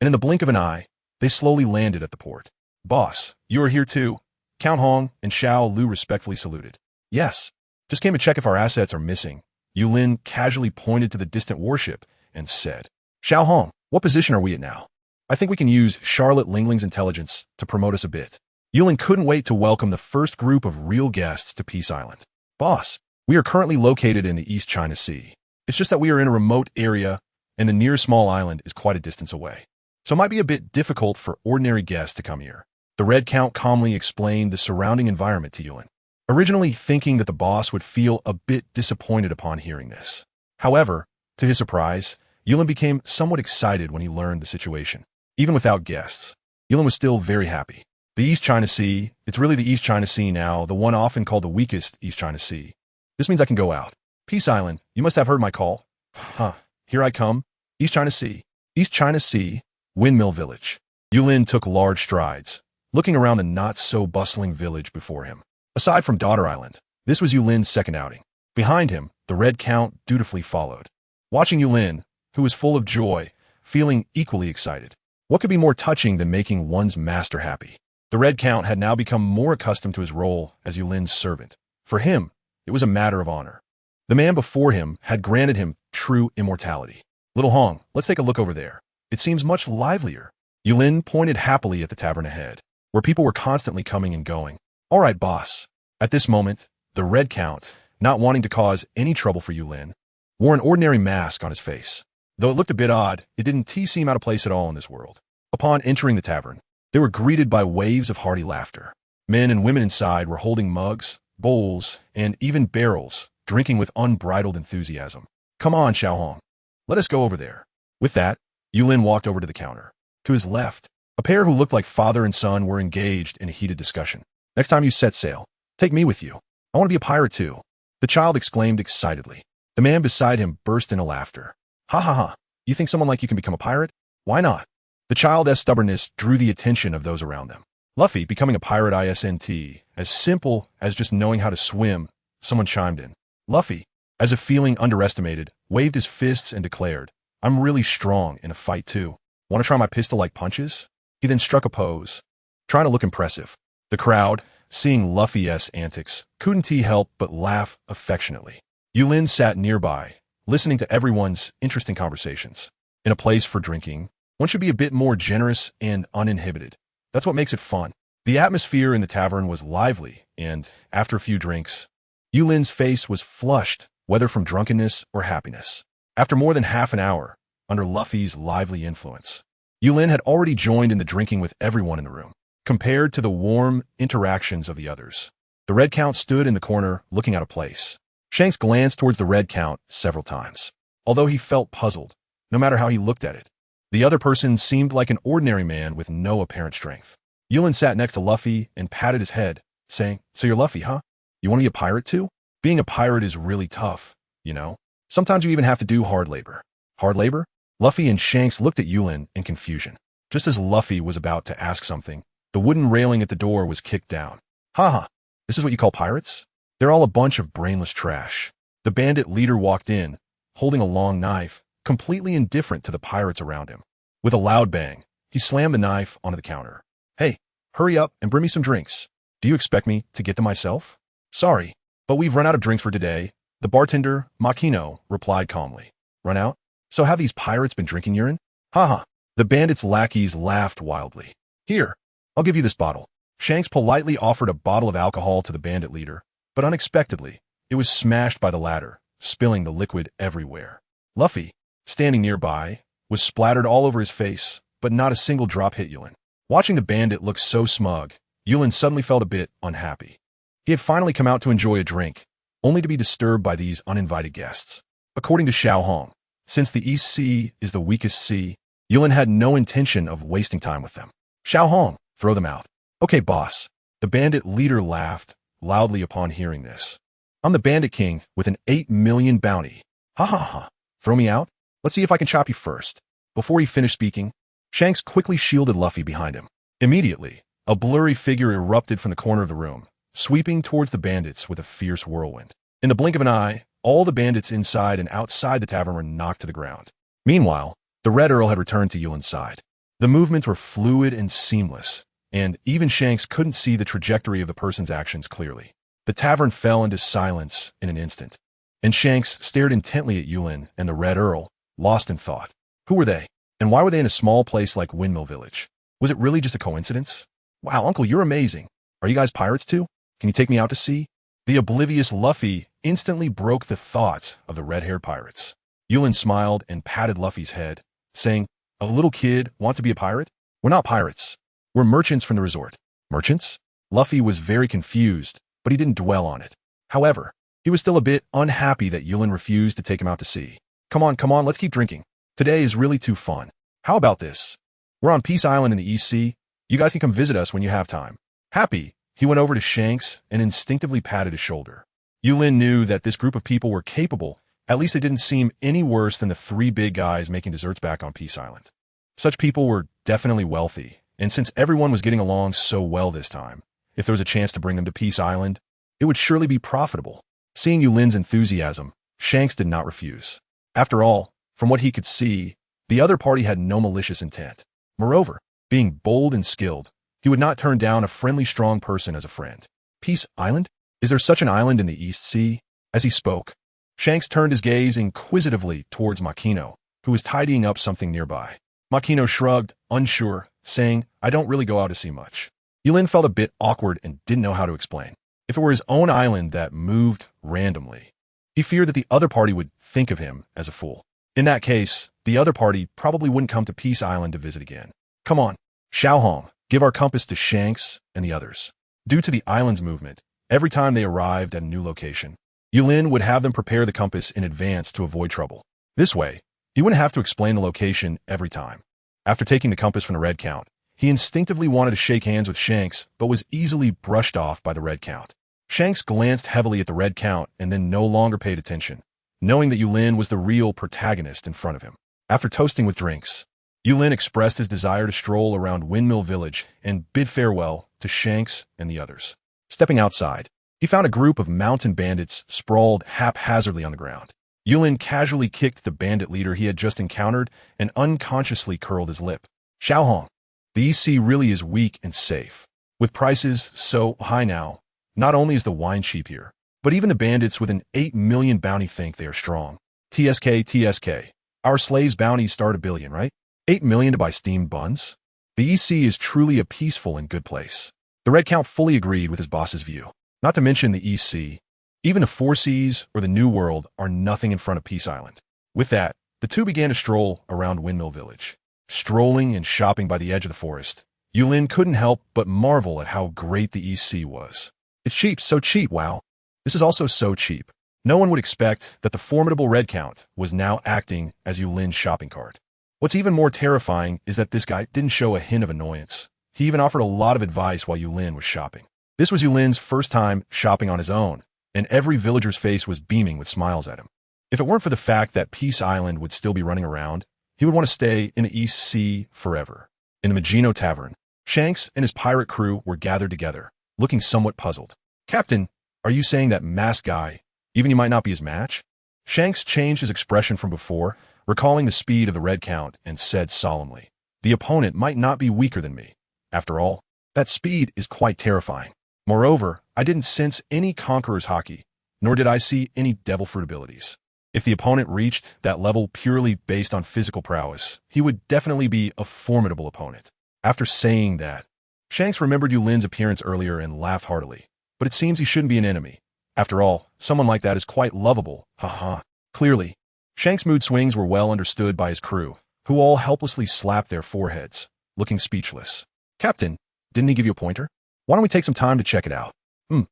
and in the blink of an eye, they slowly landed at the port. "Boss, you are here too?" Count Hong and Xiao Lu respectfully saluted. "Yes, just came to check if our assets are missing." Yulin casually pointed to the distant warship and said, "Xiao Hong, what position are we at now? I think we can use Charlotte Lingling's intelligence to promote us a bit." Yulin couldn't wait to welcome the first group of real guests to Peace Island. "Boss, we are currently located in the East China Sea. It's just that we are in a remote area, and the nearest small island is quite a distance away. So it might be a bit difficult for ordinary guests to come here." The Red Count calmly explained the surrounding environment to Yulin, originally thinking that the boss would feel a bit disappointed upon hearing this. However, to his surprise, Yulin became somewhat excited when he learned the situation. Even without guests, Yulin was still very happy. The East China Sea, it's really the East China Sea now, the one often called the weakest East China Sea. This means I can go out. Peace Island, you must have heard my call. Huh, here I come. East China Sea. East China Sea, Windmill Village. Yulin took large strides, looking around the not-so-bustling village before him. Aside from Daughter Island, this was Yulin's second outing. Behind him, the Red Count dutifully followed. Watching Yulin, who was full of joy, feeling equally excited. What could be more touching than making one's master happy? The Red Count had now become more accustomed to his role as Yulin's servant. For him, it was a matter of honor. The man before him had granted him true immortality. "Little Hong, let's take a look over there. It seems much livelier." Yulin pointed happily at the tavern ahead, where people were constantly coming and going. "All right, boss." At this moment, the Red Count, not wanting to cause any trouble for Yulin, wore an ordinary mask on his face. Though it looked a bit odd, it didn't seem out of place at all in this world. Upon entering the tavern, they were greeted by waves of hearty laughter. Men and women inside were holding mugs, bowls, and even barrels, drinking with unbridled enthusiasm. "Come on, Xiao Hong. Let us go over there." With that, Yulin walked over to the counter. To his left, a pair who looked like father and son were engaged in a heated discussion. "Next time you set sail, take me with you. I want to be a pirate too," the child exclaimed excitedly. The man beside him burst into laughter. "Ha ha ha, you think someone like you can become a pirate? Why not?" The child's stubbornness drew the attention of those around them. "Luffy becoming a pirate isn't as simple as just knowing how to swim," someone chimed in. Luffy, as if feeling underestimated, waved his fists and declared, "I'm really strong in a fight too. Want to try my pistol-like punches?" He then struck a pose, trying to look impressive. The crowd, seeing Luffy's antics, couldn't help but laugh affectionately. Yulin sat nearby, listening to everyone's interesting conversations. In a place for drinking, one should be a bit more generous and uninhibited. That's what makes it fun. The atmosphere in the tavern was lively, and, after a few drinks, Yulin's face was flushed, whether from drunkenness or happiness. After more than half an hour, under Luffy's lively influence, Yulin had already joined in the drinking with everyone in the room, compared to the warm interactions of the others. The Red Count stood in the corner, looking out of place. Shanks glanced towards the Red Count several times, although he felt puzzled, no matter how he looked at it. The other person seemed like an ordinary man with no apparent strength. Yulin sat next to Luffy and patted his head, saying, "So you're Luffy, huh? You want to be a pirate too? Being a pirate is really tough, you know? Sometimes you even have to do hard labor." "Hard labor?" Luffy and Shanks looked at Yulin in confusion. Just as Luffy was about to ask something, the wooden railing at the door was kicked down. "Haha, this is what you call pirates? They're all a bunch of brainless trash." The bandit leader walked in, holding a long knife, completely indifferent to the pirates around him. With a loud bang, he slammed the knife onto the counter. "Hey, hurry up and bring me some drinks. Do you expect me to get them myself?" "Sorry, but we've run out of drinks for today," the bartender, Makino, replied calmly. "Run out? So have these pirates been drinking urine?" "Haha." The bandit's lackeys laughed wildly. "Here, I'll give you this bottle." Shanks politely offered a bottle of alcohol to the bandit leader, but unexpectedly, it was smashed by the latter, spilling the liquid everywhere. Luffy, standing nearby, was splattered all over his face, but not a single drop hit Yulin. Watching the bandit look so smug, Yulin suddenly felt a bit unhappy. He had finally come out to enjoy a drink, only to be disturbed by these uninvited guests. According to Xiao Hong, since the East Sea is the weakest sea, Yulin had no intention of wasting time with them. Xiao Hong, throw them out. Okay, boss. The bandit leader laughed loudly upon hearing this. I'm the bandit king with an 8 million bounty. Ha ha ha. Throw me out? Let's see if I can chop you first. Before he finished speaking, Shanks quickly shielded Luffy behind him. Immediately, a blurry figure erupted from the corner of the room, sweeping towards the bandits with a fierce whirlwind. In the blink of an eye, all the bandits inside and outside the tavern were knocked to the ground. Meanwhile, the Red Earl had returned to Yulin's side. The movements were fluid and seamless, and even Shanks couldn't see the trajectory of the person's actions clearly. The tavern fell into silence in an instant, and Shanks stared intently at Yulin and the Red Earl, lost in thought. Who were they? And why were they in a small place like Windmill Village? Was it really just a coincidence? Wow, Uncle, you're amazing. Are you guys pirates too? Can you take me out to sea? The oblivious Luffy instantly broke the thoughts of the red-haired pirates. Yulin smiled and patted Luffy's head, saying, a little kid wants to be a pirate? We're not pirates. We're merchants from the resort. Merchants? Luffy was very confused, but he didn't dwell on it. However, he was still a bit unhappy that Yulin refused to take him out to sea. Come on, let's keep drinking. Today is really too fun. How about this? We're on Peace Island in the East Sea. You guys can come visit us when you have time. Happy, he went over to Shanks and instinctively patted his shoulder. Yulin knew that this group of people were capable. At least they didn't seem any worse than the 3 big guys making desserts back on Peace Island. Such people were definitely wealthy, and since everyone was getting along so well this time, if there was a chance to bring them to Peace Island, it would surely be profitable. Seeing Yulin's enthusiasm, Shanks did not refuse. After all, from what he could see, the other party had no malicious intent. Moreover, being bold and skilled, he would not turn down a friendly, strong person as a friend. Peace Island? Is there such an island in the East Sea? As he spoke, Shanks turned his gaze inquisitively towards Makino, who was tidying up something nearby. Makino shrugged, unsure, saying, I don't really go out to sea much. Yulin felt a bit awkward and didn't know how to explain. If it were his own island that moved randomly, he feared that the other party would think of him as a fool. In that case, the other party probably wouldn't come to Peace Island to visit again. Come on, Xiao Hong, give our compass to Shanks and the others. Due to the island's movement, every time they arrived at a new location, Yulin would have them prepare the compass in advance to avoid trouble. This way, he wouldn't have to explain the location every time. After taking the compass from the Red Count, he instinctively wanted to shake hands with Shanks, but was easily brushed off by the Red Count. Shanks glanced heavily at the Red Count and then no longer paid attention, knowing that Yulin was the real protagonist in front of him. After toasting with drinks, Yulin expressed his desire to stroll around Windmill Village and bid farewell to Shanks and the others. Stepping outside, he found a group of mountain bandits sprawled haphazardly on the ground. Yulin casually kicked the bandit leader he had just encountered and unconsciously curled his lip. Xiao Hong, the East Sea really is weak and safe. With prices so high now, not only is the wine cheap here, but even the bandits with an 8 million bounty think they are strong. TSK. Our slaves' bounties start 1 billion, right? 8 million to buy steamed buns? The East Sea is truly a peaceful and good place. The Red Count fully agreed with his boss's view. Not to mention the East Sea. Even the Four Seas or the New World are nothing in front of Peace Island. With that, the two began to stroll around Windmill Village. Strolling and shopping by the edge of the forest, Yulin couldn't help but marvel at how great the East Sea was. It's cheap, so cheap, wow. This is also so cheap. No one would expect that the formidable Red Count was now acting as Yulin's shopping cart. What's even more terrifying is that this guy didn't show a hint of annoyance. He even offered a lot of advice while Yulin was shopping. This was Yulin's first time shopping on his own, and every villager's face was beaming with smiles at him. If it weren't for the fact that Peace Island would still be running around, he would want to stay in the East Sea forever. In the Magino Tavern, Shanks and his pirate crew were gathered together, looking somewhat puzzled. Captain, are you saying that masked guy, even you might not be his match? Shanks changed his expression from before, recalling the speed of the Red Count, and said solemnly, the opponent might not be weaker than me. After all, that speed is quite terrifying. Moreover, I didn't sense any conqueror's haki, nor did I see any devil fruit abilities. If the opponent reached that level purely based on physical prowess, he would definitely be a formidable opponent. After saying that, Shanks remembered Yulin's appearance earlier and laughed heartily. But it seems he shouldn't be an enemy. After all, someone like that is quite lovable, haha. Clearly, Shanks' mood swings were well understood by his crew, who all helplessly slapped their foreheads, looking speechless. Captain, didn't he give you a pointer? Why don't we take some time to check it out?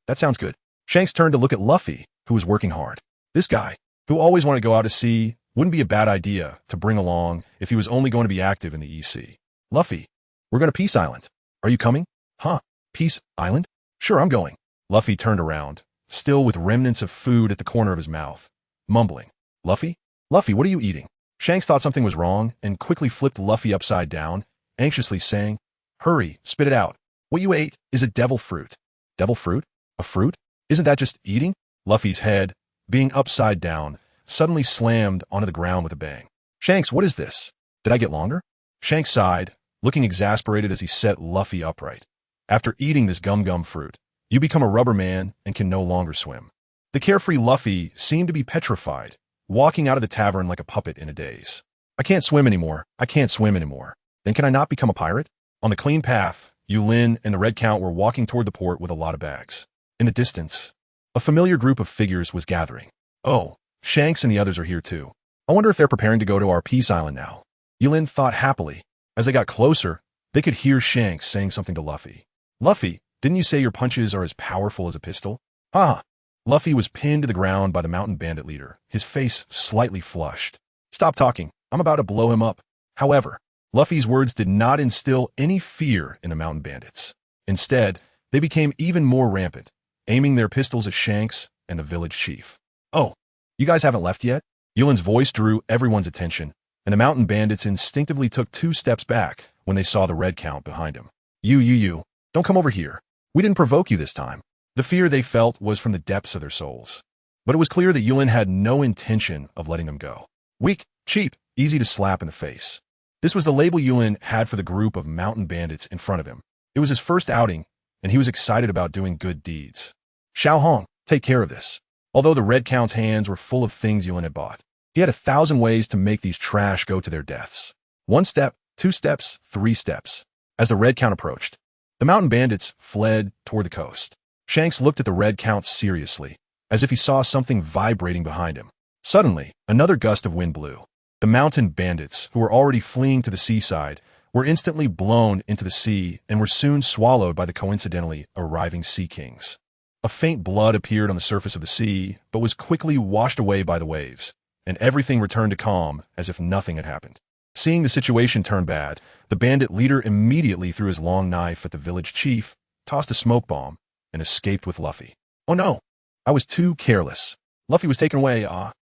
That sounds good. Shanks turned to look at Luffy, who was working hard. This guy, who always wanted to go out to sea, wouldn't be a bad idea to bring along if he was only going to be active in the EC. Luffy, we're going to Peace Island. Are you coming? Huh? Peace Island? Sure, I'm going. Luffy turned around, still with remnants of food at the corner of his mouth, mumbling. Luffy? Luffy, what are you eating? Shanks thought something was wrong and quickly flipped Luffy upside down, anxiously saying, Hurry, spit it out. What you ate is a devil fruit. Devil fruit? A fruit? Isn't that just eating? Luffy's head, being upside down, suddenly slammed onto the ground with a bang. Shanks, what is this? Did I get longer? Shanks sighed, looking exasperated as he set Luffy upright. After eating this gum fruit, you become a rubber man and can no longer swim. The carefree Luffy seemed to be petrified, walking out of the tavern like a puppet in a daze. I can't swim anymore. I can't swim anymore. Then can I not become a pirate? On the clean path, Yulin and the Red Count were walking toward the port with a lot of bags. In the distance, a familiar group of figures was gathering. Oh, Shanks and the others are here too. I wonder if they're preparing to go to our Peace Island now. Yulin thought happily. As they got closer, they could hear Shanks saying something to Luffy. Luffy, didn't you say your punches are as powerful as a pistol? Ha! Luffy was pinned to the ground by the mountain bandit leader, his face slightly flushed. Stop talking. I'm about to blow him up. However, Luffy's words did not instill any fear in the mountain bandits. Instead, they became even more rampant, aiming their pistols at Shanks and the village chief. Oh, you guys haven't left yet? Yulin's voice drew everyone's attention, and the mountain bandits instinctively took 2 steps back when they saw the Red Count behind him. You, don't come over here. We didn't provoke you this time. The fear they felt was from the depths of their souls. But it was clear that Yulin had no intention of letting them go. Weak, cheap, easy to slap in the face. This was the label Yulin had for the group of mountain bandits in front of him. It was his first outing, and he was excited about doing good deeds. Xiao Hong, take care of this. Although the Red Count's hands were full of things Yulin had bought, he had 1,000 ways to make these trash go to their deaths. 1 step, 2 steps, 3 steps. As the Red Count approached, the mountain bandits fled toward the coast. Shanks looked at the Red Count seriously, as if he saw something vibrating behind him. Suddenly, another gust of wind blew. The mountain bandits, who were already fleeing to the seaside, were instantly blown into the sea and were soon swallowed by the coincidentally arriving Sea Kings. A faint blood appeared on the surface of the sea, but was quickly washed away by the waves, and everything returned to calm as if nothing had happened. Seeing the situation turn bad, the bandit leader immediately threw his long knife at the village chief, tossed a smoke bomb, and escaped with Luffy. Oh no! I was too careless. Luffy was taken away,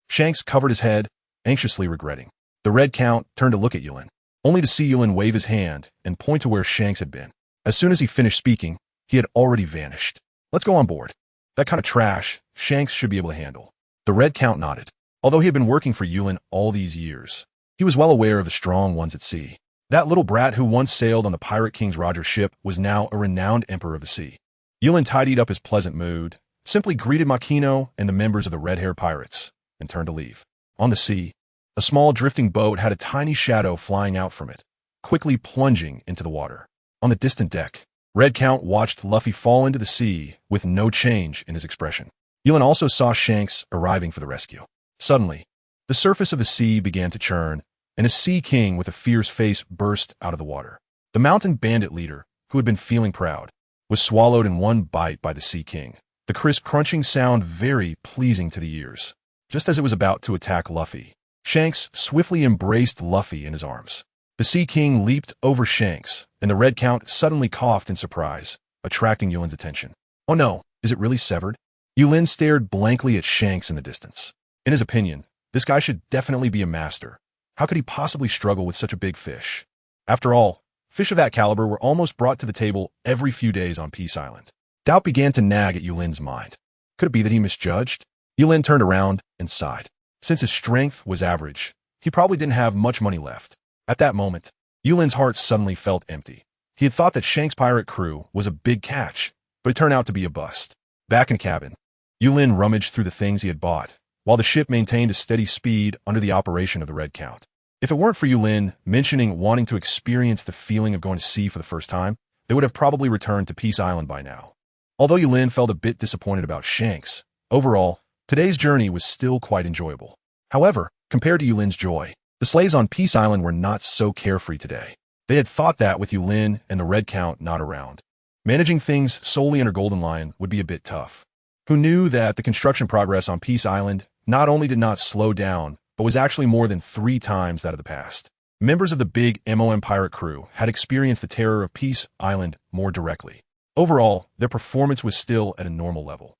Shanks covered his head, anxiously regretting. The Red Count turned to look at Yulin, only to see Yulin wave his hand and point to where Shanks had been. As soon as he finished speaking, he had already vanished. Let's go on board. That kind of trash, Shanks should be able to handle. The Red Count nodded. Although he had been working for Yulin all these years, he was well aware of the strong ones at sea. That little brat who once sailed on the Pirate King's Roger's ship was now a renowned emperor of the sea. Yulin tidied up his pleasant mood, simply greeted Makino and the members of the red-haired pirates, and turned to leave. On the sea, a small drifting boat had a tiny shadow flying out from it, quickly plunging into the water. On the distant deck, Red Count watched Luffy fall into the sea with no change in his expression. Yulin also saw Shanks arriving for the rescue. Suddenly, the surface of the sea began to churn, and a Sea King with a fierce face burst out of the water. The mountain bandit leader, who had been feeling proud, was swallowed in one bite by the Sea King, the crisp crunching sound very pleasing to the ears. Just as it was about to attack Luffy, Shanks swiftly embraced Luffy in his arms. The Sea King leaped over Shanks, and the Red Count suddenly coughed in surprise, attracting Yulin's attention. Oh no, is it really severed? Yulin stared blankly at Shanks in the distance. In his opinion, this guy should definitely be a master. How could he possibly struggle with such a big fish? After all, fish of that caliber were almost brought to the table every few days on Peace Island. Doubt began to nag at Yulin's mind. Could it be that he misjudged? Yulin turned around and sighed. Since his strength was average, he probably didn't have much money left. At that moment, Yulin's heart suddenly felt empty. He had thought that Shanks' pirate crew was a big catch, but it turned out to be a bust. Back in the cabin, Yulin rummaged through the things he had bought, while the ship maintained a steady speed under the operation of the Red Count. If it weren't for Yulin mentioning wanting to experience the feeling of going to sea for the first time, they would have probably returned to Peace Island by now. Although Yulin felt a bit disappointed about Shanks, overall, today's journey was still quite enjoyable. However, compared to Yulin's joy, the slaves on Peace Island were not so carefree today. They had thought that with Yulin and the Red Count not around, managing things solely under Golden Lion would be a bit tough. Who knew that the construction progress on Peace Island not only did not slow down, but was actually more than 3 times that of the past. Members of the big MOM pirate crew had experienced the terror of Peace Island more directly. Overall, their performance was still at a normal level,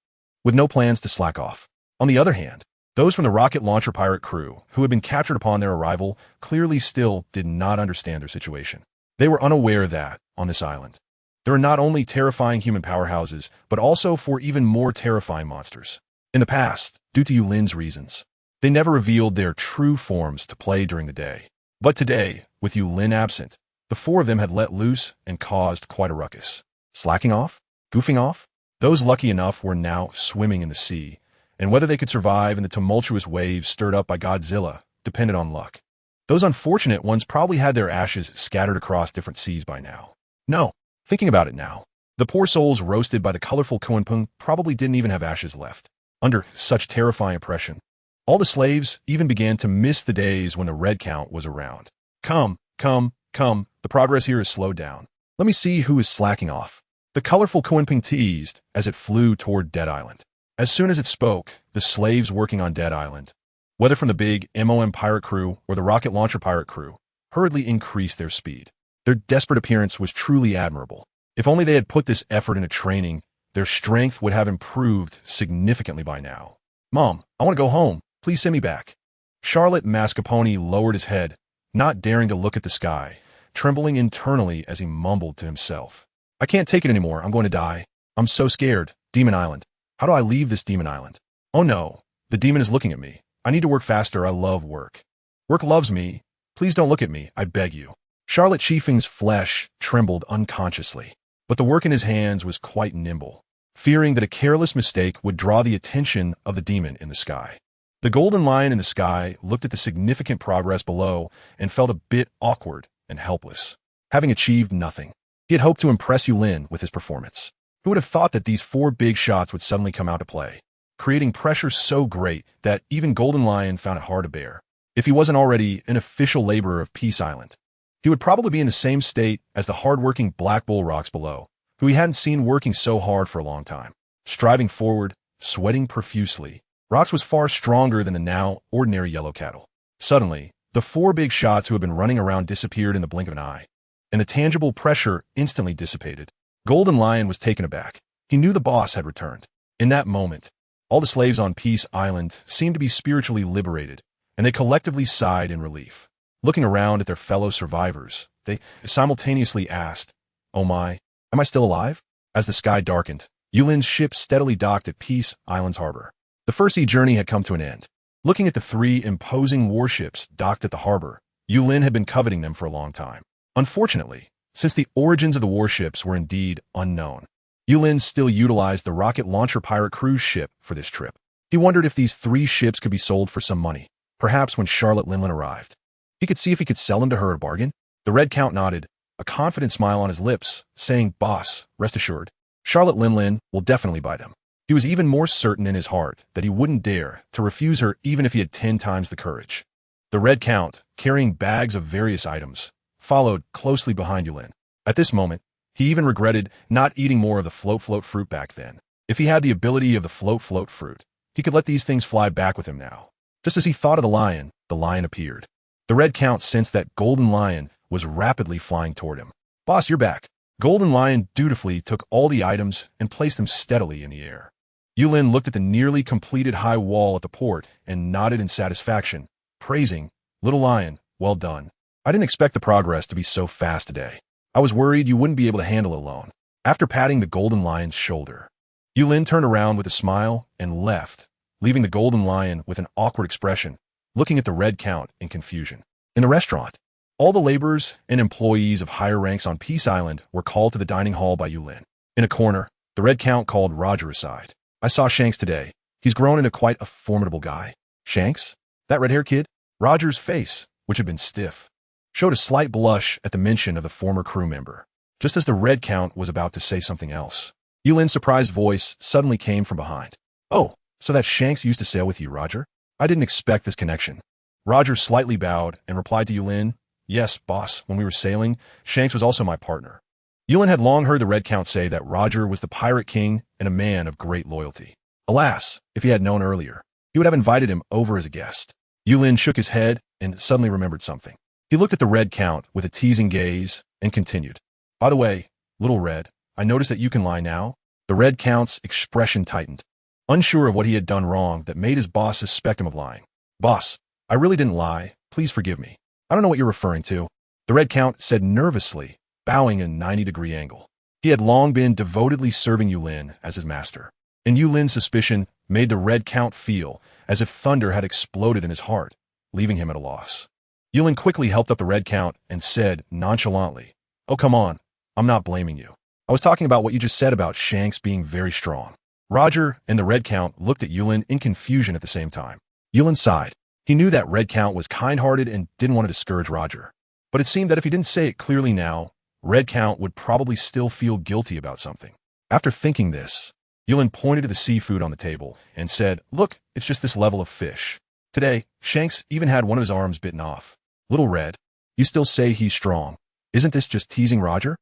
with no plans to slack off. On the other hand, those from the rocket launcher pirate crew, who had been captured upon their arrival, clearly still did not understand their situation. They were unaware that, on this island, there are not only terrifying human powerhouses, but also 4 even more terrifying monsters. In the past, due to Yulin's reasons, they never revealed their true forms to play during the day. But today, with Yulin absent, the 4 of them had let loose and caused quite a ruckus. Slacking off? Goofing off? Those lucky enough were now swimming in the sea, and whether they could survive in the tumultuous waves stirred up by Godzilla depended on luck. Those unfortunate ones probably had their ashes scattered across different seas by now. No, thinking about it now, the poor souls roasted by the colorful Kuenpung probably didn't even have ashes left. Under such terrifying oppression, all the slaves even began to miss the days when the Red Count was around. Come, the progress here is slowed down. Let me see who is slacking off. The colorful Kuenping teased as it flew toward Dead Island. As soon as it spoke, the slaves working on Dead Island, whether from the big MOM pirate crew or the rocket launcher pirate crew, hurriedly increased their speed. Their desperate appearance was truly admirable. If only they had put this effort into training, their strength would have improved significantly by now. Mom, I want to go home. Please send me back. Charlotte Mascarpone lowered his head, not daring to look at the sky, trembling internally as he mumbled to himself. I can't take it anymore. I'm going to die. I'm so scared. Demon Island. How do I leave this demon island? Oh no, the demon is looking at me. I need to work faster. I love work. Work loves me. Please don't look at me. I beg you. Charlotte Chiefing's flesh trembled unconsciously, but the work in his hands was quite nimble, fearing that a careless mistake would draw the attention of the demon in the sky. The Golden Lion in the sky looked at the significant progress below and felt a bit awkward and helpless, having achieved nothing. He had hoped to impress Yulin with his performance. Who would have thought that these 4 big shots would suddenly come out to play, creating pressure so great that even Golden Lion found it hard to bear. If he wasn't already an official laborer of Peace Island, he would probably be in the same state as the hard-working Black Bull rocks below, who he hadn't seen working so hard for a long time. Striving forward, sweating profusely, Rox was far stronger than the now ordinary yellow cattle. Suddenly, the 4 big shots who had been running around disappeared in the blink of an eye, and the tangible pressure instantly dissipated. Golden Lion was taken aback. He knew the boss had returned. In that moment, all the slaves on Peace Island seemed to be spiritually liberated, and they collectively sighed in relief. Looking around at their fellow survivors, they simultaneously asked, "Oh my, am I still alive?" As the sky darkened, Yulin's ship steadily docked at Peace Island's harbor. The first sea journey had come to an end. Looking at the 3 imposing warships docked at the harbor, Yulin had been coveting them for a long time. Unfortunately, since the origins of the warships were indeed unknown, Yulin still utilized the rocket launcher pirate cruise ship for this trip. He wondered if these 3 ships could be sold for some money. Perhaps when Charlotte Linlin arrived, he could see if he could sell them to her at a bargain. The Red Count nodded, a confident smile on his lips, saying, "Boss, rest assured, Charlotte Linlin will definitely buy them." He was even more certain in his heart that he wouldn't dare to refuse her even if he had 10 times the courage. The Red Count, carrying bags of various items, followed closely behind Yulin. At this moment, he even regretted not eating more of the float fruit back then. If he had the ability of the float fruit, he could let these things fly back with him now. Just as he thought of the lion appeared. The Red Count sensed that Golden Lion was rapidly flying toward him. "Boss, you're back." Golden Lion dutifully took all the items and placed them steadily in the air. Yulin looked at the nearly completed high wall at the port and nodded in satisfaction, praising, "Little Lion, well done. I didn't expect the progress to be so fast today. I was worried you wouldn't be able to handle it alone." After patting the Golden Lion's shoulder, Yulin turned around with a smile and left, leaving the Golden Lion with an awkward expression, looking at the Red Count in confusion. In the restaurant, all the laborers and employees of higher ranks on Peace Island were called to the dining hall by Yulin. In a corner, the Red Count called Roger aside. "I saw Shanks today. He's grown into quite a formidable guy." "Shanks? That red-haired kid?" Roger's face, which had been stiff, showed a slight blush at the mention of the former crew member, just as the Red Count was about to say something else. Yulin's surprised voice suddenly came from behind. "Oh, so that Shanks used to sail with you, Roger? I didn't expect this connection." Roger slightly bowed and replied to Yulin, Yes, boss, when we were sailing, Shanks was also my partner. Yulin had long heard the Red Count say that Roger was the pirate king and a man of great loyalty. Alas, if he had known earlier, he would have invited him over as a guest. Yulin shook his head and suddenly remembered something. He looked at the Red Count with a teasing gaze and continued. By the way, little Red, I notice that you can lie now. The Red Count's expression tightened, unsure of what he had done wrong that made his boss suspect him of lying. Boss, I really didn't lie. Please forgive me. I don't know what you're referring to. The Red Count said nervously, bowing a 90-degree angle. He had long been devotedly serving Yulin as his master, and Yulin's suspicion made the Red Count feel as if thunder had exploded in his heart, leaving him at a loss. Yulin quickly helped up the Red Count and said nonchalantly, "Oh, come on. I'm not blaming you. I was talking about what you just said about Shanks being very strong." Roger and the Red Count looked at Yulin in confusion at the same time. Yulin sighed. He knew that Red Count was kind-hearted and didn't want to discourage Roger. But it seemed that if he didn't say it clearly now, Red Count would probably still feel guilty about something. After thinking this, Yulin pointed to the seafood on the table and said, "Look, it's just this level of fish. Today, Shanks even had one of his arms bitten off. Little Red, you still say he's strong. Isn't this just teasing Roger?"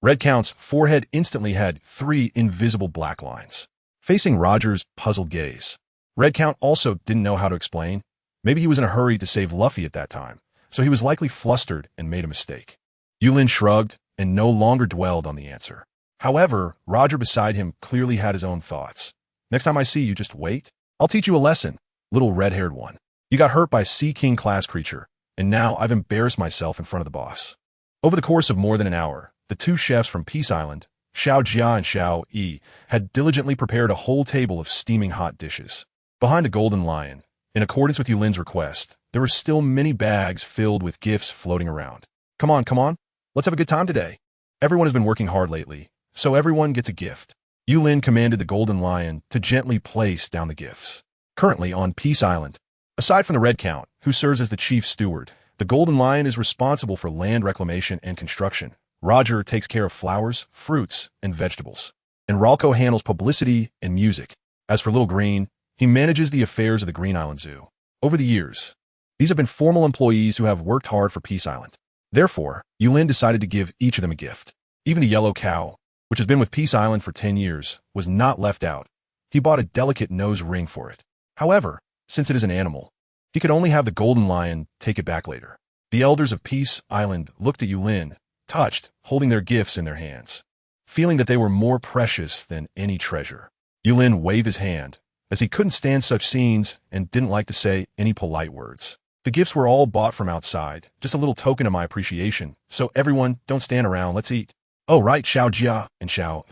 Red Count's forehead instantly had 3 invisible black lines, facing Roger's puzzled gaze. Red Count also didn't know how to explain. Maybe he was in a hurry to save Luffy at that time, so he was likely flustered and made a mistake. Yulin shrugged and no longer dwelled on the answer. However, Roger beside him clearly had his own thoughts. "Next time I see you, just wait. I'll teach you a lesson, little red-haired one. You got hurt by a Sea King class creature, and now I've embarrassed myself in front of the boss." Over the course of more than an hour, the 2 chefs from Peace Island, Xiao Jia and Xiao Yi, had diligently prepared a whole table of steaming hot dishes. Behind the Golden Lion, in accordance with Yulin's request, there were still many bags filled with gifts floating around. Come on. Let's have a good time today. Everyone has been working hard lately, so everyone gets a gift." Yulin commanded the Golden Lion to gently place down the gifts. Currently on Peace Island, aside from the Red Count, who serves as the chief steward, the Golden Lion is responsible for land reclamation and construction. Roger takes care of flowers, fruits, and vegetables. And Ralco handles publicity and music. As for Little Green, he manages the affairs of the Green Island Zoo. Over the years, these have been formal employees who have worked hard for Peace Island. Therefore, Yulin decided to give each of them a gift. Even the yellow cow, which has been with Peace Island for 10 years, was not left out. He bought a delicate nose ring for it. However, since it is an animal, he could only have the Golden Lion take it back later. The elders of Peace Island looked at Yulin, touched, holding their gifts in their hands, feeling that they were more precious than any treasure. Yulin waved his hand, as he couldn't stand such scenes and didn't like to say any polite words. "The gifts were all bought from outside, just a little token of my appreciation, so everyone, don't stand around, let's eat." "Oh right, Xiao Jia and Xiao.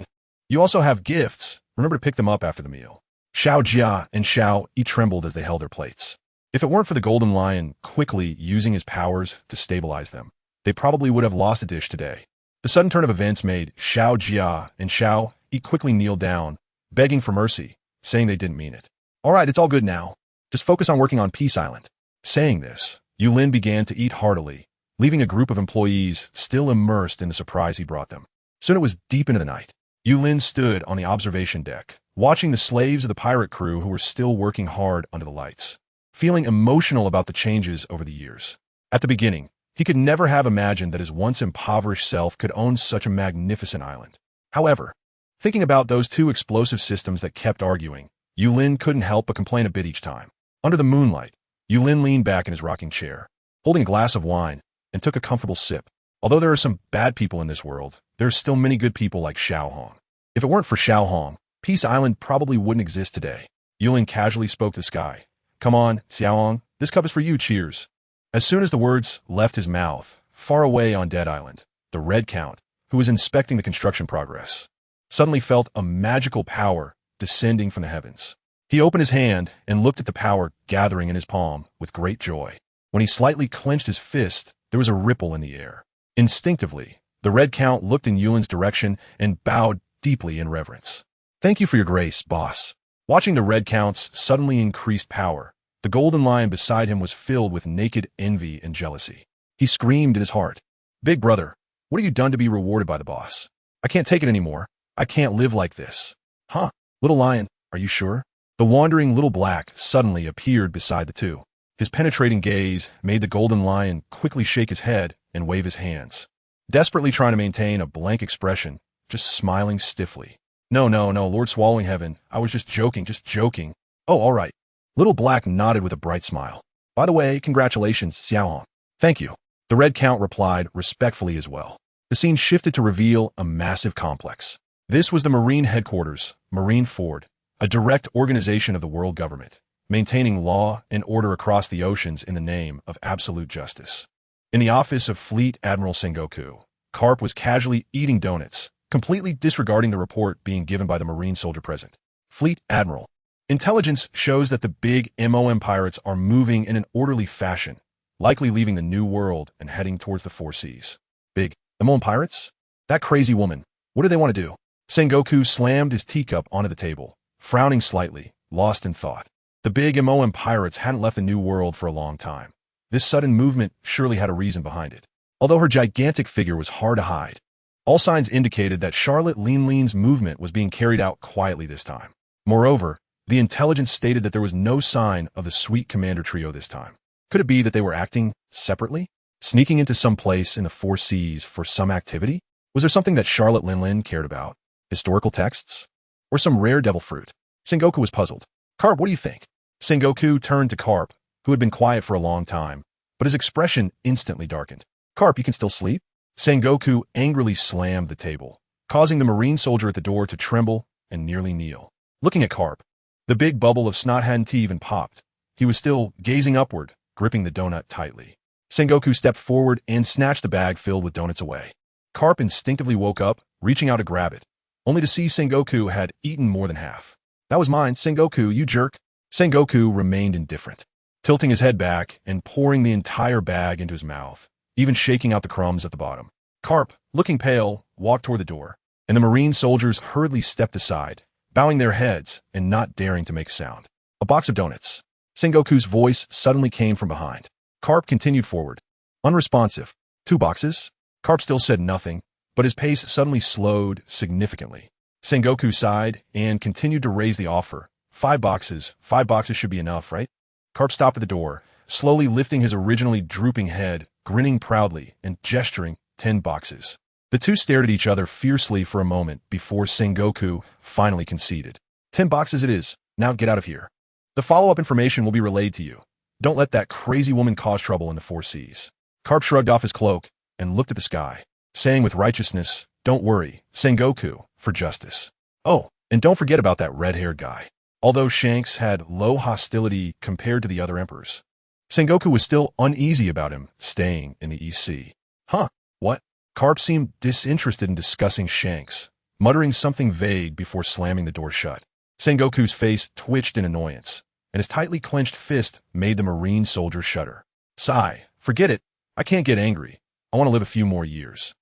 You also have gifts. Remember to pick them up after the meal." Xiao Jia and Xiao Yi trembled as they held their plates. If it weren't for the Golden Lion quickly using his powers to stabilize them, they probably would have lost a dish today. The sudden turn of events made Xiao Jia and Xiao Yi quickly kneel down, begging for mercy, saying they didn't mean it. "All right, it's all good now. Just focus on working on Peace Island." Saying this, Yulin began to eat heartily, leaving a group of employees still immersed in the surprise he brought them. Soon it was deep into the night. Yulin stood on the observation deck, watching the slaves of the pirate crew who were still working hard under the lights, feeling emotional about the changes over the years. At the beginning, he could never have imagined that his once impoverished self could own such a magnificent island. However, thinking about those 2 explosive systems that kept arguing, Yulin couldn't help but complain a bit each time. Under the moonlight, Yulin leaned back in his rocking chair, holding a glass of wine, and took a comfortable sip. Although there are some bad people in this world, there are still many good people like Xiao Hong. If it weren't for Xiao Hong, Peace Island probably wouldn't exist today. Yulin casually spoke to the sky. "Come on, Xiao Hong, this cup is for you, cheers." As soon as the words left his mouth, far away on Dead Island, the Red Count, who was inspecting the construction progress, suddenly felt a magical power descending from the heavens. He opened his hand and looked at the power gathering in his palm with great joy. When he slightly clenched his fist, there was a ripple in the air. Instinctively, the Red Count looked in Yulin's direction and bowed deeply in reverence. "Thank you for your grace, boss." Watching the Red Count's suddenly increased power, the Golden Lion beside him was filled with naked envy and jealousy. He screamed in his heart, "Big brother, what have you done to be rewarded by the boss? I can't take it anymore. I can't live like this." "Huh, little lion, are you sure?" The wandering little black suddenly appeared beside the 2. His penetrating gaze made the golden lion quickly shake his head and wave his hands, desperately trying to maintain a blank expression, just smiling stiffly. No, no, no, Lord Swallowing Heaven, I was just joking, just joking. Oh, all right. Little Black nodded with a bright smile. By the way, congratulations, Xiaohong. Thank you. The Red Count replied respectfully as well. The scene shifted to reveal a massive complex. This was the Marine Headquarters, Marine Ford, a direct organization of the world government, maintaining law and order across the oceans in the name of absolute justice. In the office of Fleet Admiral Sengoku, Carp was casually eating donuts, completely disregarding the report being given by the Marine soldier present. Fleet Admiral. Intelligence shows that the big MOM pirates are moving in an orderly fashion, likely leaving the New World and heading towards the Four Seas. Big MOM pirates? That crazy woman. What do they want to do? Sengoku slammed his teacup onto the table, frowning slightly, lost in thought. The big MOM pirates hadn't left the New World for a long time. This sudden movement surely had a reason behind it. Although her gigantic figure was hard to hide, all signs indicated that Charlotte Linlin's movement was being carried out quietly this time. Moreover, the intelligence stated that there was no sign of the Sweet Commander trio this time. Could it be that they were acting separately? Sneaking into some place in the Four Seas for some activity? Was there something that Charlotte Linlin cared about? Historical texts? Or some rare devil fruit? Sengoku was puzzled. Carp, what do you think? Sengoku turned to Carp, who had been quiet for a long time, but his expression instantly darkened. Carp, you can still sleep? Sengoku angrily slammed the table, causing the Marine soldier at the door to tremble and nearly kneel. Looking at Carp, the big bubble of snot hadn't even popped. He was still gazing upward, gripping the donut tightly. Sengoku stepped forward and snatched the bag filled with donuts away. Carp instinctively woke up, reaching out to grab it, only to see Sengoku had eaten more than half. That was mine, Sengoku, you jerk. Sengoku remained indifferent, tilting his head back and pouring the entire bag into his mouth, even shaking out the crumbs at the bottom. Carp, looking pale, walked toward the door, and the Marine soldiers hurriedly stepped aside, bowing their heads and not daring to make a sound. A box of donuts. Sengoku's voice suddenly came from behind. Carp continued forward, unresponsive. 2 boxes? Carp still said nothing, but his pace suddenly slowed significantly. Sengoku sighed and continued to raise the offer. 5 boxes. 5 boxes should be enough, right? Carp stopped at the door, slowly lifting his originally drooping head, grinning proudly and gesturing 10 boxes. The two stared at each other fiercely for a moment before Sengoku finally conceded. 10 boxes it is. Now get out of here. The follow-up information will be relayed to you. Don't let that crazy woman cause trouble in the Four Seas. Carp shrugged off his cloak and looked at the sky, saying with righteousness, don't worry, Sengoku, for justice. Oh, and don't forget about that red-haired guy. Although Shanks had low hostility compared to the other emperors, Sengoku was still uneasy about him staying in the East Sea. Huh? What? Carp seemed disinterested in discussing Shanks, muttering something vague before slamming the door shut. Sengoku's face twitched in annoyance, and his tightly clenched fist made the Marine soldier shudder. Sigh, forget it. I can't get angry. I want to live a few more years.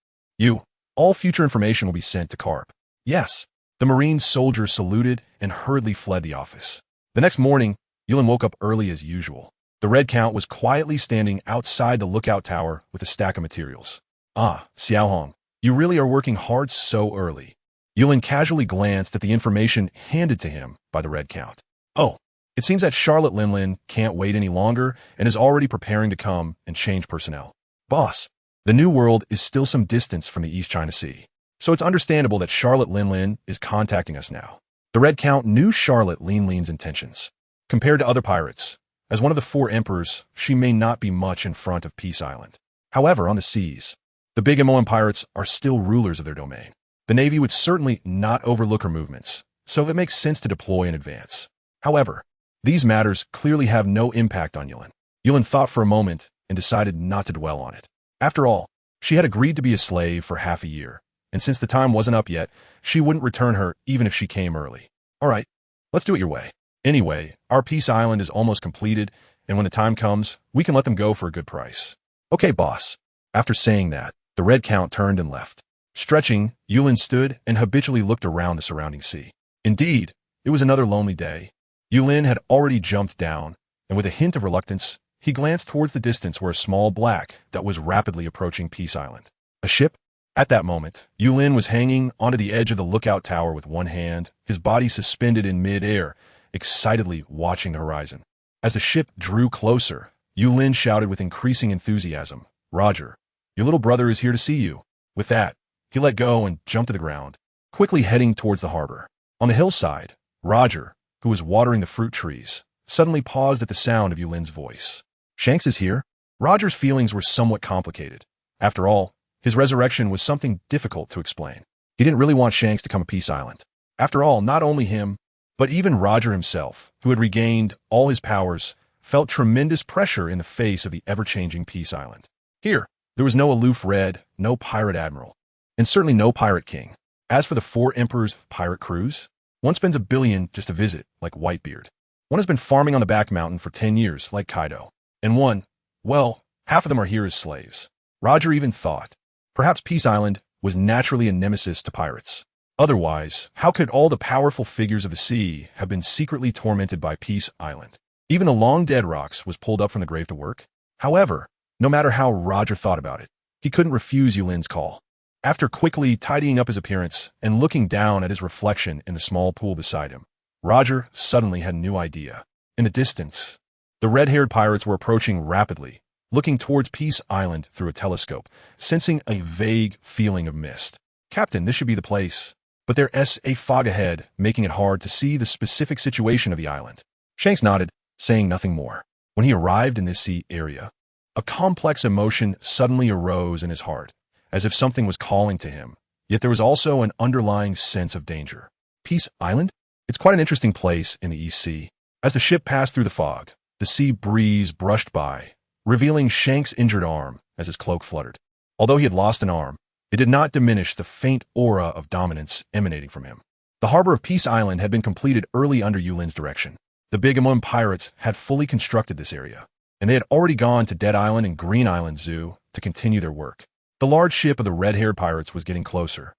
All future information will be sent to Carp. Yes. The Marine soldier saluted and hurriedly fled the office. The next morning, Yulin woke up early as usual. The Red Count was quietly standing outside the lookout tower with a stack of materials. Ah, Xiaohong, you really are working hard so early. Yulin casually glanced at the information handed to him by the Red Count. Oh, it seems that Charlotte Linlin can't wait any longer and is already preparing to come and change personnel. Boss, the New World is still some distance from the East China Sea, so it's understandable that Charlotte Linlin is contacting us now. The Red Count knew Charlotte Linlin's intentions. Compared to other pirates, as one of the 4 emperors, she may not be much in front of Peace Island. However, on the seas, the big MOM pirates are still rulers of their domain. The Navy would certainly not overlook her movements, so it makes sense to deploy in advance. However, these matters clearly have no impact on Yulin. Yulin thought for a moment and decided not to dwell on it. After all, she had agreed to be a slave for half a year, and since the time wasn't up yet, she wouldn't return her even if she came early. All right, let's do it your way. Anyway, our Peace Island is almost completed, and when the time comes, we can let them go for a good price. Okay, boss. After saying that, the Red Count turned and left. Stretching, Yulin stood and habitually looked around the surrounding sea. Indeed, it was another lonely day. Yulin had already jumped down, and with a hint of reluctance, he glanced towards the distance where a small black that was rapidly approaching Peace Island. A ship? At that moment, Yulin was hanging onto the edge of the lookout tower with one hand, his body suspended in mid-air, excitedly watching the horizon. As the ship drew closer, Yulin shouted with increasing enthusiasm, "Roger, your little brother is here to see you." With that, he let go and jumped to the ground, quickly heading towards the harbor. On the hillside, Roger, who was watering the fruit trees, suddenly paused at the sound of Yulin's voice. "Shanks is here?" Roger's feelings were somewhat complicated. After all, his resurrection was something difficult to explain. He didn't really want Shanks to come to Peace Island. After all, not only him, but even Roger himself, who had regained all his powers, felt tremendous pressure in the face of the ever-changing Peace Island. Here, there was no aloof red, no pirate admiral, and certainly no pirate king. As for the 4 emperors' pirate crews, one spends $1 billion just to visit, like Whitebeard. One has been farming on the back mountain for 10 years, like Kaido. And one, well, half of them are here as slaves. Roger even thought, perhaps Peace Island was naturally a nemesis to pirates. Otherwise, how could all the powerful figures of the sea have been secretly tormented by Peace Island? Even the long-dead Rocks was pulled up from the grave to work. However, no matter how Roger thought about it, he couldn't refuse Yulin's call. After quickly tidying up his appearance and looking down at his reflection in the small pool beside him, Roger suddenly had a new idea. In the distance, the red-haired pirates were approaching rapidly, looking towards Peace Island through a telescope, sensing a vague feeling of mist. "Captain, this should be the place." But there's a fog ahead, making it hard to see the specific situation of the island. Shanks nodded, saying nothing more. When he arrived in this sea area, a complex emotion suddenly arose in his heart, as if something was calling to him. Yet there was also an underlying sense of danger. Peace Island? It's quite an interesting place in the East Sea. As the ship passed through the fog, the sea breeze brushed by, revealing Shanks' injured arm as his cloak fluttered. Although he had lost an arm, it did not diminish the faint aura of dominance emanating from him. The harbor of Peace Island had been completed early under Yulin's direction. The Bigamon pirates had fully constructed this area, and they had already gone to Dead Island and Green Island Zoo to continue their work. The large ship of the red-haired pirates was getting closer,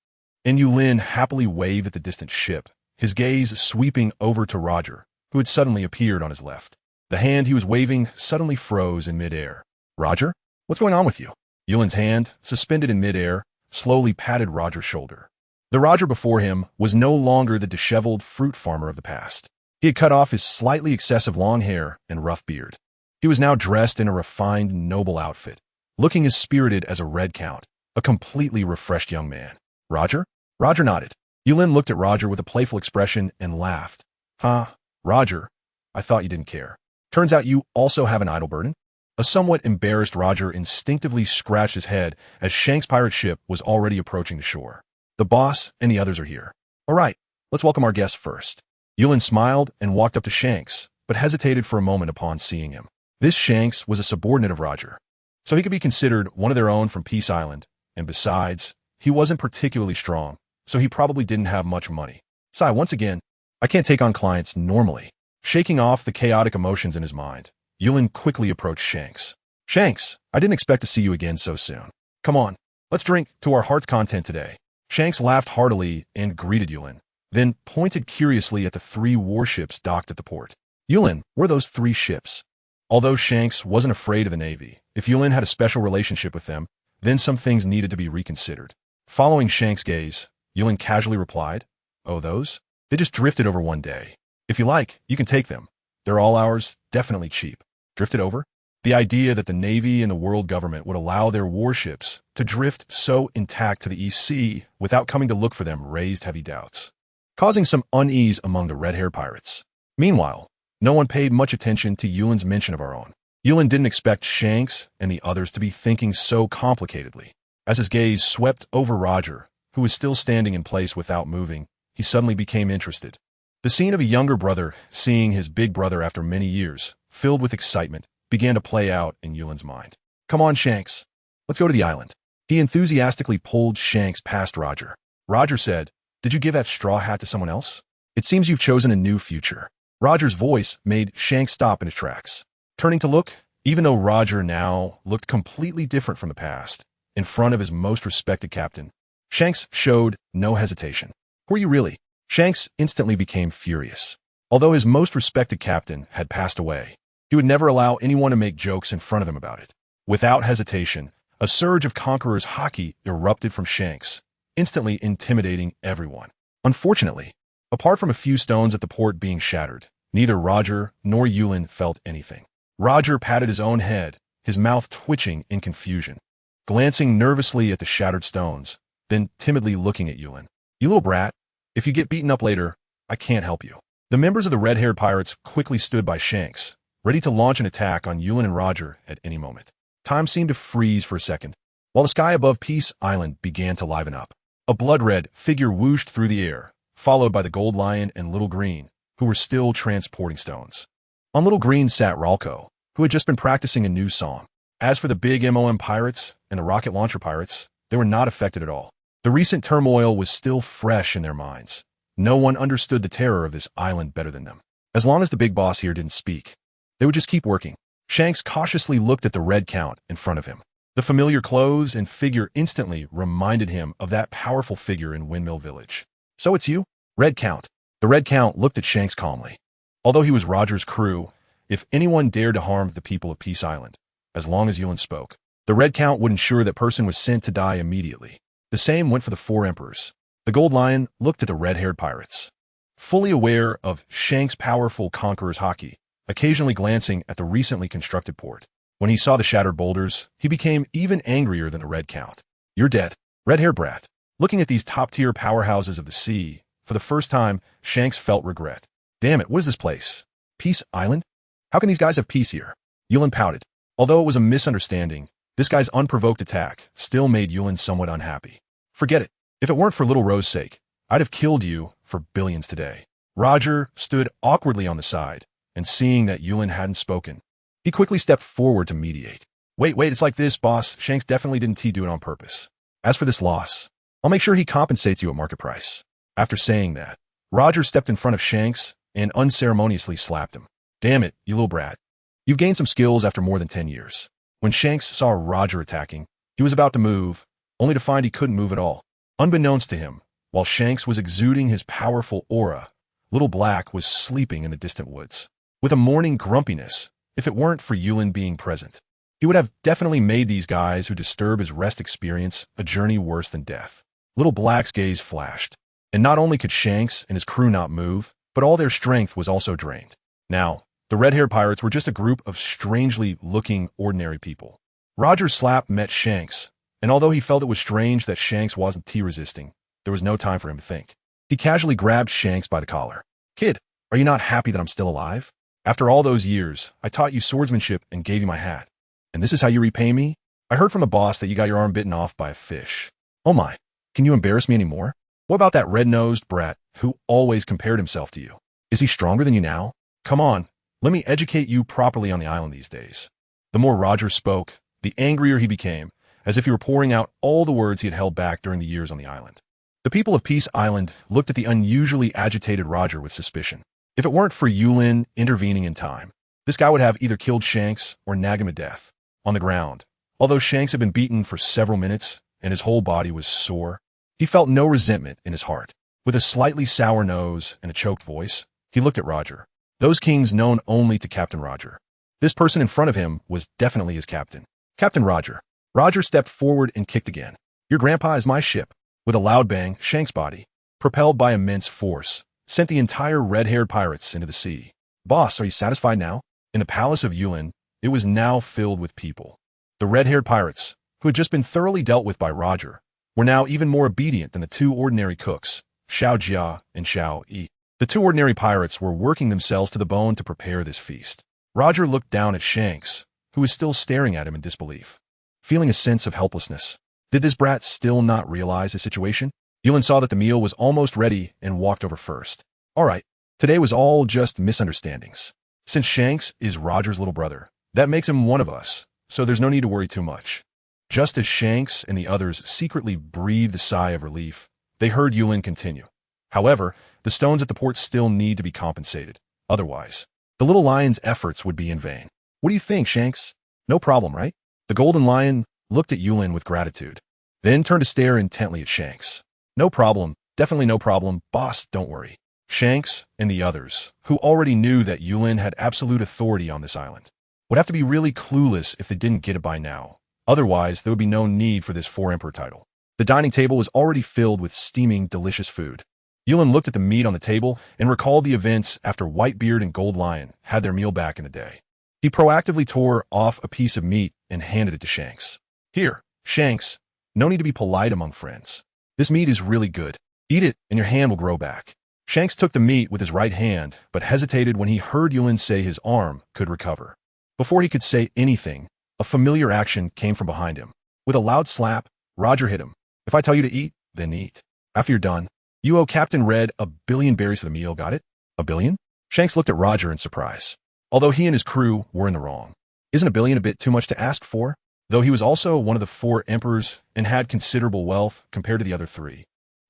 and Yulin happily waved at the distant ship, his gaze sweeping over to Roger, who had suddenly appeared on his left. The hand he was waving suddenly froze in midair. "Roger, what's going on with you?" Yulin's hand, suspended in midair, slowly patted Roger's shoulder. The Roger before him was no longer the disheveled fruit farmer of the past. He had cut off his slightly excessive long hair and rough beard. He was now dressed in a refined, noble outfit, looking as spirited as a red count, a completely refreshed young man. "Roger?" Roger nodded. Yulin looked at Roger with a playful expression and laughed. "Huh, Roger, I thought you didn't care. Turns out you also have an idle burden?" A somewhat embarrassed Roger instinctively scratched his head as Shanks' pirate ship was already approaching the shore. "The boss and the others are here. All right, let's welcome our guests first." Yulin smiled and walked up to Shanks, but hesitated for a moment upon seeing him. This Shanks was a subordinate of Roger, so he could be considered one of their own from Peace Island, and besides, he wasn't particularly strong, so he probably didn't have much money. Once again, I can't take on clients normally. Shaking off the chaotic emotions in his mind, Yulin quickly approached Shanks. "Shanks, I didn't expect to see you again so soon. Come on, let's drink to our heart's content today." Shanks laughed heartily and greeted Yulin, then pointed curiously at the 3 warships docked at the port. Yulin, were those 3 ships? Although Shanks wasn't afraid of the Navy, if Yulin had a special relationship with them, then some things needed to be reconsidered. Following Shanks' gaze, Yulin casually replied, "Oh, those? They just drifted over one day. If you like, you can take them. They're all ours, definitely cheap." Drifted over? The idea that the Navy and the world government would allow their warships to drift so intact to the East Sea without coming to look for them raised heavy doubts, causing some unease among the red-haired pirates. Meanwhile, no one paid much attention to Yulin's mention of our own. Yulin didn't expect Shanks and the others to be thinking so complicatedly. As his gaze swept over Roger, who was still standing in place without moving, he suddenly became interested. The scene of a younger brother seeing his big brother after many years, filled with excitement, began to play out in Yulin's mind. "Come on, Shanks. Let's go to the island." He enthusiastically pulled Shanks past Roger. Roger said, "Did you give that straw hat to someone else? It seems you've chosen a new future." Roger's voice made Shanks stop in his tracks. Turning to look, even though Roger now looked completely different from the past, in front of his most respected captain, Shanks showed no hesitation. "Were you really?" Shanks instantly became furious. Although his most respected captain had passed away, he would never allow anyone to make jokes in front of him about it. Without hesitation, a surge of conqueror's haki erupted from Shanks, instantly intimidating everyone. Unfortunately, apart from a few stones at the port being shattered, Neither Roger nor Yulin felt anything. Roger patted his own head, his mouth twitching in confusion, glancing nervously at the shattered stones, then timidly looking at Yulin. "You little brat, if you get beaten up later, I can't help you." The members of the red-haired pirates quickly stood by Shanks, ready to launch an attack on Yulin and Roger at any moment. Time seemed to freeze for a second, while the sky above Peace Island began to liven up. A blood-red figure whooshed through the air, followed by the Gold Lion and Little Green, who were still transporting stones. On Little Green sat Ralco, who had just been practicing a new song. As for the big MOM pirates and the rocket launcher pirates, they were not affected at all. The recent turmoil was still fresh in their minds. No one understood the terror of this island better than them. As long as the big boss here didn't speak, they would just keep working. Shanks cautiously looked at the red count in front of him. The familiar clothes and figure instantly reminded him of that powerful figure in Windmill Village. "So it's you? Red Count." The Red Count looked at Shanks calmly. Although he was Roger's crew, if anyone dared to harm the people of Peace Island, as long as Yulin spoke, the Red Count would ensure that person was sent to die immediately. The same went for the four emperors. The Gold Lion looked at the red-haired pirates, fully aware of Shanks' powerful conqueror's hockey, occasionally glancing at the recently constructed port. When he saw the shattered boulders, he became even angrier than the Red Count. "You're dead, red-haired brat." Looking at these top-tier powerhouses of the sea, for the first time, Shanks felt regret. "Damn it, what is this place? Peace Island? How can these guys have peace here?" Yulin pouted. Although it was a misunderstanding, this guy's unprovoked attack still made Yulin somewhat unhappy. "Forget it. If it weren't for Little Rose's sake, I'd have killed you for billions today." Roger stood awkwardly on the side, and seeing that Yulin hadn't spoken, he quickly stepped forward to mediate. Wait, it's like this, boss. Shanks definitely didn't do it on purpose. As for this loss, I'll make sure he compensates you at market price." After saying that, Roger stepped in front of Shanks and unceremoniously slapped him. "Damn it, you little brat. You've gained some skills after more than 10 years. When Shanks saw Roger attacking, he was about to move, only to find he couldn't move at all. Unbeknownst to him, while Shanks was exuding his powerful aura, Little Black was sleeping in the distant woods. With a morning grumpiness, if it weren't for Yulin being present, he would have definitely made these guys who disturb his rest experience a journey worse than death. Little Black's gaze flashed, and not only could Shanks and his crew not move, but all their strength was also drained. Now, the red-haired pirates were just a group of strangely looking ordinary people. Roger's slap met Shanks, and although he felt it was strange that Shanks wasn't T-resisting, there was no time for him to think. He casually grabbed Shanks by the collar. "Kid, are you not happy that I'm still alive? After all those years, I taught you swordsmanship and gave you my hat. And this is how you repay me? I heard from the boss that you got your arm bitten off by a fish. Oh my, can you embarrass me anymore? What about that red-nosed brat who always compared himself to you? Is he stronger than you now? Come on, let me educate you properly on the island these days." The more Roger spoke, the angrier he became, as if he were pouring out all the words he had held back during the years on the island. The people of Peace Island looked at the unusually agitated Roger with suspicion. If it weren't for Yulin intervening in time, this guy would have either killed Shanks or nagged him to death. On the ground, although Shanks had been beaten for several minutes and his whole body was sore, he felt no resentment in his heart. With a slightly sour nose and a choked voice, he looked at Roger. Those kings known only to Captain Roger. This person in front of him was definitely his captain. "Captain Roger." Roger stepped forward and kicked again. "Your grandpa is my ship." With a loud bang, Shanks' body, propelled by immense force, sent the entire red-haired pirates into the sea. "Boss, are you satisfied now?" In the palace of Yulin, it was now filled with people. The red-haired pirates, who had just been thoroughly dealt with by Roger, were now even more obedient than the two ordinary cooks, Xiao Jia and Xiao Yi. The two ordinary pirates were working themselves to the bone to prepare this feast. Roger looked down at Shanks, who was still staring at him in disbelief, feeling a sense of helplessness. Did this brat still not realize the situation? Yulin saw that the meal was almost ready and walked over first. "All right, today was all just misunderstandings. Since Shanks is Roger's little brother, that makes him one of us, so there's no need to worry too much." Just as Shanks and the others secretly breathed a sigh of relief, they heard Yulin continue. "However, the stones at the port still need to be compensated. Otherwise, the little lion's efforts would be in vain. What do you think, Shanks? No problem, right?" The golden lion looked at Yulin with gratitude, then turned to stare intently at Shanks. "No problem, definitely no problem, boss, don't worry." Shanks and the others, who already knew that Yulin had absolute authority on this island, would have to be really clueless if they didn't get it by now. Otherwise, there would be no need for this four-emperor title. The dining table was already filled with steaming, delicious food. Yulin looked at the meat on the table and recalled the events after Whitebeard and Gold Lion had their meal back in the day. He proactively tore off a piece of meat and handed it to Shanks. Here, Shanks, no need to be polite among friends. This meat is really good. Eat it and your hand will grow back. Shanks took the meat with his right hand, but hesitated when he heard Yulin say his arm could recover. Before he could say anything, a familiar action came from behind him. With a loud slap, Roger hit him. If I tell you to eat, then eat. After you're done, you owe Captain Red 1,000,000,000 berries for the meal, got it? 1,000,000,000? Shanks looked at Roger in surprise. Although he and his crew were in the wrong. Isn't 1,000,000,000 a bit too much to ask for? Though he was also one of the 4 emperors and had considerable wealth compared to the other 3.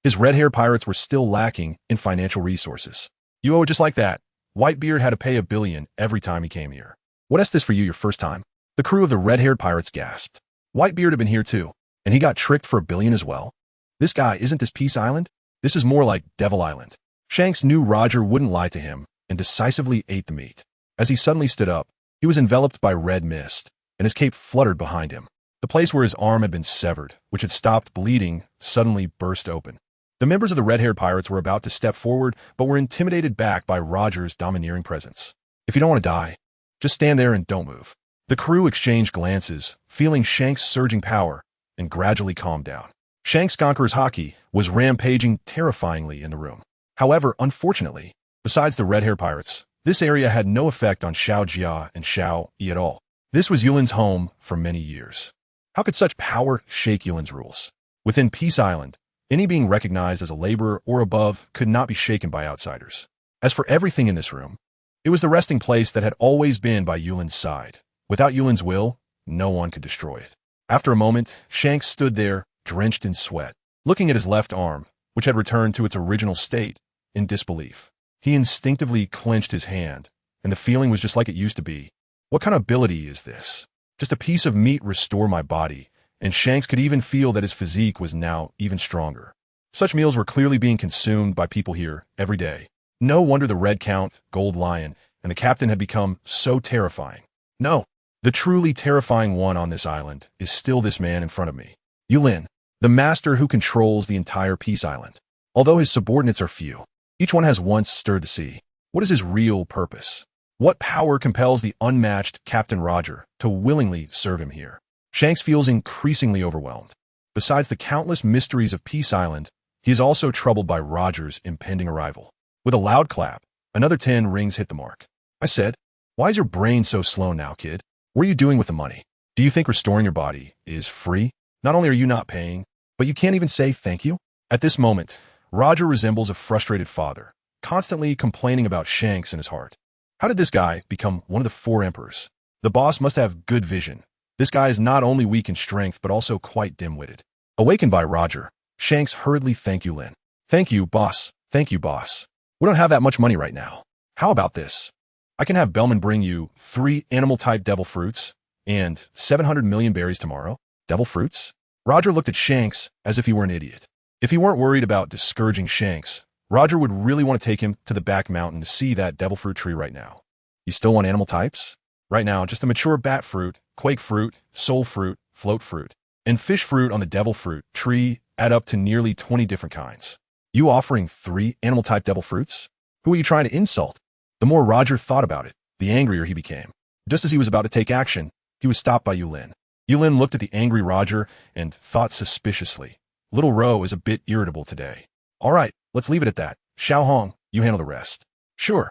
His red-haired pirates were still lacking in financial resources. You owe it just like that. Whitebeard had to pay 1,000,000,000 every time he came here. What's this for you your first time? The crew of the red-haired pirates gasped. Whitebeard had been here too, and he got tricked for 1,000,000,000 as well. This guy, isn't this Peace Island? This is more like Devil Island. Shanks knew Roger wouldn't lie to him and decisively ate the meat. As he suddenly stood up, he was enveloped by red mist, and his cape fluttered behind him. The place where his arm had been severed, which had stopped bleeding, suddenly burst open. The members of the red-haired pirates were about to step forward, but were intimidated back by Roger's domineering presence. If you don't want to die, just stand there and don't move. The crew exchanged glances, feeling Shanks' surging power, and gradually calmed down. Shanks' Conqueror's Haki was rampaging terrifyingly in the room. However, unfortunately, besides the red-haired pirates, this area had no effect on Xiao Jia and Xiao Yi at all. This was Yulin's home for many years. How could such power shake Yulin's rules? Within Peace Island, any being recognized as a laborer or above could not be shaken by outsiders. As for everything in this room, it was the resting place that had always been by Yulin's side. Without Yulin's will, no one could destroy it. After a moment, Shanks stood there, drenched in sweat, looking at his left arm, which had returned to its original state, in disbelief. He instinctively clenched his hand, and the feeling was just like it used to be. What kind of ability is this? Just a piece of meat restore my body, and Shanks could even feel that his physique was now even stronger. Such meals were clearly being consumed by people here every day. No wonder the Red Count, Gold Lion, and the Captain had become so terrifying. No, the truly terrifying one on this island is still this man in front of me. Yulin, the master who controls the entire Peace Island. Although his subordinates are few, each one has once stirred the sea. What is his real purpose? What power compels the unmatched Captain Roger to willingly serve him here? Shanks feels increasingly overwhelmed. Besides the countless mysteries of Peace Island, he is also troubled by Roger's impending arrival. With a loud clap, another 10 rings hit the mark. I said, why is your brain so slow now, kid? What are you doing with the money? Do you think restoring your body is free? Not only are you not paying, but you can't even say thank you? At this moment, Roger resembles a frustrated father, constantly complaining about Shanks in his heart. How did this guy become one of the 4 emperors? The boss must have good vision. This guy is not only weak in strength, but also quite dim-witted. Awakened by Roger, Shanks hurriedly thanked Yulin. Thank you, boss. Thank you, boss. We don't have that much money right now. How about this? I can have Bellman bring you 3 animal-type devil fruits and 700,000,000 berries tomorrow. Devil fruits? Roger looked at Shanks as if he were an idiot. If he weren't worried about discouraging Shanks, Roger would really want to take him to the back mountain to see that devil fruit tree right now. You still want animal types? Right now, just the mature bat fruit, quake fruit, soul fruit, float fruit, and fish fruit on the devil fruit tree add up to nearly 20 different kinds. You offering 3 animal-type devil fruits? Who are you trying to insult? The more Roger thought about it, the angrier he became. Just as he was about to take action, he was stopped by Yulin. Yulin looked at the angry Roger and thought suspiciously, Little Ro is a bit irritable today. All right, let's leave it at that. Xiao Hong, you handle the rest. Sure.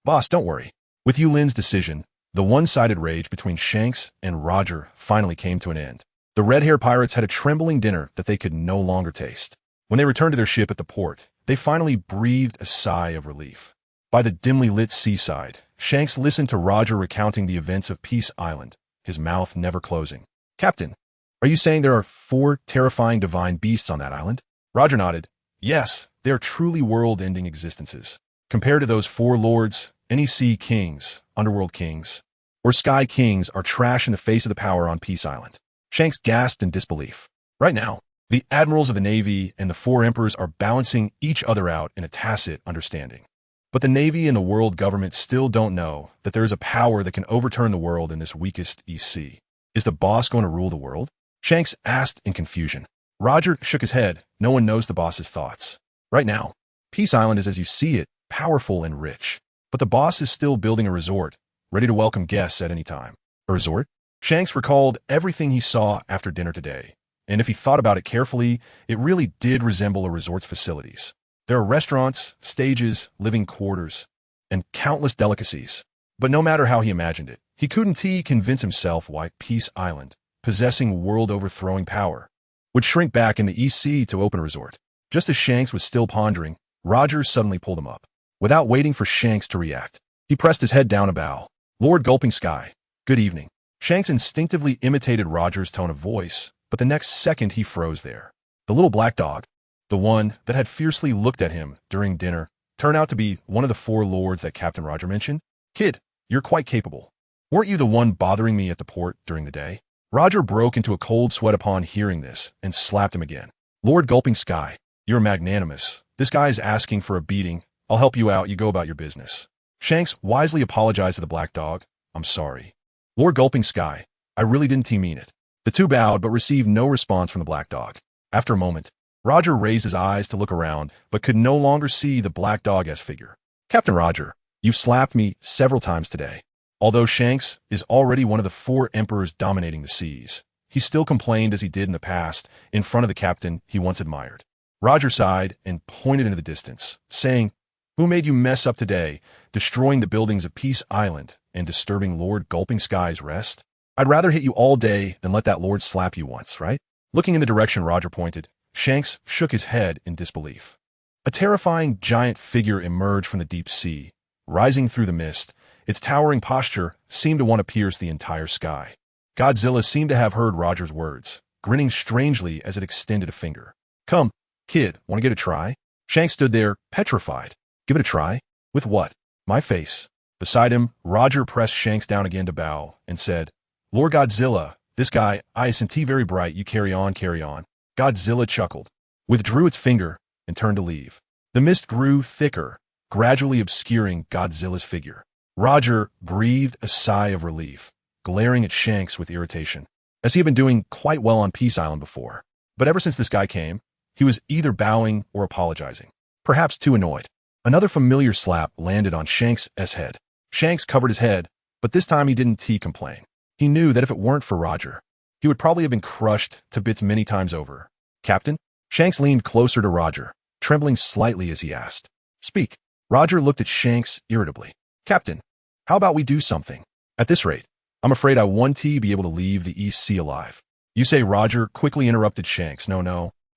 Boss, don't worry. With Yulin's decision, the one-sided rage between Shanks and Roger finally came to an end. The red-haired pirates had a trembling dinner that they could no longer taste. When they returned to their ship at the port, they finally breathed a sigh of relief. By the dimly lit seaside, Shanks listened to Roger recounting the events of Peace Island, his mouth never closing. Captain, are you saying there are 4 terrifying divine beasts on that island? Roger nodded. Yes, they are truly world-ending existences. Compared to those 4 lords, any sea kings, underworld kings, or sky kings are trash in the face of the power on Peace Island. Shanks gasped in disbelief. Right now, the admirals of the Navy and the 4 emperors are balancing each other out in a tacit understanding. But the Navy and the world government still don't know that there is a power that can overturn the world in this weakest East Sea. Is the boss going to rule the world? Shanks asked in confusion. Roger shook his head. No one knows the boss's thoughts. Right now, Peace Island is as you see it, powerful and rich. But the boss is still building a resort, ready to welcome guests at any time. A resort? Shanks recalled everything he saw after dinner today, and if he thought about it carefully, it really did resemble a resort's facilities. There are restaurants, stages, living quarters, and countless delicacies. But no matter how he imagined it, he couldn't convince himself why Peace Island, possessing world-overthrowing power, would shrink back in the East Sea to open a resort. Just as Shanks was still pondering, Roger suddenly pulled him up. Without waiting for Shanks to react, he pressed his head down a bow. Lord Gulping Sky, good evening. Shanks instinctively imitated Roger's tone of voice, but the next second he froze there. The little black dog, the one that had fiercely looked at him during dinner, turned out to be one of the 4 lords that Captain Roger mentioned. Kid, you're quite capable. Weren't you the one bothering me at the port during the day? Roger broke into a cold sweat upon hearing this and slapped him again. Lord Gulping Sky, you're magnanimous. This guy is asking for a beating. I'll help you out. You go about your business. Shanks wisely apologized to the black dog. I'm sorry. Lord Gulping Sky, I really didn't mean it. The two bowed but received no response from the black dog. After a moment, Roger raised his eyes to look around but could no longer see the black dog-esque figure. Captain Roger, you've slapped me several times today. Although Shanks is already one of the 4 emperors dominating the seas, he still complained as he did in the past in front of the captain he once admired. Roger sighed and pointed into the distance, saying, Who made you mess up today, destroying the buildings of Peace Island and disturbing Lord Gulping Sky's rest? I'd rather hit you all day than let that lord slap you once, right? Looking in the direction Roger pointed, Shanks shook his head in disbelief. A terrifying giant figure emerged from the deep sea, rising through the mist. Its towering posture seemed to want to pierce the entire sky. Godzilla seemed to have heard Roger's words, grinning strangely as it extended a finger. Come, kid, want to get a try? Shanks stood there, petrified. Give it a try? With what? My face. Beside him, Roger pressed Shanks down again to bow and said, Lord Godzilla, this guy, isn't very bright. You carry on, carry on. Godzilla chuckled, withdrew its finger, and turned to leave. The mist grew thicker, gradually obscuring Godzilla's figure. Roger breathed a sigh of relief, glaring at Shanks with irritation, as he had been doing quite well on Peace Island before. But ever since this guy came, he was either bowing or apologizing, perhaps too annoyed. Another familiar slap landed on Shanks' head. Shanks covered his head, but this time he didn't complain. He knew that if it weren't for Roger, he would probably have been crushed to bits many times over. Captain? Shanks leaned closer to Roger, trembling slightly as he asked. Speak. Roger looked at Shanks irritably. Captain, how about we do something? At this rate, I'm afraid I won't be able to leave the East Sea alive. You say Roger quickly interrupted Shanks. No,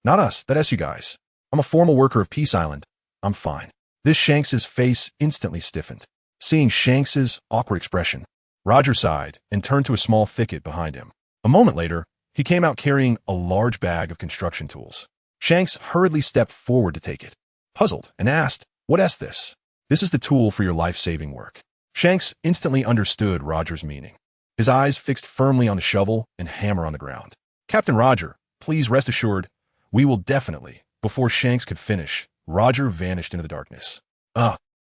not us. That's you guys. I'm a formal worker of Peace Island. I'm fine. This Shanks's face instantly stiffened. Seeing Shanks's awkward expression, Roger sighed and turned to a small thicket behind him. A moment later, he came out carrying a large bag of construction tools. Shanks hurriedly stepped forward to take it, puzzled, and asked, What's this? This is the tool for your life-saving work. Shanks instantly understood Roger's meaning. His eyes fixed firmly on the shovel and hammer on the ground. Captain Roger, please rest assured, we will definitely. Before Shanks could finish, Roger vanished into the darkness.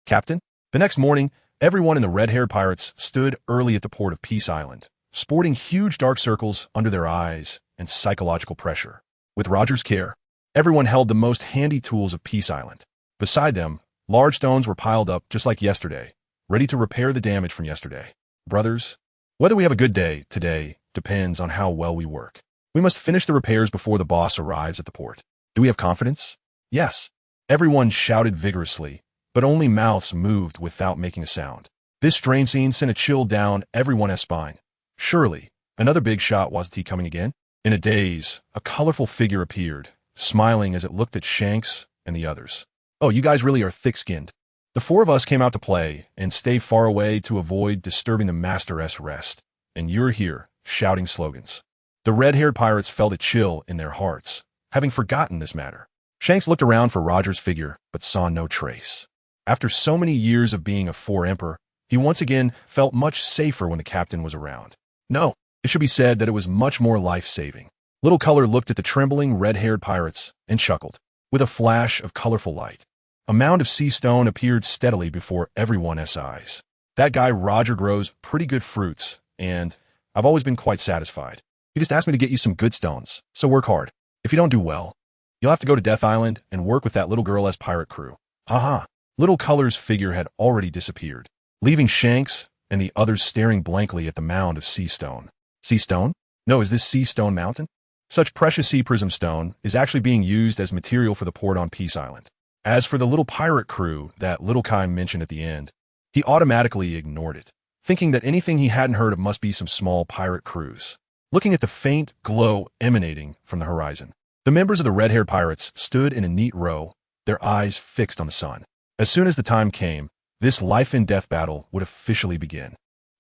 Captain? The next morning, everyone in the red-haired pirates stood early at the port of Peace Island, sporting huge dark circles under their eyes and psychological pressure. With Roger's care, everyone held the most handy tools of Peace Island. Beside them, large stones were piled up just like yesterday, ready to repair the damage from yesterday. Brothers, whether we have a good day today depends on how well we work. We must finish the repairs before the boss arrives at the port. Do we have confidence? Yes. Everyone shouted vigorously, but only mouths moved without making a sound. This strange scene sent a chill down everyone's spine. Surely, another big shot wasn't he coming again? In a daze, a colorful figure appeared, smiling as it looked at Shanks and the others. Oh, you guys really are thick-skinned. The 4 of us came out to play and stayed far away to avoid disturbing the Master's rest. And you're here, shouting slogans. The red-haired pirates felt a chill in their hearts, having forgotten this matter. Shanks looked around for Roger's figure, but saw no trace. After so many years of being a 4 emperor, he once again felt much safer when the captain was around. No, it should be said that it was much more life-saving. Little Color looked at the trembling red-haired pirates and chuckled. With a flash of colorful light, a mound of sea stone appeared steadily before everyone's eyes. That guy Roger grows pretty good fruits, and I've always been quite satisfied. He just asked me to get you some good stones, so work hard. If you don't do well, you'll have to go to Death Island and work with that little girl as pirate crew. Haha. Little Color's figure had already disappeared, leaving Shanks and the others staring blankly at the mound of sea stone. Sea stone? No, is this sea stone mountain? Such precious sea prism stone is actually being used as material for the port on Peace Island. As for the little pirate crew that Little Kai mentioned at the end, he automatically ignored it, thinking that anything he hadn't heard of must be some small pirate cruise. Looking at the faint glow emanating from the horizon, the members of the red-haired pirates stood in a neat row, their eyes fixed on the sun. As soon as the time came, this life-and-death battle would officially begin.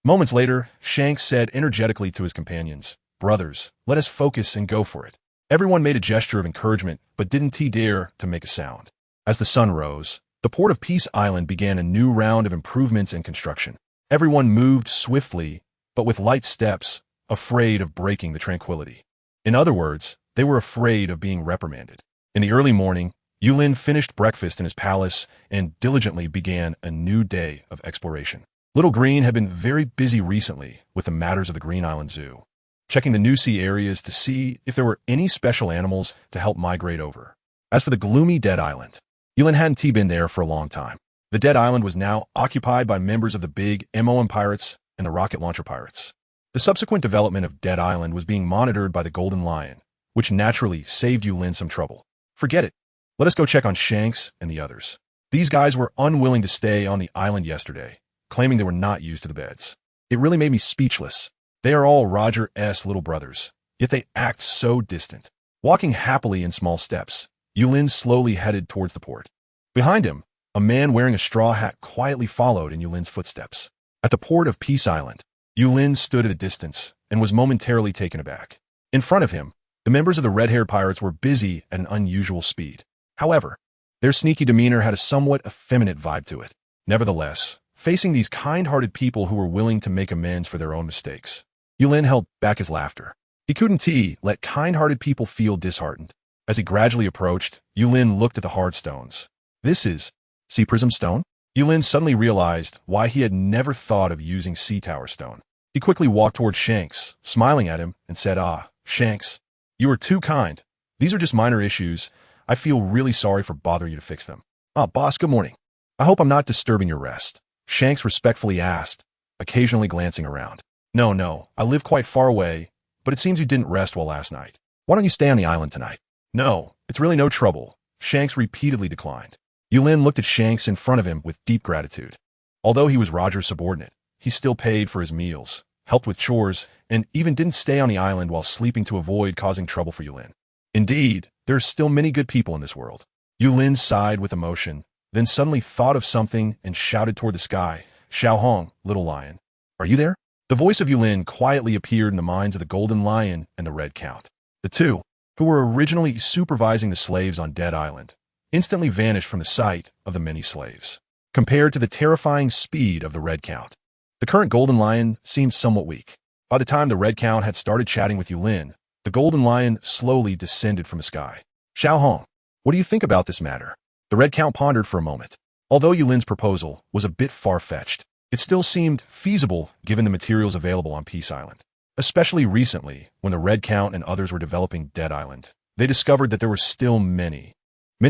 Moments later, Shanks said energetically to his companions, "Brothers, let us focus and go for it." Everyone made a gesture of encouragement, but didn't dare to make a sound. As the sun rose, the port of Peace Island began a new round of improvements and construction. Everyone moved swiftly, but with light steps, afraid of breaking the tranquility. In other words, they were afraid of being reprimanded. In the early morning, Yulin finished breakfast in his palace and diligently began a new day of exploration. Little Green had been very busy recently with the matters of the Green Island Zoo, checking the new sea areas to see if there were any special animals to help migrate over. As for the gloomy Dead Island, Yulin hadn't been there for a long time. The Dead Island was now occupied by members of the big MOM pirates and the rocket launcher pirates. The subsequent development of Dead Island was being monitored by the Golden Lion, which naturally saved Yulin some trouble. Forget it. Let us go check on Shanks and the others. These guys were unwilling to stay on the island yesterday, claiming they were not used to the beds. It really made me speechless. They are all Roger's little brothers, yet they act so distant. Walking happily in small steps, Yulin slowly headed towards the port. Behind him, a man wearing a straw hat quietly followed in Yulin's footsteps. At the port of Peace Island, Yulin stood at a distance and was momentarily taken aback. In front of him, the members of the red-haired pirates were busy at an unusual speed. However, their sneaky demeanor had a somewhat effeminate vibe to it. Nevertheless, facing these kind-hearted people who were willing to make amends for their own mistakes, Yulin held back his laughter. He couldn't let kind-hearted people feel disheartened. As he gradually approached, Yulin looked at the hard stones. This is sea prism stone? Yulin suddenly realized why he had never thought of using sea tower stone. He quickly walked towards Shanks, smiling at him, and said, Shanks, you are too kind. These are just minor issues. I feel really sorry for bothering you to fix them. Boss, good morning. I hope I'm not disturbing your rest, Shanks respectfully asked, occasionally glancing around. No, I live quite far away, but it seems you didn't rest well last night. Why don't you stay on the island tonight? No, it's really no trouble, Shanks repeatedly declined. Yulin looked at Shanks in front of him with deep gratitude. Although he was Roger's subordinate, he still paid for his meals, helped with chores, and even didn't stay on the island while sleeping to avoid causing trouble for Yulin. Indeed, there are still many good people in this world. Yulin sighed with emotion, then suddenly thought of something and shouted toward the sky, Xiaohong, Little Lion. Are you there? The voice of Yulin quietly appeared in the minds of the Golden Lion and the Red Count. The two, who were originally supervising the slaves on Dead Island, instantly vanished from the sight of the many slaves. Compared to the terrifying speed of the Red Count, the current Golden Lion seemed somewhat weak. By the time the Red Count had started chatting with Yulin, the Golden Lion slowly descended from the sky. Xiaohong, what do you think about this matter? The Red Count pondered for a moment. Although Yulin's proposal was a bit far-fetched, it still seemed feasible given the materials available on Peace Island. Especially recently, when the Red Count and others were developing Dead Island, they discovered that there were still many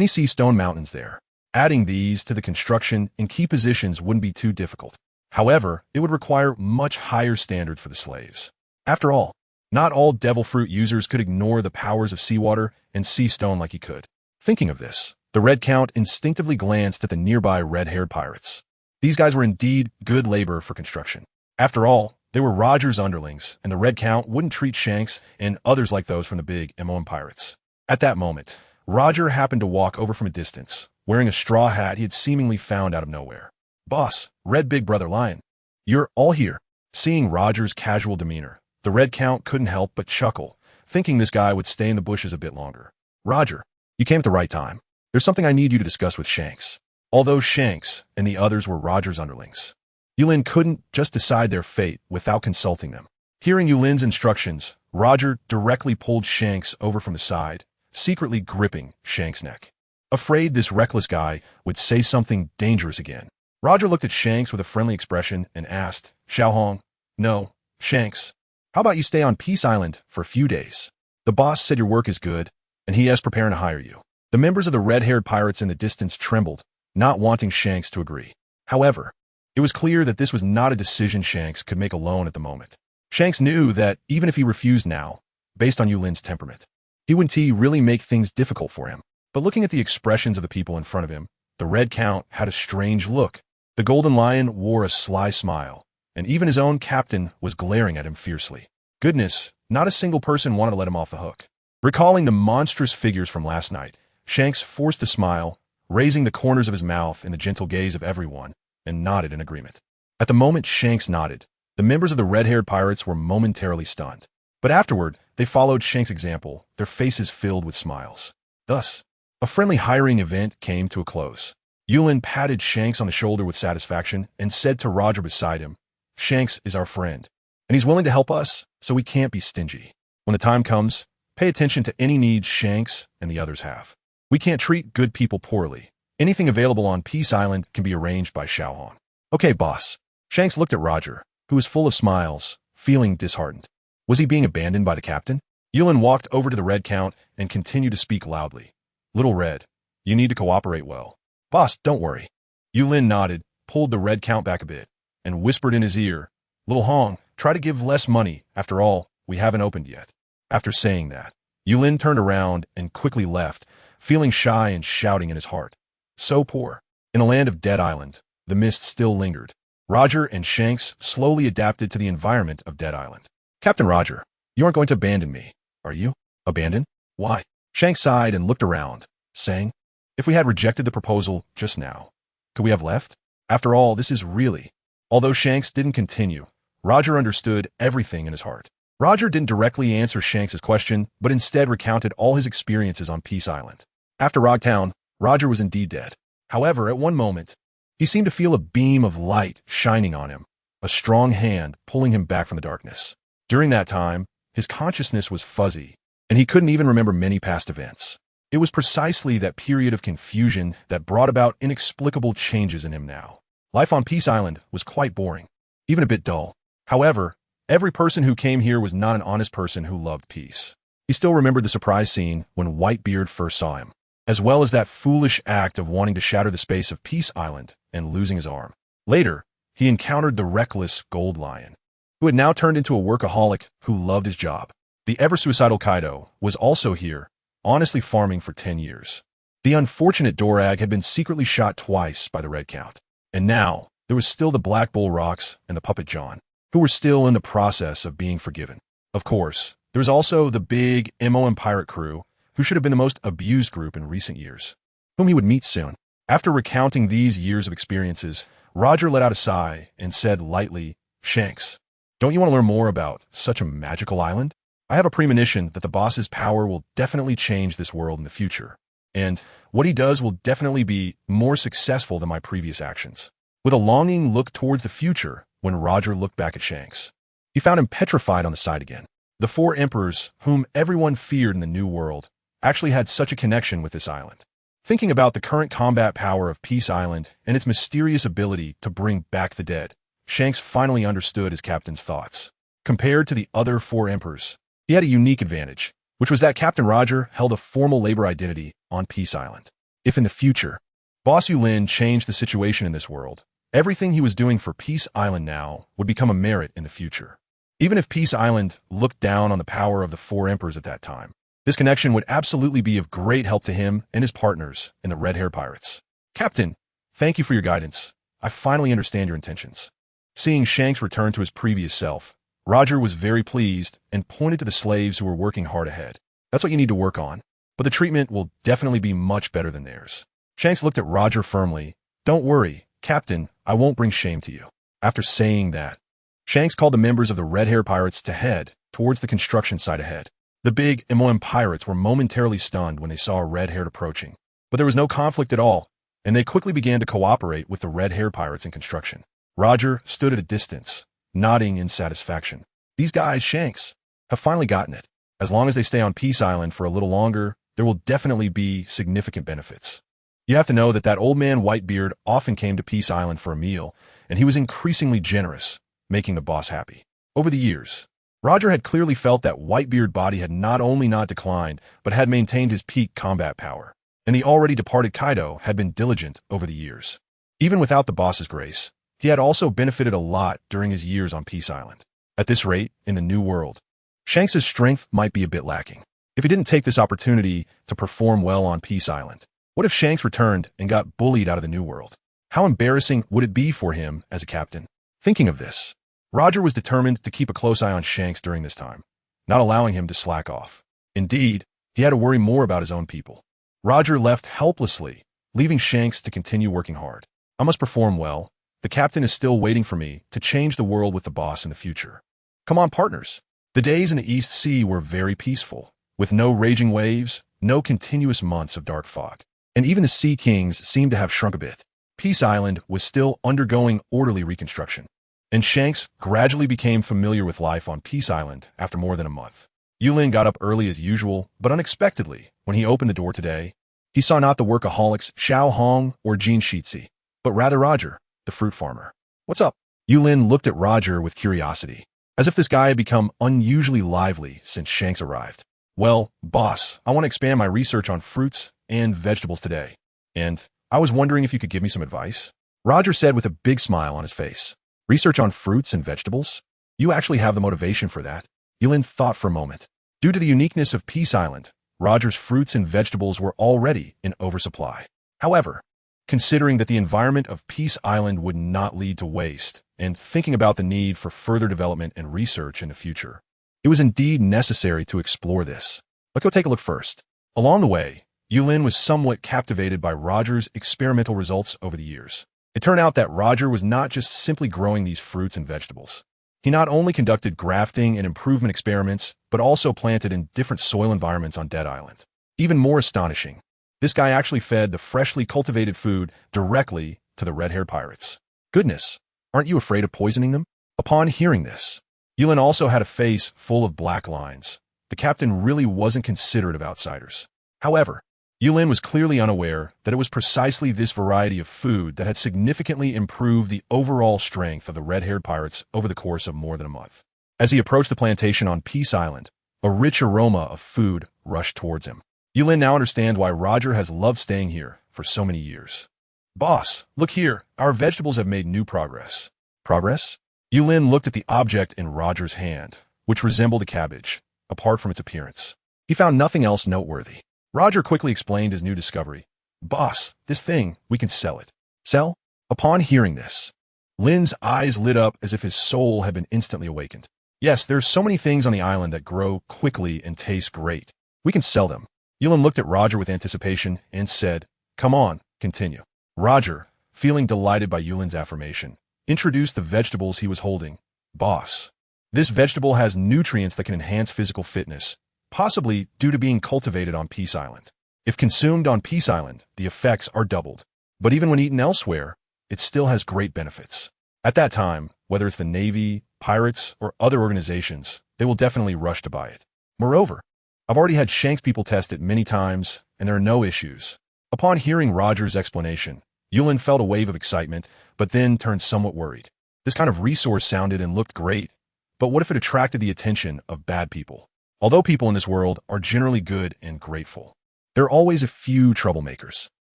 sea stone mountains there. Adding these to the construction in key positions wouldn't be too difficult. However, it would require much higher standards for the slaves. After all, not all devil fruit users could ignore the powers of seawater and sea stone like he could. Thinking of this, the Red Count instinctively glanced at the nearby red-haired pirates. These guys were indeed good labor for construction. After all, they were Roger's underlings, and the Red Count wouldn't treat Shanks and others like those from the big MOM pirates. At that moment, Roger happened to walk over from a distance, wearing a straw hat he had seemingly found out of nowhere. Boss, Red Big Brother Lion, you're all here. Seeing Roger's casual demeanor, the Red Count couldn't help but chuckle, thinking this guy would stay in the bushes a bit longer. Roger, you came at the right time. There's something I need you to discuss with Shanks. Although Shanks and the others were Roger's underlings, Yulin couldn't just decide their fate without consulting them. Hearing Yulin's instructions, Roger directly pulled Shanks over from the side, secretly gripping Shanks' neck. Afraid this reckless guy would say something dangerous again, Roger looked at Shanks with a friendly expression and asked, Xiaohong, no, Shanks, how about you stay on Peace Island for a few days? The boss said your work is good, and he is preparing to hire you. The members of the red-haired pirates in the distance trembled, not wanting Shanks to agree. However, it was clear that this was not a decision Shanks could make alone at the moment. Shanks knew that even if he refused now, based on Yulin's temperament, he wouldn't really make things difficult for him. But looking at the expressions of the people in front of him, the Red Count had a strange look. The Golden Lion wore a sly smile, and even his own captain was glaring at him fiercely. Goodness, not a single person wanted to let him off the hook. Recalling the monstrous figures from last night, Shanks forced a smile, raising the corners of his mouth in the gentle gaze of everyone, and nodded in agreement. At the moment Shanks nodded, the members of the red-haired pirates were momentarily stunned. But afterward, they followed Shanks' example, their faces filled with smiles. Thus, a friendly hiring event came to a close. Yulin patted Shanks on the shoulder with satisfaction and said to Roger beside him, "Shanks is our friend, and he's willing to help us, so we can't be stingy. When the time comes, pay attention to any needs Shanks and the others have. We can't treat good people poorly. Anything available on Peace Island can be arranged by Xiaohong." "Okay, boss." Shanks looked at Roger, who was full of smiles, feeling disheartened. Was he being abandoned by the captain? Yulin walked over to the Red Count and continued to speak loudly. "Little Red, you need to cooperate well." "Boss, don't worry." Yulin nodded, pulled the Red Count back a bit, and whispered in his ear, "Little Hong, try to give less money. After all, we haven't opened yet." After saying that, Yulin turned around and quickly left, feeling shy and shouting in his heart. So poor. In the land of Dead Island, the mist still lingered. Roger and Shanks slowly adapted to the environment of Dead Island. "Captain Roger, you aren't going to abandon me, are you?" "Abandon? Why?" Shanks sighed and looked around, saying, "If we had rejected the proposal just now, could we have left? After all, this is really..." Although Shanks didn't continue, Roger understood everything in his heart. Roger didn't directly answer Shanks' question, but instead recounted all his experiences on Peace Island. After Rogtown, Roger was indeed dead. However, at one moment, he seemed to feel a beam of light shining on him, a strong hand pulling him back from the darkness. During that time, his consciousness was fuzzy, and he couldn't even remember many past events. It was precisely that period of confusion that brought about inexplicable changes in him now. Life on Peace Island was quite boring, even a bit dull. However, every person who came here was not an honest person who loved peace. He still remembered the surprise scene when Whitebeard first saw him, as well as that foolish act of wanting to shatter the space of Peace Island and losing his arm. Later, he encountered the reckless Gold Lion, who had now turned into a workaholic who loved his job. The ever-suicidal Kaido was also here, honestly farming for 10 years. The unfortunate Dorag had been secretly shot twice by the Red Count. And now, there was still the Black Bull Rocks and the Puppet John, who were still in the process of being forgiven. Of course, there was also the big MOM pirate crew, who should have been the most abused group in recent years, whom he would meet soon. After recounting these years of experiences, Roger let out a sigh and said lightly, "Shanks, don't you want to learn more about such a magical island? I have a premonition that the boss's power will definitely change this world in the future, and what he does will definitely be more successful than my previous actions." With a longing look towards the future, when Roger looked back at Shanks, he found him petrified on the side again. The four emperors, whom everyone feared in the New World, actually had such a connection with this island. Thinking about the current combat power of Peace Island and its mysterious ability to bring back the dead, Shanks finally understood his captain's thoughts. Compared to the other four emperors, he had a unique advantage, which was that Captain Roger held a formal labor identity on Peace Island. If in the future, Boss Yulin changed the situation in this world, everything he was doing for Peace Island now would become a merit in the future. Even if Peace Island looked down on the power of the four emperors at that time, this connection would absolutely be of great help to him and his partners in the Red Hair Pirates. "Captain, thank you for your guidance. I finally understand your intentions." Seeing Shanks return to his previous self, Roger was very pleased and pointed to the slaves who were working hard ahead. "That's what you need to work on, but the treatment will definitely be much better than theirs." Shanks looked at Roger firmly. "Don't worry, Captain, I won't bring shame to you." After saying that, Shanks called the members of the Red Hair Pirates to head towards the construction site ahead. The big MOM pirates were momentarily stunned when they saw a red-haired approaching, but there was no conflict at all, and they quickly began to cooperate with the Red Hair Pirates in construction. Roger stood at a distance, nodding in satisfaction. These guys, Shanks, have finally gotten it. As long as they stay on Peace Island for a little longer, there will definitely be significant benefits. You have to know that old man Whitebeard often came to Peace Island for a meal, and he was increasingly generous, making the boss happy. Over the years, Roger had clearly felt that Whitebeard's body had not only not declined, but had maintained his peak combat power. and the already departed Kaido had been diligent over the years. Even without the boss's grace, he had also benefited a lot during his years on Peace Island. At this rate, in the New World, Shanks' strength might be a bit lacking. If he didn't take this opportunity to perform well on Peace Island, what if Shanks returned and got bullied out of the New World? How embarrassing would it be for him as a captain? Thinking of this, Roger was determined to keep a close eye on Shanks during this time, not allowing him to slack off. Indeed, he had to worry more about his own people. Roger left helplessly, leaving Shanks to continue working hard. I must perform well. The captain is still waiting for me to change the world with the boss in the future. Come on, partners. The days in the East Sea were very peaceful, with no raging waves, no continuous months of dark fog. And even the Sea Kings seemed to have shrunk a bit. Peace Island was still undergoing orderly reconstruction, and Shanks gradually became familiar with life on Peace Island after more than a month. Yulin got up early as usual, but unexpectedly, when he opened the door today, he saw not the workaholics Xiao Hong or Jean Shitzi, but rather Roger, the fruit farmer. "What's up?" Yulin looked at Roger with curiosity, as if this guy had become unusually lively since Shanks arrived. "Well, boss, I want to expand my research on fruits and vegetables today, and I was wondering if you could give me some advice," Roger said with a big smile on his face. "Research on fruits and vegetables? You actually have the motivation for that?" Yulin thought for a moment. Due to the uniqueness of Peace Island, Roger's fruits and vegetables were already in oversupply. However, considering that the environment of Peace Island would not lead to waste, and thinking about the need for further development and research in the future, it was indeed necessary to explore this. Let's go take a look first. Along the way, Yulin was somewhat captivated by Roger's experimental results over the years. It turned out that Roger was not just simply growing these fruits and vegetables. He not only conducted grafting and improvement experiments, but also planted in different soil environments on Dead Island. Even more astonishing, this guy actually fed the freshly cultivated food directly to the red-haired pirates. Goodness, aren't you afraid of poisoning them? Upon hearing this, Yulin also had a face full of black lines. The captain really wasn't considerate of outsiders. However, Yulin was clearly unaware that it was precisely this variety of food that had significantly improved the overall strength of the red-haired pirates over the course of more than a month. As he approached the plantation on Peace Island, a rich aroma of food rushed towards him. Yulin now understands why Roger has loved staying here for so many years. "Boss, look here, our vegetables have made new progress." "Progress?" Yulin looked at the object in Roger's hand, which resembled a cabbage, apart from its appearance. He found nothing else noteworthy. Roger quickly explained his new discovery. "Boss, this thing, we can sell it." "Sell?" Upon hearing this, Lin's eyes lit up as if his soul had been instantly awakened. "Yes, there's so many things on the island that grow quickly and taste great. We can sell them." Yulin looked at Roger with anticipation and said, "Come on, continue." Roger, feeling delighted by Yulin's affirmation, introduced the vegetables he was holding. "Boss, this vegetable has nutrients that can enhance physical fitness, possibly due to being cultivated on Peace Island. If consumed on Peace Island, the effects are doubled. But even when eaten elsewhere, it still has great benefits. At that time, whether it's the Navy, pirates, or other organizations, they will definitely rush to buy it. Moreover, I've already had Shanks people test it many times, and there are no issues." Upon hearing Roger's explanation, Yulin felt a wave of excitement, but then turned somewhat worried. This kind of resource sounded and looked great, but what if it attracted the attention of bad people? Although people in this world are generally good and grateful, there are always a few troublemakers.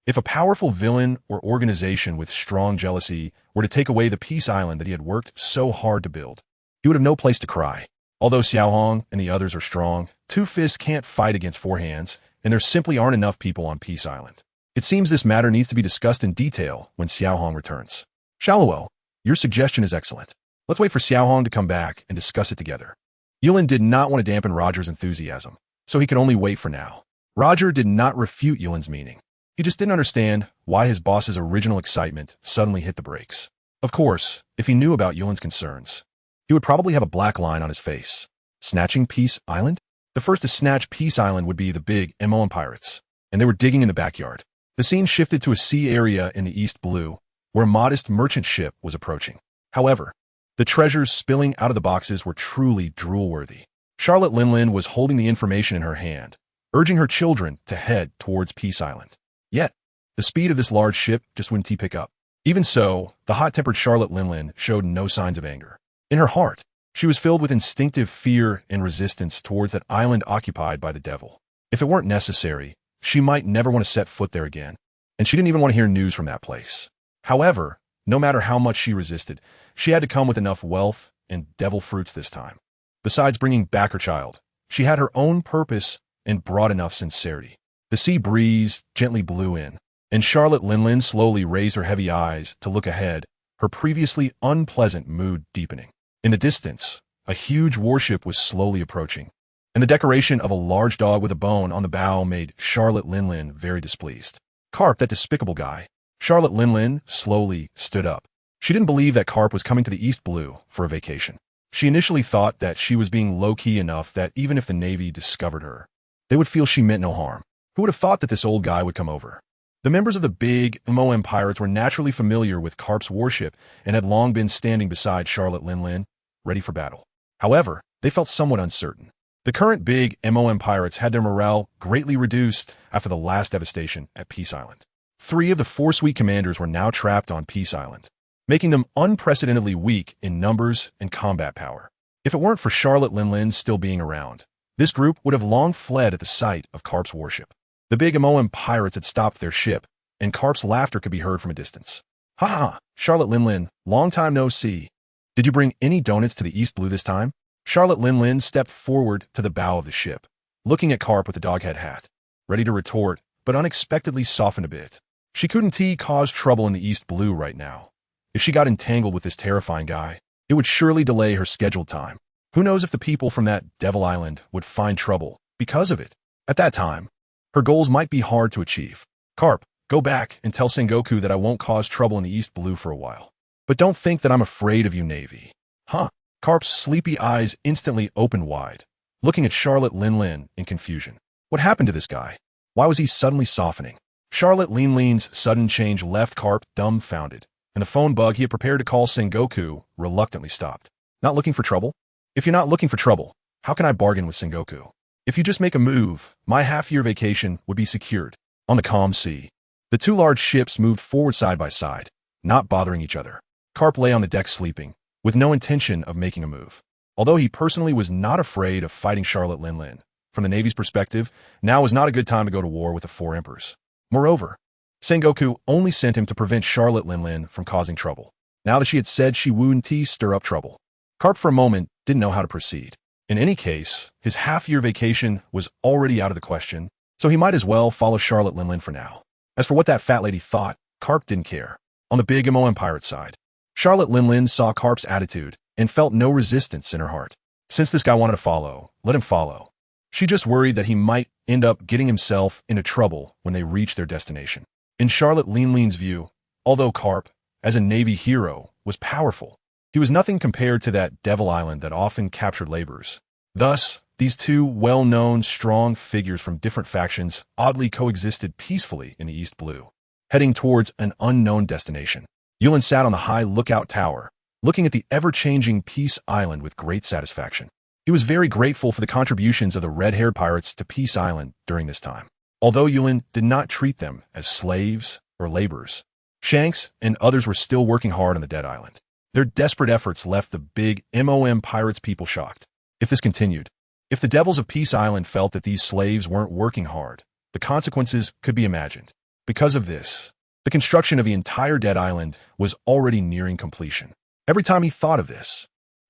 If a powerful villain or organization with strong jealousy were to take away the Peace Island that he had worked so hard to build, he would have no place to cry. Although Xiao Hong and the others are strong, two fists can't fight against four hands, and there simply aren't enough people on Peace Island. It seems this matter needs to be discussed in detail when Xiao Hong returns. "Shallow, your suggestion is excellent. Let's wait for Xiao Hong to come back and discuss it together." Yulin did not want to dampen Roger's enthusiasm, so he could only wait for now. Roger did not refute Yulin's meaning. He just didn't understand why his boss's original excitement suddenly hit the brakes. Of course, if he knew about Yulin's concerns, he would probably have a black line on his face. Snatching Peace Island? The first to snatch Peace Island would be the big Moan pirates, and they were digging in the backyard. The scene shifted to a sea area in the East Blue, where a modest merchant ship was approaching. However, the treasures spilling out of the boxes were truly drool-worthy. Charlotte Linlin was holding the information in her hand, urging her children to head towards Peace Island. Yet, the speed of this large ship just wouldn't pick up. Even so, the hot-tempered Charlotte Linlin showed no signs of anger. In her heart, she was filled with instinctive fear and resistance towards that island occupied by the devil. If it weren't necessary, she might never want to set foot there again, and she didn't even want to hear news from that place. However, no matter how much she resisted, she had to come with enough wealth and devil fruits this time. Besides bringing back her child, she had her own purpose and broad enough sincerity. The sea breeze gently blew in, and Charlotte Linlin slowly raised her heavy eyes to look ahead, her previously unpleasant mood deepening. In the distance, a huge warship was slowly approaching, and the decoration of a large dog with a bone on the bow made Charlotte Linlin very displeased. Carp, that despicable guy. Charlotte Linlin slowly stood up. She didn't believe that Carp was coming to the East Blue for a vacation. She initially thought that she was being low-key enough that even if the Navy discovered her, they would feel she meant no harm. Who would have thought that this old guy would come over? The members of the big MOM pirates were naturally familiar with Carp's warship and had long been standing beside Charlotte Linlin, ready for battle. However, they felt somewhat uncertain. The current big MOM pirates had their morale greatly reduced after the last devastation at Peace Island. 3 of the 4 Suite commanders were now trapped on Peace Island, making them unprecedentedly weak in numbers and combat power. If it weren't for Charlotte Linlin still being around, this group would have long fled at the sight of Carp's warship. The big MOM pirates had stopped their ship, and Carp's laughter could be heard from a distance. "Ha ha, Charlotte Linlin, long time no see. Did you bring any donuts to the East Blue this time?" Charlotte Linlin stepped forward to the bow of the ship, looking at Carp with the doghead hat, ready to retort, but unexpectedly softened a bit. She couldn't cause trouble in the East Blue right now. If she got entangled with this terrifying guy, it would surely delay her scheduled time. Who knows if the people from that Devil Island would find trouble because of it. At that time, her goals might be hard to achieve. "Carp, go back and tell Sengoku that I won't cause trouble in the East Blue for a while. But don't think that I'm afraid of you, Navy." "Huh?" Carp's sleepy eyes instantly opened wide, looking at Charlotte Linlin in confusion. What happened to this guy? Why was he suddenly softening? Charlotte Linlin's sudden change left Carp dumbfounded, and the phone bug he had prepared to call Sengoku reluctantly stopped. "Not looking for trouble? If you're not looking for trouble, how can I bargain with Sengoku? If you just make a move, my half-year vacation would be secured." On the calm sea, the 2 large ships moved forward side by side, not bothering each other. Carp lay on the deck sleeping, with no intention of making a move. Although he personally was not afraid of fighting Charlotte Linlin, from the Navy's perspective, now was not a good time to go to war with the 4 emperors. Moreover, Sengoku only sent him to prevent Charlotte Linlin from causing trouble. Now that she had said she wouldn't stir up trouble, Carp for a moment didn't know how to proceed. In any case, his half-year vacation was already out of the question, so he might as well follow Charlotte Linlin for now. As for what that fat lady thought, Carp didn't care. On the big MOM pirate side, Charlotte Linlin saw Carp's attitude and felt no resistance in her heart. Since this guy wanted to follow, let him follow. She just worried that he might end up getting himself into trouble when they reached their destination. In Charlotte Linlin's view, although Carp, as a Navy hero, was powerful, he was nothing compared to that Devil Island that often captured laborers. Thus, these 2 well-known, strong figures from different factions oddly coexisted peacefully in the East Blue, heading towards an unknown destination. Yulin sat on the high lookout tower, looking at the ever-changing Peace Island with great satisfaction. He was very grateful for the contributions of the red-haired pirates to Peace Island during this time. Although Yulin did not treat them as slaves or laborers, Shanks and others were still working hard on the Dead Island. Their desperate efforts left the big MOM pirates people shocked. If this continued, if the devils of Peace Island felt that these slaves weren't working hard, the consequences could be imagined. Because of this, the construction of the entire Dead Island was already nearing completion. Every time he thought of this,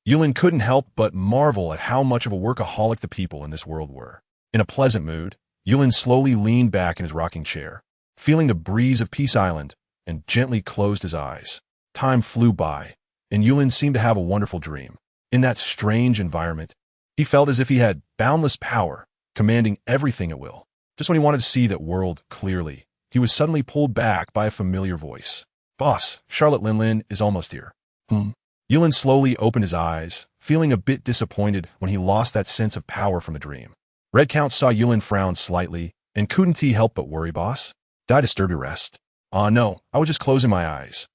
Yulin couldn't help but marvel at how much of a workaholic the people in this world were. In a pleasant mood, Yulin slowly leaned back in his rocking chair, feeling the breeze of Peace Island, and gently closed his eyes. Time flew by, and Yulin seemed to have a wonderful dream. In that strange environment, he felt as if he had boundless power, commanding everything at will. Just when he wanted to see that world clearly, he was suddenly pulled back by a familiar voice. "Boss, Charlotte Linlin is almost here." Yulin slowly opened his eyes, feeling a bit disappointed when he lost that sense of power from the dream. Red Count saw Yulin frown slightly, and couldn't he help but worry, "Boss? Did I disturb your rest?" No, I was just closing my eyes."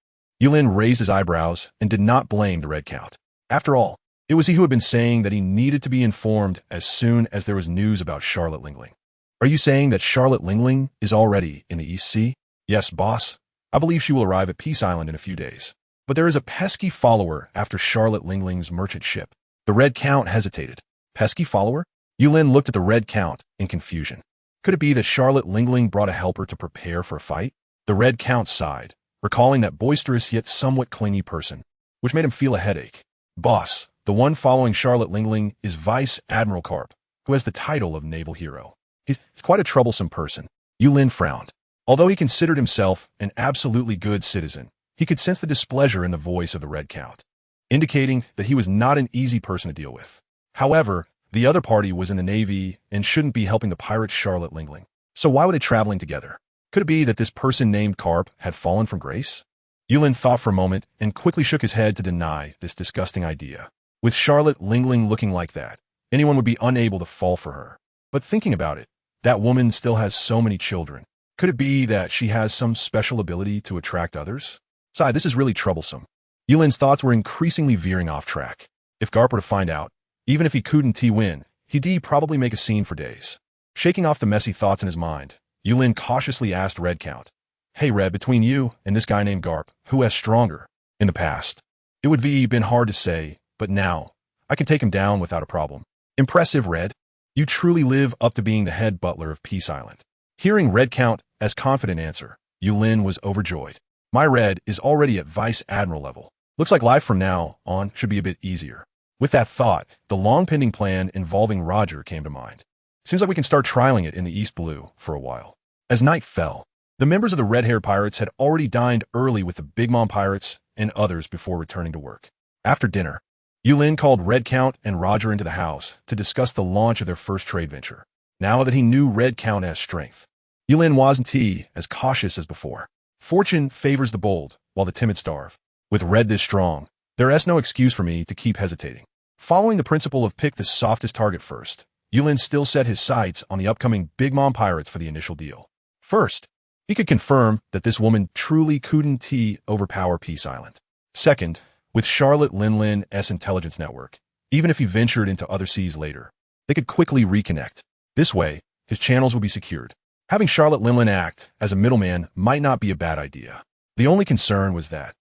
Yulin raised his eyebrows and did not blame the Red Count. After all, it was he who had been saying that he needed to be informed as soon as there was news about Charlotte Linlin. "Are you saying that Charlotte Linlin is already in the East Sea?" "Yes, boss. I believe she will arrive at Peace Island in a few days. But there is a pesky follower after Charlotte Linlin's merchant ship." The Red Count hesitated. "Pesky follower?" Yulin looked at the Red Count in confusion. Could it be that Charlotte Lingling brought a helper to prepare for a fight? The Red Count sighed, recalling that boisterous yet somewhat clingy person, which made him feel a headache. Boss, the one following Charlotte Lingling is Vice Admiral Karp, who has the title of naval hero. He's quite a troublesome person. Yulin frowned. Although he considered himself an absolutely good citizen, he could sense the displeasure in the voice of the Red Count, indicating that he was not an easy person to deal with. However, the other party was in the Navy and shouldn't be helping the pirate Charlotte Lingling. So why were they traveling together? Could it be that this person named Karp had fallen from grace? Yulin thought for a moment and quickly shook his head to deny this disgusting idea. With Charlotte Lingling looking like that, anyone would be unable to fall for her. But thinking about it, that woman still has so many children. Could it be that she has some special ability to attract others? Besides, this is really troublesome. Yulin's thoughts were increasingly veering off track. If Garp were to find out, even if he couldn't win, he'd probably make a scene for days. Shaking off the messy thoughts in his mind, Yulin cautiously asked Red Count, "Hey Red, between you and this guy named Garp, who has stronger?" In the past, it would be been hard to say, but now, I can take him down without a problem. Impressive, Red. You truly live up to being the head butler of Peace Island. Hearing Red Count as confident answer, Yulin was overjoyed. My Red is already at Vice Admiral level. Looks like life from now on should be a bit easier. With that thought, the long-pending plan involving Roger came to mind. Seems like we can start trialing it in the East Blue for a while. As night fell, the members of the red-haired pirates had already dined early with the Big Mom pirates and others before returning to work. After dinner, Yulin called Red Count and Roger into the house to discuss the launch of their first trade venture. Now that he knew Red Count as strength, Yulin wasn't as cautious as before. Fortune favors the bold, while the timid starve. With Red this strong, there is no excuse for me to keep hesitating. Following the principle of pick the softest target first, Yulin still set his sights on the upcoming Big Mom pirates for the initial deal. First, he could confirm that this woman truly couldn't overpower Peace Island. Second, with Charlotte Linlin's intelligence network, even if he ventured into other seas later, they could quickly reconnect. This way, his channels would be secured. Having Charlotte Linlin act as a middleman might not be a bad idea. The only concern was that,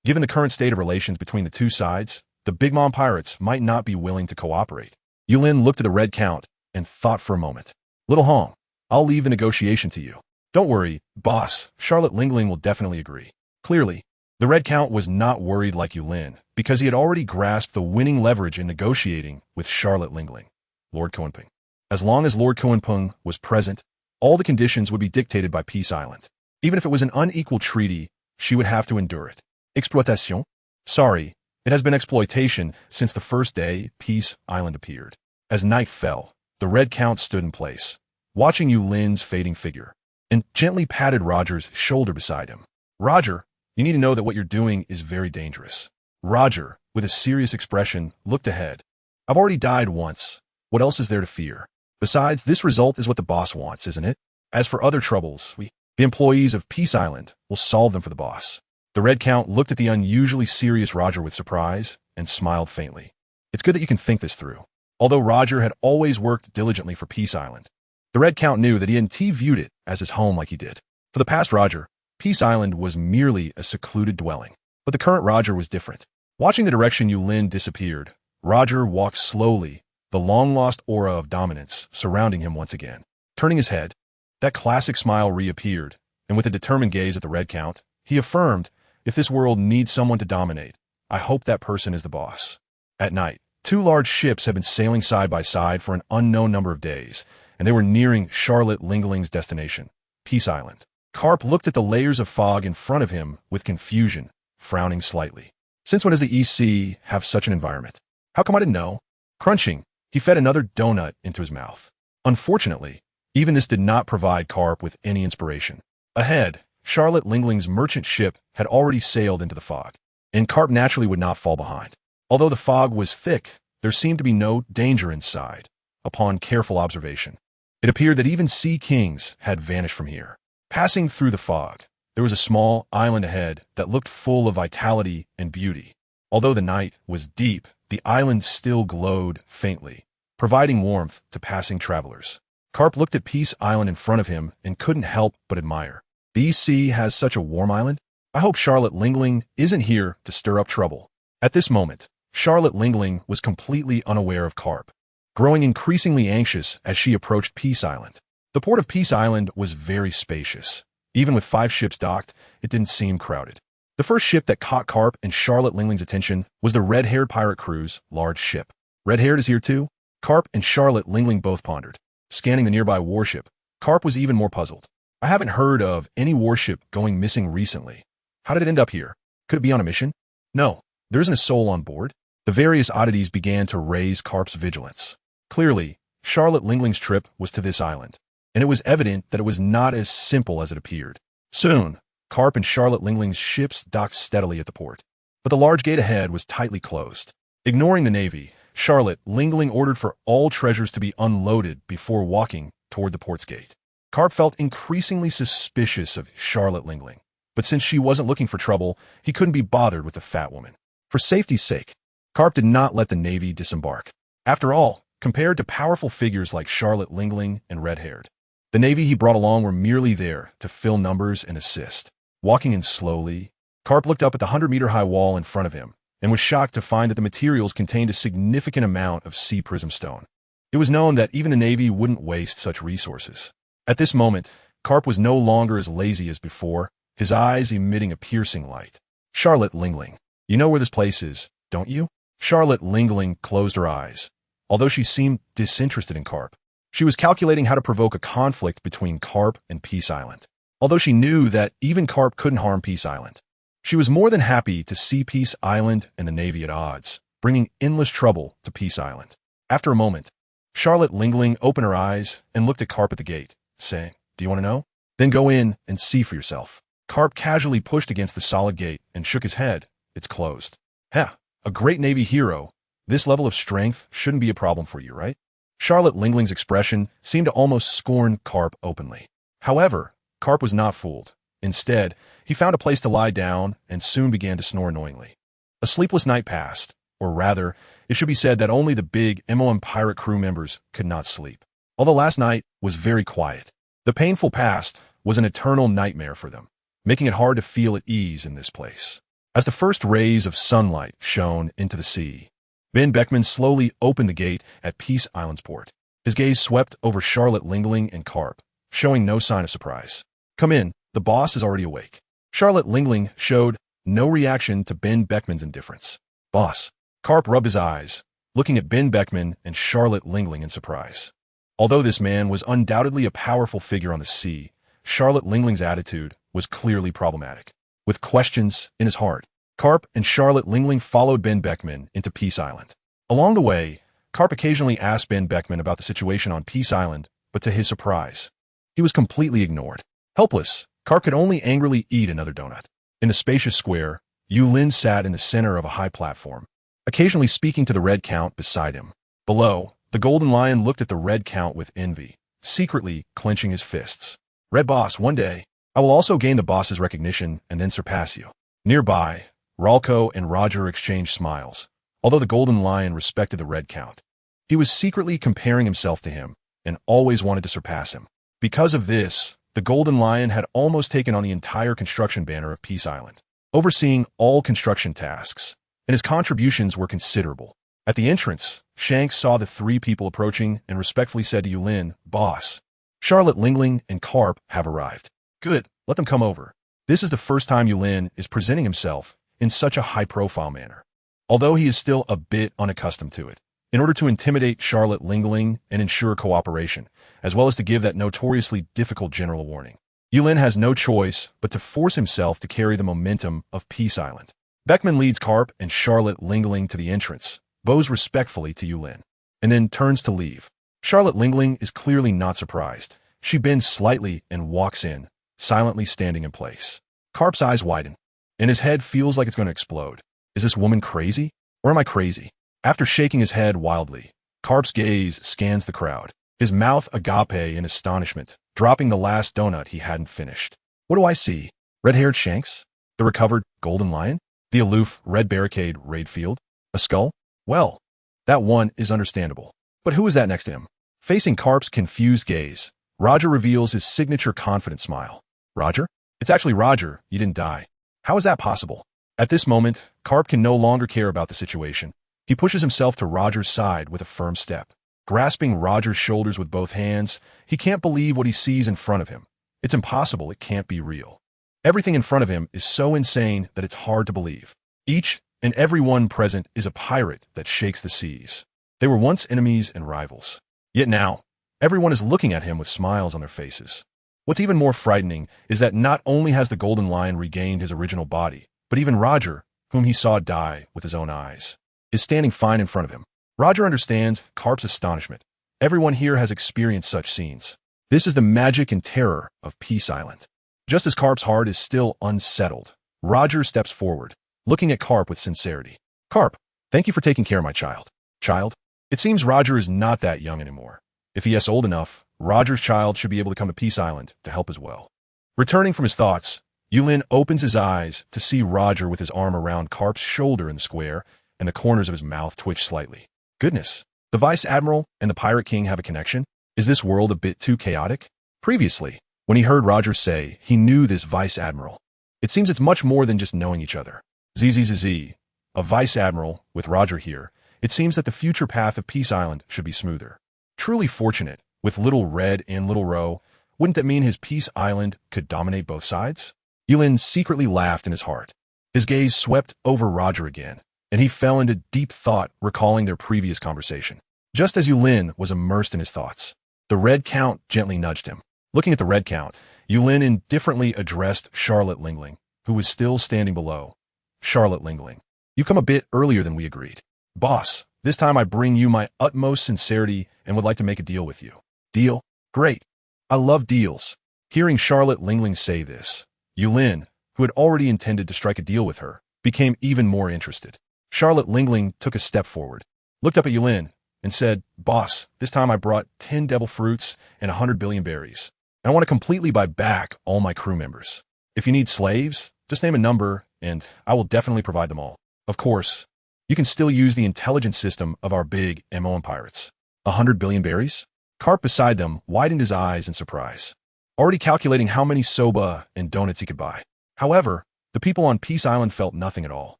given the current state of relations between the two sides, the Big Mom pirates might not be willing to cooperate. Yulin looked at the Red Count and thought for a moment. Little Hong, I'll leave the negotiation to you. Don't worry, boss, Charlotte Lingling will definitely agree. Clearly, the Red Count was not worried like Yulin, because he had already grasped the winning leverage in negotiating with Charlotte Lingling, Lord Koenping. As long as Lord Koenping was present, all the conditions would be dictated by Peace Island. Even if it was an unequal treaty, she would have to endure it. Exploitation? Sorry, it has been exploitation since the first day Peace Island appeared. As night fell, the Red Count stood in place, watching Yulin's fading figure, and gently patted Roger's shoulder beside him. Roger, you need to know that what you're doing is very dangerous. Roger, with a serious expression, looked ahead. I've already died once. What else is there to fear? Besides, this result is what the boss wants, isn't it? As for other troubles, the employees of Peace Island, will solve them for the boss. The Red Count looked at the unusually serious Roger with surprise and smiled faintly. It's good that you can think this through. Although Roger had always worked diligently for Peace Island, the Red Count knew that he hadn't viewed it as his home like he did. For the past Roger, Peace Island was merely a secluded dwelling. But the current Roger was different. Watching the direction Yulin disappeared, Roger walked slowly, the long-lost aura of dominance surrounding him once again. Turning his head, that classic smile reappeared, and with a determined gaze at the Red Count, he affirmed, if this world needs someone to dominate, I hope that person is the boss. At night, two large ships had been sailing side by side for an unknown number of days, and they were nearing Charlotte Lingling's destination, Peace Island. Karp looked at the layers of fog in front of him with confusion, frowning slightly. Since when does the East Sea have such an environment? How come I didn't know? Crunching, he fed another donut into his mouth. Unfortunately, even this did not provide Karp with any inspiration. Ahead, Charlotte Lingling's merchant ship had already sailed into the fog, and Karp naturally would not fall behind. Although the fog was thick, there seemed to be no danger inside. Upon careful observation, it appeared that even sea kings had vanished from here. Passing through the fog, there was a small island ahead that looked full of vitality and beauty. Although the night was deep, the island still glowed faintly, providing warmth to passing travelers. Karp looked at Peace Island in front of him and couldn't help but admire. The East Sea has such a warm island? I hope Charlotte Lingling isn't here to stir up trouble. At this moment, Charlotte Lingling was completely unaware of Karp, growing increasingly anxious as she approached Peace Island. The port of Peace Island was very spacious. Even with 5 ships docked, it didn't seem crowded. The first ship that caught Carp and Charlotte Lingling's attention was the red-haired pirate crew's large ship. Red-haired is here too? Carp and Charlotte Lingling both pondered. Scanning the nearby warship, Carp was even more puzzled. I haven't heard of any warship going missing recently. How did it end up here? Could it be on a mission? No, there isn't a soul on board. The various oddities began to raise Carp's vigilance. Clearly, Charlotte Lingling's trip was to this island, and it was evident that it was not as simple as it appeared. Soon, Carp and Charlotte Lingling's ships docked steadily at the port, but the large gate ahead was tightly closed. Ignoring the Navy, Charlotte Lingling ordered for all treasures to be unloaded before walking toward the port's gate. Carp felt increasingly suspicious of Charlotte Lingling, but since she wasn't looking for trouble, he couldn't be bothered with the fat woman. For safety's sake, Carp did not let the Navy disembark. After all, compared to powerful figures like Charlotte Lingling and Red-Haired, the Navy he brought along were merely there to fill numbers and assist. Walking in slowly, Carp looked up at the 100-meter-high wall in front of him and was shocked to find that the materials contained a significant amount of sea prism stone. It was known that even the Navy wouldn't waste such resources. At this moment, Carp was no longer as lazy as before, his eyes emitting a piercing light. Charlotte Lingling, you know where this place is, don't you? Charlotte Lingling closed her eyes. Although she seemed disinterested in Carp, she was calculating how to provoke a conflict between Carp and Peace Island. Although she knew that even Carp couldn't harm Peace Island, she was more than happy to see Peace Island and the Navy at odds, bringing endless trouble to Peace Island. After a moment, Charlotte Lingling opened her eyes and looked at Carp at the gate, saying, "Do you want to know? Then go in and see for yourself." Carp casually pushed against the solid gate and shook his head. It's closed. "Heh, a great Navy hero. This level of strength shouldn't be a problem for you, right?" Charlotte Lingling's expression seemed to almost scorn Carp openly. However, Carp was not fooled. Instead, he found a place to lie down and soon began to snore annoyingly. A sleepless night passed, or rather, it should be said that only the big MOM pirate crew members could not sleep. Although last night was very quiet, the painful past was an eternal nightmare for them, making it hard to feel at ease in this place. As the first rays of sunlight shone into the sea, Ben Beckman slowly opened the gate at Peace Island's port. His gaze swept over Charlotte Lingling and Carp, showing no sign of surprise. "Come in, the boss is already awake." Charlotte Lingling showed no reaction to Ben Beckman's indifference. "Boss." Carp rubbed his eyes, looking at Ben Beckman and Charlotte Lingling in surprise. Although this man was undoubtedly a powerful figure on the sea, Charlotte Lingling's attitude was clearly problematic. With questions in his heart, Carp and Charlotte Lingling followed Ben Beckman into Peace Island. Along the way, Carp occasionally asked Ben Beckman about the situation on Peace Island, but to his surprise, he was completely ignored. Helpless, Carp could only angrily eat another donut. In the spacious square, Yulin sat in the center of a high platform, occasionally speaking to the Red Count beside him. Below, the Golden Lion looked at the Red Count with envy, secretly clenching his fists. "Red Boss, one day, I will also gain the boss's recognition and then surpass you." Nearby, Ralco and Roger exchanged smiles, although the Golden Lion respected the Red Count. He was secretly comparing himself to him and always wanted to surpass him. Because of this, the Golden Lion had almost taken on the entire construction banner of Peace Island, overseeing all construction tasks, and his contributions were considerable. At the entrance, Shanks saw the 3 people approaching and respectfully said to Yulin, "Boss, Charlotte Lingling and Carp have arrived." "Good, let them come over." This is the first time Yulin is presenting himself in such a high-profile manner, although he is still a bit unaccustomed to it. In order to intimidate Charlotte Lingling and ensure cooperation, as well as to give that notoriously difficult general warning, Yulin has no choice but to force himself to carry the momentum of Peace Island. Beckman leads Carp and Charlotte Lingling to the entrance, bows respectfully to Yulin, and then turns to leave. Charlotte Lingling is clearly not surprised. She bends slightly and walks in, silently standing in place. Carp's eyes widen, and his head feels like it's going to explode. Is this woman crazy? Or am I crazy? After shaking his head wildly, Carp's gaze scans the crowd, his mouth agape in astonishment, dropping the last donut he hadn't finished. What do I see? Red-haired Shanks? The recovered Golden Lion? The aloof Red Barricade Raidfield? A skull? Well, that one is understandable. But who is that next to him? Facing Carp's confused gaze, Roger reveals his signature confident smile. "Roger? It's actually Roger. You didn't die. How is that possible?" At this moment, Carp can no longer care about the situation. He pushes himself to Roger's side with a firm step. grasping Roger's shoulders with both hands. He can't believe what he sees in front of him. It's impossible. It can't be real. Everything in front of him is so insane that it's hard to believe. Each and every one present is a pirate that shakes the seas. They were once enemies and rivals. Yet now, everyone is looking at him with smiles on their faces. What's even more frightening is that not only has the Golden Lion regained his original body, but even Roger, whom he saw die with his own eyes, is standing fine in front of him. Roger understands Carp's astonishment. Everyone here has experienced such scenes. This is the magic and terror of Peace Island. Just as Carp's heart is still unsettled, Roger steps forward, looking at Carp with sincerity. Carp, thank you for taking care of my child. Child? It seems Roger is not that young anymore. If he is old enough, Roger's child should be able to come to Peace Island to help as well. Returning from his thoughts, Yulin opens his eyes to see Roger with his arm around Carp's shoulder in the square, and the corners of his mouth twitch slightly. Goodness, the Vice Admiral and the Pirate King have a connection? Is this world a bit too chaotic? Previously, when he heard Roger say he knew this Vice Admiral, it seems it's much more than just knowing each other. ZZZZ, a Vice Admiral with Roger here, it seems that the future path of Peace Island should be smoother. Truly fortunate, with Little Red and Little Row, wouldn't that mean his Peace Island could dominate both sides? Yulin secretly laughed in his heart. His gaze swept over Roger again, and he fell into deep thought, recalling their previous conversation. Just as Yulin was immersed in his thoughts, the Red Count gently nudged him. Looking at the Red Count, Yulin indifferently addressed Charlotte Lingling, who was still standing below. Charlotte Lingling, you come a bit earlier than we agreed. Boss, this time I bring you my utmost sincerity and would like to make a deal with you. Deal? Great. I love deals. Hearing Charlotte Lingling say this, Yulin, who had already intended to strike a deal with her, became even more interested. Charlotte Lingling took a step forward, looked up at Yulin, and said, Boss, this time I brought 10 devil fruits and 100 billion berries. And I want to completely buy back all my crew members. If you need slaves, just name a number, and I will definitely provide them all. Of course, you can still use the intelligence system of our big MOM pirates. 100 billion berries? Carp beside them widened his eyes in surprise, already calculating how many soba and donuts he could buy. However, the people on Peace Island felt nothing at all.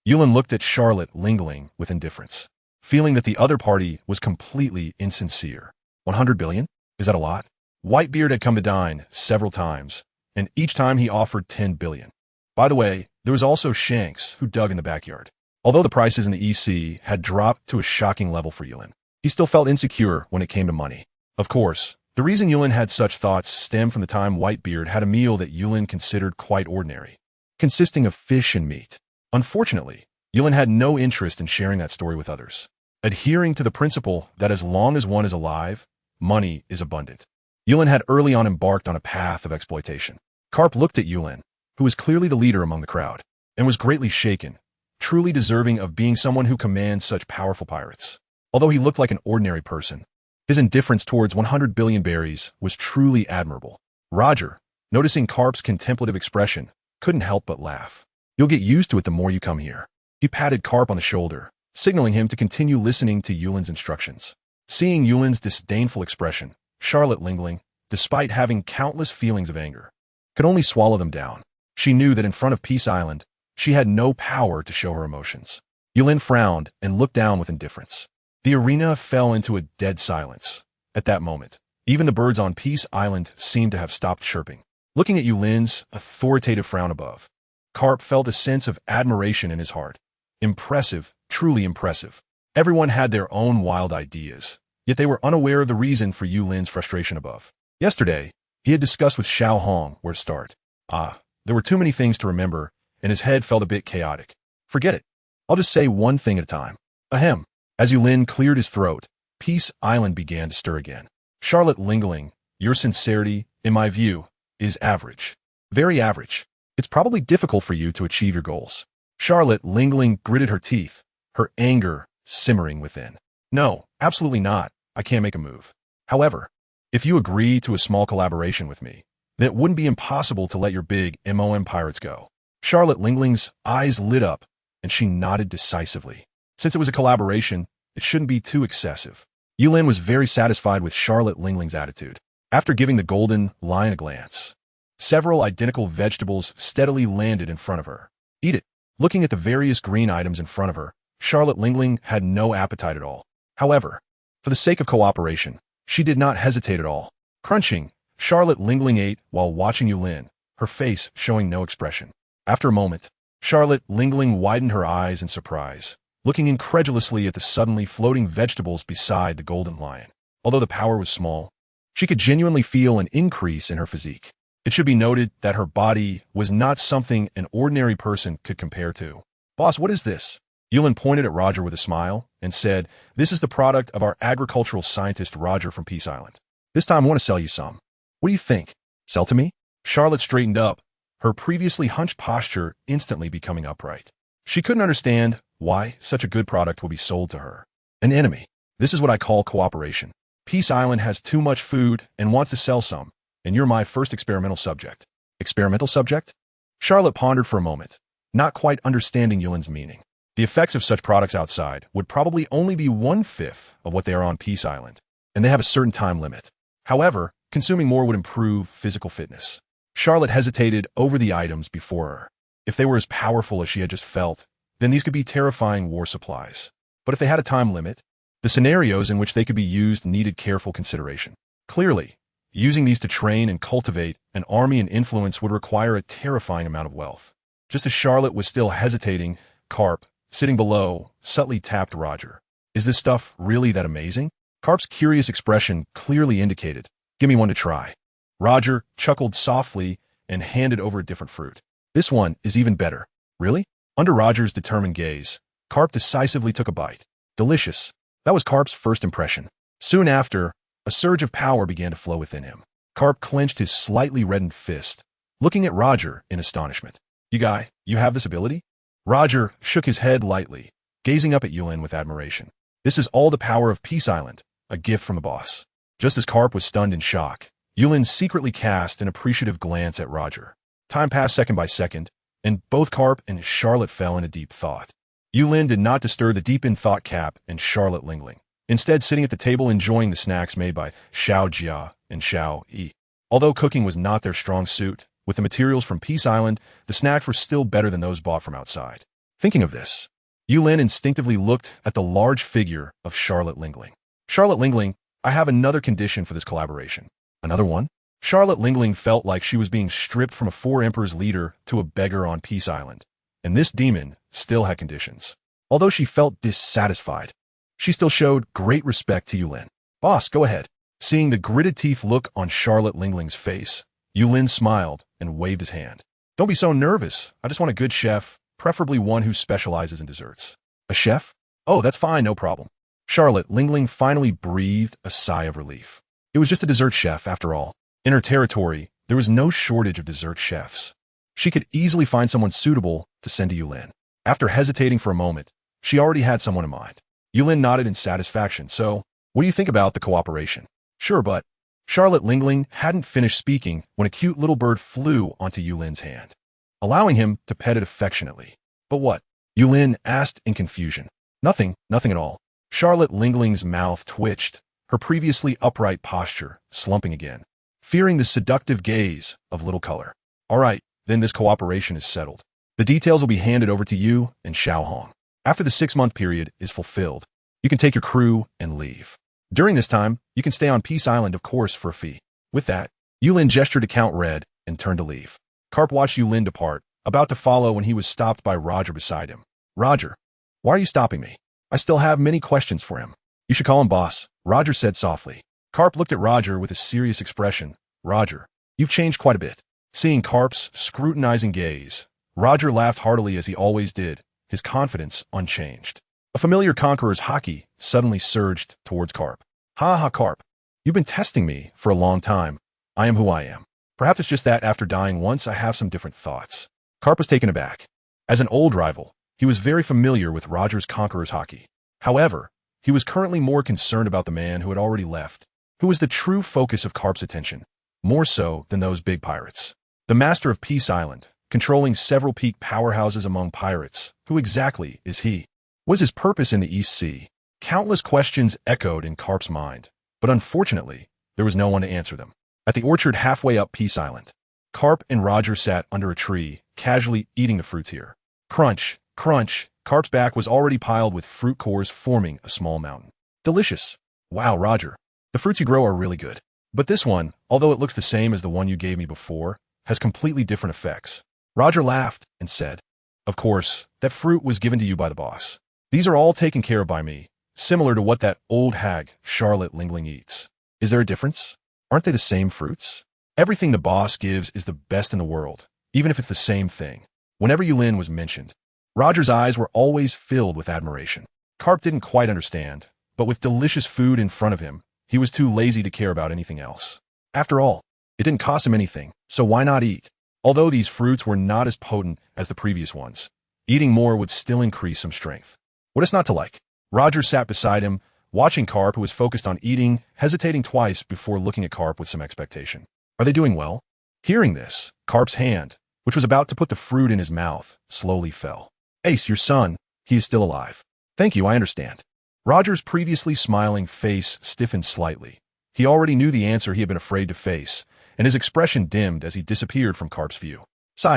Yulin looked at Charlotte Lingling with indifference, feeling that the other party was completely insincere. 100 billion? Is that a lot? Whitebeard had come to dine several times, and each time he offered 10 billion. By the way, there was also Shanks, who dug in the backyard. Although the prices in the EC had dropped to a shocking level for Yulin, he still felt insecure when it came to money. Of course, the reason Yulin had such thoughts stemmed from the time Whitebeard had a meal that Yulin considered quite ordinary, consisting of fish and meat. Unfortunately, Yulin had no interest in sharing that story with others, adhering to the principle that as long as one is alive, money is abundant. Yulin had early on embarked on a path of exploitation. Carp looked at Yulin, who was clearly the leader among the crowd, and was greatly shaken, truly deserving of being someone who commands such powerful pirates. Although he looked like an ordinary person, his indifference towards 100 billion berries was truly admirable. Roger, noticing Carp's contemplative expression, couldn't help but laugh. You'll get used to it the more you come here. He patted Carp on the shoulder, signaling him to continue listening to Yulin's instructions. Seeing Yulin's disdainful expression, Charlotte Lingling, despite having countless feelings of anger, could only swallow them down. She knew that in front of Peace Island, she had no power to show her emotions. Yulin frowned and looked down with indifference. The arena fell into a dead silence. At that moment, even the birds on Peace Island seemed to have stopped chirping. Looking at Yulin's authoritative frown above, Carp felt a sense of admiration in his heart. Impressive, truly impressive. Everyone had their own wild ideas, yet they were unaware of the reason for Yulin's frustration above. Yesterday, he had discussed with Xiao Hong where to start. There were too many things to remember, and his head felt a bit chaotic. Forget it. I'll just say one thing at a time. Ahem. As Yulin cleared his throat, Peace Island began to stir again. Charlotte Lingling, your sincerity, in my view, is average. Very average. It's probably difficult for you to achieve your goals. Charlotte Lingling gritted her teeth, her anger simmering within. No, absolutely not. I can't make a move. However, if you agree to a small collaboration with me, then it wouldn't be impossible to let your big MOM pirates go. Charlotte Lingling's eyes lit up, and she nodded decisively. Since it was a collaboration, it shouldn't be too excessive. Yulin was very satisfied with Charlotte Lingling's attitude. After giving the Golden Lion a glance, several identical vegetables steadily landed in front of her. Eat it. Looking at the various green items in front of her, Charlotte Lingling had no appetite at all. However, For the sake of cooperation, she did not hesitate at all. Crunching, Charlotte Lingling ate while watching Yulin, her face showing no expression. After a moment, Charlotte Lingling widened her eyes in surprise, looking incredulously at the suddenly floating vegetables beside the golden lion. Although the power was small, she could genuinely feel an increase in her physique. It should be noted that her body was not something an ordinary person could compare to. "Boss, what is this?" Yulin pointed at Roger with a smile and said, "This is the product of our agricultural scientist Roger from Peace Island. This time I want to sell you some. What do you think? Sell to me?" Charlotte straightened up, her previously hunched posture instantly becoming upright. She couldn't understand why such a good product would be sold to her. An enemy. This is what I call cooperation. Peace Island has too much food and wants to sell some, and you're my first experimental subject. Experimental subject? Charlotte pondered for a moment, not quite understanding Yulin's meaning. The effects of such products outside would probably only be 1/5 of what they are on Peace Island, and they have a certain time limit. However, consuming more would improve physical fitness. Charlotte hesitated over the items before her. If they were as powerful as she had just felt, then these could be terrifying war supplies. But if they had a time limit, the scenarios in which they could be used needed careful consideration. Clearly, using these to train and cultivate an army and influence would require a terrifying amount of wealth. Just as Charlotte was still hesitating, Carp, sitting below, subtly tapped Roger. "Is this stuff really that amazing?" Carp's curious expression clearly indicated, "Give me one to try." Roger chuckled softly and handed over a different fruit. "This one is even better." "Really?" Under Roger's determined gaze, Carp decisively took a bite. Delicious. That was Carp's first impression. Soon after, a surge of power began to flow within him. Carp clenched his slightly reddened fist, looking at Roger in astonishment. You have this ability?" Roger shook his head lightly, gazing up at Yulin with admiration. "This is all the power of Peace Island, a gift from the boss." Just as Carp was stunned in shock, Yulin secretly cast an appreciative glance at Roger. Time passed second by second, and both Carp and Charlotte fell into deep thought. Yulin did not disturb the deep-in thought Cap and Charlotte Lingling, instead sitting at the table enjoying the snacks made by Xiao Jia and Xiao Yi. Although cooking was not their strong suit, with the materials from Peace Island, the snacks were still better than those bought from outside. Thinking of this, Yulin instinctively looked at the large figure of Charlotte Lingling. "Charlotte Lingling, I have another condition for this collaboration." "Another one?" Charlotte Lingling felt like she was being stripped from a four emperors leader to a beggar on Peace Island, and this demon still had conditions. Although she felt dissatisfied, she still showed great respect to Yulin. "Boss, go ahead." Seeing the gritted teeth look on Charlotte Lingling's face, Yulin smiled and waved his hand. "Don't be so nervous. I just want a good chef, preferably one who specializes in desserts." "A chef? Oh, that's fine, no problem." Charlotte Lingling finally breathed a sigh of relief. It was just a dessert chef, after all. In her territory, there was no shortage of dessert chefs. She could easily find someone suitable to send to Yulin. After hesitating for a moment, she already had someone in mind. Yulin nodded in satisfaction. "So, what do you think about the cooperation?" "Sure, but..." Charlotte Lingling hadn't finished speaking when a cute little bird flew onto Yulin's hand, allowing him to pet it affectionately. "But what?" Yulin asked in confusion. Nothing at all." Charlotte Lingling's mouth twitched, her previously upright posture slumping again, fearing the seductive gaze of Little Color. "All right, then this cooperation is settled. The details will be handed over to you and Xiao Hong. After the 6-month period is fulfilled, you can take your crew and leave. During this time, you can stay on Peace Island, of course, for a fee." With that, Yulin gestured to Count Red and turned to leave. Carp watched Yulin depart, about to follow when he was stopped by Roger beside him. "Roger, why are you stopping me? I still have many questions for him." "You should call him boss," Roger said softly. Carp looked at Roger with a serious expression. "Roger, you've changed quite a bit." Seeing Carp's scrutinizing gaze, Roger laughed heartily as he always did, his confidence unchanged. A familiar conqueror's haki suddenly surged towards Carp. "Ha ha, Carp. You've been testing me for a long time. I am who I am. Perhaps it's just that after dying once, I have some different thoughts." Carp was taken aback. As an old rival, he was very familiar with Roger's conqueror's haki. However, he was currently more concerned about the man who had already left, who was the true focus of Carp's attention, more so than those big pirates. The master of Peace Island, controlling several peak powerhouses among pirates. Who exactly is he? Was his purpose in the East Sea? Countless questions echoed in Carp's mind, but unfortunately, there was no one to answer them. At the orchard halfway up Peace Island, Carp and Roger sat under a tree, casually eating the fruits here. Crunch, crunch, Carp's back was already piled with fruit cores forming a small mountain. "Delicious. Wow, Roger. The fruits you grow are really good. But this one, although it looks the same as the one you gave me before, has completely different effects. Roger laughed and said, Of course, that fruit was given to you by the boss. These are all taken care of by me, similar to what that old hag, Charlotte Lingling, eats. Is there a difference? Aren't they the same fruits? Everything the boss gives is the best in the world, even if it's the same thing. Whenever Yulin was mentioned, Roger's eyes were always filled with admiration. Carp didn't quite understand, but with delicious food in front of him, he was too lazy to care about anything else. After all, it didn't cost him anything, so why not eat? Although these fruits were not as potent as the previous ones, eating more would still increase some strength. What is not to like? Roger sat beside him, watching Carp, who was focused on eating, hesitating twice before looking at Carp with some expectation. Are they doing well? Hearing this, Carp's hand, which was about to put the fruit in his mouth, slowly fell. Ace, your son, he is still alive. Thank you, I understand. Roger's previously smiling face stiffened slightly. He already knew the answer he had been afraid to face, and his expression dimmed as he disappeared from Carp's view.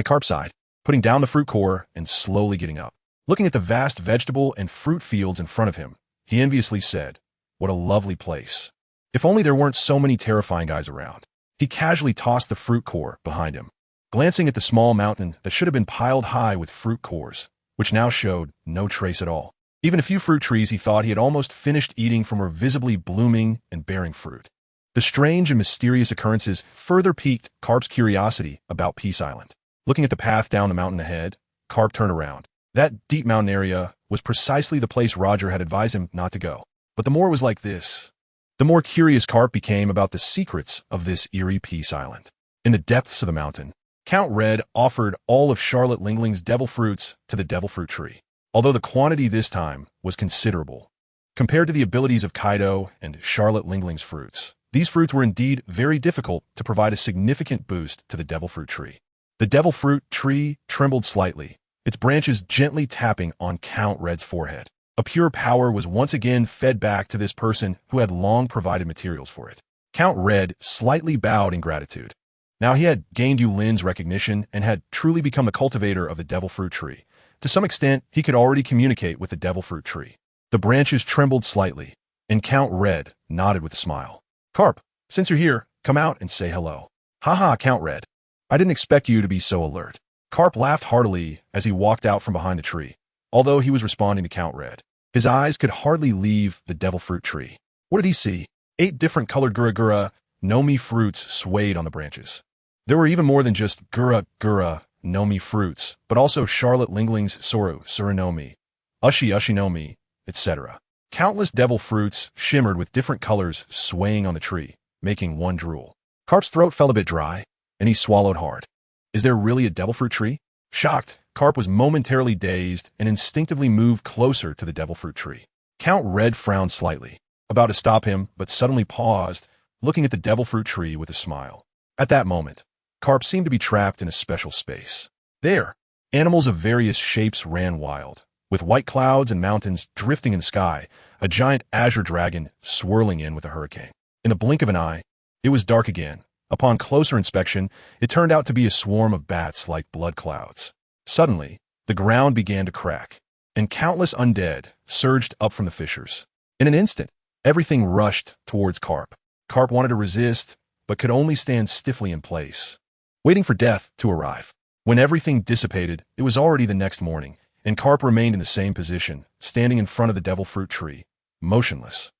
Carp sighed, putting down the fruit core and slowly getting up. Looking at the vast vegetable and fruit fields in front of him, he enviously said, What a lovely place. If only there weren't so many terrifying guys around. He casually tossed the fruit core behind him, glancing at the small mountain that should have been piled high with fruit cores, which now showed no trace at all. Even a few fruit trees he thought he had almost finished eating from were visibly blooming and bearing fruit. The strange and mysterious occurrences further piqued Carp's curiosity about Peace Island. Looking at the path down the mountain ahead, Carp turned around. That deep mountain area was precisely the place Roger had advised him not to go. But the more was like this. The more curious Carp became about the secrets of this eerie Peace Island. In the depths of the mountain, Count Red offered all of Charlotte Lingling's devil fruits to the devil fruit tree. Although the quantity this time was considerable, compared to the abilities of Kaido and Charlotte Lingling's fruits, these fruits were indeed very difficult to provide a significant boost to the devil fruit tree. The devil fruit tree trembled slightly, its branches gently tapping on Count Red's forehead. A pure power was once again fed back to this person who had long provided materials for it. Count Red slightly bowed in gratitude. Now he had gained Yulin's recognition and had truly become the cultivator of the devil fruit tree. To some extent, he could already communicate with the devil fruit tree. The branches trembled slightly, and Count Red nodded with a smile. Carp, since you're here, come out and say hello. Haha, Count Red. I didn't expect you to be so alert. Carp laughed heartily as he walked out from behind the tree, although he was responding to Count Red. His eyes could hardly leave the devil fruit tree. What did he see? 8 different colored Gura Nomi fruits swayed on the branches. There were even more than just Gura Nomi fruits, but also Charlotte Lingling's Suranomi, Ushinomi, etc. Countless devil fruits shimmered with different colors swaying on the tree, making one drool. Carp's throat felt a bit dry, and he swallowed hard. Is there really a devil fruit tree? Shocked, Carp was momentarily dazed and instinctively moved closer to the devil fruit tree. Count Red frowned slightly, about to stop him, but suddenly paused, looking at the devil fruit tree with a smile. At that moment, Carp seemed to be trapped in a special space. There, animals of various shapes ran wild, with white clouds and mountains drifting in the sky, a giant azure dragon swirling in with a hurricane. In the blink of an eye, it was dark again. Upon closer inspection, it turned out to be a swarm of bats like blood clouds. Suddenly, the ground began to crack, and countless undead surged up from the fissures. In an instant, everything rushed towards Carp. Carp wanted to resist, but could only stand stiffly in place, waiting for death to arrive. When everything dissipated, it was already the next morning, and Carp remained in the same position, standing in front of the devil fruit tree, motionless.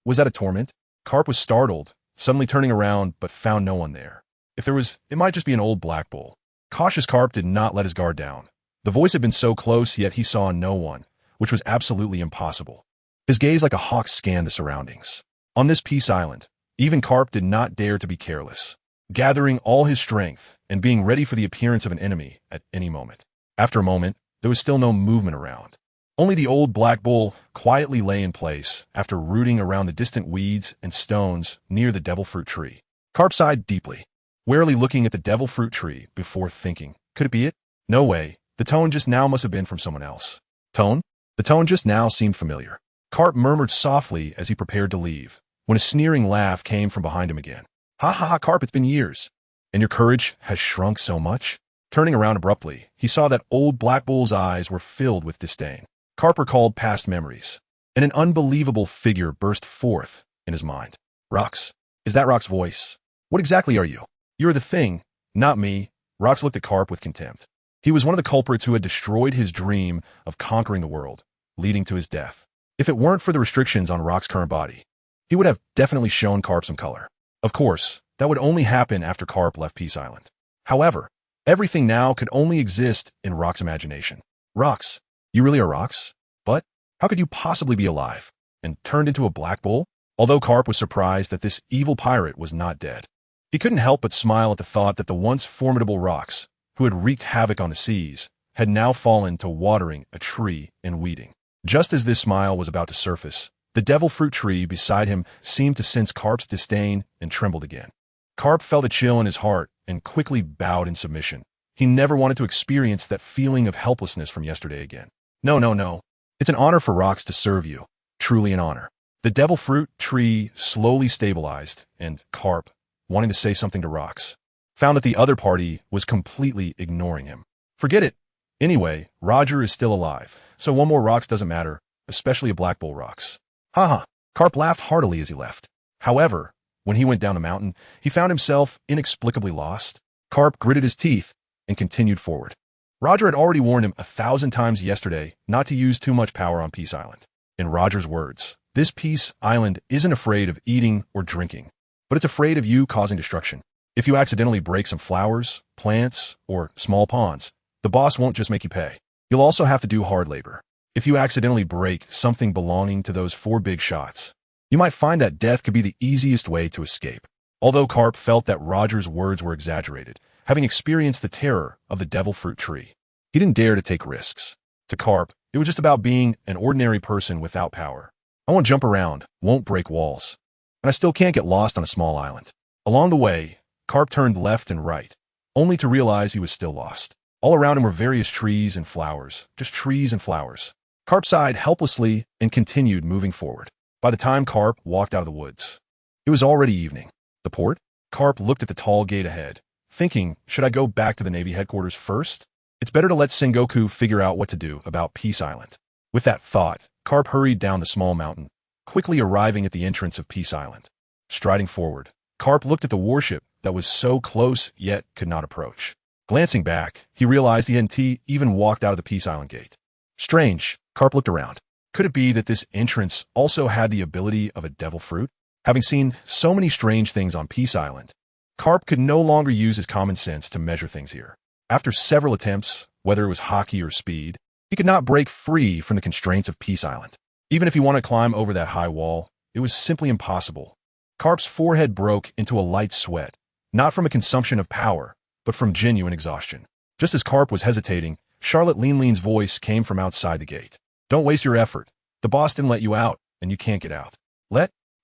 Was that a torment? Carp was startled, suddenly turning around, but found no one there. If there was, it might just be an old black bull. Cautious Carp did not let his guard down. The voice had been so close, yet he saw no one, which was absolutely impossible. His gaze like a hawk scanned the surroundings. On this Peace Island, even Carp did not dare to be careless, gathering all his strength and being ready for the appearance of an enemy at any moment. After a moment, there was still no movement around. Only the old black bull quietly lay in place after rooting around the distant weeds and stones near the devil fruit tree. Carp sighed deeply, warily looking at the devil fruit tree before thinking, could it be it? No way. The tone just now must have been from someone else. Tone? The tone just now seemed familiar. Carp murmured softly as he prepared to leave, when a sneering laugh came from behind him again. Ha ha ha, Carp, it's been years. And your courage has shrunk so much? Turning around abruptly, he saw that old black bull's eyes were filled with disdain. Carp recalled past memories. and an unbelievable figure burst forth in his mind. Rox. Is that Rox's voice? What exactly are you? You're the thing, not me. Rox looked at Carp with contempt. He was one of the culprits who had destroyed his dream of conquering the world, leading to his death. If it weren't for the restrictions on Rox's current body, he would have definitely shown Carp some color. Of course, that would only happen after Carp left Peace Island. However, everything now could only exist in Rox's imagination. Rox, you really are Rox? But how could you possibly be alive and turned into a black bull? Although Carp was surprised that this evil pirate was not dead, he couldn't help but smile at the thought that the once formidable Rox, who had wreaked havoc on the seas, had now fallen to watering a tree and weeding. Just as this smile was about to surface, the devil fruit tree beside him seemed to sense Carp's disdain and trembled again. Carp felt a chill in his heart and quickly bowed in submission. He never wanted to experience that feeling of helplessness from yesterday again. No. It's an honor for Rox to serve you. Truly an honor. The devil fruit tree slowly stabilized, and Carp, wanting to say something to Rox, found that the other party was completely ignoring him. Forget it. Anyway, Roger is still alive, so one more Rox doesn't matter, especially a Black Bull Rox. Haha. Carp laughed heartily as he left. However, when he went down the mountain, he found himself inexplicably lost. Carp gritted his teeth and continued forward. Roger had already warned him 1,000 times yesterday not to use too much power on Peace Island. In Roger's words, this Peace Island isn't afraid of eating or drinking, but it's afraid of you causing destruction. If you accidentally break some flowers, plants, or small ponds, the boss won't just make you pay. You'll also have to do hard labor. If you accidentally break something belonging to those 4 big shots, you might find that death could be the easiest way to escape. Although Carp felt that Roger's words were exaggerated, having experienced the terror of the devil fruit tree, he didn't dare to take risks. To Carp, it was just about being an ordinary person without power. I won't jump around, won't break walls, and I still can't get lost on a small island. Along the way, Carp turned left and right, only to realize he was still lost. All around him were various trees and flowers, just trees and flowers. Carp sighed helplessly and continued moving forward. By the time Carp walked out of the woods, it was already evening. The port? Carp looked at the tall gate ahead, thinking, should I go back to the Navy headquarters first? It's better to let Sengoku figure out what to do about Peace Island. With that thought, Carp hurried down the small mountain, quickly arriving at the entrance of Peace Island. Striding forward, Carp looked at the warship that was so close yet could not approach. Glancing back, he realized he hadn't even walked out of the Peace Island gate. Strange, Carp looked around. Could it be that this entrance also had the ability of a devil fruit? Having seen so many strange things on Peace Island, Carp could no longer use his common sense to measure things here. After several attempts, whether it was hockey or speed, he could not break free from the constraints of Peace Island. Even if he wanted to climb over that high wall, it was simply impossible. Carp's forehead broke into a light sweat, not from a consumption of power, but from genuine exhaustion. Just as Carp was hesitating, Charlotte Lean's voice came from outside the gate. Don't waste your effort. The boss didn't let you out, and you can't get out.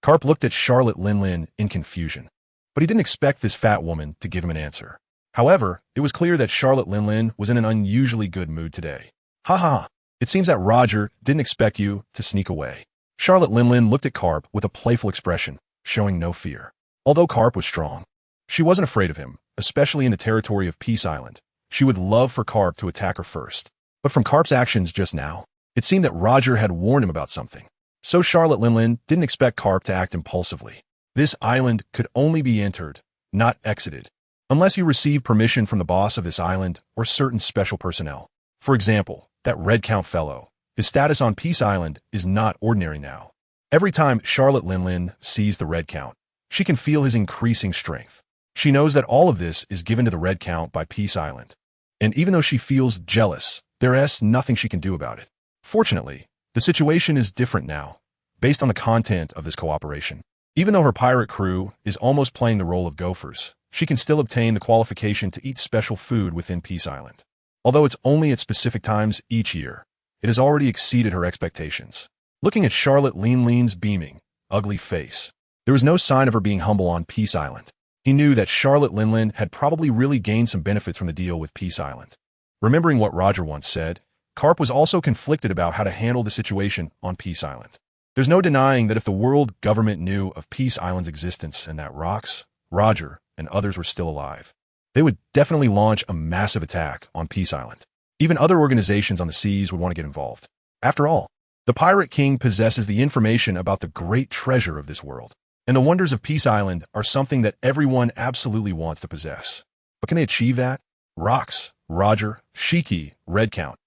Carp looked at Charlotte Lin in confusion, but he didn't expect this fat woman to give him an answer. However, it was clear that Charlotte Lin was in an unusually good mood today. Ha. It seems that Roger didn't expect you to sneak away. Charlotte Lin looked at Carp with a playful expression, showing no fear. Although Carp was strong, she wasn't afraid of him, especially in the territory of Peace Island. She would love for Carp to attack her first. But from Carp's actions just now, it seemed that Roger had warned him about something. So Charlotte Lin didn't expect Carp to act impulsively. This island could only be entered, not exited, unless you receive permission from the boss of this island or certain special personnel. For example, that Red Count fellow. His status on Peace Island is not ordinary now. Every time Charlotte Lin sees the Red Count, she can feel his increasing strength. She knows that all of this is given to the Red Count by Peace Island. And even though she feels jealous, there is nothing she can do about it. Fortunately, the situation is different now, based on the content of this cooperation. Even though her pirate crew is almost playing the role of gophers, she can still obtain the qualification to eat special food within Peace Island. Although it's only at specific times each year, it has already exceeded her expectations. Looking at Charlotte Lean's beaming, ugly face, there was no sign of her being humble on Peace Island. He knew that Charlotte Lin had probably really gained some benefits from the deal with Peace Island. Remembering what Roger once said, Carp was also conflicted about how to handle the situation on Peace Island. There's no denying that if the world government knew of Peace Island's existence and that Rox, Roger, and others were still alive, they would definitely launch a massive attack on Peace Island. Even other organizations on the seas would want to get involved. After all, The Pirate King possesses the information about the great treasure of this world. And the wonders of Peace Island are something that everyone absolutely wants to possess. But can they achieve that? Rox, Roger, Shiki, Redcount.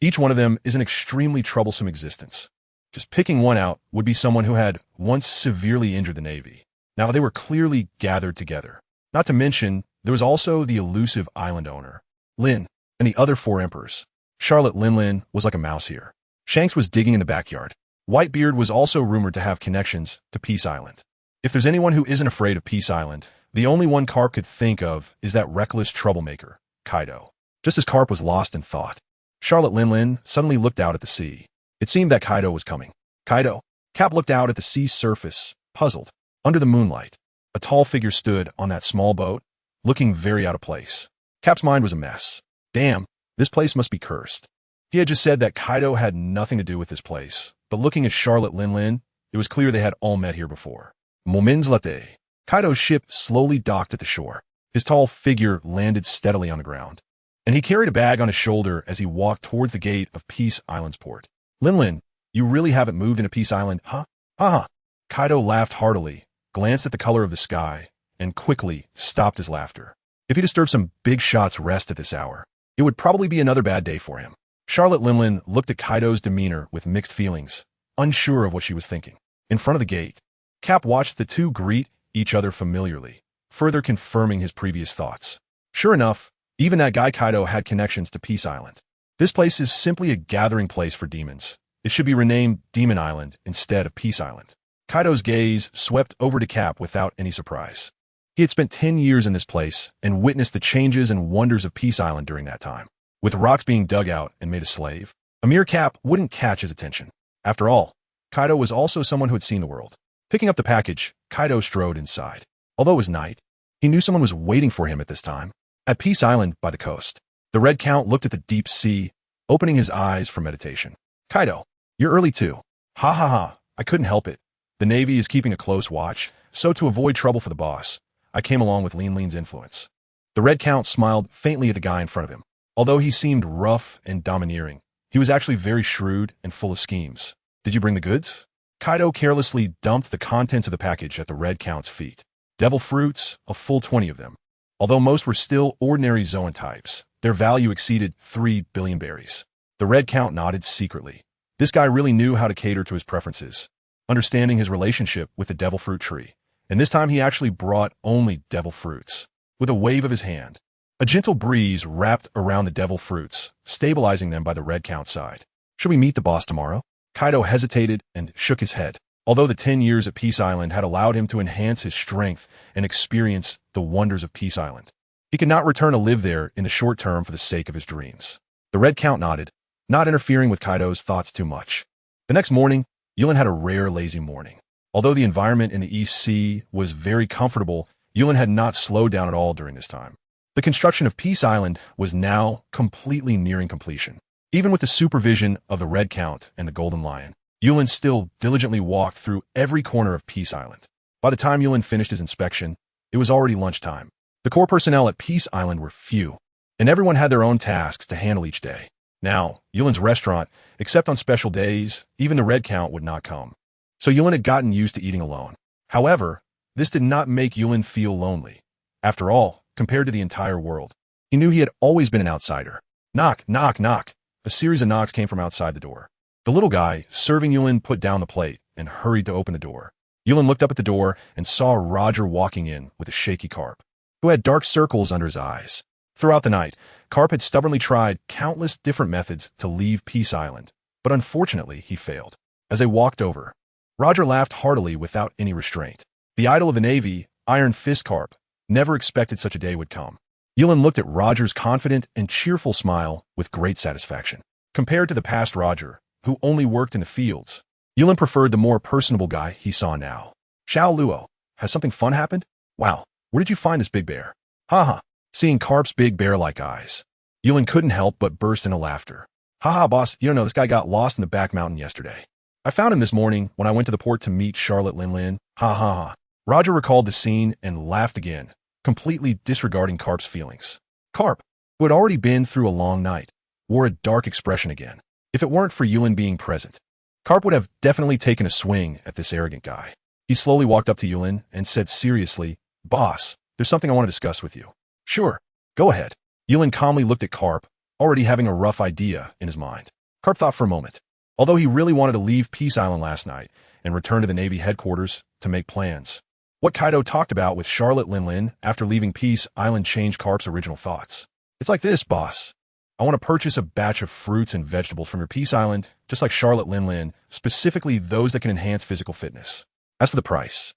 Each one of them is an extremely troublesome existence. Just picking one out would be someone who had once severely injured the Navy. Now they were clearly gathered together. Not to mention, there was also the elusive island owner, Lin, and the other 4 emperors. Charlotte Linlin was like a mouse here. Shanks was digging in the backyard. Whitebeard was also rumored to have connections to Peace Island. If there's anyone who isn't afraid of Peace Island, the only one Carp could think of is that reckless troublemaker, Kaido. Just as Carp was lost in thought, Charlotte Linlin suddenly looked out at the sea. It seemed that Kaido was coming. Kaido? Cap looked out at the sea's surface, puzzled. Under the moonlight, a tall figure stood on that small boat, looking very out of place. Cap's mind was a mess. Damn, this place must be cursed. He had just said that Kaido had nothing to do with this place, but looking at Charlotte Linlin, it was clear they had all met here before. Momins-Latte. Kaido's ship slowly docked at the shore. His tall figure landed steadily on the ground, and he carried a bag on his shoulder as he walked towards the gate of Peace Island's port. Linlin, you really haven't moved into Peace Island, huh? Haha. Kaido laughed heartily, glanced at the color of the sky, and quickly stopped his laughter. If he disturbed some big shot's rest at this hour, it would probably be another bad day for him. Charlotte Linlin looked at Kaido's demeanor with mixed feelings, unsure of what she was thinking. In front of the gate, Cap watched the two greet each other familiarly, further confirming his previous thoughts. Sure enough, even that guy Kaido had connections to Peace Island. This place is simply a gathering place for demons. It should be renamed Demon Island instead of Peace Island. Kaido's gaze swept over to Cap without any surprise. He had spent 10 years in this place and witnessed the changes and wonders of Peace Island during that time. With rocks being dug out and made a slave, a mere Cap wouldn't catch his attention. After all, Kaido was also someone who had seen the world. Picking up the package, Kaido strode inside. Although it was night, he knew someone was waiting for him at this time. At Peace Island by the coast, the Red Count looked at the deep sea, opening his eyes for meditation. Kaido, you're early too. Ha ha ha, I couldn't help it. The Navy is keeping a close watch, so to avoid trouble for the boss, I came along with Linlin's influence. The Red Count smiled faintly at the guy in front of him. Although he seemed rough and domineering, he was actually very shrewd and full of schemes. Did you bring the goods? Kaido carelessly dumped the contents of the package at the Red Count's feet. Devil fruits, a full 20 of them. Although most were still ordinary Zoan types, their value exceeded 3 billion berries. The Red Count nodded secretly. This guy really knew how to cater to his preferences, understanding his relationship with the devil fruit tree. And this time he actually brought only devil fruits. With a wave of his hand, a gentle breeze wrapped around the devil fruits, stabilizing them by the Red Count's side. Should we meet the boss tomorrow? Kaido hesitated and shook his head. Although the 10 years at Peace Island had allowed him to enhance his strength and experience the wonders of Peace Island, he could not return to live there in the short term for the sake of his dreams. The Red Count nodded, not interfering with Kaido's thoughts too much. The next morning, Yulin had a rare lazy morning. Although the environment in the East Sea was very comfortable, Yulin had not slowed down at all during this time. The construction of Peace Island was now completely nearing completion. Even with the supervision of the Red Count and the Golden Lion, Yulin still diligently walked through every corner of Peace Island. By the time Yulin finished his inspection, it was already lunchtime. The core personnel at Peace Island were few, and everyone had their own tasks to handle each day. Now, Yulin's restaurant, except on special days, even the Red Count would not come. So Yulin had gotten used to eating alone. However, this did not make Yulin feel lonely. After all, compared to the entire world, he knew he had always been an outsider. Knock, knock, knock. A series of knocks came from outside the door. The little guy, serving Yulin, put down the plate and hurried to open the door. Yulin looked up at the door and saw Roger walking in with a shaky Carp, who had dark circles under his eyes. Throughout the night, Carp had stubbornly tried countless different methods to leave Peace Island, but unfortunately he failed. As they walked over, Roger laughed heartily without any restraint. The idol of the Navy, Iron Fist Carp, never expected such a day would come. Yulin looked at Roger's confident and cheerful smile with great satisfaction. Compared to the past Roger, who only worked in the fields, Yulin preferred the more personable guy he saw now. Xiao Luo, has something fun happened? Wow, where did you find this big bear? Haha. Seeing Carp's big bear-like eyes, Yulin couldn't help but burst into laughter. Haha, boss, you don't know, this guy got lost in the back mountain yesterday. I found him this morning when I went to the port to meet Charlotte Linlin. Ha ha ha. Roger recalled the scene and laughed again, completely disregarding Carp's feelings. Carp, who had already been through a long night, wore a dark expression again. If it weren't for Yulin being present, Karp would have definitely taken a swing at this arrogant guy. He slowly walked up to Yulin and said seriously, "Boss, there's something I want to discuss with you." "Sure, go ahead." Yulin calmly looked at Karp, already having a rough idea in his mind. Karp thought for a moment. Although he really wanted to leave Peace Island last night and return to the Navy headquarters to make plans, what Kaido talked about with Charlotte Linlin after leaving Peace Island changed Karp's original thoughts. "It's like this, boss. I want to purchase a batch of fruits and vegetables from your Peace Island, just like Charlotte Linlin, specifically those that can enhance physical fitness. As for the price..."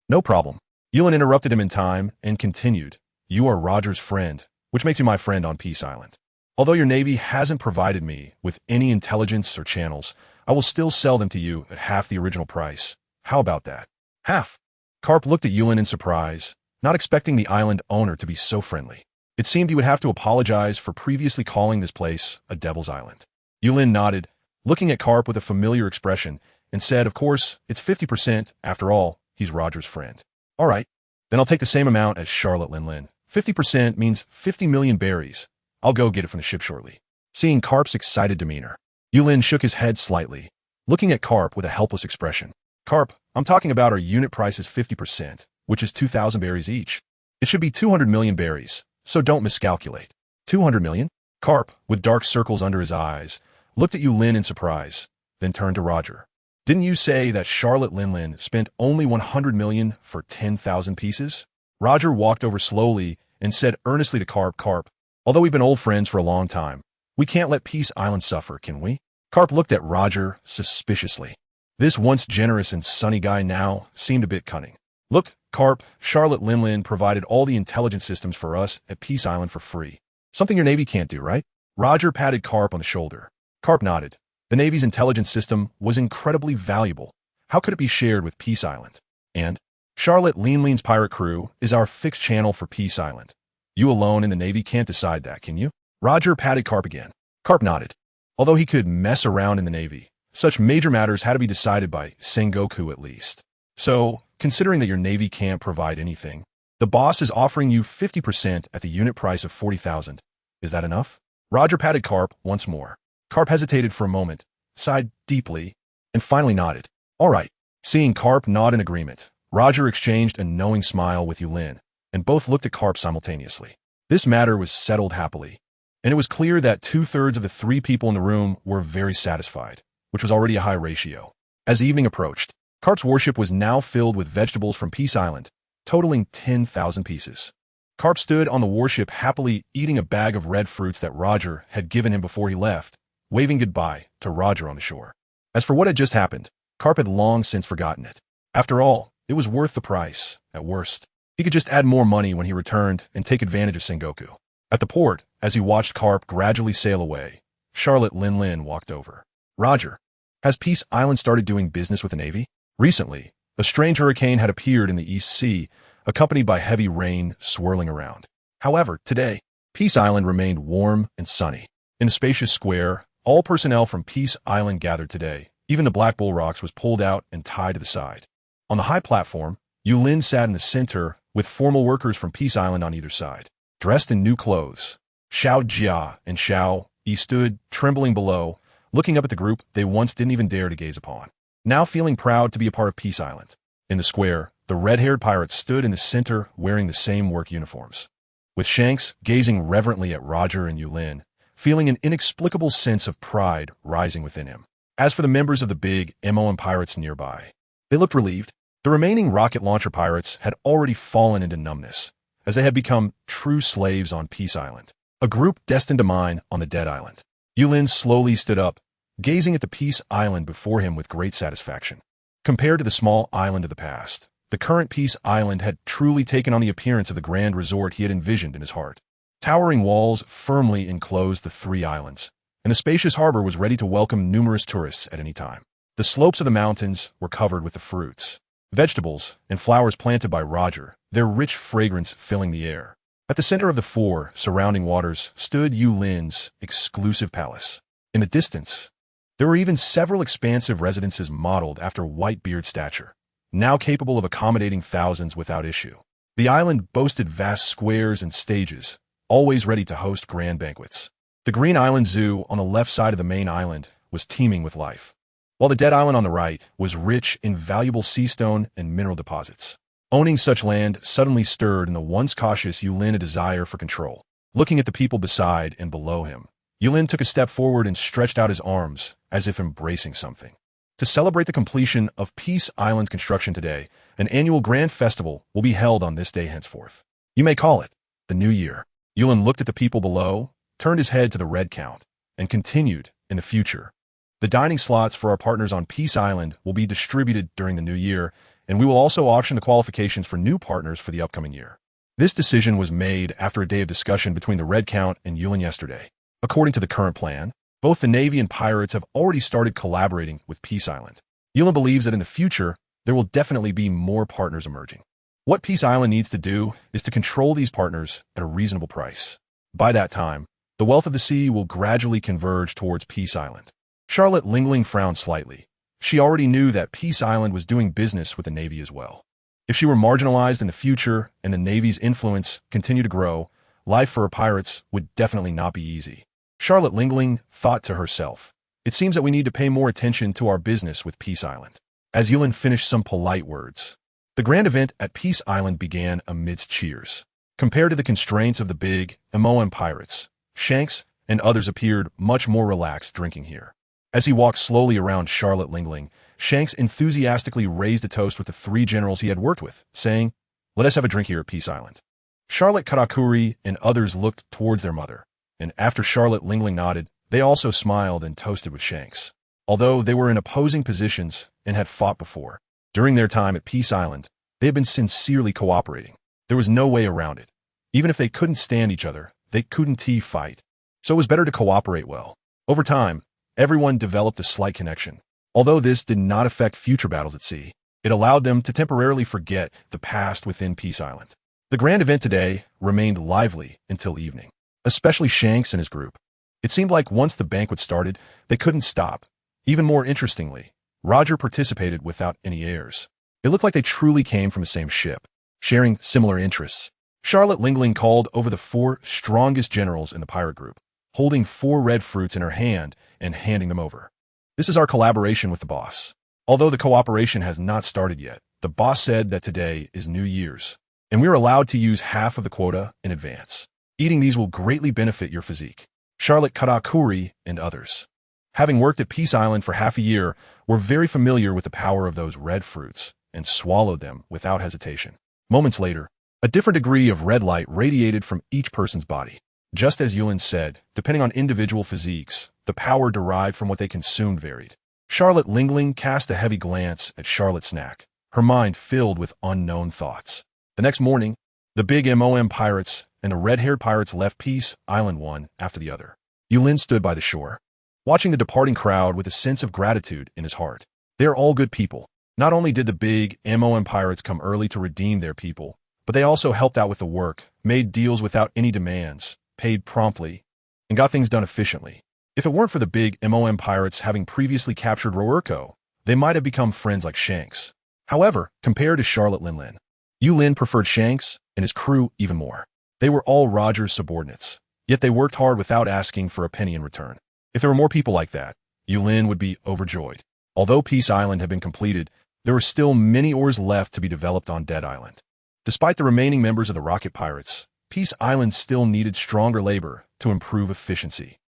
"No problem." Yulin interrupted him in time and continued, "You are Roger's friend, which makes you my friend on Peace Island. Although your Navy hasn't provided me with any intelligence or channels, I will still sell them to you at half the original price. How about that?" "Half?" Karp looked at Yulin in surprise, not expecting the island owner to be so friendly. It seemed he would have to apologize for previously calling this place a Devil's Island. Yulin nodded, looking at Karp with a familiar expression, and said, "Of course, it's 50%. After all, he's Roger's friend." "All right, then I'll take the same amount as Charlotte Linlin. 50% means 50 million berries. I'll go get it from the ship shortly." Seeing Karp's excited demeanor, Yulin shook his head slightly, looking at Karp with a helpless expression. "Karp, I'm talking about our unit price is 50%, which is 2,000 berries each. It should be 200 million berries, so don't miscalculate." 200 million? Karp, with dark circles under his eyes, looked at Yulin in surprise, then turned to Roger. "Didn't you say that Charlotte Linlin spent only 100 million for 10,000 pieces?" Roger walked over slowly and said earnestly to Karp, "Karp, although we've been old friends for a long time, we can't let Peace Island suffer, can we?" Karp looked at Roger suspiciously. This once generous and sunny guy now seemed a bit cunning. "Look, Karp, Charlotte Linlin provided all the intelligence systems for us at Peace Island for free. Something your Navy can't do, right?" Roger patted Karp on the shoulder. Karp nodded. The Navy's intelligence system was incredibly valuable. How could it be shared with Peace Island? "And Charlotte Linlin's pirate crew is our fixed channel for Peace Island. You alone in the Navy can't decide that, can you?" Roger patted Karp again. Karp nodded. Although he could mess around in the Navy, such major matters had to be decided by Sengoku at least. "So, considering that your Navy can't provide anything, the boss is offering you 50% at the unit price of 40,000. Is that enough?" Roger patted Karp once more. Karp hesitated for a moment, sighed deeply, and finally nodded. "All right." Seeing Karp nod in agreement, Roger exchanged a knowing smile with Yulin, and both looked at Karp simultaneously. This matter was settled happily, and it was clear that 2/3 of the 3 people in the room were very satisfied, which was already a high ratio. As evening approached, Karp's worship was now filled with vegetables from Peace Island, totaling 10,000 pieces. Karp stood on the warship happily eating a bag of red fruits that Roger had given him before he left, waving goodbye to Roger on the shore. As for what had just happened, Karp had long since forgotten it. After all, it was worth the price, at worst. He could just add more money when he returned and take advantage of Sengoku. At the port, as he watched Karp gradually sail away, Charlotte Linlin walked over. "Roger, has Peace Island started doing business with the Navy?" Recently, a strange hurricane had appeared in the East Sea, accompanied by heavy rain swirling around. However, today, Peace Island remained warm and sunny. In a spacious square, all personnel from Peace Island gathered today. Even the Black Bull Rocks was pulled out and tied to the side. On the high platform, Yulin sat in the center with formal workers from Peace Island on either side. Dressed in new clothes, Xiao Jia and Xiao Yi stood, trembling below, looking up at the group they once didn't even dare to gaze upon, now feeling proud to be a part of Peace Island. In the square, the red-haired pirates stood in the center wearing the same work uniforms, with Shanks gazing reverently at Roger and Yulin, feeling an inexplicable sense of pride rising within him. As for the members of the big MOM pirates nearby, they looked relieved. The remaining rocket launcher pirates had already fallen into numbness, as they had become true slaves on Peace Island, a group destined to mine on the Dead Island. Yulin slowly stood up, gazing at the Peace Island before him with great satisfaction. Compared to the small island of the past, the current Peace Island had truly taken on the appearance of the grand resort he had envisioned in his heart. Towering walls firmly enclosed the 3 islands, and the spacious harbor was ready to welcome numerous tourists at any time. The slopes of the mountains were covered with the fruits, vegetables, and flowers planted by Roger, their rich fragrance filling the air. At the center of the 4 surrounding waters stood Yulin's exclusive palace. In the distance, there were even several expansive residences modeled after Whitebeard's stature, now capable of accommodating thousands without issue. The island boasted vast squares and stages, always ready to host grand banquets. The Green Island Zoo on the left side of the main island was teeming with life. while the dead island on the right was rich in valuable sea stone and mineral deposits. Owning such land suddenly stirred in the once cautious Yulin a desire for control. Looking at the people beside and below him, Yulin took a step forward and stretched out his arms as if embracing something. To celebrate the completion of Peace Island's construction today, an annual grand festival will be held on this day henceforth. You may call it the New Year. Yulin looked at the people below, turned his head to the red count, and continued, in the future. The dining slots for our partners on Peace Island will be distributed during the new year, and we will also auction the qualifications for new partners for the upcoming year. This decision was made after a day of discussion between the red count and Yulin yesterday. According to the current plan, both the Navy and pirates have already started collaborating with Peace Island. Yulin believes that in the future, there will definitely be more partners emerging. What Peace Island needs to do is to control these partners at a reasonable price. By that time, the wealth of the sea will gradually converge towards Peace Island. Charlotte Lingling frowned slightly. She already knew that Peace Island was doing business with the Navy as well. If she were marginalized in the future and the Navy's influence continued to grow, life for her pirates would definitely not be easy. Charlotte Lingling thought to herself, "It seems that we need to pay more attention to our business with Peace Island." As Yulin finished some polite words, the grand event at Peace Island began amidst cheers. Compared to the constraints of the big MOM pirates, Shanks and others appeared much more relaxed drinking here. As he walked slowly around Charlotte Lingling, Shanks enthusiastically raised a toast with the three generals he had worked with, saying, "Let us have a drink here at Peace Island." Charlotte Katakuri and others looked towards their mother, and after Charlotte Lingling nodded, they also smiled and toasted with Shanks. Although they were in opposing positions and had fought before, during their time at Peace Island, they had been sincerely cooperating. There was no way around it. Even if they couldn't stand each other, they couldn't fight. So it was better to cooperate well. Over time, everyone developed a slight connection. Although this did not affect future battles at sea, it allowed them to temporarily forget the past within Peace Island. The grand event today remained lively until evening, especially Shanks and his group. It seemed like once the banquet started, they couldn't stop. Even more interestingly, Roger participated without any airs. It looked like they truly came from the same ship, sharing similar interests. Charlotte Lingling called over the four strongest generals in the pirate group, holding 4 red fruits in her hand and handing them over. "This is our collaboration with the boss. Although the cooperation has not started yet, the boss said that today is New Year's, and we are allowed to use half of the quota in advance. Eating these will greatly benefit your physique." Charlotte Katakuri and others, having worked at Peace Island for half a year, were very familiar with the power of those red fruits and swallowed them without hesitation. Moments later, a different degree of red light radiated from each person's body. Just as Yulin said, depending on individual physiques, the power derived from what they consumed varied. Charlotte Lingling cast a heavy glance at Charlotte Snack, her mind filled with unknown thoughts. The next morning, the big MOM pirates and the red-haired pirates left Peace Island one after the other. Yulin stood by the shore, watching the departing crowd with a sense of gratitude in his heart. They are all good people. Not only did the big MOM pirates come early to redeem their people, but they also helped out with the work, made deals without any demands, paid promptly, and got things done efficiently. If it weren't for the big MOM pirates having previously captured Roerko, they might have become friends like Shanks. However, compared to Charlotte Lingling, Yulin preferred Shanks and his crew even more. They were all Roger's subordinates, yet they worked hard without asking for a penny in return. If there were more people like that, Yulin would be overjoyed. Although Peace Island had been completed, there were still many ores left to be developed on Dead Island. Despite the remaining members of the Rocket Pirates, Peace Island still needed stronger labor to improve efficiency.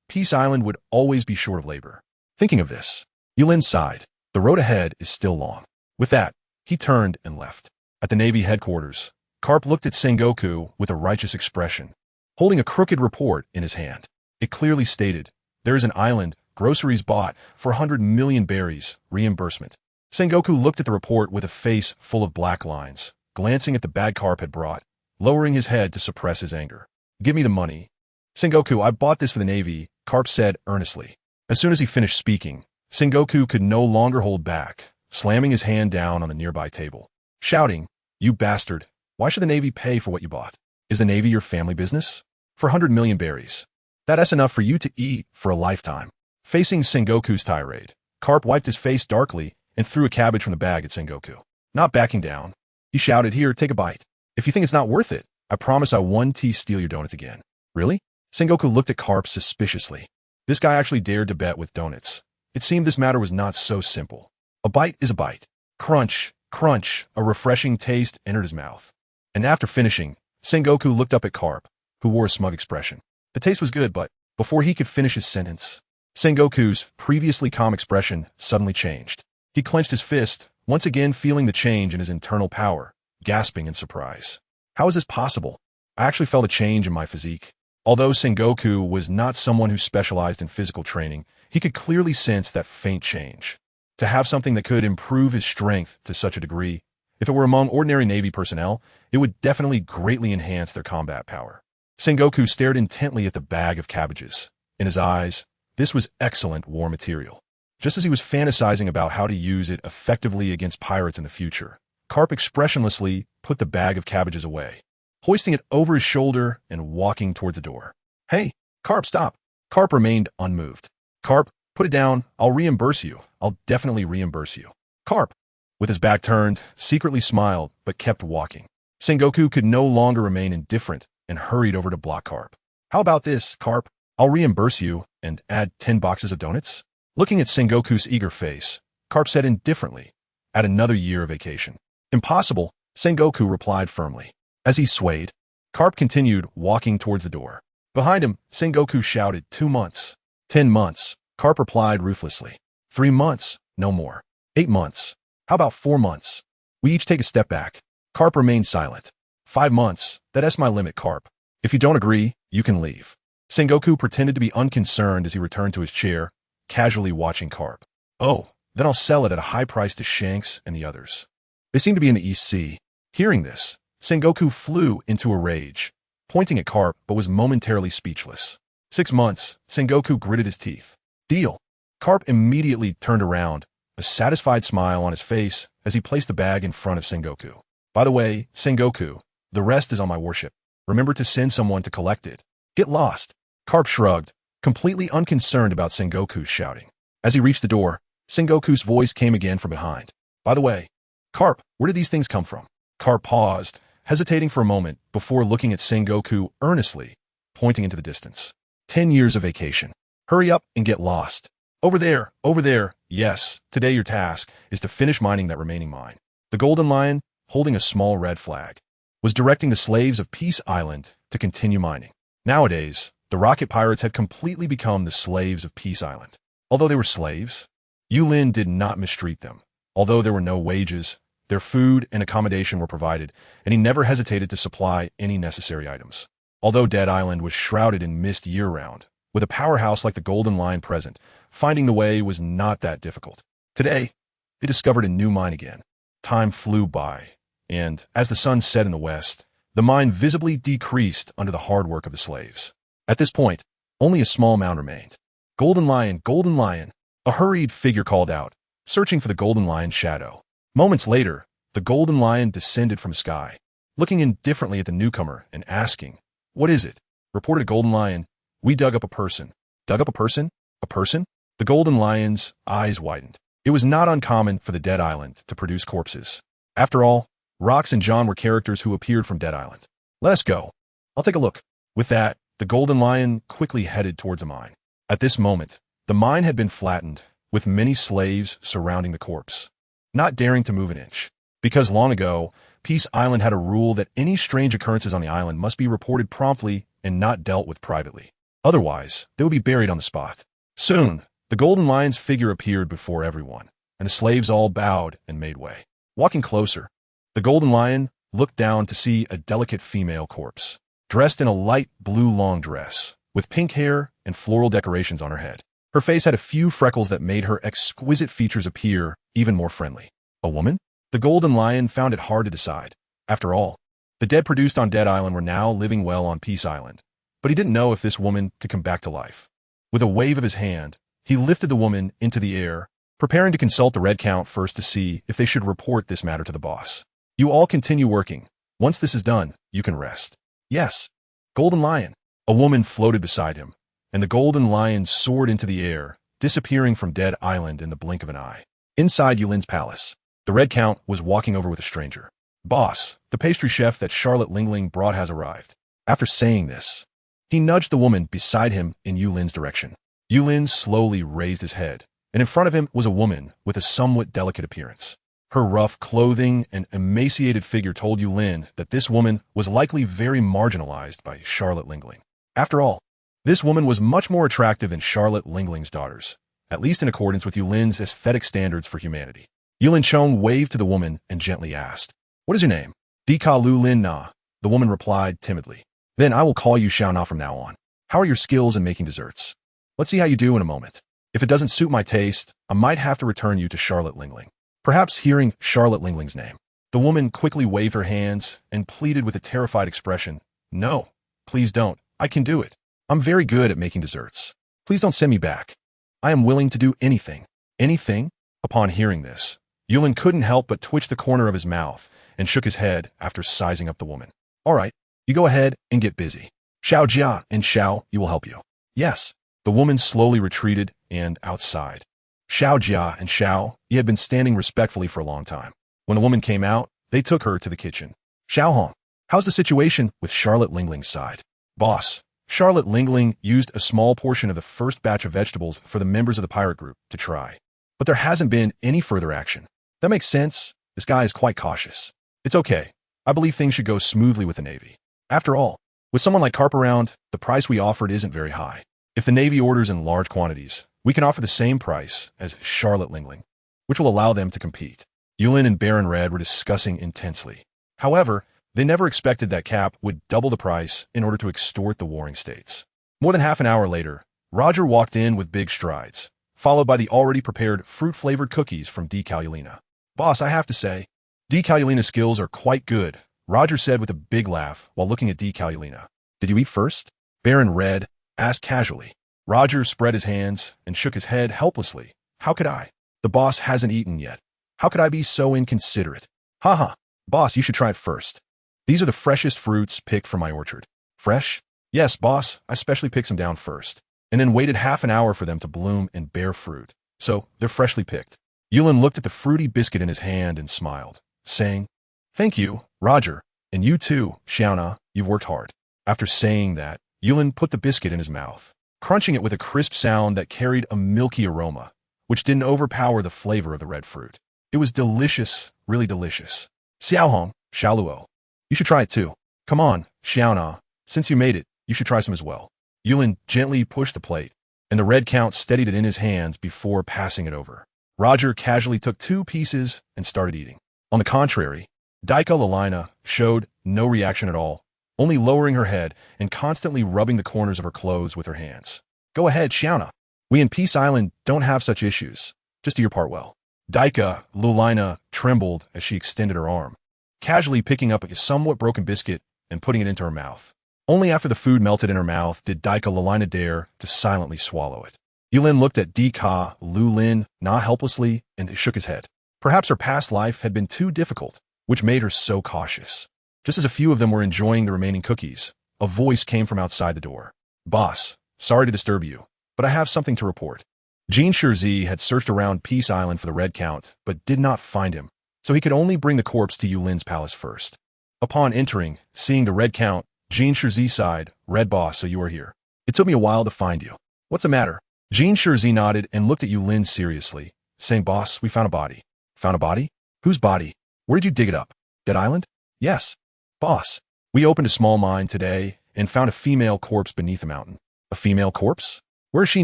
Peace Island would always be short of labor. Thinking of this, Yulin sighed. The road ahead is still long. With that, he turned and left. At the Navy headquarters, Karp looked at Sengoku with a righteous expression, holding a crooked report in his hand. It clearly stated, "There is an island, groceries bought for 100 million berries, reimbursement." Sengoku looked at the report with a face full of black lines, glancing at the bag Karp had brought, lowering his head to suppress his anger. "Give me the money." "Sengoku, I bought this for the Navy," Karp said earnestly. As soon as he finished speaking, Sengoku could no longer hold back, slamming his hand down on the nearby table, shouting, "You bastard! Why should the Navy pay for what you bought? Is the Navy your family business? For 100 million berries. That's enough for you to eat for a lifetime." Facing Sengoku's tirade, Karp wiped his face darkly and threw a cabbage from the bag at Sengoku. Not backing down, he shouted, "Here, take a bite. If you think it's not worth it, I promise I won't steal your donuts again." "Really?" Sengoku looked at Karp suspiciously. This guy actually dared to bet with donuts. It It seemed this matter was not so simple. A bite is a bite. Crunch, crunch, a refreshing taste entered his mouth. And after finishing, Sengoku looked up at Carp, who wore a smug expression. The taste was good, but before he could finish his sentence, Sengoku's previously calm expression suddenly changed. He clenched his fist, once again feeling the change in his internal power, gasping in surprise. How is this possible? I actually felt a change in my physique. Although Sengoku was not someone who specialized in physical training, he could clearly sense that faint change. To have something that could improve his strength to such a degree, if it were among ordinary Navy personnel, it would definitely greatly enhance their combat power. Sengoku stared intently at the bag of cabbages. In his eyes, this was excellent war material. Just as he was fantasizing about how to use it effectively against pirates in the future, Carp expressionlessly put the bag of cabbages away, hoisting it over his shoulder and walking towards the door. Hey, Carp, stop. Carp remained unmoved. Carp, put it down. I'll reimburse you. I'll definitely reimburse you. Carp, with his back turned, secretly smiled, but kept walking. Sengoku could no longer remain indifferent and hurried over to block Carp. How about this, Carp? I'll reimburse you and add 10 boxes of donuts? Looking at Sengoku's eager face, Carp said indifferently, add another year of vacation. Impossible, Sengoku replied firmly. As he swayed, Carp continued walking towards the door. Behind him, Sengoku shouted, 2 months. 10 months, Carp replied ruthlessly. 3 months, no more. 8 months. How about 4 months? We each take a step back. Carp remained silent. 5 months, that's my limit, Carp. If you don't agree, you can leave. Sengoku pretended to be unconcerned as he returned to his chair, casually watching Carp. Oh, then I'll sell it at a high price to Shanks and the others. They seem to be in the East Sea. Hearing this, Sengoku flew into a rage, pointing at Carp but was momentarily speechless. 6 months, Sengoku gritted his teeth. Deal. Carp immediately turned around, a satisfied smile on his face as he placed the bag in front of Sengoku. By the way, Sengoku, the rest is on my warship. Remember to send someone to collect it. Get lost. Carp shrugged, completely unconcerned about Sengoku's shouting. As he reached the door, Sengoku's voice came again from behind. By the way, Carp, where did these things come from? Carp paused, hesitating for a moment before looking at Sengoku earnestly, pointing into the distance. 10 years of vacation. Hurry up and get lost. Over there, over there. Yes, today your task is to finish mining that remaining mine. The Golden Lion, holding a small red flag, was directing the slaves of Peace Island to continue mining. Nowadays, the rocket pirates had completely become the slaves of Peace Island. Although they were slaves, Yulin did not mistreat them. Although there were no wages, their food and accommodation were provided, and he never hesitated to supply any necessary items. Although Dead Island was shrouded in mist year-round, with a powerhouse like the Golden Lion present, finding the way was not that difficult. Today, they discovered a new mine again. Time flew by, and as the sun set in the west, the mine visibly decreased under the hard work of the slaves. At this point, only a small mound remained. Golden Lion, Golden Lion, a hurried figure called out, searching for the Golden Lion's shadow. Moments later, the Golden Lion descended from the sky, looking indifferently at the newcomer and asking, "What is it?" Reported Golden Lion, "We dug up a person." Dug up a person? A person? The Golden Lion's eyes widened. It was not uncommon for the Dead Island to produce corpses. After all, Rox and John were characters who appeared from Dead Island. Let's go. I'll take a look. With that, the Golden Lion quickly headed towards a mine. At this moment, the mine had been flattened, with many slaves surrounding the corpse, not daring to move an inch. Because long ago, Peace Island had a rule that any strange occurrences on the island must be reported promptly and not dealt with privately. Otherwise, they would be buried on the spot. Soon, the Golden Lion's figure appeared before everyone, and the slaves all bowed and made way. Walking closer, the Golden Lion looked down to see a delicate female corpse, dressed in a light blue long dress, with pink hair and floral decorations on her head. Her face had a few freckles that made her exquisite features appear even more friendly. A woman? The Golden Lion found it hard to decide. After all, the dead produced on Dead Island were now living well on Peace Island, but he didn't know if this woman could come back to life. With a wave of his hand, he lifted the woman into the air, preparing to consult the red count first to see if they should report this matter to the boss. You all continue working. Once this is done, you can rest. Yes. Golden Lion. A woman floated beside him, and the Golden Lion soared into the air, disappearing from Dead Island in the blink of an eye. Inside Yulin's palace, the Red Count was walking over with a stranger. Boss, the pastry chef that Charlotte Lingling brought has arrived. After saying this, he nudged the woman beside him in Yulin's direction. Yulin slowly raised his head, and in front of him was a woman with a somewhat delicate appearance. Her rough clothing and emaciated figure told Yulin that this woman was likely very marginalized by Charlotte Lingling. After all, this woman was much more attractive than Charlotte Lingling's daughters, at least in accordance with Yulin's aesthetic standards for humanity. Yulin Chong waved to the woman and gently asked, "What is your name?" "Dika Lu Lin Na," the woman replied timidly. "Then I will call you Xiao Na from now on. How are your skills in making desserts? Let's see how you do in a moment. If it doesn't suit my taste, I might have to return you to Charlotte Lingling." Perhaps hearing Charlotte Lingling's name, the woman quickly waved her hands and pleaded with a terrified expression, "No, please don't. I can do it. I'm very good at making desserts. Please don't send me back. I am willing to do anything." Anything? Upon hearing this, Yulin couldn't help but twitch the corner of his mouth and shook his head after sizing up the woman. "All right, you go ahead and get busy. Xiao Jia and Xiao, you will help you." "Yes." The woman slowly retreated and outside. Xiao Jia and Xiao had been standing respectfully for a long time. When the woman came out, they took her to the kitchen. "Xiao Hong, how's the situation with Charlotte Lingling's side?" "Boss, Charlotte Lingling used a small portion of the first batch of vegetables for the members of the pirate group to try. But there hasn't been any further action." "That makes sense. This guy is quite cautious." "It's okay. I believe things should go smoothly with the Navy. After all, with someone like Carp around, the price we offered isn't very high. If the Navy orders in large quantities, we can offer the same price as Charlotte Lingling, which will allow them to compete." Yulin and Baron Red were discussing intensely. However, they never expected that Cap would double the price in order to extort the warring states. More than half an hour later, Roger walked in with big strides, followed by the already prepared fruit-flavored cookies from Decalulina. "Boss, I have to say, Decalulina's skills are quite good," Roger said with a big laugh while looking at Decalulina. "Did you eat first?" Baron Red asked casually. Roger spread his hands and shook his head helplessly. "How could I? The boss hasn't eaten yet. How could I be so inconsiderate?" "Haha, boss, you should try it first. These are the freshest fruits picked from my orchard." "Fresh?" "Yes, boss, I specially picked some down first, and then waited half an hour for them to bloom and bear fruit. So, they're freshly picked." Yulin looked at the fruity biscuit in his hand and smiled, saying, "Thank you, Roger, and you too, Xiaona, you've worked hard." After saying that, Yulin put the biscuit in his mouth, crunching it with a crisp sound that carried a milky aroma, which didn't overpower the flavor of the red fruit. It was delicious, really delicious. "Xiaohong, Xiaoluo, you should try it too. Come on, Xiaona, since you made it, you should try some as well." Yulin gently pushed the plate, and the red count steadied it in his hands before passing it over. Roger casually took 2 pieces and started eating. On the contrary, Daika Lalina showed no reaction at all, only lowering her head and constantly rubbing the corners of her clothes with her hands. "Go ahead, Xiaona. We in Peace Island don't have such issues. Just do your part well." Daika Lalina trembled as she extended her arm, casually picking up a somewhat broken biscuit and putting it into her mouth. Only after the food melted in her mouth did Daika Lalina dare to silently swallow it. Yulin looked at Dika Lu Lin Na helplessly and shook his head. Perhaps her past life had been too difficult, which made her so cautious. Just as a few of them were enjoying the remaining cookies, a voice came from outside the door. "Boss, sorry to disturb you, but I have something to report." Jean Shurzi had searched around Peace Island for the Red Count, but did not find him, so he could only bring the corpse to Yulin's palace first. Upon entering, seeing the Red Count, Jean Shurzi sighed, "Red Boss, so you are here. It took me a while to find you. What's the matter?" Jean Shurzi nodded and looked at Yulin seriously, saying, "Boss, we found a body." "Found a body? Whose body? Where did you dig it up? Dead Island?" "Yes. Boss, we opened a small mine today and found a female corpse beneath a mountain." "A female corpse? Where is she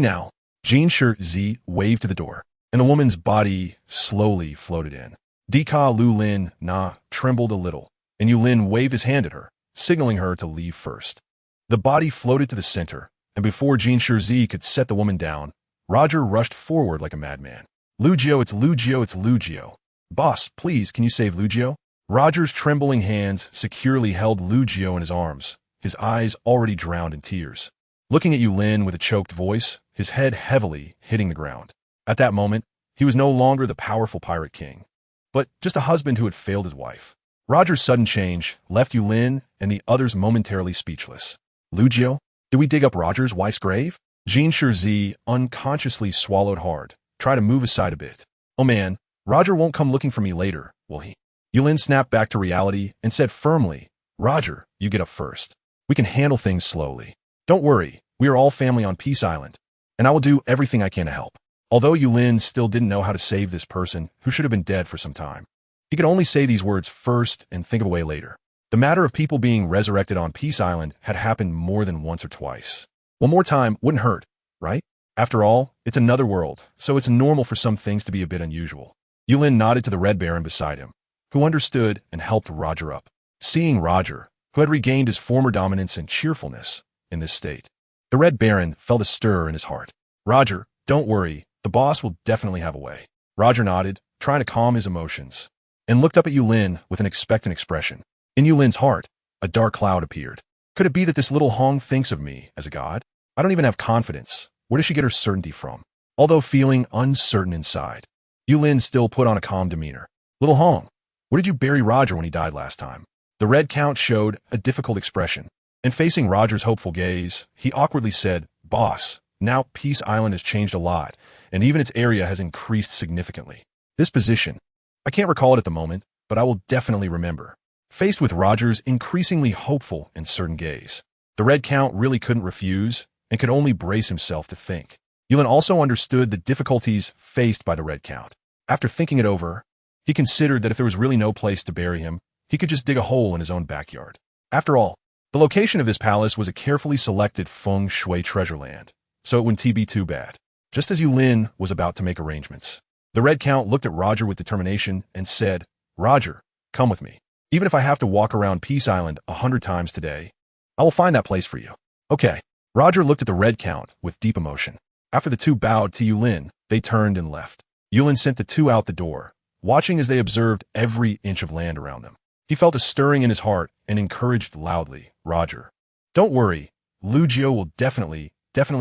now?" Jean Shurzi waved to the door, and the woman's body slowly floated in. Dika Lu Lin Na trembled a little, and Yulin waved his hand at her, signaling her to leave first. The body floated to the center, and before Jean Shurzi could set the woman down, Roger rushed forward like a madman. "Lugio, it's Lugio, it's Lugio. Boss, please, can you save Lugio?" Roger's trembling hands securely held Lugio in his arms, his eyes already drowned in tears. Looking at Yulin with a choked voice, his head heavily hitting the ground. At that moment, he was no longer the powerful pirate king, but just a husband who had failed his wife. Roger's sudden change left Yulin and the others momentarily speechless. "Lugio? Did we dig up Roger's wife's grave?" Jean Shurzi unconsciously swallowed hard, tried to move aside a bit. "Oh man, Roger won't come looking for me later, will he?" Yulin snapped back to reality and said firmly, "Roger, you get up first. We can handle things slowly. Don't worry, we are all family on Peace Island, and I will do everything I can to help." Although Yulin still didn't know how to save this person who should have been dead for some time. He could only say these words first and think of a way later. The matter of people being resurrected on Peace Island had happened more than once or twice. One more time wouldn't hurt, right? After all, it's another world, so it's normal for some things to be a bit unusual. Yulin nodded to the Red Baron beside him, who understood and helped Roger up. Seeing Roger, who had regained his former dominance and cheerfulness, in this state, the Red Baron felt a stir in his heart. Roger, don't worry, the boss will definitely have a way. Roger nodded, trying to calm his emotions, and looked up at Yulin with an expectant expression. In Yulin's heart, a dark cloud appeared. Could it be that this little Hong thinks of me as a god? I don't even have confidence. Where does she get her certainty from? Although feeling uncertain inside, Yulin still put on a calm demeanor. Little Hong, where did you bury Roger when he died last time? The Red Count showed a difficult expression, and facing Roger's hopeful gaze, he awkwardly said, Boss, now Peace Island has changed a lot, and even its area has increased significantly. This position, I can't recall it at the moment, but I will definitely remember. Faced with Roger's increasingly hopeful and certain gaze, the Red Count really couldn't refuse and could only brace himself to think. Yulin also understood the difficulties faced by the Red Count. After thinking it over, he considered that if there was really no place to bury him, he could just dig a hole in his own backyard. After all, the location of this palace was a carefully selected feng shui treasure land, so it wouldn't be too bad. Just as Yulin was about to make arrangements, the Red Count looked at Roger with determination and said, Roger, come with me. Even if I have to walk around Peace Island 100 times today, I will find that place for you. Okay. Roger looked at the Red Count with deep emotion. After the two bowed to Yulin, they turned and left. Yulin sent the two out the door, watching as they observed every inch of land around them. He felt a stirring in his heart and encouraged loudly, Roger, don't worry, Lugio will definitely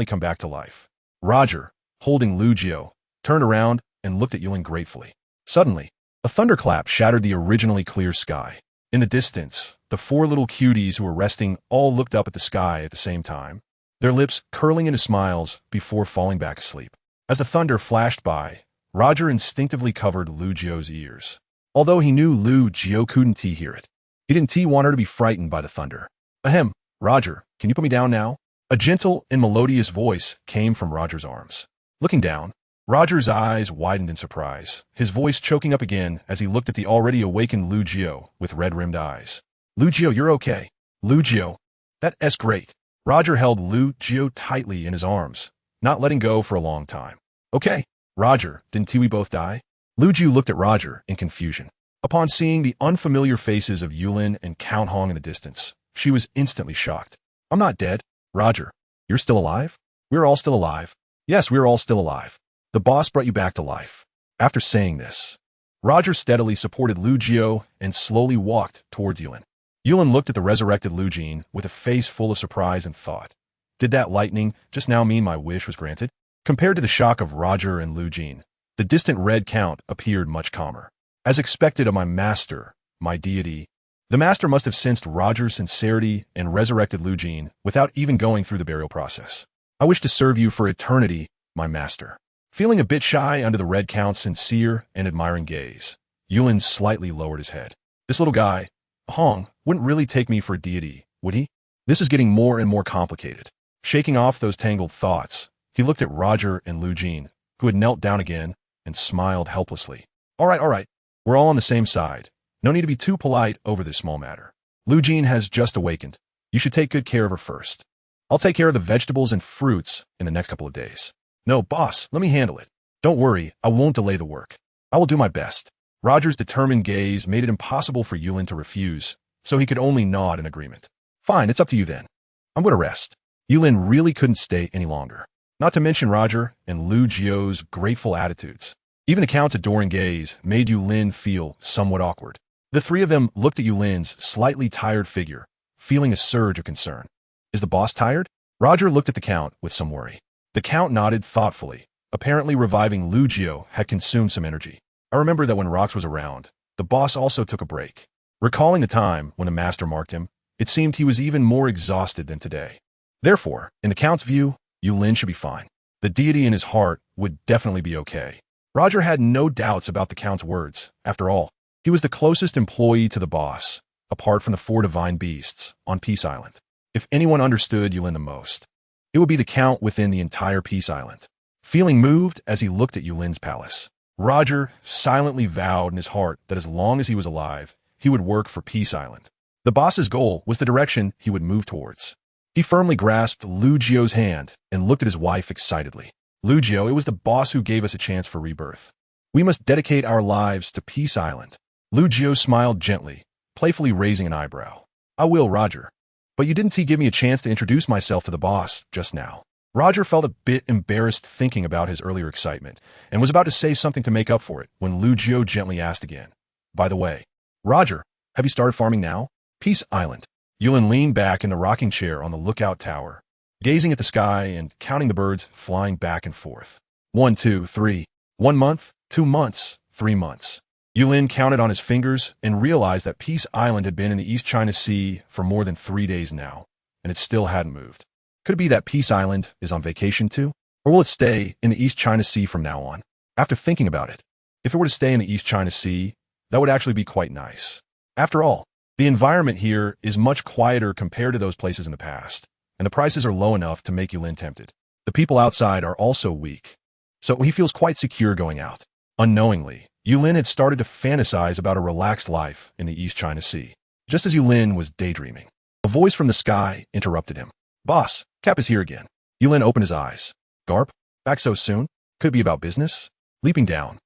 come back to life. Roger, holding Lugio, turned around and looked at Yulin gratefully. Suddenly, a thunderclap shattered the originally clear sky. In the distance, the four little cuties who were resting all looked up at the sky at the same time, their lips curling into smiles before falling back asleep. As the thunder flashed by, Roger instinctively covered Lugio's ears. Although he knew Lugio couldn't hear it, he didn't want her to be frightened by the thunder. Ahem, Roger, can you put me down now? A gentle and melodious voice came from Roger's arms. Looking down, Roger's eyes widened in surprise, his voice choking up again as he looked at the already awakened Lugio with red-rimmed eyes. Lugio, you're okay. Lugio, that's great. Roger held Lugio tightly in his arms, not letting go for a long time. Okay, Roger, didn't we both die? Lugio looked at Roger in confusion. Upon seeing the unfamiliar faces of Yulin and Count Hong in the distance, she was instantly shocked. I'm not dead. Roger, you're still alive? We're all still alive. Yes, we're all still alive. The boss brought you back to life. After saying this, Roger steadily supported Lugio and slowly walked towards Yulin. Yulin looked at the resurrected Lugin with a face full of surprise and thought, did that lightning just now mean my wish was granted? Compared to the shock of Roger and Lugin, the distant Red Count appeared much calmer. As expected of my master, my deity, the master must have sensed Roger's sincerity and resurrected Lugin without even going through the burial process. I wish to serve you for eternity, my master. Feeling a bit shy under the Red Count's sincere and admiring gaze, Yulin slightly lowered his head. This little guy, Hong, wouldn't really take me for a deity, would he? This is getting more and more complicated. Shaking off those tangled thoughts, he looked at Roger and Lugin, who had knelt down again, and smiled helplessly. All right. We're all on the same side. No need to be too polite over this small matter. Lugin has just awakened. You should take good care of her first. I'll take care of the vegetables and fruits in the next couple of days. No, boss, let me handle it. Don't worry, I won't delay the work. I will do my best. Roger's determined gaze made it impossible for Yulin to refuse, so he could only nod in agreement. Fine, it's up to you then. I'm going to rest. Yulin really couldn't stay any longer. Not to mention Roger and Lugio's grateful attitudes. Even the Count's adoring gaze made Yulin feel somewhat awkward. The three of them looked at Yulin's slightly tired figure, feeling a surge of concern. Is the boss tired? Roger looked at the Count with some worry. The Count nodded thoughtfully. Apparently reviving Lugio had consumed some energy. I remember that when Rox was around, the boss also took a break. Recalling the time when the master marked him, it seemed he was even more exhausted than today. Therefore, in the Count's view, Yulin should be fine. The deity in his heart would definitely be okay. Roger had no doubts about the Count's words. After all, he was the closest employee to the boss, apart from the four divine beasts, on Peace Island. If anyone understood Yulin the most, it would be the Count within the entire Peace Island. feeling moved as he looked at Yulin's palace. Roger silently vowed in his heart that as long as he was alive, he would work for Peace Island. The boss's goal was the direction he would move towards. He firmly grasped Lu Jio's hand and looked at his wife excitedly. Lu Jio, it was the boss who gave us a chance for rebirth. We must dedicate our lives to Peace Island. Lu Jio smiled gently, playfully raising an eyebrow. I will, Roger. But you didn't give me a chance to introduce myself to the boss just now. Roger felt a bit embarrassed thinking about his earlier excitement and was about to say something to make up for it when Lu Jio gently asked again. By the way, Roger, have you started farming now? Peace Island. Yulin leaned back in the rocking chair on the lookout tower, gazing at the sky and counting the birds flying back and forth. 1, 2, 3. 1 month, 2 months, 3 months. Yulin counted on his fingers and realized that Peace Island had been in the East China Sea for more than 3 days now, and it still hadn't moved. Could it be that Peace Island is on vacation too? Or will it stay in the East China Sea from now on? After thinking about it, if it were to stay in the East China Sea, that would actually be quite nice. After all, the environment here is much quieter compared to those places in the past, and the prices are low enough to make Yulin tempted. The people outside are also weak, so he feels quite secure going out. Unknowingly, Yulin had started to fantasize about a relaxed life in the East China Sea. Just as Yulin was daydreaming, a voice from the sky interrupted him. Boss, Cap is here again. Yulin opened his eyes. Garp, back so soon? Could it be about business? Leaping down,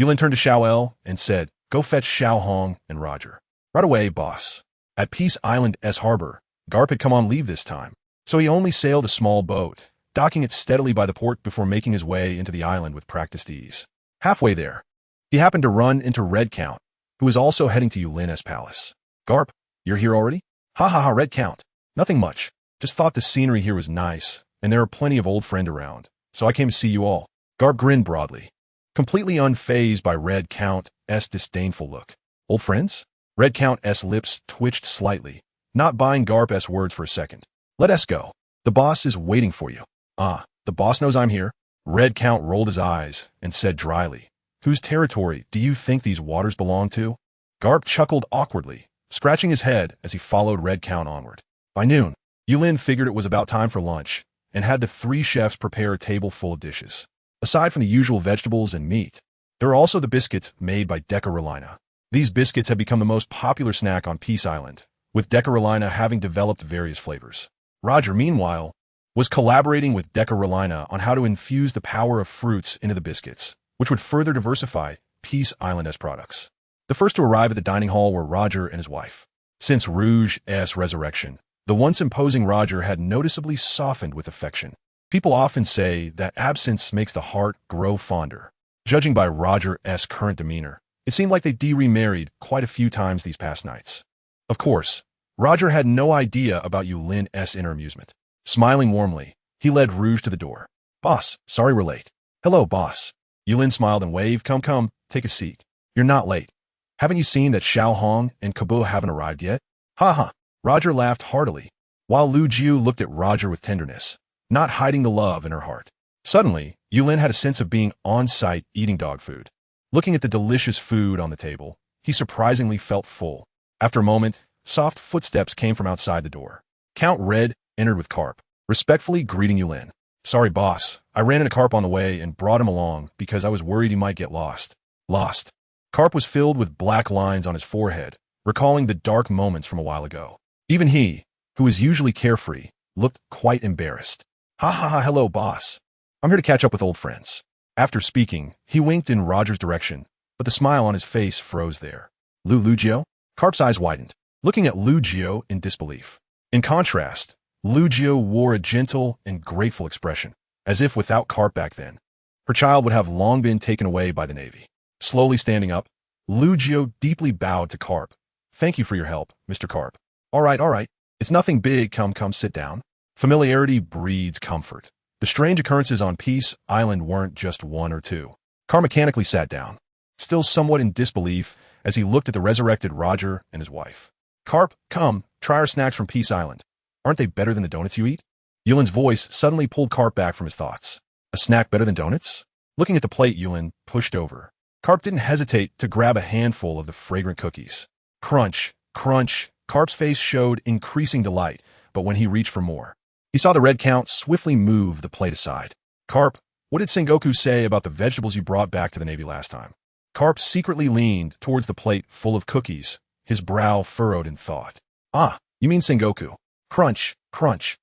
Yulin turned to Xiao El and said, go fetch Xiao Hong and Roger. Right away, boss. At Peace Island's harbor, Garp had come on leave this time, so he only sailed a small boat, docking it steadily by the port before making his way into the island with practiced ease. Halfway there, he happened to run into Red Count, who was also heading to Yulin's palace. Garp, you're here already? Ha ha ha, Red Count. Nothing much. Just thought the scenery here was nice, and there are plenty of old friends around, so I came to see you all. Garp grinned broadly, completely unfazed by Red Count's disdainful look. Old friends? Red Count's lips twitched slightly, not buying Garp's words for a second. Let us go. The boss is waiting for you. Ah, the boss knows I'm here. Red Count rolled his eyes and said dryly, whose territory do you think these waters belong to? Garp chuckled awkwardly, scratching his head as he followed Red Count onward. By noon, Yulin figured it was about time for lunch and had the 3 chefs prepare a table full of dishes. Aside from the usual vegetables and meat, there are also the biscuits made by Decarolina. These biscuits have become the most popular snack on Peace Island, with Decarolina having developed various flavors. Roger, meanwhile, was collaborating with Decarolina on how to infuse the power of fruits into the biscuits, which would further diversify Peace Island's products. The first to arrive at the dining hall were Roger and his wife. Since Rouge's resurrection, the once imposing Roger had noticeably softened with affection. People often say that absence makes the heart grow fonder. Judging by Roger's current demeanor, it seemed like they remarried quite a few times these past nights. Of course, Roger had no idea about Yulin's inner amusement. Smiling warmly, he led Rouge to the door. Boss, sorry we're late. Hello, boss. Yulin smiled and waved. Come, take a seat. You're not late. Haven't you seen that Xiao Hong and Kabu haven't arrived yet? Ha ha. Roger laughed heartily, while Lu Jiu looked at Roger with tenderness, not hiding the love in her heart. Suddenly, Yulin had a sense of being on-site eating dog food. Looking at the delicious food on the table, he surprisingly felt full. After a moment, soft footsteps came from outside the door. Count Red entered with Carp, respectfully greeting Yulin. Sorry, boss. I ran into Carp on the way and brought him along because I was worried he might get lost. Lost. Carp was filled with black lines on his forehead, recalling the dark moments from a while ago. Even he, who is usually carefree, looked quite embarrassed. Ha ha ha, hello, boss. I'm here to catch up with old friends. After speaking, he winked in Roger's direction, but the smile on his face froze there. Lu Gio? Carp's eyes widened, looking at Lu Gio in disbelief. In contrast, Lu Gio wore a gentle and grateful expression, as if without Carp back then, her child would have long been taken away by the Navy. Slowly standing up, Lu Gio deeply bowed to Carp. Thank you for your help, Mr. Carp. All right. It's nothing big. Come, sit down. Familiarity breeds comfort. The strange occurrences on Peace Island weren't just 1 or 2. Carp mechanically sat down, still somewhat in disbelief as he looked at the resurrected Roger and his wife. Carp, come, try our snacks from Peace Island. Aren't they better than the donuts you eat? Yulin's voice suddenly pulled Carp back from his thoughts. A snack better than donuts? Looking at the plate Yulin pushed over, Carp didn't hesitate to grab a handful of the fragrant cookies. Crunch, crunch. Carp's face showed increasing delight, but when he reached for more, he saw the Red Count swiftly move the plate aside. Carp, What did Sengoku say about the vegetables you brought back to the Navy last time? Carp secretly leaned towards the plate full of cookies, his brow furrowed in thought. Ah, you mean Sengoku. Crunch, crunch.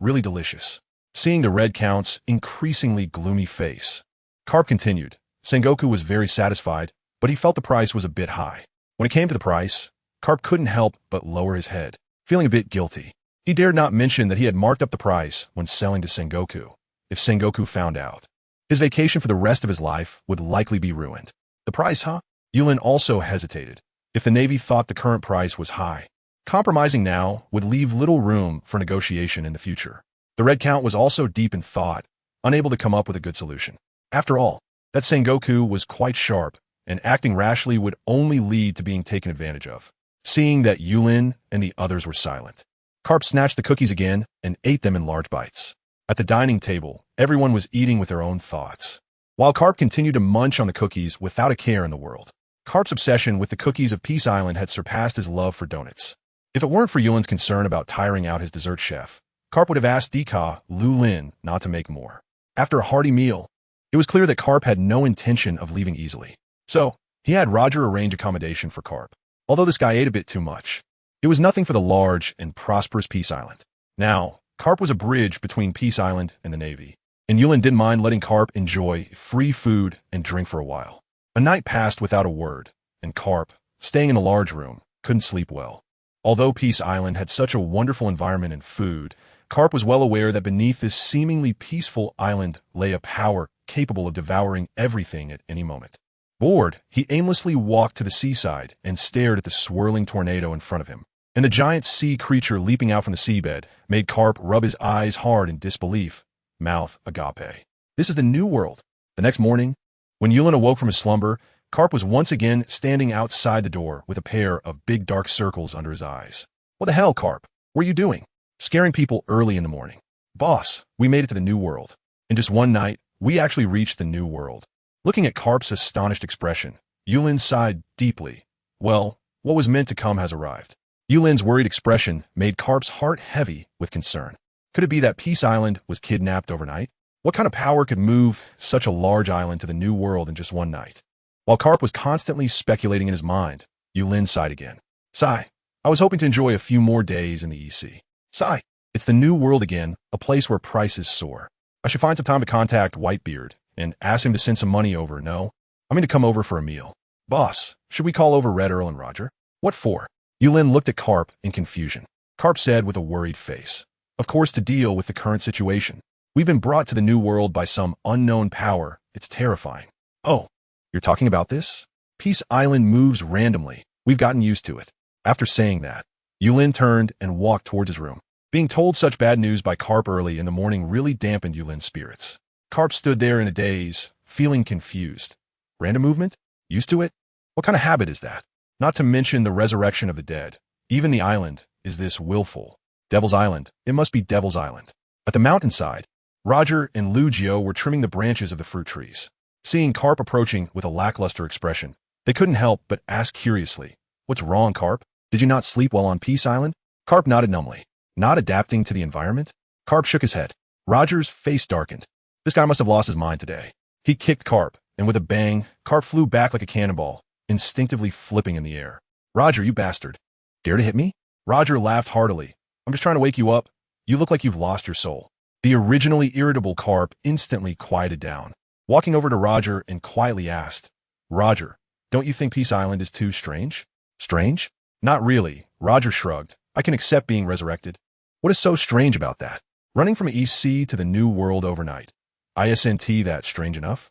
Really delicious. Seeing the red count's increasingly gloomy face, Carp continued. Sengoku was very satisfied, but he felt the price was a bit high. When it came to the price, Carp couldn't help but lower his head, feeling a bit guilty. He dared not mention that he had marked up the price when selling to Sengoku. If Sengoku found out, his vacation for the rest of his life would likely be ruined. The price, huh? Yulin also hesitated. If the Navy thought the current price was high, compromising now would leave little room for negotiation in the future. The red count was also deep in thought, unable to come up with a good solution. After all, that Sengoku was quite sharp, and acting rashly would only lead to being taken advantage of. Seeing that Yulin and the others were silent, Carp snatched the cookies again and ate them in large bites. At the dining table, everyone was eating with their own thoughts, while Carp continued to munch on the cookies without a care in the world. Carp's obsession with the cookies of Peace Island had surpassed his love for donuts. If it weren't for Yulin's concern about tiring out his dessert chef, Carp would have asked Dika Lu Lin not to make more. After a hearty meal, it was clear that Carp had no intention of leaving easily. So, he had Roger arrange accommodation for Carp. Although this guy ate a bit too much, it was nothing for the large and prosperous Peace Island. Now, Carp was a bridge between Peace Island and the Navy, and Yulin didn't mind letting Carp enjoy free food and drink for a while. A night passed without a word, and Carp, staying in a large room, couldn't sleep well. Although Peace Island had such a wonderful environment and food, Carp was well aware that beneath this seemingly peaceful island lay a power capable of devouring everything at any moment. Bored, he aimlessly walked to the seaside and stared at the swirling tornado in front of him. And the giant sea creature leaping out from the seabed made Carp rub his eyes hard in disbelief, mouth agape. This is the new world. The next morning, when Yulin awoke from his slumber, Carp was once again standing outside the door with a pair of big dark circles under his eyes. What the hell, Carp? What are you doing? Scaring people early in the morning. Boss, we made it to the new world. In just one night, we actually reached the new world. Looking at Carp's astonished expression, Yulin sighed deeply. Well, what was meant to come has arrived. Yulin's worried expression made Carp's heart heavy with concern. Could it be that Peace Island was kidnapped overnight? What kind of power could move such a large island to the new world in just one night? While Carp was constantly speculating in his mind, Yulin sighed again. Sigh, I was hoping to enjoy a few more days in the EC. Sigh, it's the new world again, a place where prices soar. I should find some time to contact Whitebeard and ask him to send some money over, no? I mean to come over for a meal. Boss, should we call over Red Earl and Roger? What for? Yulin looked at Carp in confusion. Carp said with a worried face. Of course, to deal with the current situation. We've been brought to the new world by some unknown power. It's terrifying. Oh, you're talking about this? Peace Island moves randomly. We've gotten used to it. After saying that, Yulin turned and walked towards his room. Being told such bad news by Carp early in the morning really dampened Yulin's spirits. Carp stood there in a daze, feeling confused. Random movement? Used to it? What kind of habit is that? Not to mention the resurrection of the dead. Even the island is this willful. Devil's Island. It must be Devil's Island. At the mountainside, Roger and Lugio were trimming the branches of the fruit trees. Seeing Carp approaching with a lackluster expression, they couldn't help but ask curiously, What's wrong, Carp? Did you not sleep well on Peace Island? Carp nodded numbly. Not adapting to the environment? Carp shook his head. Roger's face darkened. This guy must have lost his mind today. He kicked Carp, and with a bang, Carp flew back like a cannonball, instinctively flipping in the air. Roger, you bastard. Dare to hit me? Roger laughed heartily. I'm just trying to wake you up. You look like you've lost your soul. The originally irritable Carp instantly quieted down. Walking over to Roger and quietly asked, Roger, don't you think Peace Island is too strange? Strange? Not really. Roger shrugged. I can accept being resurrected. What is so strange about that? Running from EC to the new world overnight. ISNT that strange enough?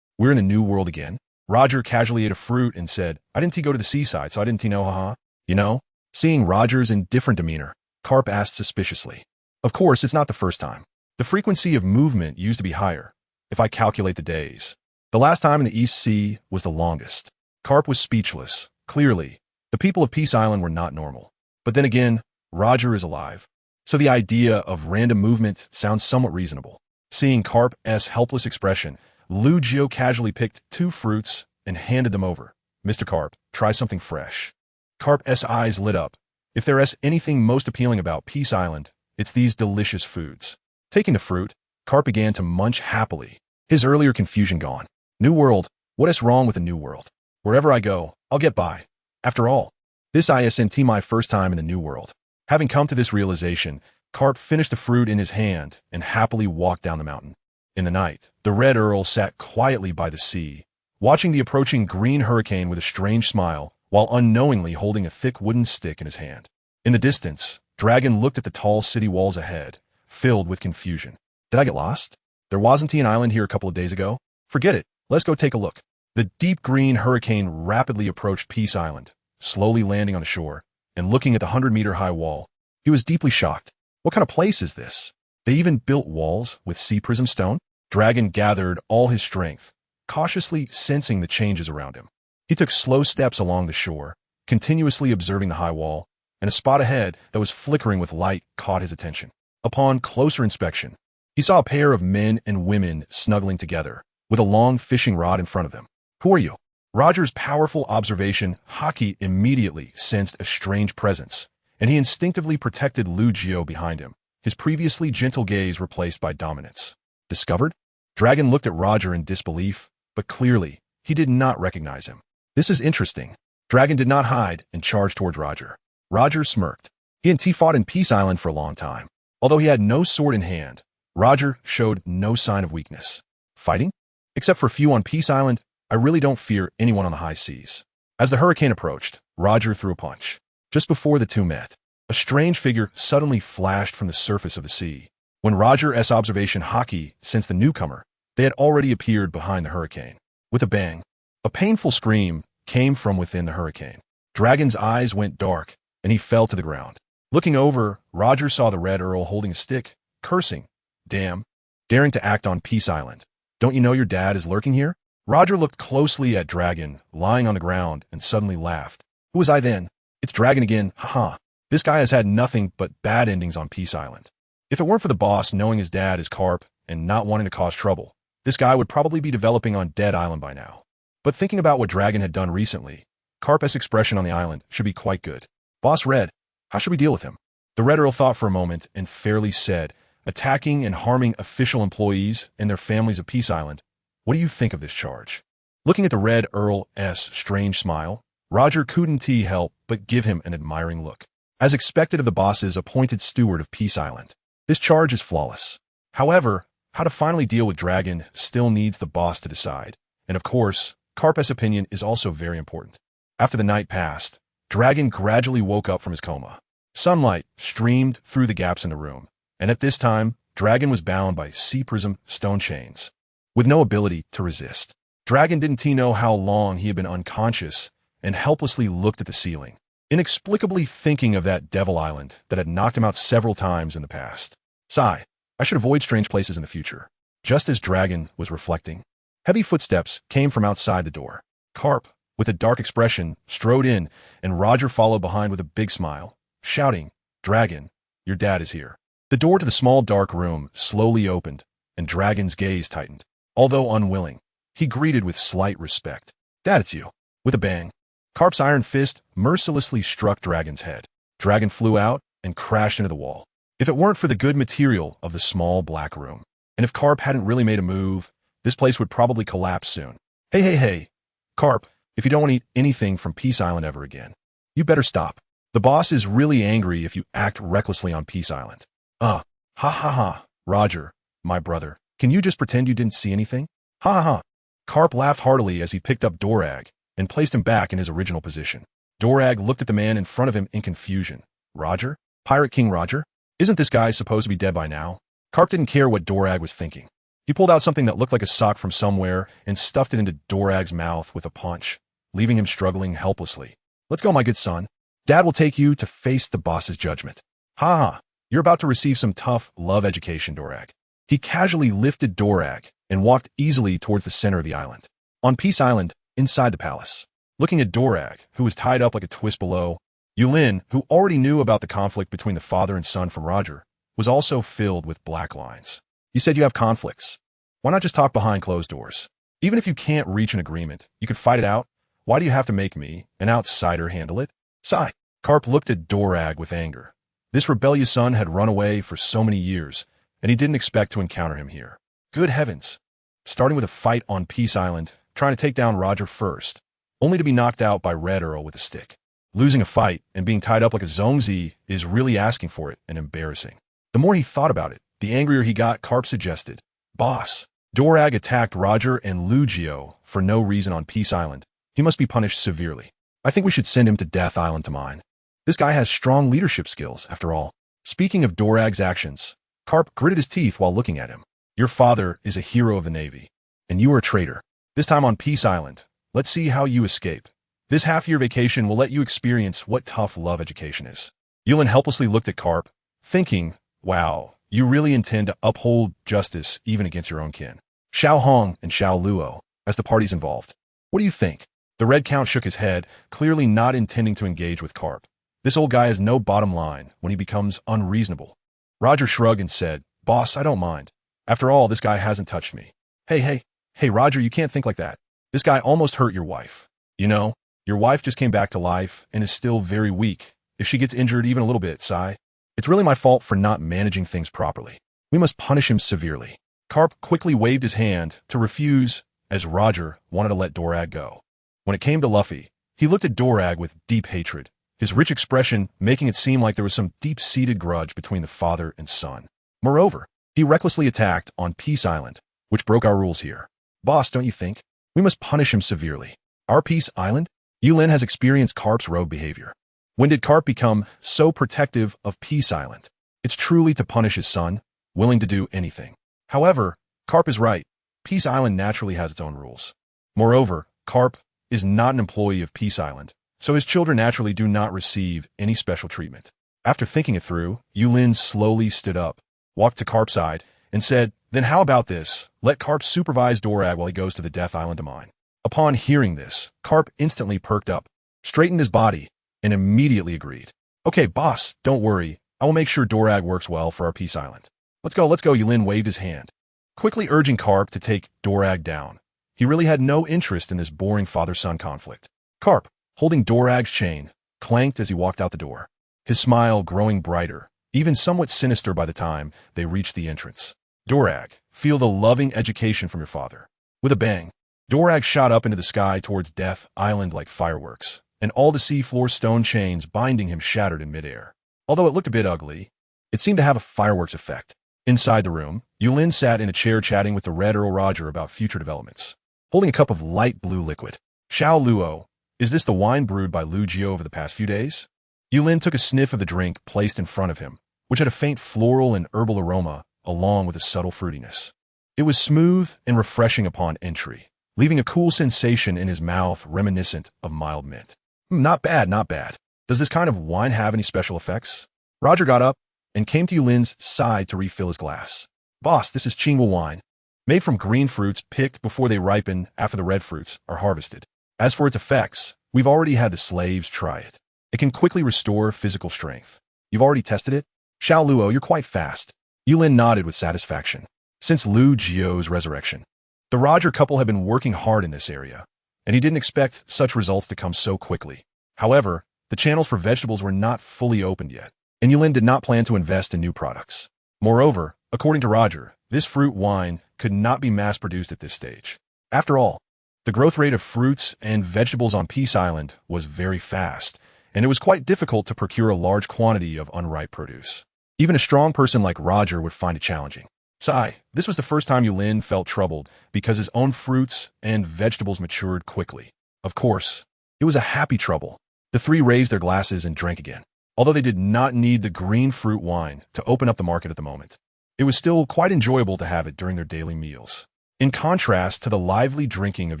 We're in a new world again. Roger casually ate a fruit and said, I didn't go to the seaside, so I didn't know, haha. You know? Seeing Roger's indifferent demeanor, Carp asked suspiciously. Of course, it's not the first time. The frequency of movement used to be higher, if I calculate the days. The last time in the East Sea was the longest. Carp was speechless. Clearly, the people of Peace Island were not normal. But then again, Roger is alive. So the idea of random movement sounds somewhat reasonable. Seeing Carp's helpless expression, Lugio casually picked 2 fruits and handed them over. Mr. Carp, try something fresh. Carp's eyes lit up. If there is anything most appealing about Peace Island, it's these delicious foods. Taking the fruit, Carp began to munch happily, his earlier confusion gone. New world, what is wrong with the new world? Wherever I go, I'll get by. After all, this isn't my first time in the new world. Having come to this realization, Carp finished the fruit in his hand and happily walked down the mountain. In the night, the Red Earl sat quietly by the sea, watching the approaching green hurricane with a strange smile, while unknowingly holding a thick wooden stick in his hand. In the distance, Dragon looked at the tall city walls ahead, filled with confusion. Did I get lost? There wasn't an island here a couple of days ago? Forget it, let's go take a look. The deep green hurricane rapidly approached Peace Island, slowly landing on the shore, and looking at the 100-meter-high wall. He was deeply shocked. What kind of place is this? They even built walls with sea prism stone? Dragon gathered all his strength, cautiously sensing the changes around him. He took slow steps along the shore, continuously observing the high wall, and a spot ahead that was flickering with light caught his attention. Upon closer inspection, he saw a pair of men and women snuggling together, with a long fishing rod in front of them. Who are you? Roger's powerful observation, Haki immediately sensed a strange presence, and he instinctively protected Lu Jiao behind him, his previously gentle gaze replaced by dominance. Discovered? Dragon looked at Roger in disbelief, but clearly, he did not recognize him. This is interesting. Dragon did not hide and charged towards Roger. Roger smirked. He and T fought in Peace Island for a long time. Although he had no sword in hand, Roger showed no sign of weakness. Fighting? Except for a few on Peace Island, I really don't fear anyone on the high seas. As the hurricane approached, Roger threw a punch. Just before the two met, a strange figure suddenly flashed from the surface of the sea. When Roger's observation Haki sensed the newcomer, they had already appeared behind the hurricane. With a bang, a painful scream came from within the hurricane. Dragon's eyes went dark, and he fell to the ground. Looking over, Roger saw the Red Earl holding a stick, cursing. Damn, daring to act on Peace Island. Don't you know your dad is lurking here? Roger looked closely at Dragon, lying on the ground, and suddenly laughed. Who was I then? It's Dragon again, haha. This guy has had nothing but bad endings on Peace Island. If it weren't for the boss knowing his dad is Carp and not wanting to cause trouble, this guy would probably be developing on Dead Island by now. But thinking about what Dragon had done recently, Carp's expression on the island should be quite good. Boss Red, how should we deal with him? The Red Earl thought for a moment and fairly said, attacking and harming official employees and their families of Peace Island. What do you think of this charge? Looking at the Red Earl's strange smile, Roger couldn't help but give him an admiring look. As expected of the boss's appointed steward of Peace Island, this charge is flawless. However, how to finally deal with Dragon still needs the boss to decide. And of course, Carp's opinion is also very important. After the night passed, Dragon gradually woke up from his coma. Sunlight streamed through the gaps in the room, and at this time, Dragon was bound by sea prism stone chains, with no ability to resist. Dragon didn't know how long he had been unconscious and helplessly looked at the ceiling, inexplicably thinking of that Devil Island that had knocked him out several times in the past. Sigh, I should avoid strange places in the future. Just as Dragon was reflecting, heavy footsteps came from outside the door. Carp, with a dark expression, strode in, and Roger followed behind with a big smile, shouting, Dragon, your dad is here. The door to the small dark room slowly opened, and Dragon's gaze tightened. Although unwilling, he greeted with slight respect. Dad, it's you. With a bang, Carp's iron fist mercilessly struck Dragon's head. Dragon flew out and crashed into the wall. If it weren't for the good material of the small black room, and if Carp hadn't really made a move, this place would probably collapse soon. Hey, Carp, if you don't want to eat anything from Peace Island ever again, you better stop. The boss is really angry if you act recklessly on Peace Island. Ha, Roger, my brother, can you just pretend you didn't see anything? Ha. Carp laughed heartily as he picked up Dorag and placed him back in his original position. Dorag looked at the man in front of him in confusion. Roger? Pirate King Roger? Isn't this guy supposed to be dead by now? Carp didn't care what Dorag was thinking. He pulled out something that looked like a sock from somewhere and stuffed it into Dorag's mouth with a punch, leaving him struggling helplessly. Let's go, my good son. Dad will take you to face the boss's judgment. Ha. You're about to receive some tough love education, Dorag. He casually lifted Dorag and walked easily towards the center of the island. On Peace Island, inside the palace, looking at Dorag, who was tied up like a twist below, Yulin, who already knew about the conflict between the father and son from Roger, was also filled with black lines. You said you have conflicts. Why not just talk behind closed doors? Even if you can't reach an agreement, you could fight it out. Why do you have to make me, an outsider, handle it? Sigh. Carp looked at Dorag with anger. This rebellious son had run away for so many years, and he didn't expect to encounter him here. Good heavens! Starting with a fight on Peace Island, trying to take down Roger first, only to be knocked out by Red Earl with a stick. Losing a fight and being tied up like a zongzi is really asking for it and embarrassing. The more he thought about it, the angrier he got. Carp suggested, "Boss, Dorag attacked Roger and Lugio for no reason on Peace Island. He must be punished severely. I think we should send him to Death Island to mine. This guy has strong leadership skills, after all." Speaking of Dorag's actions, Carp gritted his teeth while looking at him. "Your father is a hero of the Navy, and you are a traitor. This time on Peace Island, let's see how you escape. This half-year vacation will let you experience what tough love education is." Yulin helplessly looked at Carp, thinking, wow, you really intend to uphold justice even against your own kin. Xiao Hong and Xiao Luo, as the parties involved. What do you think? The Red Count shook his head, clearly not intending to engage with Carp. This old guy has no bottom line when he becomes unreasonable. Roger shrugged and said, "Boss, I don't mind. After all, this guy hasn't touched me." Hey, Roger, you can't think like that. This guy almost hurt your wife. You know, your wife just came back to life and is still very weak. If she gets injured even a little bit, sigh. It's really my fault for not managing things properly. We must punish him severely." Carp quickly waved his hand to refuse, as Roger wanted to let Dorag go. When it came to Luffy, he looked at Dorag with deep hatred, his rich expression making it seem like there was some deep-seated grudge between the father and son. Moreover, he recklessly attacked on Peace Island, which broke our rules here. "Boss, don't you think? We must punish him severely. Our Peace Island?" Yulin has experienced Carp's rogue behavior. When did Carp become so protective of Peace Island? It's truly to punish his son, willing to do anything. However, Carp is right. Peace Island naturally has its own rules. Moreover, Carp is not an employee of Peace Island, so his children naturally do not receive any special treatment. After thinking it through, Yulin slowly stood up, walked to Carp's side, and said, "Then how about this? Let Carp supervise Dorag while he goes to the Death Island to mine." Upon hearing this, Carp instantly perked up, straightened his body, and immediately agreed. "Okay, boss, don't worry. I will make sure Dorag works well for our Peace Island. Let's go, Yulin waved his hand, quickly urging Carp to take Dorag down. He really had no interest in this boring father-son conflict. Carp, holding Dorag's chain, clanked as he walked out the door, his smile growing brighter, even somewhat sinister by the time they reached the entrance. "Dorag, feel the loving education from your father." With a bang, Dorag shot up into the sky towards Death Island like fireworks, and all the seafloor stone chains binding him shattered in midair. Although it looked a bit ugly, it seemed to have a fireworks effect. Inside the room, Yulin sat in a chair chatting with the Red Earl Roger about future developments, holding a cup of light blue liquid. "Xiao Luo, is this the wine brewed by Lugio over the past few days?" Yulin took a sniff of the drink placed in front of him, which had a faint floral and herbal aroma along with a subtle fruitiness. It was smooth and refreshing upon entry, leaving a cool sensation in his mouth reminiscent of mild mint. Not bad. Does this kind of wine have any special effects?" Roger got up and came to Yulin's side to refill his glass. "Boss, this is Qingwu wine, made from green fruits picked before they ripen after the red fruits are harvested. As for its effects, we've already had the slaves try it. It can quickly restore physical strength. You've already tested it? Xiao Luo, you're quite fast." Yulin nodded with satisfaction. Since Lu Jio's resurrection, the Roger couple had been working hard in this area, and he didn't expect such results to come so quickly. However, the channels for vegetables were not fully opened yet, and Yulin did not plan to invest in new products. Moreover, according to Roger, this fruit wine could not be mass-produced at this stage. After all, the growth rate of fruits and vegetables on Peace Island was very fast, and it was quite difficult to procure a large quantity of unripe produce. Even a strong person like Roger would find it challenging. Sigh, this was the first time Yulin felt troubled because his own fruits and vegetables matured quickly. Of course, it was a happy trouble. The three raised their glasses and drank again. Although they did not need the green fruit wine to open up the market at the moment, it was still quite enjoyable to have it during their daily meals. In contrast to the lively drinking of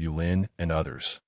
Yulin and others,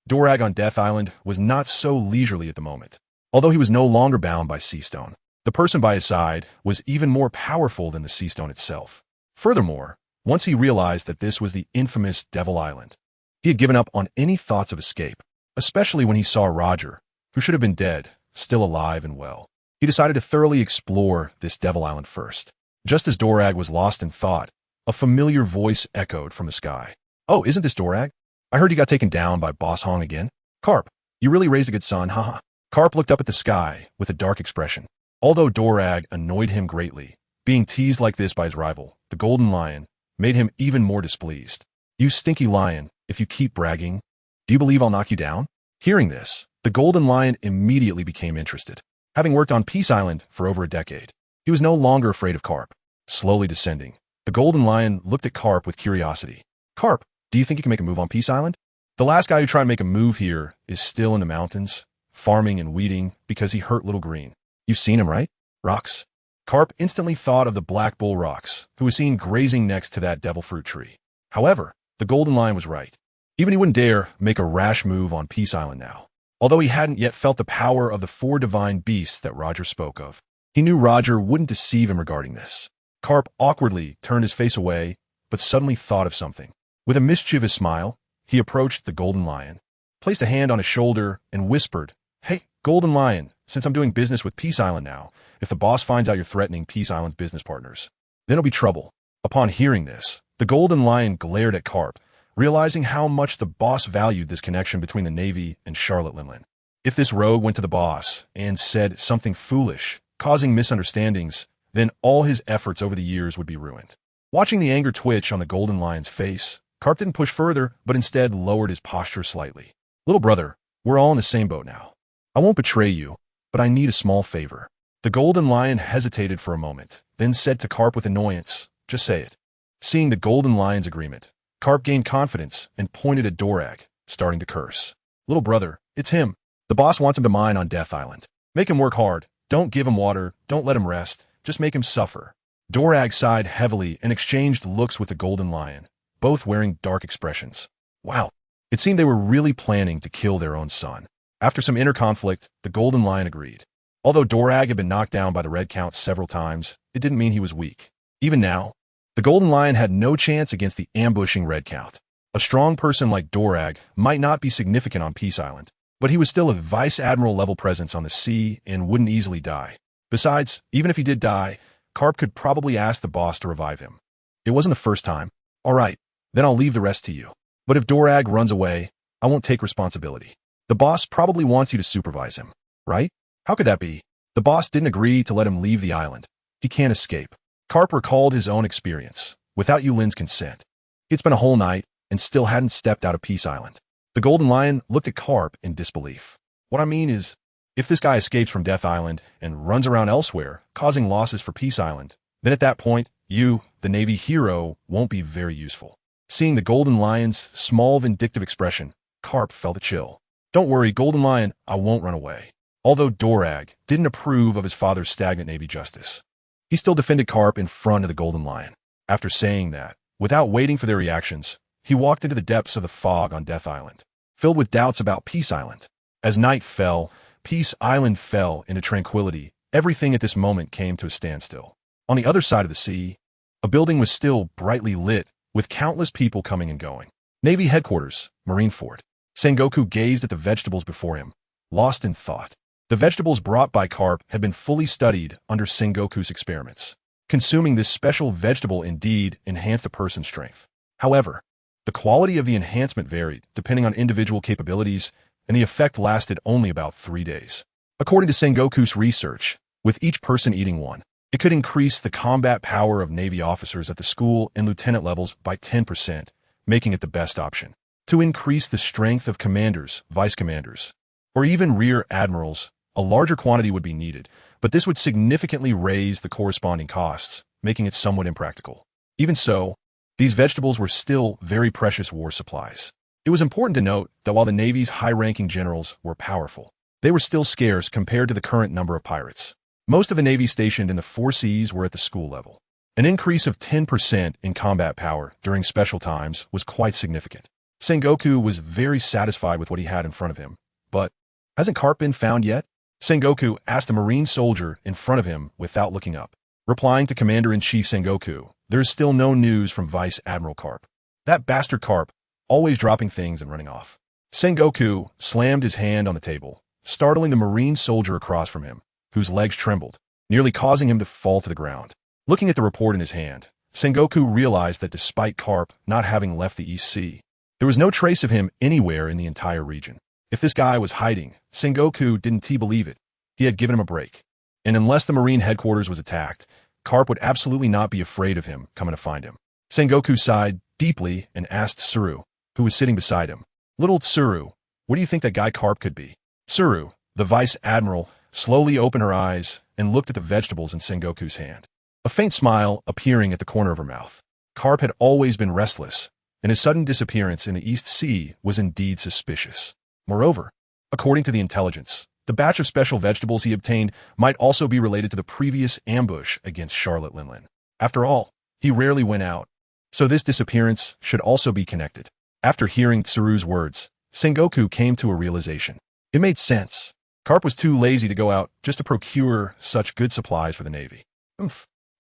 Dorag on Death Island was not so leisurely at the moment. Although he was no longer bound by sea stone, the person by his side was even more powerful than the sea stone itself. Furthermore, once he realized that this was the infamous Devil Island, he had given up on any thoughts of escape, especially when he saw Roger, who should have been dead, still alive and well. He decided to thoroughly explore this Devil Island first. Just as Dorag was lost in thought, a familiar voice echoed from the sky. "Oh, isn't this Dorag? I heard you got taken down by Boss Hong again. Carp, you really raised a good son, haha." Carp looked up at the sky with a dark expression. Although Dorag annoyed him greatly, Being teased like this by his rival, the Golden Lion, made him even more displeased. "You stinky lion, if you keep bragging, do you believe I'll knock you down?" Hearing this, the Golden Lion immediately became interested. Having worked on Peace Island for over a decade, he was no longer afraid of Carp. Slowly descending, the Golden Lion looked at Carp with curiosity. "Carp, do you think you can make a move on Peace Island? The last guy who tried to make a move here is still in the mountains, farming and weeding because he hurt Little Green. You've seen him, right? Rocks." Carp instantly thought of the Black Bull Rocks, who was seen grazing next to that devil fruit tree. However, the Golden Lion was right. Even he wouldn't dare make a rash move on Peace Island now. Although he hadn't yet felt the power of the 4 divine beasts that Roger spoke of, he knew Roger wouldn't deceive him regarding this. Carp awkwardly turned his face away, but suddenly thought of something. With a mischievous smile, he approached the Golden Lion, placed a hand on his shoulder, and whispered, "Hey, Golden Lion, since I'm doing business with Peace Island now, if the boss finds out you're threatening Peace Island's business partners, then it'll be trouble." Upon hearing this, the Golden Lion glared at Carp, realizing how much the boss valued this connection between the Navy and Charlotte Linlin. If this rogue went to the boss and said something foolish, causing misunderstandings, then all his efforts over the years would be ruined. Watching the anger twitch on the Golden Lion's face, Carp didn't push further, but instead lowered his posture slightly. "Little brother, we're all in the same boat now. I won't betray you, but I need a small favor." The Golden Lion hesitated for a moment, then said to Carp with annoyance, "Just say it." Seeing the Golden Lion's agreement, Carp gained confidence and pointed at Dorag, starting to curse. "Little brother, it's him. The boss wants him to mine on Death Island. Make him work hard. Don't give him water. Don't let him rest. Just make him suffer." Dorag sighed heavily and exchanged looks with the Golden Lion, both wearing dark expressions. Wow. It seemed they were really planning to kill their own son. After some inner conflict, the Golden Lion agreed. Although Dorag had been knocked down by the Red Count several times, it didn't mean he was weak. Even now, the Golden Lion had no chance against the ambushing Red Count. A strong person like Dorag might not be significant on Peace Island, but he was still a Vice Admiral-level presence on the sea and wouldn't easily die. Besides, even if he did die, Carp could probably ask the boss to revive him. It wasn't the first time. "All right, then I'll leave the rest to you. But if Dorag runs away, I won't take responsibility. The boss probably wants you to supervise him, right? How could that be? The boss didn't agree to let him leave the island. He can't escape." Carp recalled his own experience, without Yulin's consent. It's been a whole night, and still hadn't stepped out of Peace Island. The Golden Lion looked at Carp in disbelief. "What I mean is, if this guy escapes from Death Island and runs around elsewhere, causing losses for Peace Island, then at that point, you, the Navy hero, won't be very useful." Seeing the Golden Lion's small vindictive expression, Carp felt a chill. "Don't worry, Golden Lion, I won't run away." Although Dorag didn't approve of his father's stagnant Navy justice, he still defended Carp in front of the Golden Lion. After saying that, without waiting for their reactions, he walked into the depths of the fog on Death Island, filled with doubts about Peace Island. As night fell, Peace Island fell into tranquility. Everything at this moment came to a standstill. On the other side of the sea, a building was still brightly lit, with countless people coming and going. Navy headquarters, Marine Fort. Sengoku gazed at the vegetables before him, lost in thought. The vegetables brought by Carp had been fully studied under Sengoku's experiments. Consuming this special vegetable indeed enhanced a person's strength. However, the quality of the enhancement varied depending on individual capabilities, and the effect lasted only about 3 days. According to Sengoku's research, with each person eating one, it could increase the combat power of Navy officers at the school and lieutenant levels by 10%, making it the best option. To increase the strength of commanders, vice commanders, or even rear admirals, a larger quantity would be needed, but this would significantly raise the corresponding costs, making it somewhat impractical. Even so, these vegetables were still very precious war supplies. It was important to note that while the Navy's high-ranking generals were powerful, they were still scarce compared to the current number of pirates. Most of the Navy stationed in the 4 seas were at the school level. An increase of 10% in combat power during special times was quite significant. Sengoku was very satisfied with what he had in front of him, but hasn't Carp been found yet? Sengoku asked the Marine soldier in front of him without looking up. Replying to Commander-in-Chief Sengoku, there is still no news from Vice Admiral Carp. That bastard Carp, always dropping things and running off. Sengoku slammed his hand on the table, startling the Marine soldier across from him, whose legs trembled, nearly causing him to fall to the ground. Looking at the report in his hand, Sengoku realized that despite Carp not having left the East Sea, there was no trace of him anywhere in the entire region. If this guy was hiding, Sengoku didn't believe it. He had given him a break. And unless the Marine headquarters was attacked, Carp would absolutely not be afraid of him coming to find him. Sengoku sighed deeply and asked Tsuru, who was sitting beside him, "Little Tsuru, what do you think that guy Carp could be?" Tsuru, the vice admiral, slowly opened her eyes and looked at the vegetables in Sengoku's hand, a faint smile appearing at the corner of her mouth. Carp had always been restless, and his sudden disappearance in the East Sea was indeed suspicious. Moreover, according to the intelligence, the batch of special vegetables he obtained might also be related to the previous ambush against Charlotte Linlin. After all, he rarely went out, so this disappearance should also be connected. After hearing Tsuru's words, Sengoku came to a realization. It made sense. Carp was too lazy to go out just to procure such good supplies for the Navy.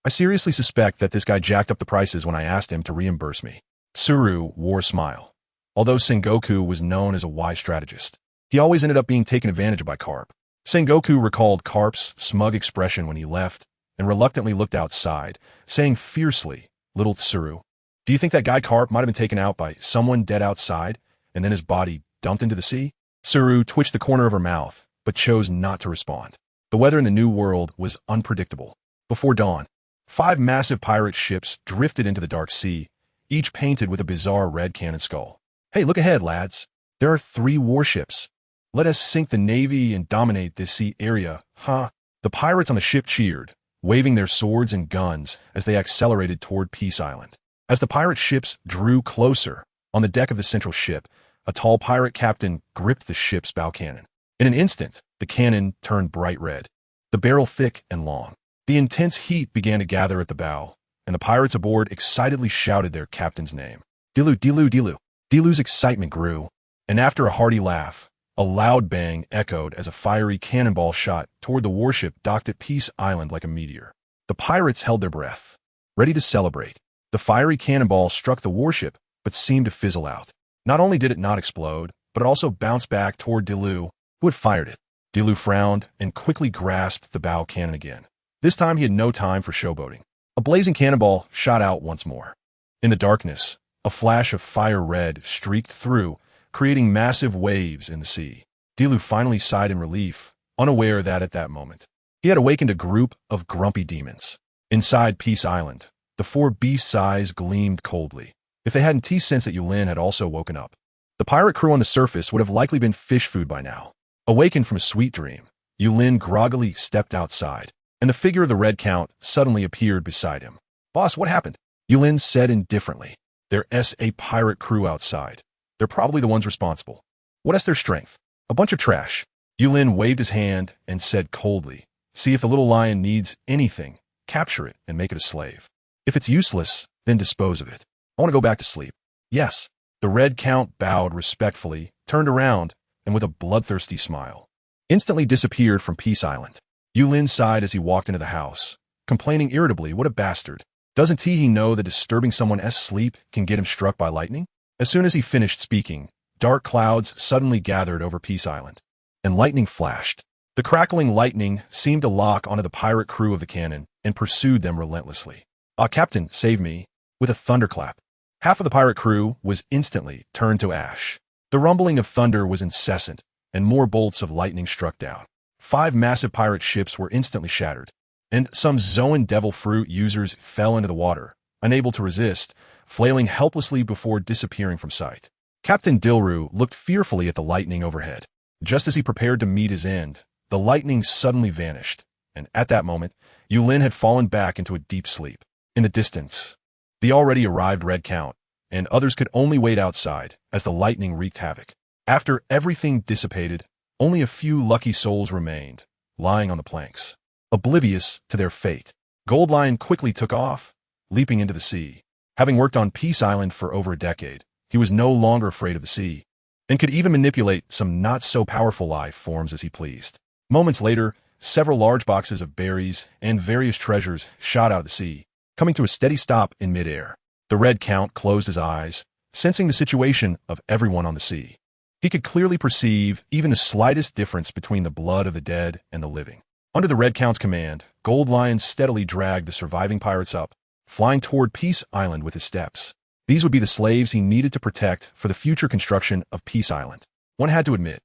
I seriously suspect that this guy jacked up the prices when I asked him to reimburse me. Tsuru wore a smile. Although Sengoku was known as a wise strategist, he always ended up being taken advantage of by Carp. Sengoku recalled Carp's smug expression when he left and reluctantly looked outside, saying fiercely, "Little Tsuru, do you think that guy Carp might have been taken out by someone dead outside and then his body dumped into the sea?" Tsuru twitched the corner of her mouth, but chose not to respond. The weather in the New World was unpredictable. Before dawn, 5 massive pirate ships drifted into the dark sea, each painted with a bizarre red cannon skull. "Hey, look ahead, lads. There are 3 warships. Let us sink the Navy and dominate this sea area, huh?" The pirates on the ship cheered, waving their swords and guns as they accelerated toward Peace Island. As the pirate ships drew closer, on the deck of the central ship, a tall pirate captain gripped the ship's bow cannon. In an instant, the cannon turned bright red, the barrel thick and long. The intense heat began to gather at the bow, and the pirates aboard excitedly shouted their captain's name. "Dilu, Dilu, Dilu." Dilu's excitement grew, and after a hearty laugh, a loud bang echoed as a fiery cannonball shot toward the warship docked at Peace Island like a meteor. The pirates held their breath, ready to celebrate. The fiery cannonball struck the warship, but seemed to fizzle out. Not only did it not explode, but it also bounced back toward Dilu, who had fired it. Dilu frowned and quickly grasped the bow cannon again. This time he had no time for showboating. A blazing cannonball shot out once more. In the darkness, a flash of fire red streaked through, creating massive waves in the sea. Dilu finally sighed in relief, unaware that at that moment, he had awakened a group of grumpy demons. Inside Peace Island, the 4 beasts' eyes gleamed coldly. If they hadn't sensed that Yulin had also woken up, the pirate crew on the surface would have likely been fish food by now. Awakened from a sweet dream, Yulin groggily stepped outside, and the figure of the Red Count suddenly appeared beside him. "Boss, what happened?" Yulin said indifferently. "There's a pirate crew outside. They're probably the ones responsible. What's their strength? A bunch of trash." Yulin waved his hand and said coldly, "See if the little lion needs anything, capture it and make it a slave. If it's useless, then dispose of it. I want to go back to sleep." "Yes." The Red Count bowed respectfully, turned around, and with a bloodthirsty smile, instantly disappeared from Peace Island. Yulin sighed as he walked into the house, complaining irritably, "What a bastard. Doesn't he know that disturbing someone's sleep can get him struck by lightning?" As soon as he finished speaking, dark clouds suddenly gathered over Peace Island, and lightning flashed. The crackling lightning seemed to lock onto the pirate crew of the cannon and pursued them relentlessly. "Ah, Captain, save me," with a thunderclap. Half of the pirate crew was instantly turned to ash. The rumbling of thunder was incessant, and more bolts of lightning struck down. 5 massive pirate ships were instantly shattered, and some Zoan devil fruit users fell into the water, unable to resist, flailing helplessly before disappearing from sight. Captain Dilru looked fearfully at the lightning overhead. Just as he prepared to meet his end, the lightning suddenly vanished, and at that moment, Yulin had fallen back into a deep sleep. In the distance, the already arrived Red Count and others could only wait outside as the lightning wreaked havoc. After everything dissipated, only a few lucky souls remained, lying on the planks, oblivious to their fate. Goldline quickly took off, leaping into the sea. Having worked on Peace Island for over a decade, he was no longer afraid of the sea, and could even manipulate some not-so-powerful life forms as he pleased. Moments later, several large boxes of berries and various treasures shot out of the sea, coming to a steady stop in midair. The Red Count closed his eyes, sensing the situation of everyone on the sea. He could clearly perceive even the slightest difference between the blood of the dead and the living. Under the Red Count's command, Goldline steadily dragged the surviving pirates up, flying toward Peace Island with his steps. These would be the slaves he needed to protect for the future construction of Peace Island. One had to admit,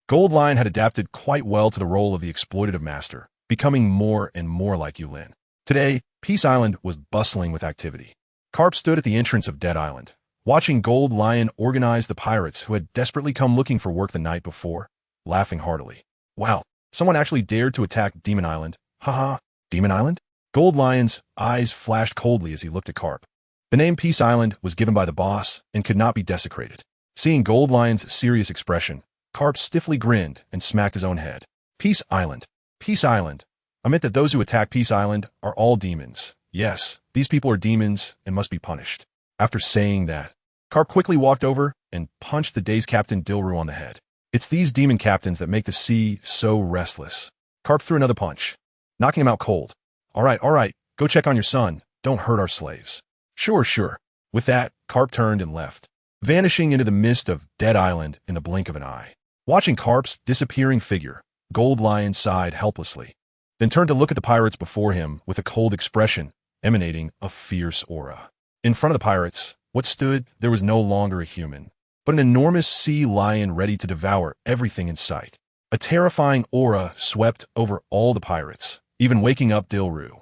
Goldline had adapted quite well to the role of the exploitative master, becoming more and more like Yulin. Today, Peace Island was bustling with activity. Carp stood at the entrance of Dead Island, watching Gold Lion organize the pirates who had desperately come looking for work the night before, laughing heartily. Wow, someone actually dared to attack Demon Island. Haha, Demon Island? Gold Lion's eyes flashed coldly as he looked at Carp. The name Peace Island was given by the boss and could not be desecrated. Seeing Gold Lion's serious expression, Carp stiffly grinned and smacked his own head. Peace Island. Peace Island. I meant that those who attack Peace Island are all demons. Yes, these people are demons and must be punished. After saying that, Carp quickly walked over and punched the day's captain Dilru on the head. It's these demon captains that make the sea so restless. Carp threw another punch, knocking him out cold. All right, go check on your son. Don't hurt our slaves. Sure. With that, Carp turned and left, vanishing into the mist of Dead Island in the blink of an eye. Watching Carp's disappearing figure, Gold Lion sighed helplessly, then turned to look at the pirates before him with a cold expression emanating a fierce aura. In front of the pirates, what stood there was no longer a human, but an enormous sea lion ready to devour everything in sight. A terrifying aura swept over all the pirates, even waking up Dilru, who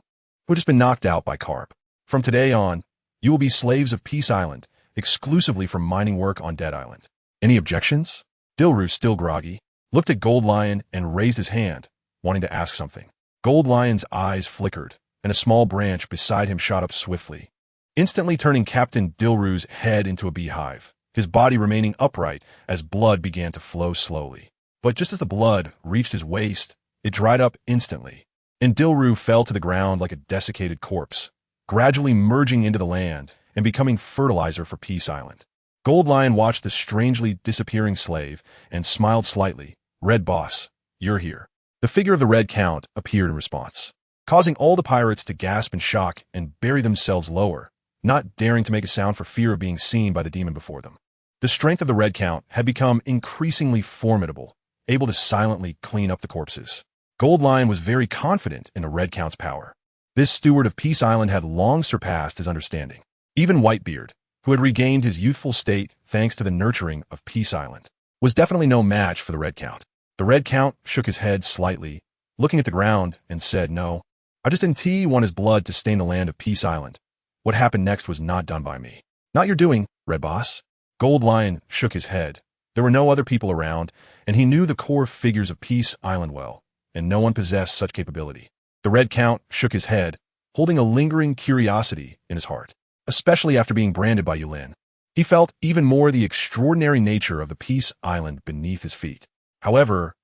had just been knocked out by Carp. From today on, you will be slaves of Peace Island, exclusively for mining work on Dead Island. Any objections? Dilru, still groggy, looked at Gold Lion and raised his hand, wanting to ask something. Gold Lion's eyes flickered, and a small branch beside him shot up swiftly, instantly turning Captain Dilru's head into a beehive, his body remaining upright as blood began to flow slowly. But just as the blood reached his waist, it dried up instantly, and Dilru fell to the ground like a desiccated corpse, gradually merging into the land and becoming fertilizer for Peace Island. Gold Lion watched the strangely disappearing slave and smiled slightly. Red Boss, you're here. The figure of the Red Count appeared in response, causing all the pirates to gasp in shock and bury themselves lower, not daring to make a sound for fear of being seen by the demon before them. The strength of the Red Count had become increasingly formidable, able to silently clean up the corpses. Gold Lion was very confident in the Red Count's power. This steward of Peace Island had long surpassed his understanding. Even Whitebeard, who had regained his youthful state thanks to the nurturing of Peace Island, was definitely no match for the Red Count. The Red Count shook his head slightly, looking at the ground, and said, No, I just didn't want his blood to stain the land of Peace Island. What happened next was not done by me. Not your doing, Red Boss. Gold Lion shook his head. There were no other people around, and he knew the core figures of Peace Island well, and no one possessed such capability. The Red Count shook his head, holding a lingering curiosity in his heart, especially after being branded by Yulin. He felt even more the extraordinary nature of the Peace Island beneath his feet. However,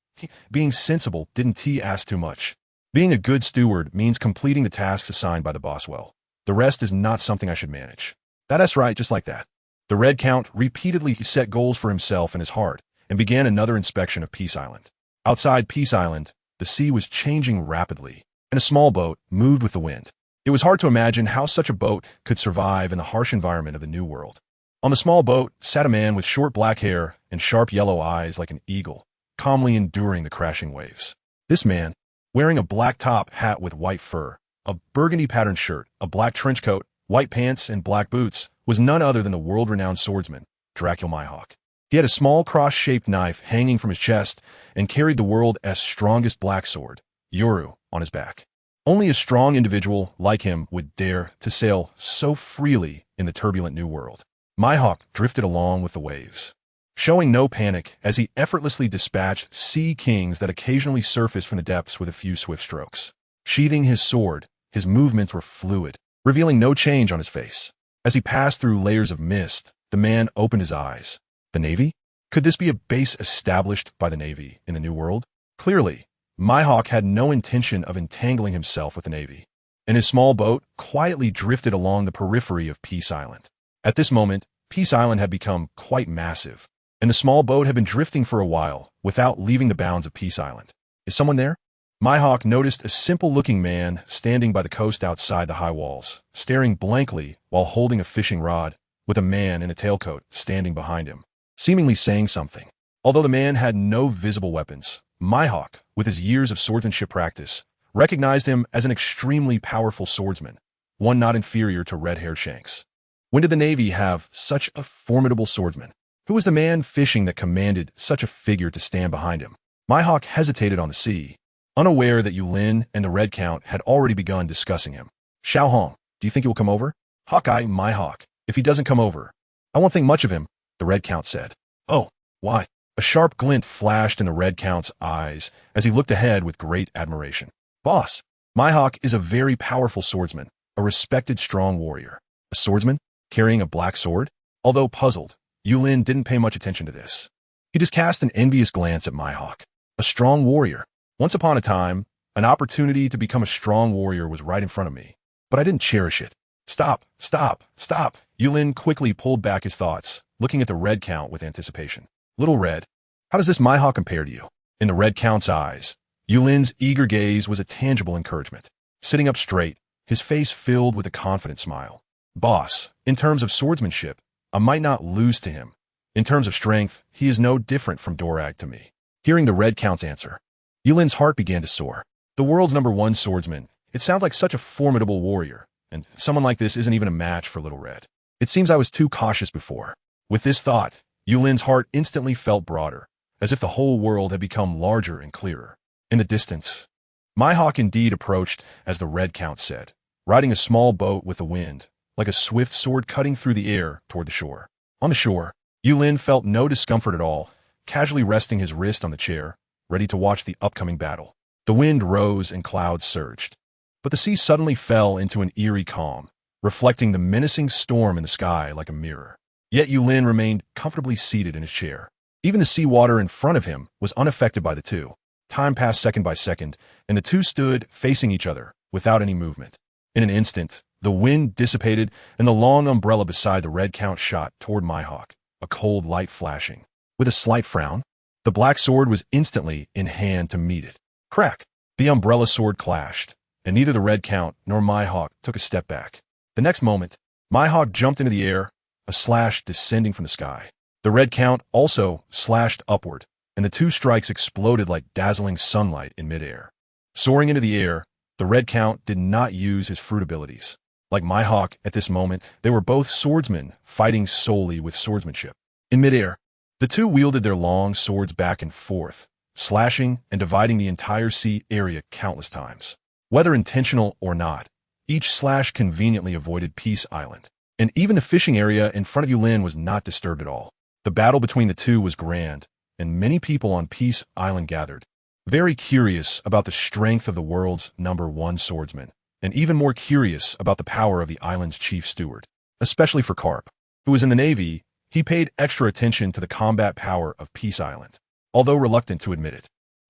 being sensible didn't ask too much. Being a good steward means completing the tasks assigned by the boss well. The rest is not something I should manage. That's right, just like that. The Red Count repeatedly set goals for himself in his heart and began another inspection of Peace Island. Outside Peace Island, the sea was changing rapidly, and a small boat moved with the wind. It was hard to imagine how such a boat could survive in the harsh environment of the New World. On the small boat sat a man with short black hair and sharp yellow eyes like an eagle, calmly enduring the crashing waves. This man, wearing a black top hat with white fur, a burgundy-patterned shirt, a black trench coat, white pants, and black boots, was none other than the world-renowned swordsman, Dracul Myhawk. He had a small cross-shaped knife hanging from his chest and carried the world's strongest black sword, Yoru, on his back. Only a strong individual like him would dare to sail so freely in the turbulent New World. Myhawk drifted along with the waves, showing no panic as he effortlessly dispatched sea kings that occasionally surfaced from the depths with a few swift strokes. Sheathing his sword, his movements were fluid, revealing no change on his face. As he passed through layers of mist, the man opened his eyes. The Navy? Could this be a base established by the Navy in the New World? Clearly, Myhawk had no intention of entangling himself with the Navy, and his small boat quietly drifted along the periphery of Peace Island. At this moment, Peace Island had become quite massive, and the small boat had been drifting for a while without leaving the bounds of Peace Island. Is someone there? Myhawk noticed a simple-looking man standing by the coast outside the high walls, staring blankly while holding a fishing rod, with a man in a tailcoat standing behind him, seemingly saying something. Although the man had no visible weapons, Myhawk, with his years of swordsmanship practice, recognized him as an extremely powerful swordsman, one not inferior to red-haired Shanks. When did the Navy have such a formidable swordsman? Who was the man fishing that commanded such a figure to stand behind him? Myhawk hesitated on the sea, unaware that Yulin and the Red Count had already begun discussing him. Xiao Hong, do you think he will come over? Hawkeye, my hawk. If he doesn't come over, I won't think much of him, the Red Count said. Oh, why? A sharp glint flashed in the Red Count's eyes as he looked ahead with great admiration. Boss, my hawk is a very powerful swordsman, a respected strong warrior. A swordsman? Carrying a black sword? Although puzzled, Yulin didn't pay much attention to this. He just cast an envious glance at my hawk. A strong warrior. Once upon a time, an opportunity to become a strong warrior was right in front of me, but I didn't cherish it. Stop, stop, stop. Yulin quickly pulled back his thoughts, looking at the Red Count with anticipation. Little Red, how does this my hawk compare to you? In the Red Count's eyes, Yulin's eager gaze was a tangible encouragement. Sitting up straight, his face filled with a confident smile. Boss, in terms of swordsmanship, I might not lose to him. In terms of strength, he is no different from Dorag to me. Hearing the Red Count's answer, Yulin's heart began to soar. The world's #1 swordsman, it sounds like such a formidable warrior, and someone like this isn't even a match for Little Red. It seems I was too cautious before. With this thought, Yulin's heart instantly felt broader, as if the whole world had become larger and clearer. In the distance, my hawk indeed approached, as the Red Count said, riding a small boat with the wind, like a swift sword cutting through the air toward the shore. On the shore, Yulin felt no discomfort at all, casually resting his wrist on the chair, ready to watch the upcoming battle. The wind rose and clouds surged, but the sea suddenly fell into an eerie calm, reflecting the menacing storm in the sky like a mirror. Yet Yulin remained comfortably seated in his chair. Even the seawater in front of him was unaffected by the two. Time passed second by second, and the two stood facing each other without any movement. In an instant, the wind dissipated, and the long umbrella beside the Red Count shot toward my hawk, a cold light flashing. With a slight frown, the black sword was instantly in hand to meet it. Crack! The umbrella sword clashed, and neither the Red Count nor my hawk took a step back. The next moment, my hawk jumped into the air, a slash descending from the sky. The Red Count also slashed upward, and the two strikes exploded like dazzling sunlight in midair. Soaring into the air, the Red Count did not use his fruit abilities. Like my hawk at this moment, they were both swordsmen fighting solely with swordsmanship. In midair, the two wielded their long swords back and forth, slashing and dividing the entire sea area countless times. Whether intentional or not, each slash conveniently avoided Peace Island, and even the fishing area in front of Yulin was not disturbed at all. The battle between the two was grand, and many people on Peace Island gathered, very curious about the strength of the world's #1 swordsman, and even more curious about the power of the island's chief steward. Especially for Karp, who was in the Navy, he paid extra attention to the combat power of Peace Island, although reluctant to admit it.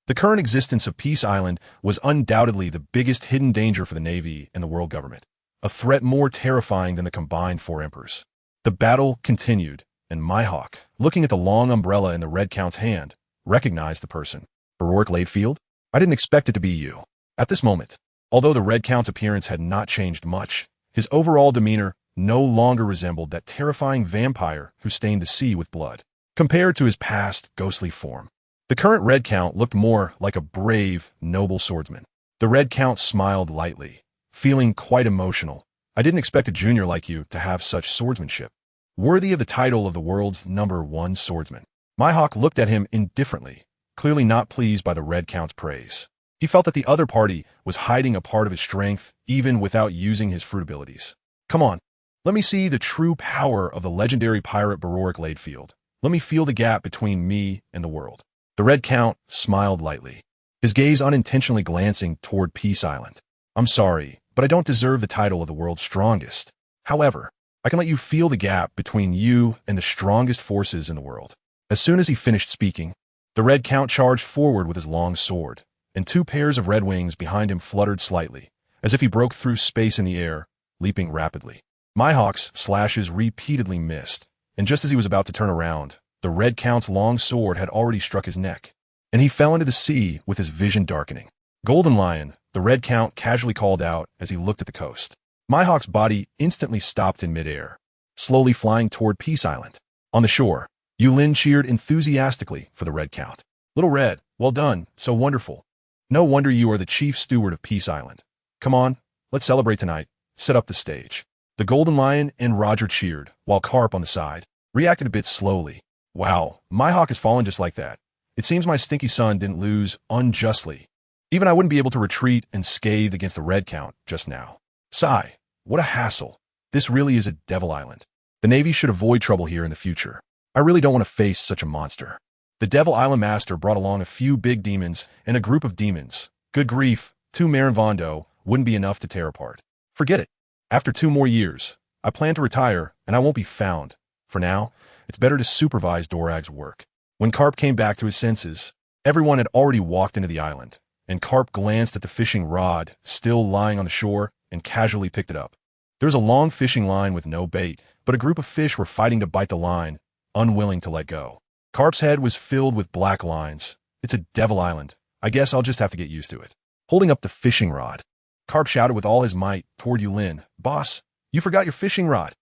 The current existence of Peace Island was undoubtedly the biggest hidden danger for the Navy and the world government, a threat more terrifying than the combined 4 emperors. The battle continued, and my hawk, looking at the long umbrella in the Red Count's hand, recognized the person. Baroque Ladefield? I didn't expect it to be you. At this moment, although the Red Count's appearance had not changed much, his overall demeanor no longer resembled that terrifying vampire who stained the sea with blood. Compared to his past ghostly form, the current Red Count looked more like a brave, noble swordsman. The Red Count smiled lightly, feeling quite emotional. I didn't expect a junior like you to have such swordsmanship, worthy of the title of the world's #1 swordsman. My hawk looked at him indifferently, clearly not pleased by the Red Count's praise. He felt that the other party was hiding a part of his strength even without using his fruit abilities. Come on, let me see the true power of the legendary pirate Baroque Ladefield. Let me feel the gap between me and the world. The Red Count smiled lightly, his gaze unintentionally glancing toward Peace Island. I'm sorry, but I don't deserve the title of the world's strongest. However, I can let you feel the gap between you and the strongest forces in the world. As soon as he finished speaking, the Red Count charged forward with his long sword, and 2 pairs of red wings behind him fluttered slightly, as if he broke through space in the air, leaping rapidly. My hawk's slashes repeatedly missed, and just as he was about to turn around, the Red Count's long sword had already struck his neck, and he fell into the sea with his vision darkening. Golden Lion, the Red Count casually called out as he looked at the coast. My hawk's body instantly stopped in midair, slowly flying toward Peace Island. On the shore, Yulin cheered enthusiastically for the Red Count. Little Red, well done, so wonderful. No wonder you are the chief steward of Peace Island. Come on, let's celebrate tonight. Set up the stage. The Golden Lion and Roger cheered, while Karp on the side reacted a bit slowly. Wow, my hawk has fallen just like that. It seems my stinky son didn't lose unjustly. Even I wouldn't be able to retreat and scathe against the Red Count just now. Sigh. What a hassle. This really is a devil island. The Navy should avoid trouble here in the future. I really don't want to face such a monster. The Devil Island Master brought along a few big demons and a group of demons. Good grief, 2 Marinvondo wouldn't be enough to tear apart. Forget it. After 2 more years, I plan to retire and I won't be found. For now, it's better to supervise Dorag's work. When Carp came back to his senses, everyone had already walked into the island, and Carp glanced at the fishing rod still lying on the shore and casually picked it up. There was a long fishing line with no bait, but a group of fish were fighting to bite the line, unwilling to let go. Carp's head was filled with black lines. It's a devil island. I guess I'll just have to get used to it. Holding up the fishing rod, Carp shouted with all his might toward Yulin, "Boss, you forgot your fishing rod."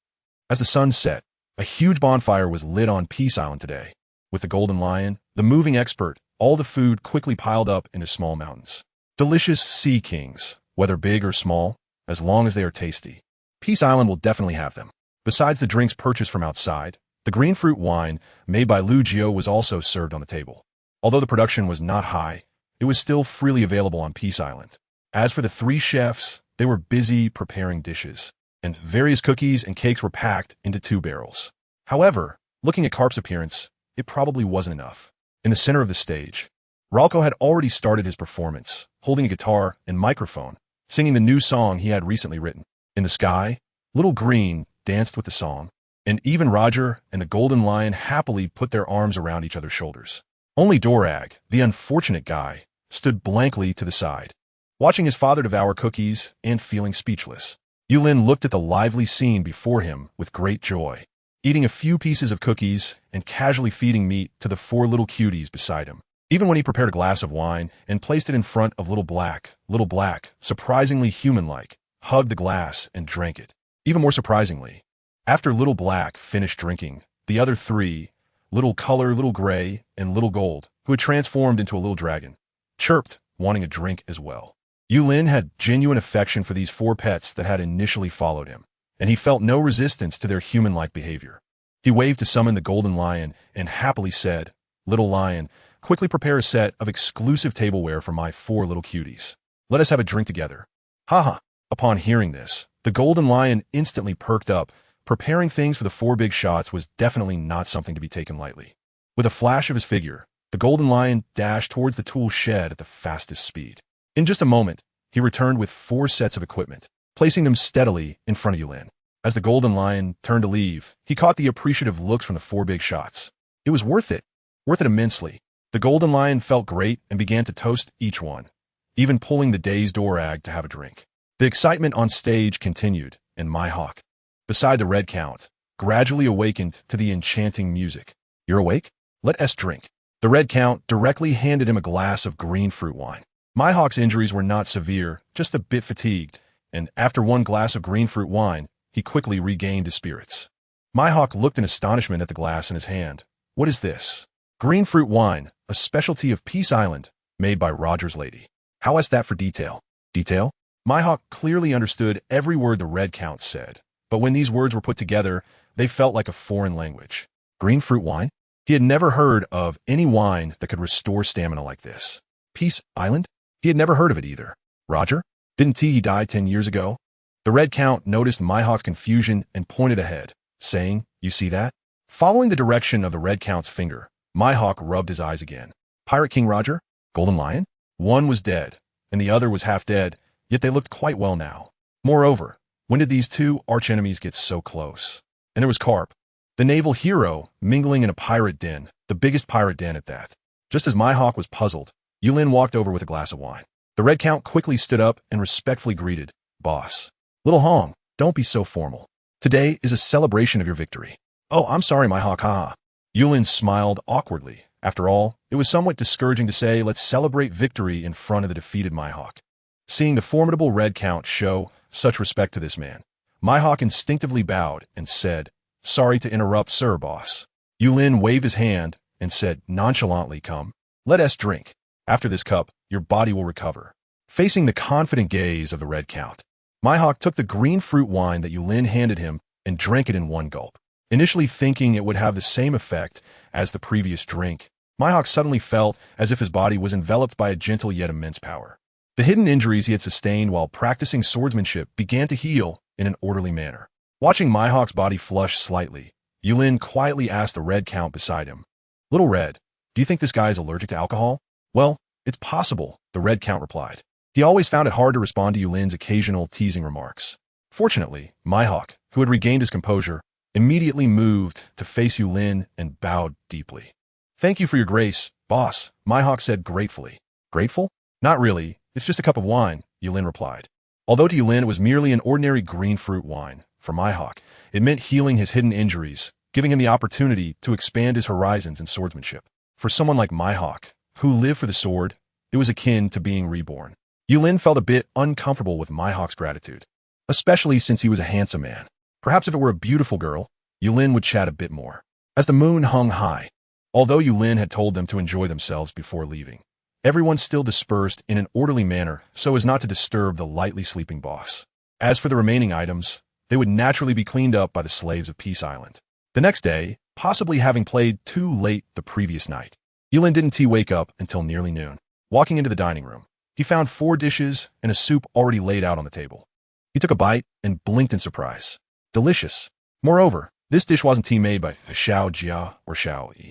As the sun set, a huge bonfire was lit on Peace Island today. With the Golden Lion, the moving expert, all the food quickly piled up into small mountains. Delicious sea kings, whether big or small, as long as they are tasty. Peace Island will definitely have them. Besides the drinks purchased from outside, the green fruit wine made by Lu Jio was also served on the table. Although the production was not high, it was still freely available on Peace Island. As for the 3 chefs, they were busy preparing dishes, and various cookies and cakes were packed into 2 barrels. However, looking at Carp's appearance, it probably wasn't enough. In the center of the stage, Ralco had already started his performance, holding a guitar and microphone, singing the new song he had recently written. In the sky, Little Green danced with the song, and even Roger and the Golden Lion happily put their arms around each other's shoulders. Only Dorag, the unfortunate guy, stood blankly to the side, watching his father devour cookies and feeling speechless. Yulin looked at the lively scene before him with great joy, eating a few pieces of cookies and casually feeding meat to the 4 little cuties beside him. Even when he prepared a glass of wine and placed it in front of Little Black, surprisingly human-like, hugged the glass and drank it. Even more surprisingly, after Little Black finished drinking, the other 3, Little Color, Little Gray, and Little Gold, who had transformed into a little dragon, chirped, wanting a drink as well. Yulin had genuine affection for these 4 pets that had initially followed him, and he felt no resistance to their human-like behavior. He waved to summon the Golden Lion and happily said, "Little Lion, quickly prepare a set of exclusive tableware for my 4 little cuties. Let us have a drink together." Haha. Upon hearing this, the Golden Lion instantly perked up. Preparing things for the 4 big shots was definitely not something to be taken lightly. With a flash of his figure, the Golden Lion dashed towards the tool shed at the fastest speed. In just a moment, he returned with 4 sets of equipment, placing them steadily in front of Yulin. As the Golden Lion turned to leave, he caught the appreciative looks from the 4 big shots. It was worth it immensely. The Golden Lion felt great and began to toast each one, even pulling the dazed Dorag to have a drink. The excitement on stage continued, and Myhawk, beside the Red Count, gradually awakened to the enchanting music. "You're awake? Let us drink." The Red Count directly handed him a glass of green fruit wine. Myhawk's injuries were not severe, just a bit fatigued, and after 1 glass of green fruit wine, he quickly regained his spirits. Myhawk looked in astonishment at the glass in his hand. "What is this?" "Green fruit wine, a specialty of Peace Island, made by Roger's lady." "How is that for detail?" "Detail?" Myhawk clearly understood every word the Red Count said, but when these words were put together, they felt like a foreign language. Green fruit wine? He had never heard of any wine that could restore stamina like this. Peace Island? He had never heard of it either. Roger? Didn't he die 10 years ago? The Red Count noticed Myhawk's confusion and pointed ahead, saying, "You see that?" Following the direction of the Red Count's finger, Myhawk rubbed his eyes again. Pirate King Roger? Golden Lion? One was dead, and the other was half dead, yet they looked quite well now. Moreover, when did these 2 archenemies get so close? And there was Carp, the naval hero, mingling in a pirate den, the biggest pirate den at that. Just as Myhawk was puzzled, Yulin walked over with a glass of wine. The Red Count quickly stood up and respectfully greeted, "Boss." "Little Hong, don't be so formal. Today is a celebration of your victory." "Oh, I'm sorry, Myhawk, haha." Yulin smiled awkwardly. After all, it was somewhat discouraging to say, "Let's celebrate victory" in front of the defeated Myhawk. Seeing the formidable Red Count show such respect to this man, Myhawk instinctively bowed and said, "Sorry to interrupt, sir, boss." Yulin waved his hand and said nonchalantly, "Come, let us drink. After this cup, your body will recover." Facing the confident gaze of the Red Count, Myhawk took the green fruit wine that Yulin handed him and drank it in 1 gulp. Initially thinking it would have the same effect as the previous drink, Myhawk suddenly felt as if his body was enveloped by a gentle yet immense power. The hidden injuries he had sustained while practicing swordsmanship began to heal in an orderly manner. Watching Mihawk's body flush slightly, Yulin quietly asked the Red Count beside him, "Little Red, do you think this guy is allergic to alcohol?" "Well, it's possible," the Red Count replied. He always found it hard to respond to Yulin's occasional teasing remarks. Fortunately, Mihawk, who had regained his composure, immediately moved to face Yulin and bowed deeply. "Thank you for your grace, boss," Mihawk said gratefully. "Grateful? Not really. It's just a cup of wine," Yulin replied. Although to Yulin it was merely an ordinary green fruit wine, for Mihawk, it meant healing his hidden injuries, giving him the opportunity to expand his horizons in swordsmanship. For someone like Mihawk, who lived for the sword, it was akin to being reborn. Yulin felt a bit uncomfortable with Mihawk's gratitude, especially since he was a handsome man. Perhaps if it were a beautiful girl, Yulin would chat a bit more. As the moon hung high, although Yulin had told them to enjoy themselves before leaving, everyone still dispersed in an orderly manner so as not to disturb the lightly sleeping boss. As for the remaining items, they would naturally be cleaned up by the slaves of Peace Island. The next day, possibly having played too late the previous night, Yulin didn't wake up until nearly noon. Walking into the dining room, he found 4 dishes and a soup already laid out on the table. He took a bite and blinked in surprise. Delicious. Moreover, this dish wasn't made by Xiao Jia or Xiao Yi.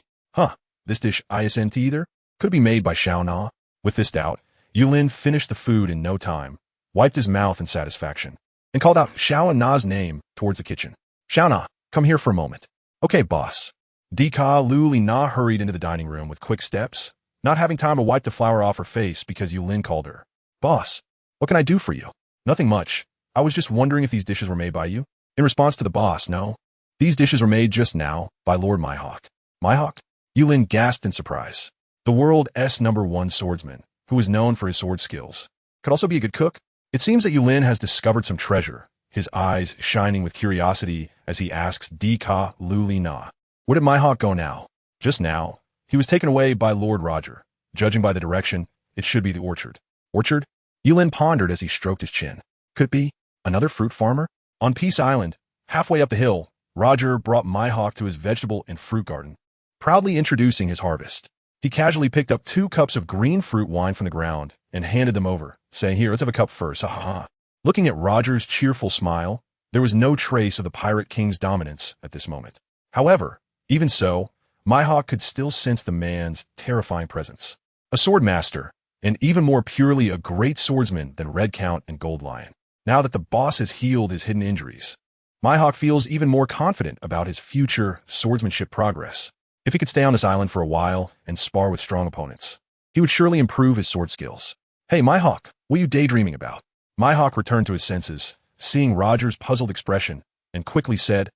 This dish isn't either? Could be made by Xiao Na. With this doubt, Yulin finished the food in no time, wiped his mouth in satisfaction, and called out Xiao Na's name towards the kitchen. "Xiao Na, come here for a moment." "Okay, boss." Dika Luli Na hurried into the dining room with quick steps, not having time to wipe the flour off her face because Yulin called her. "Boss, what can I do for you?" "Nothing much. I was just wondering if these dishes were made by you." In response to the boss, "No. These dishes were made just now by Lord Mihawk." "Mihawk?" Yulin gasped in surprise. The world's #1 swordsman, who was known for his sword skills, could also be a good cook. It seems that Yulin has discovered some treasure, his eyes shining with curiosity as he asks Dika Luli Na, "Where did Mihawk go now?" "Just now. He was taken away by Lord Roger. Judging by the direction, it should be the orchard." "Orchard?" Yulin pondered as he stroked his chin. Could it be another fruit farmer? On Peace Island, halfway up the hill, Roger brought Mihawk to his vegetable and fruit garden, proudly introducing his harvest. He casually picked up 2 cups of green fruit wine from the ground and handed them over, saying, "Here, let's have a cup first, ha ha ha." Looking at Roger's cheerful smile, there was no trace of the Pirate King's dominance at this moment. However, even so, Mihawk could still sense the man's terrifying presence. A sword master, and even more purely a great swordsman than Red Count and Gold Lion. Now that the boss has healed his hidden injuries, Mihawk feels even more confident about his future swordsmanship progress. If he could stay on this island for a while and spar with strong opponents, he would surely improve his sword skills. "Hey, Mihawk, what are you daydreaming about?" Mihawk returned to his senses, seeing Roger's puzzled expression, and quickly said,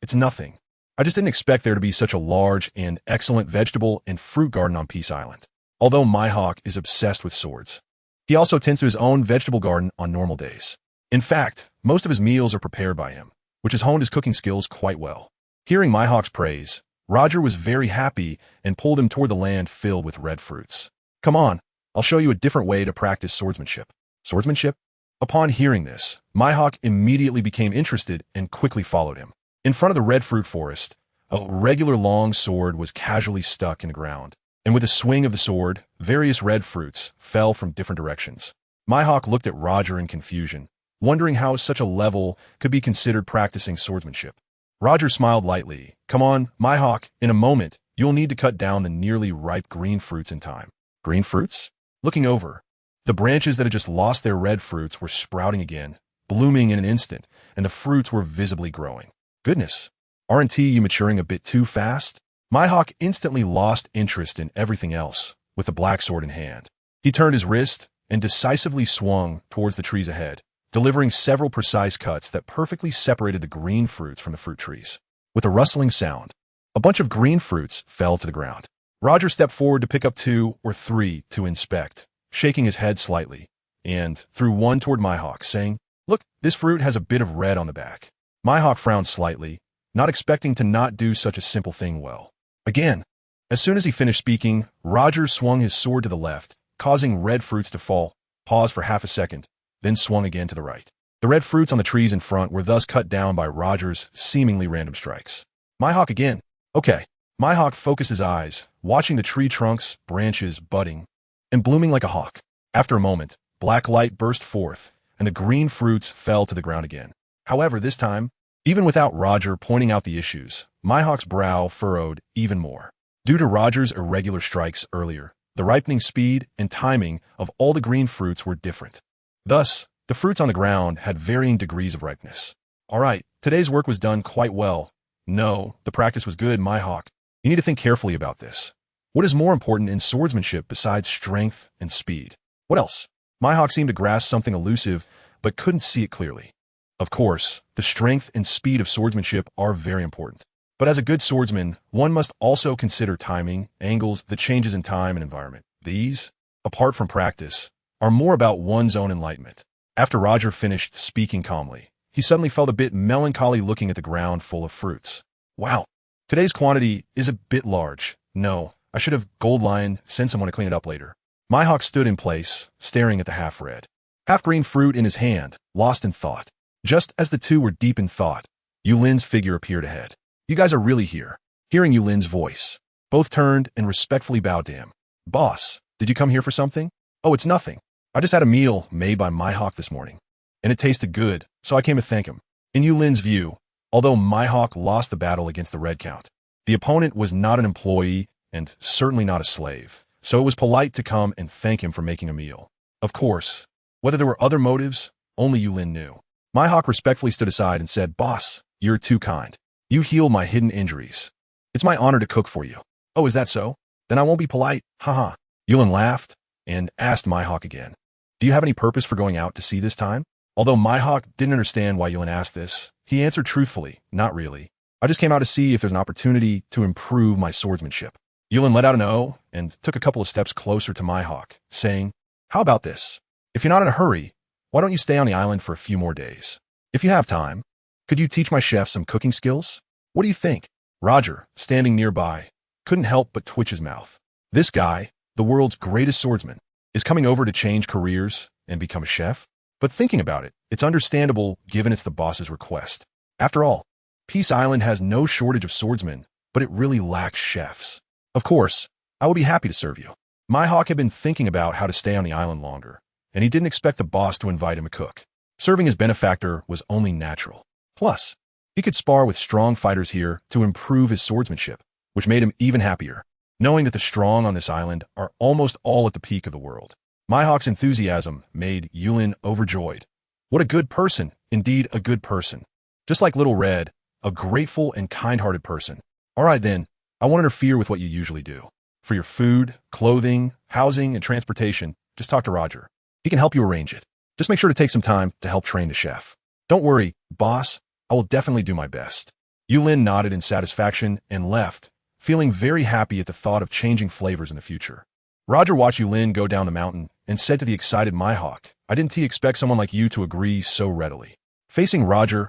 It's nothing. I just didn't expect there to be such a large and excellent vegetable and fruit garden on Peace Island." Although Mihawk is obsessed with swords, he also tends to his own vegetable garden on normal days. In fact, most of his meals are prepared by him, which has honed his cooking skills quite well. Hearing Mihawk's praise, Roger was very happy and pulled him toward the land filled with red fruits. "Come on, I'll show you a different way to practice swordsmanship." "Swordsmanship?" Upon hearing this, Mihawk immediately became interested and quickly followed him. In front of the red fruit forest, a regular long sword was casually stuck in the ground, and with a swing of the sword, various red fruits fell from different directions. Mihawk looked at Roger in confusion, wondering how such a level could be considered practicing swordsmanship. Roger smiled lightly. "Come on, Mihawk, in a moment, you'll need to cut down the nearly ripe green fruits in time." "Green fruits?" Looking over, the branches that had just lost their red fruits were sprouting again, blooming in an instant, and the fruits were visibly growing. "Goodness, aren't you maturing a bit too fast?" Mihawk instantly lost interest in everything else, with the black sword in hand. He turned his wrist and decisively swung towards the trees ahead, delivering several precise cuts that perfectly separated the green fruits from the fruit trees. With a rustling sound, a bunch of green fruits fell to the ground. Roger stepped forward to pick up 2 or 3 to inspect, shaking his head slightly, and threw one toward Mihawk, saying, "Look, this fruit has a bit of red on the back." Mihawk frowned slightly, not expecting to not do such a simple thing well. Again, as soon as he finished speaking, Roger swung his sword to the left, causing red fruits to fall, paused for half a second, then swung again to the right. The red fruits on the trees in front were thus cut down by Roger's seemingly random strikes. Mihawk again. "Okay." Mihawk focused his eyes, watching the tree trunks, branches budding, and blooming like a hawk. After a moment, black light burst forth, and the green fruits fell to the ground again. However, this time, even without Roger pointing out the issues, Myhawk's brow furrowed even more. Due to Roger's irregular strikes earlier, the ripening speed and timing of all the green fruits were different. Thus, the fruits on the ground had varying degrees of ripeness. All right, today's work was done quite well. No, the practice was good, Myhawk. You need to think carefully about this. What is more important in swordsmanship besides strength and speed? What else? Myhawk seemed to grasp something elusive, but couldn't see it clearly. Of course, the strength and speed of swordsmanship are very important. But as a good swordsman, one must also consider timing, angles, the changes in time and environment. These, apart from practice, are more about one's own enlightenment. After Roger finished speaking calmly, he suddenly felt a bit melancholy looking at the ground full of fruits. Wow, today's quantity is a bit large. No, I should have gold line, send someone to clean it up later. Myhawk stood in place, staring at the half-red, half-green fruit in his hand, lost in thought. Just as the two were deep in thought, Yulin's figure appeared ahead. You guys are really here. Hearing Yulin's voice, both turned and respectfully bowed to him. Boss, did you come here for something? Oh, it's nothing. I just had a meal made by Myhawk this morning, and it tasted good, so I came to thank him. In Yulin's view, although Myhawk lost the battle against the Red Count, the opponent was not an employee and certainly not a slave, so it was polite to come and thank him for making a meal. Of course, whether there were other motives, only Yulin knew. Myhawk respectfully stood aside and said, Boss, you're too kind. You heal my hidden injuries. It's my honor to cook for you. Oh, is that so? Then I won't be polite, haha. Yulin laughed and asked Myhawk again, do you have any purpose for going out to sea this time? Although Myhawk didn't understand why Yulin asked this, he answered truthfully, not really. I just came out to see if there's an opportunity to improve my swordsmanship. Yulin let out an O and took a couple of steps closer to Myhawk, saying, how about this? If you're not in a hurry, why don't you stay on the island for a few more days? If you have time, could you teach my chef some cooking skills? What do you think? Roger, standing nearby, couldn't help but twitch his mouth. This guy, the world's greatest swordsman, is coming over to change careers and become a chef? But thinking about it, it's understandable given it's the boss's request. After all, Peace Island has no shortage of swordsmen, but it really lacks chefs. Of course, I will be happy to serve you. Myhawk had been thinking about how to stay on the island longer, and he didn't expect the boss to invite him a cook. Serving his benefactor was only natural. Plus, he could spar with strong fighters here to improve his swordsmanship, which made him even happier, knowing that the strong on this island are almost all at the peak of the world. Myhawk's enthusiasm made Yulin overjoyed. What a good person, indeed a good person. Just like Little Red, a grateful and kind-hearted person. All right then, I won't interfere with what you usually do. For your food, clothing, housing, and transportation, just talk to Roger. He can help you arrange it. Just make sure to take some time to help train the chef. Don't worry, boss, I will definitely do my best. Yulin nodded in satisfaction and left, feeling very happy at the thought of changing flavors in the future. Roger watched Yulin go down the mountain and said to the excited Myhawk, I didn't expect someone like you to agree so readily. Facing Roger's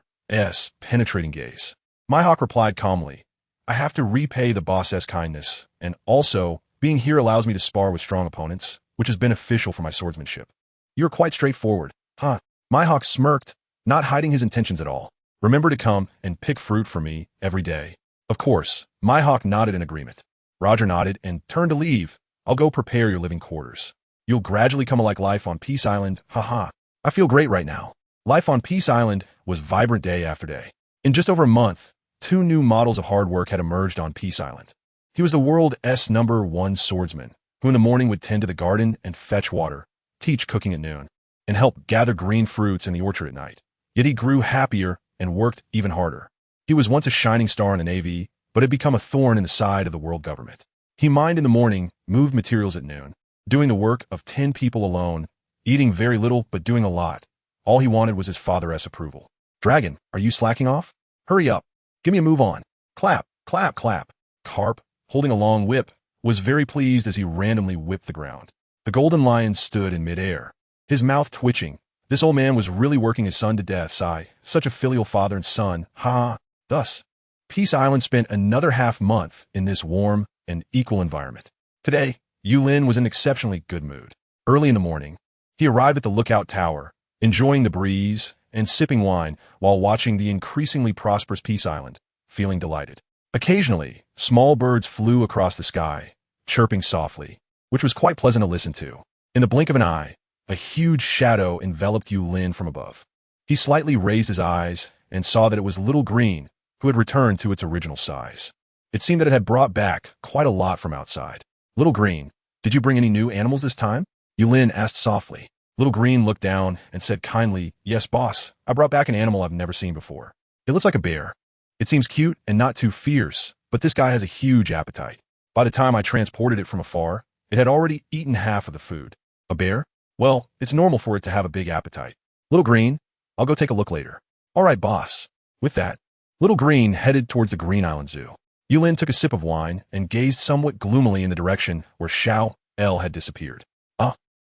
penetrating gaze, Myhawk replied calmly, I have to repay the boss's kindness, and also, being here allows me to spar with strong opponents, which is beneficial for my swordsmanship. You're quite straightforward, huh? Myhawk smirked, not hiding his intentions at all. Remember to come and pick fruit for me every day. Of course, Myhawk nodded in agreement. Roger nodded and turned to leave. I'll go prepare your living quarters. You'll gradually come like life on Peace Island, haha. I feel great right now. Life on Peace Island was vibrant day after day. In just over a month, 2 new models of hard work had emerged on Peace Island. He was the world's #1 swordsman, who in the morning would tend to the garden and fetch water, teach cooking at noon, and help gather green fruits in the orchard at night. Yet he grew happier and worked even harder. He was once a shining star in the Navy, but had become a thorn in the side of the world government. He mined in the morning, moved materials at noon, doing the work of 10 people alone, eating very little but doing a lot. All he wanted was his father's approval. Dragon, are you slacking off? Hurry up. Give me a move on. Clap, clap, clap. Carp, holding a long whip, was very pleased as he randomly whipped the ground. The golden lion stood in midair, his mouth twitching. This old man was really working his son to death, sigh. Such a filial father and son, ha. Thus, Peace Island spent another half-month in this warm and equal environment. Today, Yulin was in exceptionally good mood. Early in the morning, he arrived at the lookout tower, enjoying the breeze and sipping wine while watching the increasingly prosperous Peace Island, feeling delighted. Occasionally, small birds flew across the sky, chirping softly, which was quite pleasant to listen to. In the blink of an eye, a huge shadow enveloped Yulin from above. He slightly raised his eyes and saw that it was Little Green, who had returned to its original size. It seemed that it had brought back quite a lot from outside. Little Green, did you bring any new animals this time? Yulin asked softly. Little Green looked down and said kindly, yes, boss, I brought back an animal I've never seen before. It looks like a bear. It seems cute and not too fierce, but this guy has a huge appetite. By the time I transported it from afar, it had already eaten half of the food. A bear? Well, it's normal for it to have a big appetite. Little Green, I'll go take a look later. All right, boss. With that, Little Green headed towards the Green Island Zoo. Yulin took a sip of wine and gazed somewhat gloomily in the direction where Xiao El had disappeared.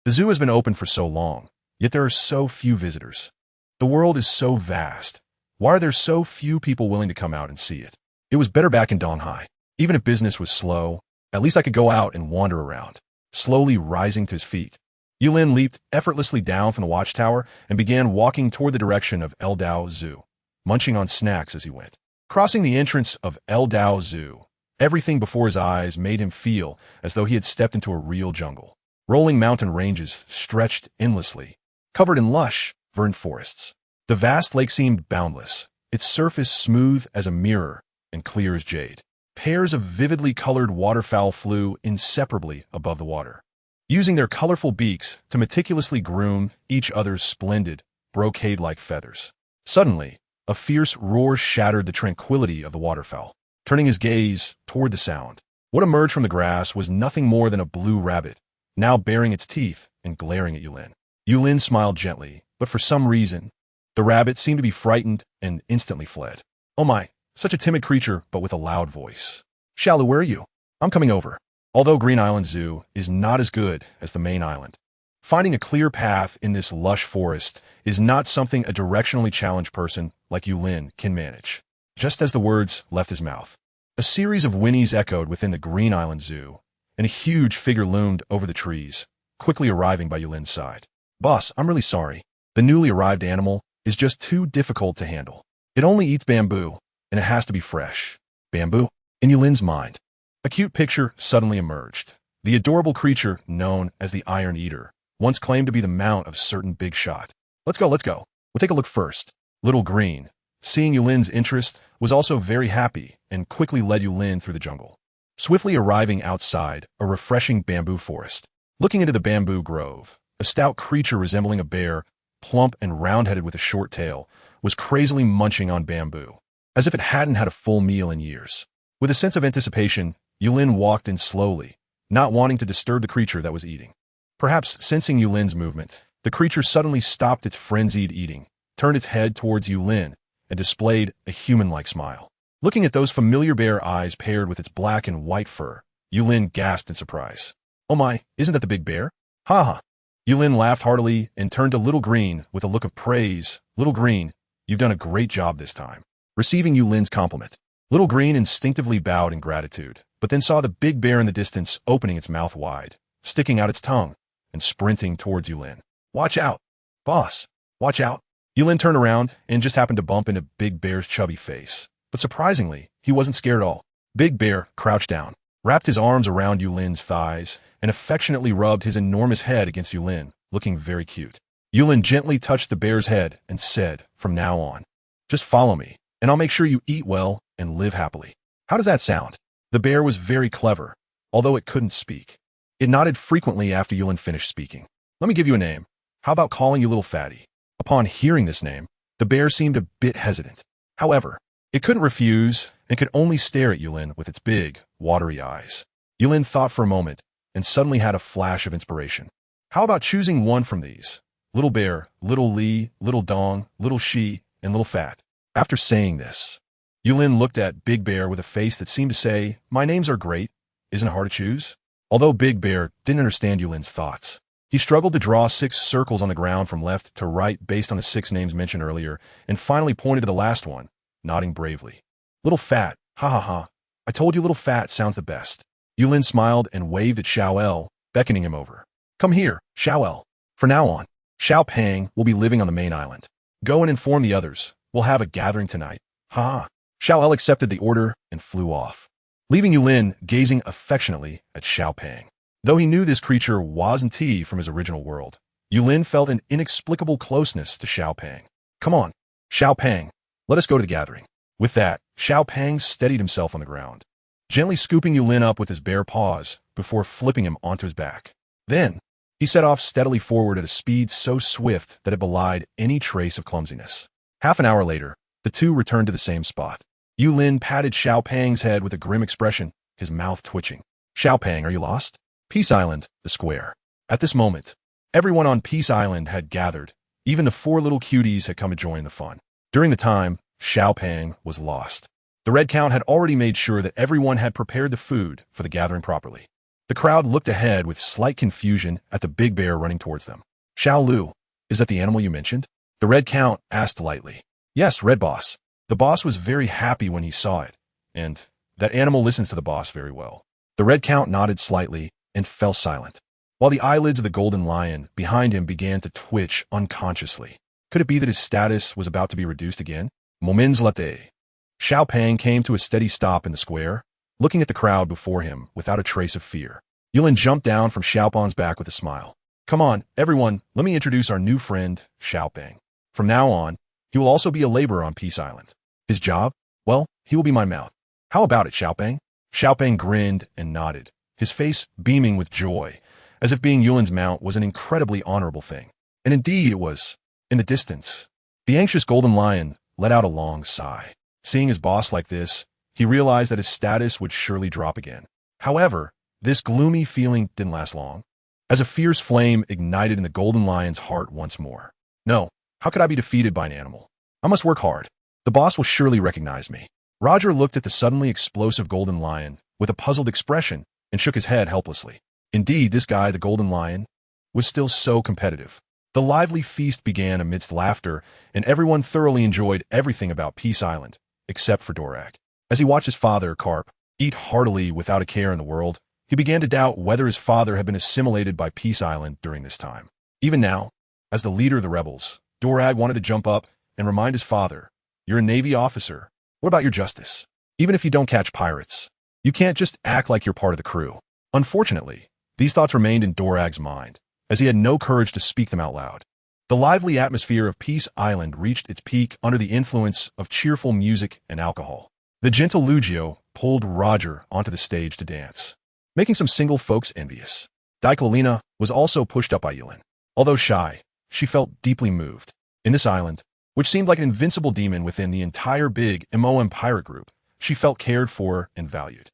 The zoo has been open for so long, yet there are so few visitors. The world is so vast. Why are there so few people willing to come out and see it? It was better back in Donghai. Even if business was slow, at least I could go out and wander around. Slowly rising to his feet, Yulin leaped effortlessly down from the watchtower and began walking toward the direction of El Dao Zoo, munching on snacks as he went. Crossing the entrance of El Dao Zoo, everything before his eyes made him feel as though he had stepped into a real jungle. Rolling mountain ranges stretched endlessly, covered in lush, verdant forests. The vast lake seemed boundless, its surface smooth as a mirror and clear as jade. Pairs of vividly colored waterfowl flew inseparably above the water, using their colorful beaks to meticulously groom each other's splendid, brocade-like feathers. Suddenly, a fierce roar shattered the tranquility of the waterfowl. Turning his gaze toward the sound, what emerged from the grass was nothing more than a blue rabbit, now baring its teeth and glaring at Yulin. Yulin smiled gently, but for some reason, the rabbit seemed to be frightened and instantly fled. Oh my, such a timid creature, but with a loud voice. Shalu, where are you? I'm coming over. Although Green Island Zoo is not as good as the main island, finding a clear path in this lush forest is not something a directionally challenged person like Yulin can manage. Just as the words left his mouth, a series of whinnies echoed within the Green Island Zoo, and a huge figure loomed over the trees, quickly arriving by Yulin's side. Boss, I'm really sorry. The newly arrived animal is just too difficult to handle. It only eats bamboo, and it has to be fresh. Bamboo? In Yulin's mind, a cute picture suddenly emerged. The adorable creature known as the Iron Eater once claimed to be the mount of certain big shot. Let's go. We'll take a look first. Little Green, seeing Yulin's interest, was also very happy and quickly led Yulin through the jungle. Swiftly arriving outside a refreshing bamboo forest. Looking into the bamboo grove, a stout creature resembling a bear, plump and round-headed with a short tail, was crazily munching on bamboo, as if it hadn't had a full meal in years. With a sense of anticipation, Yulin walked in slowly, not wanting to disturb the creature that was eating. Perhaps sensing Yulin's movement, the creature suddenly stopped its frenzied eating, turned its head towards Yulin, and displayed a human-like smile. Looking at those familiar bear eyes paired with its black and white fur, Yulin gasped in surprise. Oh my, isn't that the big bear? Ha ha. Yulin laughed heartily and turned to Little Green with a look of praise. Little Green, you've done a great job this time. Receiving Yulin's compliment, Little Green instinctively bowed in gratitude, but then saw the big bear in the distance opening its mouth wide, sticking out its tongue, and sprinting towards Yulin. Watch out. Boss, watch out. Yulin turned around and just happened to bump into Big Bear's chubby face. But surprisingly, he wasn't scared at all. Big Bear crouched down, wrapped his arms around Yulin's thighs, and affectionately rubbed his enormous head against Yulin, looking very cute. Yulin gently touched the bear's head and said, from now on, just follow me, and I'll make sure you eat well and live happily. How does that sound? The bear was very clever, although it couldn't speak. It nodded frequently after Yulin finished speaking. Let me give you a name. How about calling you Little Fatty? Upon hearing this name, the bear seemed a bit hesitant. However, it couldn't refuse and could only stare at Yulin with its big, watery eyes. Yulin thought for a moment and suddenly had a flash of inspiration. How about choosing one from these? Little Bear, Little Lee, Little Dong, Little She, and Little Fat. After saying this, Yulin looked at Big Bear with a face that seemed to say, my names are great. Isn't it hard to choose? Although Big Bear didn't understand Yulin's thoughts, he struggled to draw 6 circles on the ground from left to right based on the 6 names mentioned earlier, and finally pointed to the last one, nodding bravely. Little Fat, ha ha ha. I told you Little Fat sounds the best. Yulin smiled and waved at Xiao El, beckoning him over. Come here, Xiao El. For now on, Xiao Pang will be living on the main island. Go and inform the others. We'll have a gathering tonight. Ha ha. Xiao El accepted the order and flew off, leaving Yulin gazing affectionately at Xiao Pang. Though he knew this creature wasn't he from his original world, Yulin felt an inexplicable closeness to Xiaopeng. Come on, Xiaopeng, let us go to the gathering. With that, Xiaopeng steadied himself on the ground, gently scooping Yulin up with his bare paws before flipping him onto his back. Then, he set off steadily forward at a speed so swift that it belied any trace of clumsiness. Half an hour later, the two returned to the same spot. Yulin patted Xiaopeng's head with a grim expression, his mouth twitching. Xiaopeng, are you lost? Peace Island, the square. At this moment, everyone on Peace Island had gathered. Even the four little cuties had come to join the fun. During the time, Xiaopeng was lost. The Red Count had already made sure that everyone had prepared the food for the gathering properly. The crowd looked ahead with slight confusion at the big bear running towards them. Xiao Lu, is that the animal you mentioned? The Red Count asked lightly. Yes, Red Boss. The boss was very happy when he saw it, and that animal listens to the boss very well. The Red Count nodded slightly and fell silent, while the eyelids of the golden lion behind him began to twitch unconsciously. Could it be that his status was about to be reduced again? Moments-Latte. Xiaopeng came to a steady stop in the square, looking at the crowd before him without a trace of fear. Yulin jumped down from Xiaopeng's back with a smile. Come on, everyone, let me introduce our new friend, Xiaopeng. From now on, he will also be a laborer on Peace Island. His job? Well, he will be my mount. How about it, Xiaopeng? Xiaopeng grinned and nodded, his face beaming with joy, as if being Yulin's mount was an incredibly honorable thing. And indeed it was. In the distance, the anxious golden lion let out a long sigh. Seeing his boss like this, he realized that his status would surely drop again. However, this gloomy feeling didn't last long, as a fierce flame ignited in the golden lion's heart once more. No, how could I be defeated by an animal? I must work hard. The boss will surely recognize me. Roger looked at the suddenly explosive golden lion with a puzzled expression and shook his head helplessly. Indeed, this guy, the golden lion, was still so competitive. The lively feast began amidst laughter, and everyone thoroughly enjoyed everything about Peace Island, except for Dorag. As he watched his father, Carp, eat heartily without a care in the world, he began to doubt whether his father had been assimilated by Peace Island during this time. Even now, as the leader of the rebels, Dorag wanted to jump up and remind his father, "You're a Navy officer. What about your justice? Even if you don't catch pirates, you can't just act like you're part of the crew." Unfortunately, these thoughts remained in Dorag's mind, as he had no courage to speak them out loud. The lively atmosphere of Peace Island reached its peak under the influence of cheerful music and alcohol. The gentle Lugio pulled Roger onto the stage to dance, making some single folks envious. Daikolina was also pushed up by Yulin. Although shy, she felt deeply moved. In this island, which seemed like an invincible demon within the entire big MOM pirate group, she felt cared for and valued.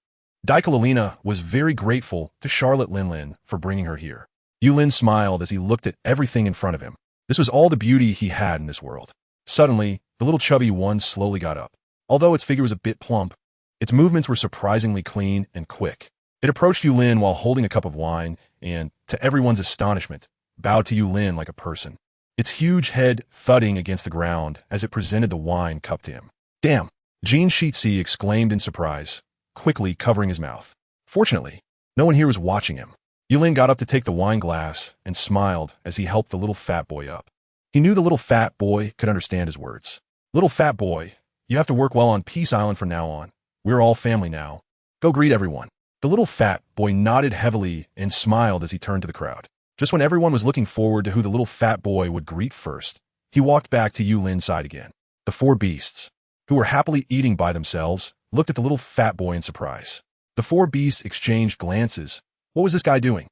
Daikolina was very grateful to Charlotte Linlin for bringing her here. Yulin smiled as he looked at everything in front of him. This was all the beauty he had in this world. Suddenly, the little chubby one slowly got up. Although its figure was a bit plump, its movements were surprisingly clean and quick. It approached Yulin while holding a cup of wine and, to everyone's astonishment, bowed to Yulin like a person, its huge head thudding against the ground as it presented the wine cup to him. Damn! Jean Sheetsy exclaimed in surprise, quickly covering his mouth. Fortunately, no one here was watching him. Yulin got up to take the wine glass and smiled as he helped the little fat boy up. He knew the little fat boy could understand his words. Little fat boy, you have to work well on Peace Island from now on. We're all family now. Go greet everyone. The little fat boy nodded heavily and smiled as he turned to the crowd. Just when everyone was looking forward to who the little fat boy would greet first, he walked back to Yulin's side again. The four beasts, who were happily eating by themselves, looked at the little fat boy in surprise. The four beasts exchanged glances. What was this guy doing?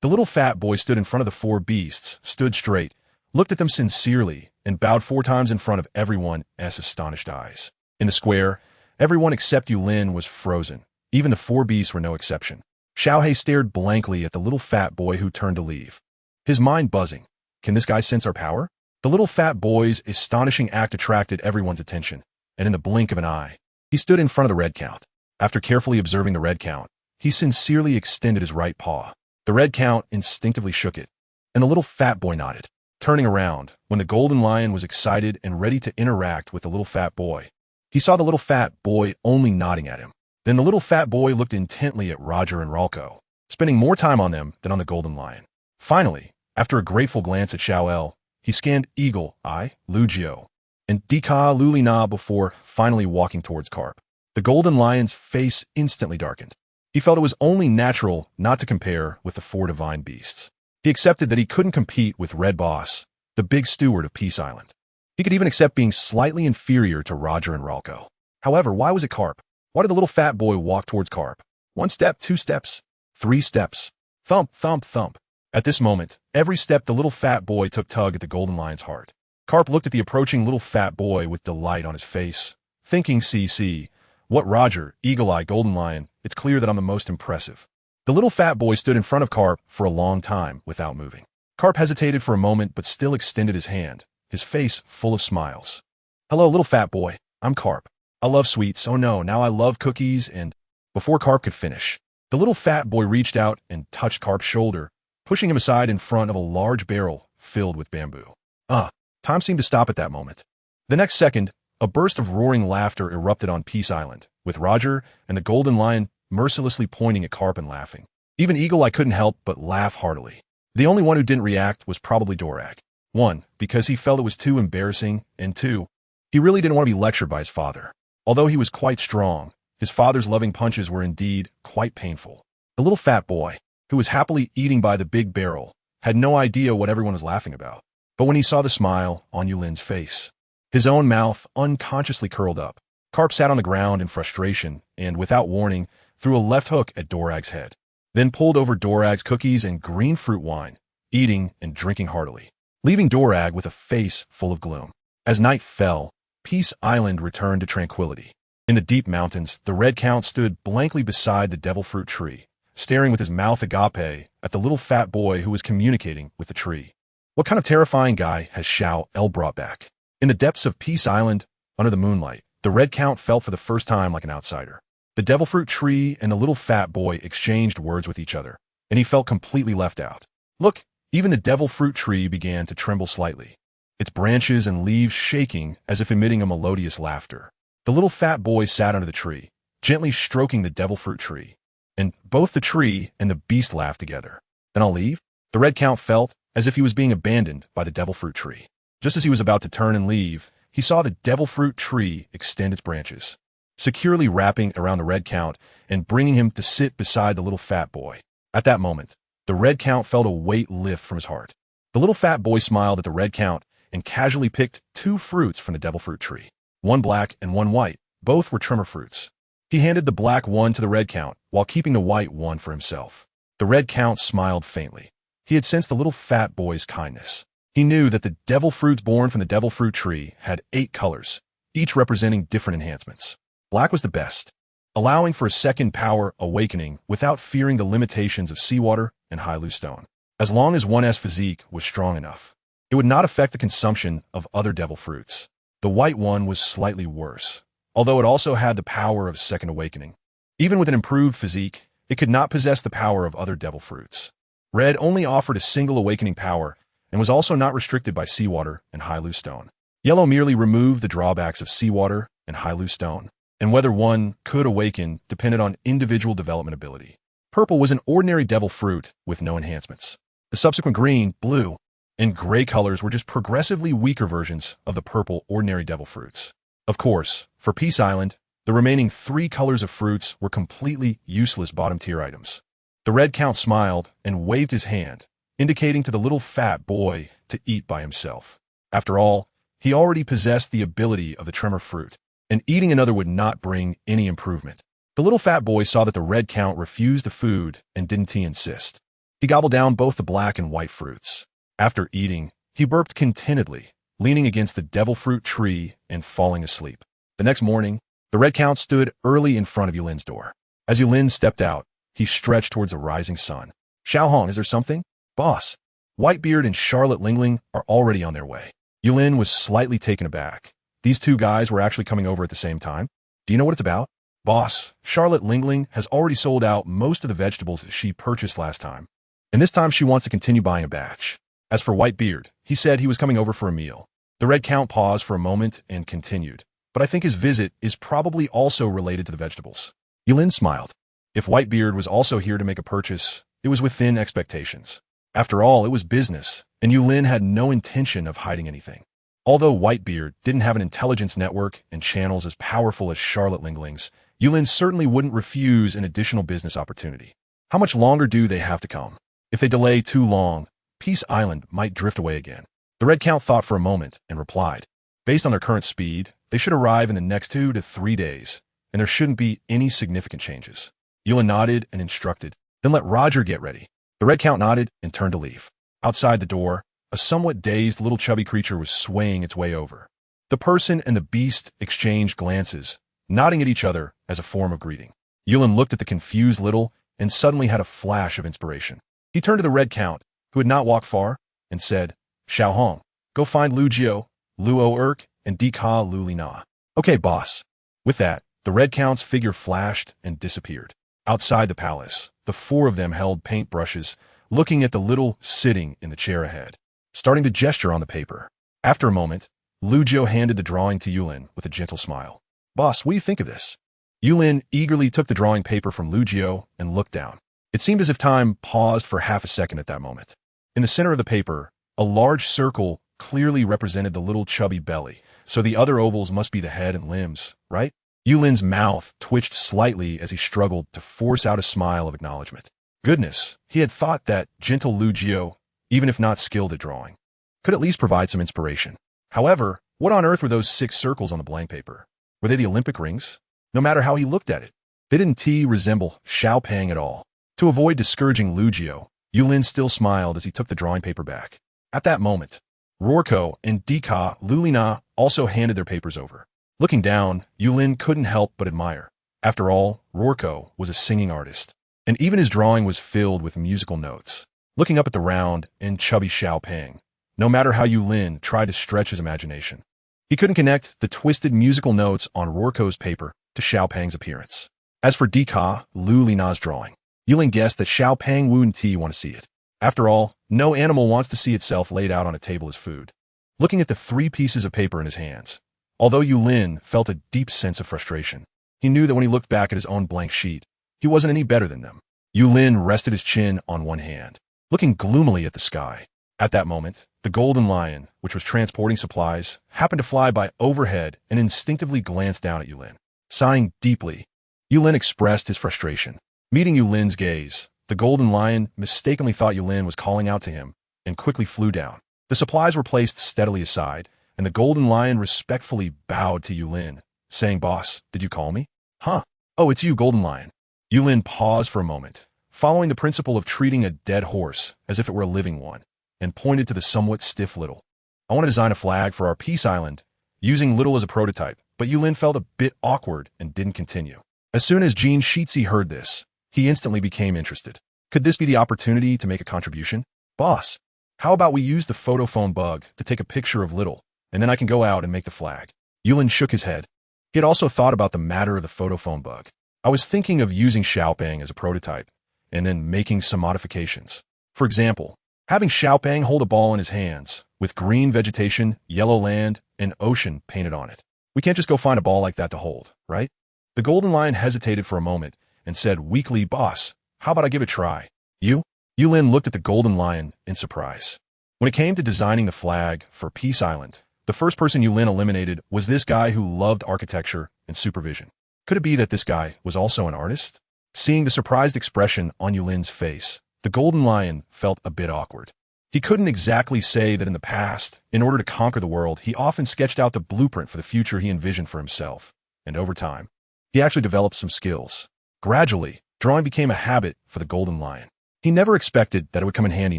The little fat boy stood in front of the four beasts, stood straight, looked at them sincerely, and bowed 4 times in front of everyone's astonished eyes. In the square, everyone except Yulin was frozen. Even the four beasts were no exception. Xiaohei stared blankly at the little fat boy who turned to leave, his mind buzzing. Can this guy sense our power? The little fat boy's astonishing act attracted everyone's attention, and in the blink of an eye, he stood in front of the Red Count. After carefully observing the Red Count, he sincerely extended his right paw. The Red Count instinctively shook it, and the little fat boy nodded. Turning around, when the golden lion was excited and ready to interact with the little fat boy, he saw the little fat boy only nodding at him. Then the little fat boy looked intently at Roger and Ralco, spending more time on them than on the golden lion. Finally, after a grateful glance at Xiao, he scanned Eagle Eye, Lugio, and Dika Lulina before finally walking towards Carp. The golden lion's face instantly darkened. He felt it was only natural not to compare with the four divine beasts. He accepted that he couldn't compete with Red Boss, the big steward of Peace Island. He could even accept being slightly inferior to Roger and Ralco. However, why was it Carp? Why did the little fat boy walk towards Carp? 1 step, 2 steps, 3 steps. Thump, thump, thump. At this moment, every step the little fat boy took tug at the golden lion's heart. Carp looked at the approaching little fat boy with delight on his face, thinking, see, what Roger, Eagle-Eye, Golden Lion, it's clear that I'm the most impressive. The little fat boy stood in front of Carp for a long time without moving. Carp hesitated for a moment but still extended his hand, his face full of smiles. Hello, little fat boy. I'm Carp. I love sweets. Oh no, now I love cookies and... Before Carp could finish, the little fat boy reached out and touched Carp's shoulder, pushing him aside in front of a large barrel filled with bamboo. Time seemed to stop at that moment. The next second, a burst of roaring laughter erupted on Peace Island, with Roger and the Golden Lion mercilessly pointing at Carp and laughing. Even Eagle-Eye couldn't help but laugh heartily. The only one who didn't react was probably Dorag. 1, because he felt it was too embarrassing, and 2, he really didn't want to be lectured by his father. Although he was quite strong, his father's loving punches were indeed quite painful. The little fat boy, who was happily eating by the big barrel, had no idea what everyone was laughing about. But when he saw the smile on Yulin's face, his own mouth unconsciously curled up. Carp sat on the ground in frustration and, without warning, threw a left hook at Dorag's head, then pulled over Dorag's cookies and green fruit wine, eating and drinking heartily, leaving Dorag with a face full of gloom. As night fell, Peace Island returned to tranquility. In the deep mountains, the Red Count stood blankly beside the devil fruit tree, staring with his mouth agape at the little fat boy who was communicating with the tree. What kind of terrifying guy has Xiao El brought back? In the depths of Peace Island, under the moonlight, the Red Count felt for the first time like an outsider. The devil fruit tree and the little fat boy exchanged words with each other, and he felt completely left out. Look, even the devil fruit tree began to tremble slightly, its branches and leaves shaking as if emitting a melodious laughter. The little fat boy sat under the tree, gently stroking the devil fruit tree, and both the tree and the beast laughed together. Then I'll leave? The Red Count felt as if he was being abandoned by the devil fruit tree. Just as he was about to turn and leave, he saw the devil fruit tree extend its branches, securely wrapping around the Red Count and bringing him to sit beside the little fat boy. At that moment, the Red Count felt a weight lift from his heart. The little fat boy smiled at the Red Count and casually picked 2 fruits from the devil fruit tree, 1 black and 1 white. Both were tremor fruits. He handed the black one to the Red Count while keeping the white one for himself. The Red Count smiled faintly. He had sensed the little fat boy's kindness. He knew that the devil fruits born from the devil fruit tree had 8 colors, each representing different enhancements. Black was the best, allowing for a second power awakening without fearing the limitations of seawater and high stone. As long as one's physique was strong enough, it would not affect the consumption of other devil fruits. The white one was slightly worse, although it also had the power of second awakening. Even with an improved physique, it could not possess the power of other devil fruits. Red only offered a single awakening power and was also not restricted by seawater and high stone. Yellow merely removed the drawbacks of seawater and high stone, and whether one could awaken depended on individual development ability. Purple was an ordinary devil fruit with no enhancements. The subsequent green, blue, and gray colors were just progressively weaker versions of the purple ordinary devil fruits. Of course, for Peace Island, the remaining 3 colors of fruits were completely useless bottom-tier items. The Red Count smiled and waved his hand, indicating to the little fat boy to eat by himself. After all, he already possessed the ability of the tremor fruit, and eating another would not bring any improvement. The little fat boy saw that the Red Count refused the food and didn't he insist. He gobbled down both the black and white fruits. After eating, he burped contentedly, leaning against the devil fruit tree and falling asleep. The next morning, the Red Count stood early in front of Yulin's door. As Yulin stepped out, he stretched towards the rising sun. Xiaohong, is there something? Boss, Whitebeard and Charlotte Lingling are already on their way. Yulin was slightly taken aback. These 2 guys were actually coming over at the same time. Do you know what it's about? Boss, Charlotte Lingling has already sold out most of the vegetables she purchased last time, and this time she wants to continue buying a batch. As for Whitebeard, he said he was coming over for a meal. The Red Count paused for a moment and continued, but I think his visit is probably also related to the vegetables. Yulin smiled. If Whitebeard was also here to make a purchase, it was within expectations. After all, it was business, and Yulin had no intention of hiding anything. Although Whitebeard didn't have an intelligence network and channels as powerful as Charlotte Lingling's, Yulin certainly wouldn't refuse an additional business opportunity. How much longer do they have to come? If they delay too long, Peace Island might drift away again. The Red Count thought for a moment and replied, based on their current speed, they should arrive in the next 2 to 3 days, and there shouldn't be any significant changes. Yulin nodded and instructed, then let Roger get ready. The Red Count nodded and turned to leave. Outside the door, a somewhat dazed little chubby creature was swaying its way over. The person and the beast exchanged glances, nodding at each other as a form of greeting. Yulin looked at the confused little and suddenly had a flash of inspiration. He turned to the Red Count, who had not walked far, and said, Xiao Hong, go find Lu Jiao, Luo Erk, and Dika Lu Li Na. Okay, boss. With that, the Red Count's figure flashed and disappeared. Outside the palace, the 4 of them held paintbrushes, looking at the little sitting in the chair ahead, starting to gesture on the paper. After a moment, Lu Jiao handed the drawing to Yulin with a gentle smile. Boss, what do you think of this? Yulin eagerly took the drawing paper from Lu Jiao and looked down. It seemed as if time paused for half a second at that moment. In the center of the paper, a large circle clearly represented the little chubby belly, so the other ovals must be the head and limbs, right? Yulin's mouth twitched slightly as he struggled to force out a smile of acknowledgement. Goodness, he had thought that gentle Lu Jiao, even if not skilled at drawing, could at least provide some inspiration. However, what on earth were those 6 circles on the blank paper? Were they the Olympic rings? No matter how he looked at it, they didn't resemble Xiao Pang at all. To avoid discouraging Lu Jiao, Yulin still smiled as he took the drawing paper back. At that moment, Rorko and Dika Lu Li Na also handed their papers over. Looking down, Yulin couldn't help but admire. After all, Rorko was a singing artist, and even his drawing was filled with musical notes. Looking up at the round and chubby Xiao Pang, no matter how Yulin tried to stretch his imagination, he couldn't connect the twisted musical notes on Rorko's paper to Xiao Pang's appearance. As for Dika Lu Li Na's drawing, Yulin guessed that Xiao Pang wouldn't want to see it. After all, no animal wants to see itself laid out on a table as food. Looking at the 3 pieces of paper in his hands, although Yulin felt a deep sense of frustration, he knew that when he looked back at his own blank sheet, he wasn't any better than them. Yulin rested his chin on one hand, looking gloomily at the sky. At that moment, the golden lion, which was transporting supplies, happened to fly by overhead and instinctively glanced down at Yulin. Sighing deeply, Yulin expressed his frustration. Meeting Yulin's gaze, the golden lion mistakenly thought Yulin was calling out to him and quickly flew down. The supplies were placed steadily aside, and the golden lion respectfully bowed to Yulin, saying, Boss, did you call me? Huh? Oh, it's you, golden lion. Yulin paused for a moment, following the principle of treating a dead horse as if it were a living one, and pointed to the somewhat stiff Little. I want to design a flag for our Peace Island, using Little as a prototype, but Yulin felt a bit awkward and didn't continue. As soon as Jean Sheetsy heard this, he instantly became interested. Could this be the opportunity to make a contribution? Boss, how about we use the photo phone bug to take a picture of Little, and then I can go out and make the flag? Yulin shook his head. He had also thought about the matter of the photo phone bug. I was thinking of using Xiaopang as a prototype, and then making some modifications. For example, having Xiaopang hold a ball in his hands, with green vegetation, yellow land, and ocean painted on it. We can't just go find a ball like that to hold, right? The golden lion hesitated for a moment and said weakly, Boss, how about I give it a try? You? Yulin looked at the golden lion in surprise. When it came to designing the flag for Peace Island, the first person Yulin eliminated was this guy who loved architecture and supervision. Could it be that this guy was also an artist? Seeing the surprised expression on Yulin's face, the golden lion felt a bit awkward. He couldn't exactly say that in the past, in order to conquer the world, he often sketched out the blueprint for the future he envisioned for himself, and over time, he actually developed some skills. Gradually, drawing became a habit for the golden lion. He never expected that it would come in handy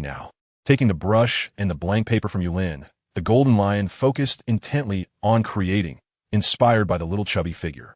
now. Taking the brush and the blank paper from Yulin, the golden lion focused intently on creating, inspired by the little chubby figure.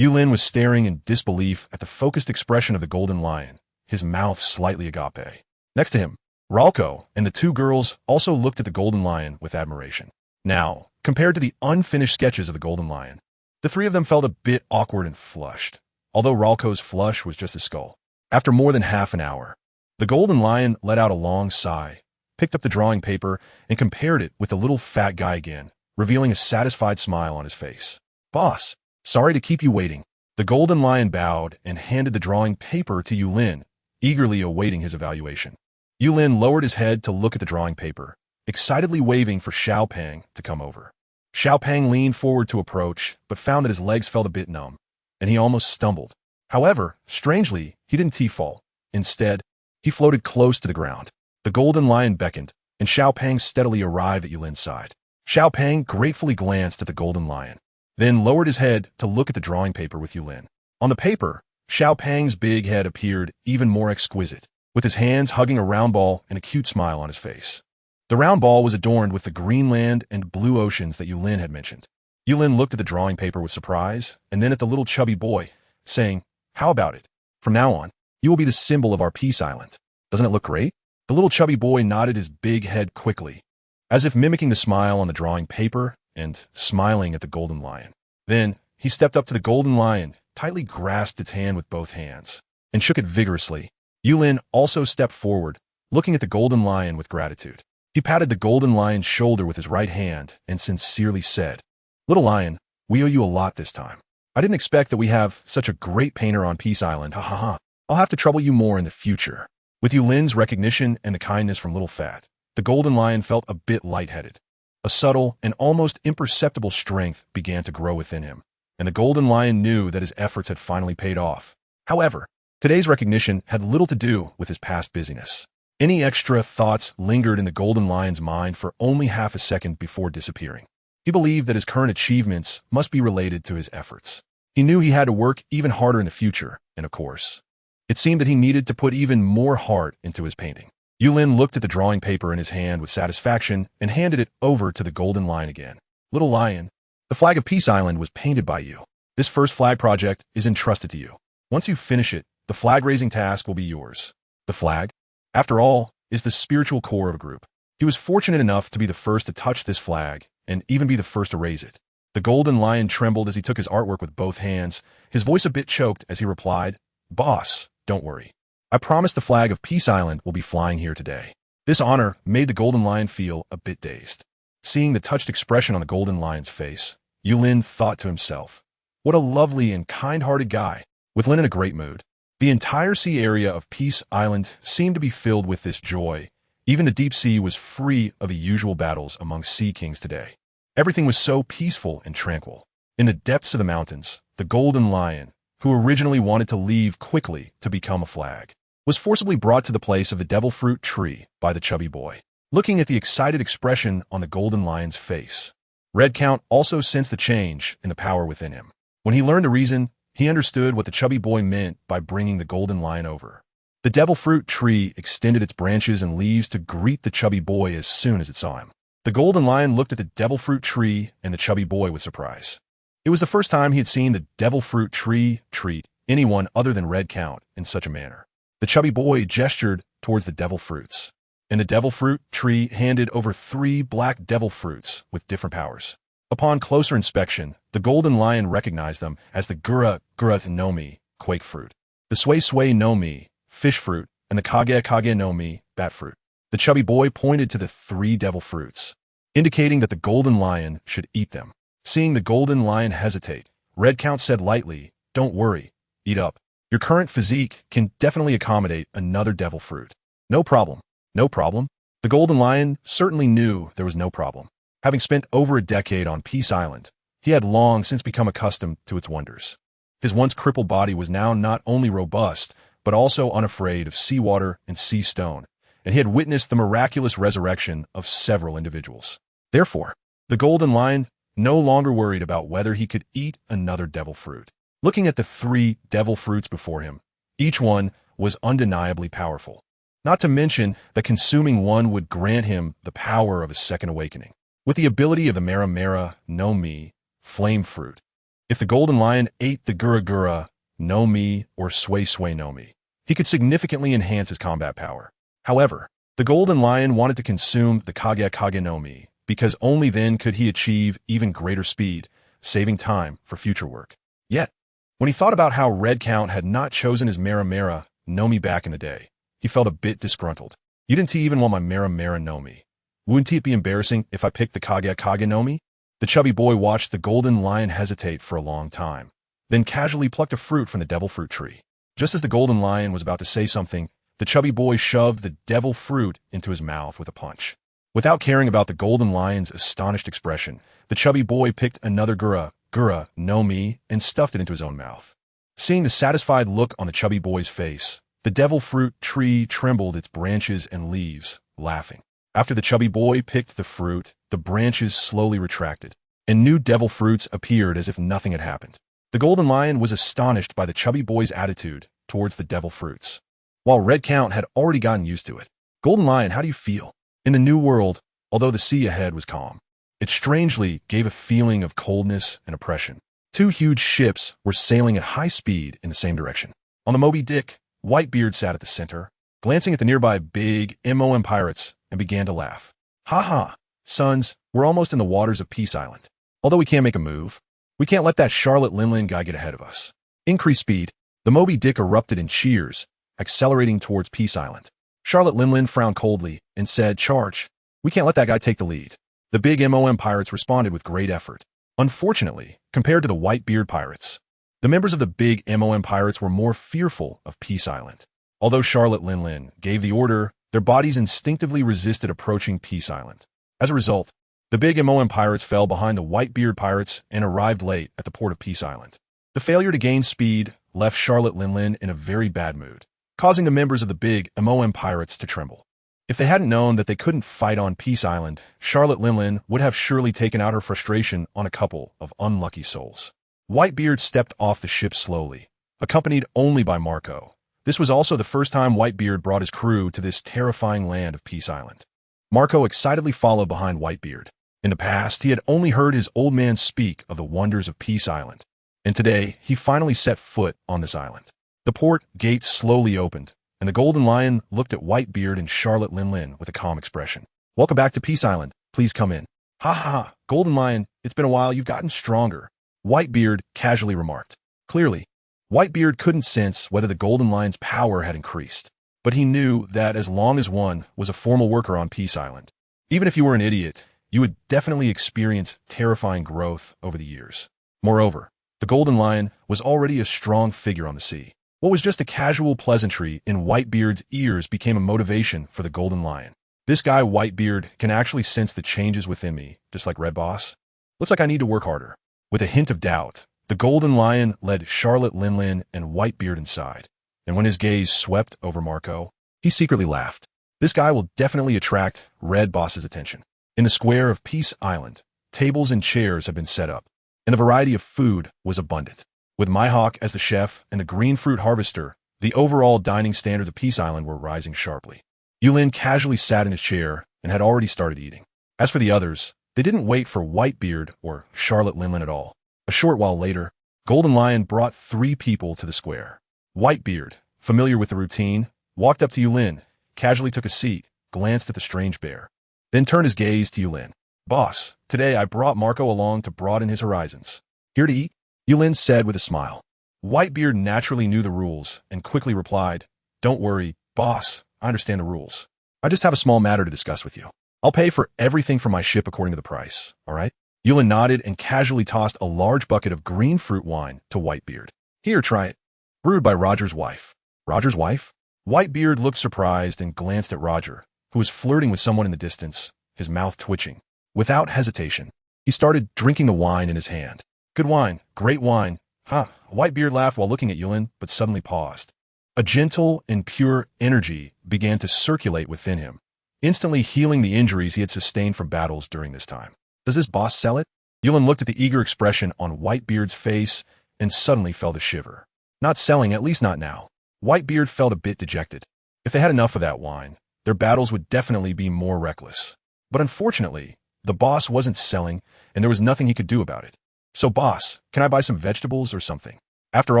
Yulin was staring in disbelief at the focused expression of the golden lion, his mouth slightly agape. Next to him, Ralco and the 2 girls also looked at the golden lion with admiration. Now, compared to the unfinished sketches of the golden lion, the 3 of them felt a bit awkward and flushed, although Ralco's flush was just his skull. After more than half an hour, the golden lion let out a long sigh, picked up the drawing paper, and compared it with the little fat guy again, revealing a satisfied smile on his face. Boss, sorry to keep you waiting. The golden lion bowed and handed the drawing paper to Yulin, eagerly awaiting his evaluation. Yulin lowered his head to look at the drawing paper, excitedly waving for Xiao Pang to come over. Xiao Pang leaned forward to approach, but found that his legs felt a bit numb, and he almost stumbled. However, strangely, he didn't fall. Instead, he floated close to the ground. The golden lion beckoned, and Xiao Pang steadily arrived at Yulin's side. Xiao Pang gratefully glanced at the golden lion, then lowered his head to look at the drawing paper with Yulin. On the paper, Xiao Pang's big head appeared even more exquisite, with his hands hugging a round ball and a cute smile on his face. The round ball was adorned with the green land and blue oceans that Yulin had mentioned. Yulin looked at the drawing paper with surprise, and then at the little chubby boy, saying, "How about it? From now on, you will be the symbol of our peace island. Doesn't it look great?" The little chubby boy nodded his big head quickly, as if mimicking the smile on the drawing paper and smiling at the golden lion. Then, he stepped up to the golden lion, tightly grasped its hand with both hands, and shook it vigorously. Yulin also stepped forward, looking at the golden lion with gratitude. He patted the golden lion's shoulder with his right hand and sincerely said, "Little lion, we owe you a lot this time. I didn't expect that we have such a great painter on Peace Island, ha ha ha. I'll have to trouble you more in the future." With Yulin's recognition and the kindness from Little Fat, the golden lion felt a bit lightheaded. A subtle and almost imperceptible strength began to grow within him, and the golden lion knew that his efforts had finally paid off. However, today's recognition had little to do with his past busyness. Any extra thoughts lingered in the golden lion's mind for only half a second before disappearing. He believed that his current achievements must be related to his efforts. He knew he had to work even harder in the future, and of course, it seemed that he needed to put even more heart into his painting. Yulin looked at the drawing paper in his hand with satisfaction and handed it over to the golden lion again. "Little lion, the flag of Peace Island was painted by you. This first flag project is entrusted to you. Once you finish it, the flag-raising task will be yours." The flag, after all, is the spiritual core of a group. He was fortunate enough to be the first to touch this flag and even be the first to raise it. The golden lion trembled as he took his artwork with both hands, his voice a bit choked as he replied, "Boss, don't worry. I promise the flag of Peace Island will be flying here today." This honor made the golden lion feel a bit dazed. Seeing the touched expression on the golden lion's face, Yulin thought to himself, "What a lovely and kind-hearted guy." With Lin in a great mood, the entire sea area of Peace Island seemed to be filled with this joy. Even the deep sea was free of the usual battles among sea kings today. Everything was so peaceful and tranquil. In the depths of the mountains, the golden lion, who originally wanted to leave quickly to become a flag, was forcibly brought to the place of the devil fruit tree by the chubby boy. Looking at the excited expression on the golden lion's face, Red Count also sensed the change in the power within him. When he learned the reason, he understood what the chubby boy meant by bringing the golden lion over. The devil fruit tree extended its branches and leaves to greet the chubby boy as soon as it saw him. The golden lion looked at the devil fruit tree and the chubby boy with surprise. It was the first time he had seen the devil fruit tree treat anyone other than Red Count in such a manner. The chubby boy gestured towards the devil fruits, and the devil fruit tree handed over 3 black devil fruits with different powers. Upon closer inspection, the golden lion recognized them as the Gura Gura no Mi, quake fruit, the Sway Sway no Mi, fish fruit, and the Kage Kage no Mi, bat fruit. The chubby boy pointed to the 3 devil fruits, indicating that the golden lion should eat them. Seeing the golden lion hesitate, Red Count said lightly, "Don't worry, eat up. Your current physique can definitely accommodate another devil fruit." "No problem. No problem." The golden lion certainly knew there was no problem. Having spent over a decade on Peace Island, he had long since become accustomed to its wonders. His once crippled body was now not only robust, but also unafraid of seawater and sea stone, and he had witnessed the miraculous resurrection of several individuals. Therefore, the golden lion no longer worried about whether he could eat another devil fruit. Looking at the 3 devil fruits before him, each one was undeniably powerful. Not to mention that consuming one would grant him the power of a second awakening, with the ability of the Mera Mera no Mi, flame fruit. If the golden lion ate the Gura Gura no Mi or Sway Sway no Mi, he could significantly enhance his combat power. However, the golden lion wanted to consume the Kage Kage no Mi, because only then could he achieve even greater speed, saving time for future work. Yet, when he thought about how Red Count had not chosen his Mera Mera no Mi back in the day, he felt a bit disgruntled. "You didn't even want my Mera Mera no Mi. Wouldn't it be embarrassing if I picked the Kage Kage no Mi?" The chubby boy watched the golden lion hesitate for a long time, then casually plucked a fruit from the devil fruit tree. Just as the golden lion was about to say something, the chubby boy shoved the devil fruit into his mouth with a punch. Without caring about the golden lion's astonished expression, the chubby boy picked another gura, no me, and stuffed it into his own mouth. Seeing the satisfied look on the chubby boy's face, the devil fruit tree trembled its branches and leaves, laughing. After the chubby boy picked the fruit, the branches slowly retracted, and new devil fruits appeared as if nothing had happened. The golden lion was astonished by the chubby boy's attitude towards the devil fruits, while Red Count had already gotten used to it. Golden Lion, how do you feel? In the new world, although the sea ahead was calm, it strangely gave a feeling of coldness and oppression. Two huge ships were sailing at high speed in the same direction. On the Moby Dick, Whitebeard sat at the center, glancing at the nearby big MOM pirates, and began to laugh. Ha ha, sons, we're almost in the waters of Peace Island. Although we can't make a move, we can't let that Charlotte Linlin guy get ahead of us. Increase speed. The Moby Dick erupted in cheers, accelerating towards Peace Island. Charlotte Linlin frowned coldly and said, "Charge. We can't let that guy take the lead." The big MOM pirates responded with great effort. Unfortunately, compared to the Whitebeard pirates, the members of the big MOM pirates were more fearful of Peace Island. Although Charlotte Linlin gave the order, their bodies instinctively resisted approaching Peace Island. As a result, the big MOM pirates fell behind the Whitebeard pirates and arrived late at the port of Peace Island. The failure to gain speed left Charlotte Linlin in a very bad mood, causing the members of the big MOM pirates to tremble. If they hadn't known that they couldn't fight on Peace Island, Charlotte Linlin would have surely taken out her frustration on a couple of unlucky souls. Whitebeard stepped off the ship slowly, accompanied only by Marco. This was also the first time Whitebeard brought his crew to this terrifying land of Peace Island. Marco excitedly followed behind Whitebeard. In the past, he had only heard his old man speak of the wonders of Peace Island, and today he finally set foot on this island. The port gates slowly opened, and the Golden Lion looked at Whitebeard and Charlotte Linlin with a calm expression. "Welcome back to Peace Island. Please come in." "Ha ha, Golden Lion, it's been a while, you've gotten stronger," Whitebeard casually remarked. Clearly, Whitebeard couldn't sense whether the Golden Lion's power had increased, but he knew that as long as one was a formal worker on Peace Island, even if you were an idiot, you would definitely experience terrifying growth over the years. Moreover, the Golden Lion was already a strong figure on the sea. What was just a casual pleasantry in Whitebeard's ears became a motivation for the Golden Lion. This guy Whitebeard can actually sense the changes within me, just like Red Boss. Looks like I need to work harder. With a hint of doubt, the Golden Lion led Charlotte Linlin and Whitebeard inside, and when his gaze swept over Marco, he secretly laughed. This guy will definitely attract Red Boss's attention. In the square of Peace Island, tables and chairs had been set up, and the variety of food was abundant. With Mihawk as the chef and the green fruit harvester, the overall dining standards of Peace Island were rising sharply. Yulin casually sat in his chair and had already started eating. As for the others, they didn't wait for Whitebeard or Charlotte Linlin at all. A short while later, Golden Lion brought 3 people to the square. Whitebeard, familiar with the routine, walked up to Yulin, casually took a seat, glanced at the strange bear, then turned his gaze to Yulin. "Boss, today I brought Marco along to broaden his horizons. Here to eat?" Yulin said with a smile. Whitebeard naturally knew the rules and quickly replied, "Don't worry, boss, I understand the rules. I just have a small matter to discuss with you. I'll pay for everything from my ship according to the price, all right?" Yulin nodded and casually tossed a large bucket of green fruit wine to Whitebeard. "Here, try it." Brewed by Roger's wife. Roger's wife? Whitebeard looked surprised and glanced at Roger, who was flirting with someone in the distance, his mouth twitching. Without hesitation, he started drinking the wine in his hand. "Good wine, great wine." "Huh." Whitebeard laughed while looking at Yulin, but suddenly paused. A gentle and pure energy began to circulate within him, instantly healing the injuries he had sustained from battles during this time. "Does this boss sell it?" Yulin looked at the eager expression on Whitebeard's face and suddenly felt a shiver. Not selling, at least not now. Whitebeard felt a bit dejected. If they had enough of that wine, their battles would definitely be more reckless. But unfortunately, the boss wasn't selling, and there was nothing he could do about it. "So boss, can I buy some vegetables or something? After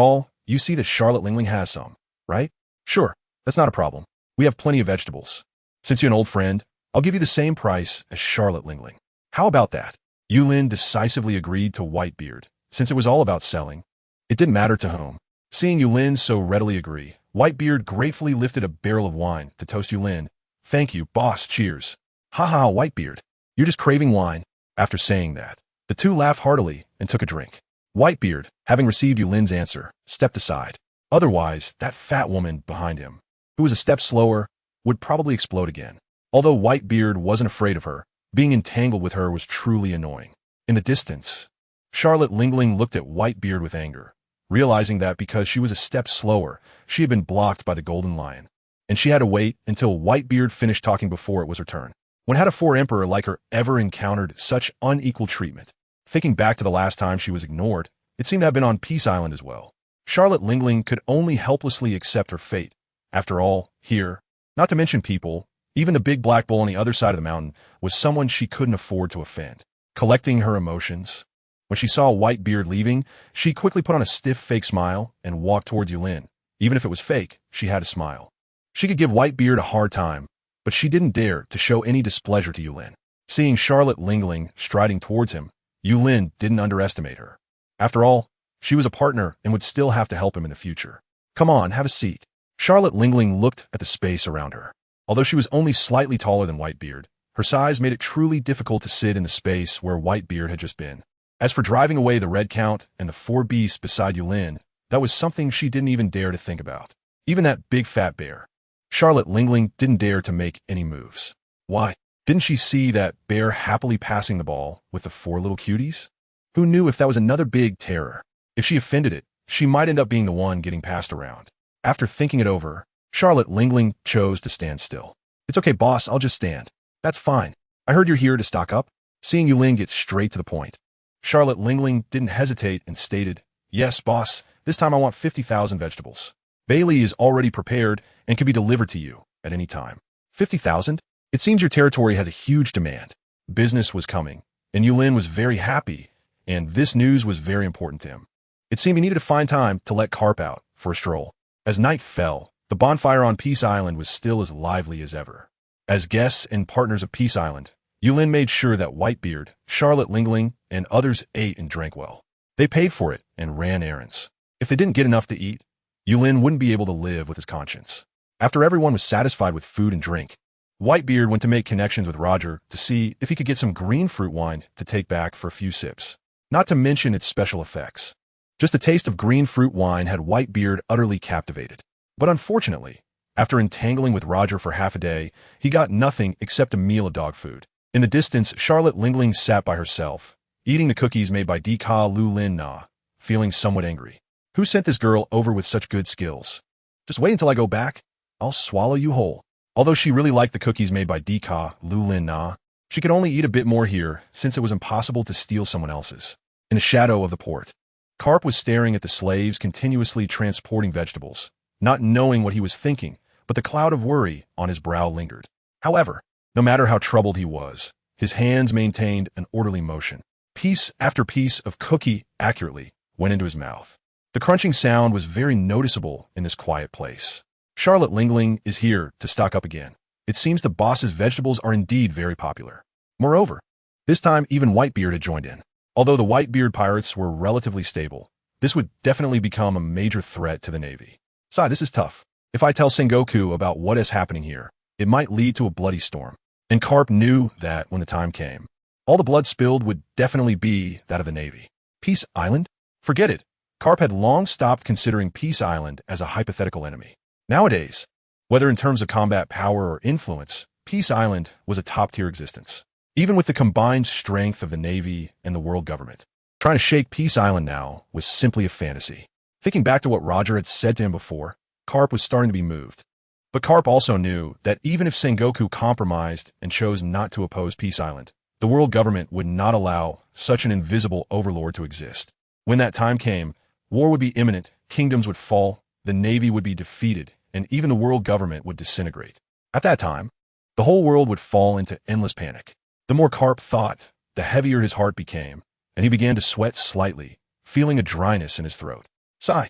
all, you see that Charlotte Linling has some, right?" "Sure, that's not a problem. We have plenty of vegetables. Since you're an old friend, I'll give you the same price as Charlotte Linling." "How about that?" Yulin decisively agreed to Whitebeard. Since it was all about selling, it didn't matter to whom. Seeing Yulin so readily agree, Whitebeard gratefully lifted a barrel of wine to toast Yulin. "Thank you, boss, cheers." "Ha ha, Whitebeard, you're just craving wine." After saying that, the two laughed heartily and took a drink. Whitebeard, having received Yulin's answer, stepped aside. Otherwise, that fat woman behind him, who was a step slower, would probably explode again. Although Whitebeard wasn't afraid of her, being entangled with her was truly annoying. In the distance, Charlotte Lingling looked at Whitebeard with anger, realizing that because she was a step slower, she had been blocked by the Golden Lion, and she had to wait until Whitebeard finished talking before it was her turn. When had a four-emperor like her ever encountered such unequal treatment? Thinking back to the last time she was ignored, it seemed to have been on Peace Island as well. Charlotte Lingling could only helplessly accept her fate. After all, here, not to mention people, even the big black bull on the other side of the mountain was someone she couldn't afford to offend. Collecting her emotions, when she saw Whitebeard leaving, she quickly put on a stiff fake smile and walked towards Yulin. Even if it was fake, she had to smile. She could give Whitebeard a hard time, but she didn't dare to show any displeasure to Yulin. Seeing Charlotte Lingling striding towards him, Yulin didn't underestimate her. After all, she was a partner and would still have to help him in the future. Come on, have a seat. Charlotte Lingling looked at the space around her. Although she was only slightly taller than Whitebeard, her size made it truly difficult to sit in the space where Whitebeard had just been. As for driving away the Red Count and the four beasts beside Yulin, that was something she didn't even dare to think about. Even that big fat bear. Charlotte Lingling didn't dare to make any moves. Why? Didn't she see that bear happily passing the ball with the four little cuties? Who knew if that was another big terror? If she offended it, she might end up being the one getting passed around. After thinking it over, Charlotte Lingling chose to stand still. It's okay, boss, I'll just stand. That's fine. I heard you're here to stock up. Seeing Yulin get straight to the point, Charlotte Lingling didn't hesitate and stated, Yes, boss, this time I want 50,000 vegetables. Bailey is already prepared and can be delivered to you at any time. 50,000? It seems your territory has a huge demand. Business was coming, and Yulin was very happy, and this news was very important to him. It seemed he needed to find time to let Carp out for a stroll. As night fell, the bonfire on Peace Island was still as lively as ever. As guests and partners of Peace Island, Yulin made sure that Whitebeard, Charlotte Lingling, and others ate and drank well. They paid for it and ran errands. If they didn't get enough to eat, Yulin wouldn't be able to live with his conscience. After everyone was satisfied with food and drink, Whitebeard went to make connections with Roger to see if he could get some green fruit wine to take back for a few sips. Not to mention its special effects. Just the taste of green fruit wine had Whitebeard utterly captivated. But unfortunately, after entangling with Roger for half a day, he got nothing except a meal of dog food. In the distance, Charlotte Lingling sat by herself, eating the cookies made by Lu, feeling somewhat angry. Who sent this girl over with such good skills? Just wait until I go back. I'll swallow you whole. Although she really liked the cookies made by Lu, she could only eat a bit more here since it was impossible to steal someone else's. In the shadow of the port, Carp was staring at the slaves continuously transporting vegetables, not knowing what he was thinking, but the cloud of worry on his brow lingered. However, no matter how troubled he was, his hands maintained an orderly motion. Piece after piece of cookie accurately went into his mouth. The crunching sound was very noticeable in this quiet place. Charlotte Lingling is here to stock up again. It seems the boss's vegetables are indeed very popular. Moreover, this time even Whitebeard had joined in. Although the Whitebeard pirates were relatively stable, this would definitely become a major threat to the Navy. Sai, this is tough. If I tell Sengoku about what is happening here, it might lead to a bloody storm. And Carp knew that when the time came. All the blood spilled would definitely be that of the Navy. Peace Island? Forget it. Carp had long stopped considering Peace Island as a hypothetical enemy. Nowadays, whether in terms of combat power or influence, Peace Island was a top-tier existence. Even with the combined strength of the Navy and the world government, trying to shake Peace Island now was simply a fantasy. Thinking back to what Roger had said to him before, Carp was starting to be moved. But Carp also knew that even if Sengoku compromised and chose not to oppose Peace Island, the world government would not allow such an invisible overlord to exist. When that time came, war would be imminent, kingdoms would fall, the Navy would be defeated, and even the world government would disintegrate. At that time, the whole world would fall into endless panic. The more Carp thought, the heavier his heart became, and he began to sweat slightly, feeling a dryness in his throat. Sigh.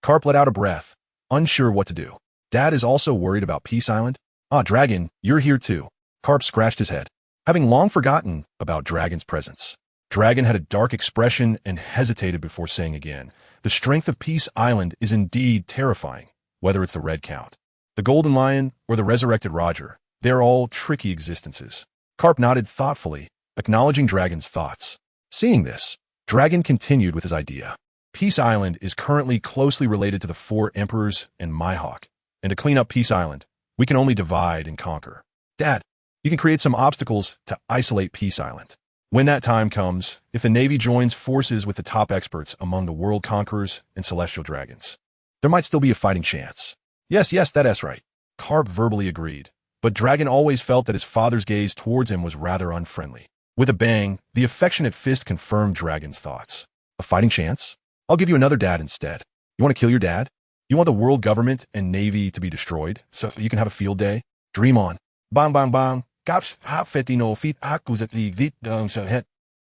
Carp let out a breath, unsure what to do. Dad is also worried about Peace Island? Ah, Dragon, you're here too. Carp scratched his head, having long forgotten about Dragon's presence. Dragon had a dark expression and hesitated before saying again, the strength of Peace Island is indeed terrifying, whether it's the Red Count, the Golden Lion, or the resurrected Roger. They're all tricky existences. Carp nodded thoughtfully, acknowledging Dragon's thoughts. Seeing this, Dragon continued with his idea. Peace Island is currently closely related to the four emperors and Mihawk, and to clean up Peace Island, we can only divide and conquer. Dad, You can create some obstacles to isolate Peace Island. When that time comes, if the Navy joins forces with the top experts among the world conquerors and celestial dragons, there might still be a fighting chance. Yes, that's right. Carp verbally agreed, but Dragon always felt that his father's gaze towards him was rather unfriendly. With a bang, the affectionate fist confirmed Dragon's thoughts. A fighting chance? I'll give you another dad instead. You want to kill your dad? You want the world government and Navy to be destroyed so you can have a field day? Dream on. Bang, bang, bang.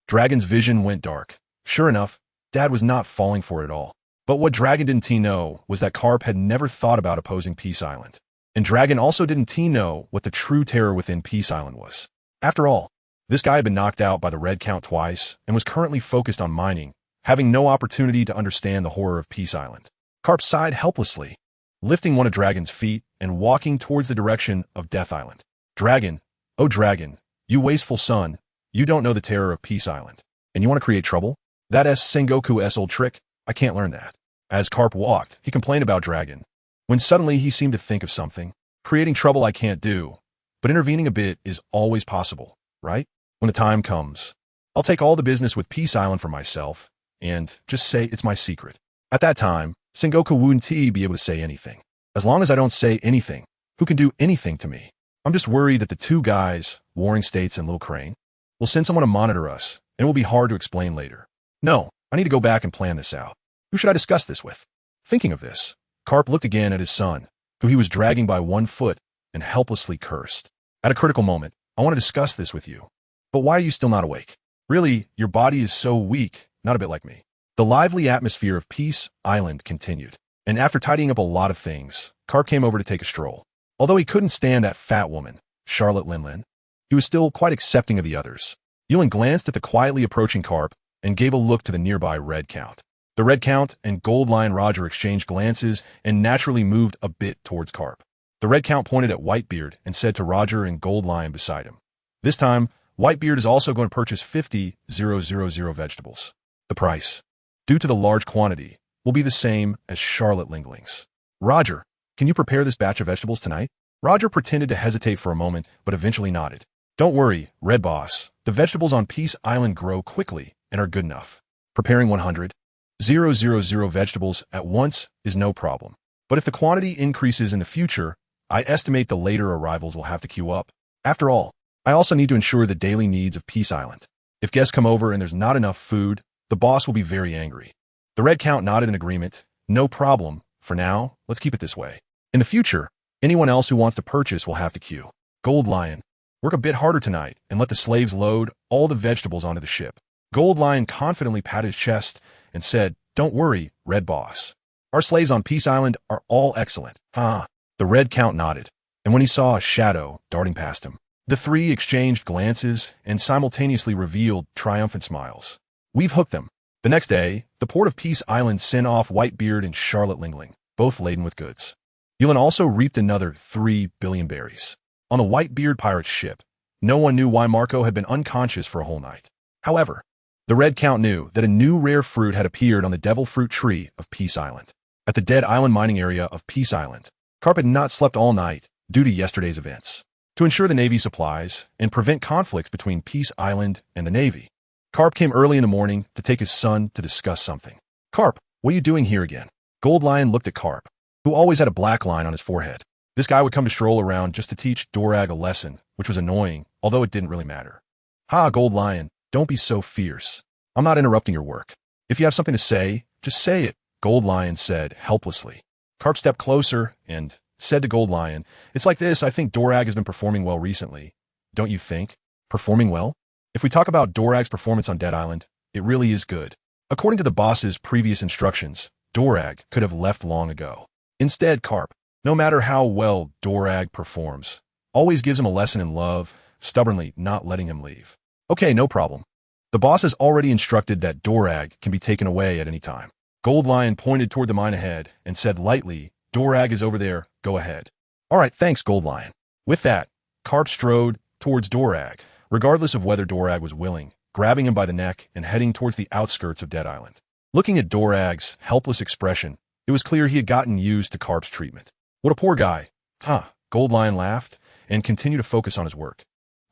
Dragon's vision went dark. Sure enough, Dad was not falling for it at all. But what Dragon didn't know was that Carp had never thought about opposing Peace Island. And Dragon also didn't know what the true terror within Peace Island was. After all, this guy had been knocked out by the Red Count twice and was currently focused on mining, having no opportunity to understand the horror of Peace Island. Carp sighed helplessly, lifting one of Dragon's feet and walking towards the direction of Death Island. Dragon, oh Dragon, you wasteful son, you don't know the terror of Peace Island. And you want to create trouble? That's Sengoku's old trick. I can't learn that. As Carp walked, he complained about Dragon, when suddenly he seemed to think of something. Creating trouble I can't do, but intervening a bit is always possible, right? When the time comes, I'll take all the business with Peace Island for myself and just say it's my secret. At that time, Sengoku wouldn't be able to say anything. As long as I don't say anything, who can do anything to me? I'm just worried that the two guys, Warring States and Little Crane, will send someone to monitor us, and it will be hard to explain later. No, I need to go back and plan this out. Who should I discuss this with? Thinking of this, Carp looked again at his son, who he was dragging by one foot, and helplessly cursed. At a critical moment, I want to discuss this with you. But why are you still not awake? Really, your body is so weak, not a bit like me. The lively atmosphere of Peace Island continued, and after tidying up a lot of things, Carp came over to take a stroll. Although he couldn't stand that fat woman, Charlotte Linlin, he was still quite accepting of the others. Yulin glanced at the quietly approaching Carp and gave a look to the nearby Red Count. The Red Count and Gold Lion Roger exchanged glances and naturally moved a bit towards Carp. The Red Count pointed at Whitebeard and said to Roger and Gold Lion beside him, "This time, Whitebeard is also going to purchase 50,000 vegetables. The price, due to the large quantity, will be the same as Charlotte Lingling's. Roger, can you prepare this batch of vegetables tonight?" Roger pretended to hesitate for a moment, but eventually nodded. "Don't worry, Red Boss. The vegetables on Peace Island grow quickly and are good enough. Preparing 100,000 vegetables at once is no problem. But if the quantity increases in the future, I estimate the later arrivals will have to queue up. After all, I also need to ensure the daily needs of Peace Island. If guests come over and there's not enough food, the boss will be very angry." The Red Count nodded in agreement. "No problem. For now, let's keep it this way. In the future, anyone else who wants to purchase will have to queue. Gold Lion, work a bit harder tonight and let the slaves load all the vegetables onto the ship." Gold Lion confidently patted his chest and said, "Don't worry, Red Boss. Our slaves on Peace Island are all excellent." The Red Count nodded, and when he saw a shadow darting past him, the three exchanged glances and simultaneously revealed triumphant smiles. "We've hooked them." The next day, the port of Peace Island sent off Whitebeard and Charlotte Lingling, both laden with goods. Yulin also reaped another 3 billion berries. On the Whitebeard pirate's ship, no one knew why Marco had been unconscious for a whole night. However, the Red Count knew that a new rare fruit had appeared on the devil fruit tree of Peace Island. At the Dead Island mining area of Peace Island, Carp had not slept all night due to yesterday's events. To ensure the Navy supplies and prevent conflicts between Peace Island and the Navy, Carp came early in the morning to take his son to discuss something. "Carp, what are you doing here again?" Gold Lion looked at Carp, who always had a black line on his forehead. This guy would come to stroll around just to teach Dorag a lesson, which was annoying, although it didn't really matter. Gold Lion, don't be so fierce. I'm not interrupting your work. If you have something to say, just say it, Gold Lion said helplessly. Carp stepped closer and said to Gold Lion, "It's like this, I think Dorag has been performing well recently. Don't you think? Performing well? If we talk about Dorag's performance on Dead Island, it really is good. According to the boss's previous instructions, Dorag could have left long ago. Instead, Carp, no matter how well Dorag performs, always gives him a lesson in love, stubbornly not letting him leave. Okay, no problem. The boss has already instructed that Dorag can be taken away at any time." Gold Lion pointed toward the mine ahead and said lightly, "Dorag is over there, go ahead." "All right, thanks, Gold Lion." With that, Carp strode towards Dorag, regardless of whether Dorag was willing, grabbing him by the neck and heading towards the outskirts of Dead Island. Looking at Dorag's helpless expression, it was clear he had gotten used to Carp's treatment. "What a poor guy." Gold Lion laughed and continued to focus on his work.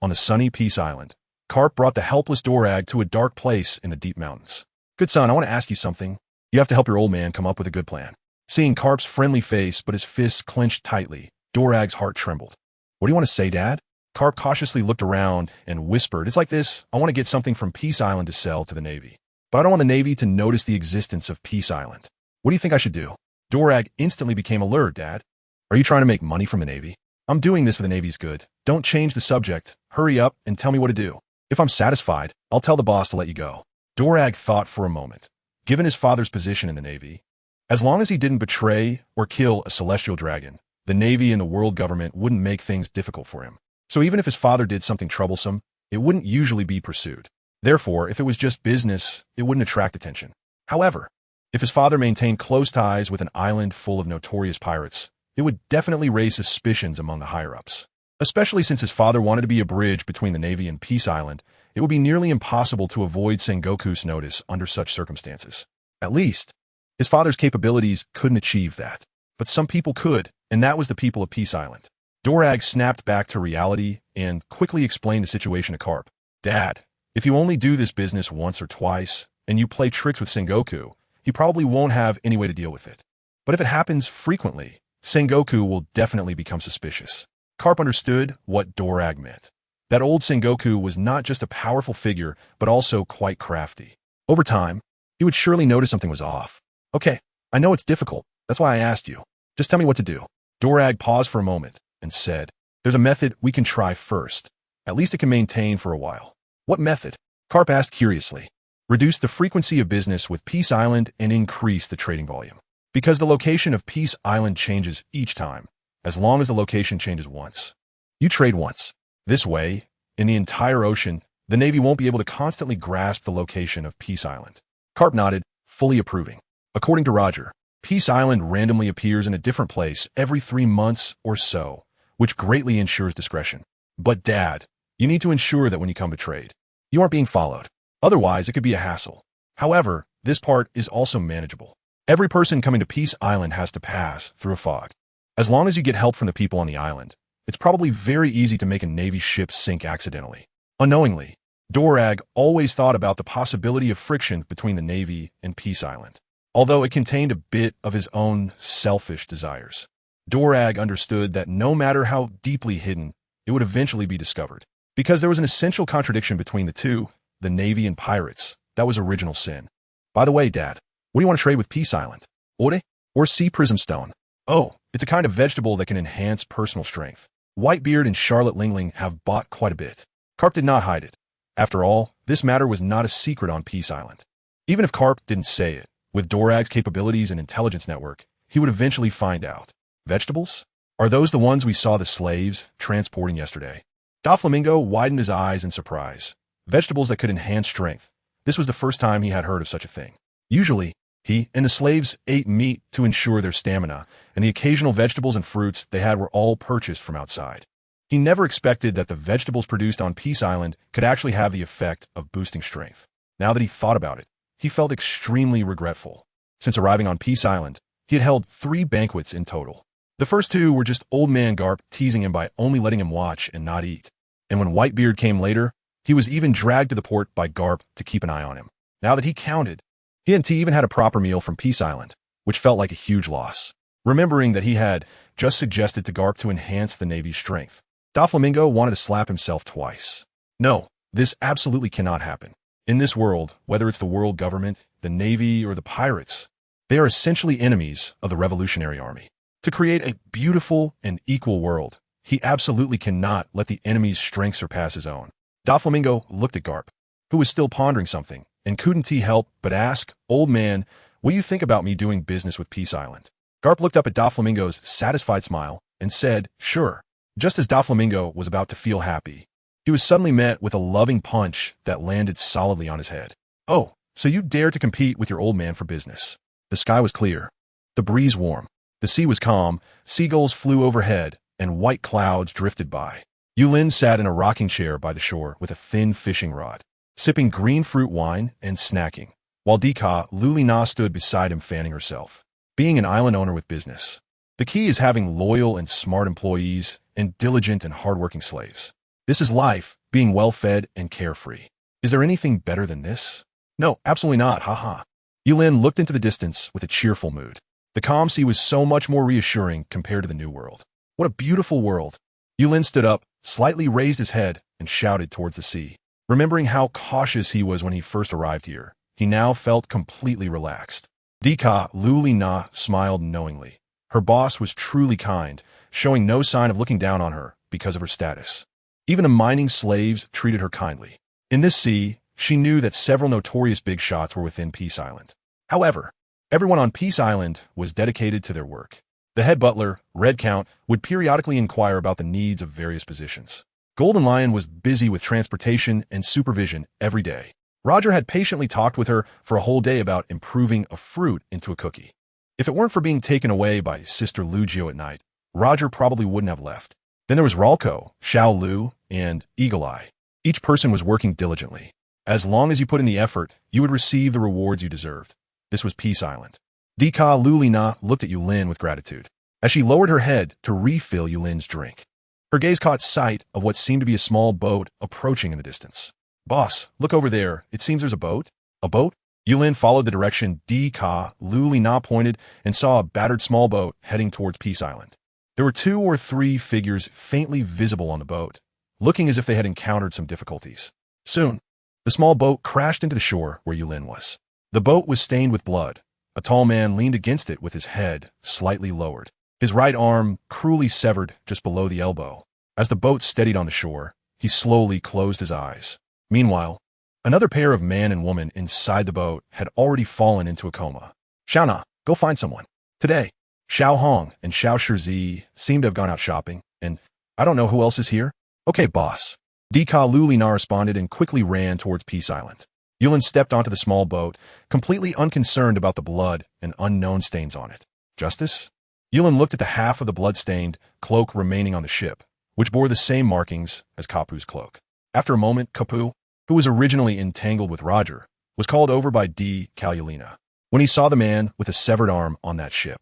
On the sunny Peace Island, Carp brought the helpless Dorag to a dark place in the deep mountains. Good son, I want to ask you something. You have to help your old man come up with a good plan. Seeing Carp's friendly face but his fists clenched tightly, Dorag's heart trembled. What do you want to say, Dad? Carp cautiously looked around and whispered, It's like this. I want to get something from Peace Island to sell to the Navy. But I don't want the Navy to notice the existence of Peace Island. What do you think I should do? Dorag instantly became alert, Dad. Are you trying to make money from the Navy? I'm doing this for the Navy's good. Don't change the subject. Hurry up and tell me what to do. If I'm satisfied, I'll tell the boss to let you go. Dorag thought for a moment. Given his father's position in the Navy, as long as he didn't betray or kill a celestial dragon, the Navy and the world government wouldn't make things difficult for him. So even if his father did something troublesome, it wouldn't usually be pursued. Therefore, if it was just business, it wouldn't attract attention. However, if his father maintained close ties with an island full of notorious pirates, it would definitely raise suspicions among the higher-ups. Especially since his father wanted to be a bridge between the Navy and Peace Island, it would be nearly impossible to avoid Sengoku's notice under such circumstances. At least, his father's capabilities couldn't achieve that. But some people could, and that was the people of Peace Island. Dorag snapped back to reality and quickly explained the situation to Carp. Dad, if you only do this business once or twice, and you play tricks with Sengoku, he probably won't have any way to deal with it. But if it happens frequently, Sengoku will definitely become suspicious. Carp understood what Dorag meant. That old Sengoku was not just a powerful figure, but also quite crafty. Over time, he would surely notice something was off. Okay, I know it's difficult. That's why I asked you. Just tell me what to do. Dorag paused for a moment and said, There's a method we can try first. At least it can maintain for a while. What method? Carp asked curiously. Reduce the frequency of business with Peace Island and increase the trading volume. Because the location of Peace Island changes each time, as long as the location changes once. You trade once. This way, in the entire ocean, the Navy won't be able to constantly grasp the location of Peace Island. Carp nodded, fully approving. According to Roger, Peace Island randomly appears in a different place every 3 months or so, which greatly ensures discretion. But Dad, you need to ensure that when you come to trade, you aren't being followed. Otherwise, it could be a hassle. However, this part is also manageable. Every person coming to Peace Island has to pass through a fog. As long as you get help from the people on the island, it's probably very easy to make a Navy ship sink accidentally. Unknowingly, Dorag always thought about the possibility of friction between the Navy and Peace Island, although it contained a bit of his own selfish desires. Dorag understood that no matter how deeply hidden, it would eventually be discovered. Because there was an essential contradiction between the two, the Navy and pirates, that was original sin. By the way, Dad, what do you want to trade with Peace Island? Ore? Or sea prism stone? Oh, it's a kind of vegetable that can enhance personal strength. Whitebeard and Charlotte Lingling have bought quite a bit. Carp did not hide it. After all, this matter was not a secret on Peace Island. Even if Carp didn't say it, with Dorag's capabilities and intelligence network, he would eventually find out. Vegetables? Are those the ones we saw the slaves transporting yesterday? Doflamingo widened his eyes in surprise. Vegetables that could enhance strength. This was the first time he had heard of such a thing. Usually, he and the slaves ate meat to ensure their stamina, and the occasional vegetables and fruits they had were all purchased from outside. He never expected that the vegetables produced on Peace Island could actually have the effect of boosting strength. Now that he thought about it, he felt extremely regretful. Since arriving on Peace Island, he had held 3 banquets in total. The first 2 were just old man Garp teasing him by only letting him watch and not eat. And when Whitebeard came later, he was even dragged to the port by Garp to keep an eye on him. Now that he counted, he hadn't even had a proper meal from Peace Island, which felt like a huge loss. Remembering that he had just suggested to Garp to enhance the Navy's strength, Doflamingo wanted to slap himself twice. No, this absolutely cannot happen. In this world, whether it's the world government, the Navy, or the pirates, they are essentially enemies of the Revolutionary Army. To create a beautiful and equal world, he absolutely cannot let the enemy's strength surpass his own. Doflamingo looked at Garp, who was still pondering something, and couldn't he help but ask, Old man, what do you think about me doing business with Peace Island? Garp looked up at Doflamingo's satisfied smile and said, Sure. Just as Doflamingo was about to feel happy, he was suddenly met with a loving punch that landed solidly on his head. Oh, so you dare to compete with your old man for business. The sky was clear, the breeze warm, the sea was calm, seagulls flew overhead, and white clouds drifted by. Yulin sat in a rocking chair by the shore with a thin fishing rod, sipping green fruit wine and snacking, while Dika Lulina stood beside him fanning herself. Being an island owner with business, the key is having loyal and smart employees and diligent and hardworking slaves. This is life, being well-fed and carefree. Is there anything better than this? No, absolutely not, haha. Yulin looked into the distance with a cheerful mood. The calm sea was so much more reassuring compared to the new world. What a beautiful world. Yulin stood up, slightly raised his head, and shouted towards the sea. Remembering how cautious he was when he first arrived here, he now felt completely relaxed. The smiled knowingly. Her boss was truly kind, showing no sign of looking down on her because of her status. Even the mining slaves treated her kindly. In this sea, she knew that several notorious big shots were within Peace Island. However, everyone on Peace Island was dedicated to their work. The head butler, Red Count, would periodically inquire about the needs of various positions. Golden Lion was busy with transportation and supervision every day. Roger had patiently talked with her for a whole day about improving a fruit into a cookie. If it weren't for being taken away by Sister Lugio at night, Roger probably wouldn't have left. Then there was Ralco, Xiao Lu, and Eagle Eye. Each person was working diligently. As long as you put in the effort, you would receive the rewards you deserved. This was Peace Island. Dika Lulina looked at Yulin with gratitude, as she lowered her head to refill Yulin's drink. Her gaze caught sight of what seemed to be a small boat approaching in the distance. Boss, look over there. It seems there's a boat. A boat? Yulin followed the direction Dika Lulina pointed and saw a battered small boat heading towards Peace Island. There were 2 or 3 figures faintly visible on the boat, looking as if they had encountered some difficulties. Soon, the small boat crashed into the shore where Yulin was. The boat was stained with blood. A tall man leaned against it with his head slightly lowered, his right arm cruelly severed just below the elbow. As the boat steadied on the shore, he slowly closed his eyes. Meanwhile, another pair of man and woman inside the boat had already fallen into a coma. Xiaona, go find someone. Today, Xiao Hong and Xiao Shizi seem to have gone out shopping, and I don't know who else is here. Okay, boss. Dika Lulina responded and quickly ran towards Peace Island. Yulin stepped onto the small boat, completely unconcerned about the blood and unknown stains on it. Justice? Yulin looked at the half of the blood-stained cloak remaining on the ship, which bore the same markings as Kapu's cloak. After a moment, Kapu, who was originally entangled with Roger, was called over by D. Calulina. When he saw the man with a severed arm on that ship,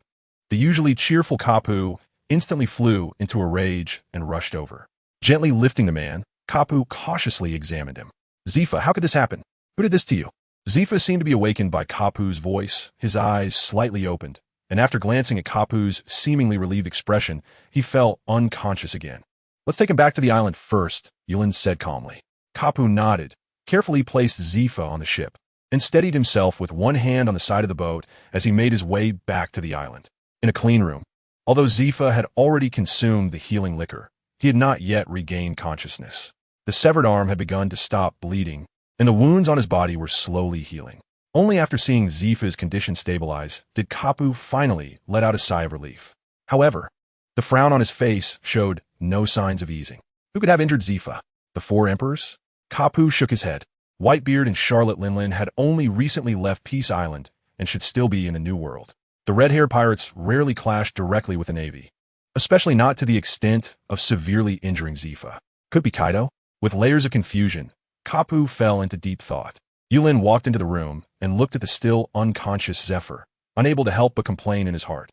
the usually cheerful Kapu instantly flew into a rage and rushed over. Gently lifting the man, Kapu cautiously examined him. Zifa, how could this happen? Who did this to you? Zifa seemed to be awakened by Kapu's voice, his eyes slightly opened, and after glancing at Kapu's seemingly relieved expression, he fell unconscious again. Let's take him back to the island first, Yulin said calmly. Kapu nodded, carefully placed Zifa on the ship, and steadied himself with one hand on the side of the boat as he made his way back to the island. In a clean room, although Zifa had already consumed the healing liquor, he had not yet regained consciousness. The severed arm had begun to stop bleeding, and the wounds on his body were slowly healing. Only after seeing Zifa's condition stabilize did Kapu finally let out a sigh of relief. However, the frown on his face showed no signs of easing. Who could have injured Zifa? The 4 emperors? Kapu shook his head. Whitebeard and Charlotte Linlin had only recently left Peace Island and should still be in the New World. The red-haired pirates rarely clashed directly with the Navy, especially not to the extent of severely injuring Zifa. Could be Kaido? With layers of confusion, Kapu fell into deep thought. Yulin walked into the room and looked at the still unconscious Zephyr, unable to help but complain in his heart.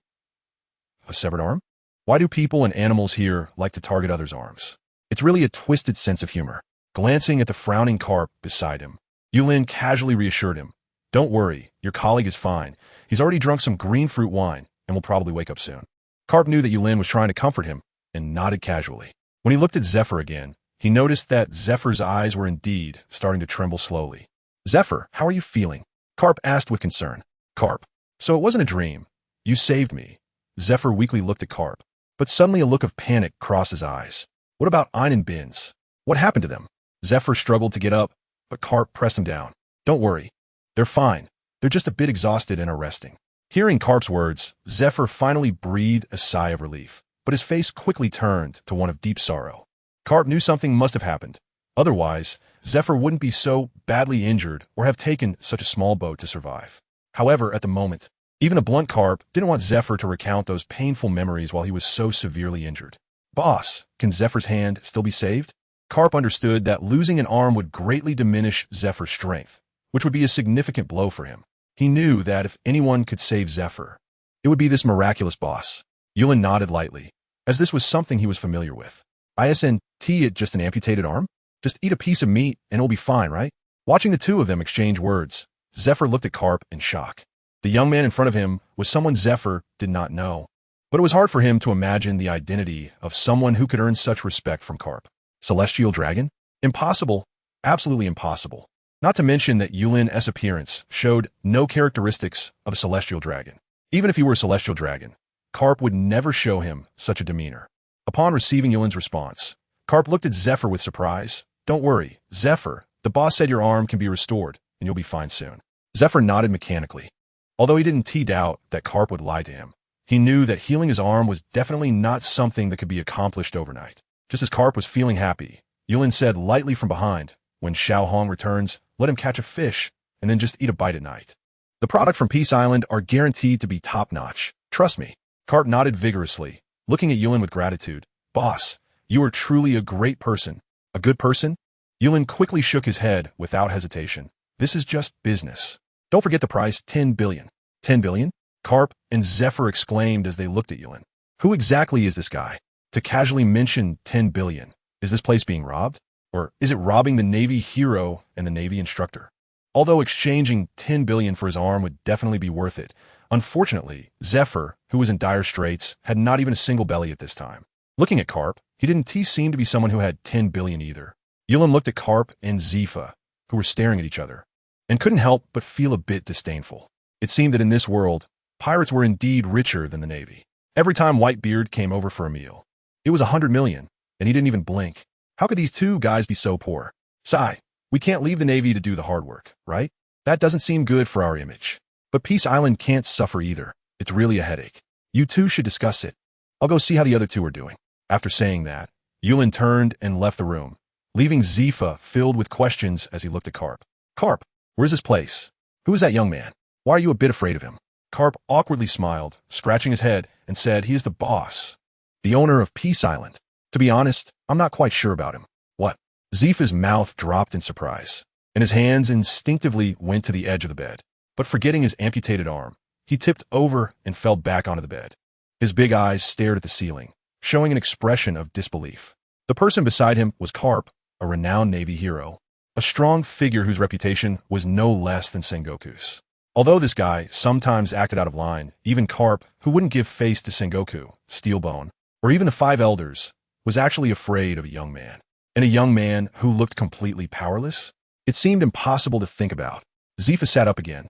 A severed arm? Why do people and animals here like to target others' arms? It's really a twisted sense of humor. Glancing at the frowning carp beside him, Yulin casually reassured him. Don't worry, your colleague is fine. He's already drunk some green fruit wine and will probably wake up soon. Carp knew that Yulin was trying to comfort him and nodded casually. When he looked at Zephyr again, he noticed that Zephyr's eyes were indeed starting to tremble slowly. Zephyr, how are you feeling? Carp asked with concern. Carp, so it wasn't a dream. You saved me. Zephyr weakly looked at Carp, but suddenly a look of panic crossed his eyes. What about Ein and Bins? What happened to them? Zephyr struggled to get up, but Carp pressed him down. Don't worry. They're fine. They're just a bit exhausted and are resting. Hearing Carp's words, Zephyr finally breathed a sigh of relief, but his face quickly turned to one of deep sorrow. Carp knew something must have happened. Otherwise, Zephyr wouldn't be so badly injured or have taken such a small boat to survive. However, at the moment, even the blunt Carp didn't want Zephyr to recount those painful memories while he was so severely injured. Boss, can Zephyr's hand still be saved? Carp understood that losing an arm would greatly diminish Zephyr's strength, which would be a significant blow for him. He knew that if anyone could save Zephyr, it would be this miraculous boss. Yulin nodded lightly, as this was something he was familiar with. Isn't it just an amputated arm? Just eat a piece of meat and it'll be fine, right? Watching the two of them exchange words, Zephyr looked at Carp in shock. The young man in front of him was someone Zephyr did not know. But it was hard for him to imagine the identity of someone who could earn such respect from Carp. Celestial dragon? Impossible. Absolutely impossible. Not to mention that Yulin's appearance showed no characteristics of a celestial dragon. Even if he were a celestial dragon, Carp would never show him such a demeanor. Upon receiving Yulin's response, Carp looked at Zephyr with surprise. Don't worry, Zephyr. The boss said your arm can be restored, and you'll be fine soon. Zephyr nodded mechanically. Although he didn't doubt that Carp would lie to him, he knew that healing his arm was definitely not something that could be accomplished overnight. Just as Carp was feeling happy, Yulin said lightly from behind, when Xiao Hong returns, let him catch a fish, and then just eat a bite at night. The product from Peace Island are guaranteed to be top-notch. Trust me. Carp nodded vigorously, looking at Yulin with gratitude. Boss, you are truly a great person. A good person? Yulin quickly shook his head without hesitation. This is just business. Don't forget the price, 10 billion. 10 billion? Carp and Zephyr exclaimed as they looked at Yulin. Who exactly is this guy? To casually mention 10 billion. Is this place being robbed? Or is it robbing the Navy hero and the Navy instructor? Although exchanging 10 billion for his arm would definitely be worth it, unfortunately, Zephyr, who was in dire straits, had not even a single belly at this time. Looking at Carp, he didn't seem to be someone who had 10 billion either. Yulin looked at Carp and Zephyr, who were staring at each other, and couldn't help but feel a bit disdainful. It seemed that in this world, pirates were indeed richer than the Navy. Every time Whitebeard came over for a meal, it was 100 million, and he didn't even blink. How could these two guys be so poor? Sigh, we can't leave the Navy to do the hard work, right? That doesn't seem good for our image. But Peace Island can't suffer either. It's really a headache. You two should discuss it. I'll go see how the other two are doing. After saying that, Yulin turned and left the room, leaving Zephyr filled with questions as he looked at Carp. Carp, where's this place? Who is that young man? Why are you a bit afraid of him? Carp awkwardly smiled, scratching his head, and said he is the boss, the owner of Peace Island. To be honest, I'm not quite sure about him. What? Zephyr's mouth dropped in surprise, and his hands instinctively went to the edge of the bed. But forgetting his amputated arm, he tipped over and fell back onto the bed. His big eyes stared at the ceiling, showing an expression of disbelief. The person beside him was Carp, a renowned Navy hero, a strong figure whose reputation was no less than Sengoku's. Although this guy sometimes acted out of line, even Carp, who wouldn't give face to Sengoku, Steelbone, or even the Five Elders, was actually afraid of a young man. And a young man who looked completely powerless? It seemed impossible to think about. Zephyr sat up again,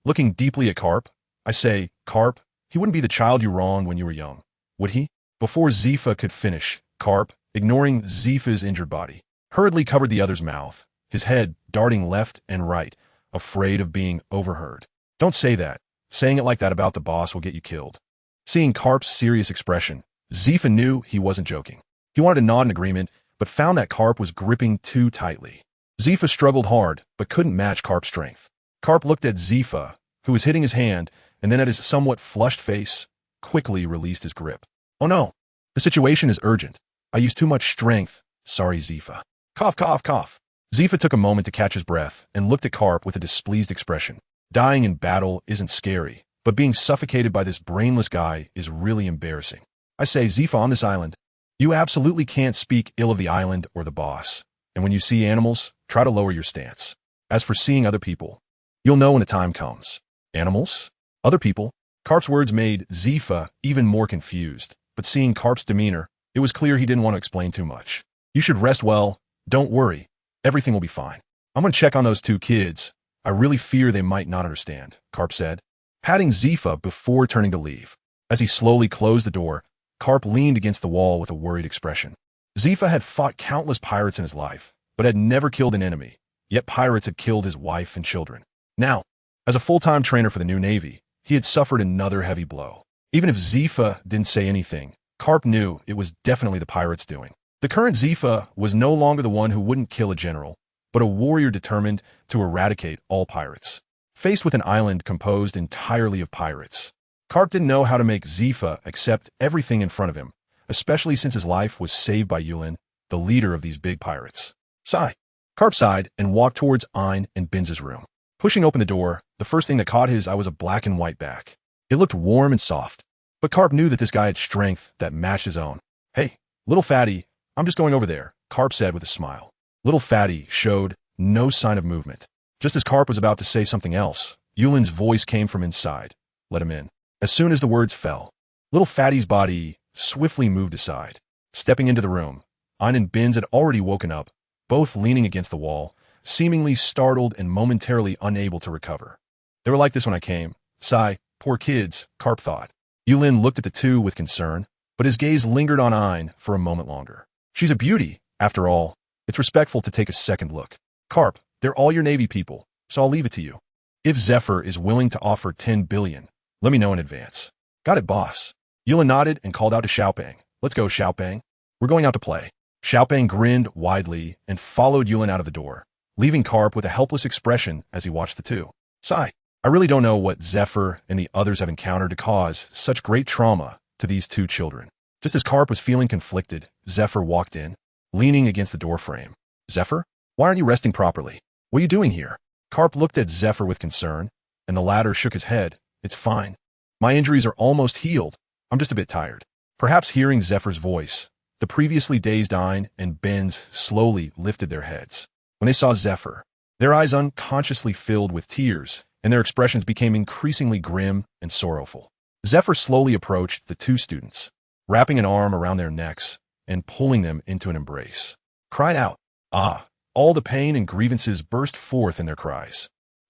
looking deeply at Carp. I say, Carp, he wouldn't be the child you wronged when you were young, would he? Before Zephyr could finish, Carp, ignoring Zephyr's injured body, hurriedly covered the other's mouth, his head darting left and right, afraid of being overheard. Don't say that. Saying it like that about the boss will get you killed. Seeing Carp's serious expression, Zephyr knew he wasn't joking. He wanted to nod in agreement, but found that Carp was gripping too tightly. Zephyr struggled hard, but couldn't match Carp's strength. Carp looked at Zephyr, who was hitting his hand, and then at his somewhat flushed face, quickly released his grip. Oh no, the situation is urgent. I used too much strength. Sorry, Zephyr. Cough, cough, cough. Zephyr took a moment to catch his breath and looked at Carp with a displeased expression. Dying in battle isn't scary, but being suffocated by this brainless guy is really embarrassing. I say, Zephyr, on this island, you absolutely can't speak ill of the island or the boss. And when you see animals, try to lower your stance. As for seeing other people, you'll know when the time comes. Animals? Other people? Carp's words made Zephyr even more confused, but seeing Carp's demeanor, it was clear he didn't want to explain too much. You should rest well. Don't worry. Everything will be fine. I'm going to check on those two kids. I really fear they might not understand, Carp said, patting Zephyr before turning to leave. As he slowly closed the door, Carp leaned against the wall with a worried expression. Zephyr had fought countless pirates in his life, but had never killed an enemy, yet pirates had killed his wife and children. Now, as a full-time trainer for the new Navy, he had suffered another heavy blow. Even if Zephyr didn't say anything, Carp knew it was definitely the pirates' doing. The current Zephyr was no longer the one who wouldn't kill a general, but a warrior determined to eradicate all pirates. Faced with an island composed entirely of pirates, Carp didn't know how to make Zephyr accept everything in front of him, especially since his life was saved by Yulin, the leader of these big pirates. Sigh. Carp sighed and walked towards Ein and Binz's room. Pushing open the door, the first thing that caught his eye was a black and white back. It looked warm and soft, but Carp knew that this guy had strength that matched his own. Hey, little fatty, I'm just going over there, Carp said with a smile. Little Fatty showed no sign of movement. Just as Carp was about to say something else, Yulin's voice came from inside. Let him in. As soon as the words fell, Little Fatty's body swiftly moved aside. Stepping into the room, Ein and Benz had already woken up, both leaning against the wall, seemingly startled and momentarily unable to recover. They were like this when I came. Sigh, poor kids, Carp thought. Yulin looked at the two with concern, but his gaze lingered on Ein for a moment longer. She's a beauty, after all. It's respectful to take a second look. Carp, they're all your Navy people, so I'll leave it to you. If Zephyr is willing to offer 10 billion, let me know in advance. Got it, boss. Yulin nodded and called out to Xiaopeng. Let's go, Xiaopeng. We're going out to play. Xiaopeng grinned widely and followed Yulin out of the door, leaving Carp with a helpless expression as he watched the two. Sigh. I really don't know what Zephyr and the others have encountered to cause such great trauma to these two children. Just as Carp was feeling conflicted, Zephyr walked in, leaning against the doorframe. Zephyr? Why aren't you resting properly? What are you doing here? Carp looked at Zephyr with concern, and the latter shook his head. It's fine. My injuries are almost healed. I'm just a bit tired. Perhaps hearing Zephyr's voice, the previously dazed Ein and Benz slowly lifted their heads. When they saw Zephyr, their eyes unconsciously filled with tears, and their expressions became increasingly grim and sorrowful. Zephyr slowly approached the two students, wrapping an arm around their necks and pulling them into an embrace. Cried out. Ah! All the pain and grievances burst forth in their cries.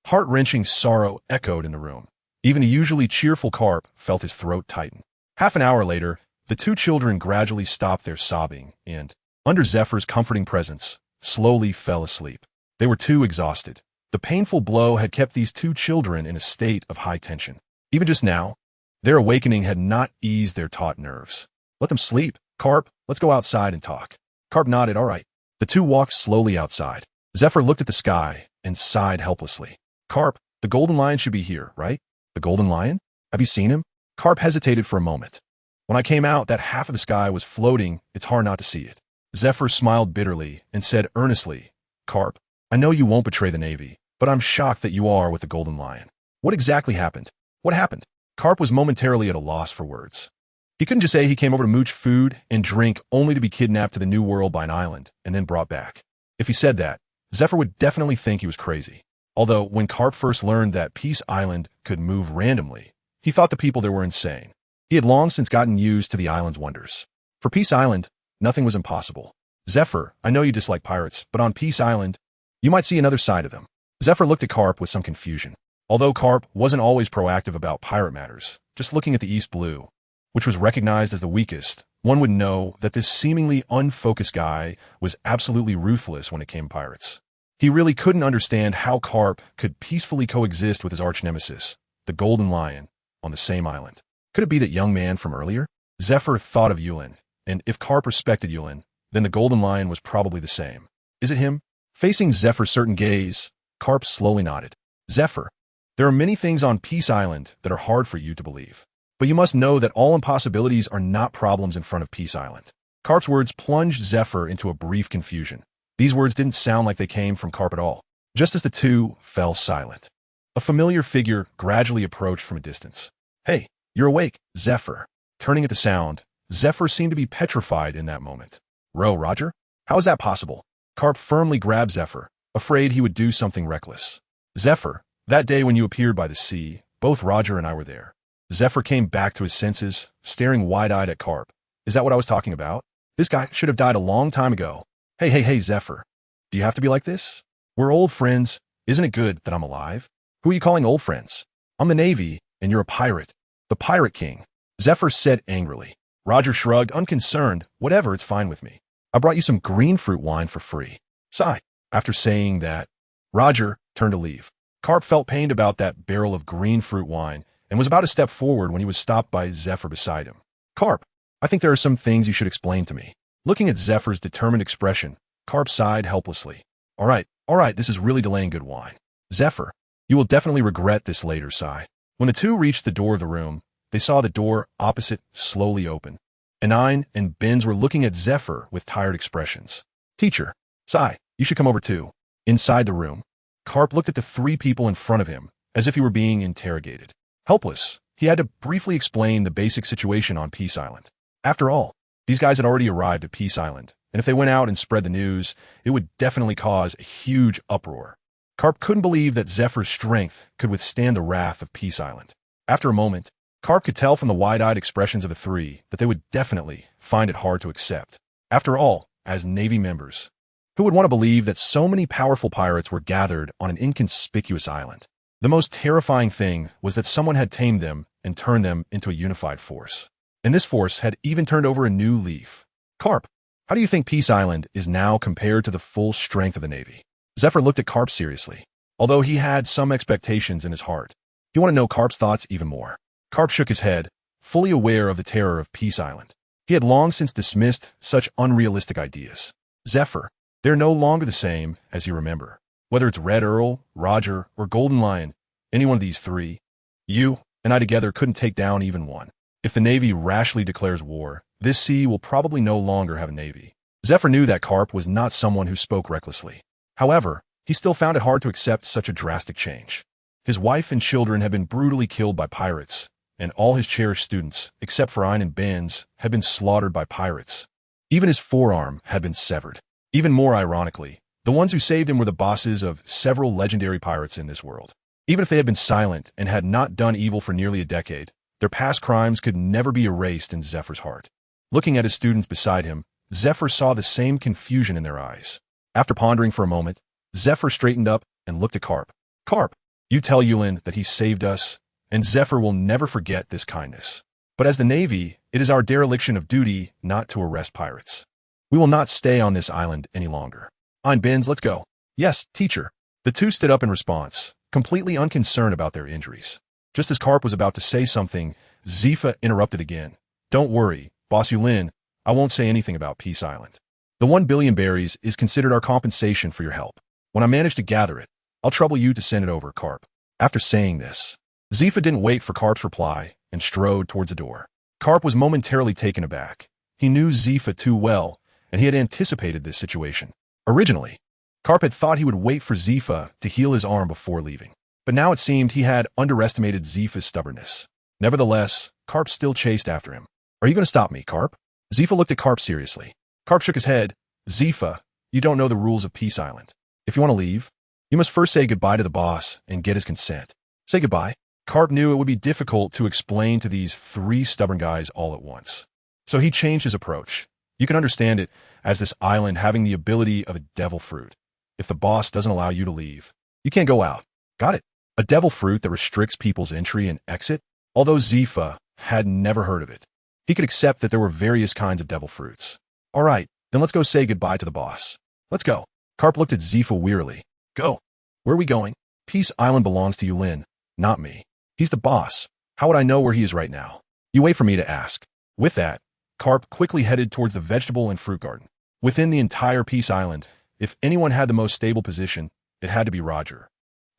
Heart-wrenching sorrow echoed in the room. Even the usually cheerful Carp felt his throat tighten. Half an hour later, the two children gradually stopped their sobbing and, under Zephyr's comforting presence, slowly fell asleep. They were too exhausted. The painful blow had kept these two children in a state of high tension. Even just now, their awakening had not eased their taut nerves. Let them sleep. Carp, let's go outside and talk. Carp nodded. All right. The two walked slowly outside. Zephyr looked at the sky and sighed helplessly. Carp, the golden lion should be here, right? The golden lion? Have you seen him? Carp hesitated for a moment. When I came out, that half of the sky was floating. It's hard not to see it. Zephyr smiled bitterly and said earnestly, Carp, I know you won't betray the Navy, but I'm shocked that you are with the golden lion. What exactly happened? What happened? Carp was momentarily at a loss for words. He couldn't just say he came over to mooch food and drink only to be kidnapped to the New World by an island and then brought back. If he said that, Zephyr would definitely think he was crazy. Although, when Carp first learned that Peace Island could move randomly, he thought the people there were insane. He had long since gotten used to the island's wonders. For Peace Island, nothing was impossible. Zephyr, I know you dislike pirates, but on Peace Island, you might see another side of them. Zephyr looked at Carp with some confusion. Although Carp wasn't always proactive about pirate matters, just looking at the East Blue, which was recognized as the weakest, one would know that this seemingly unfocused guy was absolutely ruthless when it came to pirates. He really couldn't understand how Carp could peacefully coexist with his arch-nemesis, the Golden Lion, on the same island. Could it be that young man from earlier? Zephyr thought of Yulin, and if Carp respected Yulin, then the Golden Lion was probably the same. Is it him? Facing Zephyr's certain gaze, Carp slowly nodded. Zephyr, there are many things on Peace Island that are hard for you to believe. But you must know that all impossibilities are not problems in front of Peace Island. Carp's words plunged Zephyr into a brief confusion. These words didn't sound like they came from Carp at all. Just as the two fell silent, a familiar figure gradually approached from a distance. Hey, you're awake, Zephyr. Turning at the sound, Zephyr seemed to be petrified in that moment. Roger? How is that possible? Carp firmly grabbed Zephyr, afraid he would do something reckless. Zephyr, that day when you appeared by the sea, both Roger and I were there. Zephyr came back to his senses, staring wide-eyed at Carp. Is that what I was talking about? This guy should have died a long time ago. Hey, Zephyr. Do you have to be like this? We're old friends. Isn't it good that I'm alive? Who are you calling old friends? I'm the Navy, and you're a pirate. The Pirate King. Zephyr said angrily. Roger shrugged, unconcerned. Whatever, it's fine with me. I brought you some green fruit wine for free. Sigh. After saying that, Roger turned to leave. Carp felt pained about that barrel of green fruit wine and was about to step forward when he was stopped by Zephyr beside him. Carp, I think there are some things you should explain to me. Looking at Zephyr's determined expression, Carp sighed helplessly. All right, this is really delaying good wine. Zephyr, you will definitely regret this later, sigh. When the two reached the door of the room, they saw the door opposite slowly open. And Ein and Benz were looking at Zephyr with tired expressions. Teacher, sigh, you should come over too. Inside the room, Carp looked at the three people in front of him as if he were being interrogated. Helpless, he had to briefly explain the basic situation on Peace Island. After all, these guys had already arrived at Peace Island and if they went out and spread the news, it would definitely cause a huge uproar. Carp couldn't believe that Zephyr's strength could withstand the wrath of Peace Island. After a moment, Carp could tell from the wide-eyed expressions of the three that they would definitely find it hard to accept. After all, as Navy members, who would want to believe that so many powerful pirates were gathered on an inconspicuous island? The most terrifying thing was that someone had tamed them and turned them into a unified force. And this force had even turned over a new leaf. Carp, how do you think Peace Island is now compared to the full strength of the Navy? Zephyr looked at Carp seriously. Although he had some expectations in his heart, he wanted to know Carp's thoughts even more. Carp shook his head, fully aware of the terror of Peace Island. He had long since dismissed such unrealistic ideas. Zephyr, they're no longer the same as you remember. Whether it's Red Earl, Roger, or Golden Lion, any one of these three, you and I together couldn't take down even one. If the Navy rashly declares war, this sea will probably no longer have a Navy. Zephyr knew that Carp was not someone who spoke recklessly. However, he still found it hard to accept such a drastic change. His wife and children had been brutally killed by pirates, and all his cherished students, except for Ein and Benz, had been slaughtered by pirates. Even his forearm had been severed. Even more ironically, the ones who saved him were the bosses of several legendary pirates in this world. Even if they had been silent and had not done evil for nearly a decade, their past crimes could never be erased in Zephyr's heart. Looking at his students beside him, Zephyr saw the same confusion in their eyes. After pondering for a moment, Zephyr straightened up and looked at Carp. Carp, you tell Yulin that he saved us, and Zephyr will never forget this kindness. But as the Navy, it is our dereliction of duty not to arrest pirates. We will not stay on this island any longer. Ein Benz, let's go. Yes, teacher. The two stood up in response, completely unconcerned about their injuries. Just as Carp was about to say something, Zephyr interrupted again. Don't worry, Boss Yulin, I won't say anything about Peace Island. The 1 billion berries is considered our compensation for your help. When I manage to gather it, I'll trouble you to send it over, Carp. After saying this, Zephyr didn't wait for Carp's reply and strode towards the door. Carp was momentarily taken aback. He knew Zephyr too well, and he had anticipated this situation. Originally, Carp had thought he would wait for Zephyr to heal his arm before leaving. But now it seemed he had underestimated Zephyr's stubbornness. Nevertheless, Carp still chased after him. Are you going to stop me, Carp? Zephyr looked at Carp seriously. Carp shook his head. Zephyr, you don't know the rules of Peace Island. If you want to leave, you must first say goodbye to the boss and get his consent. Say goodbye. Carp knew it would be difficult to explain to these three stubborn guys all at once. So he changed his approach. You can understand it as this island having the ability of a devil fruit. If the boss doesn't allow you to leave, you can't go out. Got it? A devil fruit that restricts people's entry and exit? Although Zephyr had never heard of it, he could accept that there were various kinds of devil fruits. All right, then let's go say goodbye to the boss. Let's go. Carp looked at Zephyr wearily. Go. Where are we going? Peace Island belongs to Yulin, not me. He's the boss. How would I know where he is right now? You wait for me to ask. With that, Carp quickly headed towards the vegetable and fruit garden. Within the entire Peace Island, if anyone had the most stable position, it had to be Roger.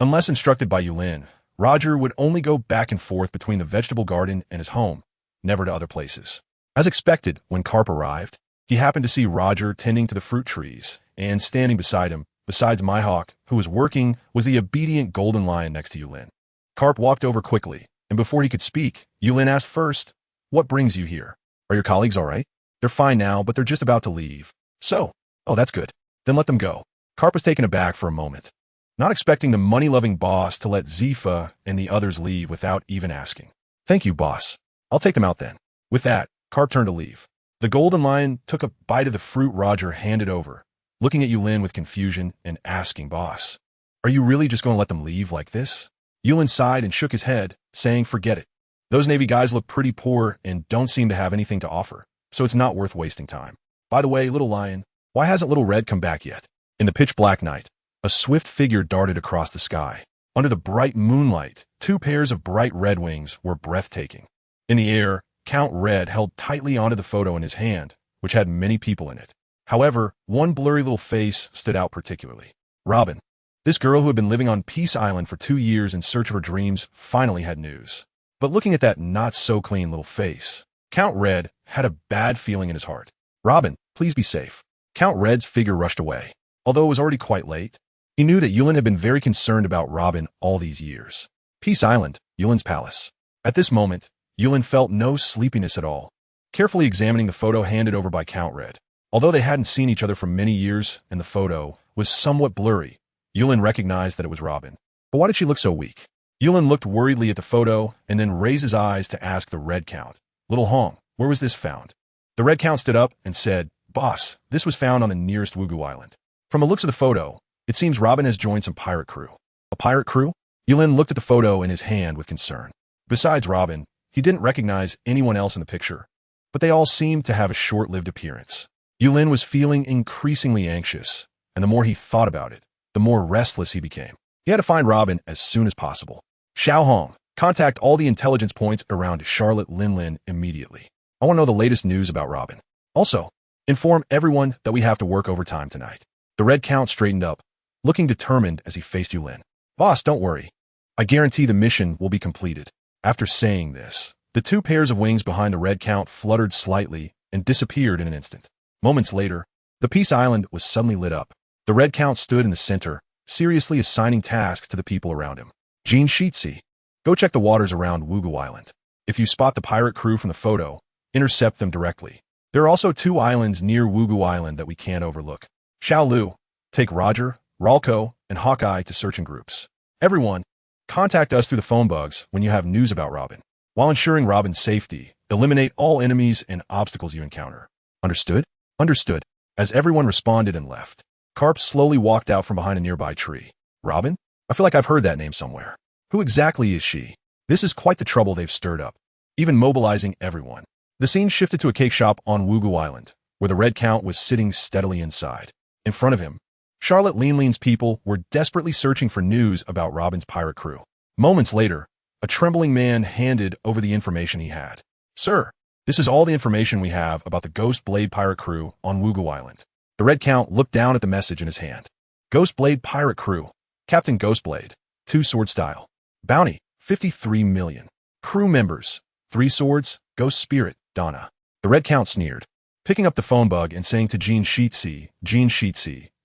Unless instructed by Yulin, Roger would only go back and forth between the vegetable garden and his home, never to other places. As expected, when Carp arrived, he happened to see Roger tending to the fruit trees, and standing beside him, besides Mihawk, who was working, was the obedient Golden Lion next to Yulin. Carp walked over quickly, and before he could speak, Yulin asked first, "What brings you here? Are your colleagues all right? They're fine now, but they're just about to leave. So, oh, that's good. Then let them go." Carp was taken aback for a moment, not expecting the money-loving boss to let Zephyr and the others leave without even asking. "Thank you, boss. I'll take them out then." With that, Carp turned to leave. The Golden Lion took a bite of the fruit Roger handed over, looking at Yulin with confusion and asking, "Boss, are you really just going to let them leave like this?" Yulin sighed and shook his head, saying, "Forget it. Those Navy guys look pretty poor and don't seem to have anything to offer, so it's not worth wasting time. By the way, Little Lion, why hasn't Little Red come back yet?" In the pitch-black night, a swift figure darted across the sky. Under the bright moonlight, two pairs of bright red wings were breathtaking. In the air, Count Red held tightly onto the photo in his hand, which had many people in it. However, one blurry little face stood out particularly. Robin. This girl who had been living on Peace Island for 2 years in search of her dreams finally had news. But looking at that not-so-clean little face, Count Red had a bad feeling in his heart. "Robin, please be safe." Count Red's figure rushed away. Although it was already quite late, he knew that Yulin had been very concerned about Robin all these years. Peace Island, Yulin's palace. At this moment, Yulin felt no sleepiness at all. Carefully examining the photo handed over by Count Red, Although they hadn't seen each other for many years and the photo was somewhat blurry, Yulin recognized that it was Robin. But why did she look so weak? Yulin looked worriedly at the photo and then raised his eyes to ask the Red Count, "Little Hong, where was this found?" The Red Count stood up and said, "Boss, this was found on the nearest Wugu Island. From the looks of the photo, it seems Robin has joined some pirate crew." A pirate crew? Yulin looked at the photo in his hand with concern. Besides Robin, he didn't recognize anyone else in the picture, but they all seemed to have a short-lived appearance. Yulin was feeling increasingly anxious, and the more he thought about it, the more restless he became. He had to find Robin as soon as possible. Xiao Hong, contact all the intelligence points around Charlotte Linlin immediately. I want to know the latest news about Robin. Also, inform everyone that we have to work overtime tonight. The Red Count straightened up, looking determined as he faced Yulin. Boss, don't worry. I guarantee the mission will be completed. After saying this, the two pairs of wings behind the Red Count fluttered slightly and disappeared in an instant. Moments later, the Peace Island was suddenly lit up. The Red Count stood in the center, seriously assigning tasks to the people around him. Jean Sheetsy, go check the waters around Wugu Island. If you spot the pirate crew from the photo, intercept them directly. There are also 2 islands near Wugu Island that we can't overlook. Xiao Lu, take Roger, Ralco, and Hawkeye to searching groups. Everyone, contact us through the phone bugs when you have news about Robin. While ensuring Robin's safety, eliminate all enemies and obstacles you encounter. Understood? Understood. As everyone responded and left, Carp slowly walked out from behind a nearby tree. Robin? I feel like I've heard that name somewhere. Who exactly is she? This is quite the trouble they've stirred up, even mobilizing everyone. The scene shifted to a cake shop on Wugu Island, where the Red Count was sitting steadily inside. In front of him, Charlotte Linlin's people were desperately searching for news about Robin's pirate crew. Moments later, a trembling man handed over the information he had. Sir, this is all the information we have about the Ghost Blade pirate crew on Wugu Island. The Red Count looked down at the message in his hand. Ghost Blade pirate crew. Captain Ghostblade, 2 sword style. Bounty, 53 million. Crew members, 3 swords, Ghost Spirit, Donna. The Red Count sneered, picking up the phone bug and saying to Jean Sheetsy,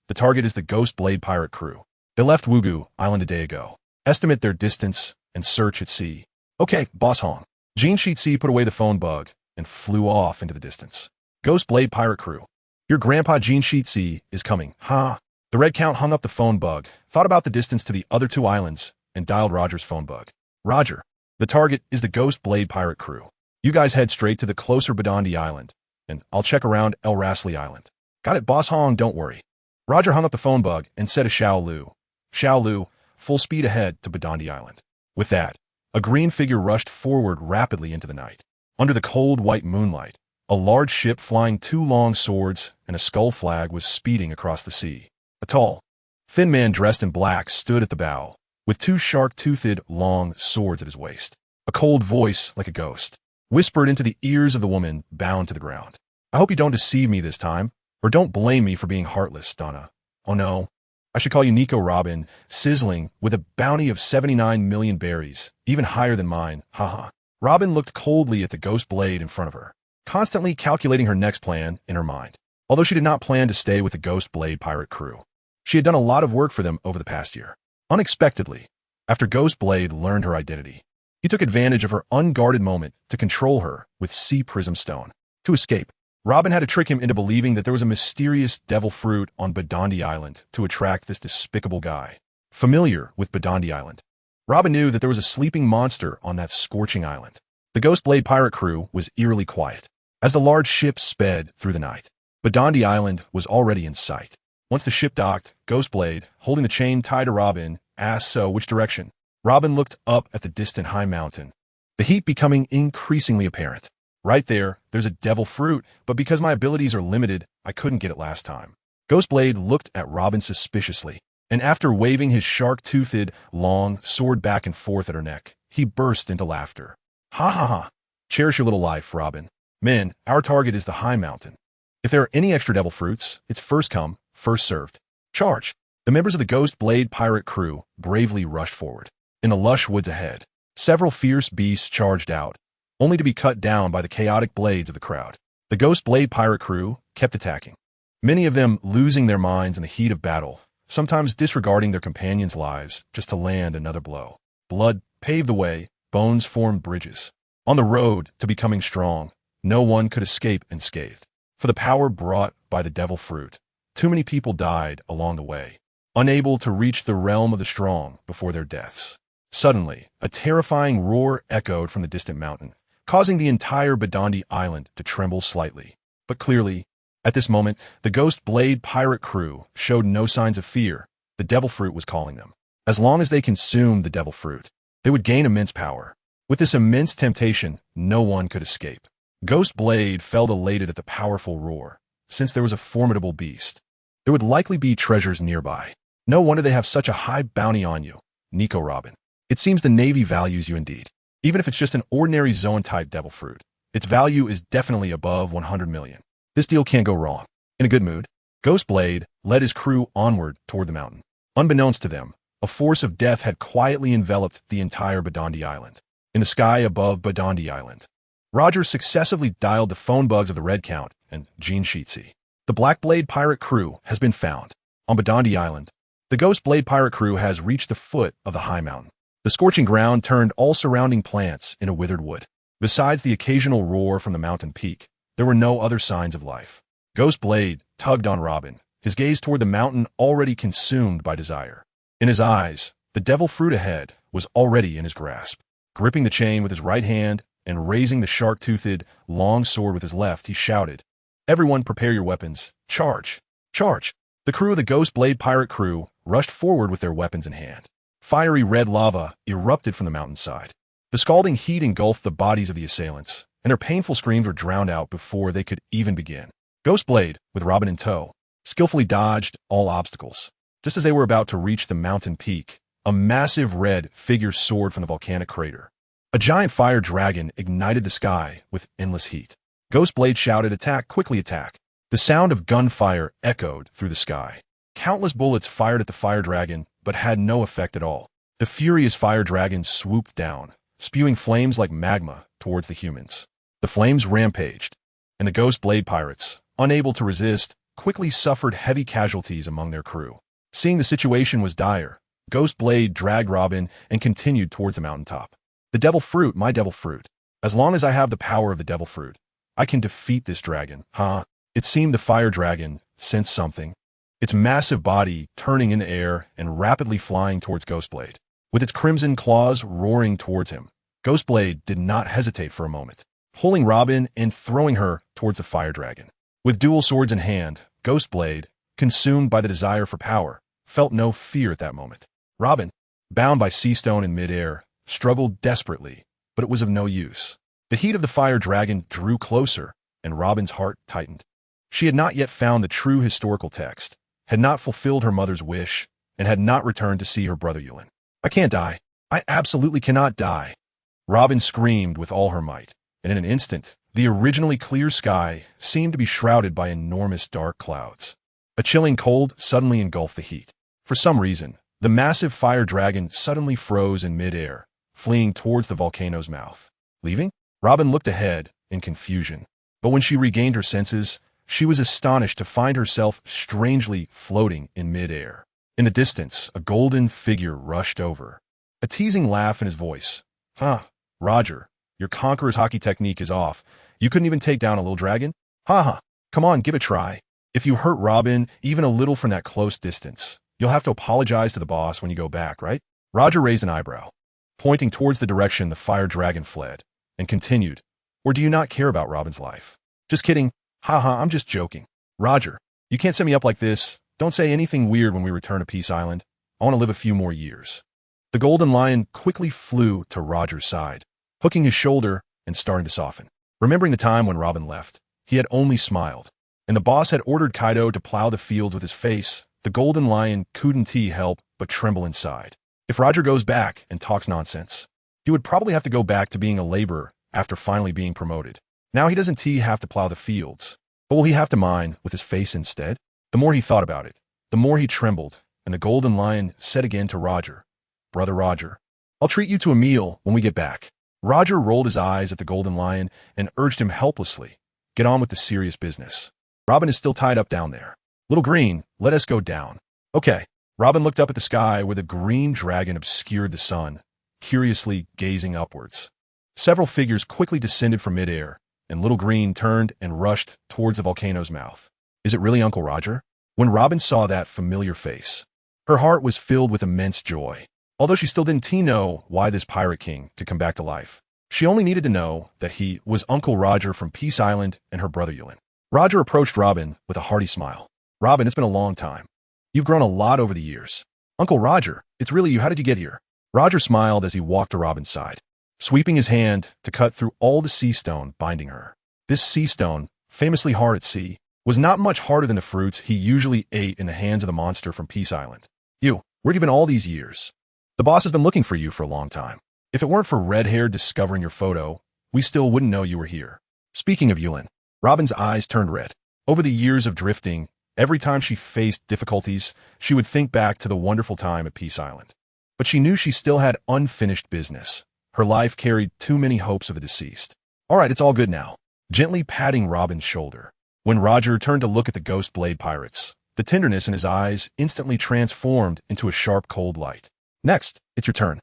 the target is the Ghost Blade pirate crew. They left Wugu Island a day ago. Estimate their distance and search at sea. Okay, Boss Hong. Jean Sheetsy put away the phone bug and flew off into the distance. Ghost Blade pirate crew. Your grandpa Jean Sheetsy is coming, huh? The Red Count hung up the phone bug, thought about the distance to the other 2 islands, and dialed Roger's phone bug. Roger, the target is the Ghost Blade pirate crew. You guys head straight to the closer The Island, and I'll check around El Rasli Island. Got it, Boss Hong, don't worry. Roger hung up the phone bug and said to Xiao Lu, full speed ahead to The Island. With that, a green figure rushed forward rapidly into the night. Under the cold white moonlight, a large ship flying 2 long swords and a skull flag was speeding across the sea. A tall, thin man dressed in black stood at the bow, with 2 shark-toothed long swords at his waist. A cold voice, like a ghost, whispered into the ears of the woman bound to the ground. I hope you don't deceive me this time, or don't blame me for being heartless, Donna. Oh no, I should call you Nico Robin, sizzling with a bounty of 79 million berries, even higher than mine, haha. Robin looked coldly at the ghost blade in front of her, constantly calculating her next plan in her mind. Although she did not plan to stay with the Ghost Blade pirate crew, she had done a lot of work for them over the past year. Unexpectedly, after Ghost Blade learned her identity, he took advantage of her unguarded moment to control her with Sea Prism Stone. To escape, Robin had to trick him into believing that there was a mysterious devil fruit on The Island to attract this despicable guy. Familiar with The Island, Robin knew that there was a sleeping monster on that scorching island. The Ghost Blade pirate crew was eerily quiet as the large ship sped through the night. The Island was already in sight. Once the ship docked, Ghostblade, holding the chain tied to Robin, asked so which direction. Robin looked up at the distant high mountain, the heat becoming increasingly apparent. Right there, there's a devil fruit, but because my abilities are limited, I couldn't get it last time. Ghostblade looked at Robin suspiciously, and after waving his shark-toothed, long sword back and forth at her neck, he burst into laughter. Ha ha ha. Cherish your little life, Robin. Men, our target is the high mountain. If there are any extra devil fruits, it's first come, first served. Charge! The members of the Ghost Blade pirate crew bravely rushed forward. In the lush woods ahead, several fierce beasts charged out, only to be cut down by the chaotic blades of the crowd. The Ghost Blade pirate crew kept attacking, many of them losing their minds in the heat of battle, sometimes disregarding their companions' lives just to land another blow. Blood paved the way, bones formed bridges. On the road to becoming strong, no one could escape unscathed. for the power brought by the devil fruit. Too many people died along the way, unable to reach the realm of the strong before their deaths. Suddenly, a terrifying roar echoed from the distant mountain, causing the entire island to tremble slightly. But clearly, at this moment, the Ghost Blade pirate crew showed no signs of fear. The devil fruit was calling them. As long as they consumed the devil fruit, they would gain immense power. With this immense temptation, no one could escape. Ghost Blade felt elated at the powerful roar. Since there was a formidable beast, there would likely be treasures nearby. No wonder they have such a high bounty on you, Nico Robin. It seems the Navy values you indeed. Even if it's just an ordinary zone-type devil fruit, its value is definitely above 100 million. This deal can't go wrong. In a good mood, Ghost Blade led his crew onward toward the mountain. Unbeknownst to them, a force of death had quietly enveloped the entire Island. In the sky above Island, Roger successively dialed the phone bugs of the Red Count and Gene Sheetsy. The Black Blade pirate crew has been found. On Island, the Ghost Blade pirate crew has reached the foot of the high mountain. The scorching ground turned all surrounding plants into withered wood. Besides the occasional roar from the mountain peak, there were no other signs of life. Ghost Blade tugged on Robin, his gaze toward the mountain already consumed by desire. In his eyes, the devil fruit ahead was already in his grasp. Gripping the chain with his right hand and raising the shark-toothed, long sword with his left, he shouted, "Everyone prepare your weapons. Charge! Charge!" The crew of the Ghost Blade pirate crew rushed forward with their weapons in hand. Fiery red lava erupted from the mountainside. The scalding heat engulfed the bodies of the assailants, and their painful screams were drowned out before they could even begin. Ghost Blade, with Robin in tow, skillfully dodged all obstacles. Just as they were about to reach the mountain peak, a massive red figure soared from the volcanic crater. A giant fire dragon ignited the sky with endless heat. Ghost Blade shouted, "Attack, quickly attack." The sound of gunfire echoed through the sky. Countless bullets fired at the fire dragon, but had no effect at all. The furious fire dragon swooped down, spewing flames like magma towards the humans. The flames rampaged, and the Ghost Blade pirates, unable to resist, quickly suffered heavy casualties among their crew. Seeing the situation was dire, Ghost Blade dragged Robin and continued towards the mountaintop. "The devil fruit, my devil fruit. As long as I have the power of the devil fruit, I can defeat this dragon, huh?" It seemed the fire dragon sensed something, its massive body turning in the air and rapidly flying towards Ghost Blade. With its crimson claws roaring towards him, Ghost Blade did not hesitate for a moment, pulling Robin and throwing her towards the fire dragon. With dual swords in hand, Ghost Blade, consumed by the desire for power, felt no fear at that moment. Robin, bound by sea stone in midair, struggled desperately, but it was of no use. The heat of the fire dragon drew closer, and Robin's heart tightened. She had not yet found the true historical text, had not fulfilled her mother's wish, and had not returned to see her brother Yulin. "I can't die. I absolutely cannot die." Robin screamed with all her might, and in an instant, the originally clear sky seemed to be shrouded by enormous dark clouds. A chilling cold suddenly engulfed the heat. For some reason, the massive fire dragon suddenly froze in midair, fleeing towards the volcano's mouth. Leaving? Robin looked ahead in confusion, but when she regained her senses, she was astonished to find herself strangely floating in midair. In the distance, a golden figure rushed over, a teasing laugh in his voice. "Huh, Roger, your conqueror's hockey technique is off. You couldn't even take down a little dragon? Ha. Come on, give it a try. If you hurt Robin even a little from that close distance, you'll have to apologize to the boss when you go back, right?" Roger raised an eyebrow, pointing towards the direction the fire dragon fled, and continued, "Or do you not care about Robin's life?" "Just kidding. I'm just joking. Roger, you can't set me up like this. Don't say anything weird when we return to Peace Island. I want to live a few more years." The golden lion quickly flew to Roger's side, hooking his shoulder and starting to soften. Remembering the time when Robin left, he had only smiled, and the boss had ordered Kaido to plow the fields with his face. The golden lion couldn't help but tremble inside. If Roger goes back and talks nonsense, he would probably have to go back to being a laborer after finally being promoted. Now he doesn't have to plow the fields, but will he have to mine with his face instead? The more he thought about it, the more he trembled, and the golden lion said again to Roger, "Brother Roger, I'll treat you to a meal when we get back." Roger rolled his eyes at the golden lion and urged him helplessly, "Get on with the serious business. Robin is still tied up down there. Little Green, let us go down." "Okay." Robin looked up at the sky where the green dragon obscured the sun, curiously gazing upwards. Several figures quickly descended from midair, and Little Green turned and rushed towards the volcano's mouth. Is it really Uncle Roger? When Robin saw that familiar face, her heart was filled with immense joy. Although she still didn't know why this pirate king could come back to life, she only needed to know that he was Uncle Roger from Peace Island and her brother Yulin. Roger approached Robin with a hearty smile. Robin, it's been a long time. You've grown a lot over the years. Uncle Roger, it's really you. How did you get here? Roger smiled as he walked to Robin's side, sweeping his hand to cut through all the sea stone binding her. This sea stone, famously hard at sea, was not much harder than the fruits he usually ate in the hands of the monster from Peace Island. Where'd you been all these years? The boss has been looking for you for a long time. If it weren't for Red-Hair discovering your photo, we still wouldn't know you were here. Speaking of Yulin, Robin's eyes turned red. Over the years of drifting, every time she faced difficulties, she would think back to the wonderful time at Peace Island. But she knew she still had unfinished business. Her life carried too many hopes of the deceased. All right, it's all good now. Gently patting Robin's shoulder. When Roger turned to look at the Ghost Blade pirates, the tenderness in his eyes instantly transformed into a sharp, cold light. Next, it's your turn.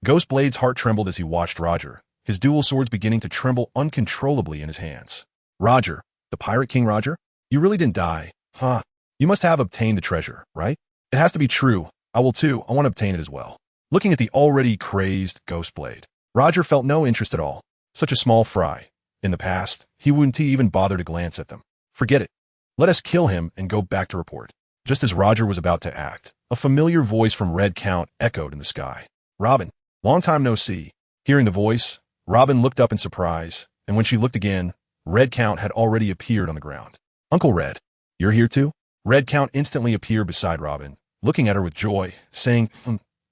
Ghost Blade's heart trembled as he watched Roger, his dual swords beginning to tremble uncontrollably in his hands. Roger, the Pirate King Roger? You really didn't die, huh? You must have obtained the treasure, right? It has to be true. I will too. I want to obtain it as well. Looking at the already crazed Ghost Blade, Roger felt no interest at all. Such a small fry. In the past, he wouldn't even bother to glance at them. Forget it. Let us kill him and go back to report. Just as Roger was about to act, a familiar voice from Red Count echoed in the sky. Robin, long time no see. Hearing the voice, Robin looked up in surprise, and when she looked again, Red Count had already appeared on the ground. Uncle Red, you're here too? Red Count instantly appeared beside Robin, looking at her with joy, saying,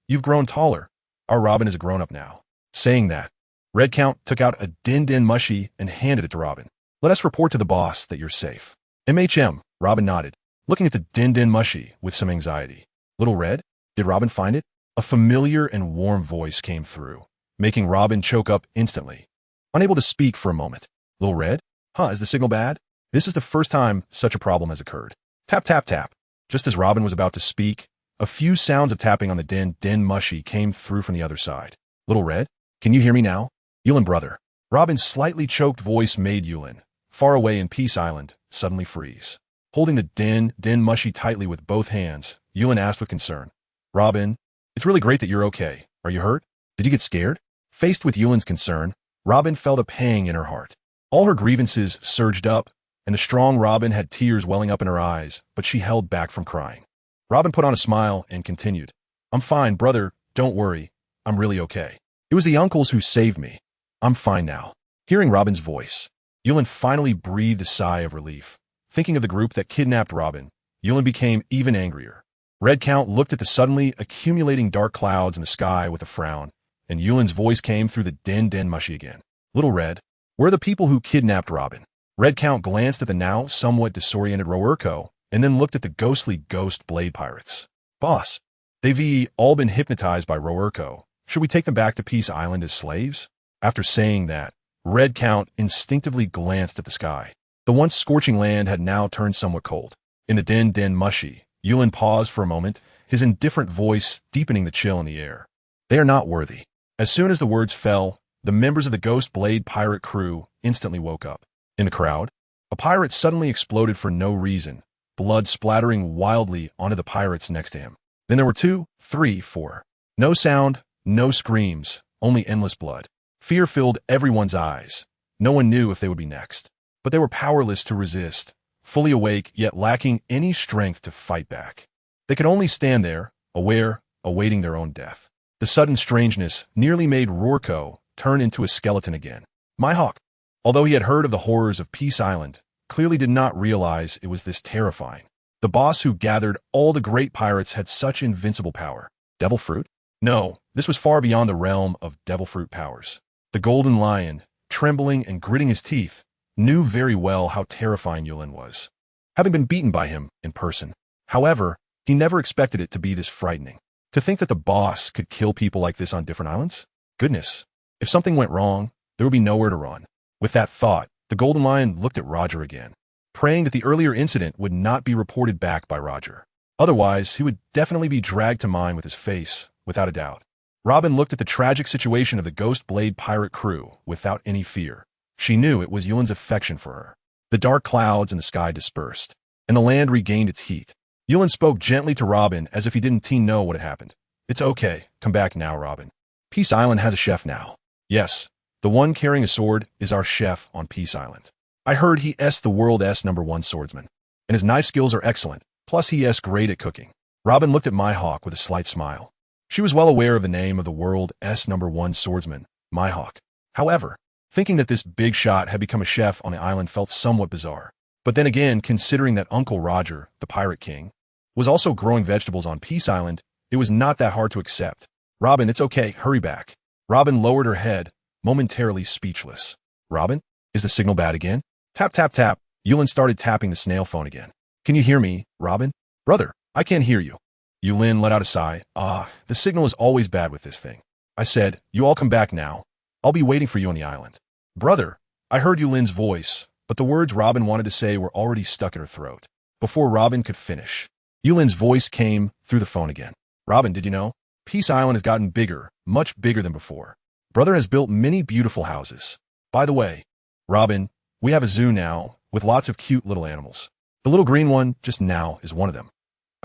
You've grown taller. Our Robin is a grown-up now. Saying that, Red Count took out a din-din mushie and handed it to Robin. Let us report to the boss that you're safe. MHM, Robin nodded, looking at the din-din mushie with some anxiety. Little Red, did Robin find it? A familiar and warm voice came through, making Robin choke up instantly. Unable to speak for a moment. Little Red? Is the signal bad? This is the first time such a problem has occurred. Tap, tap, tap. Just as Robin was about to speak, a few sounds of tapping on the din-din mushie came through from the other side. Little Red, can you hear me now? Yulin brother. Robin's slightly choked voice made Yulin, far away in Peace Island, suddenly freeze. Holding the din-din mushie tightly with both hands, Yulin asked with concern. Robin, it's really great that you're okay. Are you hurt? Did you get scared? Faced with Yulin's concern, Robin felt a pang in her heart. All her grievances surged up, and the strong Robin had tears welling up in her eyes, but she held back from crying. Robin put on a smile and continued. I'm fine, brother. Don't worry. I'm really okay. It was the uncles who saved me. I'm fine now. Hearing Robin's voice, Yulin finally breathed a sigh of relief. Thinking of the group that kidnapped Robin, Yulin became even angrier. Red Count looked at the suddenly accumulating dark clouds in the sky with a frown, and Yulin's voice came through the din-din mushie again. Little Red, where are the people who kidnapped Robin? Red Count glanced at the now somewhat disoriented Roerko, and then looked at the ghostly Ghost Blade pirates. Boss, they've all been hypnotized by Roerko. Should we take them back to Peace Island as slaves? After saying that, Red Count instinctively glanced at the sky. The once scorching land had now turned somewhat cold. In the din-din mushie, Yulin paused for a moment, his indifferent voice deepening the chill in the air. They are not worthy. As soon as the words fell, the members of the Ghost Blade pirate crew instantly woke up. In the crowd, a pirate suddenly exploded for no reason, blood splattering wildly onto the pirates next to him. Then there were 2, 3, 4. No sound, no screams, only endless blood. Fear filled everyone's eyes. No one knew if they would be next. But they were powerless to resist, fully awake yet lacking any strength to fight back. They could only stand there, aware, awaiting their own death. The sudden strangeness nearly made Roerko turn into a skeleton again. Mihawk, although he had heard of the horrors of Peace Island, clearly did not realize it was this terrifying. The boss who gathered all the great pirates had such invincible power. Devil fruit? No, this was far beyond the realm of devil fruit powers. The Golden Lion, trembling and gritting his teeth, knew very well how terrifying Yulin was, having been beaten by him in person. However, he never expected it to be this frightening. To think that the boss could kill people like this on different islands? Goodness, if something went wrong, there would be nowhere to run. With that thought, the Golden Lion looked at Roger again, praying that the earlier incident would not be reported back by Roger. Otherwise, he would definitely be dragged to mine with his face, without a doubt. Robin looked at the tragic situation of the Ghost Blade pirate crew without any fear. She knew it was Yulin's affection for her. The dark clouds in the sky dispersed, and the land regained its heat. Yulin spoke gently to Robin as if he didn't know what had happened. It's okay. Come back now, Robin. Peace Island has a chef now. Yes, the one carrying a sword is our chef on Peace Island. I heard he's the world's #1 swordsman, and his knife skills are excellent, plus he's great at cooking. Robin looked at Mihawk with a slight smile. She was well aware of the name of the world's #1 swordsman, Mihawk. However, thinking that this big shot had become a chef on the island felt somewhat bizarre. But then again, considering that Uncle Roger, the Pirate King, was also growing vegetables on Peace Island, it was not that hard to accept. Robin, it's okay, hurry back. Robin lowered her head, momentarily speechless. Robin, is the signal bad again? Tap, tap, tap. Yulin started tapping the snail phone again. Can you hear me, Robin? Brother, I can't hear you. Yulin let out a sigh. The signal is always bad with this thing. I said, you all come back now. I'll be waiting for you on the island. Brother, I heard Yulin's voice, but the words Robin wanted to say were already stuck in her throat. Before Robin could finish, Yulin's voice came through the phone again. Robin, did you know? Peace Island has gotten bigger, much bigger than before. Brother has built many beautiful houses. By the way, Robin, we have a zoo now with lots of cute little animals. The little green one just now is one of them.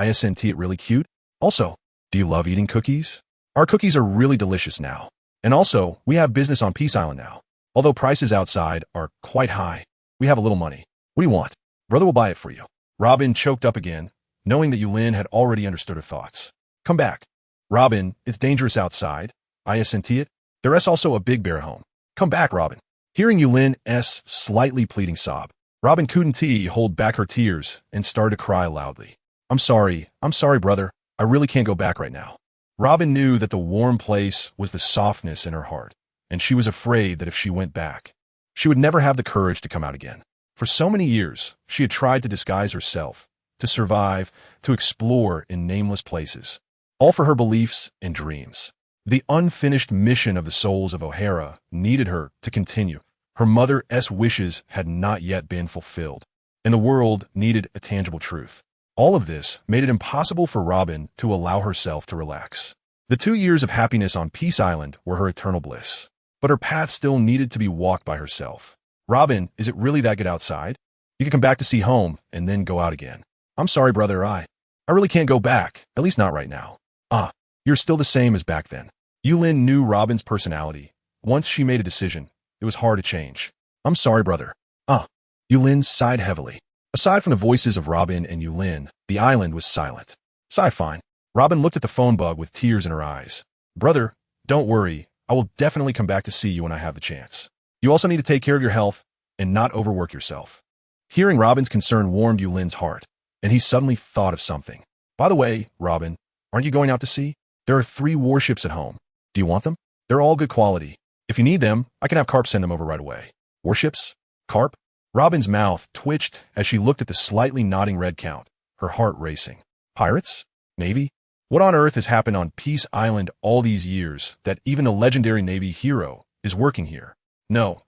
Isn't it really cute? Also, do you love eating cookies? Our cookies are really delicious now. And also, we have business on Peace Island now. Although prices outside are quite high, we have a little money. What do you want? Brother will buy it for you. Robin choked up again, knowing that Yulin had already understood her thoughts. Come back. Robin, it's dangerous outside. Isn't it? There is also a big bear at home. Come back, Robin. Hearing Yulin's slightly pleading sob, Robin couldn't hold back her tears and started to cry loudly. I'm sorry, brother. I really can't go back right now. Robin knew that the warm place was the softness in her heart, and she was afraid that if she went back, she would never have the courage to come out again. For so many years, she had tried to disguise herself, to survive, to explore in nameless places, all for her beliefs and dreams. The unfinished mission of the souls of O'Hara needed her to continue. Her mother's wishes had not yet been fulfilled, and the world needed a tangible truth. All of this made it impossible for Robin to allow herself to relax. The 2 years of happiness on Peace Island were her eternal bliss, but her path still needed to be walked by herself. Robin, is it really that good outside? You can come back to see home and then go out again. I'm sorry, brother, I really can't go back, at least not right now. You're still the same as back then. Yulin knew Robin's personality. Once she made a decision, it was hard to change. I'm sorry, brother. Yulin sighed heavily. Aside from the voices of Robin and Yulin, the island was silent. Sigh fine. Robin looked at the phone bug with tears in her eyes. Brother, don't worry. I will definitely come back to see you when I have the chance. You also need to take care of your health and not overwork yourself. Hearing Robin's concern warmed Yulin's heart, and he suddenly thought of something. By the way, Robin, aren't you going out to sea? There are 3 warships at home. Do you want them? They're all good quality. If you need them, I can have Carp send them over right away. Warships? Carp? Robin's mouth twitched as she looked at the slightly nodding red count, her heart racing. Pirates? Navy? What on earth has happened on Peace Island all these years that even a legendary Navy hero is working here? No,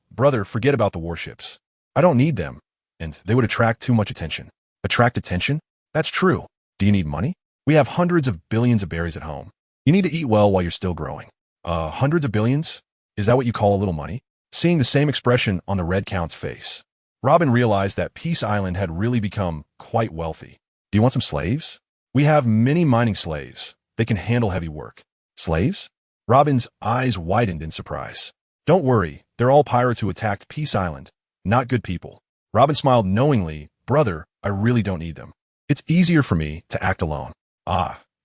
brother, forget about the warships. I don't need them, and they would attract too much attention. Attract attention? That's true. Do you need money? We have hundreds of billions of berries at home. You need to eat well while you're still growing. Hundreds of billions? Is that what you call a little money? Seeing the same expression on the red count's face, Robin realized that Peace Island had really become quite wealthy. Do you want some slaves? We have many mining slaves. They can handle heavy work. Slaves? Robin's eyes widened in surprise. Don't worry, they're all pirates who attacked Peace Island, not good people. Robin smiled knowingly. Brother, I really don't need them. It's easier for me to act alone.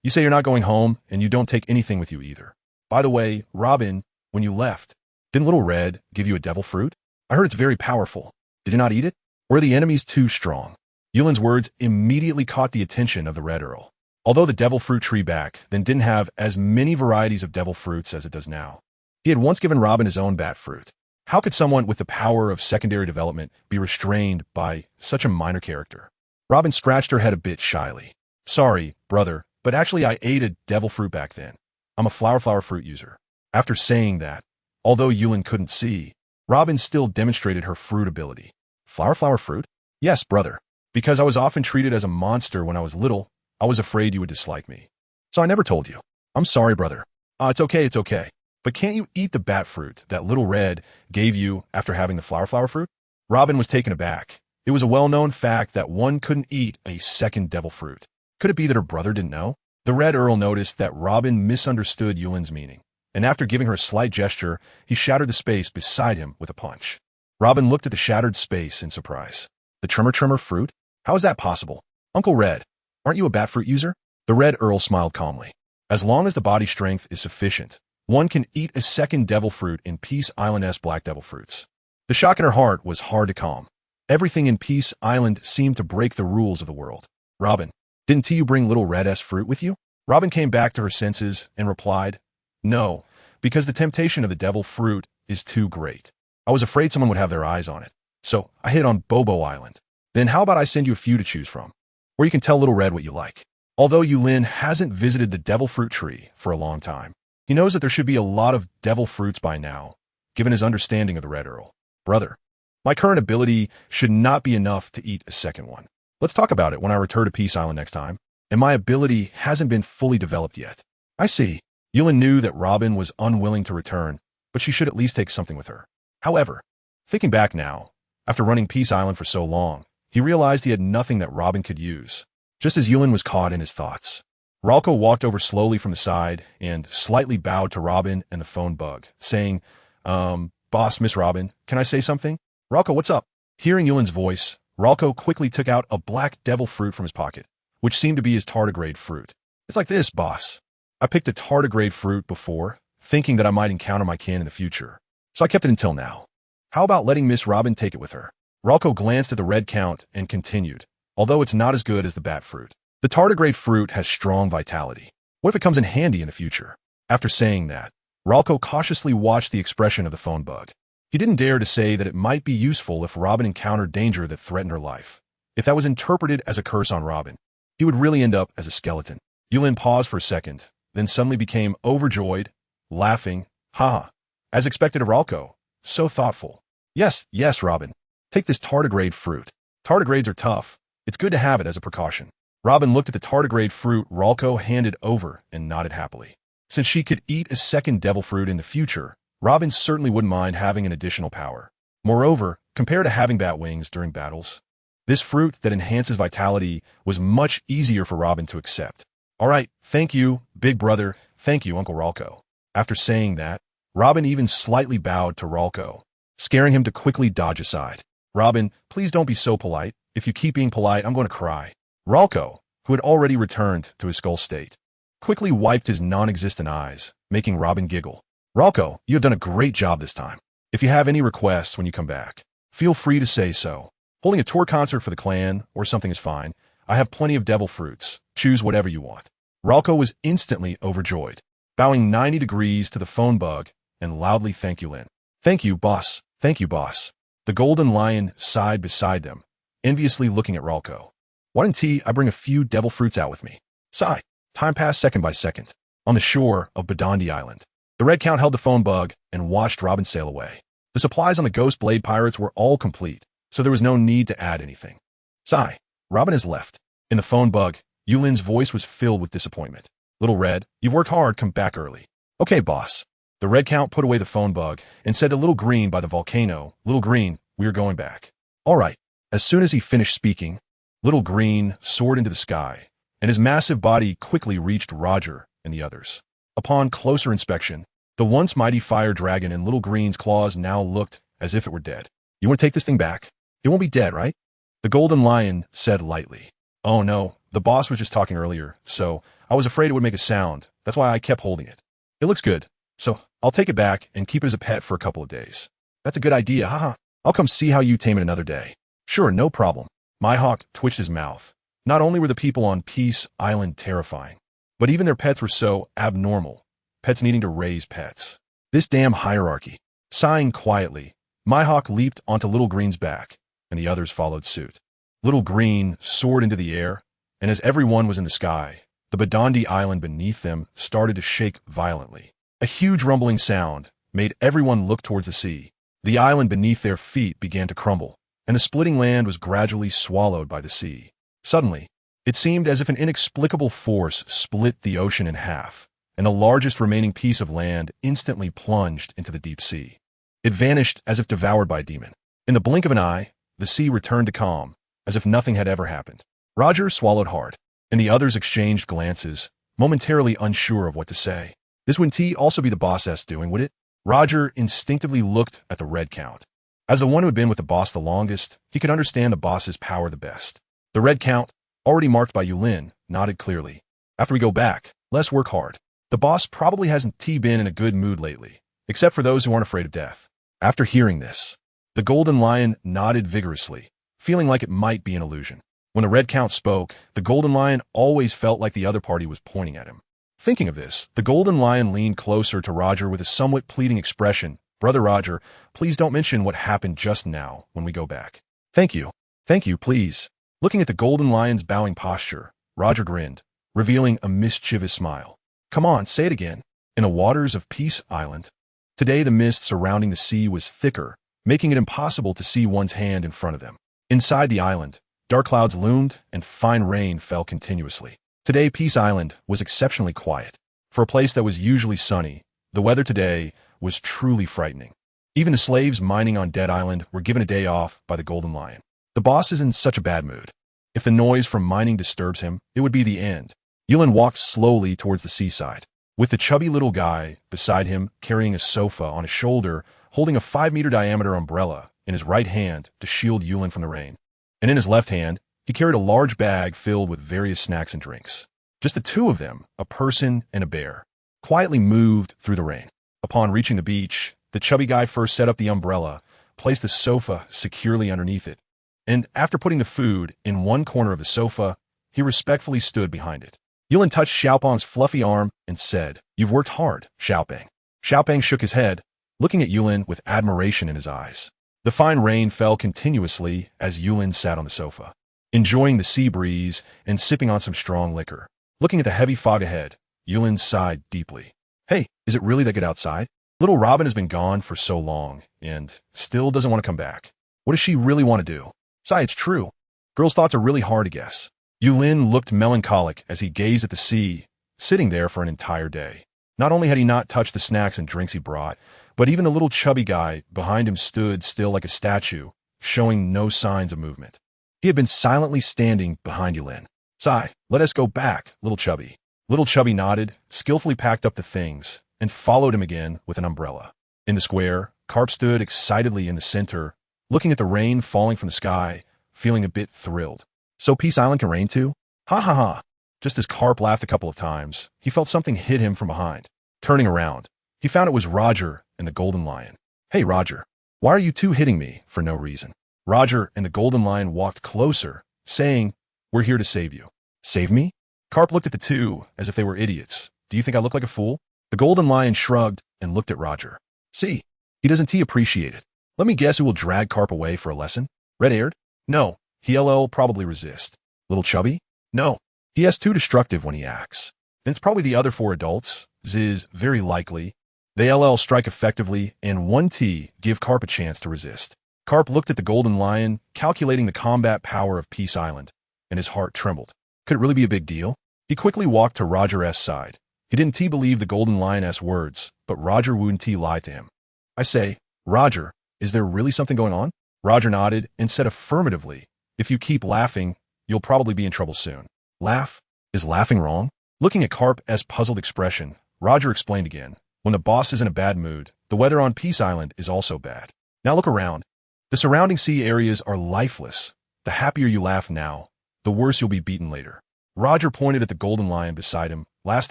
You say you're not going home, and you don't take anything with you either. By the way, Robin, when you left, didn't Little Red give you a devil fruit? I heard it's very powerful. Did you not eat it? Or are the enemies too strong? Yulin's words immediately caught the attention of the Red Earl. Although the devil fruit tree back then didn't have as many varieties of devil fruits as it does now, he had once given Robin his own bat fruit. How could someone with the power of secondary development be restrained by such a minor character? Robin scratched her head a bit shyly. Sorry, brother, but actually I ate a devil fruit back then. I'm a flower fruit user. After saying that, although Yulin couldn't see, Robin still demonstrated her fruit ability. Flower fruit? Yes, brother. Because I was often treated as a monster when I was little, I was afraid you would dislike me. So I never told you. I'm sorry, brother. It's okay. But can't you eat the bat fruit that Little Red gave you after having the flower fruit? Robin was taken aback. It was a well-known fact that one couldn't eat a second devil fruit. Could it be that her brother didn't know? The Red Earl noticed that Robin misunderstood Yulin's meaning, and after giving her a slight gesture, he shattered the space beside him with a punch. Robin looked at the shattered space in surprise. The tremor fruit? How is that possible? Uncle Red, aren't you a bat fruit user? The Red Earl smiled calmly. As long as the body strength is sufficient, one can eat a second devil fruit in Peace Island's black devil fruits. The shock in her heart was hard to calm. Everything in Peace Island seemed to break the rules of the world. Robin, didn't you bring Little Red's fruit with you? Robin came back to her senses and replied, No, because the temptation of the devil fruit is too great. I was afraid someone would have their eyes on it, so I hid on Bobo Island. Then how about I send you a few to choose from, where you can tell Little Red what you like. Although Yulin hasn't visited the devil fruit tree for a long time, he knows that there should be a lot of devil fruits by now, given his understanding of the Red Earl. Brother, my current ability should not be enough to eat a second one. Let's talk about it when I return to Peace Island next time, and my ability hasn't been fully developed yet. I see. Yulin knew that Robin was unwilling to return, but she should at least take something with her. However, thinking back now, after running Peace Island for so long, he realized he had nothing that Robin could use. Just as Yulin was caught in his thoughts, Ralco walked over slowly from the side and slightly bowed to Robin and the phone bug, saying, Boss, Miss Robin, can I say something? Ralco, what's up? Hearing Yulin's voice, Ralco quickly took out a black devil fruit from his pocket, which seemed to be his tardigrade fruit. It's like this, boss. I picked a tardigrade fruit before, thinking that I might encounter my kin in the future, so I kept it until now. How about letting Miss Robin take it with her? Ralco glanced at the red count and continued, although it's not as good as the bat fruit. The tardigrade fruit has strong vitality. What if it comes in handy in the future? After saying that, Ralco cautiously watched the expression of the phone bug. He didn't dare to say that it might be useful if Robin encountered danger that threatened her life. If that was interpreted as a curse on Robin, he would really end up as a skeleton. Yulin paused for a second, then suddenly became overjoyed, laughing, ha, as expected of Ralco. So thoughtful. Yes, Robin. Take this tardigrade fruit. Tardigrades are tough. It's good to have it as a precaution. Robin looked at the tardigrade fruit Ralco handed over and nodded happily. Since she could eat a second devil fruit in the future, Robin certainly wouldn't mind having an additional power. Moreover, compared to having bat wings during battles, this fruit that enhances vitality was much easier for Robin to accept. All right, thank you, big brother. Thank you, Uncle Ralco. After saying that, Robin even slightly bowed to Ralco, scaring him to quickly dodge aside. Robin, please don't be so polite. If you keep being polite, I'm going to cry. Ralco, who had already returned to his skull state, quickly wiped his non-existent eyes, making Robin giggle. Ralco, you have done a great job this time. If you have any requests when you come back, feel free to say so. Holding a tour concert for the clan or something is fine. I have plenty of devil fruits. Choose whatever you want. Ralco was instantly overjoyed, bowing 90 degrees to the phone bug and loudly thank you, Lin. Thank you, boss. Thank you, boss. The golden lion sighed beside them, enviously looking at Ralco. Why didn't I bring a few devil fruits out with me? Sigh. Time passed second by second. On the shore of The Island, the Red Count held the phone bug and watched Robin sail away. The supplies on the Ghost Blade Pirates were all complete, so there was no need to add anything. Sigh. Robin has left. In the phone bug, Yulin's voice was filled with disappointment. Little Red, you've worked hard, come back early. Okay, boss. The Red Count put away the phone bug and said to Little Green by the volcano, Little Green, we are going back. All right. As soon as he finished speaking, Little Green soared into the sky, and his massive body quickly reached Roger and the others. Upon closer inspection, the once mighty fire dragon in Little Green's claws now looked as if it were dead. You want to take this thing back? It won't be dead, right? The golden lion said lightly. Oh no, the boss was just talking earlier, so I was afraid it would make a sound. That's why I kept holding it. It looks good, so I'll take it back and keep it as a pet for a couple of days. That's a good idea, haha. I'll come see how you tame it another day. Sure, no problem. Myhawk twitched his mouth. Not only were the people on Peace Island terrifying, but even their pets were so abnormal. Pets needing to raise pets. This damn hierarchy. Sighing quietly, Myhawk leaped onto Little Green's back, and the others followed suit. Little Green soared into the air, and as everyone was in the sky, the Island beneath them started to shake violently. A huge rumbling sound made everyone look towards the sea. The island beneath their feet began to crumble, and the splitting land was gradually swallowed by the sea. Suddenly, it seemed as if an inexplicable force split the ocean in half, and the largest remaining piece of land instantly plunged into the deep sea. It vanished as if devoured by a demon. In the blink of an eye, the sea returned to calm, as if nothing had ever happened. Roger swallowed hard, and the others exchanged glances, momentarily unsure of what to say. This wouldn't also be the boss's doing, would it? Roger instinctively looked at the red count. As the one who had been with the boss the longest, he could understand the boss's power the best. The red count, already marked by Yulin, nodded clearly. After we go back, let's work hard. The boss probably hasn't been in a good mood lately, except for those who aren't afraid of death. After hearing this, the golden lion nodded vigorously, feeling like it might be an illusion. When the red count spoke, the golden lion always felt like the other party was pointing at him. Thinking of this, the golden lion leaned closer to Roger with a somewhat pleading expression. Brother Roger, please don't mention what happened just now when we go back. Thank you. Thank you, please. Looking at the golden lion's bowing posture, Roger grinned, revealing a mischievous smile. Come on, say it again. In the waters of Peace Island. Today the mist surrounding the sea was thicker, making it impossible to see one's hand in front of them. Inside the island, dark clouds loomed and fine rain fell continuously. Today Peace Island was exceptionally quiet. For a place that was usually sunny, the weather today was truly frightening. Even the slaves mining on Dead Island were given a day off by the Golden Lion. The boss is in such a bad mood. If the noise from mining disturbs him, it would be the end. Yulin walked slowly towards the seaside, with the chubby little guy beside him carrying a sofa on his shoulder, holding a 5-meter diameter umbrella in his right hand to shield Yulin from the rain. And in his left hand, he carried a large bag filled with various snacks and drinks. Just the two of them, a person and a bear, quietly moved through the rain. Upon reaching the beach, the chubby guy first set up the umbrella, placed the sofa securely underneath it, and after putting the food in one corner of the sofa, he respectfully stood behind it. Yulin touched Xiaopang's fluffy arm and said, "You've worked hard, Xiaopang." Xiaopang shook his head, looking at Yulin with admiration in his eyes. The fine rain fell continuously as Yulin sat on the sofa, enjoying the sea breeze and sipping on some strong liquor. Looking at the heavy fog ahead, Yulin sighed deeply. Hey, is it really that good outside? Little Robin has been gone for so long and still doesn't want to come back. What does she really want to do? Sai, it's true. Girls' thoughts are really hard to guess. Yulin looked melancholic as he gazed at the sea, sitting there for an entire day. Not only had he not touched the snacks and drinks he brought, but even the little chubby guy behind him stood still like a statue, showing no signs of movement. He had been silently standing behind Yulin. Sai, let us go back, little chubby. Little chubby nodded, skillfully packed up the things, and followed him again with an umbrella. In the square, Carp stood excitedly in the center, looking at the rain falling from the sky, feeling a bit thrilled. So Peace Island can rain too? Ha ha ha. Just as Carp laughed a couple of times, he felt something hit him from behind. Turning around, he found it was Roger and the Golden Lion. Hey Roger, why are you two hitting me for no reason? Roger and the Golden Lion walked closer, saying, We're here to save you. Save me? Carp looked at the two as if they were idiots. Do you think I look like a fool? The Golden Lion shrugged and looked at Roger. See, he doesn't appreciate it. Let me guess who will drag Carp away for a lesson? Red-haired? No, he'll probably resist. Little Chubby? No, he is too destructive when he acts. Then it's probably the other 4 adults. Ziz, very likely. They'll strike effectively, and 1T give Carp a chance to resist. Carp looked at the Golden Lion, calculating the combat power of Peace Island, and his heart trembled. Could it really be a big deal? He quickly walked to Roger's side. He didn't believe the Golden Lion's words, but Roger wouldn't lie to him. I say, Roger, is there really something going on? Roger nodded and said affirmatively, if you keep laughing, you'll probably be in trouble soon. Laugh? Is laughing wrong? Looking at Carp's puzzled expression, Roger explained again, when the boss is in a bad mood, the weather on Peace Island is also bad. Now look around. The surrounding sea areas are lifeless. The happier you laugh now, the worse you'll be beaten later. Roger pointed at the Golden Lion beside him. Last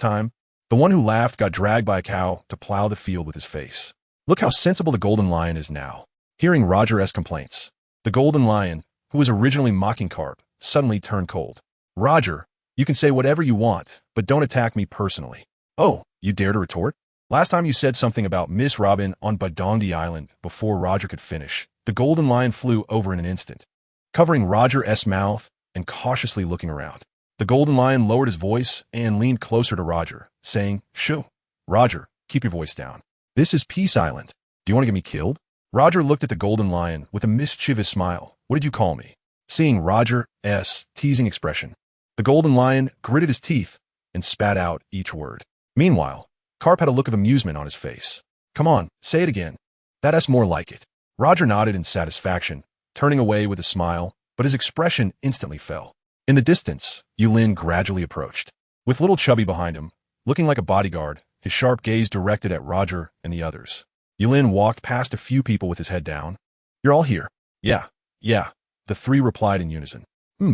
time, the one who laughed got dragged by a cow to plow the field with his face. Look how sensible the Golden Lion is now. Hearing Roger's complaints, the Golden Lion, who was originally mocking Carp, suddenly turned cold. Roger, you can say whatever you want, but don't attack me personally. Oh, you dare to retort? Last time you said something about Miss Robin on Badongdi Island before Roger could finish. The Golden Lion flew over in an instant, covering Roger's mouth and cautiously looking around. The Golden Lion lowered his voice and leaned closer to Roger, saying, Shoo, Roger, keep your voice down. This is Peace Island. Do you want to get me killed? Roger looked at the Golden Lion with a mischievous smile. What did you call me? Seeing Roger's teasing expression, the Golden Lion gritted his teeth and spat out each word. Meanwhile, Carp had a look of amusement on his face. Come on, say it again. That's more like it. Roger nodded in satisfaction, turning away with a smile, but his expression instantly fell. In the distance, Yulin gradually approached. With little Chubby behind him, looking like a bodyguard, his sharp gaze directed at Roger and the others. Yulin walked past a few people with his head down. You're all here. Yeah, the three replied in unison.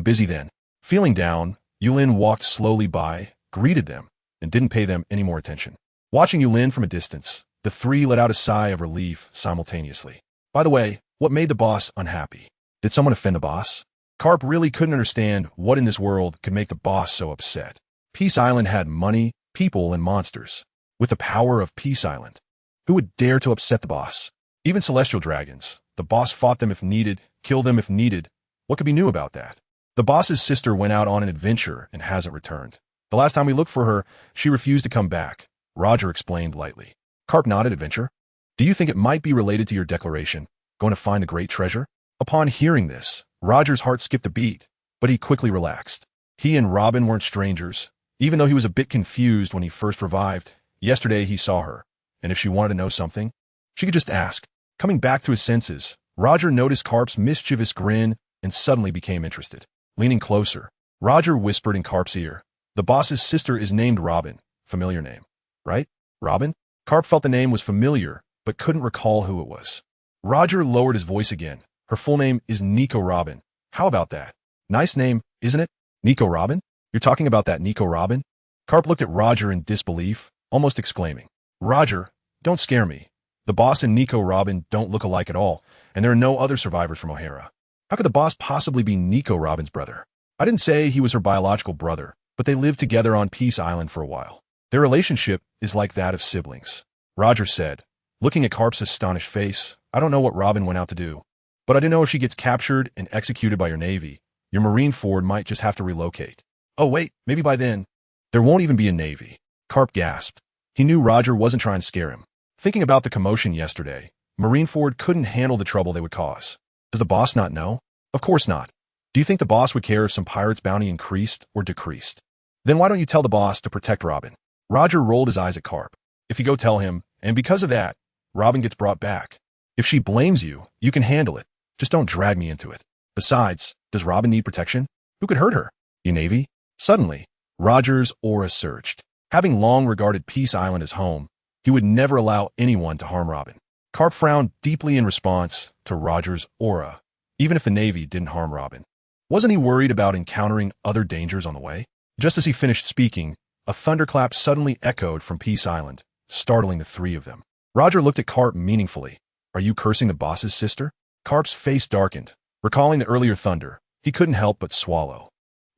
Busy then. Feeling down, Yulin walked slowly by, greeted them, and didn't pay them any more attention. Watching Yulin from a distance, the three let out a sigh of relief simultaneously. By the way, what made the boss unhappy? Did someone offend the boss? Carp really couldn't understand what in this world could make the boss so upset. Peace Island had money, people, and monsters. With the power of Peace Island, who would dare to upset the boss? Even celestial dragons. The boss fought them if needed, killed them if needed. What could be new about that? The boss's sister went out on an adventure and hasn't returned. The last time we looked for her, she refused to come back, Roger explained lightly. Carp nodded. Adventure? Do you think it might be related to your declaration, going to find the great treasure? Upon hearing this, Roger's heart skipped a beat, but he quickly relaxed. He and Robin weren't strangers, even though he was a bit confused when he first revived. Yesterday he saw her, and if she wanted to know something, she could just ask. Coming back to his senses, Roger noticed Carp's mischievous grin and suddenly became interested. Leaning closer, Roger whispered in Carp's ear, the boss's sister is named Robin. Familiar name, right? Robin? Carp felt the name was familiar, but couldn't recall who it was. Roger lowered his voice again. Her full name is Nico Robin. How about that? Nice name, isn't it? Nico Robin? You're talking about that Nico Robin? Carp looked at Roger in disbelief, almost exclaiming, Roger, don't scare me. The boss and Nico Robin don't look alike at all, and there are no other survivors from O'Hara. How could the boss possibly be Nico Robin's brother? I didn't say he was her biological brother, but they lived together on Peace Island for a while. Their relationship is like that of siblings. Roger said, looking at Carp's astonished face, I don't know what Robin went out to do, but I didn't know if she gets captured and executed by your Navy. Your Marine Ford might just have to relocate. Oh wait, maybe by then, there won't even be a Navy. Carp gasped. He knew Roger wasn't trying to scare him. Thinking about the commotion yesterday, Marineford couldn't handle the trouble they would cause. Does the boss not know? Of course not. Do you think the boss would care if some pirate's bounty increased or decreased? Then why don't you tell the boss to protect Robin? Roger rolled his eyes at Carp. If you go tell him, and because of that, Robin gets brought back. If she blames you, you can handle it. Just don't drag me into it. Besides, does Robin need protection? Who could hurt her? You Navy? Suddenly, Roger's aura surged. Having long regarded Peace Island as home, he would never allow anyone to harm Robin. Carp frowned deeply in response to Roger's aura, even if the Navy didn't harm Robin. Wasn't he worried about encountering other dangers on the way? Just as he finished speaking, a thunderclap suddenly echoed from Peace Island, startling the three of them. Roger looked at Carp meaningfully. Are you cursing the boss's sister? Carp's face darkened. Recalling the earlier thunder, he couldn't help but swallow.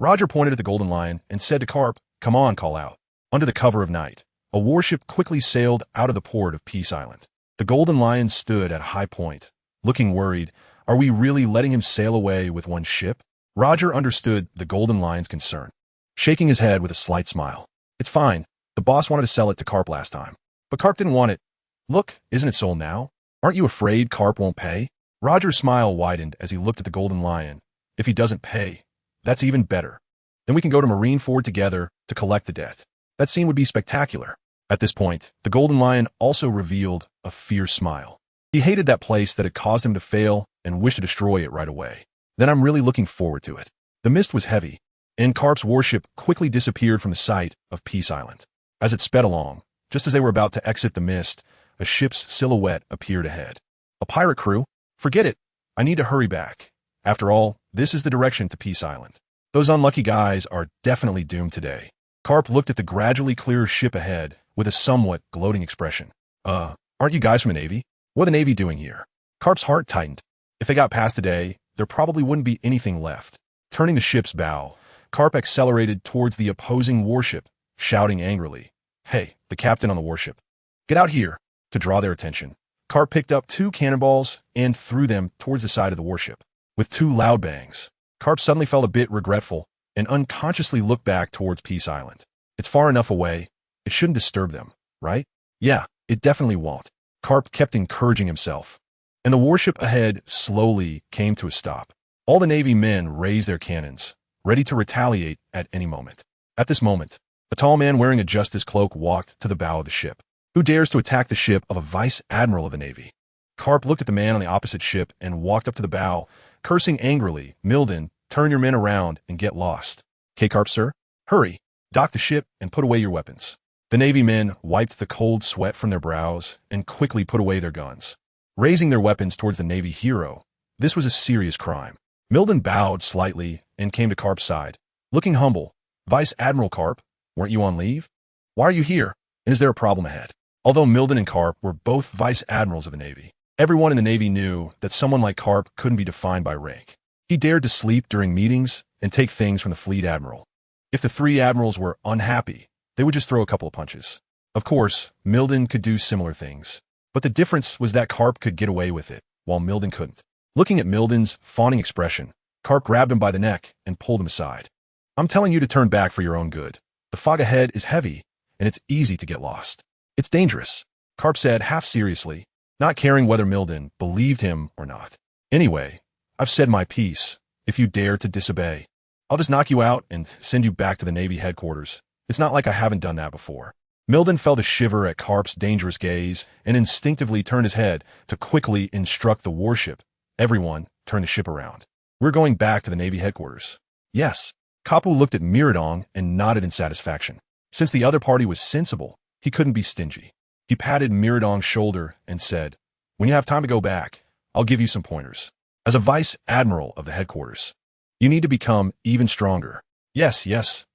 Roger pointed at the Golden Lion and said to Carp, come on, call out. Under the cover of night, a warship quickly sailed out of the port of Peace Island. The Golden Lion stood at a high point, looking worried. Are we really letting him sail away with one ship? Roger understood the Golden Lion's concern, shaking his head with a slight smile. It's fine. The boss wanted to sell it to Carp last time, but Carp didn't want it. Look, isn't it sold now? Aren't you afraid Carp won't pay? Roger's smile widened as he looked at the Golden Lion. If he doesn't pay, that's even better. Then we can go to Marineford together to collect the debt. That scene would be spectacular. At this point, the Golden Lion also revealed a fierce smile. He hated that place that had caused him to fail and wished to destroy it right away. Then I'm really looking forward to it. The mist was heavy, and Carp's warship quickly disappeared from the sight of Peace Island. As it sped along, just as they were about to exit the mist, a ship's silhouette appeared ahead. A pirate crew? Forget it. I need to hurry back. After all, this is the direction to Peace Island. Those unlucky guys are definitely doomed today. Carp looked at the gradually clearer ship ahead with a somewhat gloating expression. Aren't you guys from the Navy? What are the Navy doing here? Carp's heart tightened. If they got past today, there probably wouldn't be anything left. Turning the ship's bow, Carp accelerated towards the opposing warship, shouting angrily, Hey, the captain on the warship. Get out here! To draw their attention, Carp picked up 2 cannonballs and threw them towards the side of the warship. With 2 loud bangs, Carp suddenly felt a bit regretful and unconsciously looked back towards Peace Island. It's far enough away. It shouldn't disturb them, right? Yeah, it definitely won't. Carp kept encouraging himself. And the warship ahead slowly came to a stop. All the Navy men raised their cannons, ready to retaliate at any moment. At this moment, A tall man wearing a justice cloak walked to the bow of the ship. Who dares to attack the ship of a vice admiral of the Navy? Carp looked at the man on the opposite ship and walked up to the bow, cursing angrily. Mildon, turn your men around and get lost. Carp, sir? Hurry, dock the ship and put away your weapons. The Navy men wiped the cold sweat from their brows and quickly put away their guns, raising their weapons towards the Navy hero. This was a serious crime. Mildon bowed slightly and came to Carp's side, looking humble. Vice Admiral Carp, weren't you on leave? Why are you here? And is there a problem ahead? Although Mildon and Carp were both vice admirals of the Navy, everyone in the Navy knew that someone like Carp couldn't be defined by rank. He dared to sleep during meetings and take things from the fleet admiral. If the three admirals were unhappy, they would just throw a couple of punches. Of course, Mildon could do similar things, but the difference was that Carp could get away with it, while Mildon couldn't. Looking at Mildon's fawning expression, Carp grabbed him by the neck and pulled him aside. I'm telling you to turn back for your own good. The fog ahead is heavy, and it's easy to get lost. It's dangerous, Carp said half seriously, not caring whether Mildon believed him or not. Anyway, I've said my piece. If you dare to disobey, I'll just knock you out and send you back to the Navy headquarters. It's not like I haven't done that before. Mildon felt a shiver at Carp's dangerous gaze and instinctively turned his head to quickly instruct the warship. Everyone, turn the ship around. We're going back to the Navy headquarters. Yes. Kapu looked at Miradong and nodded in satisfaction. Since the other party was sensible, he couldn't be stingy. He patted Miradong's shoulder and said, when you have time to go back, I'll give you some pointers. As a vice admiral of the headquarters, you need to become even stronger. Yes,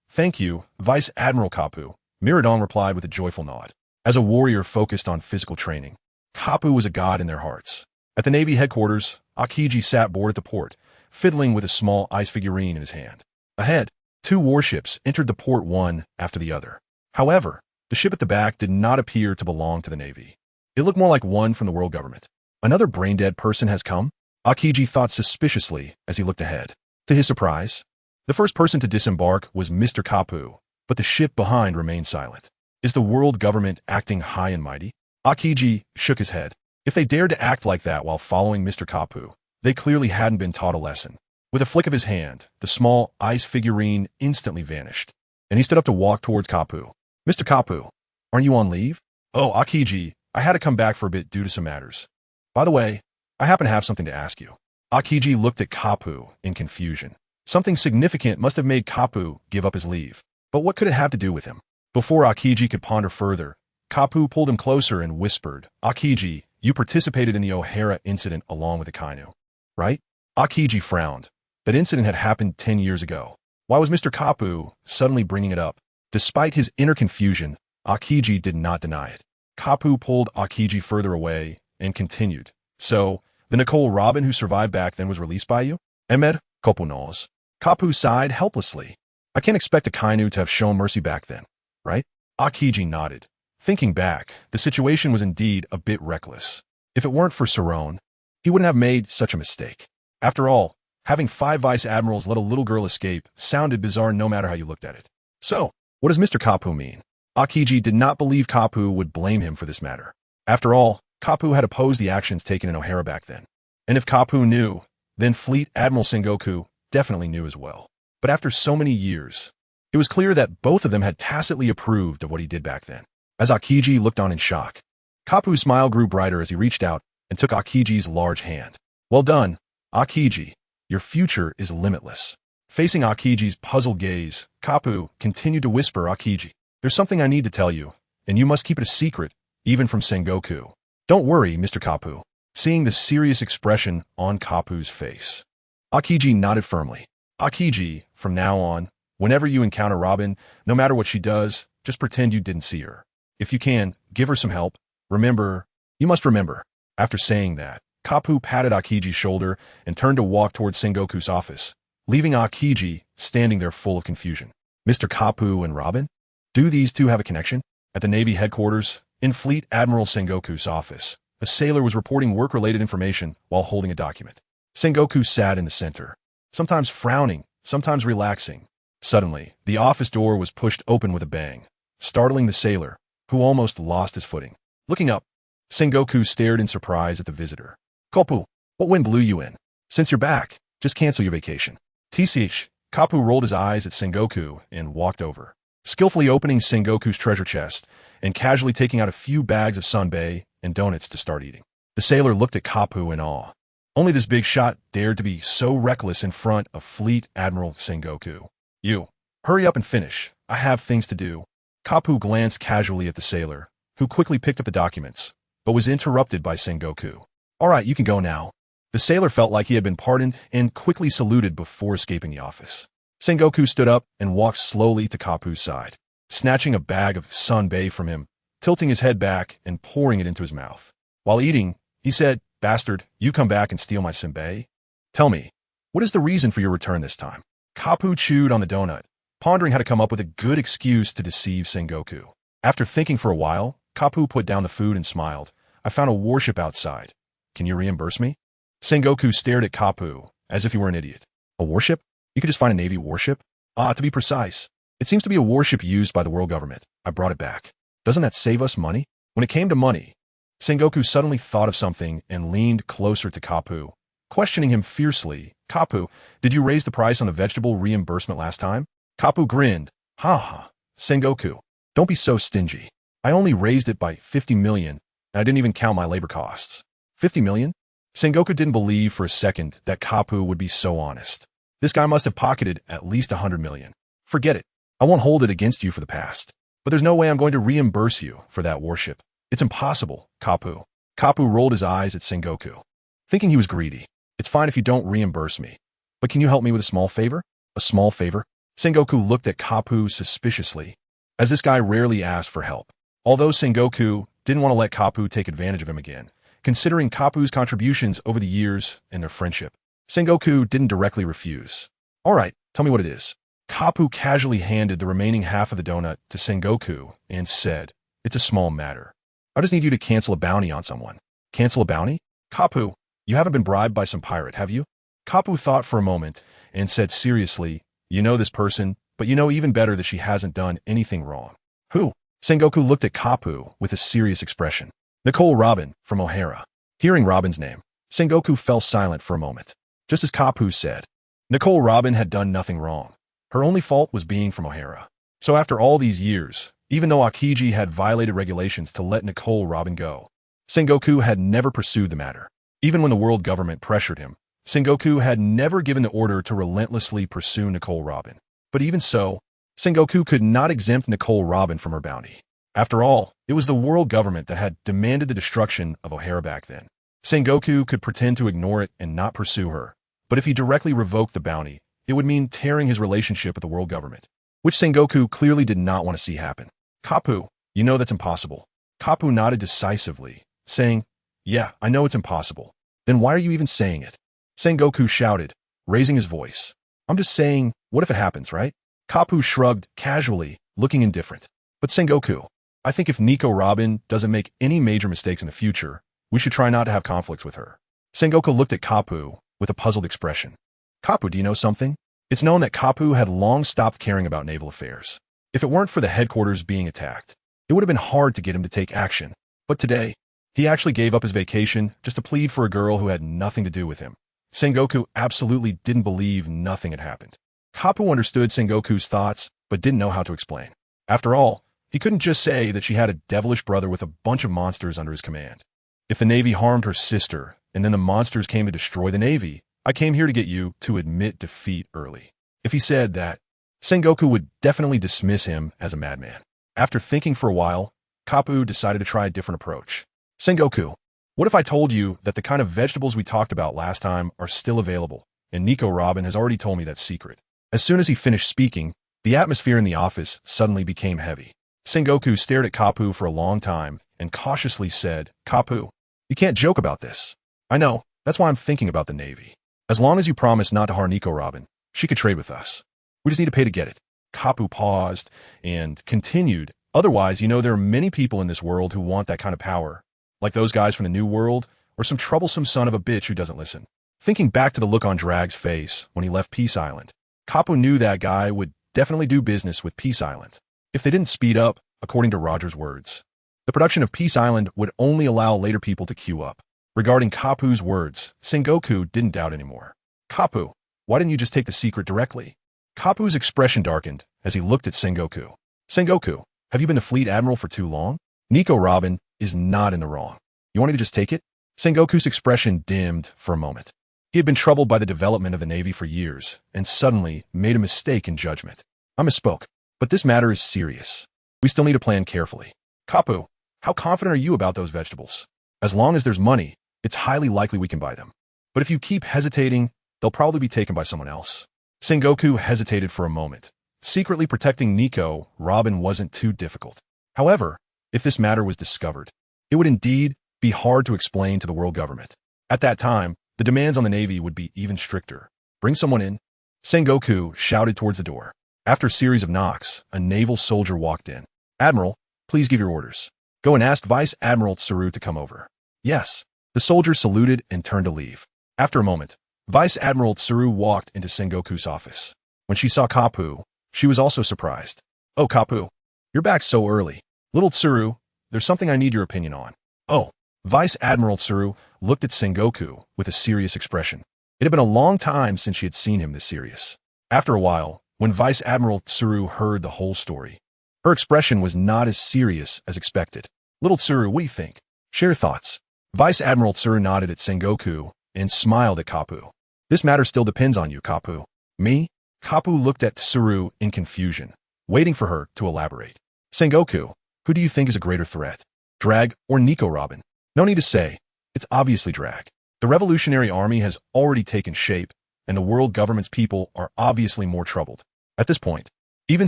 thank you, Vice Admiral Kapu, Miradong replied with a joyful nod. As a warrior focused on physical training, Kapu was a god in their hearts. At the Navy headquarters, Akiji sat bored at the port, fiddling with a small ice figurine in his hand. Ahead, two warships entered the port one after the other. However, the ship at the back did not appear to belong to the Navy. It looked more like one from the world government. Another brain-dead person has come? Akiji thought suspiciously as he looked ahead. To his surprise, the first person to disembark was Mr. Kapu, but the ship behind remained silent. Is the world government acting high and mighty? Akiji shook his head. If they dared to act like that while following Mr. Kapu, they clearly hadn't been taught a lesson. With a flick of his hand, the small ice figurine instantly vanished, and he stood up to walk towards Kapu. Mr. Kapu, aren't you on leave? Oh, Akiji, I had to come back for a bit due to some matters. By the way, I happen to have something to ask you. Akiji looked at Kapu in confusion. Something significant must have made Kapu give up his leave. But what could it have to do with him? Before Akiji could ponder further, Kapu pulled him closer and whispered, Akiji, you participated in the O'Hara incident along with the Kainu, right? Akiji frowned. That incident had happened 10 years ago. Why was Mr. Kapu suddenly bringing it up? Despite his inner confusion, Akiji did not deny it. Kapu pulled Akiji further away and continued. So, the Nicole Robin who survived back then was released by you? Emed, Kopu knows. Kapu sighed helplessly. I can't expect the Kainu to have shown mercy back then, right? Akiji nodded. Thinking back, the situation was indeed a bit reckless. If it weren't for Sarone, he wouldn't have made such a mistake. After all, having 5 vice admirals let a little girl escape sounded bizarre no matter how you looked at it. So, what does Mr. Kapu mean? Akiji did not believe Kapu would blame him for this matter. After all, Kapu had opposed the actions taken in O'Hara back then. And if Kapu knew, then Fleet Admiral Sengoku definitely knew as well. But after so many years, it was clear that both of them had tacitly approved of what he did back then. As Akiji looked on in shock, Kapu's smile grew brighter as he reached out and took Akiji's large hand. Well done, Akiji. Your future is limitless. Facing Akiji's puzzled gaze, Kapu continued to whisper, Akiji, there's something I need to tell you, and you must keep it a secret, even from Sengoku. Don't worry, Mr. Kapu. Seeing the serious expression on Kapu's face, Akiji nodded firmly. Akiji, from now on, whenever you encounter Robin, no matter what she does, just pretend you didn't see her. If you can, give her some help. You must remember. After saying that, Kapu patted Akiji's shoulder and turned to walk towards Sengoku's office, leaving Akiji standing there full of confusion. Mr. Kapu and Robin? Do these two have a connection? At the Navy headquarters, in Fleet Admiral Sengoku's office, a sailor was reporting work-related information while holding a document. Sengoku sat in the center, sometimes frowning, sometimes relaxing. Suddenly, the office door was pushed open with a bang, startling the sailor, who almost lost his footing. Looking up, Sengoku stared in surprise at the visitor. Kapu, what wind blew you in? Since you're back, just cancel your vacation. Tsh. Kapu rolled his eyes at Sengoku and walked over. skillfully opening Sengoku's treasure chest and casually taking out a few bags of sunbae and donuts to start eating. The sailor looked at Kapu in awe. Only this big shot dared to be so reckless in front of Fleet Admiral Sengoku. You, hurry up and finish. I have things to do. Kapu glanced casually at the sailor, who quickly picked up the documents, but was interrupted by Sengoku. All right, you can go now. The sailor felt like he had been pardoned and quickly saluted before escaping the office. Sengoku stood up and walked slowly to Kapu's side, snatching a bag of sunbae from him, tilting his head back and pouring it into his mouth. While eating, he said, "Bastard, you come back and steal my sunbae? Tell me, what is the reason for your return this time?" Kapu chewed on the donut, pondering how to come up with a good excuse to deceive Sengoku. After thinking for a while, Kapu put down the food and smiled. "I found a warship outside. Can you reimburse me?" Sengoku stared at Kapu as if he were an idiot. "A warship? You could just find a Navy warship?" "Ah, to be precise, it seems to be a warship used by the world government. I brought it back. Doesn't that save us money?" When it came to money, Sengoku suddenly thought of something and leaned closer to Kapu, questioning him fiercely. "Kapu, did you raise the price on the vegetable reimbursement last time?" Kapu grinned. "Ha ha, Sengoku, don't be so stingy. I only raised it by 50 million, and I didn't even count my labor costs." 50 million? Sengoku didn't believe for a second that Kapu would be so honest. This guy must have pocketed at least 100 million. "Forget it. I won't hold it against you for the past. But there's no way I'm going to reimburse you for that warship. It's impossible, Kapu." Kapu rolled his eyes at Sengoku, thinking he was greedy. "It's fine if you don't reimburse me. But can you help me with a small favor?" "A small favor?" Sengoku looked at Kapu suspiciously, as this guy rarely asked for help. Although Sengoku didn't want to let Kapu take advantage of him again, considering Kapu's contributions over the years and their friendship, Sengoku didn't directly refuse. "All right, tell me what it is." Kapu casually handed the remaining half of the donut to Sengoku and said, "It's a small matter. I just need you to cancel a bounty on someone." "Cancel a bounty?" "Kapu, you haven't been bribed by some pirate, have you?" Kapu thought for a moment and said seriously, "You know this person, but you know even better that she hasn't done anything wrong." "Who?" Sengoku looked at Kapu with a serious expression. "Nicole Robin, from O'Hara." Hearing Robin's name, Sengoku fell silent for a moment. Just as Kapu said, Nicole Robin had done nothing wrong. Her only fault was being from O'Hara. So after all these years, even though Akiji had violated regulations to let Nicole Robin go, Sengoku had never pursued the matter. Even when the world government pressured him, Sengoku had never given the order to relentlessly pursue Nicole Robin. But even so, Sengoku could not exempt Nicole Robin from her bounty. After all, it was the world government that had demanded the destruction of O'Hara back then. Sengoku could pretend to ignore it and not pursue her, but if he directly revoked the bounty, it would mean tearing his relationship with the world government, which Sengoku clearly did not want to see happen. "Kapu, you know that's impossible." Kapu nodded decisively, saying, "Yeah, I know it's impossible. Then why are you even saying it?" Sengoku shouted, raising his voice. "I'm just saying, what if it happens, right?" Kapu shrugged casually, looking indifferent. "But Sengoku, I think if Nico Robin doesn't make any major mistakes in the future, we should try not to have conflicts with her." Sengoku looked at Kapu with a puzzled expression. "Kapu, do you know something? It's known that Kapu had long stopped caring about naval affairs. If it weren't for the headquarters being attacked, it would have been hard to get him to take action. But today, he actually gave up his vacation just to plead for a girl who had nothing to do with him." Sengoku absolutely didn't believe nothing had happened. Kapu understood Sengoku's thoughts, but didn't know how to explain. After all, he couldn't just say that she had a devilish brother with a bunch of monsters under his command. If the Navy harmed her sister, and then the monsters came to destroy the Navy, "I came here to get you to admit defeat early." If he said that, Sengoku would definitely dismiss him as a madman. After thinking for a while, Kapu decided to try a different approach. "Sengoku, what if I told you that the kind of vegetables we talked about last time are still available, and Nico Robin has already told me that secret?" As soon as he finished speaking, the atmosphere in the office suddenly became heavy. Sengoku stared at Kapu for a long time and cautiously said, "Kapu, you can't joke about this." "I know, that's why I'm thinking about the Navy. As long as you promise not to harm Nico Robin, she could trade with us. We just need to pay to get it." Kapu paused and continued, "Otherwise, you know there are many people in this world who want that kind of power, like those guys from the New World, or some troublesome son of a bitch who doesn't listen." Thinking back to the look on Drag's face when he left Peace Island, Kapu knew that guy would definitely do business with Peace Island. If they didn't speed up, according to Roger's words, the production of Peace Island would only allow later people to queue up. Regarding Kapu's words, Sengoku didn't doubt anymore. "Kapu, why didn't you just take the secret directly?" Kapu's expression darkened as he looked at Sengoku. Sengoku, have you been the fleet admiral for too long? Nico Robin is not in the wrong. You want me to just take it? Sengoku's expression dimmed for a moment. He had been troubled by the development of the Navy for years, and suddenly made a mistake in judgment. I misspoke, but this matter is serious. We still need to plan carefully. Kapu, how confident are you about those vegetables? As long as there's money, it's highly likely we can buy them. But if you keep hesitating, they'll probably be taken by someone else. Sengoku hesitated for a moment. Secretly protecting Nico Robin wasn't too difficult. However, if this matter was discovered, it would indeed be hard to explain to the world government. At that time, the demands on the Navy would be even stricter. Bring someone in. Sengoku shouted towards the door. After a series of knocks, a naval soldier walked in. Admiral, please give your orders. Go and ask Vice Admiral Tsuru to come over. Yes. The soldier saluted and turned to leave. After a moment, Vice Admiral Tsuru walked into Sengoku's office. When she saw Kapu, she was also surprised. Oh, Kapu, you're back so early. Little Tsuru, there's something I need your opinion on. Oh, Vice Admiral Tsuru looked at Sengoku with a serious expression. It had been a long time since she had seen him this serious. After a while, when Vice Admiral Tsuru heard the whole story, her expression was not as serious as expected. Little Tsuru, what do you think? Share thoughts. Vice Admiral Tsuru nodded at Sengoku and smiled at Kapu. This matter still depends on you, Kapu. Me? Kapu looked at Tsuru in confusion, waiting for her to elaborate. Sengoku, who do you think is a greater threat? Drag or Nico Robin? No need to say. It's obviously Drag. The Revolutionary Army has already taken shape, and the world government's people are obviously more troubled. At this point, even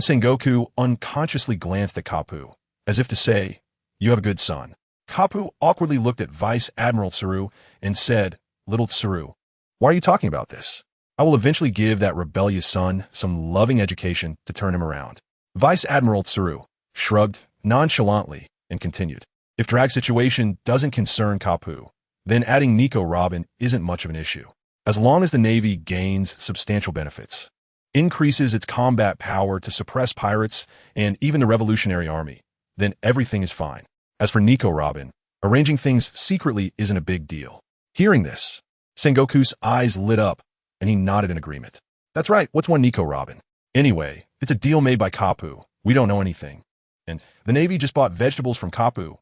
Sengoku unconsciously glanced at Kapu, as if to say, you have a good son. Kapu awkwardly looked at Vice Admiral Tsuru and said, Little Tsuru, why are you talking about this? I will eventually give that rebellious son some loving education to turn him around. Vice Admiral Tsuru shrugged nonchalantly and continued. If Drag's situation doesn't concern Kapu, then adding Nico Robin isn't much of an issue. As long as the Navy gains substantial benefits, increases its combat power to suppress pirates and even the Revolutionary Army, then everything is fine. As for Nico Robin, arranging things secretly isn't a big deal. Hearing this, Sengoku's eyes lit up, and he nodded in agreement. That's right, what's one Nico Robin? Anyway, it's a deal made by Kapu. We don't know anything. And the Navy just bought vegetables from Kapu.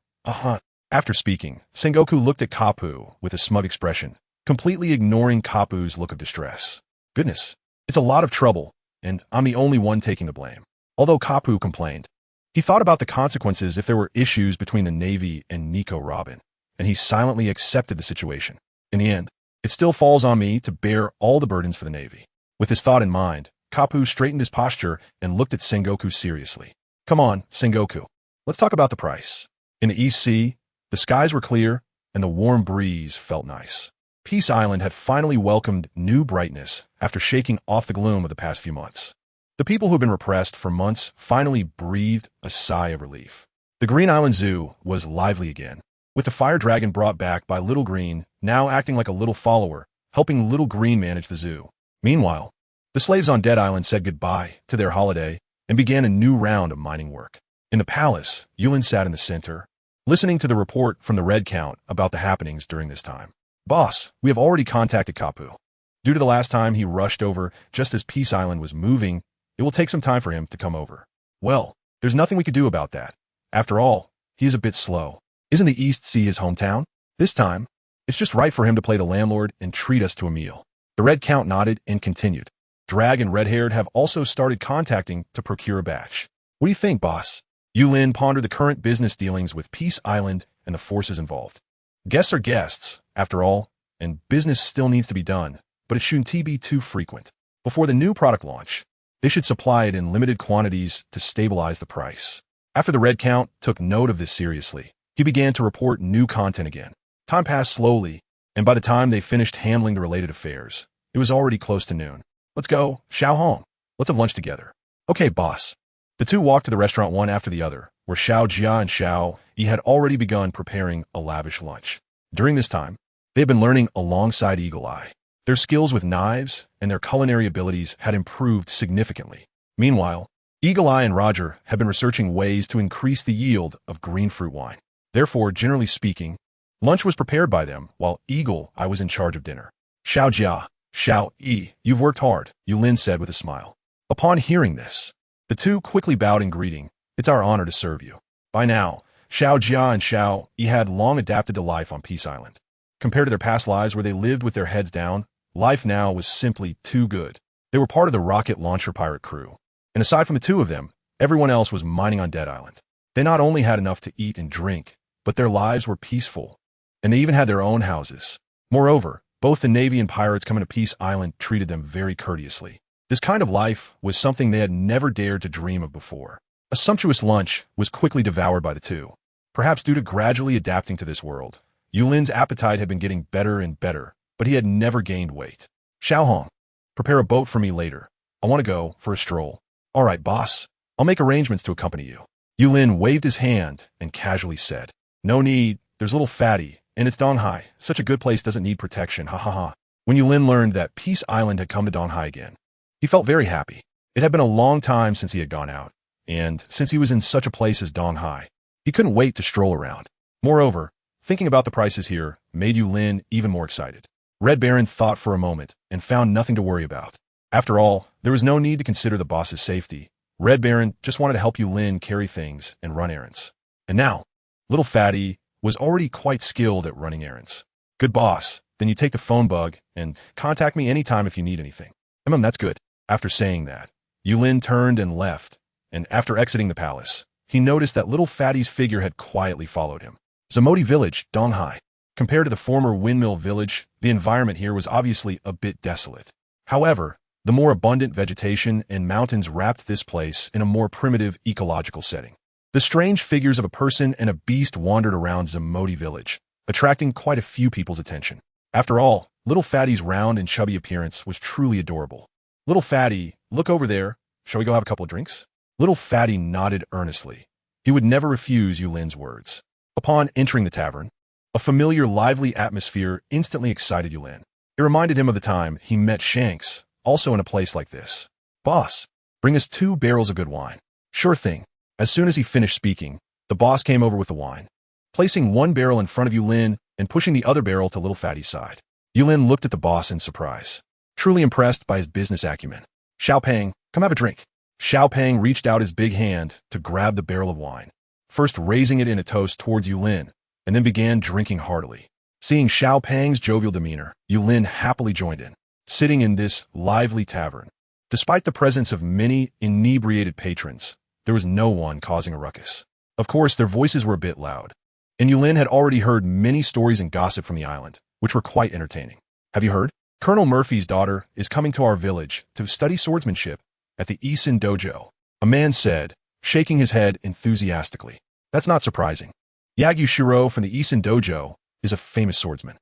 After speaking, Sengoku looked at Kapu with a smug expression, completely ignoring Kapu's look of distress. Goodness, it's a lot of trouble, and I'm the only one taking the blame. Although Kapu complained, he thought about the consequences if there were issues between the Navy and Nico Robin, and he silently accepted the situation. In the end, it still falls on me to bear all the burdens for the Navy. With this thought in mind, Kapu straightened his posture and looked at Sengoku seriously. Come on, Sengoku, let's talk about the price. In the East Sea, the skies were clear, and the warm breeze felt nice. Peace Island had finally welcomed new brightness after shaking off the gloom of the past few months. The people who had been repressed for months finally breathed a sigh of relief. The Green Island Zoo was lively again, with the fire dragon brought back by Little Green now acting like a little follower, helping Little Green manage the zoo. Meanwhile, the slaves on Dead Island said goodbye to their holiday and began a new round of mining work. In the palace, Yulin sat in the center, listening to the report from the Red Count about the happenings during this time. Boss, we have already contacted Kapu. Due to the last time he rushed over just as Peace Island was moving, it will take some time for him to come over. Well, there's nothing we could do about that. After all, he is a bit slow. Isn't the East Sea his hometown? This time, it's just right for him to play the landlord and treat us to a meal. The Red Count nodded and continued. Drag and Red-Haired have also started contacting to procure a batch. What do you think, boss? Yulin pondered the current business dealings with Peace Island and the forces involved. Guests are guests, after all, and business still needs to be done, but it shouldn't be too frequent. Before the new product launch, they should supply it in limited quantities to stabilize the price. After the Red Count took note of this seriously, he began to report new content again. Time passed slowly, and by the time they finished handling the related affairs, it was already close to noon. Let's go, Xiao Hong. Let's have lunch together. Okay, boss. The two walked to the restaurant one after the other, where Xiao Jia and Xiao Yi had already begun preparing a lavish lunch. During this time, they had been learning alongside Eagle Eye. Their skills with knives and their culinary abilities had improved significantly. Meanwhile, Eagle Eye and Roger had been researching ways to increase the yield of green fruit wine. Therefore, generally speaking, lunch was prepared by them while Eagle Eye was in charge of dinner. Xiao Jia, Xiao Yi, you've worked hard, Yulin said with a smile. Upon hearing this, the two quickly bowed in greeting It's our honor to serve you. By now, Xiao Jia and Xiao Yi had long adapted to life on Peace Island. Compared to their past lives where they lived with their heads down, life now was simply too good. They were part of the rocket launcher pirate crew. And aside from the two of them, everyone else was mining on Dead Island. They not only had enough to eat and drink, but their lives were peaceful. And they even had their own houses. Moreover, both the Navy and pirates coming to Peace Island treated them very courteously. This kind of life was something they had never dared to dream of before. A sumptuous lunch was quickly devoured by the two. Perhaps due to gradually adapting to this world, Yulin's appetite had been getting better and better, but he had never gained weight. Xiaohong, prepare a boat for me later. I want to go for a stroll. All right, boss. I'll make arrangements to accompany you. Yulin waved his hand and casually said, No need, there's little Fatty, and it's Donghai. Such a good place doesn't need protection, ha ha ha. When Yulin learned that Peace Island had come to Donghai again, he felt very happy. It had been a long time since he had gone out, and since he was in such a place as Donghai, he couldn't wait to stroll around. Moreover, thinking about the prices here made Yulin even more excited. Red Baron thought for a moment and found nothing to worry about. After all, there was no need to consider the boss's safety. Red Baron just wanted to help Yulin carry things and run errands. And now, little Fatty was already quite skilled at running errands. Good boss, then you take the phone bug and contact me anytime if you need anything. That's good. After saying that, Yulin turned and left, and after exiting the palace, he noticed that little Fatty's figure had quietly followed him. Zamoti Village, Donghai. Compared to the former windmill village, the environment here was obviously a bit desolate. However, the more abundant vegetation and mountains wrapped this place in a more primitive ecological setting. The strange figures of a person and a beast wandered around Zamoti Village, attracting quite a few people's attention. After all, little Fatty's round and chubby appearance was truly adorable. Little Fatty, look over there. Shall we go have a couple of drinks? Little Fatty nodded earnestly. He would never refuse Yulin's words. Upon entering the tavern, a familiar, lively atmosphere instantly excited Yulin. It reminded him of the time he met Shanks, also in a place like this. Boss, bring us 2 barrels of good wine. Sure thing. As soon as he finished speaking, the boss came over with the wine, placing 1 barrel in front of Yulin and pushing the other barrel to little Fatty's side. Yulin looked at the boss in surprise, truly impressed by his business acumen. Xiao Pang, come have a drink. Xiao Pang reached out his big hand to grab the barrel of wine, first raising it in a toast towards Yulin, and then began drinking heartily. Seeing Xiao Pang's jovial demeanor, Yulin happily joined in, sitting in this lively tavern. Despite the presence of many inebriated patrons, there was no one causing a ruckus. Of course, their voices were a bit loud, and Yulin had already heard many stories and gossip from the island, which were quite entertaining. Have you heard? Colonel Murphy's daughter is coming to our village to study swordsmanship at the Isin Dojo, a man said, shaking his head enthusiastically. That's not surprising. Yagyu Shiro from the Isin Dojo is a famous swordsman.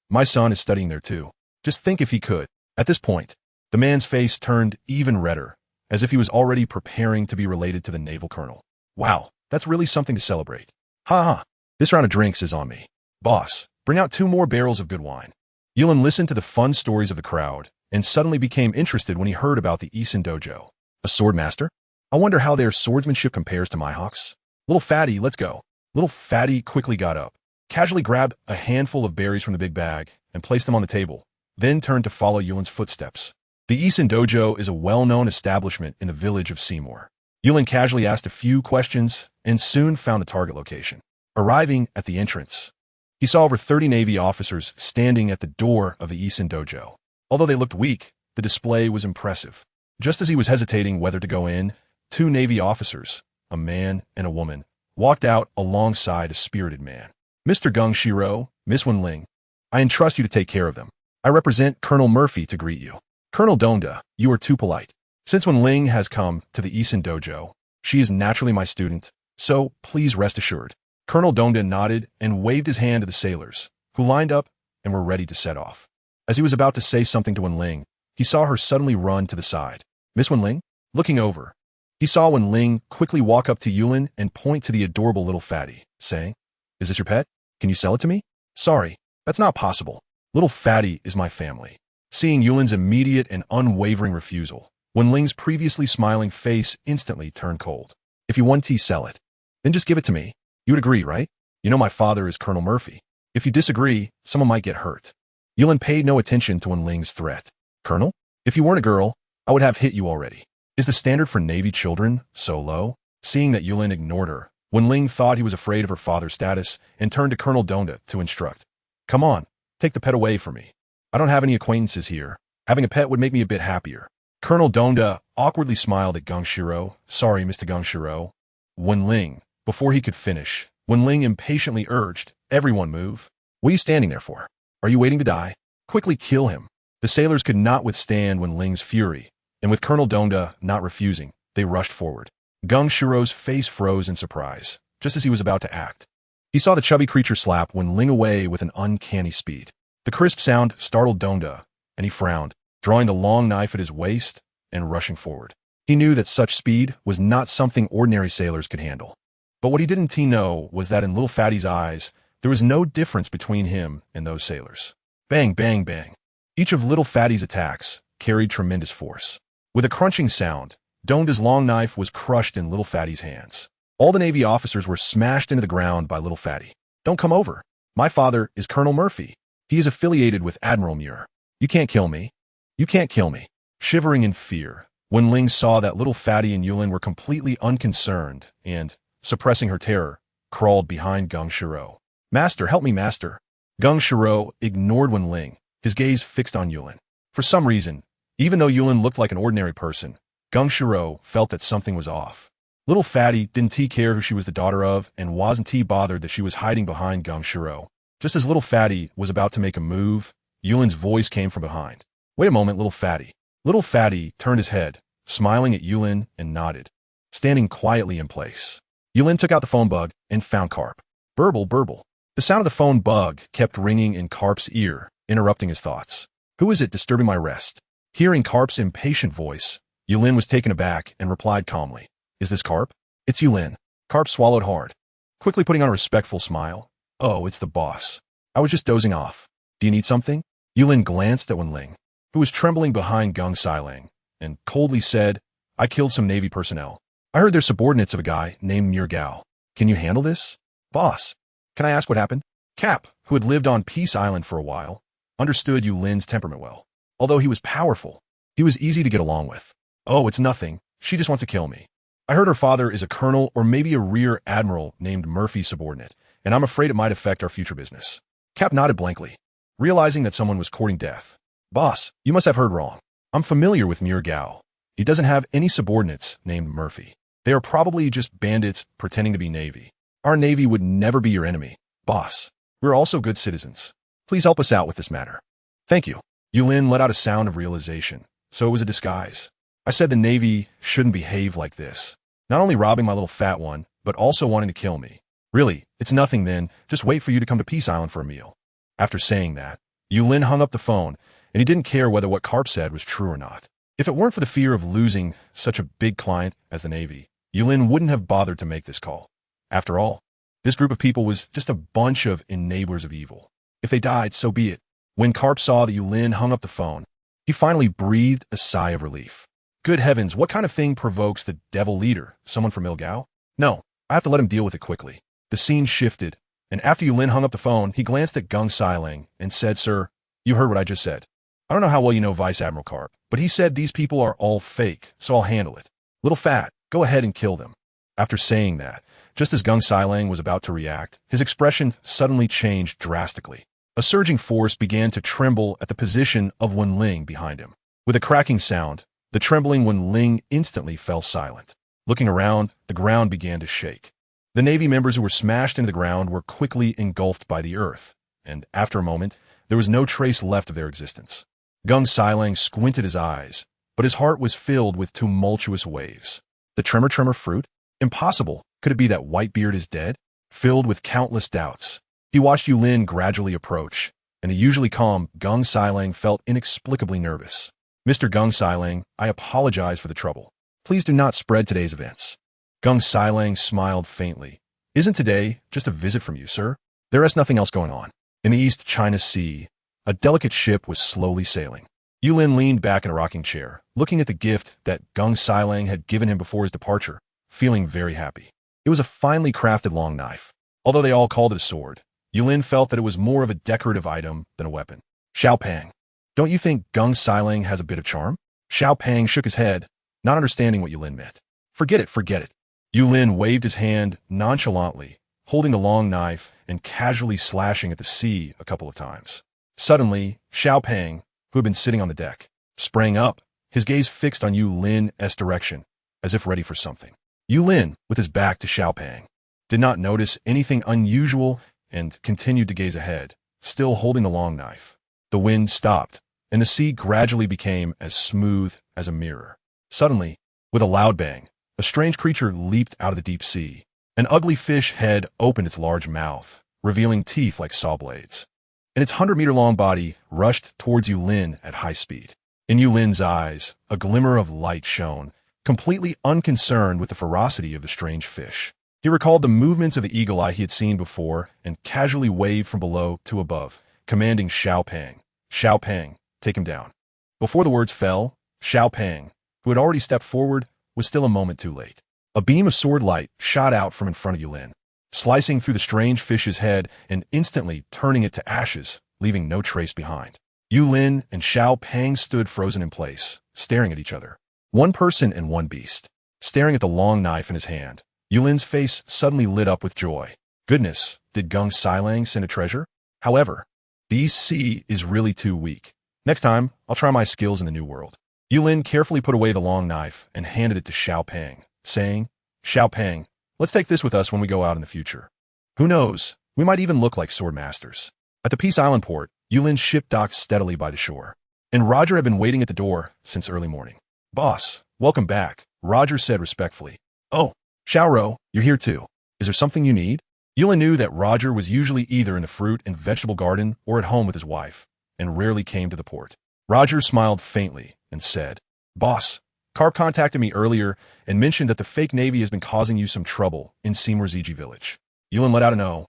My son is studying there too. Just think if he could. At this point, the man's face turned even redder, as if he was already preparing to be related to the naval colonel. Wow, that's really something to celebrate. Ha ha, this round of drinks is on me. Boss, bring out 2 more barrels of good wine. Yulin listened to the fun stories of the crowd and suddenly became interested when he heard about the Isin Dojo. A sword master? I wonder how their swordsmanship compares to Mihawk's. Little Fatty, let's go. Little Fatty quickly got up, casually grabbed a handful of berries from the big bag and placed them on the table, then turned to follow Yulin's footsteps. The Isin Dojo is a well-known establishment in the village of Seymour. Yulin casually asked a few questions and soon found the target location. Arriving at the entrance, he saw over 30 Navy officers standing at the door of the Isin Dojo. Although they looked weak, the display was impressive. Just as he was hesitating whether to go in, 2 Navy officers, a man and a woman, walked out alongside a spirited man. Mr. Gung Shiro, Miss Wenling, I entrust you to take care of them. I represent Colonel Murphy to greet you. Colonel Donda, you are too polite. Since Wenling has come to the Isin Dojo, she is naturally my student, so please rest assured. Colonel Donda nodded and waved his hand to the sailors, who lined up and were ready to set off. As he was about to say something to Wenling, he saw her suddenly run to the side. Miss Wenling? Looking over, he saw Wenling quickly walk up to Yulin and point to the adorable little Fatty, saying, Is this your pet? Can you sell it to me? Sorry, that's not possible. Little Fatty is my family. Seeing Yulin's immediate and unwavering refusal, Wenling's previously smiling face instantly turned cold. If you want to sell it, then just give it to me. You would agree, right? You know my father is Colonel Murphy. If you disagree, someone might get hurt. Yulin paid no attention to Wenling's threat. Colonel, if you weren't a girl, I would have hit you already. Is the standard for Navy children so low? Seeing that Yulin ignored her, Wenling thought he was afraid of her father's status and turned to Colonel Donda to instruct. Come on, take the pet away from me. I don't have any acquaintances here. Having a pet would make me a bit happier. Colonel Donda awkwardly smiled at Gongshiro. Sorry, Mr. Gongshiro. Wenling. Before he could finish, Wenling impatiently urged, everyone move. What are you standing there for? Are you waiting to die? Quickly kill him. The sailors could not withstand Wenling's fury, and with Colonel Donda not refusing, they rushed forward. Gongshiro's face froze in surprise, just as he was about to act. He saw the chubby creature slap Wenling away with an uncanny speed. The crisp sound startled Donda, and he frowned, drawing the long knife at his waist and rushing forward. He knew that such speed was not something ordinary sailors could handle. But what he didn't know was that in Little Fatty's eyes, there was no difference between him and those sailors. Bang, bang, bang. Each of Little Fatty's attacks carried tremendous force. With a crunching sound, Donda's long knife was crushed in Little Fatty's hands. All the Navy officers were smashed into the ground by Little Fatty. Don't come over. My father is Colonel Murphy. He is affiliated with Admiral Muir. You can't kill me. You can't kill me. Shivering in fear, Wenling saw that Little Fatty and Yulin were completely unconcerned and, suppressing her terror, crawled behind Gongshiro. Master, help me, master. Gongshiro ignored Wenling, his gaze fixed on Yulin. For some reason, even though Yulin looked like an ordinary person, Gongshiro felt that something was off. Little Fatty didn't care who she was the daughter of and wasn't bothered that she was hiding behind Gongshiro. Just as Little Fatty was about to make a move, Yulin's voice came from behind. Wait a moment, Little Fatty. Little Fatty turned his head, smiling at Yulin, and nodded, standing quietly in place. Yulin took out the phone bug and found Carp. Burble, burble. The sound of the phone bug kept ringing in Carp's ear, interrupting his thoughts. Who is it disturbing my rest? Hearing Carp's impatient voice, Yulin was taken aback and replied calmly. Is this Carp? It's Yulin. Carp swallowed hard, quickly putting on a respectful smile. Oh, it's the boss. I was just dozing off. Do you need something? Yulin glanced at Wenling, who was trembling behind Gung Sailang, and coldly said, I killed some Navy personnel. I heard they're subordinates of a guy named Muir Gao. Can you handle this? Boss, can I ask what happened? Cap, who had lived on Peace Island for a while, understood Yulin's temperament well. Although he was powerful, he was easy to get along with. Oh, it's nothing. She just wants to kill me. I heard her father is a colonel or maybe a rear admiral named Murphy's subordinate, and I'm afraid it might affect our future business. Cap nodded blankly, realizing that someone was courting death. Boss, you must have heard wrong. I'm familiar with Muir Gao. He doesn't have any subordinates named Murphy. They are probably just bandits pretending to be Navy. Our Navy would never be your enemy. Boss, we're also good citizens. Please help us out with this matter. Thank you. Yulin let out a sound of realization. So it was a disguise. I said the Navy shouldn't behave like this. Not only robbing my little fat one, but also wanting to kill me. Really, it's nothing then. Just wait for you to come to Peace Island for a meal. After saying that, Yulin hung up the phone, and he didn't care whether what Carp said was true or not. If it weren't for the fear of losing such a big client as the Navy, Yulin wouldn't have bothered to make this call. After all, this group of people was just a bunch of enablers of evil. If they died, so be it. When Carp saw that Yulin hung up the phone, he finally breathed a sigh of relief. Good heavens, what kind of thing provokes the devil leader? Someone from Milgao? No, I have to let him deal with it quickly. The scene shifted, and after Yulin hung up the phone, he glanced at Gung Sailang and said, Sir, you heard what I just said. I don't know how well you know Vice Admiral Carp, but he said these people are all fake, so I'll handle it. Little Fat, go ahead and kill them. After saying that, just as Gung Sailang was about to react, his expression suddenly changed drastically. A surging force began to tremble at the position of Wenling behind him. With a cracking sound, the trembling Wenling instantly fell silent. Looking around, the ground began to shake. The Navy members who were smashed into the ground were quickly engulfed by the earth, and after a moment, there was no trace left of their existence. Gung Sailang squinted his eyes, but his heart was filled with tumultuous waves. The tremor fruit? Impossible. Could it be that Whitebeard is dead? Filled with countless doubts, he watched Yulin gradually approach, and the usually calm Gung Sailang felt inexplicably nervous. Mr. Gung Sailang, I apologize for the trouble. Please do not spread today's events. Gung Sailang smiled faintly. Isn't today just a visit from you, sir? There is nothing else going on. In the East China Sea, a delicate ship was slowly sailing. Yulin leaned back in a rocking chair, looking at the gift that Gung Sailang had given him before his departure, feeling very happy. It was a finely crafted long knife. Although they all called it a sword, Yulin felt that it was more of a decorative item than a weapon. Xiao Pang, don't you think Gung Sailang has a bit of charm? Xiao Pang shook his head, not understanding what Yulin meant. Forget it. Yulin waved his hand nonchalantly, holding the long knife and casually slashing at the sea a couple of times. Suddenly, Xiaopeng, who had been sitting on the deck, sprang up, his gaze fixed on Yulin's direction, as if ready for something. Yulin, with his back to Xiaopeng, did not notice anything unusual and continued to gaze ahead, still holding the long knife. The wind stopped, and the sea gradually became as smooth as a mirror. Suddenly, with a loud bang, a strange creature leaped out of the deep sea. An ugly fish head opened its large mouth, revealing teeth like saw blades. And its 100-meter-long body rushed towards Yulin at high speed. In Yulin's eyes, a glimmer of light shone, completely unconcerned with the ferocity of the strange fish. He recalled the movements of the eagle eye he had seen before and casually waved from below to above, commanding Xiaopeng, "Xiaopeng, take him down." Before the words fell, Xiaopeng, who had already stepped forward, was still a moment too late. A beam of sword light shot out from in front of Yulin, slicing through the strange fish's head and instantly turning it to ashes, leaving no trace behind. Yulin and Xiaopeng stood frozen in place, staring at each other. One person and one beast. Staring at the long knife in his hand, Yulin's face suddenly lit up with joy. Goodness, did Gung Sailang send a treasure? However, the sea is really too weak. Next time, I'll try my skills in the new world. Yulin carefully put away the long knife and handed it to Xiaopeng, saying, "Xiaopeng, let's take this with us when we go out in the future. Who knows, we might even look like sword masters." At the Peace Island port, Yulin's ship docked steadily by the shore, and Roger had been waiting at the door since early morning. "Boss, welcome back," Roger said respectfully. "Oh, Xiaoro, you're here too. Is there something you need?" Yulin knew that Roger was usually either in the fruit and vegetable garden or at home with his wife, and rarely came to the port. Roger smiled faintly and said, "Boss, Carp contacted me earlier and mentioned that the fake navy has been causing you some trouble in Seymour-Ziji village." Yulin let out an "oh,"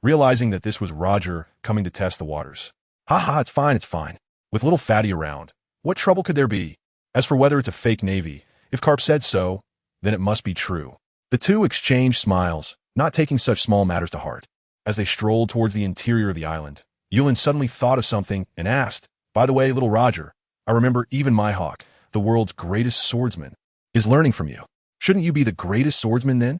realizing that this was Roger coming to test the waters. "Ha, it's fine. With little Fatty around, what trouble could there be? As for whether it's a fake navy, if Carp said so, then it must be true." The two exchanged smiles, not taking such small matters to heart. As they strolled towards the interior of the island, Yulin suddenly thought of something and asked, "By the way, little Roger, I remember even my hawk, the world's greatest swordsman, is learning from you. Shouldn't you be the greatest swordsman then?"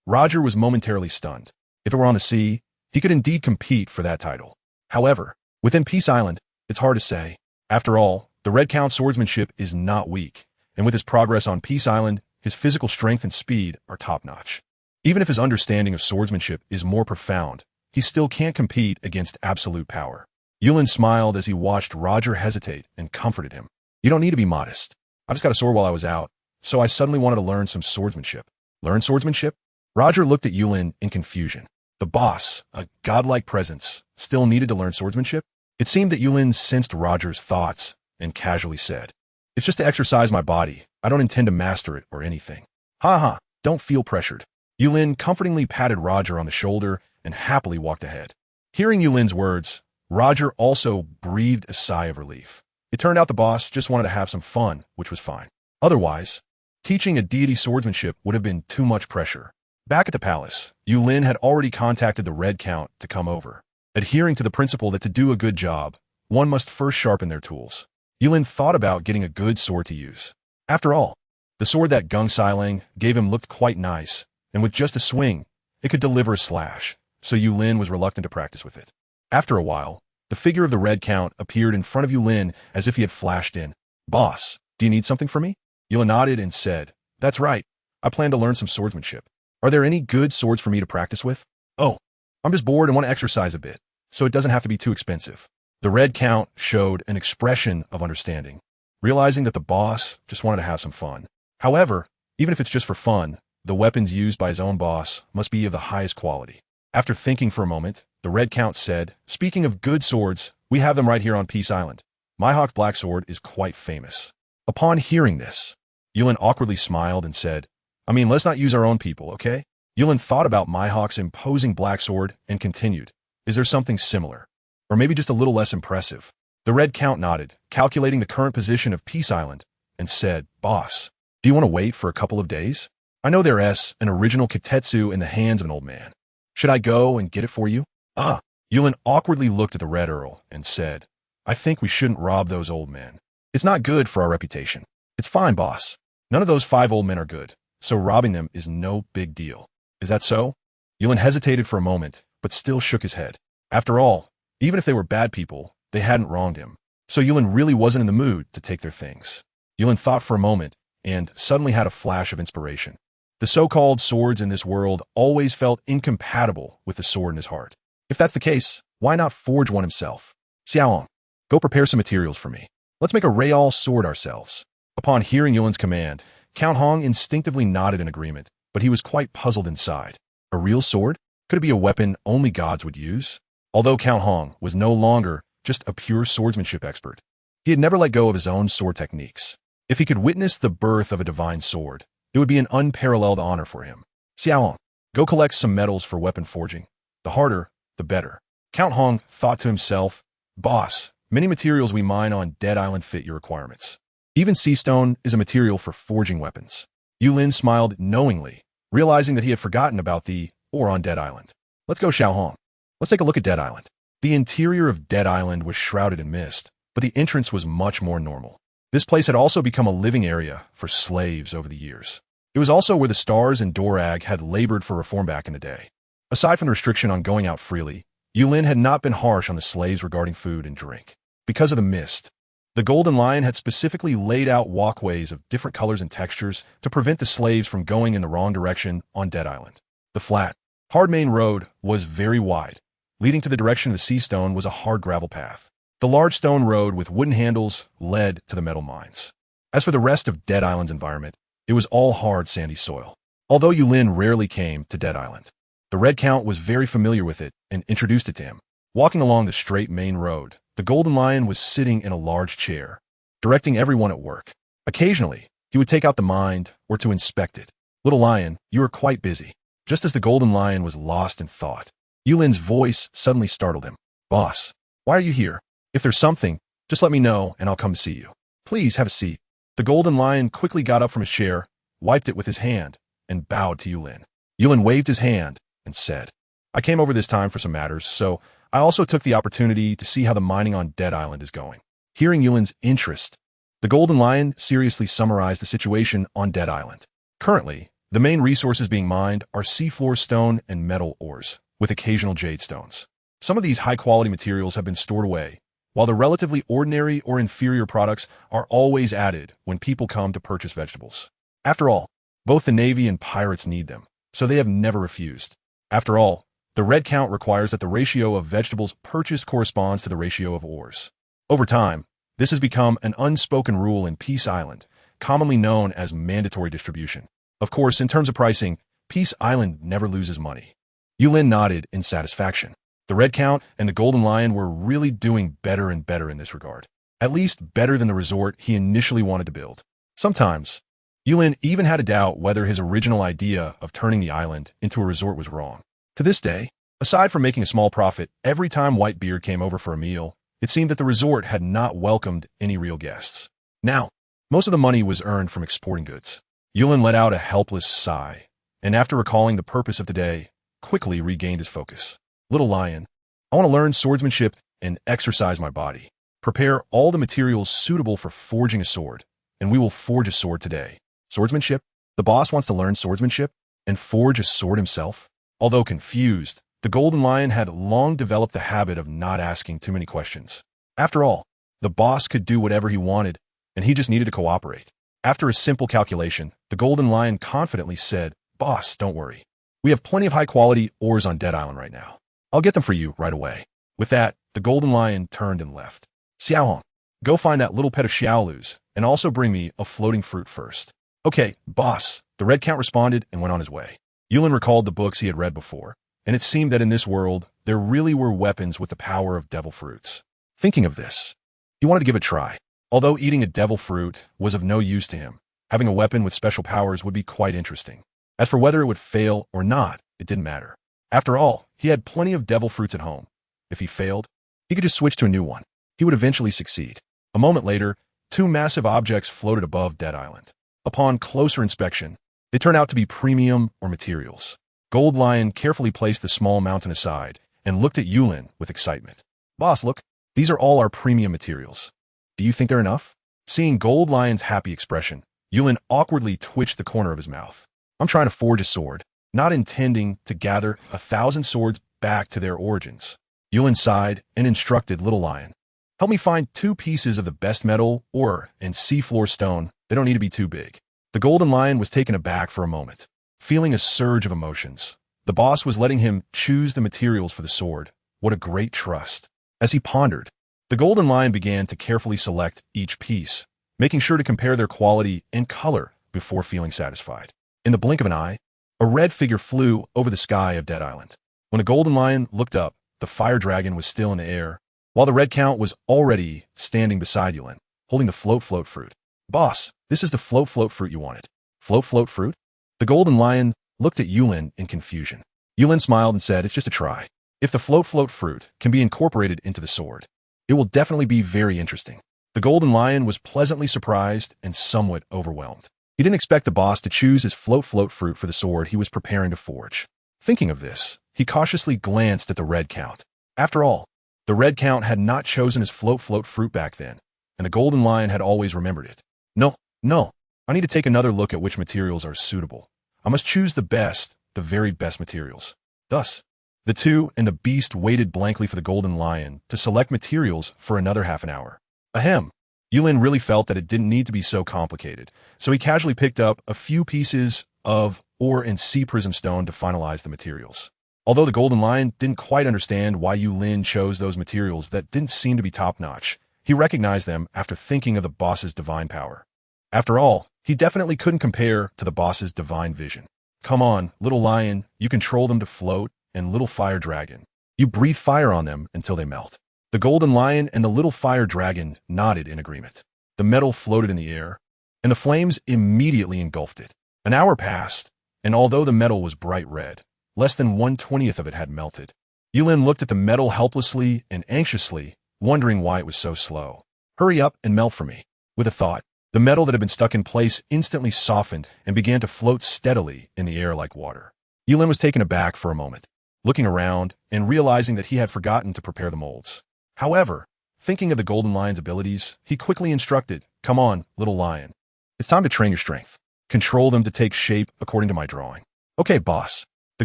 Roger was momentarily stunned. If it were on the sea, he could indeed compete for that title. However, within Peace Island, it's hard to say. After all, the Red Count's swordsmanship is not weak, and with his progress on Peace Island, his physical strength and speed are top-notch. Even if his understanding of swordsmanship is more profound, he still can't compete against absolute power. Yulin smiled as he watched Roger hesitate and comforted him. "You don't need to be modest. I just got a sword while I was out, so I suddenly wanted to learn some swordsmanship." "Learn swordsmanship?" Roger looked at Yulin in confusion. The boss, a godlike presence, still needed to learn swordsmanship? It seemed that Yulin sensed Roger's thoughts and casually said, "It's just to exercise my body. I don't intend to master it or anything." "Ha, don't feel pressured." Yulin comfortingly patted Roger on the shoulder and happily walked ahead. Hearing Yulin's words, Roger also breathed a sigh of relief. It turned out the boss just wanted to have some fun, which was fine. Otherwise, teaching a deity swordsmanship would have been too much pressure. Back at the palace, Yulin had already contacted the Red Count to come over, adhering to the principle that to do a good job, one must first sharpen their tools. Yulin thought about getting a good sword to use. After all, the sword that Gung Sailang gave him looked quite nice, and with just a swing, it could deliver a slash, so Yulin was reluctant to practice with it. After a while, the figure of the Red Count appeared in front of Yulin as if he had flashed in. "Boss, do you need something from me?" Yulin nodded and said, "That's right. I plan to learn some swordsmanship. Are there any good swords for me to practice with?" "Oh, I'm just bored and want to exercise a bit, so it doesn't have to be too expensive." The Red Count showed an expression of understanding, realizing that the boss just wanted to have some fun. However, even if it's just for fun, the weapons used by his own boss must be of the highest quality. After thinking for a moment, the Red Count said, "Speaking of good swords, we have them right here on Peace Island. My hawk's black sword is quite famous." Upon hearing this, Yulin awkwardly smiled and said, "Let's not use our own people, okay?" Yulin thought about Mihawk's imposing black sword and continued, "Is there something similar? Or maybe just a little less impressive?" The Red Count nodded, calculating the current position of Peace Island, and said, "Boss, do you want to wait for a couple of days? I know there's an original Kitetsu in the hands of an old man. Should I go and get it for you?" Yulin awkwardly looked at the Red Earl and said, "I think we shouldn't rob those old men. It's not good for our reputation." "It's fine, boss. None of those 5 old men are good, so robbing them is no big deal. Is that so? Yulin hesitated for a moment, but still shook his head. After all, even if they were bad people, they hadn't wronged him. So Yulin really wasn't in the mood to take their things. Yulin thought for a moment, and suddenly had a flash of inspiration. The so-called swords in this world always felt incompatible with the sword in his heart. If that's the case, why not forge one himself? Xiaohong, go prepare some materials for me. Let's make a real sword ourselves. Upon hearing Yulin's command, Count Hong instinctively nodded in agreement, but he was quite puzzled inside. A real sword? Could it be a weapon only gods would use? Although Count Hong was no longer just a pure swordsmanship expert, he had never let go of his own sword techniques. If he could witness the birth of a divine sword, it would be an unparalleled honor for him. Xiaohong, go collect some metals for weapon forging. The harder, the better. Count Hong thought to himself, boss, many materials we mine on Dead Island fit your requirements. Even sea stone is a material for forging weapons. Yulin smiled knowingly, realizing that he had forgotten about the ore on Dead Island. Let's go, Xiaohong. Let's take a look at Dead Island. The interior of Dead Island was shrouded in mist, but the entrance was much more normal. This place had also become a living area for slaves over the years. It was also where the Stars and Dorag had labored for reform back in the day. Aside from the restriction on going out freely, Yulin had not been harsh on the slaves regarding food and drink. Because of the mist, the Golden Lion had specifically laid out walkways of different colors and textures to prevent the slaves from going in the wrong direction on Dead Island. The flat, hard main road was very wide. Leading to the direction of the sea stone was a hard gravel path. The large stone road with wooden handles led to the metal mines. As for the rest of Dead Island's environment, it was all hard sandy soil. Although Yulin rarely came to Dead Island, the Red Count was very familiar with it and introduced it to him. Walking along the straight main road, the Golden Lion was sitting in a large chair, directing everyone at work. Occasionally, he would take out the mind or to inspect it. Little Lion, you are quite busy. Just as the Golden Lion was lost in thought, Yulin's voice suddenly startled him. Boss, why are you here? If there's something, just let me know and I'll come see you. Please have a seat. The Golden Lion quickly got up from his chair, wiped it with his hand, and bowed to Yulin. Yulin waved his hand and said, I came over this time for some matters, so I also took the opportunity to see how the mining on Dead Island is going. Hearing Yulin's interest, the Golden Lion seriously summarized the situation on Dead Island. Currently, the main resources being mined are seafloor stone and metal ores, with occasional jade stones. Some of these high-quality materials have been stored away, while the relatively ordinary or inferior products are always added when people come to purchase vegetables. After all, both the Navy and pirates need them, so they have never refused. After all, the Red Count requires that the ratio of vegetables purchased corresponds to the ratio of ores. Over time, this has become an unspoken rule in Peace Island, commonly known as mandatory distribution. Of course, in terms of pricing, Peace Island never loses money. Yulin nodded in satisfaction. The Red Count and the Golden Lion were really doing better and better in this regard. At least better than the resort he initially wanted to build. Sometimes, Yulin even had a doubt whether his original idea of turning the island into a resort was wrong. To this day, aside from making a small profit every time Whitebeard came over for a meal, it seemed that the resort had not welcomed any real guests. Now, most of the money was earned from exporting goods. Yulin let out a helpless sigh, and after recalling the purpose of today, quickly regained his focus. Little Lion, I want to learn swordsmanship and exercise my body. Prepare all the materials suitable for forging a sword, and we will forge a sword today. Swordsmanship? The boss wants to learn swordsmanship and forge a sword himself? Although confused, the Golden Lion had long developed the habit of not asking too many questions. After all, the boss could do whatever he wanted, and he just needed to cooperate. After a simple calculation, the Golden Lion confidently said, Boss, don't worry. We have plenty of high-quality ores on Dead Island right now. I'll get them for you right away. With that, the Golden Lion turned and left. Xiaohong, go find that little pet of Xiaolu's, and also bring me a floating fruit first. Okay, boss, the Red Count responded and went on his way. Yulin recalled the books he had read before, and it seemed that in this world, there really were weapons with the power of devil fruits. Thinking of this, he wanted to give it a try. Although eating a devil fruit was of no use to him, having a weapon with special powers would be quite interesting. As for whether it would fail or not, it didn't matter. After all, he had plenty of devil fruits at home. If he failed, he could just switch to a new one. He would eventually succeed. A moment later, two massive objects floated above Dead Island. Upon closer inspection, they turned out to be premium or materials. Gold Lion carefully placed the small mountain aside and looked at Yulin with excitement. Boss, look, these are all our premium materials. Do you think they're enough? Seeing Gold Lion's happy expression, Yulin awkwardly twitched the corner of his mouth. I'm trying to forge a sword, not intending to gather 1,000 swords back to their origins. Yulin sighed and instructed Little Lion. Help me find 2 pieces of the best metal, ore, and seafloor stone. They don't need to be too big. The Golden Lion was taken aback for a moment, feeling a surge of emotions. The boss was letting him choose the materials for the sword. What a great trust. As he pondered, the Golden Lion began to carefully select each piece, making sure to compare their quality and color before feeling satisfied. In the blink of an eye, a red figure flew over the sky of Dead Island. When the Golden Lion looked up, the fire dragon was still in the air, while the Red Count was already standing beside Yulin, holding the float fruit. Boss, this is the float fruit you wanted. Float fruit? The Golden Lion looked at Yulin in confusion. Yulin smiled and said, it's just a try. If the float fruit can be incorporated into the sword, it will definitely be very interesting. The Golden Lion was pleasantly surprised and somewhat overwhelmed. He didn't expect the boss to choose his float fruit for the sword he was preparing to forge. Thinking of this, he cautiously glanced at the Red Count. After all, the Red Count had not chosen his float fruit back then, and the Golden Lion had always remembered it. No, I need to take another look at which materials are suitable. I must choose the best, the very best materials. Thus, the two and the beast waited blankly for the Golden Lion to select materials for another half an hour. Ahem. Yulin really felt that it didn't need to be so complicated, so he casually picked up a few pieces of ore and sea prism stone to finalize the materials. Although the Golden Lion didn't quite understand why Yulin chose those materials that didn't seem to be top-notch, he recognized them after thinking of the boss's divine power. After all, he definitely couldn't compare to the boss's divine vision. Come on, Little Lion, you control them to float, and Little Fire Dragon, you breathe fire on them until they melt. The Golden Lion and the Little Fire Dragon nodded in agreement. The metal floated in the air, and the flames immediately engulfed it. An hour passed, and although the metal was bright red, less than 1/20th of it had melted. Yulin looked at the metal helplessly and anxiously, wondering why it was so slow. Hurry up and melt for me. With a thought, the metal that had been stuck in place instantly softened and began to float steadily in the air like water. Yulin was taken aback for a moment, looking around and realizing that he had forgotten to prepare the molds. However, thinking of the Golden Lion's abilities, he quickly instructed, come on, Little Lion. It's time to train your strength. Control them to take shape according to my drawing. Okay, boss. The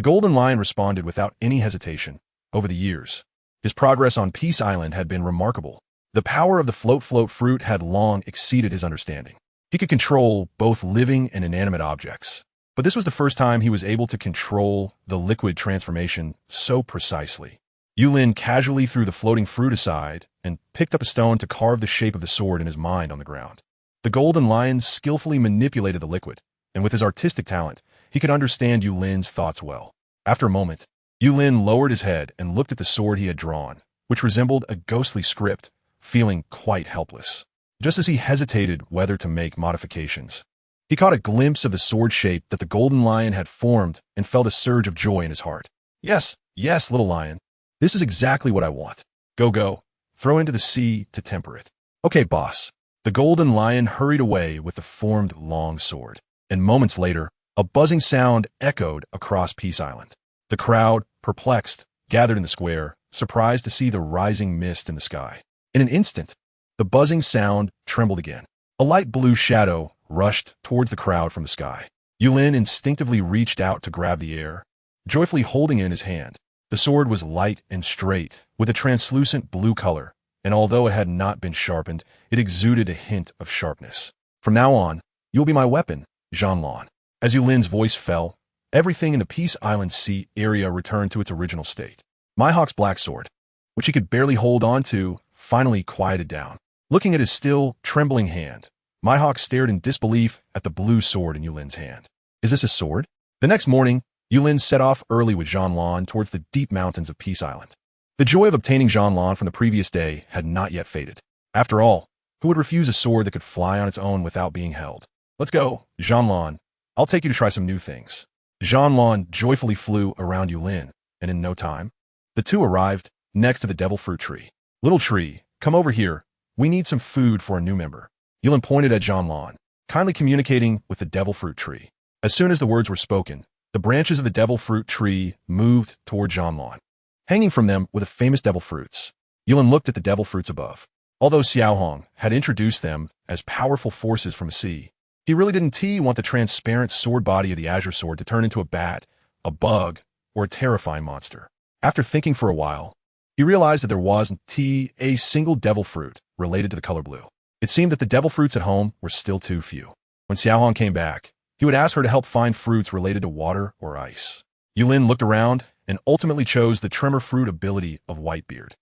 Golden Lion responded without any hesitation. Over the years, his progress on Peace Island had been remarkable. The power of the float fruit had long exceeded his understanding. He could control both living and inanimate objects. But this was the first time he was able to control the liquid transformation so precisely. Yulin casually threw the floating fruit aside and picked up a stone to carve the shape of the sword in his mind on the ground. The Golden Lion skillfully manipulated the liquid, and with his artistic talent, he could understand Yulin's thoughts well. After a moment, Yulin lowered his head and looked at the sword he had drawn, which resembled a ghostly script, feeling quite helpless. Just as he hesitated whether to make modifications, he caught a glimpse of the sword shape that the Golden Lion had formed and felt a surge of joy in his heart. Yes, Little Lion. This is exactly what I want. Go. Throw into the sea to temper it. Okay, boss. The Golden Lion hurried away with the formed long sword, and moments later, a buzzing sound echoed across Peace Island. The crowd, perplexed, gathered in the square, surprised to see the rising mist in the sky. In an instant, the buzzing sound trembled again. A light blue shadow rushed towards the crowd from the sky. Yulin instinctively reached out to grab the air, joyfully holding it in his hand. The sword was light and straight, with a translucent blue color, and although it had not been sharpened, it exuded a hint of sharpness. From now on, you'll be my weapon, Jean-Lan. As Yulin's voice fell, everything in the Peace Island Sea area returned to its original state. Mihawk's black sword, which he could barely hold on to, finally quieted down. Looking at his still, trembling hand, Mihawk stared in disbelief at the blue sword in Yulin's hand. Is this a sword? The next morning, Yulin set off early with Jean-Lan towards the deep mountains of Peace Island. The joy of obtaining Jean-Lan from the previous day had not yet faded. After all, who would refuse a sword that could fly on its own without being held? Let's go, Jean-Lan. I'll take you to try some new things. Jean-Lan joyfully flew around Yulin, and in no time, the two arrived next to the devil fruit tree. Little tree, come over here. We need some food for a new member. Yulin pointed at Jean-Lan, kindly communicating with the devil fruit tree. As soon as the words were spoken, the branches of the devil fruit tree moved toward Jean-Lan. Hanging from them were the famous devil fruits. Yulin looked at the devil fruits above. Although Xiao Hong had introduced them as powerful forces from the sea, He really didn't want the transparent sword body of the azure sword to turn into a bat, a bug, or a terrifying monster. After thinking for a while, he realized that there wasn't a single devil fruit related to the color blue. It seemed that the devil fruits at home were still too few. When Xiaohong came back, he would ask her to help find fruits related to water or ice. Yulin looked around and ultimately chose the tremor fruit ability of Whitebeard.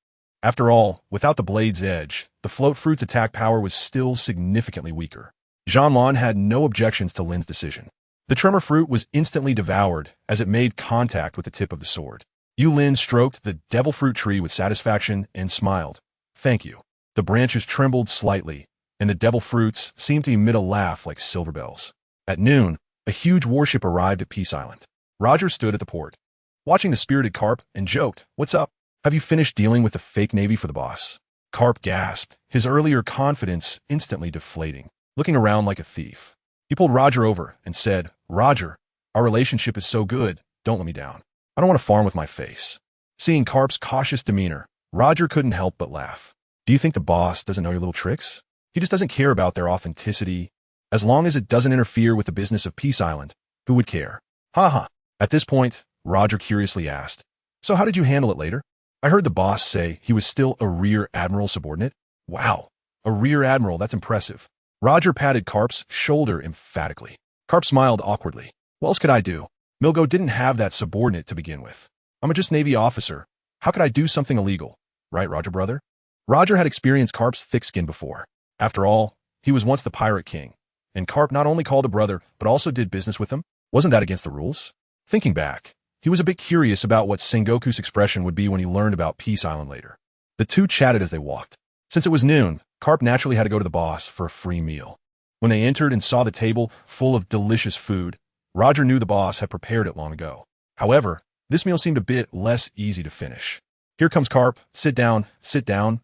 After all, without the blade's edge, the float fruit's attack power was still significantly weaker. Zhanlan had no objections to Lin's decision. The tremor fruit was instantly devoured as it made contact with the tip of the sword. Yulin stroked the devil fruit tree with satisfaction and smiled. Thank you. The branches trembled slightly, and the devil fruits seemed to emit a laugh like silver bells. At noon, a huge warship arrived at Peace Island. Roger stood at the port, watching the spirited Carp, and joked, "What's up? Have you finished dealing with the fake navy for the boss?" Carp gasped, his earlier confidence instantly deflating, looking around like a thief. He pulled Roger over and said, "Roger, our relationship is so good, don't let me down. I don't want to farm with my face." Seeing Carp's cautious demeanor, Roger couldn't help but laugh. "Do you think the boss doesn't know your little tricks? He just doesn't care about their authenticity. As long as it doesn't interfere with the business of Peace Island, who would care?" "Ha. At this point, Roger curiously asked, "So how did you handle it later? I heard the boss say he was still a rear admiral subordinate." "Wow, a rear admiral, that's impressive." Roger patted Carp's shoulder emphatically. Carp smiled awkwardly. "What else could I do? Milgo didn't have that subordinate to begin with. I'm a just Navy officer. How could I do something illegal? Right, Roger, brother?" Roger had experienced Carp's thick skin before. After all, he was once the pirate king, and Carp not only called a brother, but also did business with him. Wasn't that against the rules? Thinking back, he was a bit curious about what Sengoku's expression would be when he learned about Peace Island later. The two chatted as they walked. Since it was noon, Carp naturally had to go to the boss for a free meal. When they entered and saw the table full of delicious food, Roger knew the boss had prepared it long ago. However, this meal seemed a bit less easy to finish. "Here comes Carp. Sit down,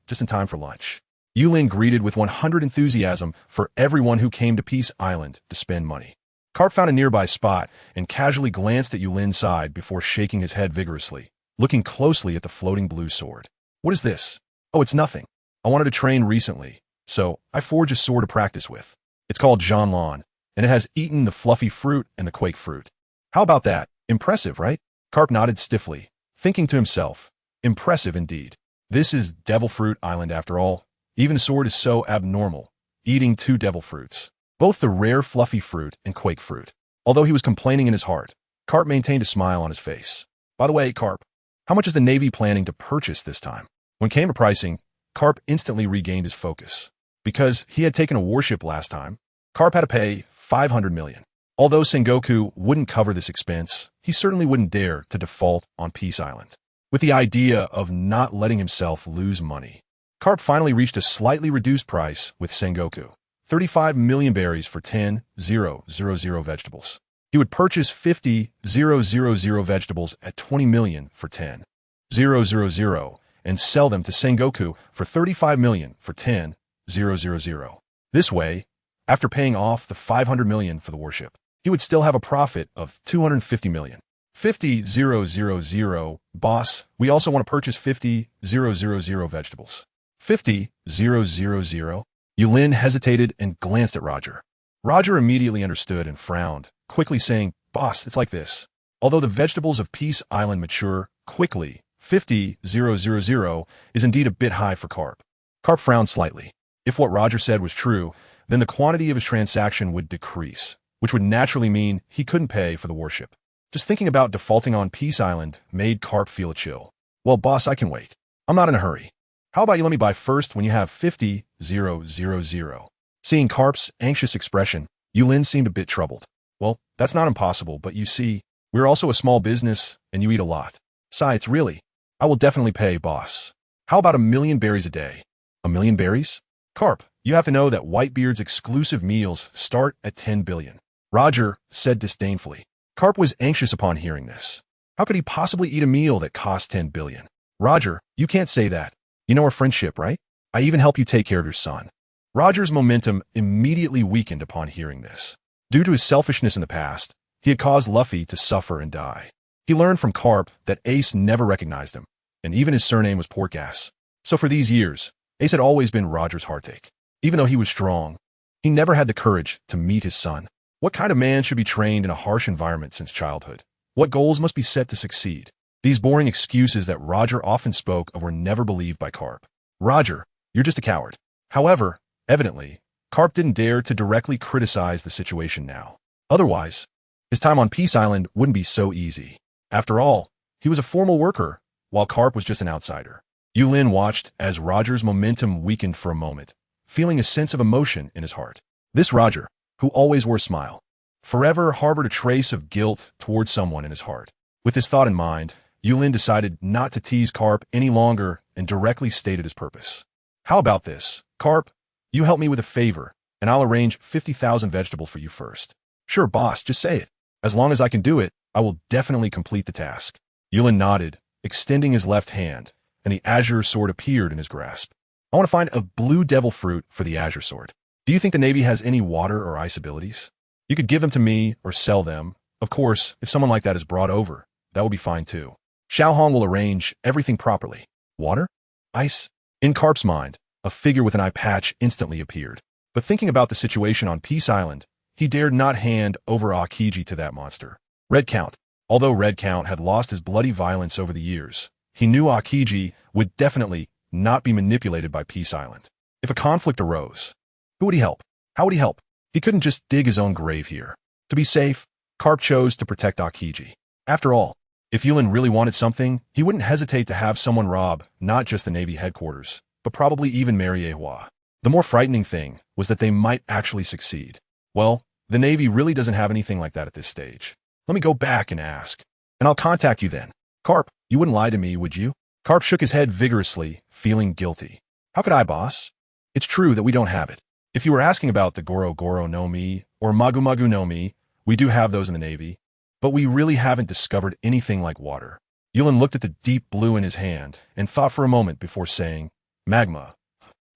just in time for lunch." Yulin greeted with 100 enthusiasm for everyone who came to Peace Island to spend money. Carp found a nearby spot and casually glanced at Yulin's side before shaking his head vigorously, looking closely at the floating blue sword. "What is this?" "Oh, it's nothing. I wanted to train recently, so I forged a sword to practice with. It's called Zhanlan, and it has eaten the fluffy fruit and the quake fruit." "How about that? Impressive, right?" Carp nodded stiffly, thinking to himself, impressive indeed. This is Devil Fruit Island after all. Even the sword is so abnormal, eating 2 devil fruits, both the rare fluffy fruit and quake fruit. Although he was complaining in his heart, Carp maintained a smile on his face. "By the way, Carp, how much is the Navy planning to purchase this time?" When came to pricing, Carp instantly regained his focus. Because he had taken a warship last time, Carp had to pay 500 million. Although Sengoku wouldn't cover this expense, he certainly wouldn't dare to default on Peace Island. With the idea of not letting himself lose money, Carp finally reached a slightly reduced price with Sengoku. 35 million berries for 10,000 vegetables. He would purchase 50,000 vegetables at 20 million for 10,000 and sell them to Sengoku for 35 million for 10,000. This way, after paying off the 500 million for the warship, he would still have a profit of 250 million. 50,000, boss, we also want to purchase 50,000 vegetables. 50,000? Yulin hesitated and glanced at Roger. Roger immediately understood and frowned, quickly saying, "Boss, it's like this. Although the vegetables of Peace Island mature quickly, 50,000 is indeed a bit high for Carp." Carp frowned slightly. If what Roger said was true, then the quantity of his transaction would decrease, which would naturally mean he couldn't pay for the warship. Just thinking about defaulting on Peace Island made Carp feel a chill. "Well, boss, I can wait. I'm not in a hurry. How about you let me buy first when you have 50,000? Seeing Carp's anxious expression, Yulin seemed a bit troubled. "Well, that's not impossible, but you see, we're also a small business, and you eat a lot. Besides, really, I will definitely pay, boss. How about 1,000,000 berries a day?" "1 million berries? Carp, you have to know that Whitebeard's exclusive meals start at 10 billion. Roger said disdainfully. Carp was anxious upon hearing this. How could he possibly eat a meal that cost 10 billion? "Roger, you can't say that. You know our friendship, right? I even help you take care of your son." Roger's momentum immediately weakened upon hearing this. Due to his selfishness in the past, he had caused Luffy to suffer and die. He learned from Carp that Ace never recognized him, and even his surname was Porkass. So for these years, Ace had always been Roger's heartache. Even though he was strong, He never had the courage to meet his son. What kind of man should be trained in a harsh environment since childhood? What goals must be set to succeed? These boring excuses that Roger often spoke of were never believed by Carp. Roger, you're just a coward. However, evidently, Carp didn't dare to directly criticize the situation now. Otherwise, his time on Peace Island wouldn't be so easy. After all, he was a formal worker, while Carp was just an outsider. Yulin watched as Roger's momentum weakened for a moment, feeling a sense of emotion in his heart. This Roger, who always wore a smile, forever harbored a trace of guilt towards someone in his heart. With this thought in mind, Yulin decided not to tease Carp any longer and directly stated his purpose. How about this, Carp? You help me with a favor, and I'll arrange 50,000 vegetables for you first. Sure, boss, just say it. As long as I can do it, I will definitely complete the task. Yulin nodded, extending his left hand, and the azure sword appeared in his grasp. I want to find a blue devil fruit for the azure sword. Do you think the Navy has any water or ice abilities? You could give them to me or sell them. Of course, if someone like that is brought over, that would be fine too. Xiao Hong will arrange everything properly. Water? Ice? In Carp's mind, a figure with an eye patch instantly appeared. But thinking about the situation on Peace Island, he dared not hand over Aokiji to that monster. Red Count. Although Red Count had lost his bloody violence over the years, he knew Aokiji would definitely not be manipulated by Peace Island. If a conflict arose, who would he help? How would he help? He couldn't just dig his own grave here. To be safe, Carp chose to protect Aokiji. After all, if Yulin really wanted something, he wouldn't hesitate to have someone rob not just the Navy headquarters, but probably even Mariehua. The more frightening thing was that they might actually succeed. Well, the Navy really doesn't have anything like that at this stage. Let me go back and ask, and I'll contact you then. Carp, you wouldn't lie to me, would you? Carp shook his head vigorously, feeling guilty. How could I, boss? It's true that we don't have it. If you were asking about the Goro Goro no Mi or Magu Magu no Mi, we do have those in the Navy, but we really haven't discovered anything like water. Yulin looked at the deep blue in his hand and thought for a moment before saying, Magma.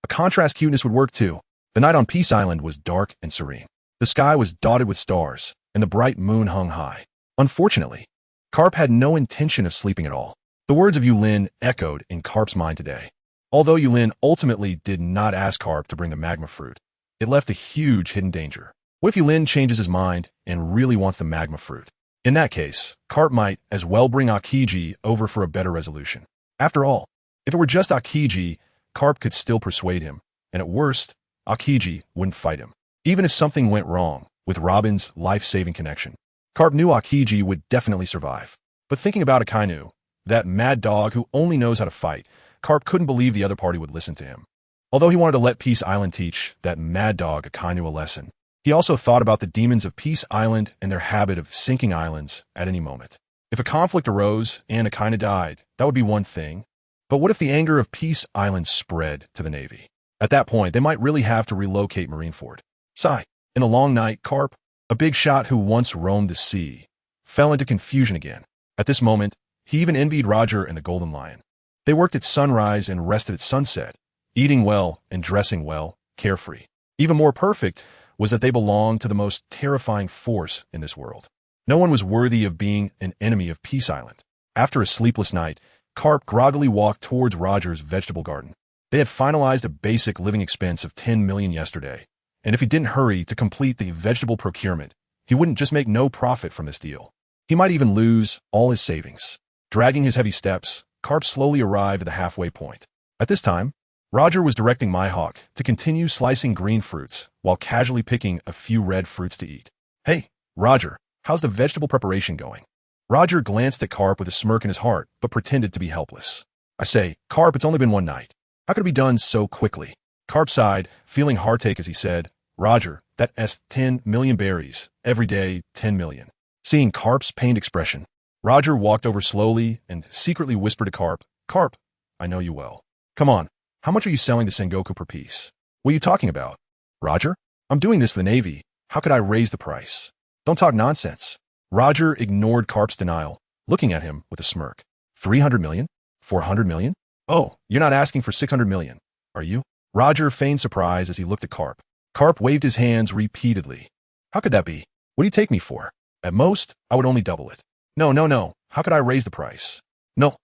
A contrast cuteness would work too. The night on Peace Island was dark and serene. The sky was dotted with stars, and the bright moon hung high. Unfortunately, Carp had no intention of sleeping at all. The words of Yulin echoed in Carp's mind today. Although Yulin ultimately did not ask Carp to bring the magma fruit, it left a huge hidden danger. What if Yulin changes his mind and really wants the magma fruit? In that case, Carp might as well bring Aokiji over for a better resolution. After all, if it were just Aokiji, Carp could still persuade him, and at worst, Aokiji wouldn't fight him. Even if something went wrong with Robin's life-saving connection, Carp knew Aokiji would definitely survive. But thinking about Akainu, that mad dog who only knows how to fight, Carp couldn't believe the other party would listen to him. Although he wanted to let Peace Island teach that mad dog Akainu a lesson, he also thought about the demons of Peace Island and their habit of sinking islands at any moment. If a conflict arose and Akainu died, that would be one thing. But what if the anger of Peace Island spread to the Navy? At that point, they might really have to relocate Marineford. Sigh. In a long night, Carp, a big shot who once roamed the sea, fell into confusion again. At this moment, he even envied Roger and the Golden Lion. They worked at sunrise and rested at sunset, eating well and dressing well, carefree. Even more perfect was that they belonged to the most terrifying force in this world. No one was worthy of being an enemy of Peace Island. After a sleepless night, Carp groggily walked towards Roger's vegetable garden. They had finalized a basic living expense of 10 million yesterday, and if he didn't hurry to complete the vegetable procurement, he wouldn't just make no profit from this deal. He might even lose all his savings. Dragging his heavy steps, Carp slowly arrived at the halfway point. At this time, Roger was directing Mihawk to continue slicing green fruits while casually picking a few red fruits to eat. Hey, Roger, how's the vegetable preparation going? Roger glanced at Carp with a smirk in his heart, but pretended to be helpless. I say, Carp, it's only been one night. How could it be done so quickly? Carp sighed, feeling heartache as he said, Roger, that's 10 million berries. Every day, 10 million. Seeing Carp's pained expression, Roger walked over slowly and secretly whispered to Carp, Carp, I know you well. Come on, how much are you selling to Sengoku per piece? What are you talking about? Roger, I'm doing this for the Navy. How could I raise the price? Don't talk nonsense. Roger ignored Carp's denial, looking at him with a smirk. 300 million? 400 million? Oh, you're not asking for 600 million, are you? Roger feigned surprise as he looked at Carp. Carp waved his hands repeatedly. How could that be? What do you take me for? At most, I would only double it. No. How could I raise the price? No.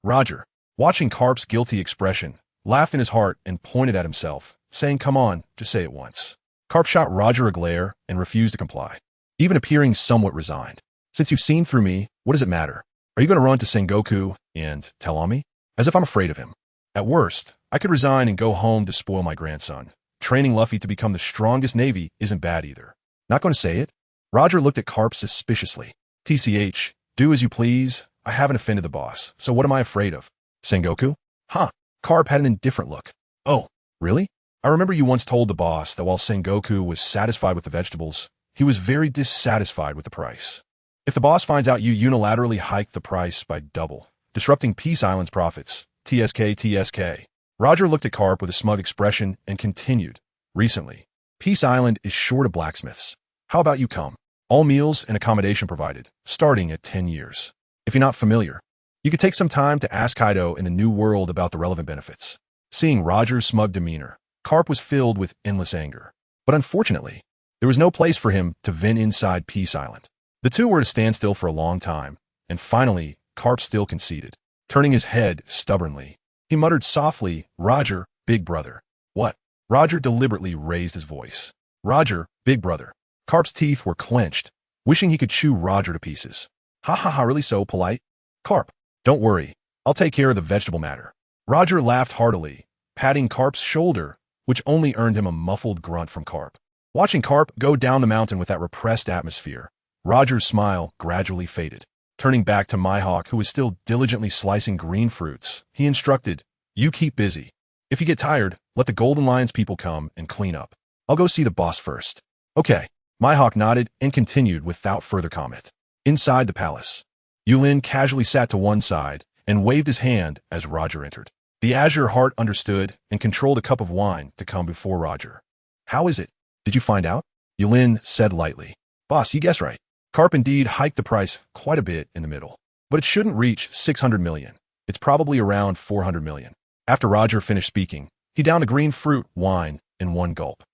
Roger, watching Carp's guilty expression, laughed in his heart and pointed at himself, saying, come on, just say it once. Carp shot Roger a glare and refused to comply, even appearing somewhat resigned. Since you've seen through me, what does it matter? Are you going to run to Sengoku and tell on me? As if I'm afraid of him. At worst, I could resign and go home to spoil my grandson. Training Luffy to become the strongest navy isn't bad either. Not going to say it? Roger looked at Carp suspiciously. TCH, do as you please. I haven't offended the boss, so what am I afraid of? Sengoku? Huh. Carp had an indifferent look. Oh, really? I remember you once told the boss that while Sengoku was satisfied with the vegetables, he was very dissatisfied with the price. If the boss finds out you unilaterally hiked the price by double, disrupting Peace Island's profits, TSK. Roger looked at Carp with a smug expression and continued. Recently, Peace Island is short of blacksmiths. How about you come? All meals and accommodation provided, starting at 10 years. If you're not familiar, you could take some time to ask Kaido in the New World about the relevant benefits. Seeing Roger's smug demeanor, Carp was filled with endless anger. But unfortunately, there was no place for him to vent inside Peace Island. The two were to stand still for a long time, and finally, Carp still conceded. Turning his head stubbornly, he muttered softly, Roger, big brother. What? Roger deliberately raised his voice. Roger, big brother. Carp's teeth were clenched, wishing he could chew Roger to pieces. Ha ha ha, really so polite? Carp, don't worry. I'll take care of the vegetable matter. Roger laughed heartily, patting Carp's shoulder, which only earned him a muffled grunt from Carp. Watching Carp go down the mountain with that repressed atmosphere, Roger's smile gradually faded. Turning back to Mihawk, who was still diligently slicing green fruits, he instructed, You keep busy. If you get tired, let the Golden Lion's people come and clean up. I'll go see the boss first. Okay. Mihawk nodded and continued without further comment. Inside the palace, Yulin casually sat to one side and waved his hand as Roger entered. The Azure Heart understood and controlled a cup of wine to come before Roger. How is it? Did you find out? Yulin said lightly. Boss, you guessed right. Carp indeed hiked the price quite a bit in the middle, but it shouldn't reach 600 million. It's probably around 400 million. After Roger finished speaking, he downed the green fruit wine in one gulp.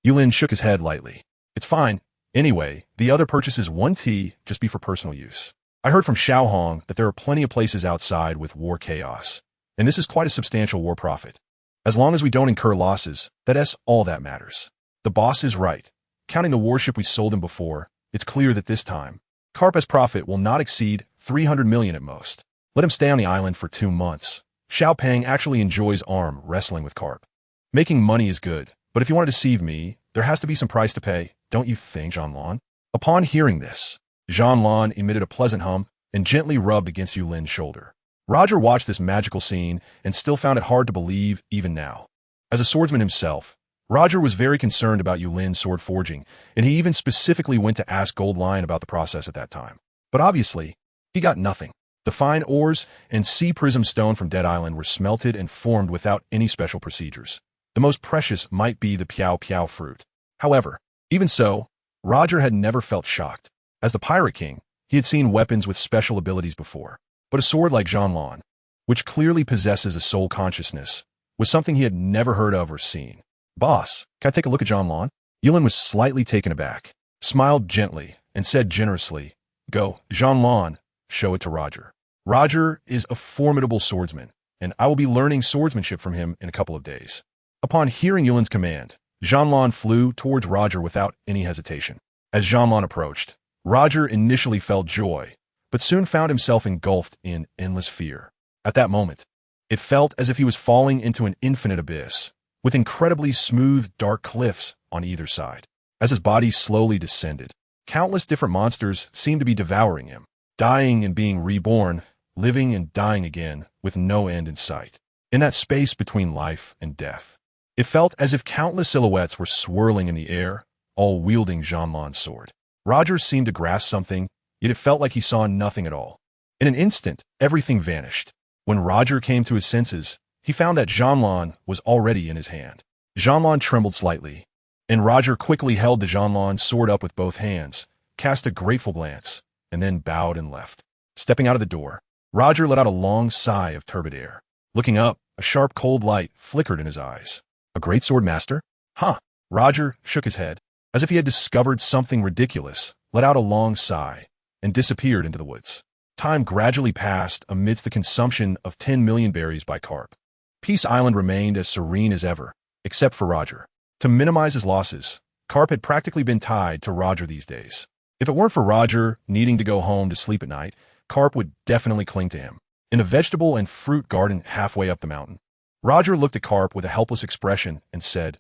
Yulin shook his head lightly. It's fine. Anyway, the other purchases one tea just be for personal use. I heard from Xiao Hong that there are plenty of places outside with war chaos, and this is quite a substantial war profit. As long as we don't incur losses, that's all that matters. The boss is right. Counting the warship we sold him before, it's clear that this time, Carp's profit will not exceed 300 million at most. Let him stay on the island for 2 months. Xiao Peng actually enjoys arm wrestling with Carp. Making money is good, but if you want to deceive me, there has to be some price to pay, don't you think, Jean-Lan? Upon hearing this, Jean-Lan emitted a pleasant hum and gently rubbed against Yulin's shoulder. Roger watched this magical scene and still found it hard to believe even now. As a swordsman himself, Roger was very concerned about Yulin's sword forging, and he even specifically went to ask Gold Lion about the process at that time. But obviously, he got nothing. The fine ores and sea prism stone from Dead Island were smelted and formed without any special procedures. The most precious might be the Piao Piao fruit. However, even so, Roger had never felt shocked. As the Pirate King, he had seen weapons with special abilities before, but a sword like Jean-Lan, which clearly possesses a soul consciousness, was something he had never heard of or seen. Boss, can I take a look at Jean-Lan? Yulin was slightly taken aback, smiled gently, and said generously, Go, Jean-Lan, show it to Roger. Roger is a formidable swordsman, and I will be learning swordsmanship from him in a couple of days. Upon hearing Yulin's command, Jean-Lan flew towards Roger without any hesitation. As Jean-Lan approached, Roger initially felt joy, but soon found himself engulfed in endless fear. At that moment, it felt as if he was falling into an infinite abyss, with incredibly smooth, dark cliffs on either side. As his body slowly descended, countless different monsters seemed to be devouring him, dying and being reborn, living and dying again, with no end in sight. In that space between life and death, it felt as if countless silhouettes were swirling in the air, all wielding Jean-Lan's sword. Roger seemed to grasp something, yet it felt like he saw nothing at all. In an instant, everything vanished. When Roger came to his senses, he found that Jean-Lan was already in his hand. Jean-Lan trembled slightly, and Roger quickly held the Jean-Lan sword up with both hands, cast a grateful glance, and then bowed and left. Stepping out of the door, Roger let out a long sigh of turbid air. Looking up, a sharp cold light flickered in his eyes. A great sword master? Huh. Roger shook his head, as if he had discovered something ridiculous, let out a long sigh, and disappeared into the woods. Time gradually passed amidst the consumption of 10 million berries by Carp. Peace Island remained as serene as ever, except for Roger. To minimize his losses, Carp had practically been tied to Roger these days. If it weren't for Roger needing to go home to sleep at night, Carp would definitely cling to him. In a vegetable and fruit garden halfway up the mountain, Roger looked at Carp with a helpless expression and said,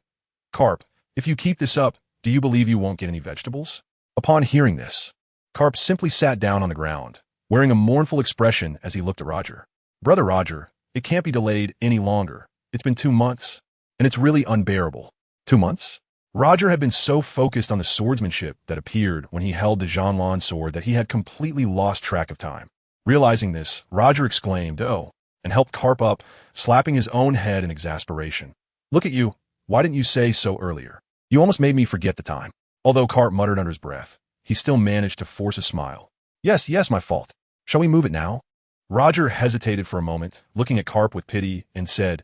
"Carp, if you keep this up, do you believe you won't get any vegetables?" Upon hearing this, Carp simply sat down on the ground, wearing a mournful expression as he looked at Roger. "Brother Roger, it can't be delayed any longer. It's been 2 months, and it's really unbearable." 2 months? Roger had been so focused on the swordsmanship that appeared when he held the Jeanlin sword that he had completely lost track of time. Realizing this, Roger exclaimed, "Oh," and helped Carp up, slapping his own head in exasperation. "Look at you. Why didn't you say so earlier? You almost made me forget the time." Although Carp muttered under his breath, he still managed to force a smile. Yes, my fault. Shall we move it now?" Roger hesitated for a moment, looking at Carp with pity, and said,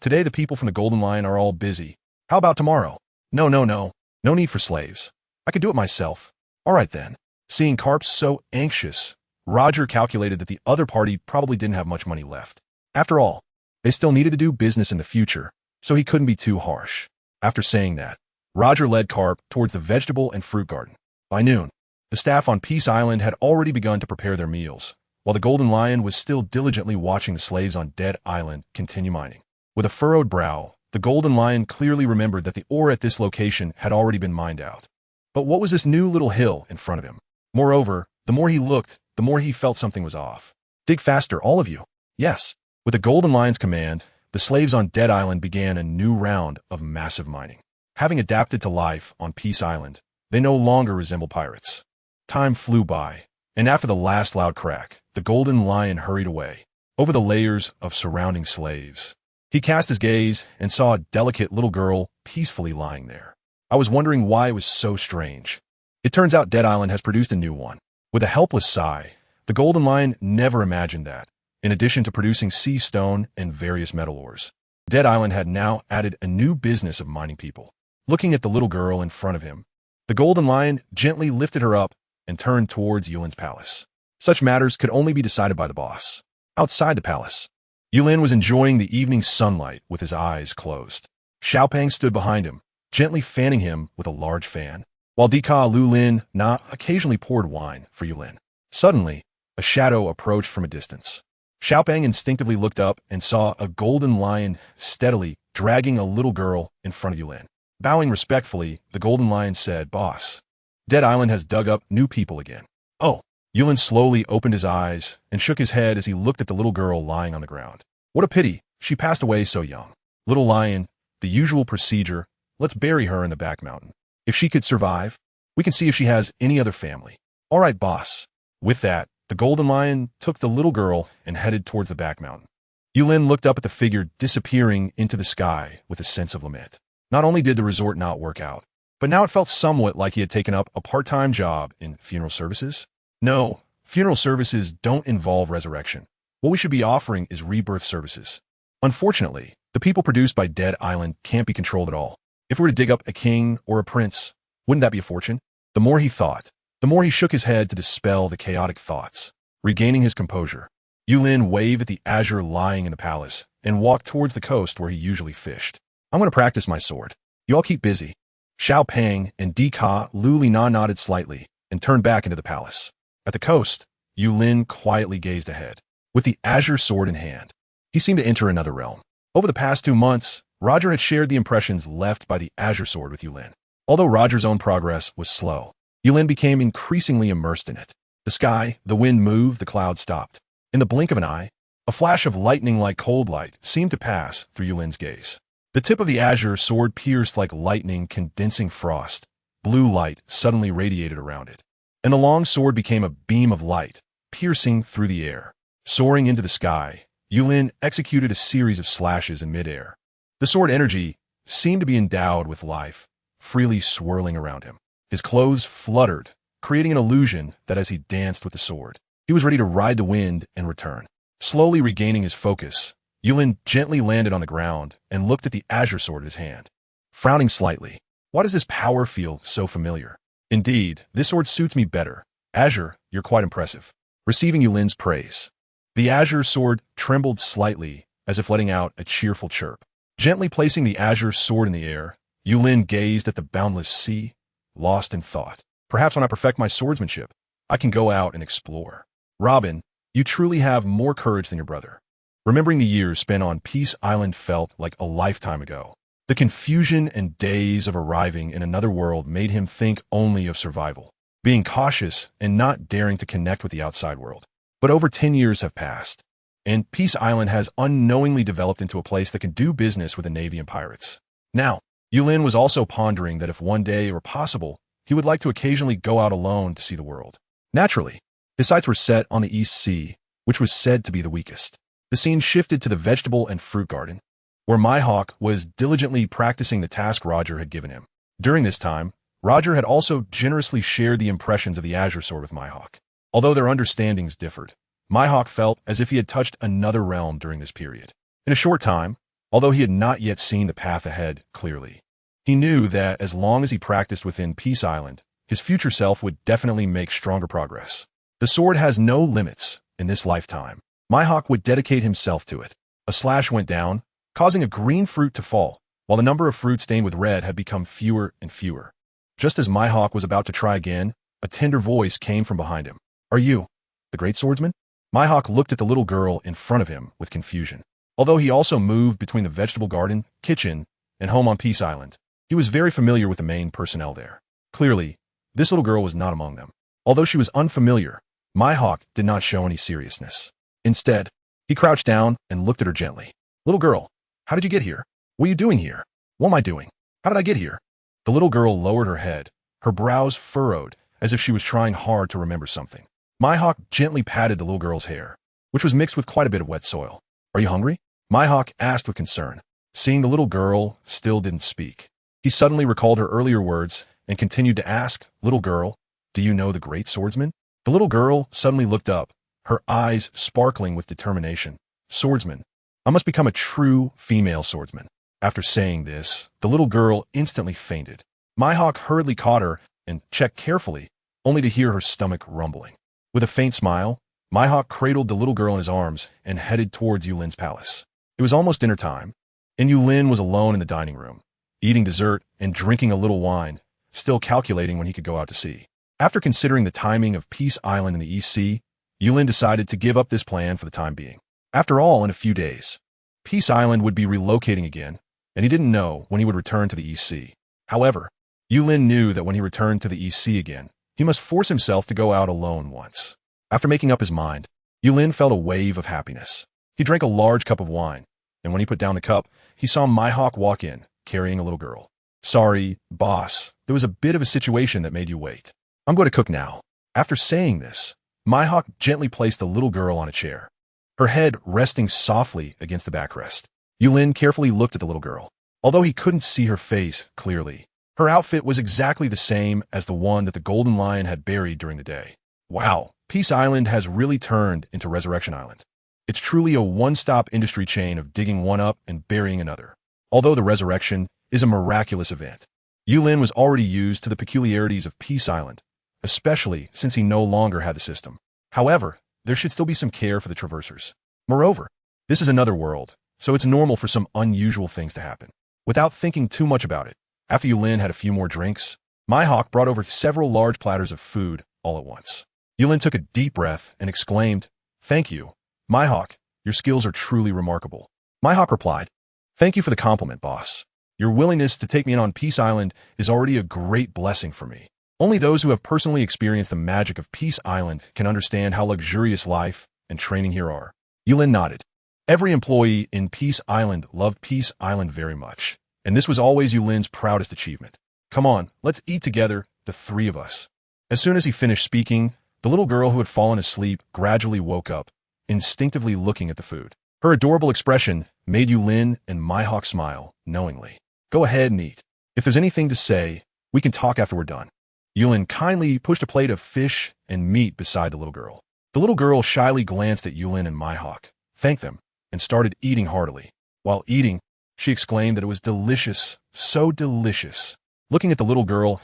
"Today the people from the Golden Lion are all busy. How about tomorrow?" No. No need for slaves. I could do it myself." "All right then." Seeing Carp so anxious, Roger calculated that the other party probably didn't have much money left. After all, they still needed to do business in the future, so he couldn't be too harsh. After saying that, Roger led Carp towards the vegetable and fruit garden. By noon, the staff on Peace Island had already begun to prepare their meals, while the Golden Lion was still diligently watching the slaves on Dead Island continue mining. With a furrowed brow, the Golden Lion clearly remembered that the ore at this location had already been mined out. But what was this new little hill in front of him? Moreover, the more he looked, the more he felt something was off. "Dig faster, all of you." Yes. With the Golden Lion's command, the slaves on Dead Island began a new round of massive mining. Having adapted to life on Peace Island, they no longer resembled pirates. Time flew by, and after the last loud crack, the Golden Lion hurried away, over the layers of surrounding slaves. He cast his gaze and saw a delicate little girl peacefully lying there. I was wondering why it was so strange. It turns out Dead Island has produced a new one. With a helpless sigh, the Golden Lion never imagined that, in addition to producing sea stone and various metal ores, Dead Island had now added a new business of mining people. Looking at the little girl in front of him, the Golden Lion gently lifted her up and turned towards Yulin's palace. Such matters could only be decided by the boss. Outside the palace, Yulin was enjoying the evening sunlight with his eyes closed. Xiaopeng stood behind him, gently fanning him with a large fan, while Dika Lulin Na occasionally poured wine for Yulin. Suddenly, a shadow approached from a distance. Xiaopeng instinctively looked up and saw a Golden Lion steadily dragging a little girl in front of Yulin. Bowing respectfully, the Golden Lion said, "Boss, Dead Island has dug up new people again." "Oh." Yulin slowly opened his eyes and shook his head as he looked at the little girl lying on the ground. "What a pity, she passed away so young." "Little Lion, the usual procedure, let's bury her in the back mountain. If she could survive, we can see if she has any other family." "All right, boss." With that, the Golden Lion took the little girl and headed towards the back mountain. Yulin looked up at the figure disappearing into the sky with a sense of lament. Not only did the resort not work out, but now it felt somewhat like he had taken up a part-time job in funeral services. No, funeral services don't involve resurrection. What we should be offering is rebirth services. Unfortunately, the people produced by Dead Island can't be controlled at all. If we were to dig up a king or a prince, wouldn't that be a fortune? The more he thought, the more he shook his head to dispel the chaotic thoughts. Regaining his composure, Yulin waved at the azure lying in the palace and walked towards the coast where he usually fished. "I'm going to practice my sword. You all keep busy." Xiaopeng and Dika Lulina nodded slightly and turned back into the palace. At the coast, Yulin quietly gazed ahead, with the azure sword in hand. He seemed to enter another realm. Over the past 2 months, Roger had shared the impressions left by the azure sword with Yulin. Although Roger's own progress was slow, Yulin became increasingly immersed in it. The sky, the wind moved, the clouds stopped. In the blink of an eye, a flash of lightning like cold light seemed to pass through Yulin's gaze. The tip of the azure sword pierced like lightning condensing frost. Blue light suddenly radiated around it, and the long sword became a beam of light, piercing through the air. Soaring into the sky, Yulin executed a series of slashes in midair. The sword energy seemed to be endowed with life, freely swirling around him. His clothes fluttered, creating an illusion that as he danced with the sword, he was ready to ride the wind and return. Slowly regaining his focus, Yulin gently landed on the ground and looked at the azure sword in his hand. Frowning slightly, why does this power feel so familiar? Indeed, this sword suits me better. Azure, you're quite impressive. Receiving Yulin's praise, the azure sword trembled slightly as if letting out a cheerful chirp. Gently placing the azure sword in the air, Yulin gazed at the boundless sea, lost in thought. Perhaps when I perfect my swordsmanship, I can go out and explore. Robin, you truly have more courage than your brother. Remembering the years spent on Peace Island felt like a lifetime ago. The confusion and days of arriving in another world made him think only of survival, being cautious and not daring to connect with the outside world. But over 10 years have passed, and Peace Island has unknowingly developed into a place that can do business with the Navy and pirates. Now, Yulin was also pondering that if one day it were possible, he would like to occasionally go out alone to see the world. Naturally, his sights were set on the East Sea, which was said to be the weakest. The scene shifted to the vegetable and fruit garden, where Mihawk was diligently practicing the task Roger had given him. During this time, Roger had also generously shared the impressions of the Azure Sword with Mihawk. Although their understandings differed, Mihawk felt as if he had touched another realm during this period. In a short time, although he had not yet seen the path ahead clearly, he knew that as long as he practiced within Peace Island, his future self would definitely make stronger progress. The sword has no limits in this lifetime. Mihawk would dedicate himself to it. A slash went down, causing a green fruit to fall, while the number of fruits stained with red had become fewer and fewer. Just as Mihawk was about to try again, a tender voice came from behind him. "Are you the great swordsman?" Mihawk looked at the little girl in front of him with confusion. Although he also moved between the vegetable garden, kitchen, and home on Peace Island, he was very familiar with the main personnel there. Clearly, this little girl was not among them. Although she was unfamiliar, Mihawk did not show any seriousness. Instead, he crouched down and looked at her gently. "Little girl, how did you get here? What are you doing here? What am I doing? How did I get here?" The little girl lowered her head, her brows furrowed, as if she was trying hard to remember something. Mihawk gently patted the little girl's hair, which was mixed with quite a bit of wet soil. "Are you hungry?" Mihawk asked with concern. Seeing the little girl still didn't speak, he suddenly recalled her earlier words and continued to ask, "Little girl, do you know the great swordsman?" The little girl suddenly looked up, her eyes sparkling with determination. "Swordsman, I must become a true female swordsman." After saying this, the little girl instantly fainted. Mihawk hurriedly caught her and checked carefully, only to hear her stomach rumbling. With a faint smile, Mihawk cradled the little girl in his arms and headed towards Yulin's palace. It was almost dinner time, and Yulin was alone in the dining room, eating dessert and drinking a little wine, still calculating when he could go out to sea. After considering the timing of Peace Island in the East Sea, Yulin decided to give up this plan for the time being. After all, in a few days, Peace Island would be relocating again, and he didn't know when he would return to the East Sea. However, Yulin knew that when he returned to the East Sea again, he must force himself to go out alone once. After making up his mind, Yulin felt a wave of happiness. He drank a large cup of wine, and when he put down the cup, he saw Mihawk walk in, carrying a little girl. "Sorry, boss, there was a bit of a situation that made you wait. I'm going to cook now." After saying this, Mihawk gently placed the little girl on a chair, her head resting softly against the backrest. Yulin carefully looked at the little girl. Although he couldn't see her face clearly, her outfit was exactly the same as the one that the Golden Lion had buried during the day. Wow, Peace Island has really turned into Resurrection Island. It's truly a one-stop industry chain of digging one up and burying another. Although the resurrection is a miraculous event, Yulin was already used to the peculiarities of Peace Island, especially since he no longer had the system. However, there should still be some care for the traversers. Moreover, this is another world, so it's normal for some unusual things to happen. Without thinking too much about it, after Yulin had a few more drinks, Mihawk brought over several large platters of food all at once. Yulin took a deep breath and exclaimed, "Thank you, Mihawk, your skills are truly remarkable." Mihawk replied, "Thank you for the compliment, boss. Your willingness to take me in on Peace Island is already a great blessing for me. Only those who have personally experienced the magic of Peace Island can understand how luxurious life and training here are." Yulin nodded. Every employee in Peace Island loved Peace Island very much, and this was always Yulin's proudest achievement. "Come on, let's eat together, the three of us." As soon as he finished speaking, the little girl who had fallen asleep gradually woke up, instinctively looking at the food. Her adorable expression made Yulin and Mihawk smile knowingly. "Go ahead and eat. If there's anything to say, we can talk after we're done." Yulin kindly pushed a plate of fish and meat beside the little girl. The little girl shyly glanced at Yulin and Mihawk, thanked them, and started eating heartily. While eating, she exclaimed that it was delicious, so delicious. Looking at the little girl's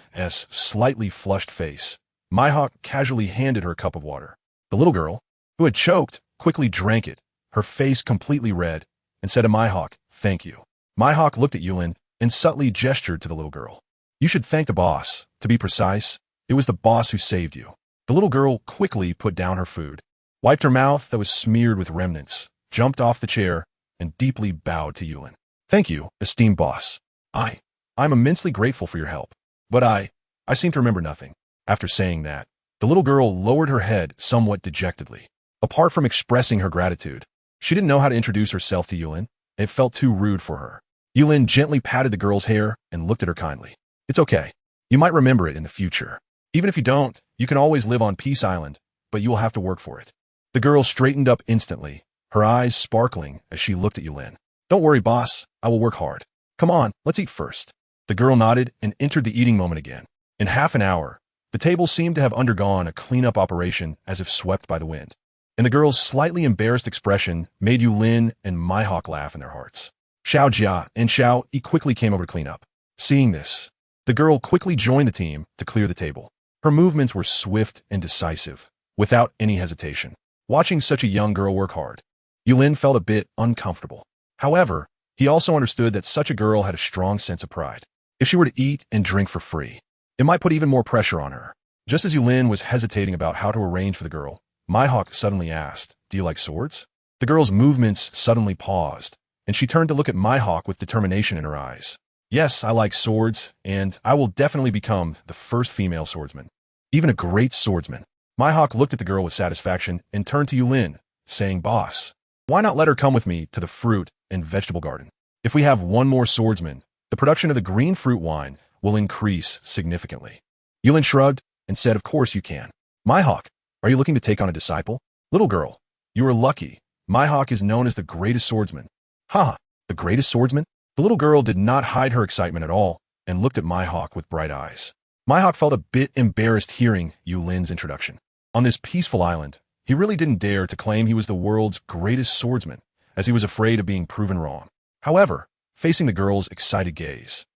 slightly flushed face, Mihawk casually handed her a cup of water. The little girl, who had choked, quickly drank it, her face completely red, and said to Mihawk, "Thank you." Mihawk looked at Yulin and subtly gestured to the little girl. You should thank the boss. To be precise, it was the boss who saved you. The little girl quickly put down her food, wiped her mouth that was smeared with remnants, jumped off the chair, and deeply bowed to Yulin. Thank you, esteemed boss. I'm immensely grateful for your help. But I seem to remember nothing. After saying that, the little girl lowered her head somewhat dejectedly. Apart from expressing her gratitude, she didn't know how to introduce herself to Yulin, and it felt too rude for her. Yulin gently patted the girl's hair and looked at her kindly. It's okay. You might remember it in the future. Even if you don't, you can always live on Peace Island, but you will have to work for it. The girl straightened up instantly, her eyes sparkling as she looked at Yulin. Don't worry, boss. I will work hard. Come on, let's eat first. The girl nodded and entered the eating moment again. In half an hour, the table seemed to have undergone a cleanup operation as if swept by the wind. And the girl's slightly embarrassed expression made Yulin and Mihawk laugh in their hearts. Xiao Jia and Xiao Yi quickly came over to clean up. Seeing this, the girl quickly joined the team to clear the table. Her movements were swift and decisive, without any hesitation. Watching such a young girl work hard, Yulin felt a bit uncomfortable. However, he also understood that such a girl had a strong sense of pride. If she were to eat and drink for free, it might put even more pressure on her. Just as Yulin was hesitating about how to arrange for the girl, Mihawk suddenly asked, "Do you like swords?" The girl's movements suddenly paused, and she turned to look at Mihawk with determination in her eyes. Yes, I like swords, and I will definitely become the first female swordsman. Even a great swordsman. Mihawk looked at the girl with satisfaction and turned to Yulin, saying, Boss, why not let her come with me to the fruit and vegetable garden? If we have one more swordsman, the production of the green fruit wine will increase significantly. Yulin shrugged and said, Of course you can. Mihawk, are you looking to take on a disciple? Little girl, you are lucky. Mihawk is known as the greatest swordsman. Ha! The greatest swordsman? The little girl did not hide her excitement at all and looked at Mihawk with bright eyes. Mihawk felt a bit embarrassed hearing Yulin's introduction. On this peaceful island, he really didn't dare to claim he was the world's greatest swordsman, as he was afraid of being proven wrong. However, facing the girl's excited gaze,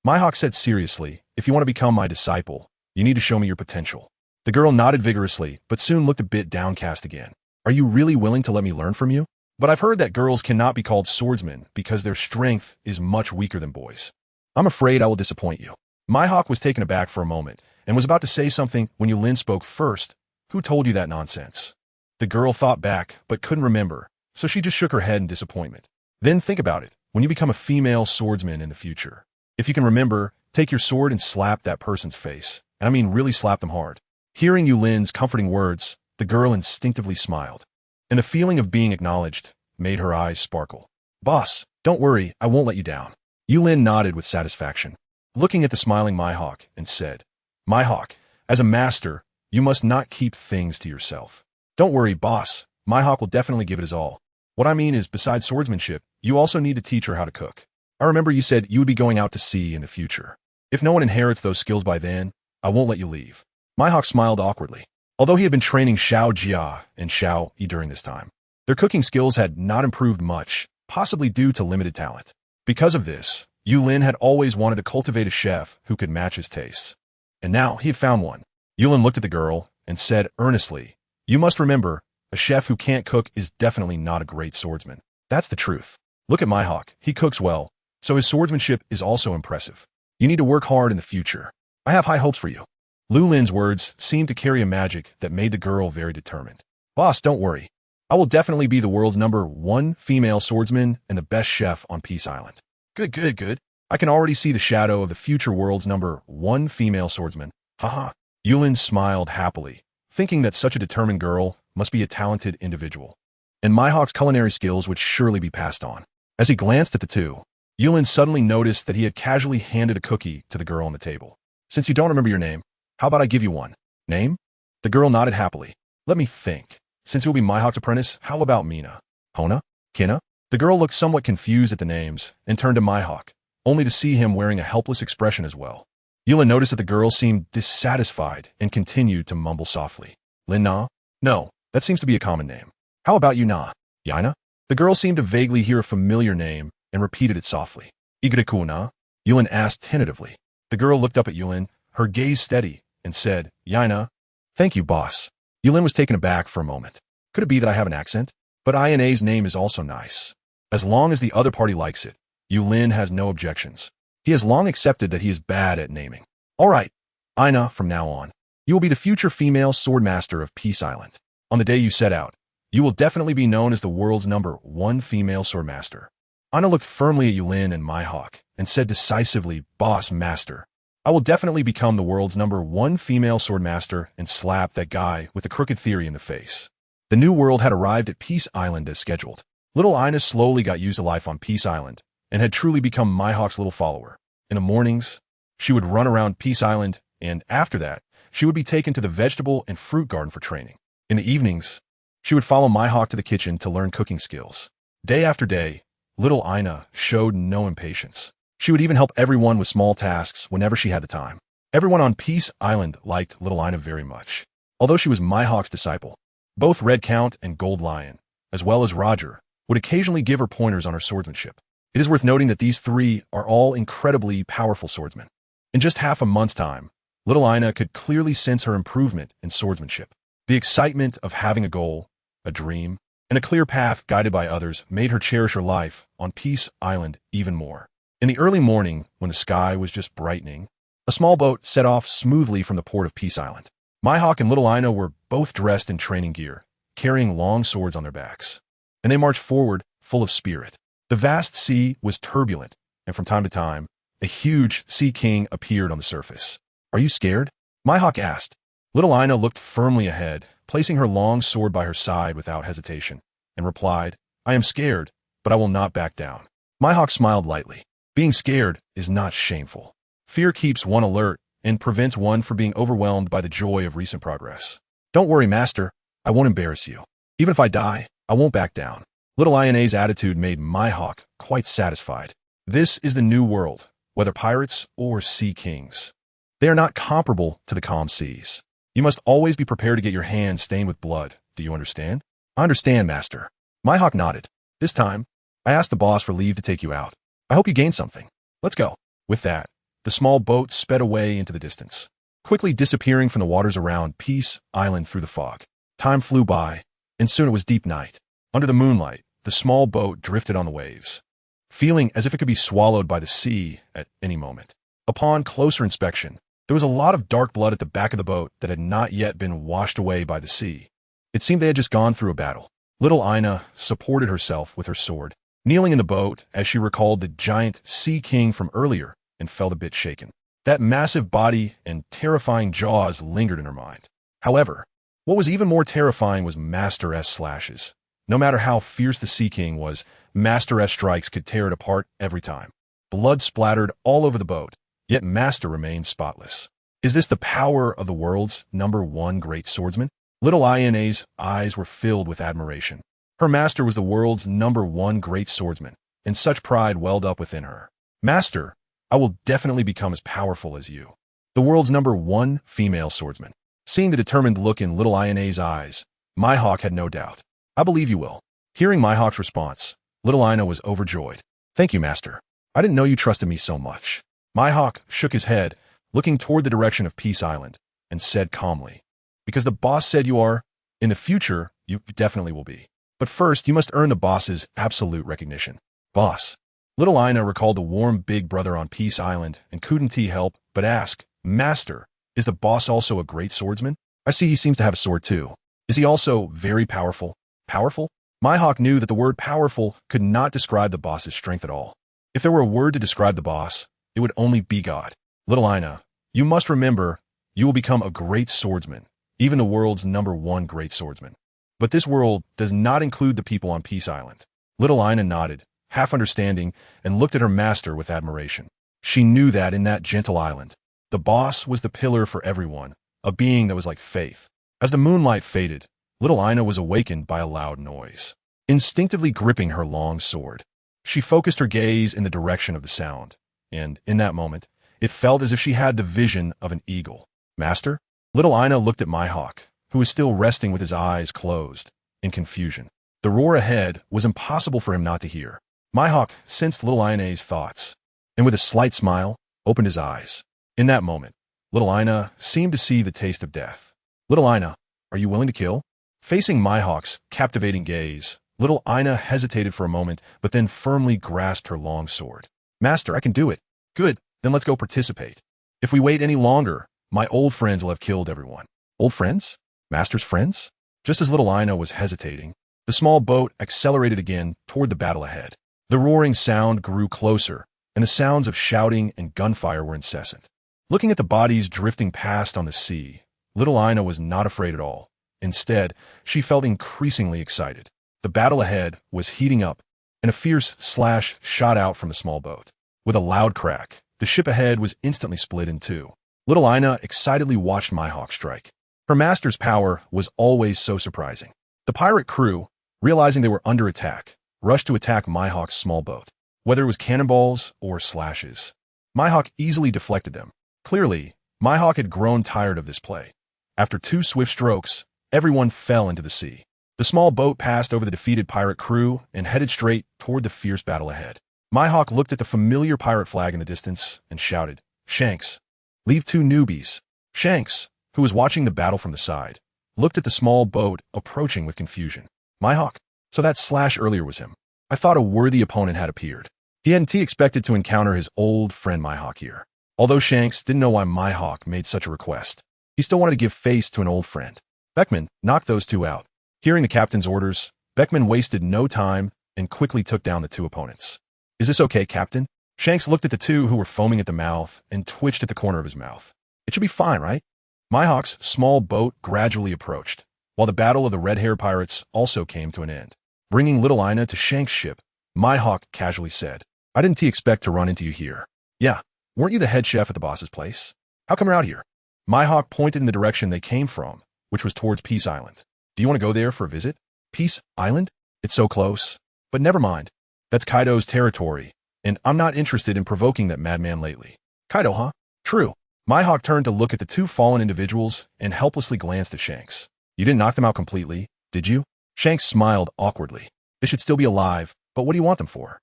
Mihawk said seriously, If you want to become my disciple, you need to show me your potential. The girl nodded vigorously, but soon looked a bit downcast again. Are you really willing to let me learn from you? But I've heard that girls cannot be called swordsmen because their strength is much weaker than boys. I'm afraid I will disappoint you. Mihawk was taken aback for a moment and was about to say something when Yulin spoke first. Who told you that nonsense? The girl thought back but couldn't remember, so she just shook her head in disappointment. Then think about it. When you become a female swordsman in the future, if you can remember, take your sword and slap that person's face. And I mean really slap them hard. Hearing Yulin's comforting words, the girl instinctively smiled, and the feeling of being acknowledged made her eyes sparkle. Boss, don't worry, I won't let you down. Yulin nodded with satisfaction, looking at the smiling Mihawk, and said, Mihawk, as a master, you must not keep things to yourself. Don't worry, boss, Mihawk will definitely give it his all. What I mean is, besides swordsmanship, you also need to teach her how to cook. I remember you said you would be going out to sea in the future. If no one inherits those skills by then, I won't let you leave. Mihawk smiled awkwardly. Although he had been training Xiao Jia and Xiao Yi during this time, their cooking skills had not improved much, possibly due to limited talent. Because of this, Yulin had always wanted to cultivate a chef who could match his tastes. And now he had found one. Yulin looked at the girl and said earnestly, You must remember, a chef who can't cook is definitely not a great swordsman. That's the truth. Look at Mihawk, he cooks well, so his swordsmanship is also impressive. You need to work hard in the future. I have high hopes for you. Lulin's words seemed to carry a magic that made the girl very determined. Boss, don't worry. I will definitely be the world's #1 female swordsman and the best chef on Peace Island. Good. I can already see the shadow of the future world's #1 female swordsman. Haha. Yulin smiled happily, thinking that such a determined girl must be a talented individual, and Mihawk's culinary skills would surely be passed on. As he glanced at the two, Yulin suddenly noticed that he had casually handed a cookie to the girl on the table. Since you don't remember your name, how about I give you one? Name? The girl nodded happily. Let me think. Since you'll be Mihawk's apprentice, how about Mina? Hona? Kina? The girl looked somewhat confused at the names and turned to Mihawk, only to see him wearing a helpless expression as well. Yulin noticed that the girl seemed dissatisfied and continued to mumble softly. Lin Na? No, that seems to be a common name. How about you Na? Yaina? The girl seemed to vaguely hear a familiar name and repeated it softly. Igariku Na? Yulin asked tentatively. The girl looked up at Yulin, her gaze steady, and said, Yaina. Thank you, boss. Yulin was taken aback for a moment. Could it be that I have an accent? But Ina's name is also nice. As long as the other party likes it, Yulin has no objections. He has long accepted that he is bad at naming. All right, Ina, from now on, you will be the future female sword master of Peace Island. On the day you set out, you will definitely be known as the world's #1 female sword master. Ina looked firmly at Yulin and Mihawk and said decisively, Boss Master, I will definitely become the world's #1 female sword master and slap that guy with the crooked theory in the face. The new world had arrived at Peace Island as scheduled. Little Ina slowly got used to life on Peace Island and had truly become Mihawk's little follower. In the mornings, she would run around Peace Island, and after that, she would be taken to the vegetable and fruit garden for training. In the evenings, she would follow Mihawk to the kitchen to learn cooking skills. Day after day, little Ina showed no impatience. She would even help everyone with small tasks whenever she had the time. Everyone on Peace Island liked little Ina very much. Although she was Mihawk's disciple, both Red Count and Gold Lion, as well as Roger, would occasionally give her pointers on her swordsmanship. It is worth noting that these three are all incredibly powerful swordsmen. In just half a month's time, little Ina could clearly sense her improvement in swordsmanship. The excitement of having a goal, a dream, and a clear path guided by others made her cherish her life on Peace Island even more. In the early morning, when the sky was just brightening, a small boat set off smoothly from the port of Peace Island. Mihawk and little Ina were both dressed in training gear, carrying long swords on their backs, and they marched forward full of spirit. The vast sea was turbulent, and from time to time, a huge sea king appeared on the surface. Are you scared? Mihawk asked. Little Ina looked firmly ahead, placing her long sword by her side without hesitation, and replied, I am scared, but I will not back down. Mihawk smiled lightly. Being scared is not shameful. Fear keeps one alert and prevents one from being overwhelmed by the joy of recent progress. Don't worry, Master. I won't embarrass you. Even if I die, I won't back down. Little Ina's attitude made Mihawk quite satisfied. This is the new world, whether pirates or sea kings. They are not comparable to the calm seas. You must always be prepared to get your hands stained with blood. Do you understand? I understand, Master. Mihawk nodded. This time, I asked the boss for leave to take you out. I hope you gained something. Let's go. With that, the small boat sped away into the distance, quickly disappearing from the waters around Peace Island through the fog. Time flew by, and soon it was deep night. Under the moonlight, the small boat drifted on the waves, feeling as if it could be swallowed by the sea at any moment. Upon closer inspection, there was a lot of dark blood at the back of the boat that had not yet been washed away by the sea. It seemed they had just gone through a battle. Little Ina supported herself with her sword, kneeling in the boat as she recalled the giant sea king from earlier and felt a bit shaken. That massive body and terrifying jaws lingered in her mind. However, what was even more terrifying was Master S slashes. No matter how fierce the Sea King was, Master S strikes could tear it apart every time. Blood splattered all over the boat, yet Master remained spotless. Is this the power of the world's #1 great swordsman? Little Ina's eyes were filled with admiration. Her master was the world's #1 great swordsman, and such pride welled up within her. Master, I will definitely become as powerful as you. The world's #1 female swordsman. Seeing the determined look in little Ina's eyes, Mihawk had no doubt. I believe you will. Hearing Mihawk's response, little Ina was overjoyed. Thank you, Master. I didn't know you trusted me so much. Mihawk shook his head, looking toward the direction of Peace Island, and said calmly, because the boss said you are, in the future, you definitely will be. But first, you must earn the boss's absolute recognition. Boss. Little Ina recalled the warm big brother on Peace Island and couldn't he help but ask, Master, is the boss also a great swordsman? I see he seems to have a sword too. Is he also very powerful? Powerful? Mihawk knew that the word powerful could not describe the boss's strength at all. If there were a word to describe the boss, it would only be God. Little Ina, you must remember, you will become a great swordsman, even the world's #1 great swordsman. But this world does not include the people on Peace Island. Little Ina nodded, half understanding, and looked at her master with admiration. She knew that in that gentle island, the boss was the pillar for everyone, a being that was like faith. As the moonlight faded, little Ina was awakened by a loud noise. Instinctively gripping her long sword, she focused her gaze in the direction of the sound, and in that moment, it felt as if she had the vision of an eagle. Master? Little Ina looked at Mihawk, who was still resting with his eyes closed, in confusion. The roar ahead was impossible for him not to hear. Mihawk sensed little Ina's thoughts, and with a slight smile, opened his eyes. In that moment, little Ina seemed to see the taste of death. Little Ina, are you willing to kill? Facing Mihawk's captivating gaze, little Ina hesitated for a moment, but then firmly grasped her long sword. Master, I can do it. Good, then let's go participate. If we wait any longer, my old friends will have killed everyone. Old friends? Master's friends? Just as little Ina was hesitating, the small boat accelerated again toward the battle ahead. The roaring sound grew closer, and the sounds of shouting and gunfire were incessant. Looking at the bodies drifting past on the sea, little Ina was not afraid at all. Instead, she felt increasingly excited. The battle ahead was heating up, and a fierce slash shot out from the small boat. With a loud crack, the ship ahead was instantly split in two. Little Ina excitedly watched Mihawk strike. Her master's power was always so surprising. The pirate crew, realizing they were under attack, rushed to attack Mihawk's small boat. Whether it was cannonballs or slashes, Mihawk easily deflected them. Clearly, Mihawk had grown tired of this play. After two swift strokes, everyone fell into the sea. The small boat passed over the defeated pirate crew and headed straight toward the fierce battle ahead. Mihawk looked at the familiar pirate flag in the distance and shouted, "Shanks, leave two newbies." Shanks, who was watching the battle from the side, looked at the small boat approaching with confusion. Mihawk? So that slash earlier was him. I thought a worthy opponent had appeared. He hadn't expected to encounter his old friend Mihawk here. Although Shanks didn't know why Mihawk made such a request, he still wanted to give face to an old friend. Beckman knocked those two out. Hearing the captain's orders, Beckman wasted no time and quickly took down the two opponents. "Is this okay, Captain?" Shanks looked at the two who were foaming at the mouth and twitched at the corner of his mouth. "It should be fine, right?" Mihawk's small boat gradually approached, while the battle of the red-haired pirates also came to an end. Bringing little Ina to Shanks' ship, Mihawk casually said, "I didn't expect to run into you here." "Yeah, weren't you the head chef at the boss's place? How come you're out here?" Mihawk pointed in the direction they came from, which was towards Peace Island. "Do you want to go there for a visit?" "Peace Island? It's so close. But never mind. That's Kaido's territory, and I'm not interested in provoking that madman lately." "Kaido, huh?" "True." Mihawk turned to look at the two fallen individuals and helplessly glanced at Shanks. "You didn't knock them out completely, did you?" Shanks smiled awkwardly. "They should still be alive, but what do you want them for?"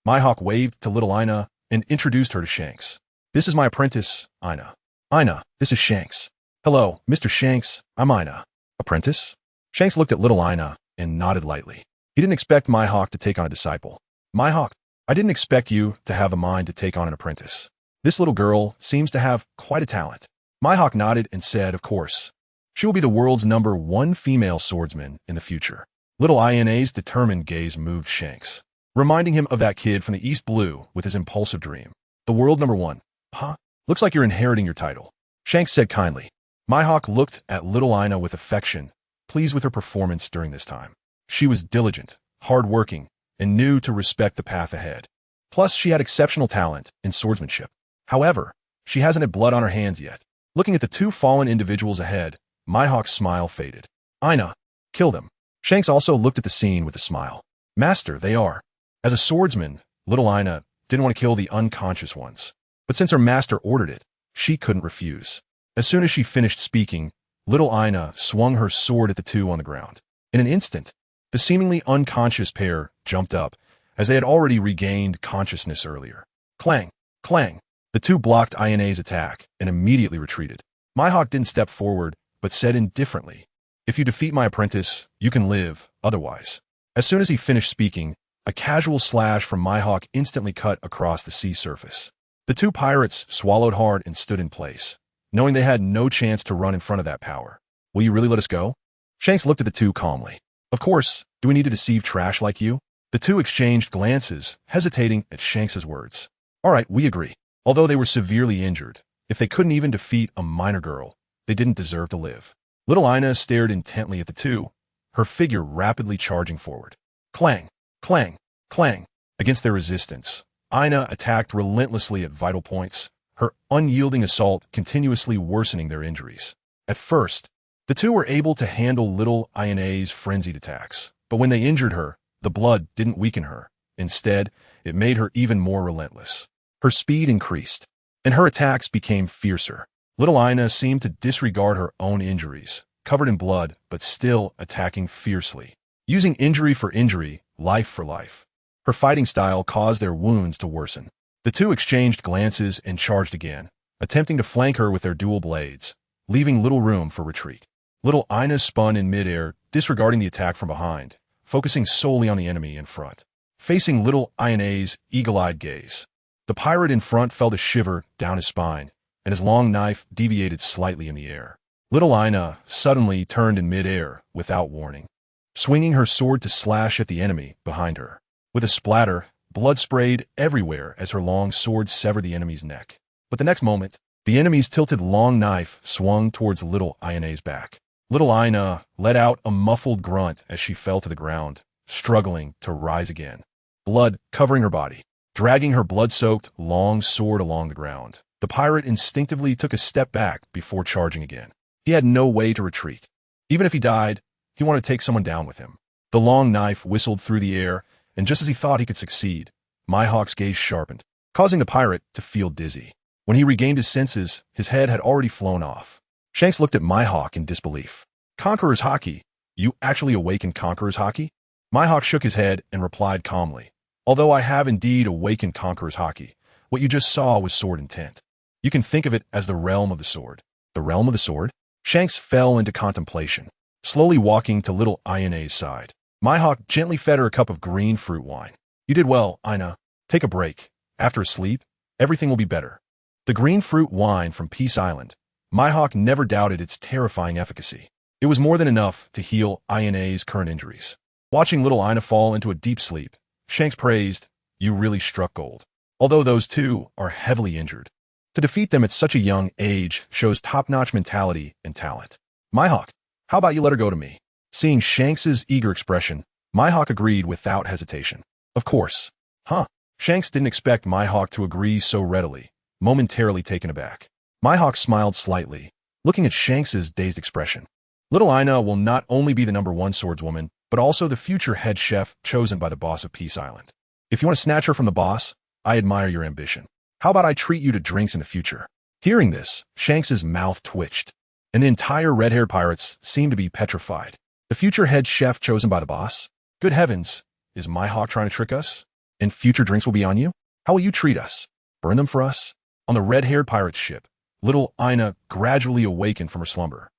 Mihawk waved to little Ina and introduced her to Shanks. "This is my apprentice, Ina." "Ina, this is Shanks." "Hello, Mr. Shanks, I'm Ina." "Apprentice?" Shanks looked at little Ina and nodded lightly. He didn't expect Mihawk to take on a disciple. "Mihawk, I didn't expect you to have a mind to take on an apprentice. This little girl seems to have quite a talent." Mihawk nodded and said, "Of course. She will be the world's #1 female swordsman in the future." Little Ina's determined gaze moved Shanks, reminding him of that kid from the East Blue with his impulsive dream. "The world #1? Huh? Looks like you're inheriting your title," Shanks said kindly. Mihawk looked at little Ina with affection, pleased with her performance during this time. She was diligent, hard-working, and knew to respect the path ahead. Plus, she had exceptional talent in swordsmanship. However, she hasn't had blood on her hands yet. Looking at the two fallen individuals ahead, Mihawk's smile faded. "Ina, kill them." Shanks also looked at the scene with a smile. "Master, they are." As a swordsman, little Ina didn't want to kill the unconscious ones. But since her master ordered it, she couldn't refuse. As soon as she finished speaking, little Ina swung her sword at the two on the ground. In an instant, the seemingly unconscious pair jumped up, as they had already regained consciousness earlier. Clang! Clang! The two blocked Ina's attack and immediately retreated. Mihawk didn't step forward, but said indifferently, "If you defeat my apprentice, you can live, otherwise." As soon as he finished speaking, a casual slash from Mihawk instantly cut across the sea surface. The two pirates swallowed hard and stood in place, knowing they had no chance to run in front of that power. "Will you really let us go?" Shanks looked at the two calmly. "Of course. Do we need to deceive trash like you?" The two exchanged glances, hesitating at Shanks's words. "All right, we agree." Although they were severely injured, if they couldn't even defeat a minor girl, they didn't deserve to live. Little Ina stared intently at the two, her figure rapidly charging forward. Clang! Clang! Clang! Against their resistance, Ina attacked relentlessly at vital points, her unyielding assault continuously worsening their injuries. At first, the two were able to handle little Ina's frenzied attacks, but when they injured her, the blood didn't weaken her. Instead, it made her even more relentless. Her speed increased, and her attacks became fiercer. Little Ina seemed to disregard her own injuries, covered in blood, but still attacking fiercely. Using injury for injury, life for life. Her fighting style caused their wounds to worsen. The two exchanged glances and charged again, attempting to flank her with their dual blades, leaving little room for retreat. Little Ina spun in midair, disregarding the attack from behind, focusing solely on the enemy in front. Facing little Ina's eagle-eyed gaze, The pirate in front felt a shiver down his spine, and his long knife deviated slightly in the air. Little Ina suddenly turned in mid-air without warning, swinging her sword to slash at the enemy behind her. With a splatter, blood sprayed everywhere as her long sword severed the enemy's neck. But the next moment, the enemy's tilted long knife swung towards Little Ina's back. Little Ina let out a muffled grunt as she fell to the ground, struggling to rise again, blood covering her body, dragging her blood-soaked long sword along the ground. The pirate instinctively took a step back before charging again. He had no way to retreat. Even if he died, he wanted to take someone down with him. The long knife whistled through the air, and just as he thought he could succeed, Mihawk's gaze sharpened, causing the pirate to feel dizzy. When he regained his senses, his head had already flown off. Shanks looked at Mihawk in disbelief. Conqueror's Haki? You actually awakened Conqueror's Haki? Mihawk shook his head and replied calmly. Although I have indeed awakened Conqueror's Haki, what you just saw was sword intent. You can think of it as the realm of the sword. The realm of the sword? Shanks fell into contemplation, slowly walking to Little Ina's side. Mihawk gently fed her a cup of green fruit wine. You did well, Ina. Take a break. After a sleep, everything will be better. The green fruit wine from Peace Island. Mihawk never doubted its terrifying efficacy. It was more than enough to heal Ina's current injuries. Watching Little Ina fall into a deep sleep, Shanks praised, You really struck gold. Although those two are heavily injured, to defeat them at such a young age shows top-notch mentality and talent. Mihawk, how about you let her go to me? Seeing Shanks's eager expression, Mihawk agreed without hesitation. Of course. Huh. Shanks didn't expect Mihawk to agree so readily, momentarily taken aback. Mihawk smiled slightly, looking at Shanks's dazed expression. Little Ina will not only be the #1 swordswoman, but also the future head chef chosen by the boss of Peace Island. If you want to snatch her from the boss, I admire your ambition. How about I treat you to drinks in the future? Hearing this, Shanks's mouth twitched, and the entire red-haired pirates seemed to be petrified. The future head chef chosen by the boss? Good heavens, is Mihawk trying to trick us? And future drinks will be on you? How will you treat us? Burn them for us? On the red-haired pirate's ship, Little Ina gradually awakened from her slumber.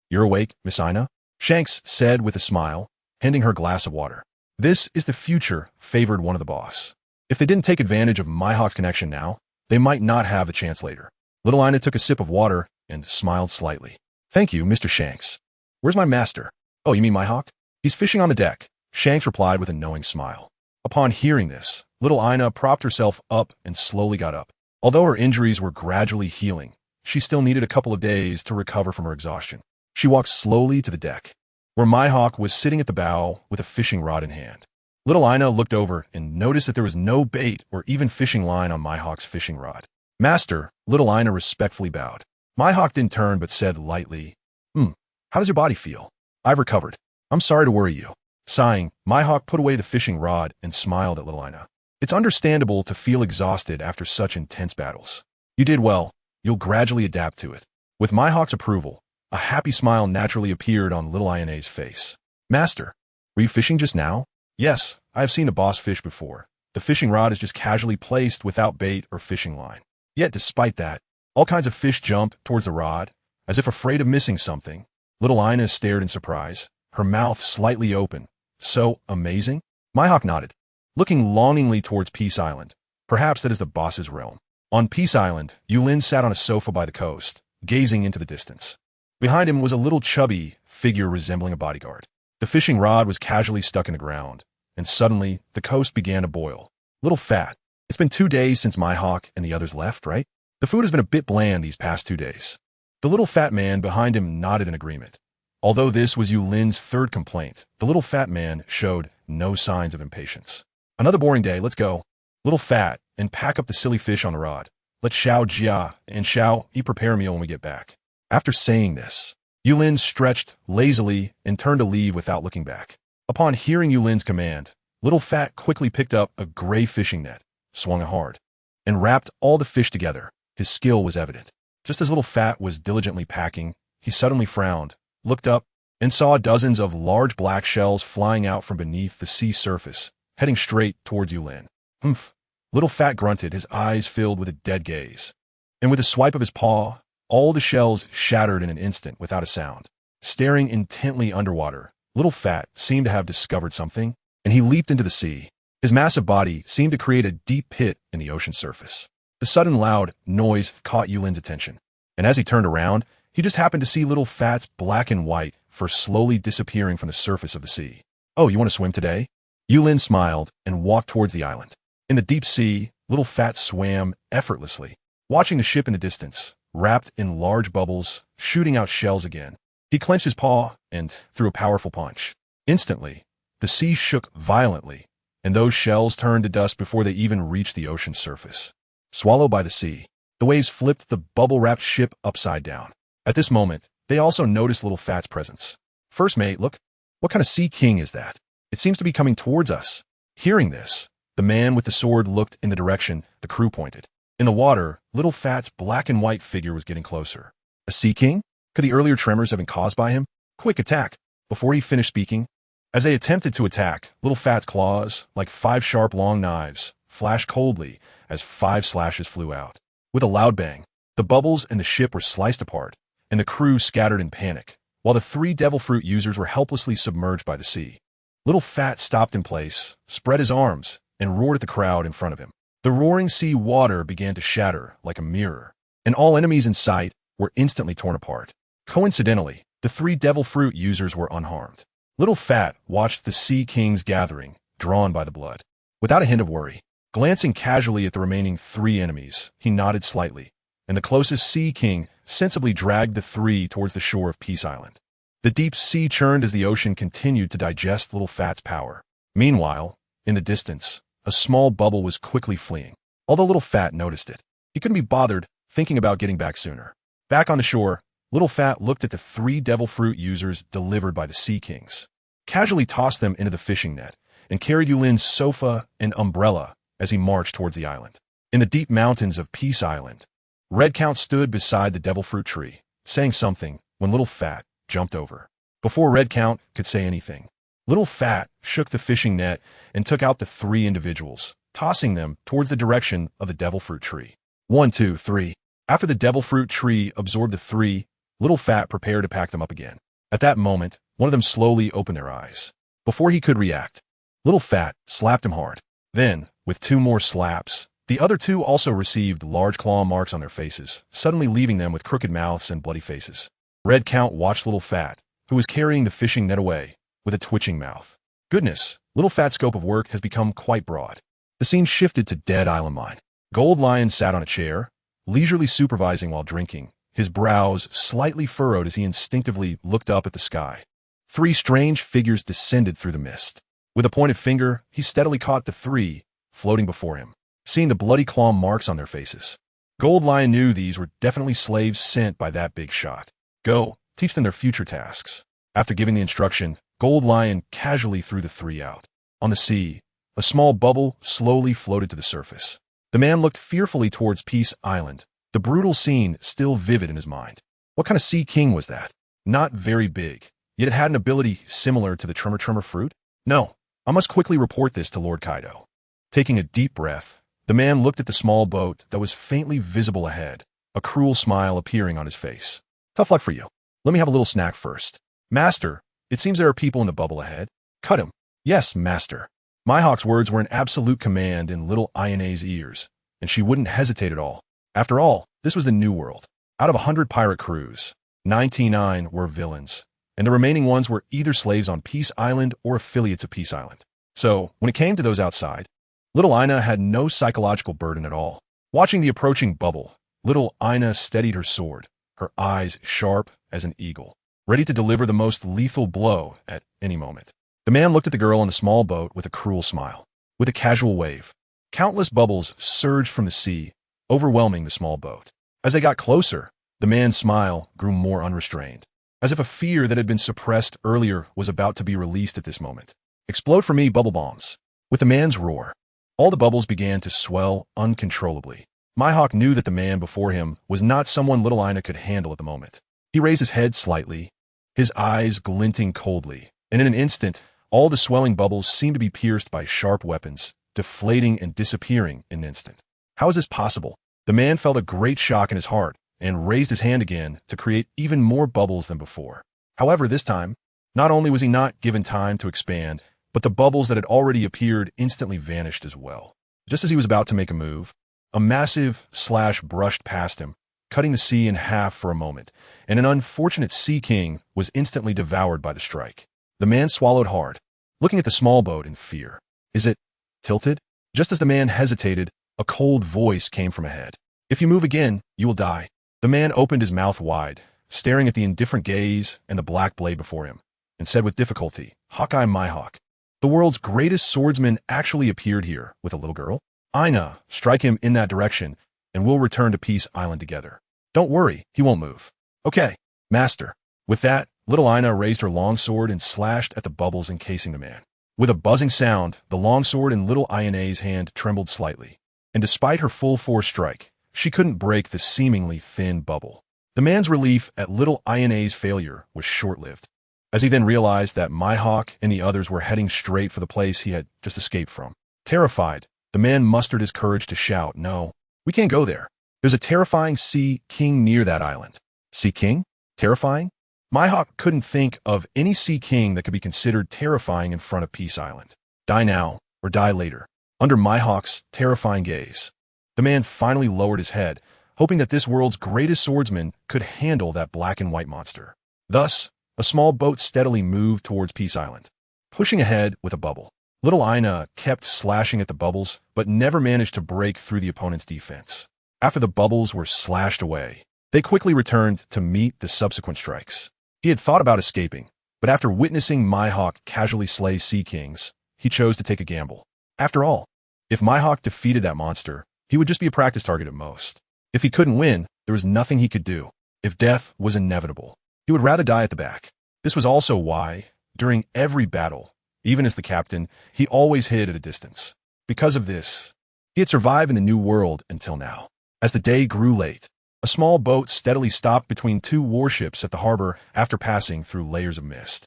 You're awake, Miss Ina? Shanks said with a smile, handing her a glass of water. This is the future favored one of the boss. If they didn't take advantage of Mihawk's connection now, they might not have the chance later. Little Ina took a sip of water and smiled slightly. Thank you, Mr. Shanks. Where's my master? Oh, you mean Mihawk? He's fishing on the deck, Shanks replied with a knowing smile. Upon hearing this, Little Ina propped herself up and slowly got up. Although her injuries were gradually healing, she still needed a couple of days to recover from her exhaustion. She walked slowly to the deck, where Mihawk was sitting at the bow with a fishing rod in hand. Little Ina looked over and noticed that there was no bait or even fishing line on Mihawk's fishing rod. Master, Little Ina respectfully bowed. Mihawk didn't turn but said lightly, How does your body feel? I've recovered. I'm sorry to worry you. Sighing, Mihawk put away the fishing rod and smiled at Little Ina. It's understandable to feel exhausted after such intense battles. You did well. You'll gradually adapt to it. With Mihawk's approval, a happy smile naturally appeared on Little Ina's face. Master, were you fishing just now? Yes, I have seen the boss fish before. The fishing rod is just casually placed without bait or fishing line. Yet despite that, all kinds of fish jump towards the rod, as if afraid of missing something. Little Ina stared in surprise, her mouth slightly open. So amazing? Mihawk nodded, looking longingly towards Peace Island. Perhaps that is the boss's realm. On Peace Island, Yulin sat on a sofa by the coast, gazing into the distance. Behind him was a little chubby figure resembling a bodyguard. The fishing rod was casually stuck in the ground, and suddenly the coast began to boil. Little Fat, it's been 2 days since Mihawk and the others left, right? The food has been a bit bland these past 2 days. The little fat man behind him nodded in agreement. Although this was Yulin's third complaint, the little fat man showed no signs of impatience. Another boring day, let's go. Little Fat, and pack up the silly fish on the rod. Let Xiao Jia and Xiao Yi prepare a meal when we get back. After saying this, Yulin stretched lazily and turned to leave without looking back. Upon hearing Yulin's command, Little Fat quickly picked up a gray fishing net, swung it hard, and wrapped all the fish together. His skill was evident. Just as Little Fat was diligently packing, he suddenly frowned, looked up, and saw dozens of large black shells flying out from beneath the sea surface, heading straight towards Yulin. Humph! Little Fat grunted, his eyes filled with a dead gaze. And with a swipe of his paw, all the shells shattered in an instant without a sound. Staring intently underwater, Little Fat seemed to have discovered something, and he leaped into the sea. His massive body seemed to create a deep pit in the ocean surface. The sudden loud noise caught Yulin's attention, and as he turned around, he just happened to see little Fat's black and white fur slowly disappearing from the surface of the sea. "Oh, you want to swim today?" Yulin smiled and walked towards the island. In the deep sea, little Fat swam effortlessly, watching the ship in the distance, wrapped in large bubbles, shooting out shells again. He clenched his paw and threw a powerful punch. Instantly, the sea shook violently, and those shells turned to dust before they even reached the ocean surface. Swallowed by the sea, the waves flipped the bubble-wrapped ship upside down. At this moment, they also noticed little Fat's presence. "First mate, look, what kind of sea king is that? It seems to be coming towards us." Hearing this, the man with the sword looked in the direction the crew pointed. In the water, little Fat's black and white figure was getting closer. A sea king? Could the earlier tremors have been caused by him? Quick attack! Before he finished speaking, as they attempted to attack, little Fat's claws, like 5 sharp long knives, flashed coldly as 5 slashes flew out. With a loud bang, the bubbles and the ship were sliced apart, and the crew scattered in panic, while the 3 devil fruit users were helplessly submerged by the sea. Little Fat stopped in place, spread his arms, and roared at the crowd in front of him. The roaring sea water began to shatter like a mirror, and all enemies in sight were instantly torn apart. Coincidentally, the 3 devil fruit users were unharmed. Little Fat watched the Sea Kings gathering, drawn by the blood. Without a hint of worry, glancing casually at the remaining 3 enemies, he nodded slightly, and the closest Sea King sensibly dragged the 3 towards the shore of Peace Island. The deep sea churned as the ocean continued to digest little Fat's power. Meanwhile, in the distance, a small bubble was quickly fleeing. Although little Fat noticed it, he couldn't be bothered thinking about getting back sooner. Back on the shore, little Fat looked at the 3 devil fruit users delivered by the Sea Kings, casually tossed them into the fishing net, and carried Yulin's sofa and umbrella as he marched towards the island. In the deep mountains of Peace Island, Red Count stood beside the devil fruit tree, saying something when little Fat jumped over. Before Red Count could say anything, little Fat shook the fishing net and took out the 3 individuals, tossing them towards the direction of the devil fruit tree. 1, 2, 3. After the devil fruit tree absorbed the 3, little Fat prepared to pack them up again. At that moment, one of them slowly opened their eyes. Before he could react, little Fat slapped him hard. Then, with 2 more slaps, the other 2 also received large claw marks on their faces, suddenly leaving them with crooked mouths and bloody faces. Red Count watched little Fat, who was carrying the fishing net away, with a twitching mouth. Goodness, little Fat's scope of work has become quite broad. The scene shifted to Dead Island Mine. Gold Lion sat on a chair, leisurely supervising while drinking, his brows slightly furrowed as he instinctively looked up at the sky. 3 strange figures descended through the mist. With a pointed finger, he steadily caught the 3 floating before him, seeing the bloody claw marks on their faces. Gold Lion knew these were definitely slaves sent by that big shot. Go, teach them their future tasks. After giving the instruction, Gold Lion casually threw the 3 out. On the sea, a small bubble slowly floated to the surface. The man looked fearfully towards Peace Island, the brutal scene still vivid in his mind. What kind of sea king was that? Not very big, yet it had an ability similar to the Tremor fruit? No, I must quickly report this to Lord Kaido. Taking a deep breath, the man looked at the small boat that was faintly visible ahead, a cruel smile appearing on his face. Tough luck for you. Let me have a little snack first. Master, it seems there are people in the bubble ahead. Cut him. Yes, master. Mihawk's words were an absolute command in little Ayane's ears, and she wouldn't hesitate at all. After all, this was the New World. Out of 100 pirate crews, 99 were villains, and the remaining ones were either slaves on Peace Island or affiliates of Peace Island. So, when it came to those outside, little Aina had no psychological burden at all. Watching the approaching bubble, little Aina steadied her sword, her eyes sharp as an eagle, ready to deliver the most lethal blow at any moment. The man looked at the girl on the small boat with a cruel smile. With a casual wave, countless bubbles surged from the sea, overwhelming the small boat. As they got closer, the man's smile grew more unrestrained, as if a fear that had been suppressed earlier was about to be released at this moment. Explode for me, bubble bombs. With the man's roar, all the bubbles began to swell uncontrollably. Mihawk knew that the man before him was not someone little Aina could handle at the moment. He raised his head slightly, his eyes glinting coldly, and in an instant, all the swelling bubbles seemed to be pierced by sharp weapons, deflating and disappearing in an instant. How is this possible? The man felt a great shock in his heart and raised his hand again to create even more bubbles than before. However, this time, not only was he not given time to expand, but the bubbles that had already appeared instantly vanished as well. Just as he was about to make a move, a massive slash brushed past him, cutting the sea in half for a moment, and an unfortunate sea king was instantly devoured by the strike. The man swallowed hard, looking at the small boat in fear. Is it tilted? Just as the man hesitated, a cold voice came from ahead. If you move again, you will die. The man opened his mouth wide, staring at the indifferent gaze and the black blade before him, and said with difficulty, Hawkeye my hawk. The world's greatest swordsman actually appeared here with a little girl. Ina, strike him in that direction, and we'll return to Peace Island together. Don't worry, he won't move. Okay, master. With that, little Ina raised her longsword and slashed at the bubbles encasing the man. With a buzzing sound, the longsword in little Ina's hand trembled slightly, and despite her full force strike, she couldn't break the seemingly thin bubble. The man's relief at little Ina's failure was short-lived, as he then realized that Mihawk and the others were heading straight for the place he had just escaped from. Terrified, the man mustered his courage to shout, No, we can't go there. There's a terrifying sea king near that island. Sea king? Terrifying? Mihawk couldn't think of any sea king that could be considered terrifying in front of Peace Island. Die now, or die later. Under Mihawk's terrifying gaze, the man finally lowered his head, hoping that this world's greatest swordsman could handle that black and white monster. Thus, a small boat steadily moved towards Peace Island, pushing ahead with a bubble. Little Ina kept slashing at the bubbles, but never managed to break through the opponent's defense. After the bubbles were slashed away, they quickly returned to meet the subsequent strikes. He had thought about escaping, but after witnessing Mihawk casually slay sea kings, he chose to take a gamble. After all, if Mihawk defeated that monster, he would just be a practice target at most. If he couldn't win, there was nothing he could do. If death was inevitable, he would rather die at the back. This was also why, during every battle, even as the captain, he always hid at a distance. Because of this, he had survived in the new world until now. As the day grew late, a small boat steadily stopped between two warships at the harbor after passing through layers of mist.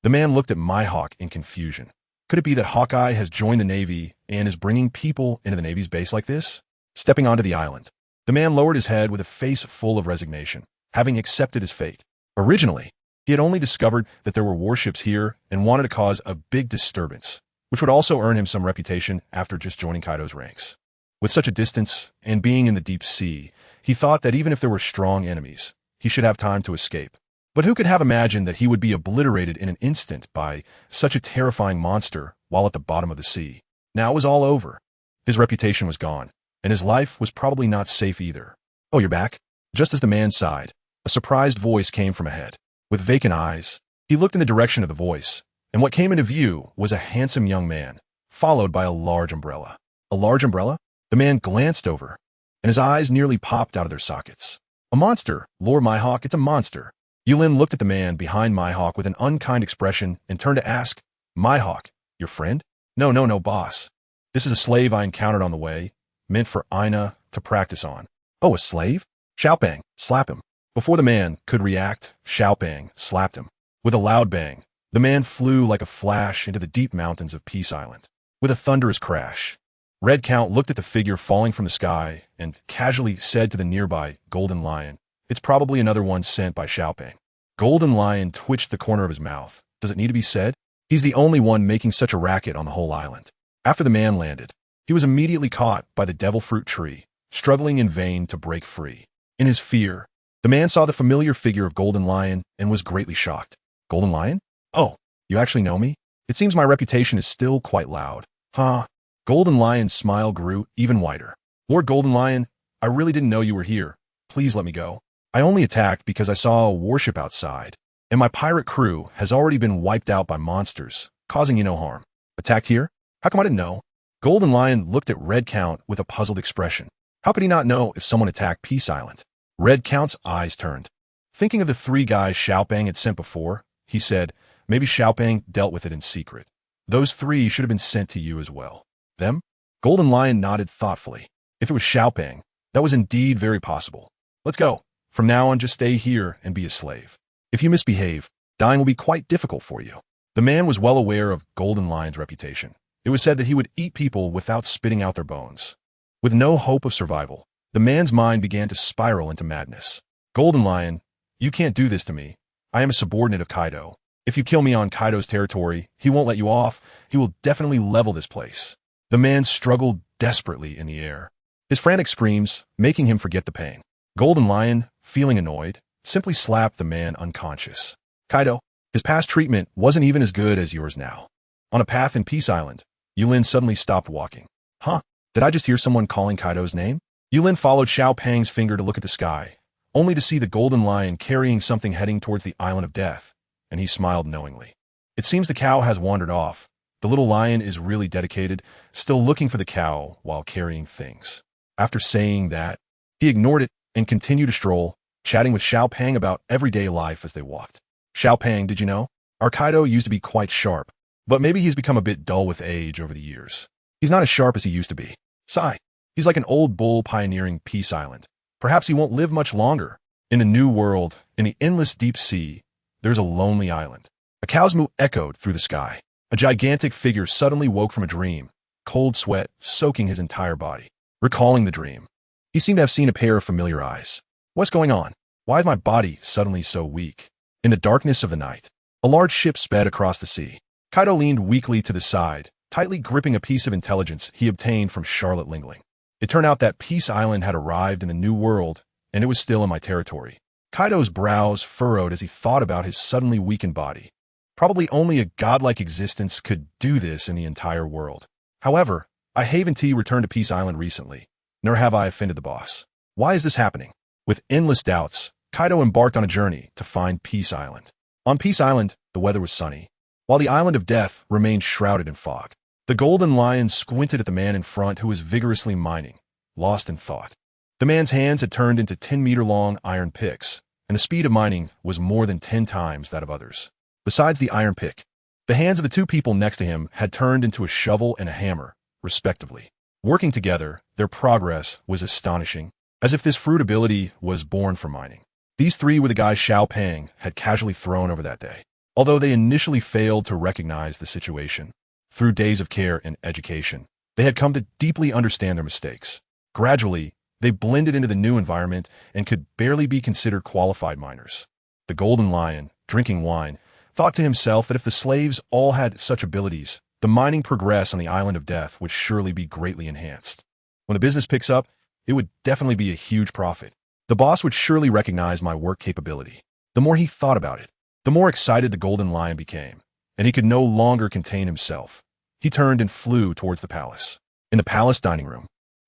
The man looked at Mihawk in confusion. Could it be that Hawkeye has joined the Navy and is bringing people into the Navy's base like this? Stepping onto the island, the man lowered his head with a face full of resignation, having accepted his fate. Originally, he had only discovered that there were warships here and wanted to cause a big disturbance, which would also earn him some reputation after just joining Kaido's ranks. With such a distance and being in the deep sea, he thought that even if there were strong enemies, he should have time to escape. But who could have imagined that he would be obliterated in an instant by such a terrifying monster while at the bottom of the sea? Now it was all over. His reputation was gone, and his life was probably not safe either. Oh, you're back? Just as the man sighed, a surprised voice came from ahead. With vacant eyes, he looked in the direction of the voice, and what came into view was a handsome young man, followed by a large umbrella. A large umbrella? The man glanced over, and his eyes nearly popped out of their sockets. A monster, Lord Mihawk, it's a monster. Yulin looked at the man behind Mihawk with an unkind expression and turned to ask, Mihawk, your friend? No, boss. This is a slave I encountered on the way, meant for Ina to practice on. Oh, a slave? Xiaopang, slap him. Before the man could react, Xiaopang slapped him. With a loud bang, the man flew like a flash into the deep mountains of Peace Island. With a thunderous crash, Red Count looked at the figure falling from the sky and casually said to the nearby Golden Lion, It's probably another one sent by Xiaopang. Golden Lion twitched the corner of his mouth. Does it need to be said? He's the only one making such a racket on the whole island. After the man landed, he was immediately caught by the devil fruit tree, struggling in vain to break free. In his fear, the man saw the familiar figure of Golden Lion and was greatly shocked. Golden Lion? Oh, you actually know me? It seems my reputation is still quite loud. Huh? Golden Lion's smile grew even wider. Lord Golden Lion, I really didn't know you were here. Please let me go. I only attacked because I saw a warship outside, and my pirate crew has already been wiped out by monsters, causing you no harm. Attacked here? How come I didn't know? Golden Lion looked at Red Count with a puzzled expression. How could he not know if someone attacked Peace Island? Red Count's eyes turned. Thinking of the three guys Xiaopang had sent before, he said, maybe Xiaopang dealt with it in secret. Those three should have been sent to you as well. Them? Golden Lion nodded thoughtfully. If it was Xiaopang, that was indeed very possible. Let's go. From now on, just stay here and be a slave. If you misbehave, dying will be quite difficult for you. The man was well aware of Golden Lion's reputation. It was said that he would eat people without spitting out their bones. With no hope of survival, the man's mind began to spiral into madness. Golden Lion, you can't do this to me. I am a subordinate of Kaido. If you kill me on Kaido's territory, he won't let you off. He will definitely level this place." The man struggled desperately in the air, his frantic screams making him forget the pain. Golden Lion, feeling annoyed, simply slapped the man unconscious. "Kaido, his past treatment wasn't even as good as yours now." On a path in Peace Island, Yulin suddenly stopped walking. "Huh? Did I just hear someone calling Kaido's name?" Yulin followed Xiao Pang's finger to look at the sky, only to see the Golden Lion carrying something heading towards the Island of Death, and he smiled knowingly. It seems the cow has wandered off. The little lion is really dedicated, still looking for the cow while carrying things. After saying that, he ignored it and continued to stroll, chatting with Xiao Pang about everyday life as they walked. "Xiao Pang, did you know? Our Kaido used to be quite sharp, but maybe he's become a bit dull with age over the years. He's not as sharp as he used to be. Sigh. He's like an old bull pioneering Peace Island. Perhaps he won't live much longer. In a new world, in the endless deep sea, there's a lonely island." A cow's moo echoed through the sky. A gigantic figure suddenly woke from a dream, cold sweat soaking his entire body. Recalling the dream, he seemed to have seen a pair of familiar eyes. "What's going on? Why is my body suddenly so weak?" In the darkness of the night, a large ship sped across the sea. Kaido leaned weakly to the side, tightly gripping a piece of intelligence he obtained from Charlotte Lingling. It turned out that Peace Island had arrived in the new world, and it was still in my territory. Kaido's brows furrowed as he thought about his suddenly weakened body. Probably only a godlike existence could do this in the entire world. However, I haven't returned to Peace Island recently, nor have I offended the boss. Why is this happening? With endless doubts, Kaido embarked on a journey to find Peace Island. On Peace Island, the weather was sunny, while the Island of Death remained shrouded in fog. The Golden Lion squinted at the man in front who was vigorously mining, lost in thought. The man's hands had turned into 10-meter-long iron picks, and the speed of mining was more than 10 times that of others. Besides the iron pick, the hands of the two people next to him had turned into a shovel and a hammer, respectively. Working together, their progress was astonishing, as if this fruit ability was born from mining. These three were the guys Xiao Pang had casually thrown over that day. Although they initially failed to recognize the situation, through days of care and education, they had come to deeply understand their mistakes. Gradually, they blended into the new environment and could barely be considered qualified miners. The Golden Lion, drinking wine, thought to himself that if the slaves all had such abilities, the mining progress on the Island of Death would surely be greatly enhanced. When the business picks up, it would definitely be a huge profit. The boss would surely recognize my work capability. The more he thought about it, the more excited the Golden Lion became, and he could no longer contain himself. He turned and flew towards the palace. In the palace dining room,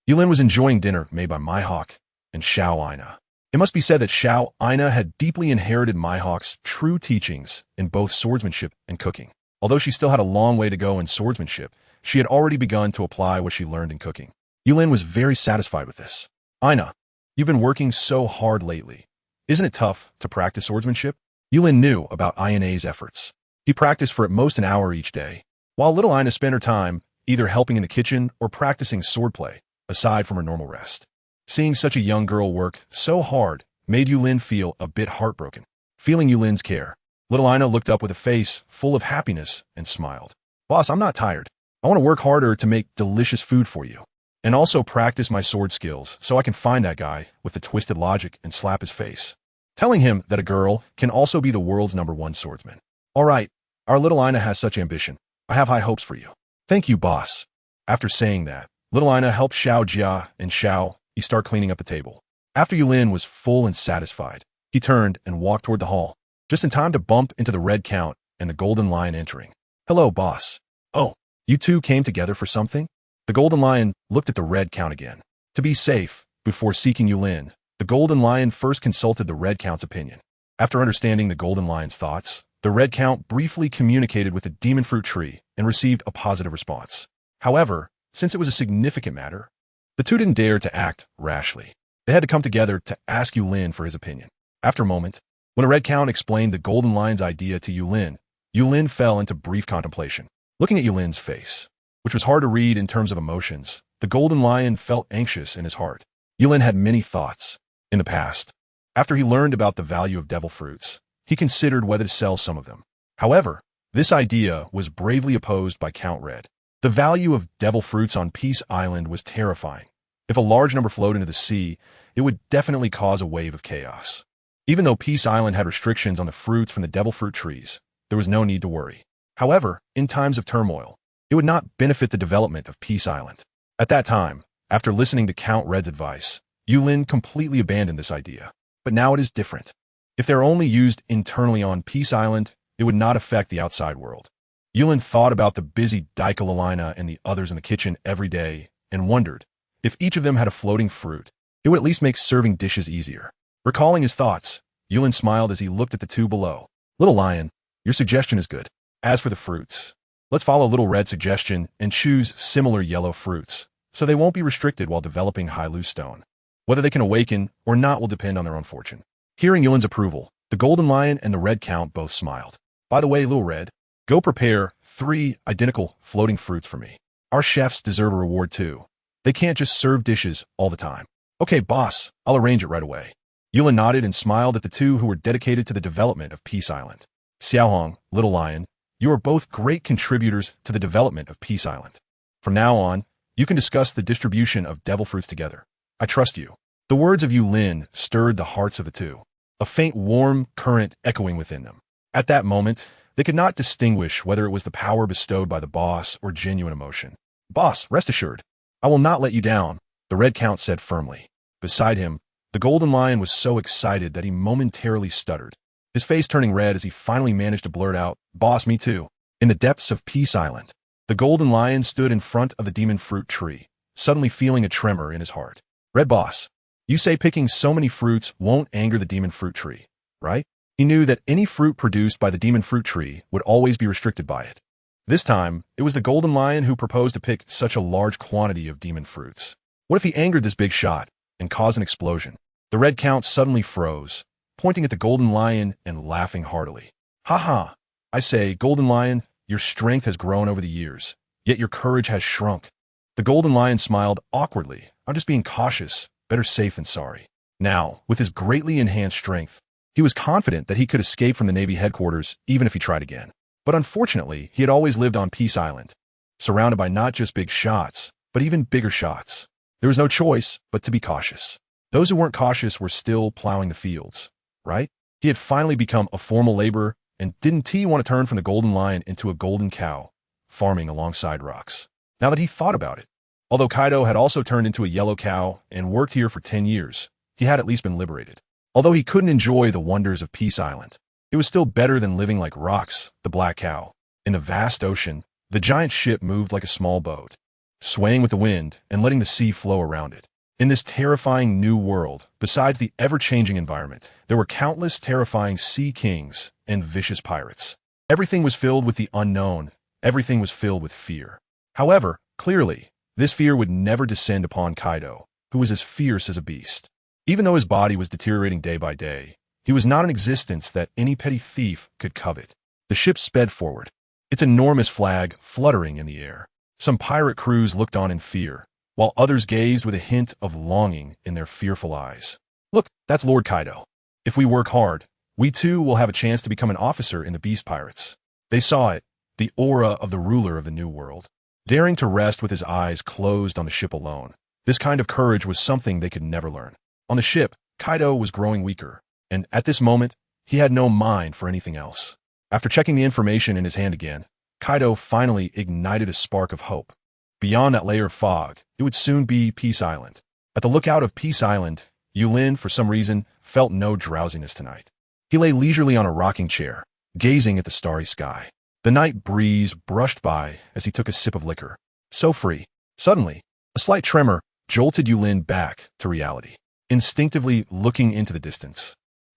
Yulin was enjoying dinner made by Mihawk and Xiao Aina. It must be said that Xiao Aina had deeply inherited Mihawk's true teachings in both swordsmanship and cooking. Although she still had a long way to go in swordsmanship, she had already begun to apply what she learned in cooking. Yulin was very satisfied with this. "Aina, you've been working so hard lately. Isn't it tough to practice swordsmanship?" Yulin knew about Ina's efforts. He practiced for at most an hour each day, while little Aina spent her time either helping in the kitchen or practicing swordplay, aside from her normal rest. Seeing such a young girl work so hard made Yulin feel a bit heartbroken. Feeling Yulin's care, little Aina looked up with a face full of happiness and smiled. "Boss, I'm not tired. I want to work harder to make delicious food for you, and also practice my sword skills so I can find that guy with the twisted logic and slap his face, telling him that a girl can also be the world's #1 swordsman." "All right, our little Aina has such ambition. I have high hopes for you." "Thank you, boss." After saying that, little Aina helped Xiao Jia and Xiao Yi start cleaning up the table. After Yulin was full and satisfied, he turned and walked toward the hall, just in time to bump into the Red Count and the Golden Lion entering. "Hello, boss." "Oh, you two came together for something?" The Golden Lion looked at the Red Count again. To be safe, before seeking Yulin, the Golden Lion first consulted the Red Count's opinion. After understanding the Golden Lion's thoughts, the Red Count briefly communicated with the demon fruit tree and received a positive response. However, since it was a significant matter, the two didn't dare to act rashly. They had to come together to ask Yulin for his opinion. After a moment, when a Red Count explained the Golden Lion's idea to Yulin, Yulin fell into brief contemplation. Looking at Yulin's face, which was hard to read in terms of emotions, the Golden Lion felt anxious in his heart. Yulin had many thoughts. In the past, after he learned about the value of devil fruits, he considered whether to sell some of them. However, this idea was bravely opposed by Count Red. The value of devil fruits on Peace Island was terrifying. If a large number flowed into the sea, it would definitely cause a wave of chaos. Even though Peace Island had restrictions on the fruits from the devil fruit trees, there was no need to worry. However, in times of turmoil, it would not benefit the development of Peace Island. At that time, after listening to Count Red's advice, Yulin completely abandoned this idea. But now it is different. If they're only used internally on Peace Island, it would not affect the outside world. Yulin thought about the busy Daikalilina and the others in the kitchen every day and wondered, if each of them had a floating fruit, it would at least make serving dishes easier. Recalling his thoughts, Yulin smiled as he looked at the two below. Little Lion, your suggestion is good. As for the fruits, let's follow Little Red's suggestion and choose similar yellow fruits, so they won't be restricted while developing Hailu Stone. Whether they can awaken or not will depend on their own fortune. Hearing Yulin's approval, the Golden Lion and the Red Count both smiled. By the way, Little Red, go prepare 3 identical floating fruits for me. Our chefs deserve a reward too. They can't just serve dishes all the time. Okay, boss, I'll arrange it right away. Yulin nodded and smiled at the two who were dedicated to the development of Peace Island. Xiaohong, Little Lion, you are both great contributors to the development of Peace Island. From now on, you can discuss the distribution of devil fruits together. I trust you. The words of Yulin stirred the hearts of the two, a faint warm current echoing within them. At that moment, they could not distinguish whether it was the power bestowed by the boss or genuine emotion. Boss, rest assured, I will not let you down, the Red Count said firmly. Beside him, the Golden Lion was so excited that he momentarily stuttered, his face turning red as he finally managed to blurt out, Boss, me too. In the depths of Peace Island, the Golden Lion stood in front of the demon fruit tree, suddenly feeling a tremor in his heart. Red Boss, you say picking so many fruits won't anger the demon fruit tree, right? He knew that any fruit produced by the demon fruit tree would always be restricted by it. This time, it was the Golden Lion who proposed to pick such a large quantity of demon fruits. What if he angered this big shot and caused an explosion? The Red Count suddenly froze, pointing at the Golden Lion and laughing heartily. Ha ha! I say, Golden Lion, your strength has grown over the years, yet your courage has shrunk. The Golden Lion smiled awkwardly. I'm just being cautious, better safe than sorry. Now, with his greatly enhanced strength, he was confident that he could escape from the Navy headquarters even if he tried again. But unfortunately, he had always lived on Peace Island, surrounded by not just big shots, but even bigger shots. There was no choice but to be cautious. Those who weren't cautious were still plowing the fields, right? He had finally become a formal laborer, and didn't he want to turn from the Golden Lion into a golden cow, farming alongside rocks? Now that he thought about it, although Kaido had also turned into a yellow cow and worked here for 10 years, he had at least been liberated. Although he couldn't enjoy the wonders of Peace Island, it was still better than living like rocks, the Black Cow. In the vast ocean, the giant ship moved like a small boat, swaying with the wind and letting the sea flow around it. In this terrifying new world, besides the ever-changing environment, there were countless terrifying sea kings and vicious pirates. Everything was filled with the unknown. Everything was filled with fear. However, clearly, this fear would never descend upon Kaido, who was as fierce as a beast. Even though his body was deteriorating day by day, he was not an existence that any petty thief could covet. The ship sped forward, its enormous flag fluttering in the air. Some pirate crews looked on in fear, while others gazed with a hint of longing in their fearful eyes. Look, that's Lord Kaido. If we work hard, we too will have a chance to become an officer in the Beast Pirates. They saw it, the aura of the ruler of the New World. Daring to rest with his eyes closed on the ship alone, this kind of courage was something they could never learn. On the ship, Kaido was growing weaker, and at this moment, he had no mind for anything else. After checking the information in his hand again, Kaido finally ignited a spark of hope. Beyond that layer of fog, it would soon be Peace Island. At the lookout of Peace Island, Yulin, for some reason, felt no drowsiness tonight. He lay leisurely on a rocking chair, gazing at the starry sky. The night breeze brushed by as he took a sip of liquor. So free. Suddenly, a slight tremor jolted Yulin back to reality, instinctively looking into the distance.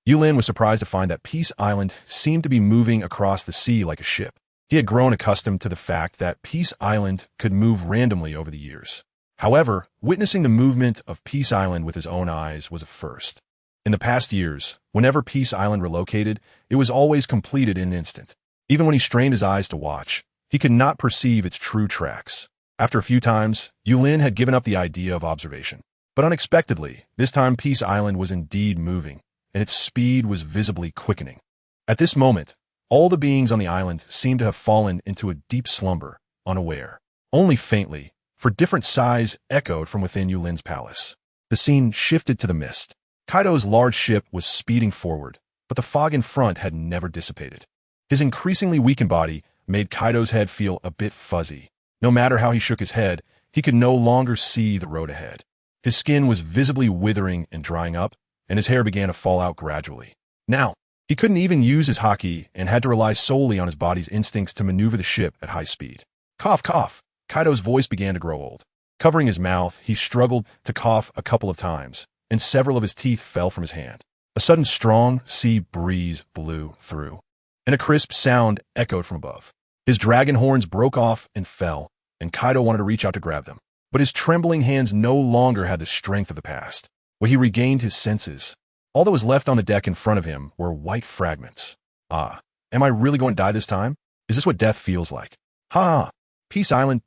Yulin was surprised to find that Peace Island seemed to be moving across the sea like a ship. He had grown accustomed to the fact that Peace Island could move randomly over the years. However, witnessing the movement of Peace Island with his own eyes was a first. In the past years, whenever Peace Island relocated, it was always completed in an instant. Even when he strained his eyes to watch, he could not perceive its true tracks. After a few times, Yulin had given up the idea of observation. But unexpectedly, this time Peace Island was indeed moving, and its speed was visibly quickening. At this moment, all the beings on the island seemed to have fallen into a deep slumber, unaware. Only faintly, for different sighs echoed from within Yulin's palace. The scene shifted to the mist. Kaido's large ship was speeding forward, but the fog in front had never dissipated. His increasingly weakened body made Kaido's head feel a bit fuzzy. No matter how he shook his head, he could no longer see the road ahead. His skin was visibly withering and drying up, and his hair began to fall out gradually. Now, he couldn't even use his haki and had to rely solely on his body's instincts to maneuver the ship at high speed. Cough, cough. Kaido's voice began to grow old. Covering his mouth, he struggled to cough a couple of times, and several of his teeth fell from his hand. A sudden strong sea breeze blew through, and a crisp sound echoed from above. His dragon horns broke off and fell, and Kaido wanted to reach out to grab them. But his trembling hands no longer had the strength of the past. When he regained his senses, all that was left on the deck in front of him were white fragments. Ah, am I really going to die this time? Is this what death feels like? Ha! Peace Island,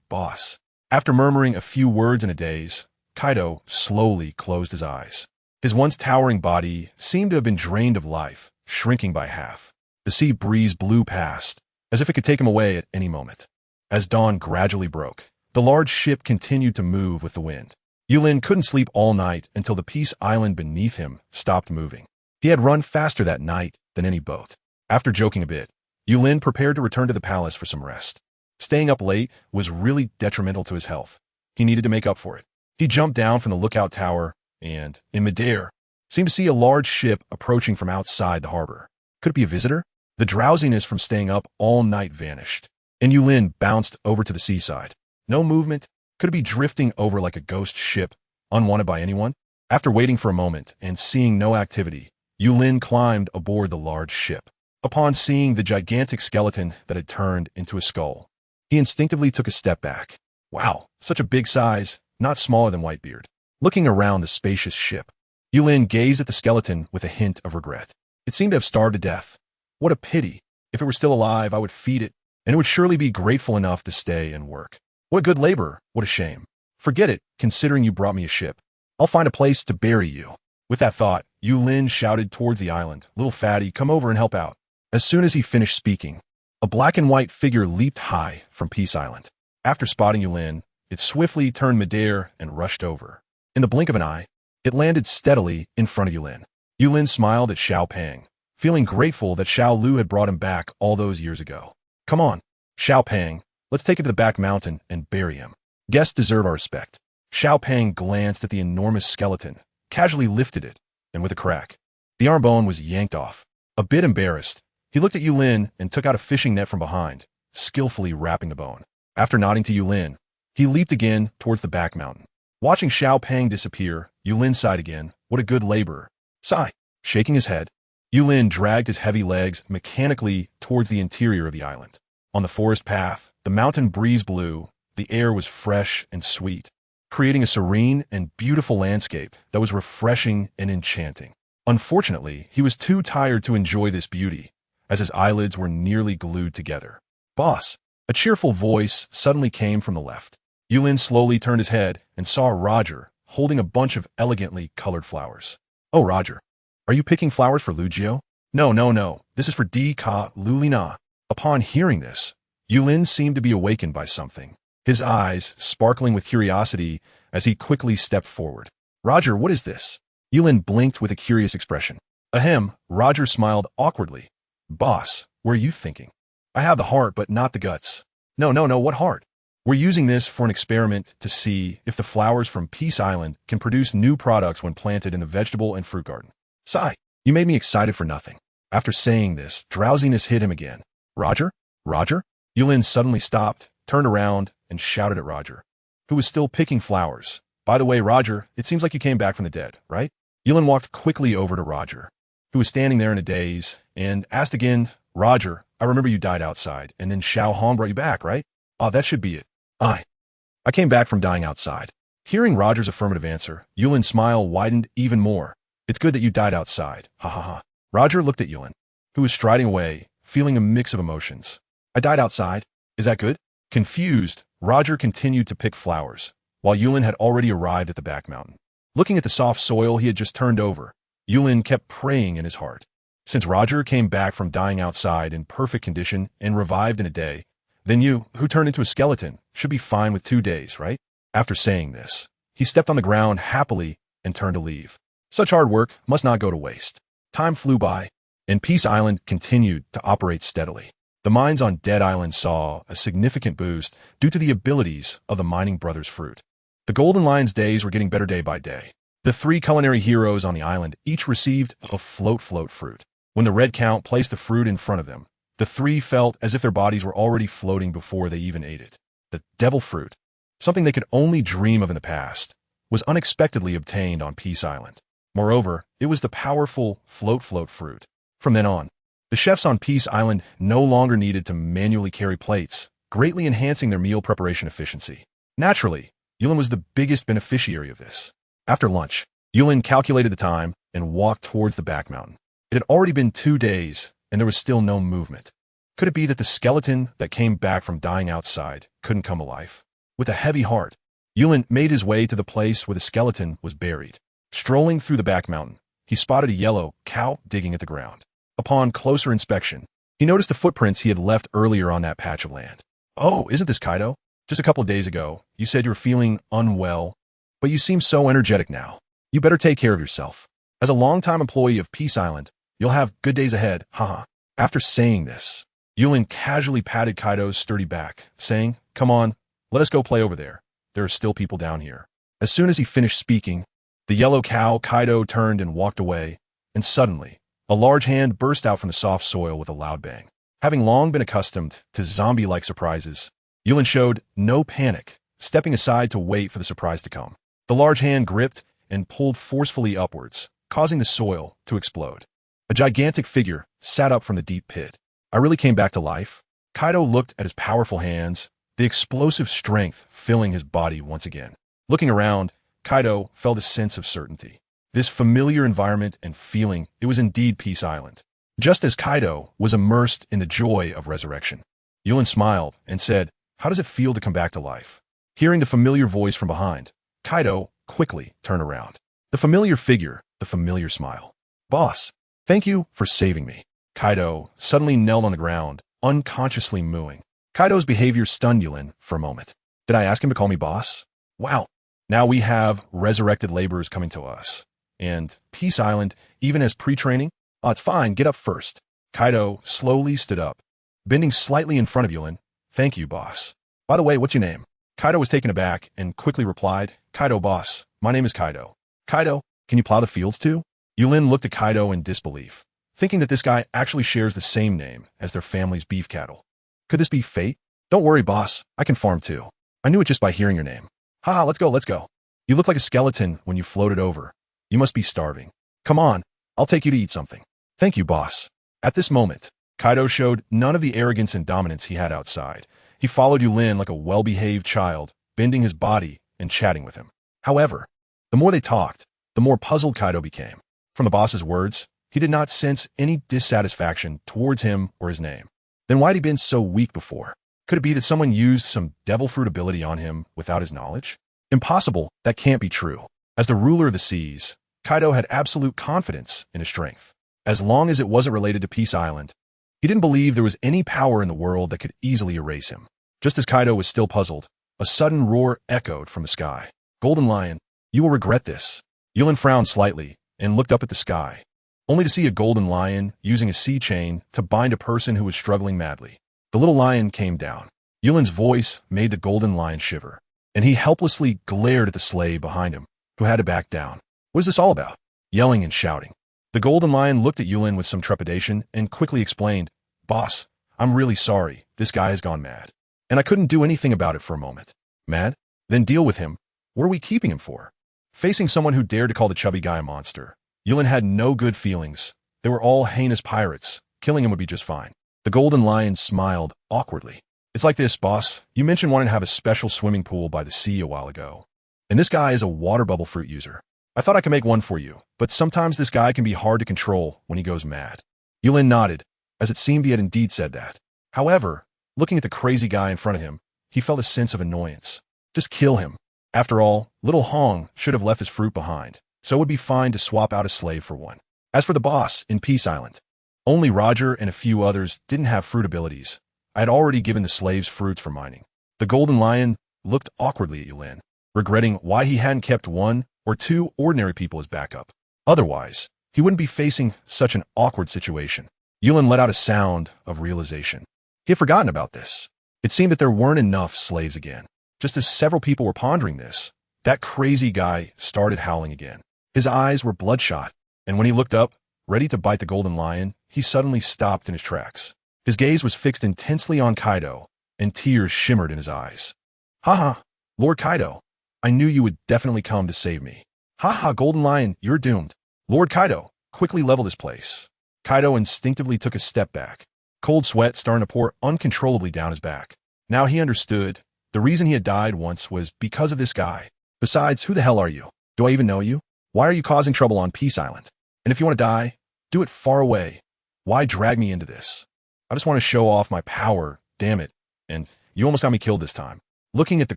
boss. After murmuring a few words in a daze, Kaido slowly closed his eyes. His once towering body seemed to have been drained of life, shrinking by half. The sea breeze blew past, as if it could take him away at any moment. As dawn gradually broke, the large ship continued to move with the wind. Yulin couldn't sleep all night until the Peace Island beneath him stopped moving. He had run faster that night than any boat. After joking a bit, Yulin prepared to return to the palace for some rest. Staying up late was really detrimental to his health. He needed to make up for it. He jumped down from the lookout tower and, in midair, seemed to see a large ship approaching from outside the harbor. Could it be a visitor? The drowsiness from staying up all night vanished, and Yulin bounced over to the seaside. No movement. Could it be drifting over like a ghost ship, unwanted by anyone? After waiting for a moment and seeing no activity, Yulin climbed aboard the large ship. Upon seeing the gigantic skeleton that had turned into a skull, he instinctively took a step back. Wow, such a big size, not smaller than Whitebeard. Looking around the spacious ship, Yulin gazed at the skeleton with a hint of regret. It seemed to have starved to death. What a pity. If it were still alive, I would feed it, and it would surely be grateful enough to stay and work. What a good labor. What a shame. Forget it, considering you brought me a ship. I'll find a place to bury you. With that thought, Yulin shouted towards the island, "Little fatty, come over and help out." As soon as he finished speaking, a black and white figure leaped high from Peace Island. After spotting Yulin, it swiftly turned midair and rushed over. In the blink of an eye, it landed steadily in front of Yulin. Yulin smiled at Xiao Pang, feeling grateful that Xiao Lu had brought him back all those years ago. Come on, Xiao Pang, let's take it to the back mountain and bury him. Guests deserve our respect. Xiao Pang glanced at the enormous skeleton, casually lifted it, and with a crack, the arm bone was yanked off. A bit embarrassed, he looked at Yulin and took out a fishing net from behind, skillfully wrapping the bone. After nodding to Yulin, he leaped again towards the back mountain. Watching Xiao Pang disappear, Yulin sighed again. What a good laborer. Sigh. Shaking his head, Yulin dragged his heavy legs mechanically towards the interior of the island. On the forest path, the mountain breeze blew. The air was fresh and sweet, creating a serene and beautiful landscape that was refreshing and enchanting. Unfortunately, he was too tired to enjoy this beauty, as his eyelids were nearly glued together. Boss, a cheerful voice suddenly came from the left. Yulin slowly turned his head and saw Roger holding a bunch of elegantly colored flowers. Oh, Roger, are you picking flowers for Lugio? No. This is for Ka Lulina. Upon hearing this, Yulin seemed to be awakened by something, his eyes sparkling with curiosity as he quickly stepped forward. Roger, what is this? Yulin blinked with a curious expression. Ahem, Roger smiled awkwardly. Boss, what are you thinking? I have the heart, but not the guts. No, what heart? We're using this for an experiment to see if the flowers from Peace Island can produce new products when planted in the vegetable and fruit garden. Sigh, you made me excited for nothing. After saying this, drowsiness hit him again. Roger? Yulin suddenly stopped, turned around, and shouted at Roger, who was still picking flowers. By the way, Roger, it seems like you came back from the dead, right? Yulin walked quickly over to Roger, who was standing there in a daze, and asked again, Roger, I remember you died outside, and then Xiao Hong brought you back, right? Ah, that should be it. I came back from dying outside. Hearing Roger's affirmative answer, Yulin's smile widened even more. It's good that you died outside. Ha ha ha. Roger looked at Yulin, who was striding away, feeling a mix of emotions. I died outside. Is that good? Confused, Roger continued to pick flowers, while Yulin had already arrived at the back mountain. Looking at the soft soil he had just turned over, Yulin kept praying in his heart. Since Roger came back from dying outside in perfect condition and revived in a day, then you, who turned into a skeleton, should be fine with 2 days, right? After saying this, he stepped on the ground happily and turned to leave. Such hard work must not go to waste. Time flew by, and Peace Island continued to operate steadily. The mines on Dead Island saw a significant boost due to the abilities of the mining brothers' fruit. The Golden Lion's days were getting better day by day. The three culinary heroes on the island each received a float fruit. When the Red Count placed the fruit in front of them, the three felt as if their bodies were already floating before they even ate it. The devil fruit, something they could only dream of in the past, was unexpectedly obtained on Peace Island. Moreover, it was the powerful float fruit. From then on, the chefs on Peace Island no longer needed to manually carry plates, greatly enhancing their meal preparation efficiency. Naturally, Yulin was the biggest beneficiary of this. After lunch, Yulin calculated the time and walked towards the back mountain. It had already been 2 days, and there was still no movement. Could it be that the skeleton that came back from dying outside couldn't come alive? With a heavy heart, Yulin made his way to the place where the skeleton was buried. Strolling through the back mountain, he spotted a yellow cow digging at the ground. Upon closer inspection, he noticed the footprints he had left earlier on that patch of land. "Oh, isn't this Kaido? Just a couple of days ago, you said you were feeling unwell, but you seem so energetic now. You better take care of yourself. As a longtime employee of Peace Island, you'll have good days ahead, haha." After saying this, Yulin casually patted Kaido's sturdy back, saying, "Come on, let us go play over there. There are still people down here." As soon as he finished speaking, the yellow cow Kaido turned and walked away, and suddenly, a large hand burst out from the soft soil with a loud bang. Having long been accustomed to zombie-like surprises, Yulin showed no panic, stepping aside to wait for the surprise to come. The large hand gripped and pulled forcefully upwards, causing the soil to explode. A gigantic figure sat up from the deep pit. "I really came back to life?" Kaido looked at his powerful hands, the explosive strength filling his body once again. Looking around, Kaido felt a sense of certainty. This familiar environment and feeling, it was indeed Peace Island. Just as Kaido was immersed in the joy of resurrection, Yulin smiled and said, "How does it feel to come back to life?" Hearing the familiar voice from behind, Kaido quickly turned around. The familiar figure, the familiar smile. "Boss, thank you for saving me." Kaido suddenly knelt on the ground, unconsciously mooing. Kaido's behavior stunned Yulin for a moment. "Did I ask him to call me boss? Wow. Now we have resurrected laborers coming to us. And Peace Island, even as pre-training? Oh, it's fine, get up first." Kaido slowly stood up, bending slightly in front of Yulin. "Thank you, boss. By the way, what's your name?" Kaido was taken aback and quickly replied, "Kaido, boss. My name is Kaido." "Kaido, can you plow the fields too?" Yulin looked at Kaido in disbelief, thinking that this guy actually shares the same name as their family's beef cattle. Could this be fate? "Don't worry, boss. I can farm too. I knew it just by hearing your name." "Haha, let's go. You look like a skeleton when you floated over. You must be starving. Come on, I'll take you to eat something." "Thank you, boss." At this moment, Kaido showed none of the arrogance and dominance he had outside. He followed Yulin like a well-behaved child, bending his body and chatting with him. However, the more they talked, the more puzzled Kaido became. From the boss's words, he did not sense any dissatisfaction towards him or his name. Then why'd he been so weak before? Could it be that someone used some devil fruit ability on him without his knowledge? Impossible, that can't be true. As the ruler of the seas, Kaido had absolute confidence in his strength. As long as it wasn't related to Peace Island, he didn't believe there was any power in the world that could easily erase him. Just as Kaido was still puzzled, a sudden roar echoed from the sky. "Golden Lion, you will regret this." Yulin frowned slightly and looked up at the sky, only to see a golden lion using a sea chain to bind a person who was struggling madly. The little lion came down. Yulin's voice made the golden lion shiver, and he helplessly glared at the slave behind him, who had to back down. What is this all about? Yelling and shouting. The golden lion looked at Yulin with some trepidation and quickly explained, "Boss, I'm really sorry. This guy has gone mad. And I couldn't do anything about it for a moment." "Mad? Then deal with him. What are we keeping him for?" Facing someone who dared to call the chubby guy a monster, Yulin had no good feelings. They were all heinous pirates. Killing him would be just fine. The golden lion smiled awkwardly. "It's like this, boss. You mentioned wanting to have a special swimming pool by the sea a while ago. And this guy is a water bubble fruit user. I thought I could make one for you, but sometimes this guy can be hard to control when he goes mad." Yulin nodded, as it seemed he had indeed said that. However, looking at the crazy guy in front of him, he felt a sense of annoyance. Just kill him. After all, little Hong should have left his fruit behind, so it would be fine to swap out a slave for one. As for the boss in Peace Island, only Roger and a few others didn't have fruit abilities. I had already given the slaves fruits for mining. The golden lion looked awkwardly at Yulin, regretting why he hadn't kept one or two ordinary people as backup. Otherwise, he wouldn't be facing such an awkward situation. Yulin let out a sound of realization. He had forgotten about this. It seemed that there weren't enough slaves again. Just as several people were pondering this, that crazy guy started howling again. His eyes were bloodshot, and when he looked up, ready to bite the golden lion, he suddenly stopped in his tracks. His gaze was fixed intensely on Kaido, and tears shimmered in his eyes. "Haha, Lord Kaido, I knew you would definitely come to save me. Haha, Golden Lion, you're doomed. Lord Kaido, quickly level this place." Kaido instinctively took a step back, cold sweat starting to pour uncontrollably down his back. Now he understood. The reason he had died once was because of this guy. Besides, who the hell are you? Do I even know you? Why are you causing trouble on Peace Island? And if you want to die, do it far away. Why drag me into this? I just want to show off my power, damn it. And you almost got me killed this time. Looking at the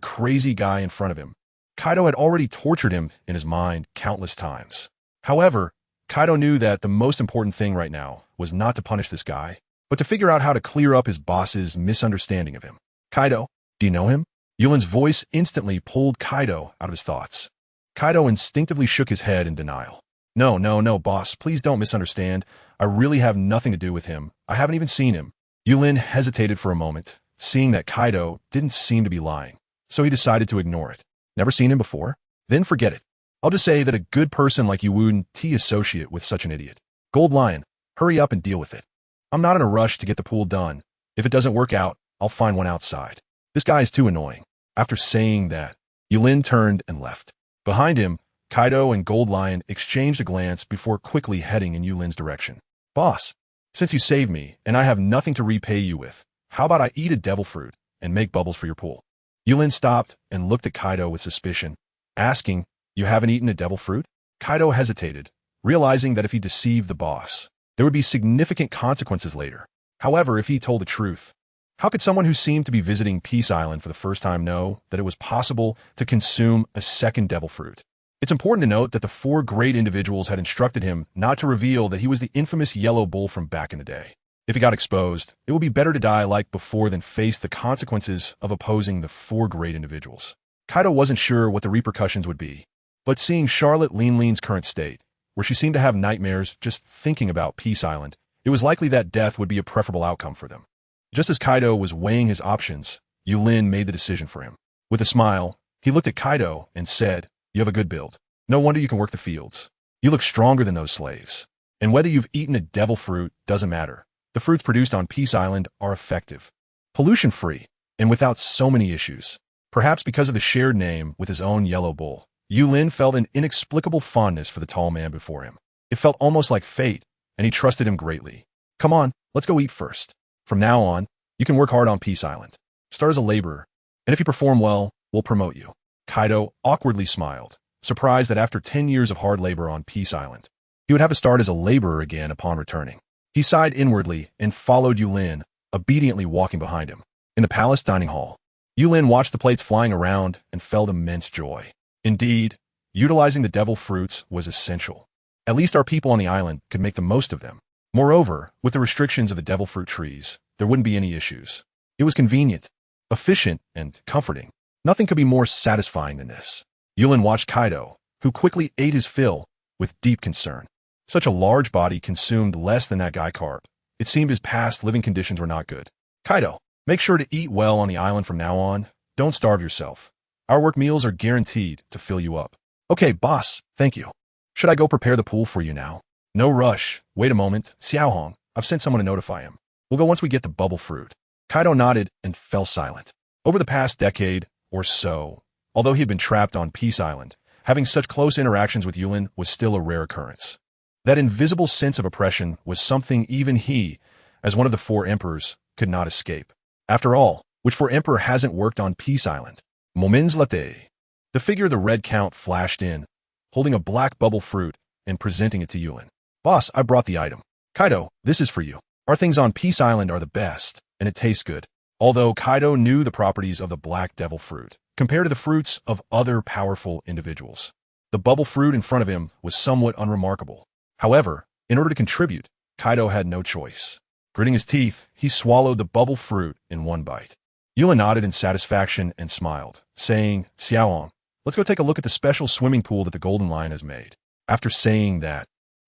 crazy guy in front of him, Kaido had already tortured him in his mind countless times. However, Kaido knew that the most important thing right now was not to punish this guy, but to figure out how to clear up his boss's misunderstanding of him. "Kaido, do you know him?" Yulin's voice instantly pulled Kaido out of his thoughts. Kaido instinctively shook his head in denial. No, boss, please don't misunderstand. I really have nothing to do with him. I haven't even seen him." Yulin hesitated for a moment, seeing that Kaido didn't seem to be lying, so he decided to ignore it. "Never seen him before? Then forget it. I'll just say that a good person like you wouldn't associate with such an idiot. Gold Lion, hurry up and deal with it. I'm not in a rush to get the pool done. If it doesn't work out, I'll find one outside. This guy is too annoying." After saying that, Yulin turned and left. Behind him, Kaido and Gold Lion exchanged a glance before quickly heading in Yulin's direction. "Boss, since you saved me and I have nothing to repay you with, how about I eat a devil fruit and make bubbles for your pool?" Yulin stopped and looked at Kaido with suspicion, asking, "You haven't eaten a devil fruit?" Kaido hesitated, realizing that if he deceived the boss, there would be significant consequences later. However, if he told the truth, how could someone who seemed to be visiting Peace Island for the first time know that it was possible to consume a second devil fruit? It's important to note that the four great individuals had instructed him not to reveal that he was the infamous Yellow Bull from back in the day. If he got exposed, it would be better to die like before than face the consequences of opposing the four great individuals. Kaido wasn't sure what the repercussions would be, but seeing Charlotte Lean's current state, where she seemed to have nightmares just thinking about Peace Island, it was likely that death would be a preferable outcome for them. Just as Kaido was weighing his options, Yulin made the decision for him. With a smile, he looked at Kaido and said, "You have a good build. No wonder you can work the fields. You look stronger than those slaves. And whether you've eaten a devil fruit doesn't matter. The fruits produced on Peace Island are effective, pollution-free, and without so many issues." Perhaps because of the shared name with his own Yellow Bull, Yulin felt an inexplicable fondness for the tall man before him. It felt almost like fate, and he trusted him greatly. "Come on, let's go eat first. From now on, you can work hard on Peace Island. Start as a laborer, and if you perform well, we'll promote you." Kaido awkwardly smiled, surprised that after 10 years of hard labor on Peace Island, he would have to start as a laborer again upon returning. He sighed inwardly and followed Yulin, obediently walking behind him. In the palace dining hall, Yulin watched the plates flying around and felt immense joy. Indeed, utilizing the devil fruits was essential. At least our people on the island could make the most of them. Moreover, with the restrictions of the devil fruit trees, there wouldn't be any issues. It was convenient, efficient, and comforting. Nothing could be more satisfying than this. Yulin watched Kaido, who quickly ate his fill, with deep concern. Such a large body consumed less than that guy carp. It seemed his past living conditions were not good. "Kaido, make sure to eat well on the island from now on. Don't starve yourself. Our work meals are guaranteed to fill you up." "Okay, boss, thank you. Should I go prepare the pool for you now?" "No rush. Wait a moment. Xiaohong, I've sent someone to notify him. We'll go once we get the bubble fruit." Kaido nodded and fell silent. Over the past decade or so, although he had been trapped on Peace Island, having such close interactions with Yulin was still a rare occurrence. That invisible sense of oppression was something even he, as one of the four emperors, could not escape. After all, which four emperor hasn't worked on Peace Island? Momins-Late. The figure of the Red Count flashed in, holding a black bubble fruit and presenting it to Yulin. "Boss, I brought the item. Kaido, this is for you. Our things on Peace Island are the best, and it tastes good." Although Kaido knew the properties of the black devil fruit, compared to the fruits of other powerful individuals, the bubble fruit in front of him was somewhat unremarkable. However, in order to contribute, Kaido had no choice. Gritting his teeth, he swallowed the bubble fruit in one bite. Yulin nodded in satisfaction and smiled, saying, "Xiaohong, let's go take a look at the special swimming pool that the Golden Lion has made." After saying that,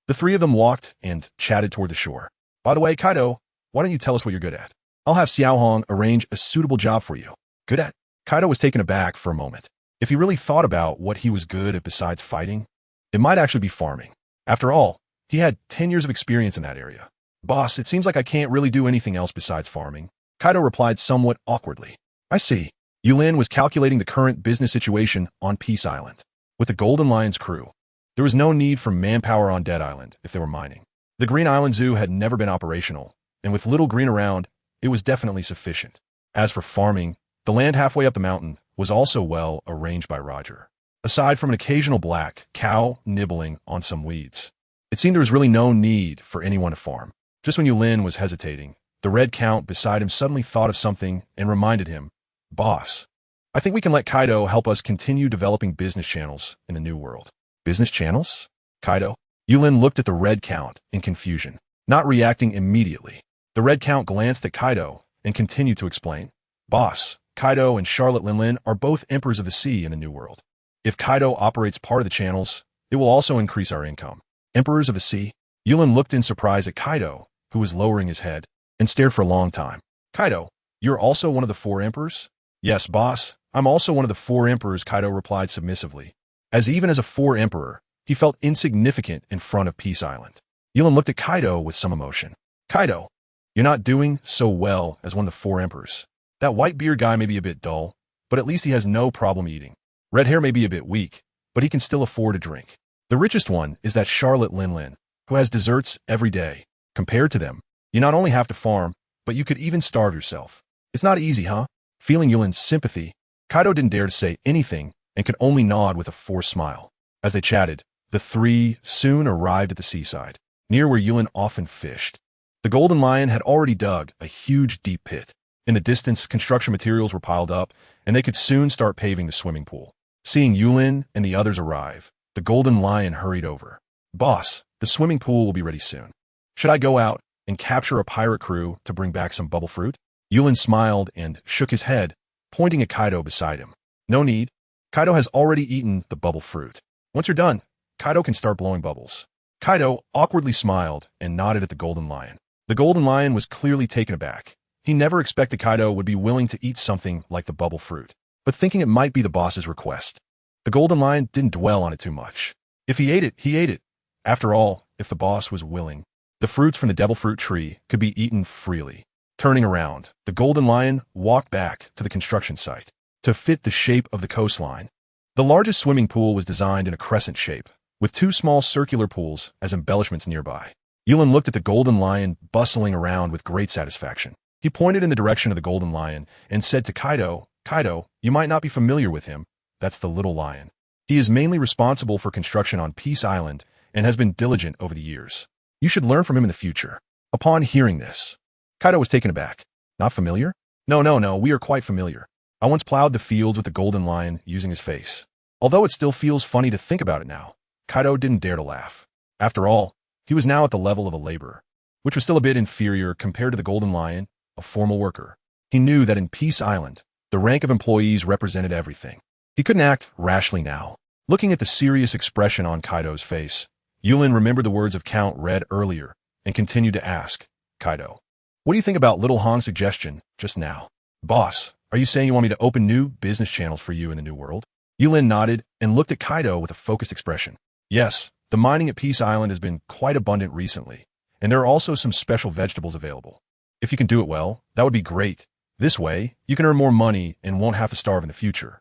The three of them walked and chatted toward the shore. By the way, Kaido, why don't you tell us what you're good at? I'll have Xiao Hong arrange a suitable job for you. Good at? Kaido was taken aback for a moment. If he really thought about what he was good at besides fighting, it might actually be farming. After all, he had 10 years of experience in that area. Boss, it seems like I can't really do anything else besides farming. Kaido replied somewhat awkwardly. I see. Yulin was calculating the current business situation on Peace Island. With the Golden Lion's crew, there was no need for manpower on Dead Island if they were mining. The Green Island Zoo had never been operational, and with little green around, it was definitely sufficient. As for farming, the land halfway up the mountain was also well arranged by Roger. Aside from an occasional black cow nibbling on some weeds, it seemed there was really no need for anyone to farm. Just when Yulin was hesitating, the red count beside him suddenly thought of something and reminded him, Boss, I think we can let Kaido help us continue developing business channels in the new world. Business channels? Kaido? Yulin looked at the red count in confusion, not reacting immediately. The red count glanced at Kaido and continued to explain. Boss, Kaido and Charlotte Linlin are both emperors of the sea in the new world. If Kaido operates part of the channels, it will also increase our income. Emperors of the sea? Yulin looked in surprise at Kaido, who was lowering his head, and stared for a long time. Kaido, you're also one of the 4 emperors? Yes, boss, I'm also one of the 4 emperors, Kaido replied submissively. Even as a 4 emperor, he felt insignificant in front of Peace Island. Yulin looked at Kaido with some emotion. Kaido, you're not doing so well as one of the 4 emperors. That white beard guy may be a bit dull, but at least he has no problem eating. Red hair may be a bit weak, but he can still afford a drink. The richest one is that Charlotte Linlin, who has desserts every day. Compared to them, you not only have to farm, but you could even starve yourself. It's not easy, huh? Feeling Yulin's sympathy, Kaido didn't dare to say anything and could only nod with a forced smile. As they chatted, the 3 soon arrived at the seaside, near where Yulin often fished. The Golden Lion had already dug a huge deep pit. In the distance, construction materials were piled up, and they could soon start paving the swimming pool. Seeing Yulin and the others arrive, the Golden Lion hurried over. Boss, the swimming pool will be ready soon. Should I go out and capture a pirate crew to bring back some bubble fruit? Yulin smiled and shook his head, pointing at Kaido beside him. No need. Kaido has already eaten the bubble fruit. Once you're done, Kaido can start blowing bubbles. Kaido awkwardly smiled and nodded at the Golden Lion. The Golden Lion was clearly taken aback. He never expected Kaido would be willing to eat something like the bubble fruit, but thinking it might be the boss's request, the Golden Lion didn't dwell on it too much. If he ate it, he ate it. After all, if the boss was willing, the fruits from the devil fruit tree could be eaten freely. Turning around, the Golden Lion walked back to the construction site to fit the shape of the coastline. The largest swimming pool was designed in a crescent shape, with 2 small circular pools as embellishments nearby. Yulin looked at the Golden Lion bustling around with great satisfaction. He pointed in the direction of the Golden Lion and said to Kaido, Kaido, you might not be familiar with him. That's the Little Lion. He is mainly responsible for construction on Peace Island and has been diligent over the years. You should learn from him in the future. Upon hearing this, Kaido was taken aback. Not familiar? No, we are quite familiar. I once plowed the fields with the Golden Lion using his face. Although it still feels funny to think about it now, Kaido didn't dare to laugh. After all, he was now at the level of a laborer, which was still a bit inferior compared to the Golden Lion, a formal worker. He knew that in Peace Island, the rank of employees represented everything. He couldn't act rashly now. Looking at the serious expression on Kaido's face, Yulin remembered the words of Count read earlier and continued to ask, Kaido, what do you think about Little Hong's suggestion just now? Boss, are you saying you want me to open new business channels for you in the new world? Yulin nodded and looked at Kaido with a focused expression. Yes, the mining at Peace Island has been quite abundant recently, and there are also some special vegetables available. If you can do it well, that would be great. This way, you can earn more money and won't have to starve in the future.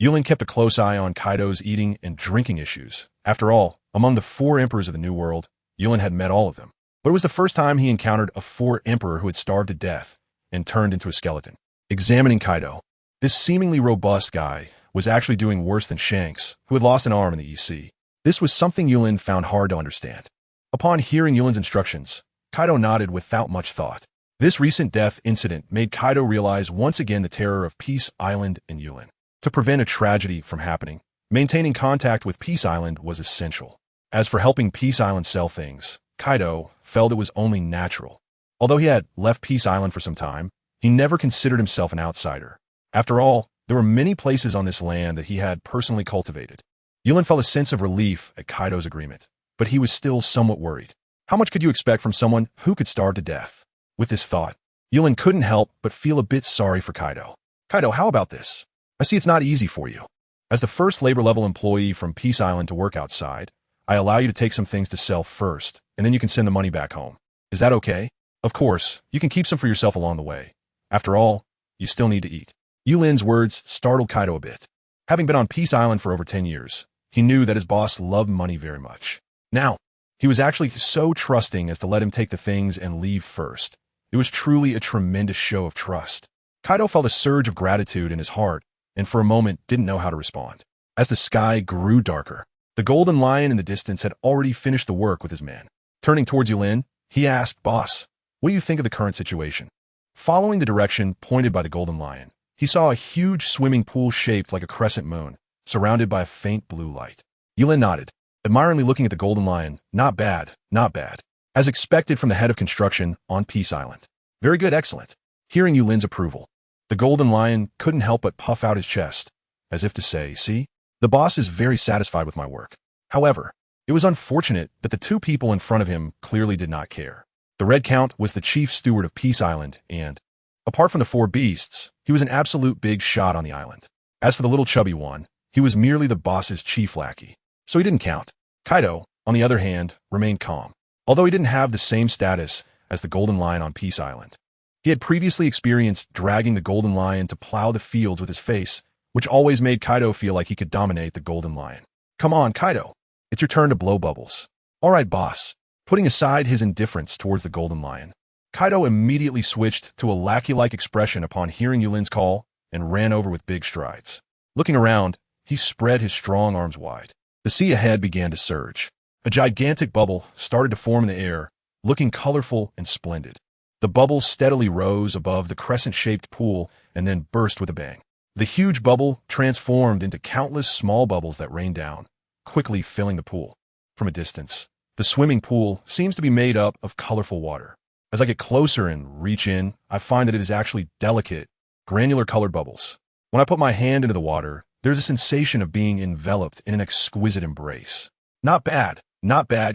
Yulin kept a close eye on Kaido's eating and drinking issues. After all, among the 4 emperors of the New World, Yulin had met all of them. But it was the first time he encountered a 4 emperor who had starved to death and turned into a skeleton. Examining Kaido, this seemingly robust guy was actually doing worse than Shanks, who had lost an arm in the EC. This was something Yulin found hard to understand. Upon hearing Yulin's instructions, Kaido nodded without much thought. This recent death incident made Kaido realize once again the terror of Peace Island and Yulin. To prevent a tragedy from happening, maintaining contact with Peace Island was essential. As for helping Peace Island sell things, Kaido felt it was only natural. Although he had left Peace Island for some time, he never considered himself an outsider. After all, there were many places on this land that he had personally cultivated. Yulin felt a sense of relief at Kaido's agreement. but he was still somewhat worried. How much could you expect from someone who could starve to death? With this thought, Yulin couldn't help but feel a bit sorry for Kaido. Kaido, how about this? I see it's not easy for you. As the first labor-level employee from Peace Island to work outside, I allow you to take some things to sell first, and then you can send the money back home. Is that okay? Of course, you can keep some for yourself along the way. After all, you still need to eat. Yulin's words startled Kaido a bit. Having been on Peace Island for over 10 years, he knew that his boss loved money very much. Now, he was actually so trusting as to let him take the things and leave first. It was truly a tremendous show of trust. Kaido felt a surge of gratitude in his heart, and for a moment didn't know how to respond. As the sky grew darker, the golden lion in the distance had already finished the work with his men. Turning towards Yulin, he asked, "Boss, what do you think of the current situation?" Following the direction pointed by the golden lion, he saw a huge swimming pool shaped like a crescent moon, surrounded by a faint blue light. Yulin nodded, admiringly looking at the golden lion. Not bad, not bad. As expected from the head of construction on Peace Island. Very good, excellent. Hearing Yulin's approval, the golden lion couldn't help but puff out his chest, as if to say, "See, the boss is very satisfied with my work." However, it was unfortunate that the two people in front of him clearly did not care. The Red Count was the chief steward of Peace Island, and, apart from the four beasts, he was an absolute big shot on the island. As for the little chubby one, he was merely the boss's chief lackey, so he didn't count. Kaido, on the other hand, remained calm. Although he didn't have the same status as the Golden Lion on Peace Island, he had previously experienced dragging the Golden Lion to plow the fields with his face, which always made Kaido feel like he could dominate the Golden Lion. "Come on, Kaido. It's your turn to blow bubbles." "All right, boss." Putting aside his indifference towards the Golden Lion, Kaido immediately switched to a lackey-like expression upon hearing Yulin's call and ran over with big strides. Looking around, he spread his strong arms wide. The sea ahead began to surge. A gigantic bubble started to form in the air, looking colorful and splendid. The bubble steadily rose above the crescent-shaped pool and then burst with a bang. The huge bubble transformed into countless small bubbles that rained down, quickly filling the pool. From a distance, the swimming pool seems to be made up of colorful water. As I get closer and reach in, I find that it is actually delicate, granular-colored bubbles. When I put my hand into the water, there's a sensation of being enveloped in an exquisite embrace. Not bad,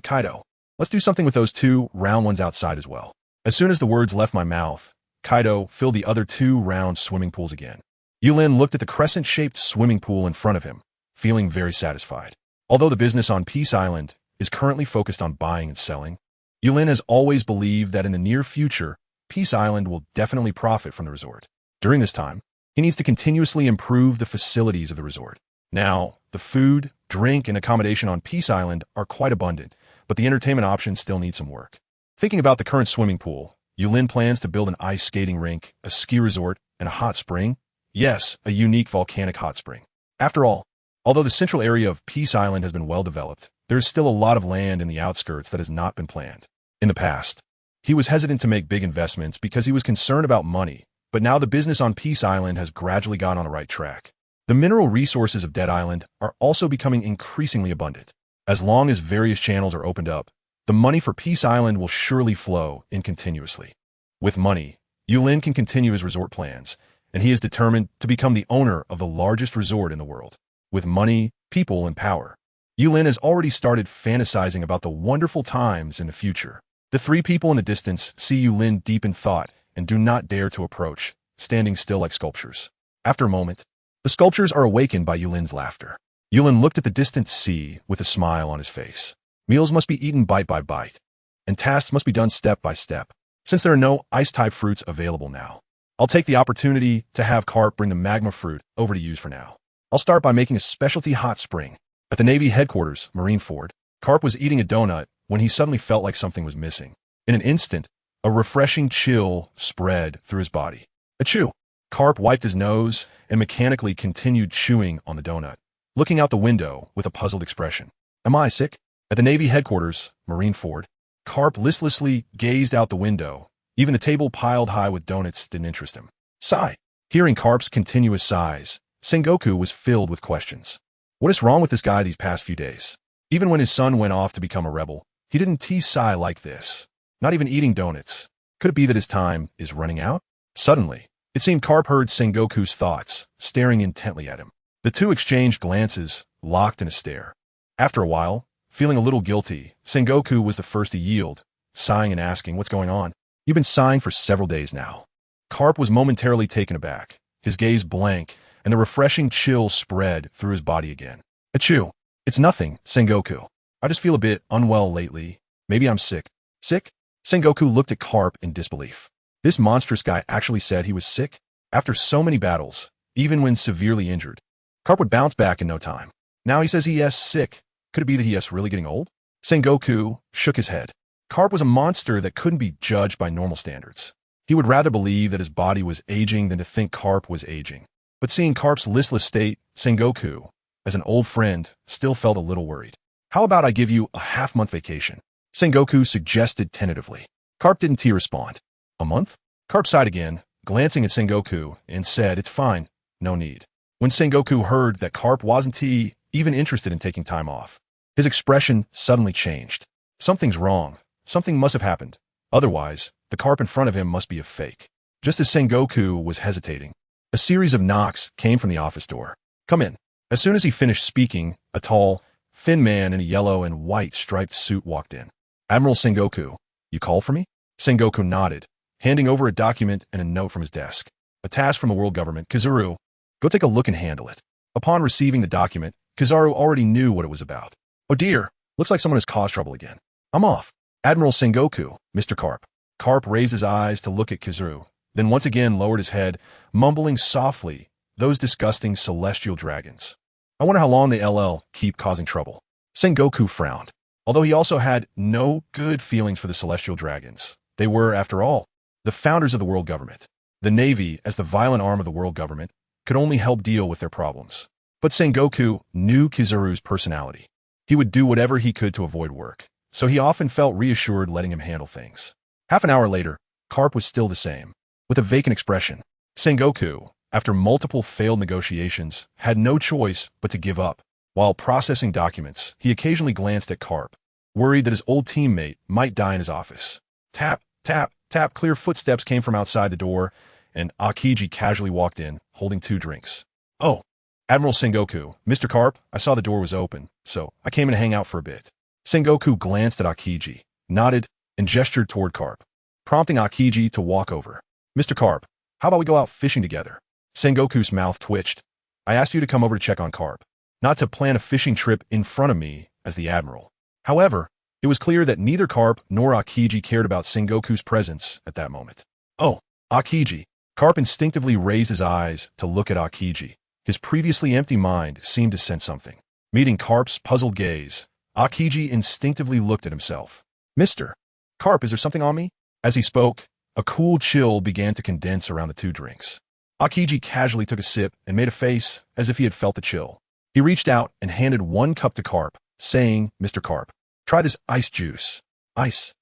Kaido. Let's do something with those two round ones outside as well. As soon as the words left my mouth, Kaido filled the other two round swimming pools again. Yulin looked at the crescent-shaped swimming pool in front of him, feeling very satisfied. Although the business on Peace Island is currently focused on buying and selling, Yulin has always believed that in the near future, Peace Island will definitely profit from the resort. During this time, he needs to continuously improve the facilities of the resort. Now, the food, drink, and accommodation on Peace Island are quite abundant, but the entertainment options still need some work. Thinking about the current swimming pool, Yulin plans to build an ice skating rink, a ski resort, and a hot spring. Yes, a unique volcanic hot spring. After all, although the central area of Peace Island has been well developed, there is still a lot of land in the outskirts that has not been planned. In the past, he was hesitant to make big investments because he was concerned about money, but now the business on Peace Island has gradually gone on the right track. The mineral resources of Dead Island are also becoming increasingly abundant. As long as various channels are opened up, the money for Peace Island will surely flow in continuously. With money, Yulin can continue his resort plans, and he is determined to become the owner of the largest resort in the world. With money, people, and power, Yulin has already started fantasizing about the wonderful times in the future. The three people in the distance see Yulin deep in thought and do not dare to approach, standing still like sculptures. After a moment, the sculptures are awakened by Yulin's laughter. Yulin looked at the distant sea with a smile on his face. Meals must be eaten bite by bite, and tasks must be done step by step. Since there are no ice-type fruits available now, I'll take the opportunity to have Carp bring the magma fruit over to use for now. I'll start by making a specialty hot spring. At the Navy headquarters, Marineford, Carp was eating a donut when he suddenly felt like something was missing. In an instant, a refreshing chill spread through his body. Achoo! Carp wiped his nose and mechanically continued chewing on the donut, looking out the window with a puzzled expression. Am I sick? At the Navy headquarters, Marineford, Carp listlessly gazed out the window. Even the table piled high with donuts didn't interest him. Sigh. Hearing Carp's continuous sighs, Sengoku was filled with questions. What is wrong with this guy these past few days? Even when his son went off to become a rebel, he didn't tease Sai like this. Not even eating donuts. Could it be that his time is running out? Suddenly, it seemed Carp heard Sengoku's thoughts, staring intently at him. The two exchanged glances, locked in a stare. After a while, Feeling a little guilty, Sengoku was the first to yield, sighing and asking, "What's going on?" "You've been sighing for several days now." Carp was momentarily taken aback, his gaze blank, and the refreshing chill spread through his body again. "Achoo. It's nothing, Sengoku. I just feel a bit unwell lately. Maybe I'm sick." "Sick?" Sengoku looked at Carp in disbelief. This monstrous guy actually said he was sick? After so many battles, even when severely injured, Carp would bounce back in no time. Now he says he is sick. Could it be that he is really getting old? Sengoku shook his head. Carp was a monster that couldn't be judged by normal standards. He would rather believe that his body was aging than to think Carp was aging. But seeing Carp's listless state, Sengoku, as an old friend, still felt a little worried. "How about I give you a half-month vacation?" Sengoku suggested tentatively. Carp didn't respond. "A month?" Carp sighed again, glancing at Sengoku, and said, "It's fine. No need." When Sengoku heard that Carp wasn't even interested in taking time off, his expression suddenly changed. Something's wrong. Something must have happened. Otherwise, the Carp in front of him must be a fake. Just as Sengoku was hesitating, a series of knocks came from the office door. "Come in." As soon as he finished speaking, a tall, thin man in a yellow and white striped suit walked in. "Admiral Sengoku, you called for me?" Sengoku nodded, handing over a document and a note from his desk. "A task from the world government. Kizaru, go take a look and handle it." Upon receiving the document, Kizaru already knew what it was about. "Oh dear, looks like someone has caused trouble again. I'm off." "Admiral Sengoku, Mr. Carp." Carp raised his eyes to look at Kizaru, then once again lowered his head, mumbling softly, "Those disgusting celestial dragons. I wonder how long they'll keep causing trouble." Sengoku frowned. Although he also had no good feelings for the celestial dragons, they were, after all, the founders of the world government. The Navy, as the violent arm of the world government, could only help deal with their problems. But Sengoku knew Kizaru's personality. He would do whatever he could to avoid work, so he often felt reassured letting him handle things. Half an hour later, Carp was still the same, with a vacant expression. Sengoku, after multiple failed negotiations, had no choice but to give up. While processing documents, he occasionally glanced at Carp, worried that his old teammate might die in his office. Tap, tap, tap, clear footsteps came from outside the door, and Akiji casually walked in, holding 2 drinks. "Oh, Admiral Sengoku, Mr. Carp, I saw the door was open, so I came in to hang out for a bit." Sengoku glanced at Akiji, nodded, and gestured toward Carp, prompting Akiji to walk over. "Mr. Carp, how about we go out fishing together?" Sengoku's mouth twitched. "I asked you to come over to check on Carp, not to plan a fishing trip in front of me as the Admiral." However, it was clear that neither Carp nor Akiji cared about Sengoku's presence at that moment. "Oh, Akiji." Carp instinctively raised his eyes to look at Akiji. His previously empty mind seemed to sense something. Meeting Carp's puzzled gaze, Akiji instinctively looked at himself. "Mr. Carp, is there something on me?" As he spoke, a cool chill began to condense around the 2 drinks. Akiji casually took a sip and made a face as if he had felt the chill. He reached out and handed 1 cup to Carp, saying, "Mr. Carp, try this ice juice." "Ice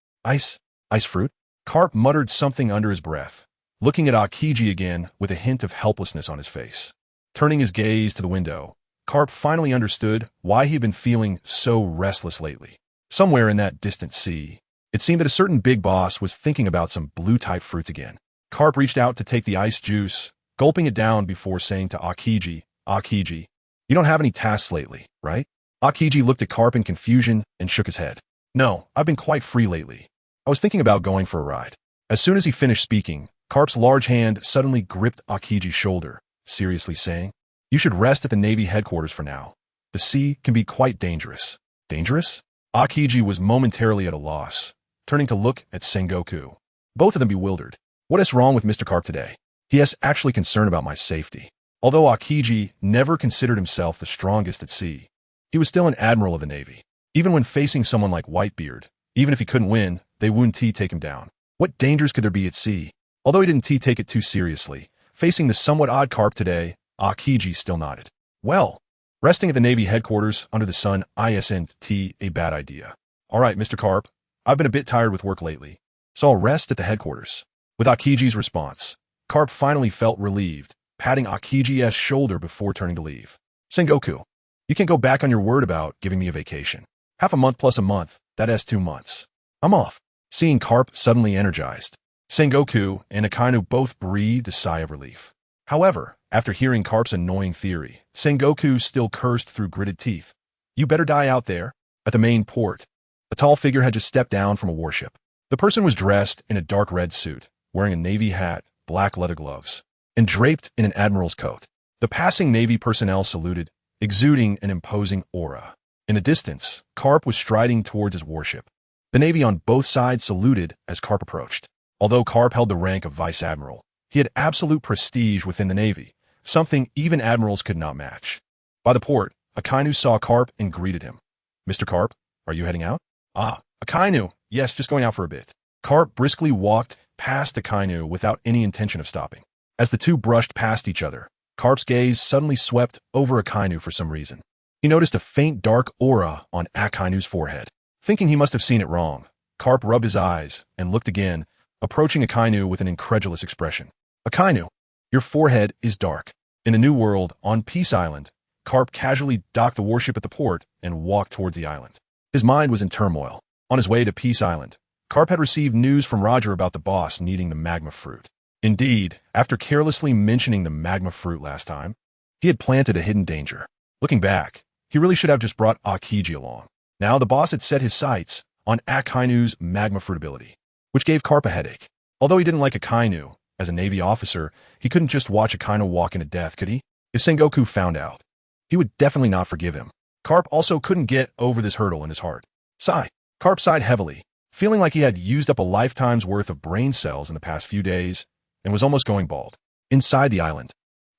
fruit?" Carp muttered something under his breath, looking at Akiji again with a hint of helplessness on his face. Turning his gaze to the window, Carp finally understood why he had been feeling so restless lately. Somewhere in that distant sea, it seemed that a certain big boss was thinking about some blue-type fruits again. Carp reached out to take the ice juice, gulping it down before saying to Akiji, "Akiji, you don't have any tasks lately, right?" Akiji looked at Carp in confusion and shook his head. "No, I've been quite free lately. I was thinking about going for a ride." As soon as he finished speaking, Carp's large hand suddenly gripped Akiji's shoulder, seriously saying, "You should rest at the Navy headquarters for now. The sea can be quite dangerous." "Dangerous?" Akiji was momentarily at a loss, turning to look at Sengoku. Both of them bewildered. "What is wrong with Mr. Carp today? He is actually concerned about my safety." Although Akiji never considered himself the strongest at sea, he was still an admiral of the Navy. Even when facing someone like Whitebeard, even if he couldn't win, they wouldn't take him down. What dangers could there be at sea? Although he didn't take it too seriously, facing the somewhat odd Carp today, Akiji still nodded. "Well, resting at the Navy headquarters under the sun isn't a bad idea. All right, Mr. Carp, I've been a bit tired with work lately, so I'll rest at the headquarters." With Akiji's response, Carp finally felt relieved, patting Akiji's shoulder before turning to leave. "Sengoku, you can't go back on your word about giving me a vacation. Half a month plus a month, that is 2 months. I'm off." Seeing Carp suddenly energized, Sengoku and Akainu both breathed a sigh of relief. However, after hearing Carp's annoying theory, Sengoku still cursed through gritted teeth. "You better die out there." At the main port, a tall figure had just stepped down from a warship. The person was dressed in a dark red suit, wearing a navy hat, black leather gloves, and draped in an admiral's coat. The passing Navy personnel saluted, exuding an imposing aura. In the distance, Karp was striding towards his warship. The Navy on both sides saluted as Karp approached. Although Karp held the rank of vice admiral, he had absolute prestige within the Navy, something even admirals could not match. By the port, Akainu saw Karp and greeted him. "Mr. Karp, are you heading out?" "Ah, Akainu, yes, just going out for a bit." Karp briskly walked past Akainu without any intention of stopping. As the two brushed past each other, Karp's gaze suddenly swept over Akainu for some reason. He noticed a faint dark aura on Akainu's forehead. Thinking he must have seen it wrong, Karp rubbed his eyes and looked again, approaching Akainu with an incredulous expression. "Akainu, your forehead is dark." In a new world, on Peace Island, Karp casually docked the warship at the port and walked towards the island. His mind was in turmoil. On his way to Peace Island, Karp had received news from Roger about the boss needing the magma fruit. Indeed, after carelessly mentioning the magma fruit last time, he had planted a hidden danger. Looking back, he really should have just brought Akiji along. Now the boss had set his sights on Akainu's magma fruit ability, which gave Karp a headache. Although he didn't like Akainu, as a Navy officer, he couldn't just watch Akainu walk into death, could he? If Sengoku found out, he would definitely not forgive him. Karp also couldn't get over this hurdle in his heart. Sigh. Karp sighed heavily, feeling like he had used up a lifetime's worth of brain cells in the past few days and was almost going bald. Inside the island,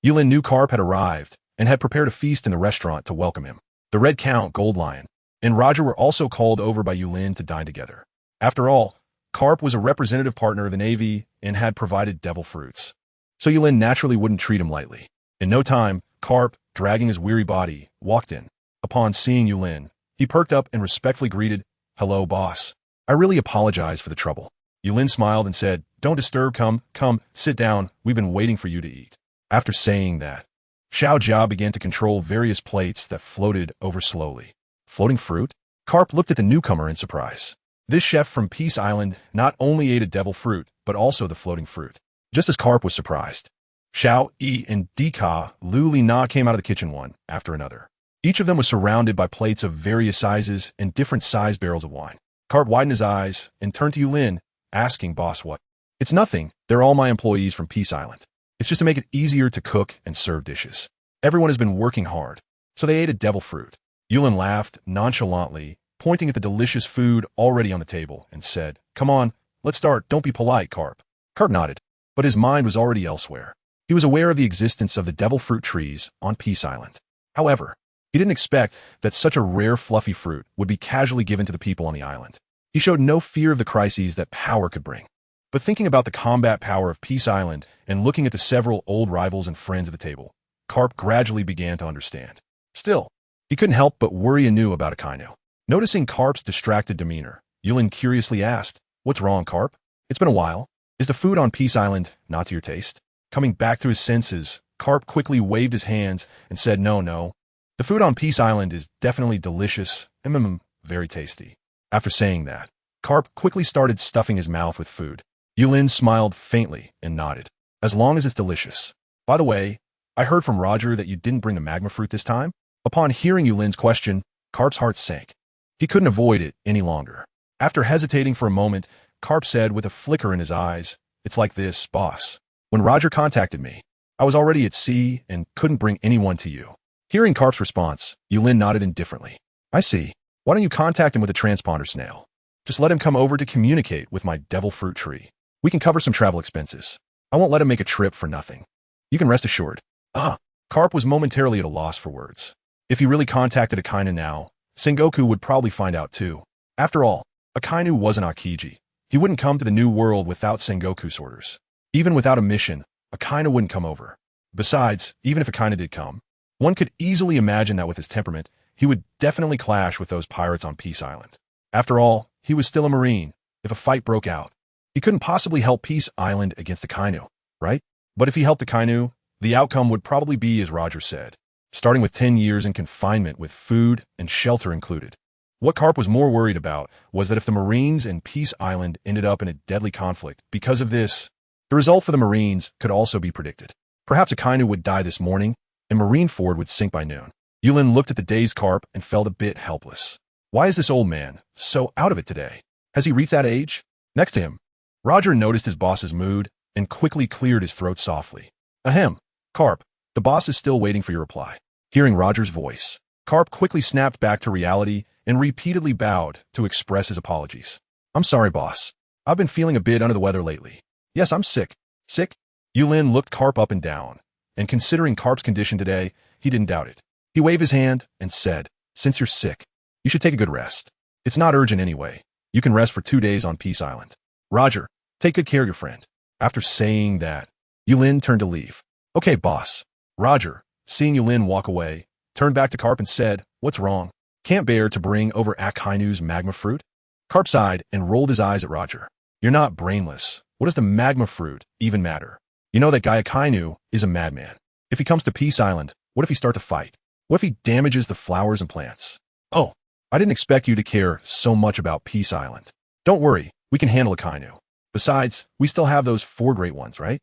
Yulin knew Karp had arrived and had prepared a feast in the restaurant to welcome him. The Red Count, Gold Lion, and Roger were also called over by Yulin to dine together. After all, Karp was a representative partner of the Navy and had provided devil fruits, so Yulin naturally wouldn't treat him lightly. In no time, Karp, dragging his weary body, walked in. Upon seeing Yulin, he perked up and respectfully greeted, "Hello, boss. I really apologize for the trouble." Yulin smiled and said, "Don't disturb, come, sit down, we've been waiting for you to eat." After saying that, Xiao Jia began to control various plates that floated over slowly. Floating fruit? Karp looked at the newcomer in surprise. This chef from Peace Island not only ate a devil fruit, but also the floating fruit. Just as Karp was surprised, Xiao Yi and Dika Lu Li Na came out of the kitchen one after another. Each of them was surrounded by plates of various sizes and different size barrels of wine. Karp widened his eyes and turned to Yulin, asking, "Boss, what?" "It's nothing. They're all my employees from Peace Island. It's just to make it easier to cook and serve dishes. Everyone has been working hard, so they ate a devil fruit." Yulin laughed nonchalantly, pointing at the delicious food already on the table, and said, "Come on, let's start. Don't be polite, Karp." Karp nodded, but his mind was already elsewhere. He was aware of the existence of the devil fruit trees on Peace Island. However, he didn't expect that such a rare fluffy fruit would be casually given to the people on the island. He showed no fear of the crises that power could bring. But thinking about the combat power of Peace Island and looking at the several old rivals and friends at the table, Karp gradually began to understand. Still, he couldn't help but worry anew about Akainu. Noticing Karp's distracted demeanor, Yulin curiously asked, "What's wrong, Karp? It's been a while. Is the food on Peace Island not to your taste?" Coming back to his senses, Karp quickly waved his hands and said, No. The food on Peace Island is definitely delicious and very tasty." After saying that, Karp quickly started stuffing his mouth with food. Yulin smiled faintly and nodded. "As long as it's delicious. By the way, I heard from Roger that you didn't bring the magma fruit this time." Upon hearing Yulin's question, Karp's heart sank. He couldn't avoid it any longer. After hesitating for a moment, Karp said with a flicker in his eyes, "It's like this, boss. When Roger contacted me, I was already at sea and couldn't bring anyone to you." Hearing Karp's response, Yulin nodded indifferently. "I see. Why don't you contact him with a transponder snail? Just let him come over to communicate with my devil fruit tree. We can cover some travel expenses. I won't let him make a trip for nothing. You can rest assured." Karp was momentarily at a loss for words. If he really contacted Akainu now, Sengoku would probably find out too. After all, Akainu wasn't Akiji. He wouldn't come to the new world without Sengoku's orders. Even without a mission, Akainu wouldn't come over. Besides, even if Akainu did come, one could easily imagine that with his temperament, he would definitely clash with those pirates on Peace Island. After all, he was still a Marine. If a fight broke out, he couldn't possibly help Peace Island against Akainu, right? But if he helped Akainu, the outcome would probably be as Roger said, starting with 10 years in confinement with food and shelter included. What Karp was more worried about was that if the Marines and Peace Island ended up in a deadly conflict because of this, the result for the Marines could also be predicted. Perhaps Akainu would die this morning, and Marineford would sink by noon. Yulin looked at the dazed Karp and felt a bit helpless. Why is this old man so out of it today? Has he reached that age? Next to him, Roger noticed his boss's mood and quickly cleared his throat softly. Ahem, Carp, the boss is still waiting for your reply. Hearing Roger's voice, Carp quickly snapped back to reality and repeatedly bowed to express his apologies. I'm sorry, boss. I've been feeling a bit under the weather lately. Yes, I'm sick. Sick? Yulin looked Carp up and down, and considering Carp's condition today, he didn't doubt it. He waved his hand and said, since you're sick, you should take a good rest. It's not urgent anyway. You can rest for 2 days on Peace Island. Roger, take good care of your friend. After saying that, Yulin turned to leave. Okay, boss. Roger, seeing Yulin walk away, turned back to Carp and said, what's wrong? Can't bear to bring over Akainu's magma fruit? Carp sighed and rolled his eyes at Roger. You're not brainless. What does the magma fruit even matter? You know that guy Akainu is a madman. If he comes to Peace Island, what if he starts to fight? What if he damages the flowers and plants? Oh, I didn't expect you to care so much about Peace Island. Don't worry, we can handle Akainu. Besides, we still have those 4 great ones, right?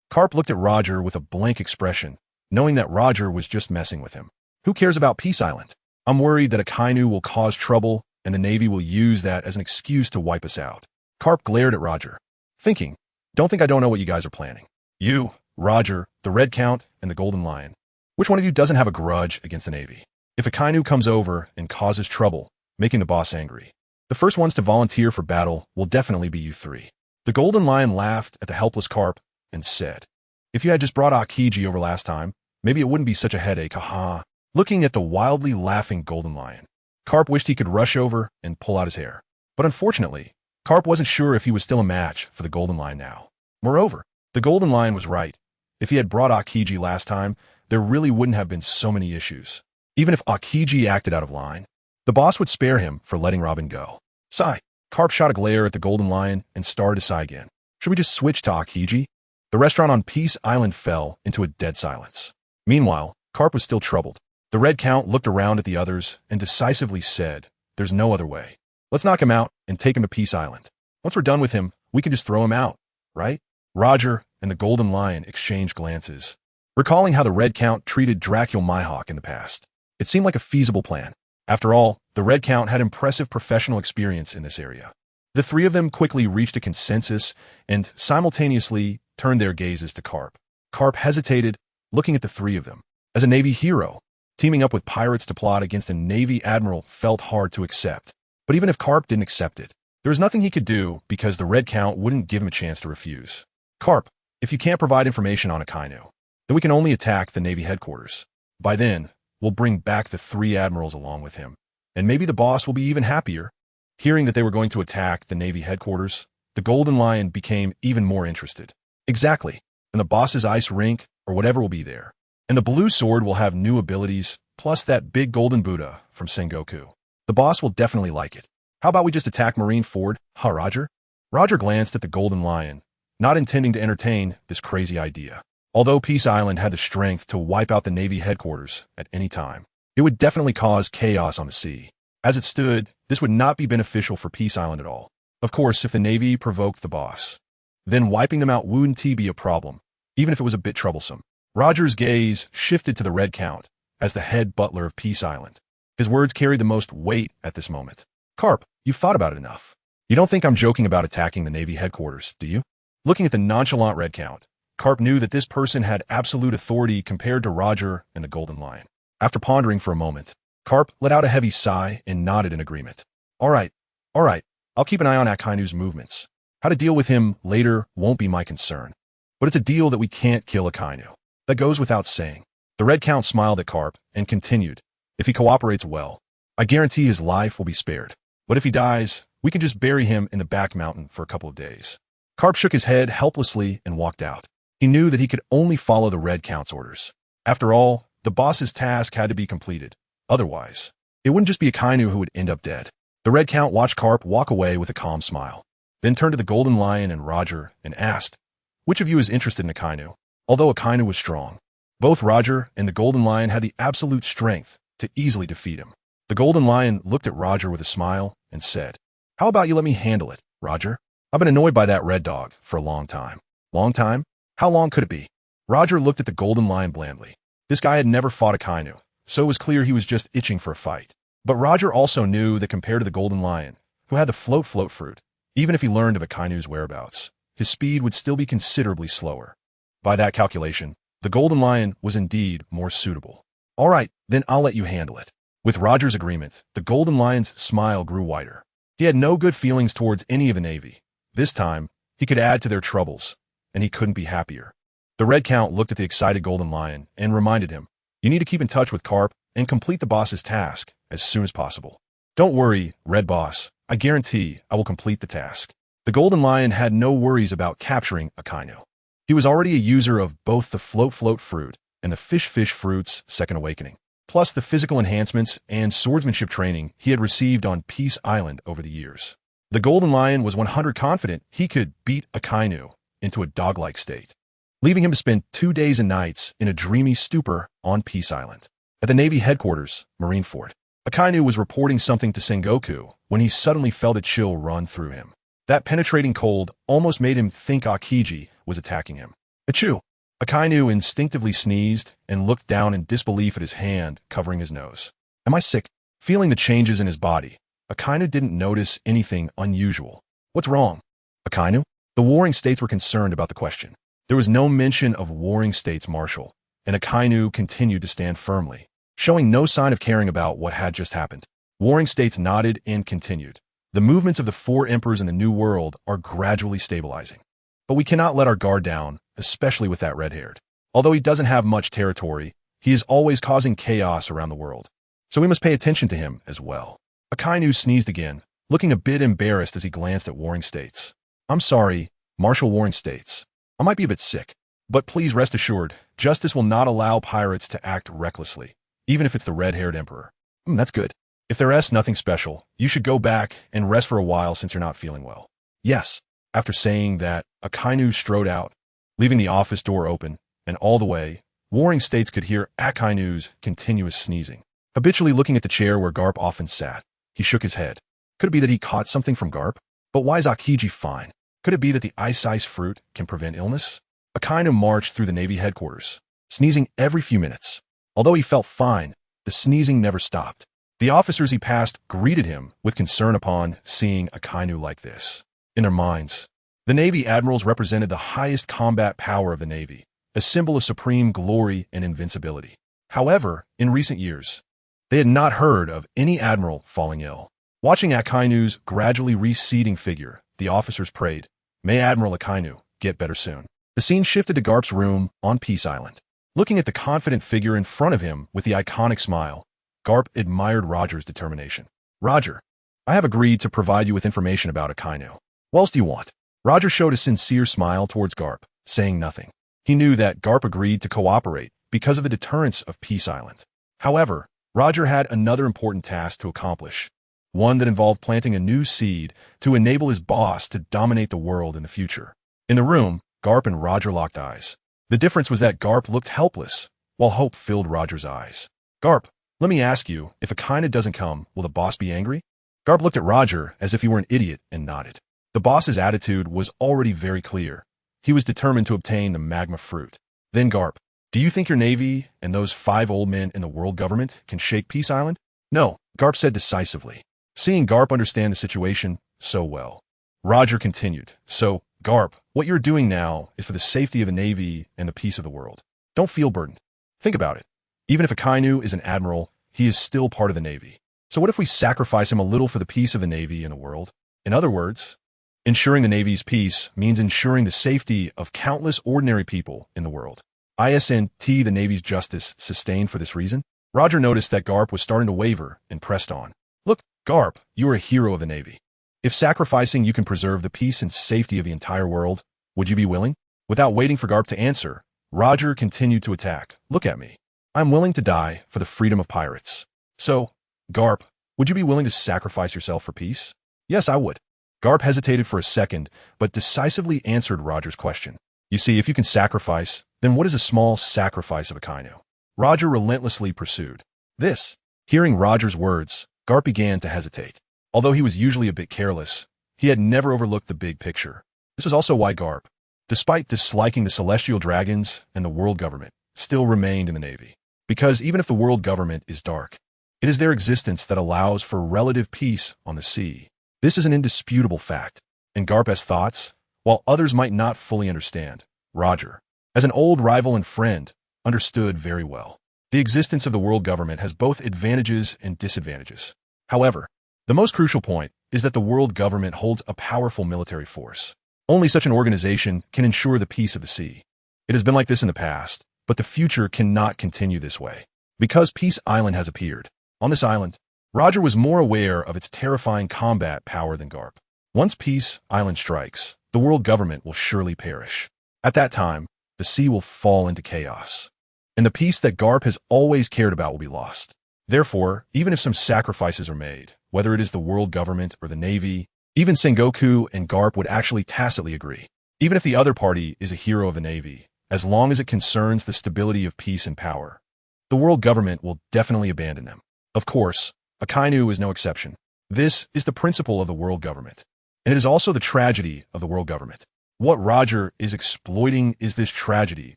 Carp looked at Roger with a blank expression, knowing that Roger was just messing with him. Who cares about Peace Island? I'm worried that Akainu will cause trouble and the Navy will use that as an excuse to wipe us out. Carp glared at Roger, thinking, don't think I don't know what you guys are planning. You, Roger, the Red Count, and the Golden Lion. Which one of you doesn't have a grudge against the Navy? If Akainu comes over and causes trouble, making the boss angry, the first ones to volunteer for battle will definitely be you 3. The Golden Lion laughed at the helpless Carp and said, if you had just brought Akiji over last time, maybe it wouldn't be such a headache, haha. Looking at the wildly laughing Golden Lion, Carp wished he could rush over and pull out his hair. But unfortunately, Carp wasn't sure if he was still a match for the Golden Lion now. Moreover, the Golden Lion was right. If he had brought Akiji last time, there really wouldn't have been so many issues. Even if Akiji acted out of line, the boss would spare him for letting Robin go. Sigh. Carp shot a glare at the Golden Lion and started to sigh again. Should we just switch to Akiji? The restaurant on Peace Island fell into a dead silence. Meanwhile, Carp was still troubled. The Red Count looked around at the others and decisively said, there's no other way. Let's knock him out and take him to Peace Island. Once we're done with him, we can just throw him out, right? Roger and the Golden Lion exchanged glances, recalling how the Red Count treated Dracul Mihawk in the past. It seemed like a feasible plan. After all, the Red Count had impressive professional experience in this area. The 3 of them quickly reached a consensus and simultaneously turned their gazes to Carp. Carp hesitated, looking at the 3 of them. As a Navy hero, teaming up with pirates to plot against a Navy admiral felt hard to accept. But even if Carp didn't accept it, there was nothing he could do because the Red Count wouldn't give him a chance to refuse. Carp, if you can't provide information on Akainu, then we can only attack the Navy headquarters. By then, we'll bring back the 3 admirals along with him. And maybe the boss will be even happier. Hearing that they were going to attack the Navy headquarters, the Golden Lion became even more interested. Exactly. And the boss's ice rink, or whatever will be there. And the blue sword will have new abilities, plus that big golden Buddha from Sengoku. The boss will definitely like it. How about we just attack Marineford, huh, Roger? Roger glanced at the Golden Lion, not intending to entertain this crazy idea. Although Peace Island had the strength to wipe out the Navy headquarters at any time, it would definitely cause chaos on the sea. As it stood, this would not be beneficial for Peace Island at all. Of course, if the Navy provoked the boss, then wiping them out wouldn't be a problem, even if it was a bit troublesome. Roger's gaze shifted to the Red Count as the head butler of Peace Island. His words carried the most weight at this moment. Carp, you've thought about it enough. You don't think I'm joking about attacking the Navy headquarters, do you? Looking at the nonchalant Red Count, Carp knew that this person had absolute authority compared to Roger and the Golden Lion. After pondering for a moment, Carp let out a heavy sigh and nodded in agreement. All right, I'll keep an eye on Akainu's movements. How to deal with him later won't be my concern. But it's a deal that we can't kill Akainu. That goes without saying. The Red Count smiled at Carp and continued, if he cooperates well, I guarantee his life will be spared. But if he dies, we can just bury him in the back mountain for a couple of days. Carp shook his head helplessly and walked out. He knew that he could only follow the Red Count's orders. After all, the boss's task had to be completed. Otherwise, it wouldn't just be Akainu who would end up dead. The Red Count watched Carp walk away with a calm smile, then turned to the Golden Lion and Roger and asked, which of you is interested in Akainu? Although Akainu was strong, both Roger and the Golden Lion had the absolute strength to easily defeat him. The Golden Lion looked at Roger with a smile and said, how about you let me handle it, Roger? I've been annoyed by that red dog for a long time. Long time? How long could it be? Roger looked at the Golden Lion blandly. This guy had never fought Akainu, so it was clear he was just itching for a fight. But Roger also knew that compared to the golden lion, who had the float fruit, even if he learned of Akainu's whereabouts, his speed would still be considerably slower. By that calculation, the golden lion was indeed more suitable. All right, then I'll let you handle it. With Roger's agreement, the golden lion's smile grew wider. He had no good feelings towards any of the Navy. This time, he could add to their troubles, and he couldn't be happier. The Red Count looked at the excited golden lion and reminded him, "You need to keep in touch with Carp and complete the boss's task as soon as possible." "Don't worry, Red Boss. I guarantee I will complete the task." The golden lion had no worries about capturing Akainu. He was already a user of both the float fruit and the fish fruit's second awakening, plus the physical enhancements and swordsmanship training he had received on Peace Island over the years. The golden lion was 100% confident he could beat Akainu into a dog-like state, leaving him to spend 2 days and nights in a dreamy stupor on Peace Island. At the Navy headquarters, Marineford, Akainu was reporting something to Sengoku when he suddenly felt a chill run through him. That penetrating cold almost made him think Akiji was attacking him. Achoo! Akainu instinctively sneezed and looked down in disbelief at his hand covering his nose. Am I sick? Feeling the changes in his body, Akainu didn't notice anything unusual. What's wrong? Akainu? The warring states were concerned about the question. There was no mention of warring states marshal, and Akainu continued to stand firmly, showing no sign of caring about what had just happened. Warring states nodded and continued. The movements of the 4 emperors in the New World are gradually stabilizing. But we cannot let our guard down, especially with that red-haired. Although he doesn't have much territory, he is always causing chaos around the world. So we must pay attention to him as well. Akainu sneezed again, looking a bit embarrassed as he glanced at warring states. I'm sorry, Marshal Warring States. I might be a bit sick. But please rest assured, justice will not allow pirates to act recklessly, even if it's the red-haired emperor. That's good. If there's nothing special, you should go back and rest for a while since you're not feeling well. Yes. After saying that, Akainu strode out, leaving the office door open, and all the way, Warring States could hear Akainu's continuous sneezing. Habitually looking at the chair where Garp often sat, he shook his head. Could it be that he caught something from Garp? But why is Akiji fine? Could it be that the ice fruit can prevent illness? Akainu marched through the Navy headquarters, sneezing every few minutes. Although he felt fine, the sneezing never stopped. The officers he passed greeted him with concern upon seeing Akainu like this. In their minds, the Navy admirals represented the highest combat power of the Navy, a symbol of supreme glory and invincibility. However, in recent years, they had not heard of any admiral falling ill. Watching Akainu's gradually receding figure, the officers prayed, "May Admiral Akainu get better soon." The scene shifted to Garp's room on Peace Island. Looking at the confident figure in front of him with the iconic smile, Garp admired Roger's determination. "Roger, I have agreed to provide you with information about Akainu. What else do you want?" Roger showed a sincere smile towards Garp, saying nothing. He knew that Garp agreed to cooperate because of the deterrence of Peace Island. However, Roger had another important task to accomplish, one that involved planting a new seed to enable his boss to dominate the world in the future. In the room, Garp and Roger locked eyes. The difference was that Garp looked helpless, while hope filled Roger's eyes. "Garp, let me ask you, if Akainu doesn't come, will the boss be angry?" Garp looked at Roger as if he were an idiot and nodded. The boss's attitude was already very clear. He was determined to obtain the magma fruit. Then Garp, "Do you think your Navy and those 5 old men in the world government can shake Peace Island?" "No," Garp said decisively. Seeing Garp understand the situation so well, Roger continued, "So, Garp, what you're doing now is for the safety of the Navy and the peace of the world. Don't feel burdened. Think about it. Even if Akainu is an admiral, he is still part of the Navy. So what if we sacrifice him a little for the peace of the Navy and the world? In other words, ensuring the Navy's peace means ensuring the safety of countless ordinary people in the world. Isn't the Navy's justice sustained for this reason?" Roger noticed that Garp was starting to waver and pressed on. "Look, Garp, you are a hero of the Navy. If sacrificing you can preserve the peace and safety of the entire world, would you be willing?" Without waiting for Garp to answer, Roger continued to attack. "Look at me. I'm willing to die for the freedom of pirates. So, Garp, would you be willing to sacrifice yourself for peace?" "Yes, I would." Garp hesitated for a second, but decisively answered Roger's question. "You see, if you can sacrifice, then what is a small sacrifice of Akainu?" Roger relentlessly pursued. This. Hearing Roger's words, Garp began to hesitate. Although he was usually a bit careless, he had never overlooked the big picture. This was also why Garp, despite disliking the celestial dragons and the world government, still remained in the Navy. Because even if the world government is dark, It is their existence that allows for relative peace on the sea. This is an indisputable fact. And Garp's thoughts, while others might not fully understand, Roger, as an old rival and friend, understood very well. The existence of the world government has both advantages and disadvantages. However, the most crucial point is that the world government holds a powerful military force. Only such an organization can ensure the peace of the sea. It has been like this in the past, but the future cannot continue this way. Because Peace Island has appeared. On this island, Roger was more aware of its terrifying combat power than Garp. Once Peace Island strikes, the world government will surely perish. At that time, the sea will fall into chaos. And the peace that Garp has always cared about will be lost. Therefore, even if some sacrifices are made, whether it is the world government or the Navy, even Sengoku and Garp would actually tacitly agree. Even if the other party is a hero of the Navy, as long as it concerns the stability of peace and power, the world government will definitely abandon them. Of course, Akainu is no exception. This is the principle of the world government. And it is also the tragedy of the world government. What Roger is exploiting is this tragedy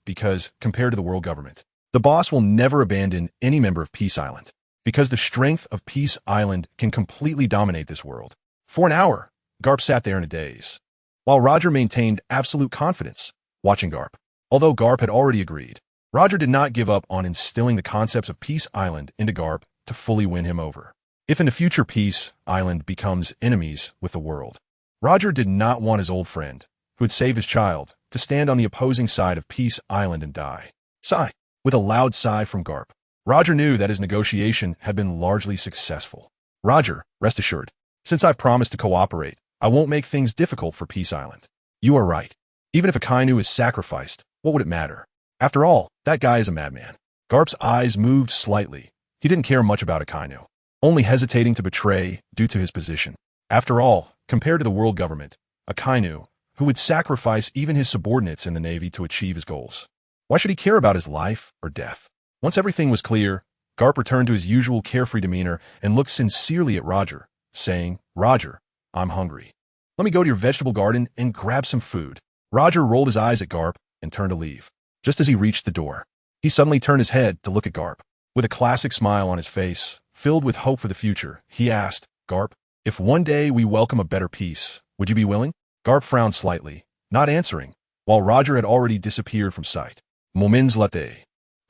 because, compared to the world government, the boss will never abandon any member of Peace Island, because the strength of Peace Island can completely dominate this world. For an hour, Garp sat there in a daze, while Roger maintained absolute confidence, watching Garp. Although Garp had already agreed, Roger did not give up on instilling the concepts of Peace Island into Garp to fully win him over. If in the future Peace Island becomes enemies with the world, Roger did not want his old friend, who had saved his child, to stand on the opposing side of Peace Island and die. Sigh. With a loud sigh from Garp, Roger knew that his negotiation had been largely successful. Roger, rest assured, since I've promised to cooperate, I won't make things difficult for Peace Island. You are right. Even if Akainu is sacrificed, what would it matter? After all, that guy is a madman. Garp's eyes moved slightly. He didn't care much about Akainu, only hesitating to betray due to his position. After all, compared to the world government, Akainu, who would sacrifice even his subordinates in the Navy to achieve his goals. Why should he care about his life or death? Once everything was clear, Garp returned to his usual carefree demeanor and looked sincerely at Roger, saying, Roger, I'm hungry. Let me go to your vegetable garden and grab some food. Roger rolled his eyes at Garp and turned to leave. Just as he reached the door, he suddenly turned his head to look at Garp. With a classic smile on his face, filled with hope for the future, he asked, Garp, if one day we welcome a better peace, would you be willing? Garp frowned slightly, not answering, while Roger had already disappeared from sight. Moments-Let-The.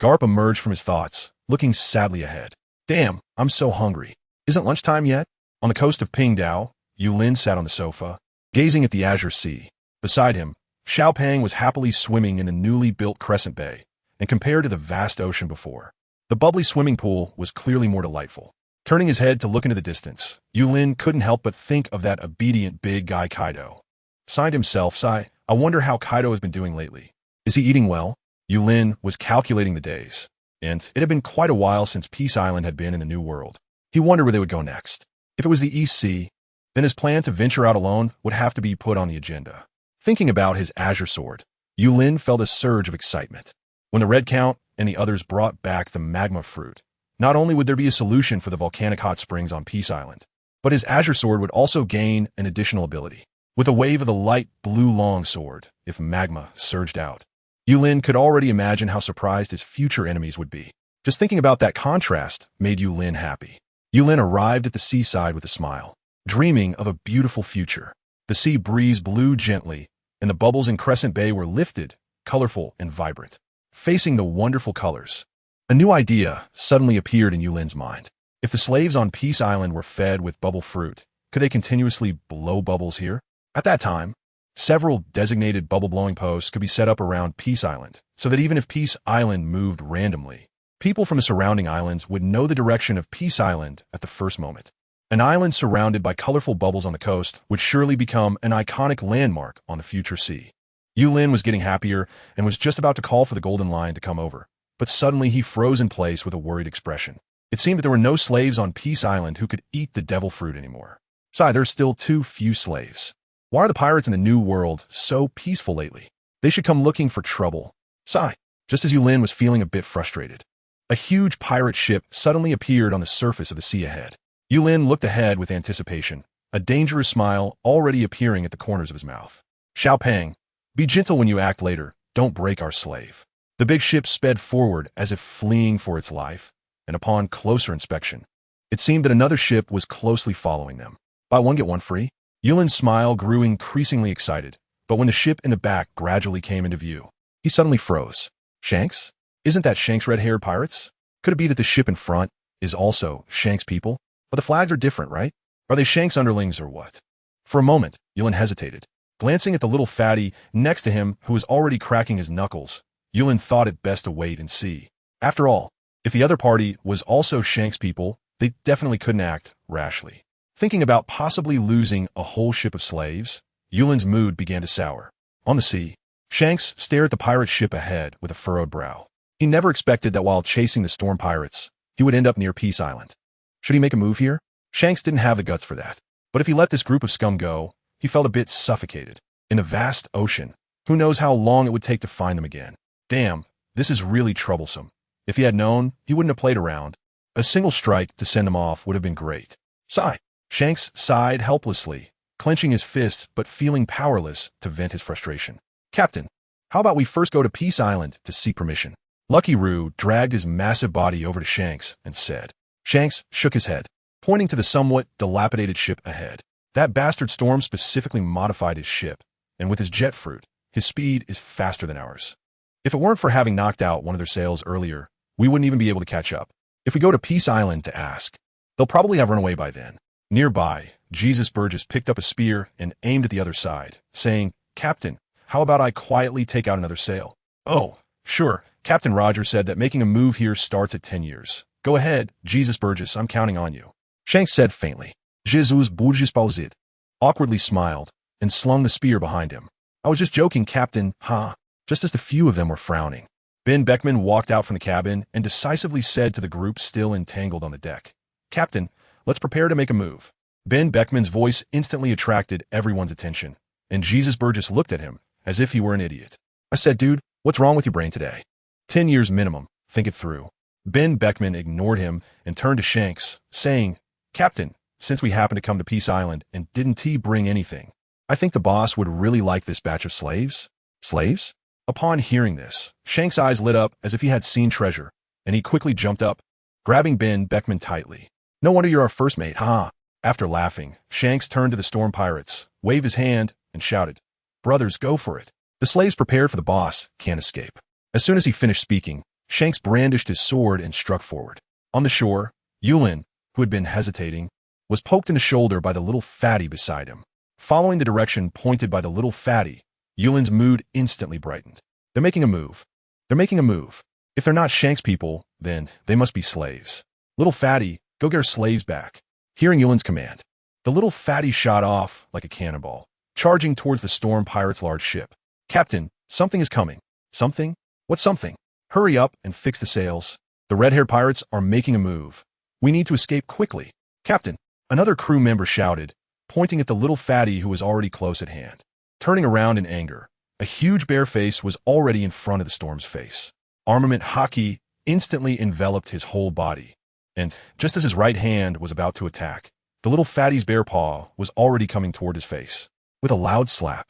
Garp emerged from his thoughts, looking sadly ahead. Damn, I'm so hungry. Isn't lunchtime yet? On the coast of Pingdao, Yulin sat on the sofa, gazing at the azure sea. Beside him, Xiaopeng was happily swimming in the newly built Crescent Bay, and compared to the vast ocean before, the bubbly swimming pool was clearly more delightful. Turning his head to look into the distance, Yulin couldn't help but think of that obedient big guy Kaido. Signed himself, sigh, I wonder how Kaido has been doing lately. Is he eating well? Yulin was calculating the days, and it had been quite a while since Peace Island had been in the New World. He wondered where they would go next. If it was the East Sea, then his plan to venture out alone would have to be put on the agenda. Thinking about his azure sword, Yulin felt a surge of excitement. When the Red Count and the others brought back the magma fruit, not only would there be a solution for the volcanic hot springs on Peace Island, but his azure sword would also gain an additional ability. With a wave of the light blue long sword, if magma surged out, Yulin could already imagine how surprised his future enemies would be. Just thinking about that contrast made Yulin happy. Yulin arrived at the seaside with a smile, dreaming of a beautiful future. The sea breeze blew gently, and the bubbles in Crescent Bay were lifted, colorful and vibrant, facing the wonderful colors. A new idea suddenly appeared in Yulin's mind. If the slaves on Peace Island were fed with bubble fruit, could they continuously blow bubbles here? At that time, several designated bubble-blowing posts could be set up around Peace Island, so that even if Peace Island moved randomly, people from the surrounding islands would know the direction of Peace Island at the first moment. An island surrounded by colorful bubbles on the coast would surely become an iconic landmark on the future sea. Yulin was getting happier and was just about to call for the Golden Lion to come over, but suddenly he froze in place with a worried expression. It seemed that there were no slaves on Peace Island who could eat the devil fruit anymore. Besides, there are still too few slaves. Why are the pirates in the New World so peaceful lately? They should come looking for trouble. Sigh. Just as Yulin was feeling a bit frustrated, a huge pirate ship suddenly appeared on the surface of the sea ahead. Yulin looked ahead with anticipation, a dangerous smile already appearing at the corners of his mouth. Xiaopeng, be gentle when you act later. Don't break our slave. The big ship sped forward as if fleeing for its life, and upon closer inspection, It seemed that another ship was closely following them. Buy one, get one free? Yulin's smile grew increasingly excited, but when the ship in the back gradually came into view, he suddenly froze. Shanks? Isn't that Shanks' red-haired pirates? Could it be that the ship in front is also Shanks' people? But the flags are different, right? Are they Shanks' underlings or what? For a moment, Yulin hesitated. Glancing at the little fatty next to him who was already cracking his knuckles, Yulin thought it best to wait and see. After all, if the other party was also Shanks' people, they definitely couldn't act rashly. Thinking about possibly losing a whole ship of slaves, Yulin's mood began to sour. On the sea, Shanks stared at the pirate ship ahead with a furrowed brow. He never expected that while chasing the storm pirates, he would end up near Peace Island. Should he make a move here? Shanks didn't have the guts for that. But if he let this group of scum go, he felt a bit suffocated. In a vast ocean, who knows how long it would take to find them again. Damn, this is really troublesome. If he had known, he wouldn't have played around. A single strike to send them off would have been great. Sigh. Shanks sighed helplessly, clenching his fists but feeling powerless to vent his frustration. Captain, how about we first go to Peace Island to seek permission? Lucky Roo dragged his massive body over to Shanks and said. Shanks shook his head, pointing to the somewhat dilapidated ship ahead. That bastard Storm specifically modified his ship, and with his jet fruit, his speed is faster than ours. If it weren't for having knocked out one of their sails earlier, we wouldn't even be able to catch up. If we go to Peace Island to ask, they'll probably have run away by then. Nearby, Jesus Burgess picked up a spear and aimed at the other side, saying, Captain, how about I quietly take out another sail? Oh, sure. Captain Roger said that making a move here starts at 10 years. Go ahead, Jesus Burgess, I'm counting on you. Shanks said faintly. Jesus Burgess paused, awkwardly smiled, and slung the spear behind him. I was just joking, Captain, huh? Just as the few of them were frowning. Ben Beckman walked out from the cabin and decisively said to the group still entangled on the deck, Captain, let's prepare to make a move. Ben Beckman's voice instantly attracted everyone's attention, and Jesus Burgess looked at him as if he were an idiot. I said, dude, what's wrong with your brain today? 10 years minimum, think it through. Ben Beckman ignored him and turned to Shanks, saying, Captain, since we happened to come to Peace Island and didn't he bring anything, I think the boss would really like this batch of slaves. Slaves? Upon hearing this, Shanks' eyes lit up as if he had seen treasure, and he quickly jumped up, grabbing Ben Beckman tightly. No wonder you're our first mate, huh? After laughing, Shanks turned to the storm pirates, waved his hand, and shouted, Brothers, go for it. The slaves prepared for the boss can't escape. As soon as he finished speaking, Shanks brandished his sword and struck forward. On the shore, Yulin, who had been hesitating, was poked in the shoulder by the little fatty beside him. Following the direction pointed by the little fatty, Yulin's mood instantly brightened. They're making a move. They're making a move. If they're not Shanks' people, then they must be slaves. Little fatty, go get our slaves back. Hearing Yulin's command, the little fatty shot off like a cannonball, charging towards the storm pirate's large ship. Captain, something is coming. Something? What's something? Hurry up and fix the sails. The red-haired pirates are making a move. We need to escape quickly. Captain, another crew member shouted, pointing at the little fatty who was already close at hand. Turning around in anger, a huge bear face was already in front of the storm's face. Armament hockey instantly enveloped his whole body, and just as his right hand was about to attack, the little fatty's bear paw was already coming toward his face. With a loud slap,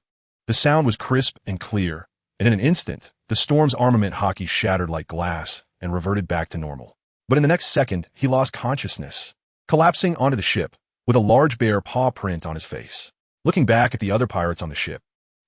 the sound was crisp and clear, and in an instant, the storm's armament hockey shattered like glass and reverted back to normal. But in the next second, he lost consciousness, collapsing onto the ship with a large bear paw print on his face. Looking back at the other pirates on the ship,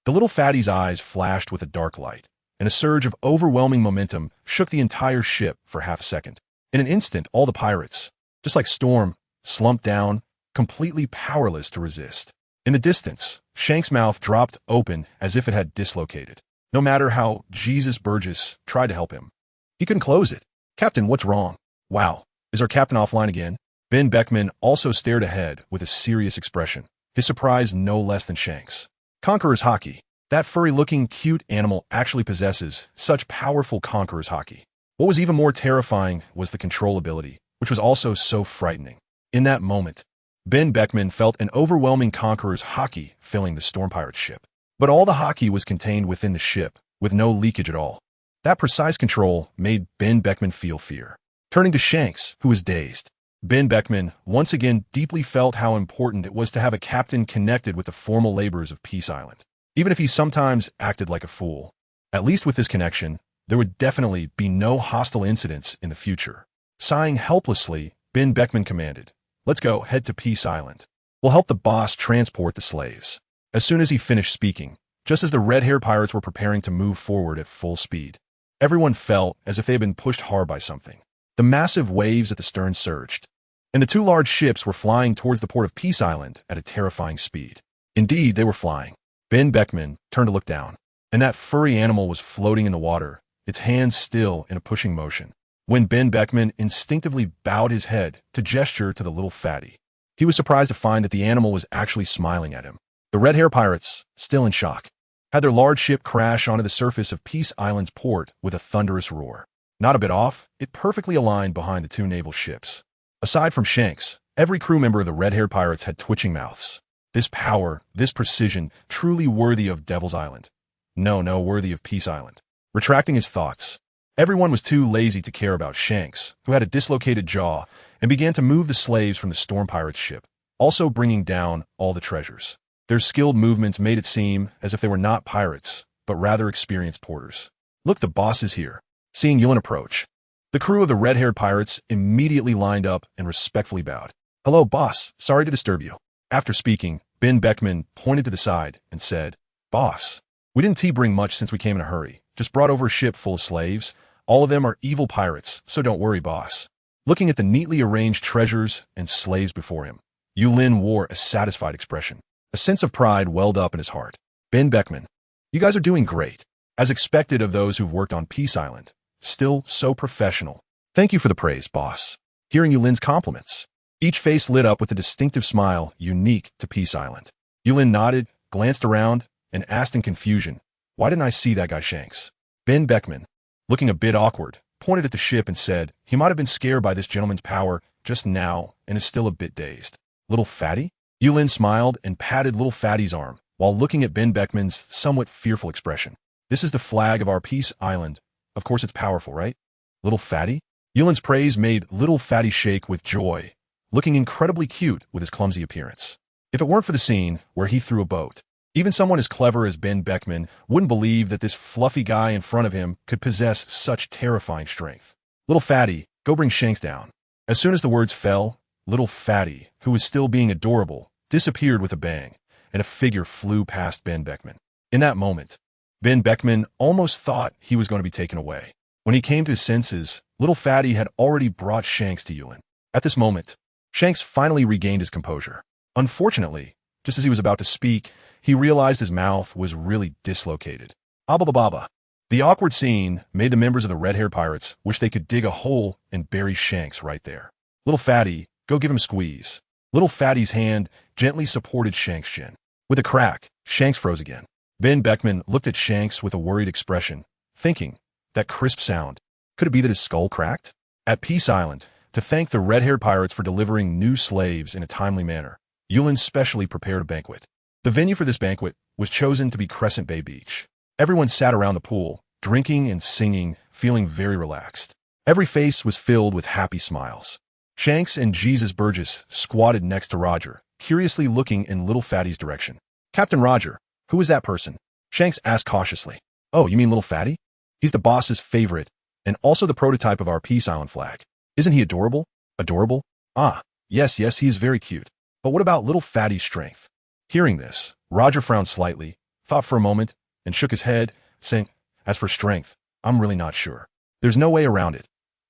the little fatty's eyes flashed with a dark light, and a surge of overwhelming momentum shook the entire ship for half a second. In an instant, all the pirates, just like Storm, slumped down, completely powerless to resist. In the distance, Shanks' mouth dropped open as if it had dislocated. No matter how Jesus Burgess tried to help him, he couldn't close it. Captain, what's wrong? Wow, is our captain offline again? Ben Beckman also stared ahead with a serious expression, his surprise no less than Shanks. Conqueror's hockey. That furry-looking, cute animal actually possesses such powerful Conqueror's hockey. What was even more terrifying was the control ability, which was also so frightening. In that moment, Ben Beckman felt an overwhelming Conqueror's hockey filling the Storm Pirate's ship. But all the hockey was contained within the ship, with no leakage at all. That precise control made Ben Beckman feel fear. Turning to Shanks, who was dazed, Ben Beckman once again deeply felt how important it was to have a captain connected with the formal labors of Peace Island. Even if he sometimes acted like a fool, at least with this connection, there would definitely be no hostile incidents in the future. Sighing helplessly, Ben Beckman commanded. Let's go, head to Peace Island. We'll help the boss transport the slaves. As soon as he finished speaking, just as the red-haired pirates were preparing to move forward at full speed, everyone felt as if they had been pushed hard by something. The massive waves at the stern surged, and the two large ships were flying towards the port of Peace Island at a terrifying speed. Indeed, they were flying. Ben Beckman turned to look down, and that furry animal was floating in the water, its hands still in a pushing motion. When Ben Beckman instinctively bowed his head to gesture to the little fatty, he was surprised to find that the animal was actually smiling at him. The red-haired pirates, still in shock, had their large ship crash onto the surface of Peace Island's port with a thunderous roar. Not a bit off, it perfectly aligned behind the two naval ships. Aside from Shanks, every crew member of the red-haired pirates had twitching mouths. This power, this precision, truly worthy of Devil's Island. No, worthy of Peace Island. Retracting his thoughts, everyone was too lazy to care about Shanks, who had a dislocated jaw, and began to move the slaves from the Storm Pirates ship, also bringing down all the treasures. Their skilled movements made it seem as if they were not pirates, but rather experienced porters. Look, the boss is here. Seeing Yulin approach, the crew of the red-haired pirates immediately lined up and respectfully bowed. Hello, boss. Sorry to disturb you. After speaking, Ben Beckman pointed to the side and said, Boss, we didn't bring much since we came in a hurry. Just brought over a ship full of slaves. All of them are evil pirates, so don't worry, boss. Looking at the neatly arranged treasures and slaves before him, Yulin wore a satisfied expression. A sense of pride welled up in his heart. Ben Beckman, you guys are doing great. As expected of those who've worked on Peace Island. Still so professional. Thank you for the praise, boss. Hearing Yulin's compliments, each face lit up with a distinctive smile unique to Peace Island. Yulin nodded, glanced around, and asked in confusion, why didn't I see that guy Shanks? Ben Beckman, looking a bit awkward, pointed at the ship and said he might have been scared by this gentleman's power just now and is still a bit dazed. Little fatty? Yulin smiled and patted little fatty's arm while looking at Ben Beckman's somewhat fearful expression. This is the flag of our Peace Island. Of course it's powerful, right? Little fatty? Yulin's praise made little fatty shake with joy, looking incredibly cute with his clumsy appearance. If it weren't for the scene where he threw a boat, even someone as clever as Ben Beckman wouldn't believe that this fluffy guy in front of him could possess such terrifying strength. Little fatty, go bring Shanks down. As soon as the words fell, little fatty, who was still being adorable, disappeared with a bang, and a figure flew past Ben Beckman. In that moment, Ben Beckman almost thought he was going to be taken away. When he came to his senses, little fatty had already brought Shanks to Yulin. At this moment, Shanks finally regained his composure. Unfortunately, just as he was about to speak, he realized his mouth was really dislocated. Abba. The awkward scene made the members of the red-haired pirates wish they could dig a hole and bury Shanks right there. Little fatty, go give him a squeeze. Little fatty's hand gently supported Shanks' chin. With a crack, Shanks froze again. Ben Beckman looked at Shanks with a worried expression, thinking, that crisp sound. Could it be that his skull cracked? At Peace Island, to thank the red-haired pirates for delivering new slaves in a timely manner, Yulin specially prepared a banquet. The venue for this banquet was chosen to be Crescent Bay Beach. Everyone sat around the pool, drinking and singing, feeling very relaxed. Every face was filled with happy smiles. Shanks and Jesus Burgess squatted next to Roger, curiously looking in little fatty's direction. Captain Roger, who is that person? Shanks asked cautiously. Oh, you mean little fatty? He's the boss's favorite, and also the prototype of our Peace Island flag. Isn't he adorable? Adorable? Ah, yes, he is very cute. But what about little fatty's strength? Hearing this, Roger frowned slightly, thought for a moment, and shook his head, saying, as for strength, I'm really not sure. There's no way around it.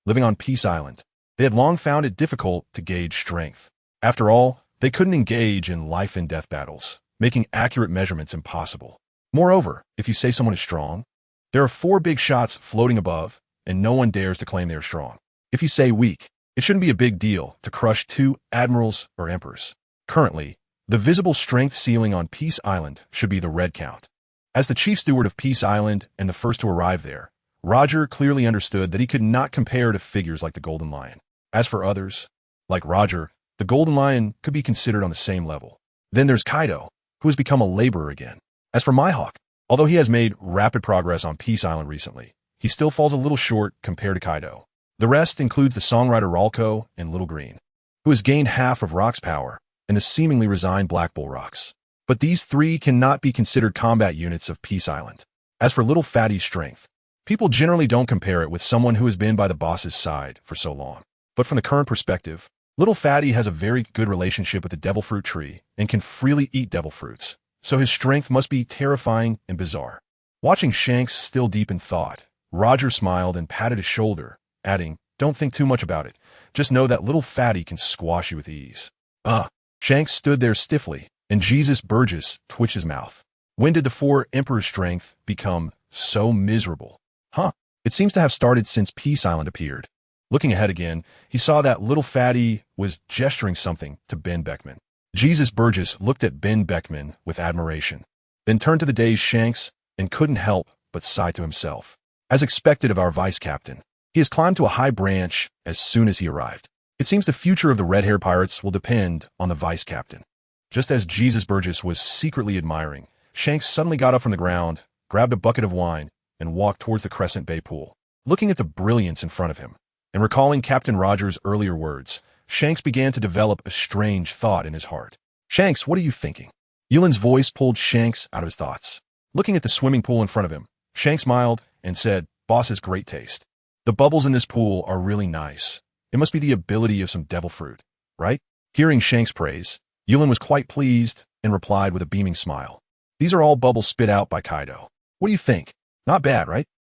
Living on Peace Island, they had long found it difficult to gauge strength. After all, they couldn't engage in life and death battles, making accurate measurements impossible. Moreover, if you say someone is strong, there are 4 big shots floating above, and no one dares to claim they are strong. If you say weak, it shouldn't be a big deal to crush 2 admirals or emperors. Currently, the visible strength ceiling on Peace Island should be the red count. As the chief steward of Peace Island and the first to arrive there, Roger clearly understood that he could not compare to figures like the Golden Lion. As for others, like Roger, the Golden Lion could be considered on the same level. Then there's Kaido, who has become a laborer again. As for Mihawk, although he has made rapid progress on Peace Island recently, he still falls a little short compared to Kaido. The rest includes the songwriter Ralco and Little Green, who has gained half of Rock's power, and the seemingly resigned Black Bull Rocks. But these 3 cannot be considered combat units of Peace Island. As for Little Fatty's strength, people generally don't compare it with someone who has been by the boss's side for so long. But from the current perspective, little Fatty has a very good relationship with the devil fruit tree and can freely eat devil fruits, so his strength must be terrifying and bizarre. Watching Shanks still deep in thought, Roger smiled and patted his shoulder, adding, "Don't think too much about it. Just know that little Fatty can squash you with ease." Shanks stood there stiffly, and Jesus Burgess twitched his mouth. When did the four Emperor's strength become so miserable? It seems to have started since Peace Island appeared. Looking ahead again, he saw that little Fatty was gesturing something to Ben Beckman. Jesus Burgess looked at Ben Beckman with admiration, then turned to the dazed Shanks and couldn't help but sigh to himself. As expected of our vice captain, he has climbed to a high branch as soon as he arrived. It seems the future of the red-haired pirates will depend on the vice captain. Just as Jesus Burgess was secretly admiring, Shanks suddenly got up from the ground, grabbed a bucket of wine, and walked towards the Crescent Bay pool. Looking at the brilliance in front of him, and recalling Captain Rogers' earlier words, Shanks began to develop a strange thought in his heart. "Shanks, what are you thinking?" Yulin's voice pulled Shanks out of his thoughts. Looking at the swimming pool in front of him, Shanks smiled and said, "Boss has great taste. The bubbles in this pool are really nice. It must be the ability of some devil fruit, right?" Hearing Shanks' praise, Yulin was quite pleased and replied with a beaming smile, "These are all bubbles spit out by Kaido. What do you think? Not bad, right?"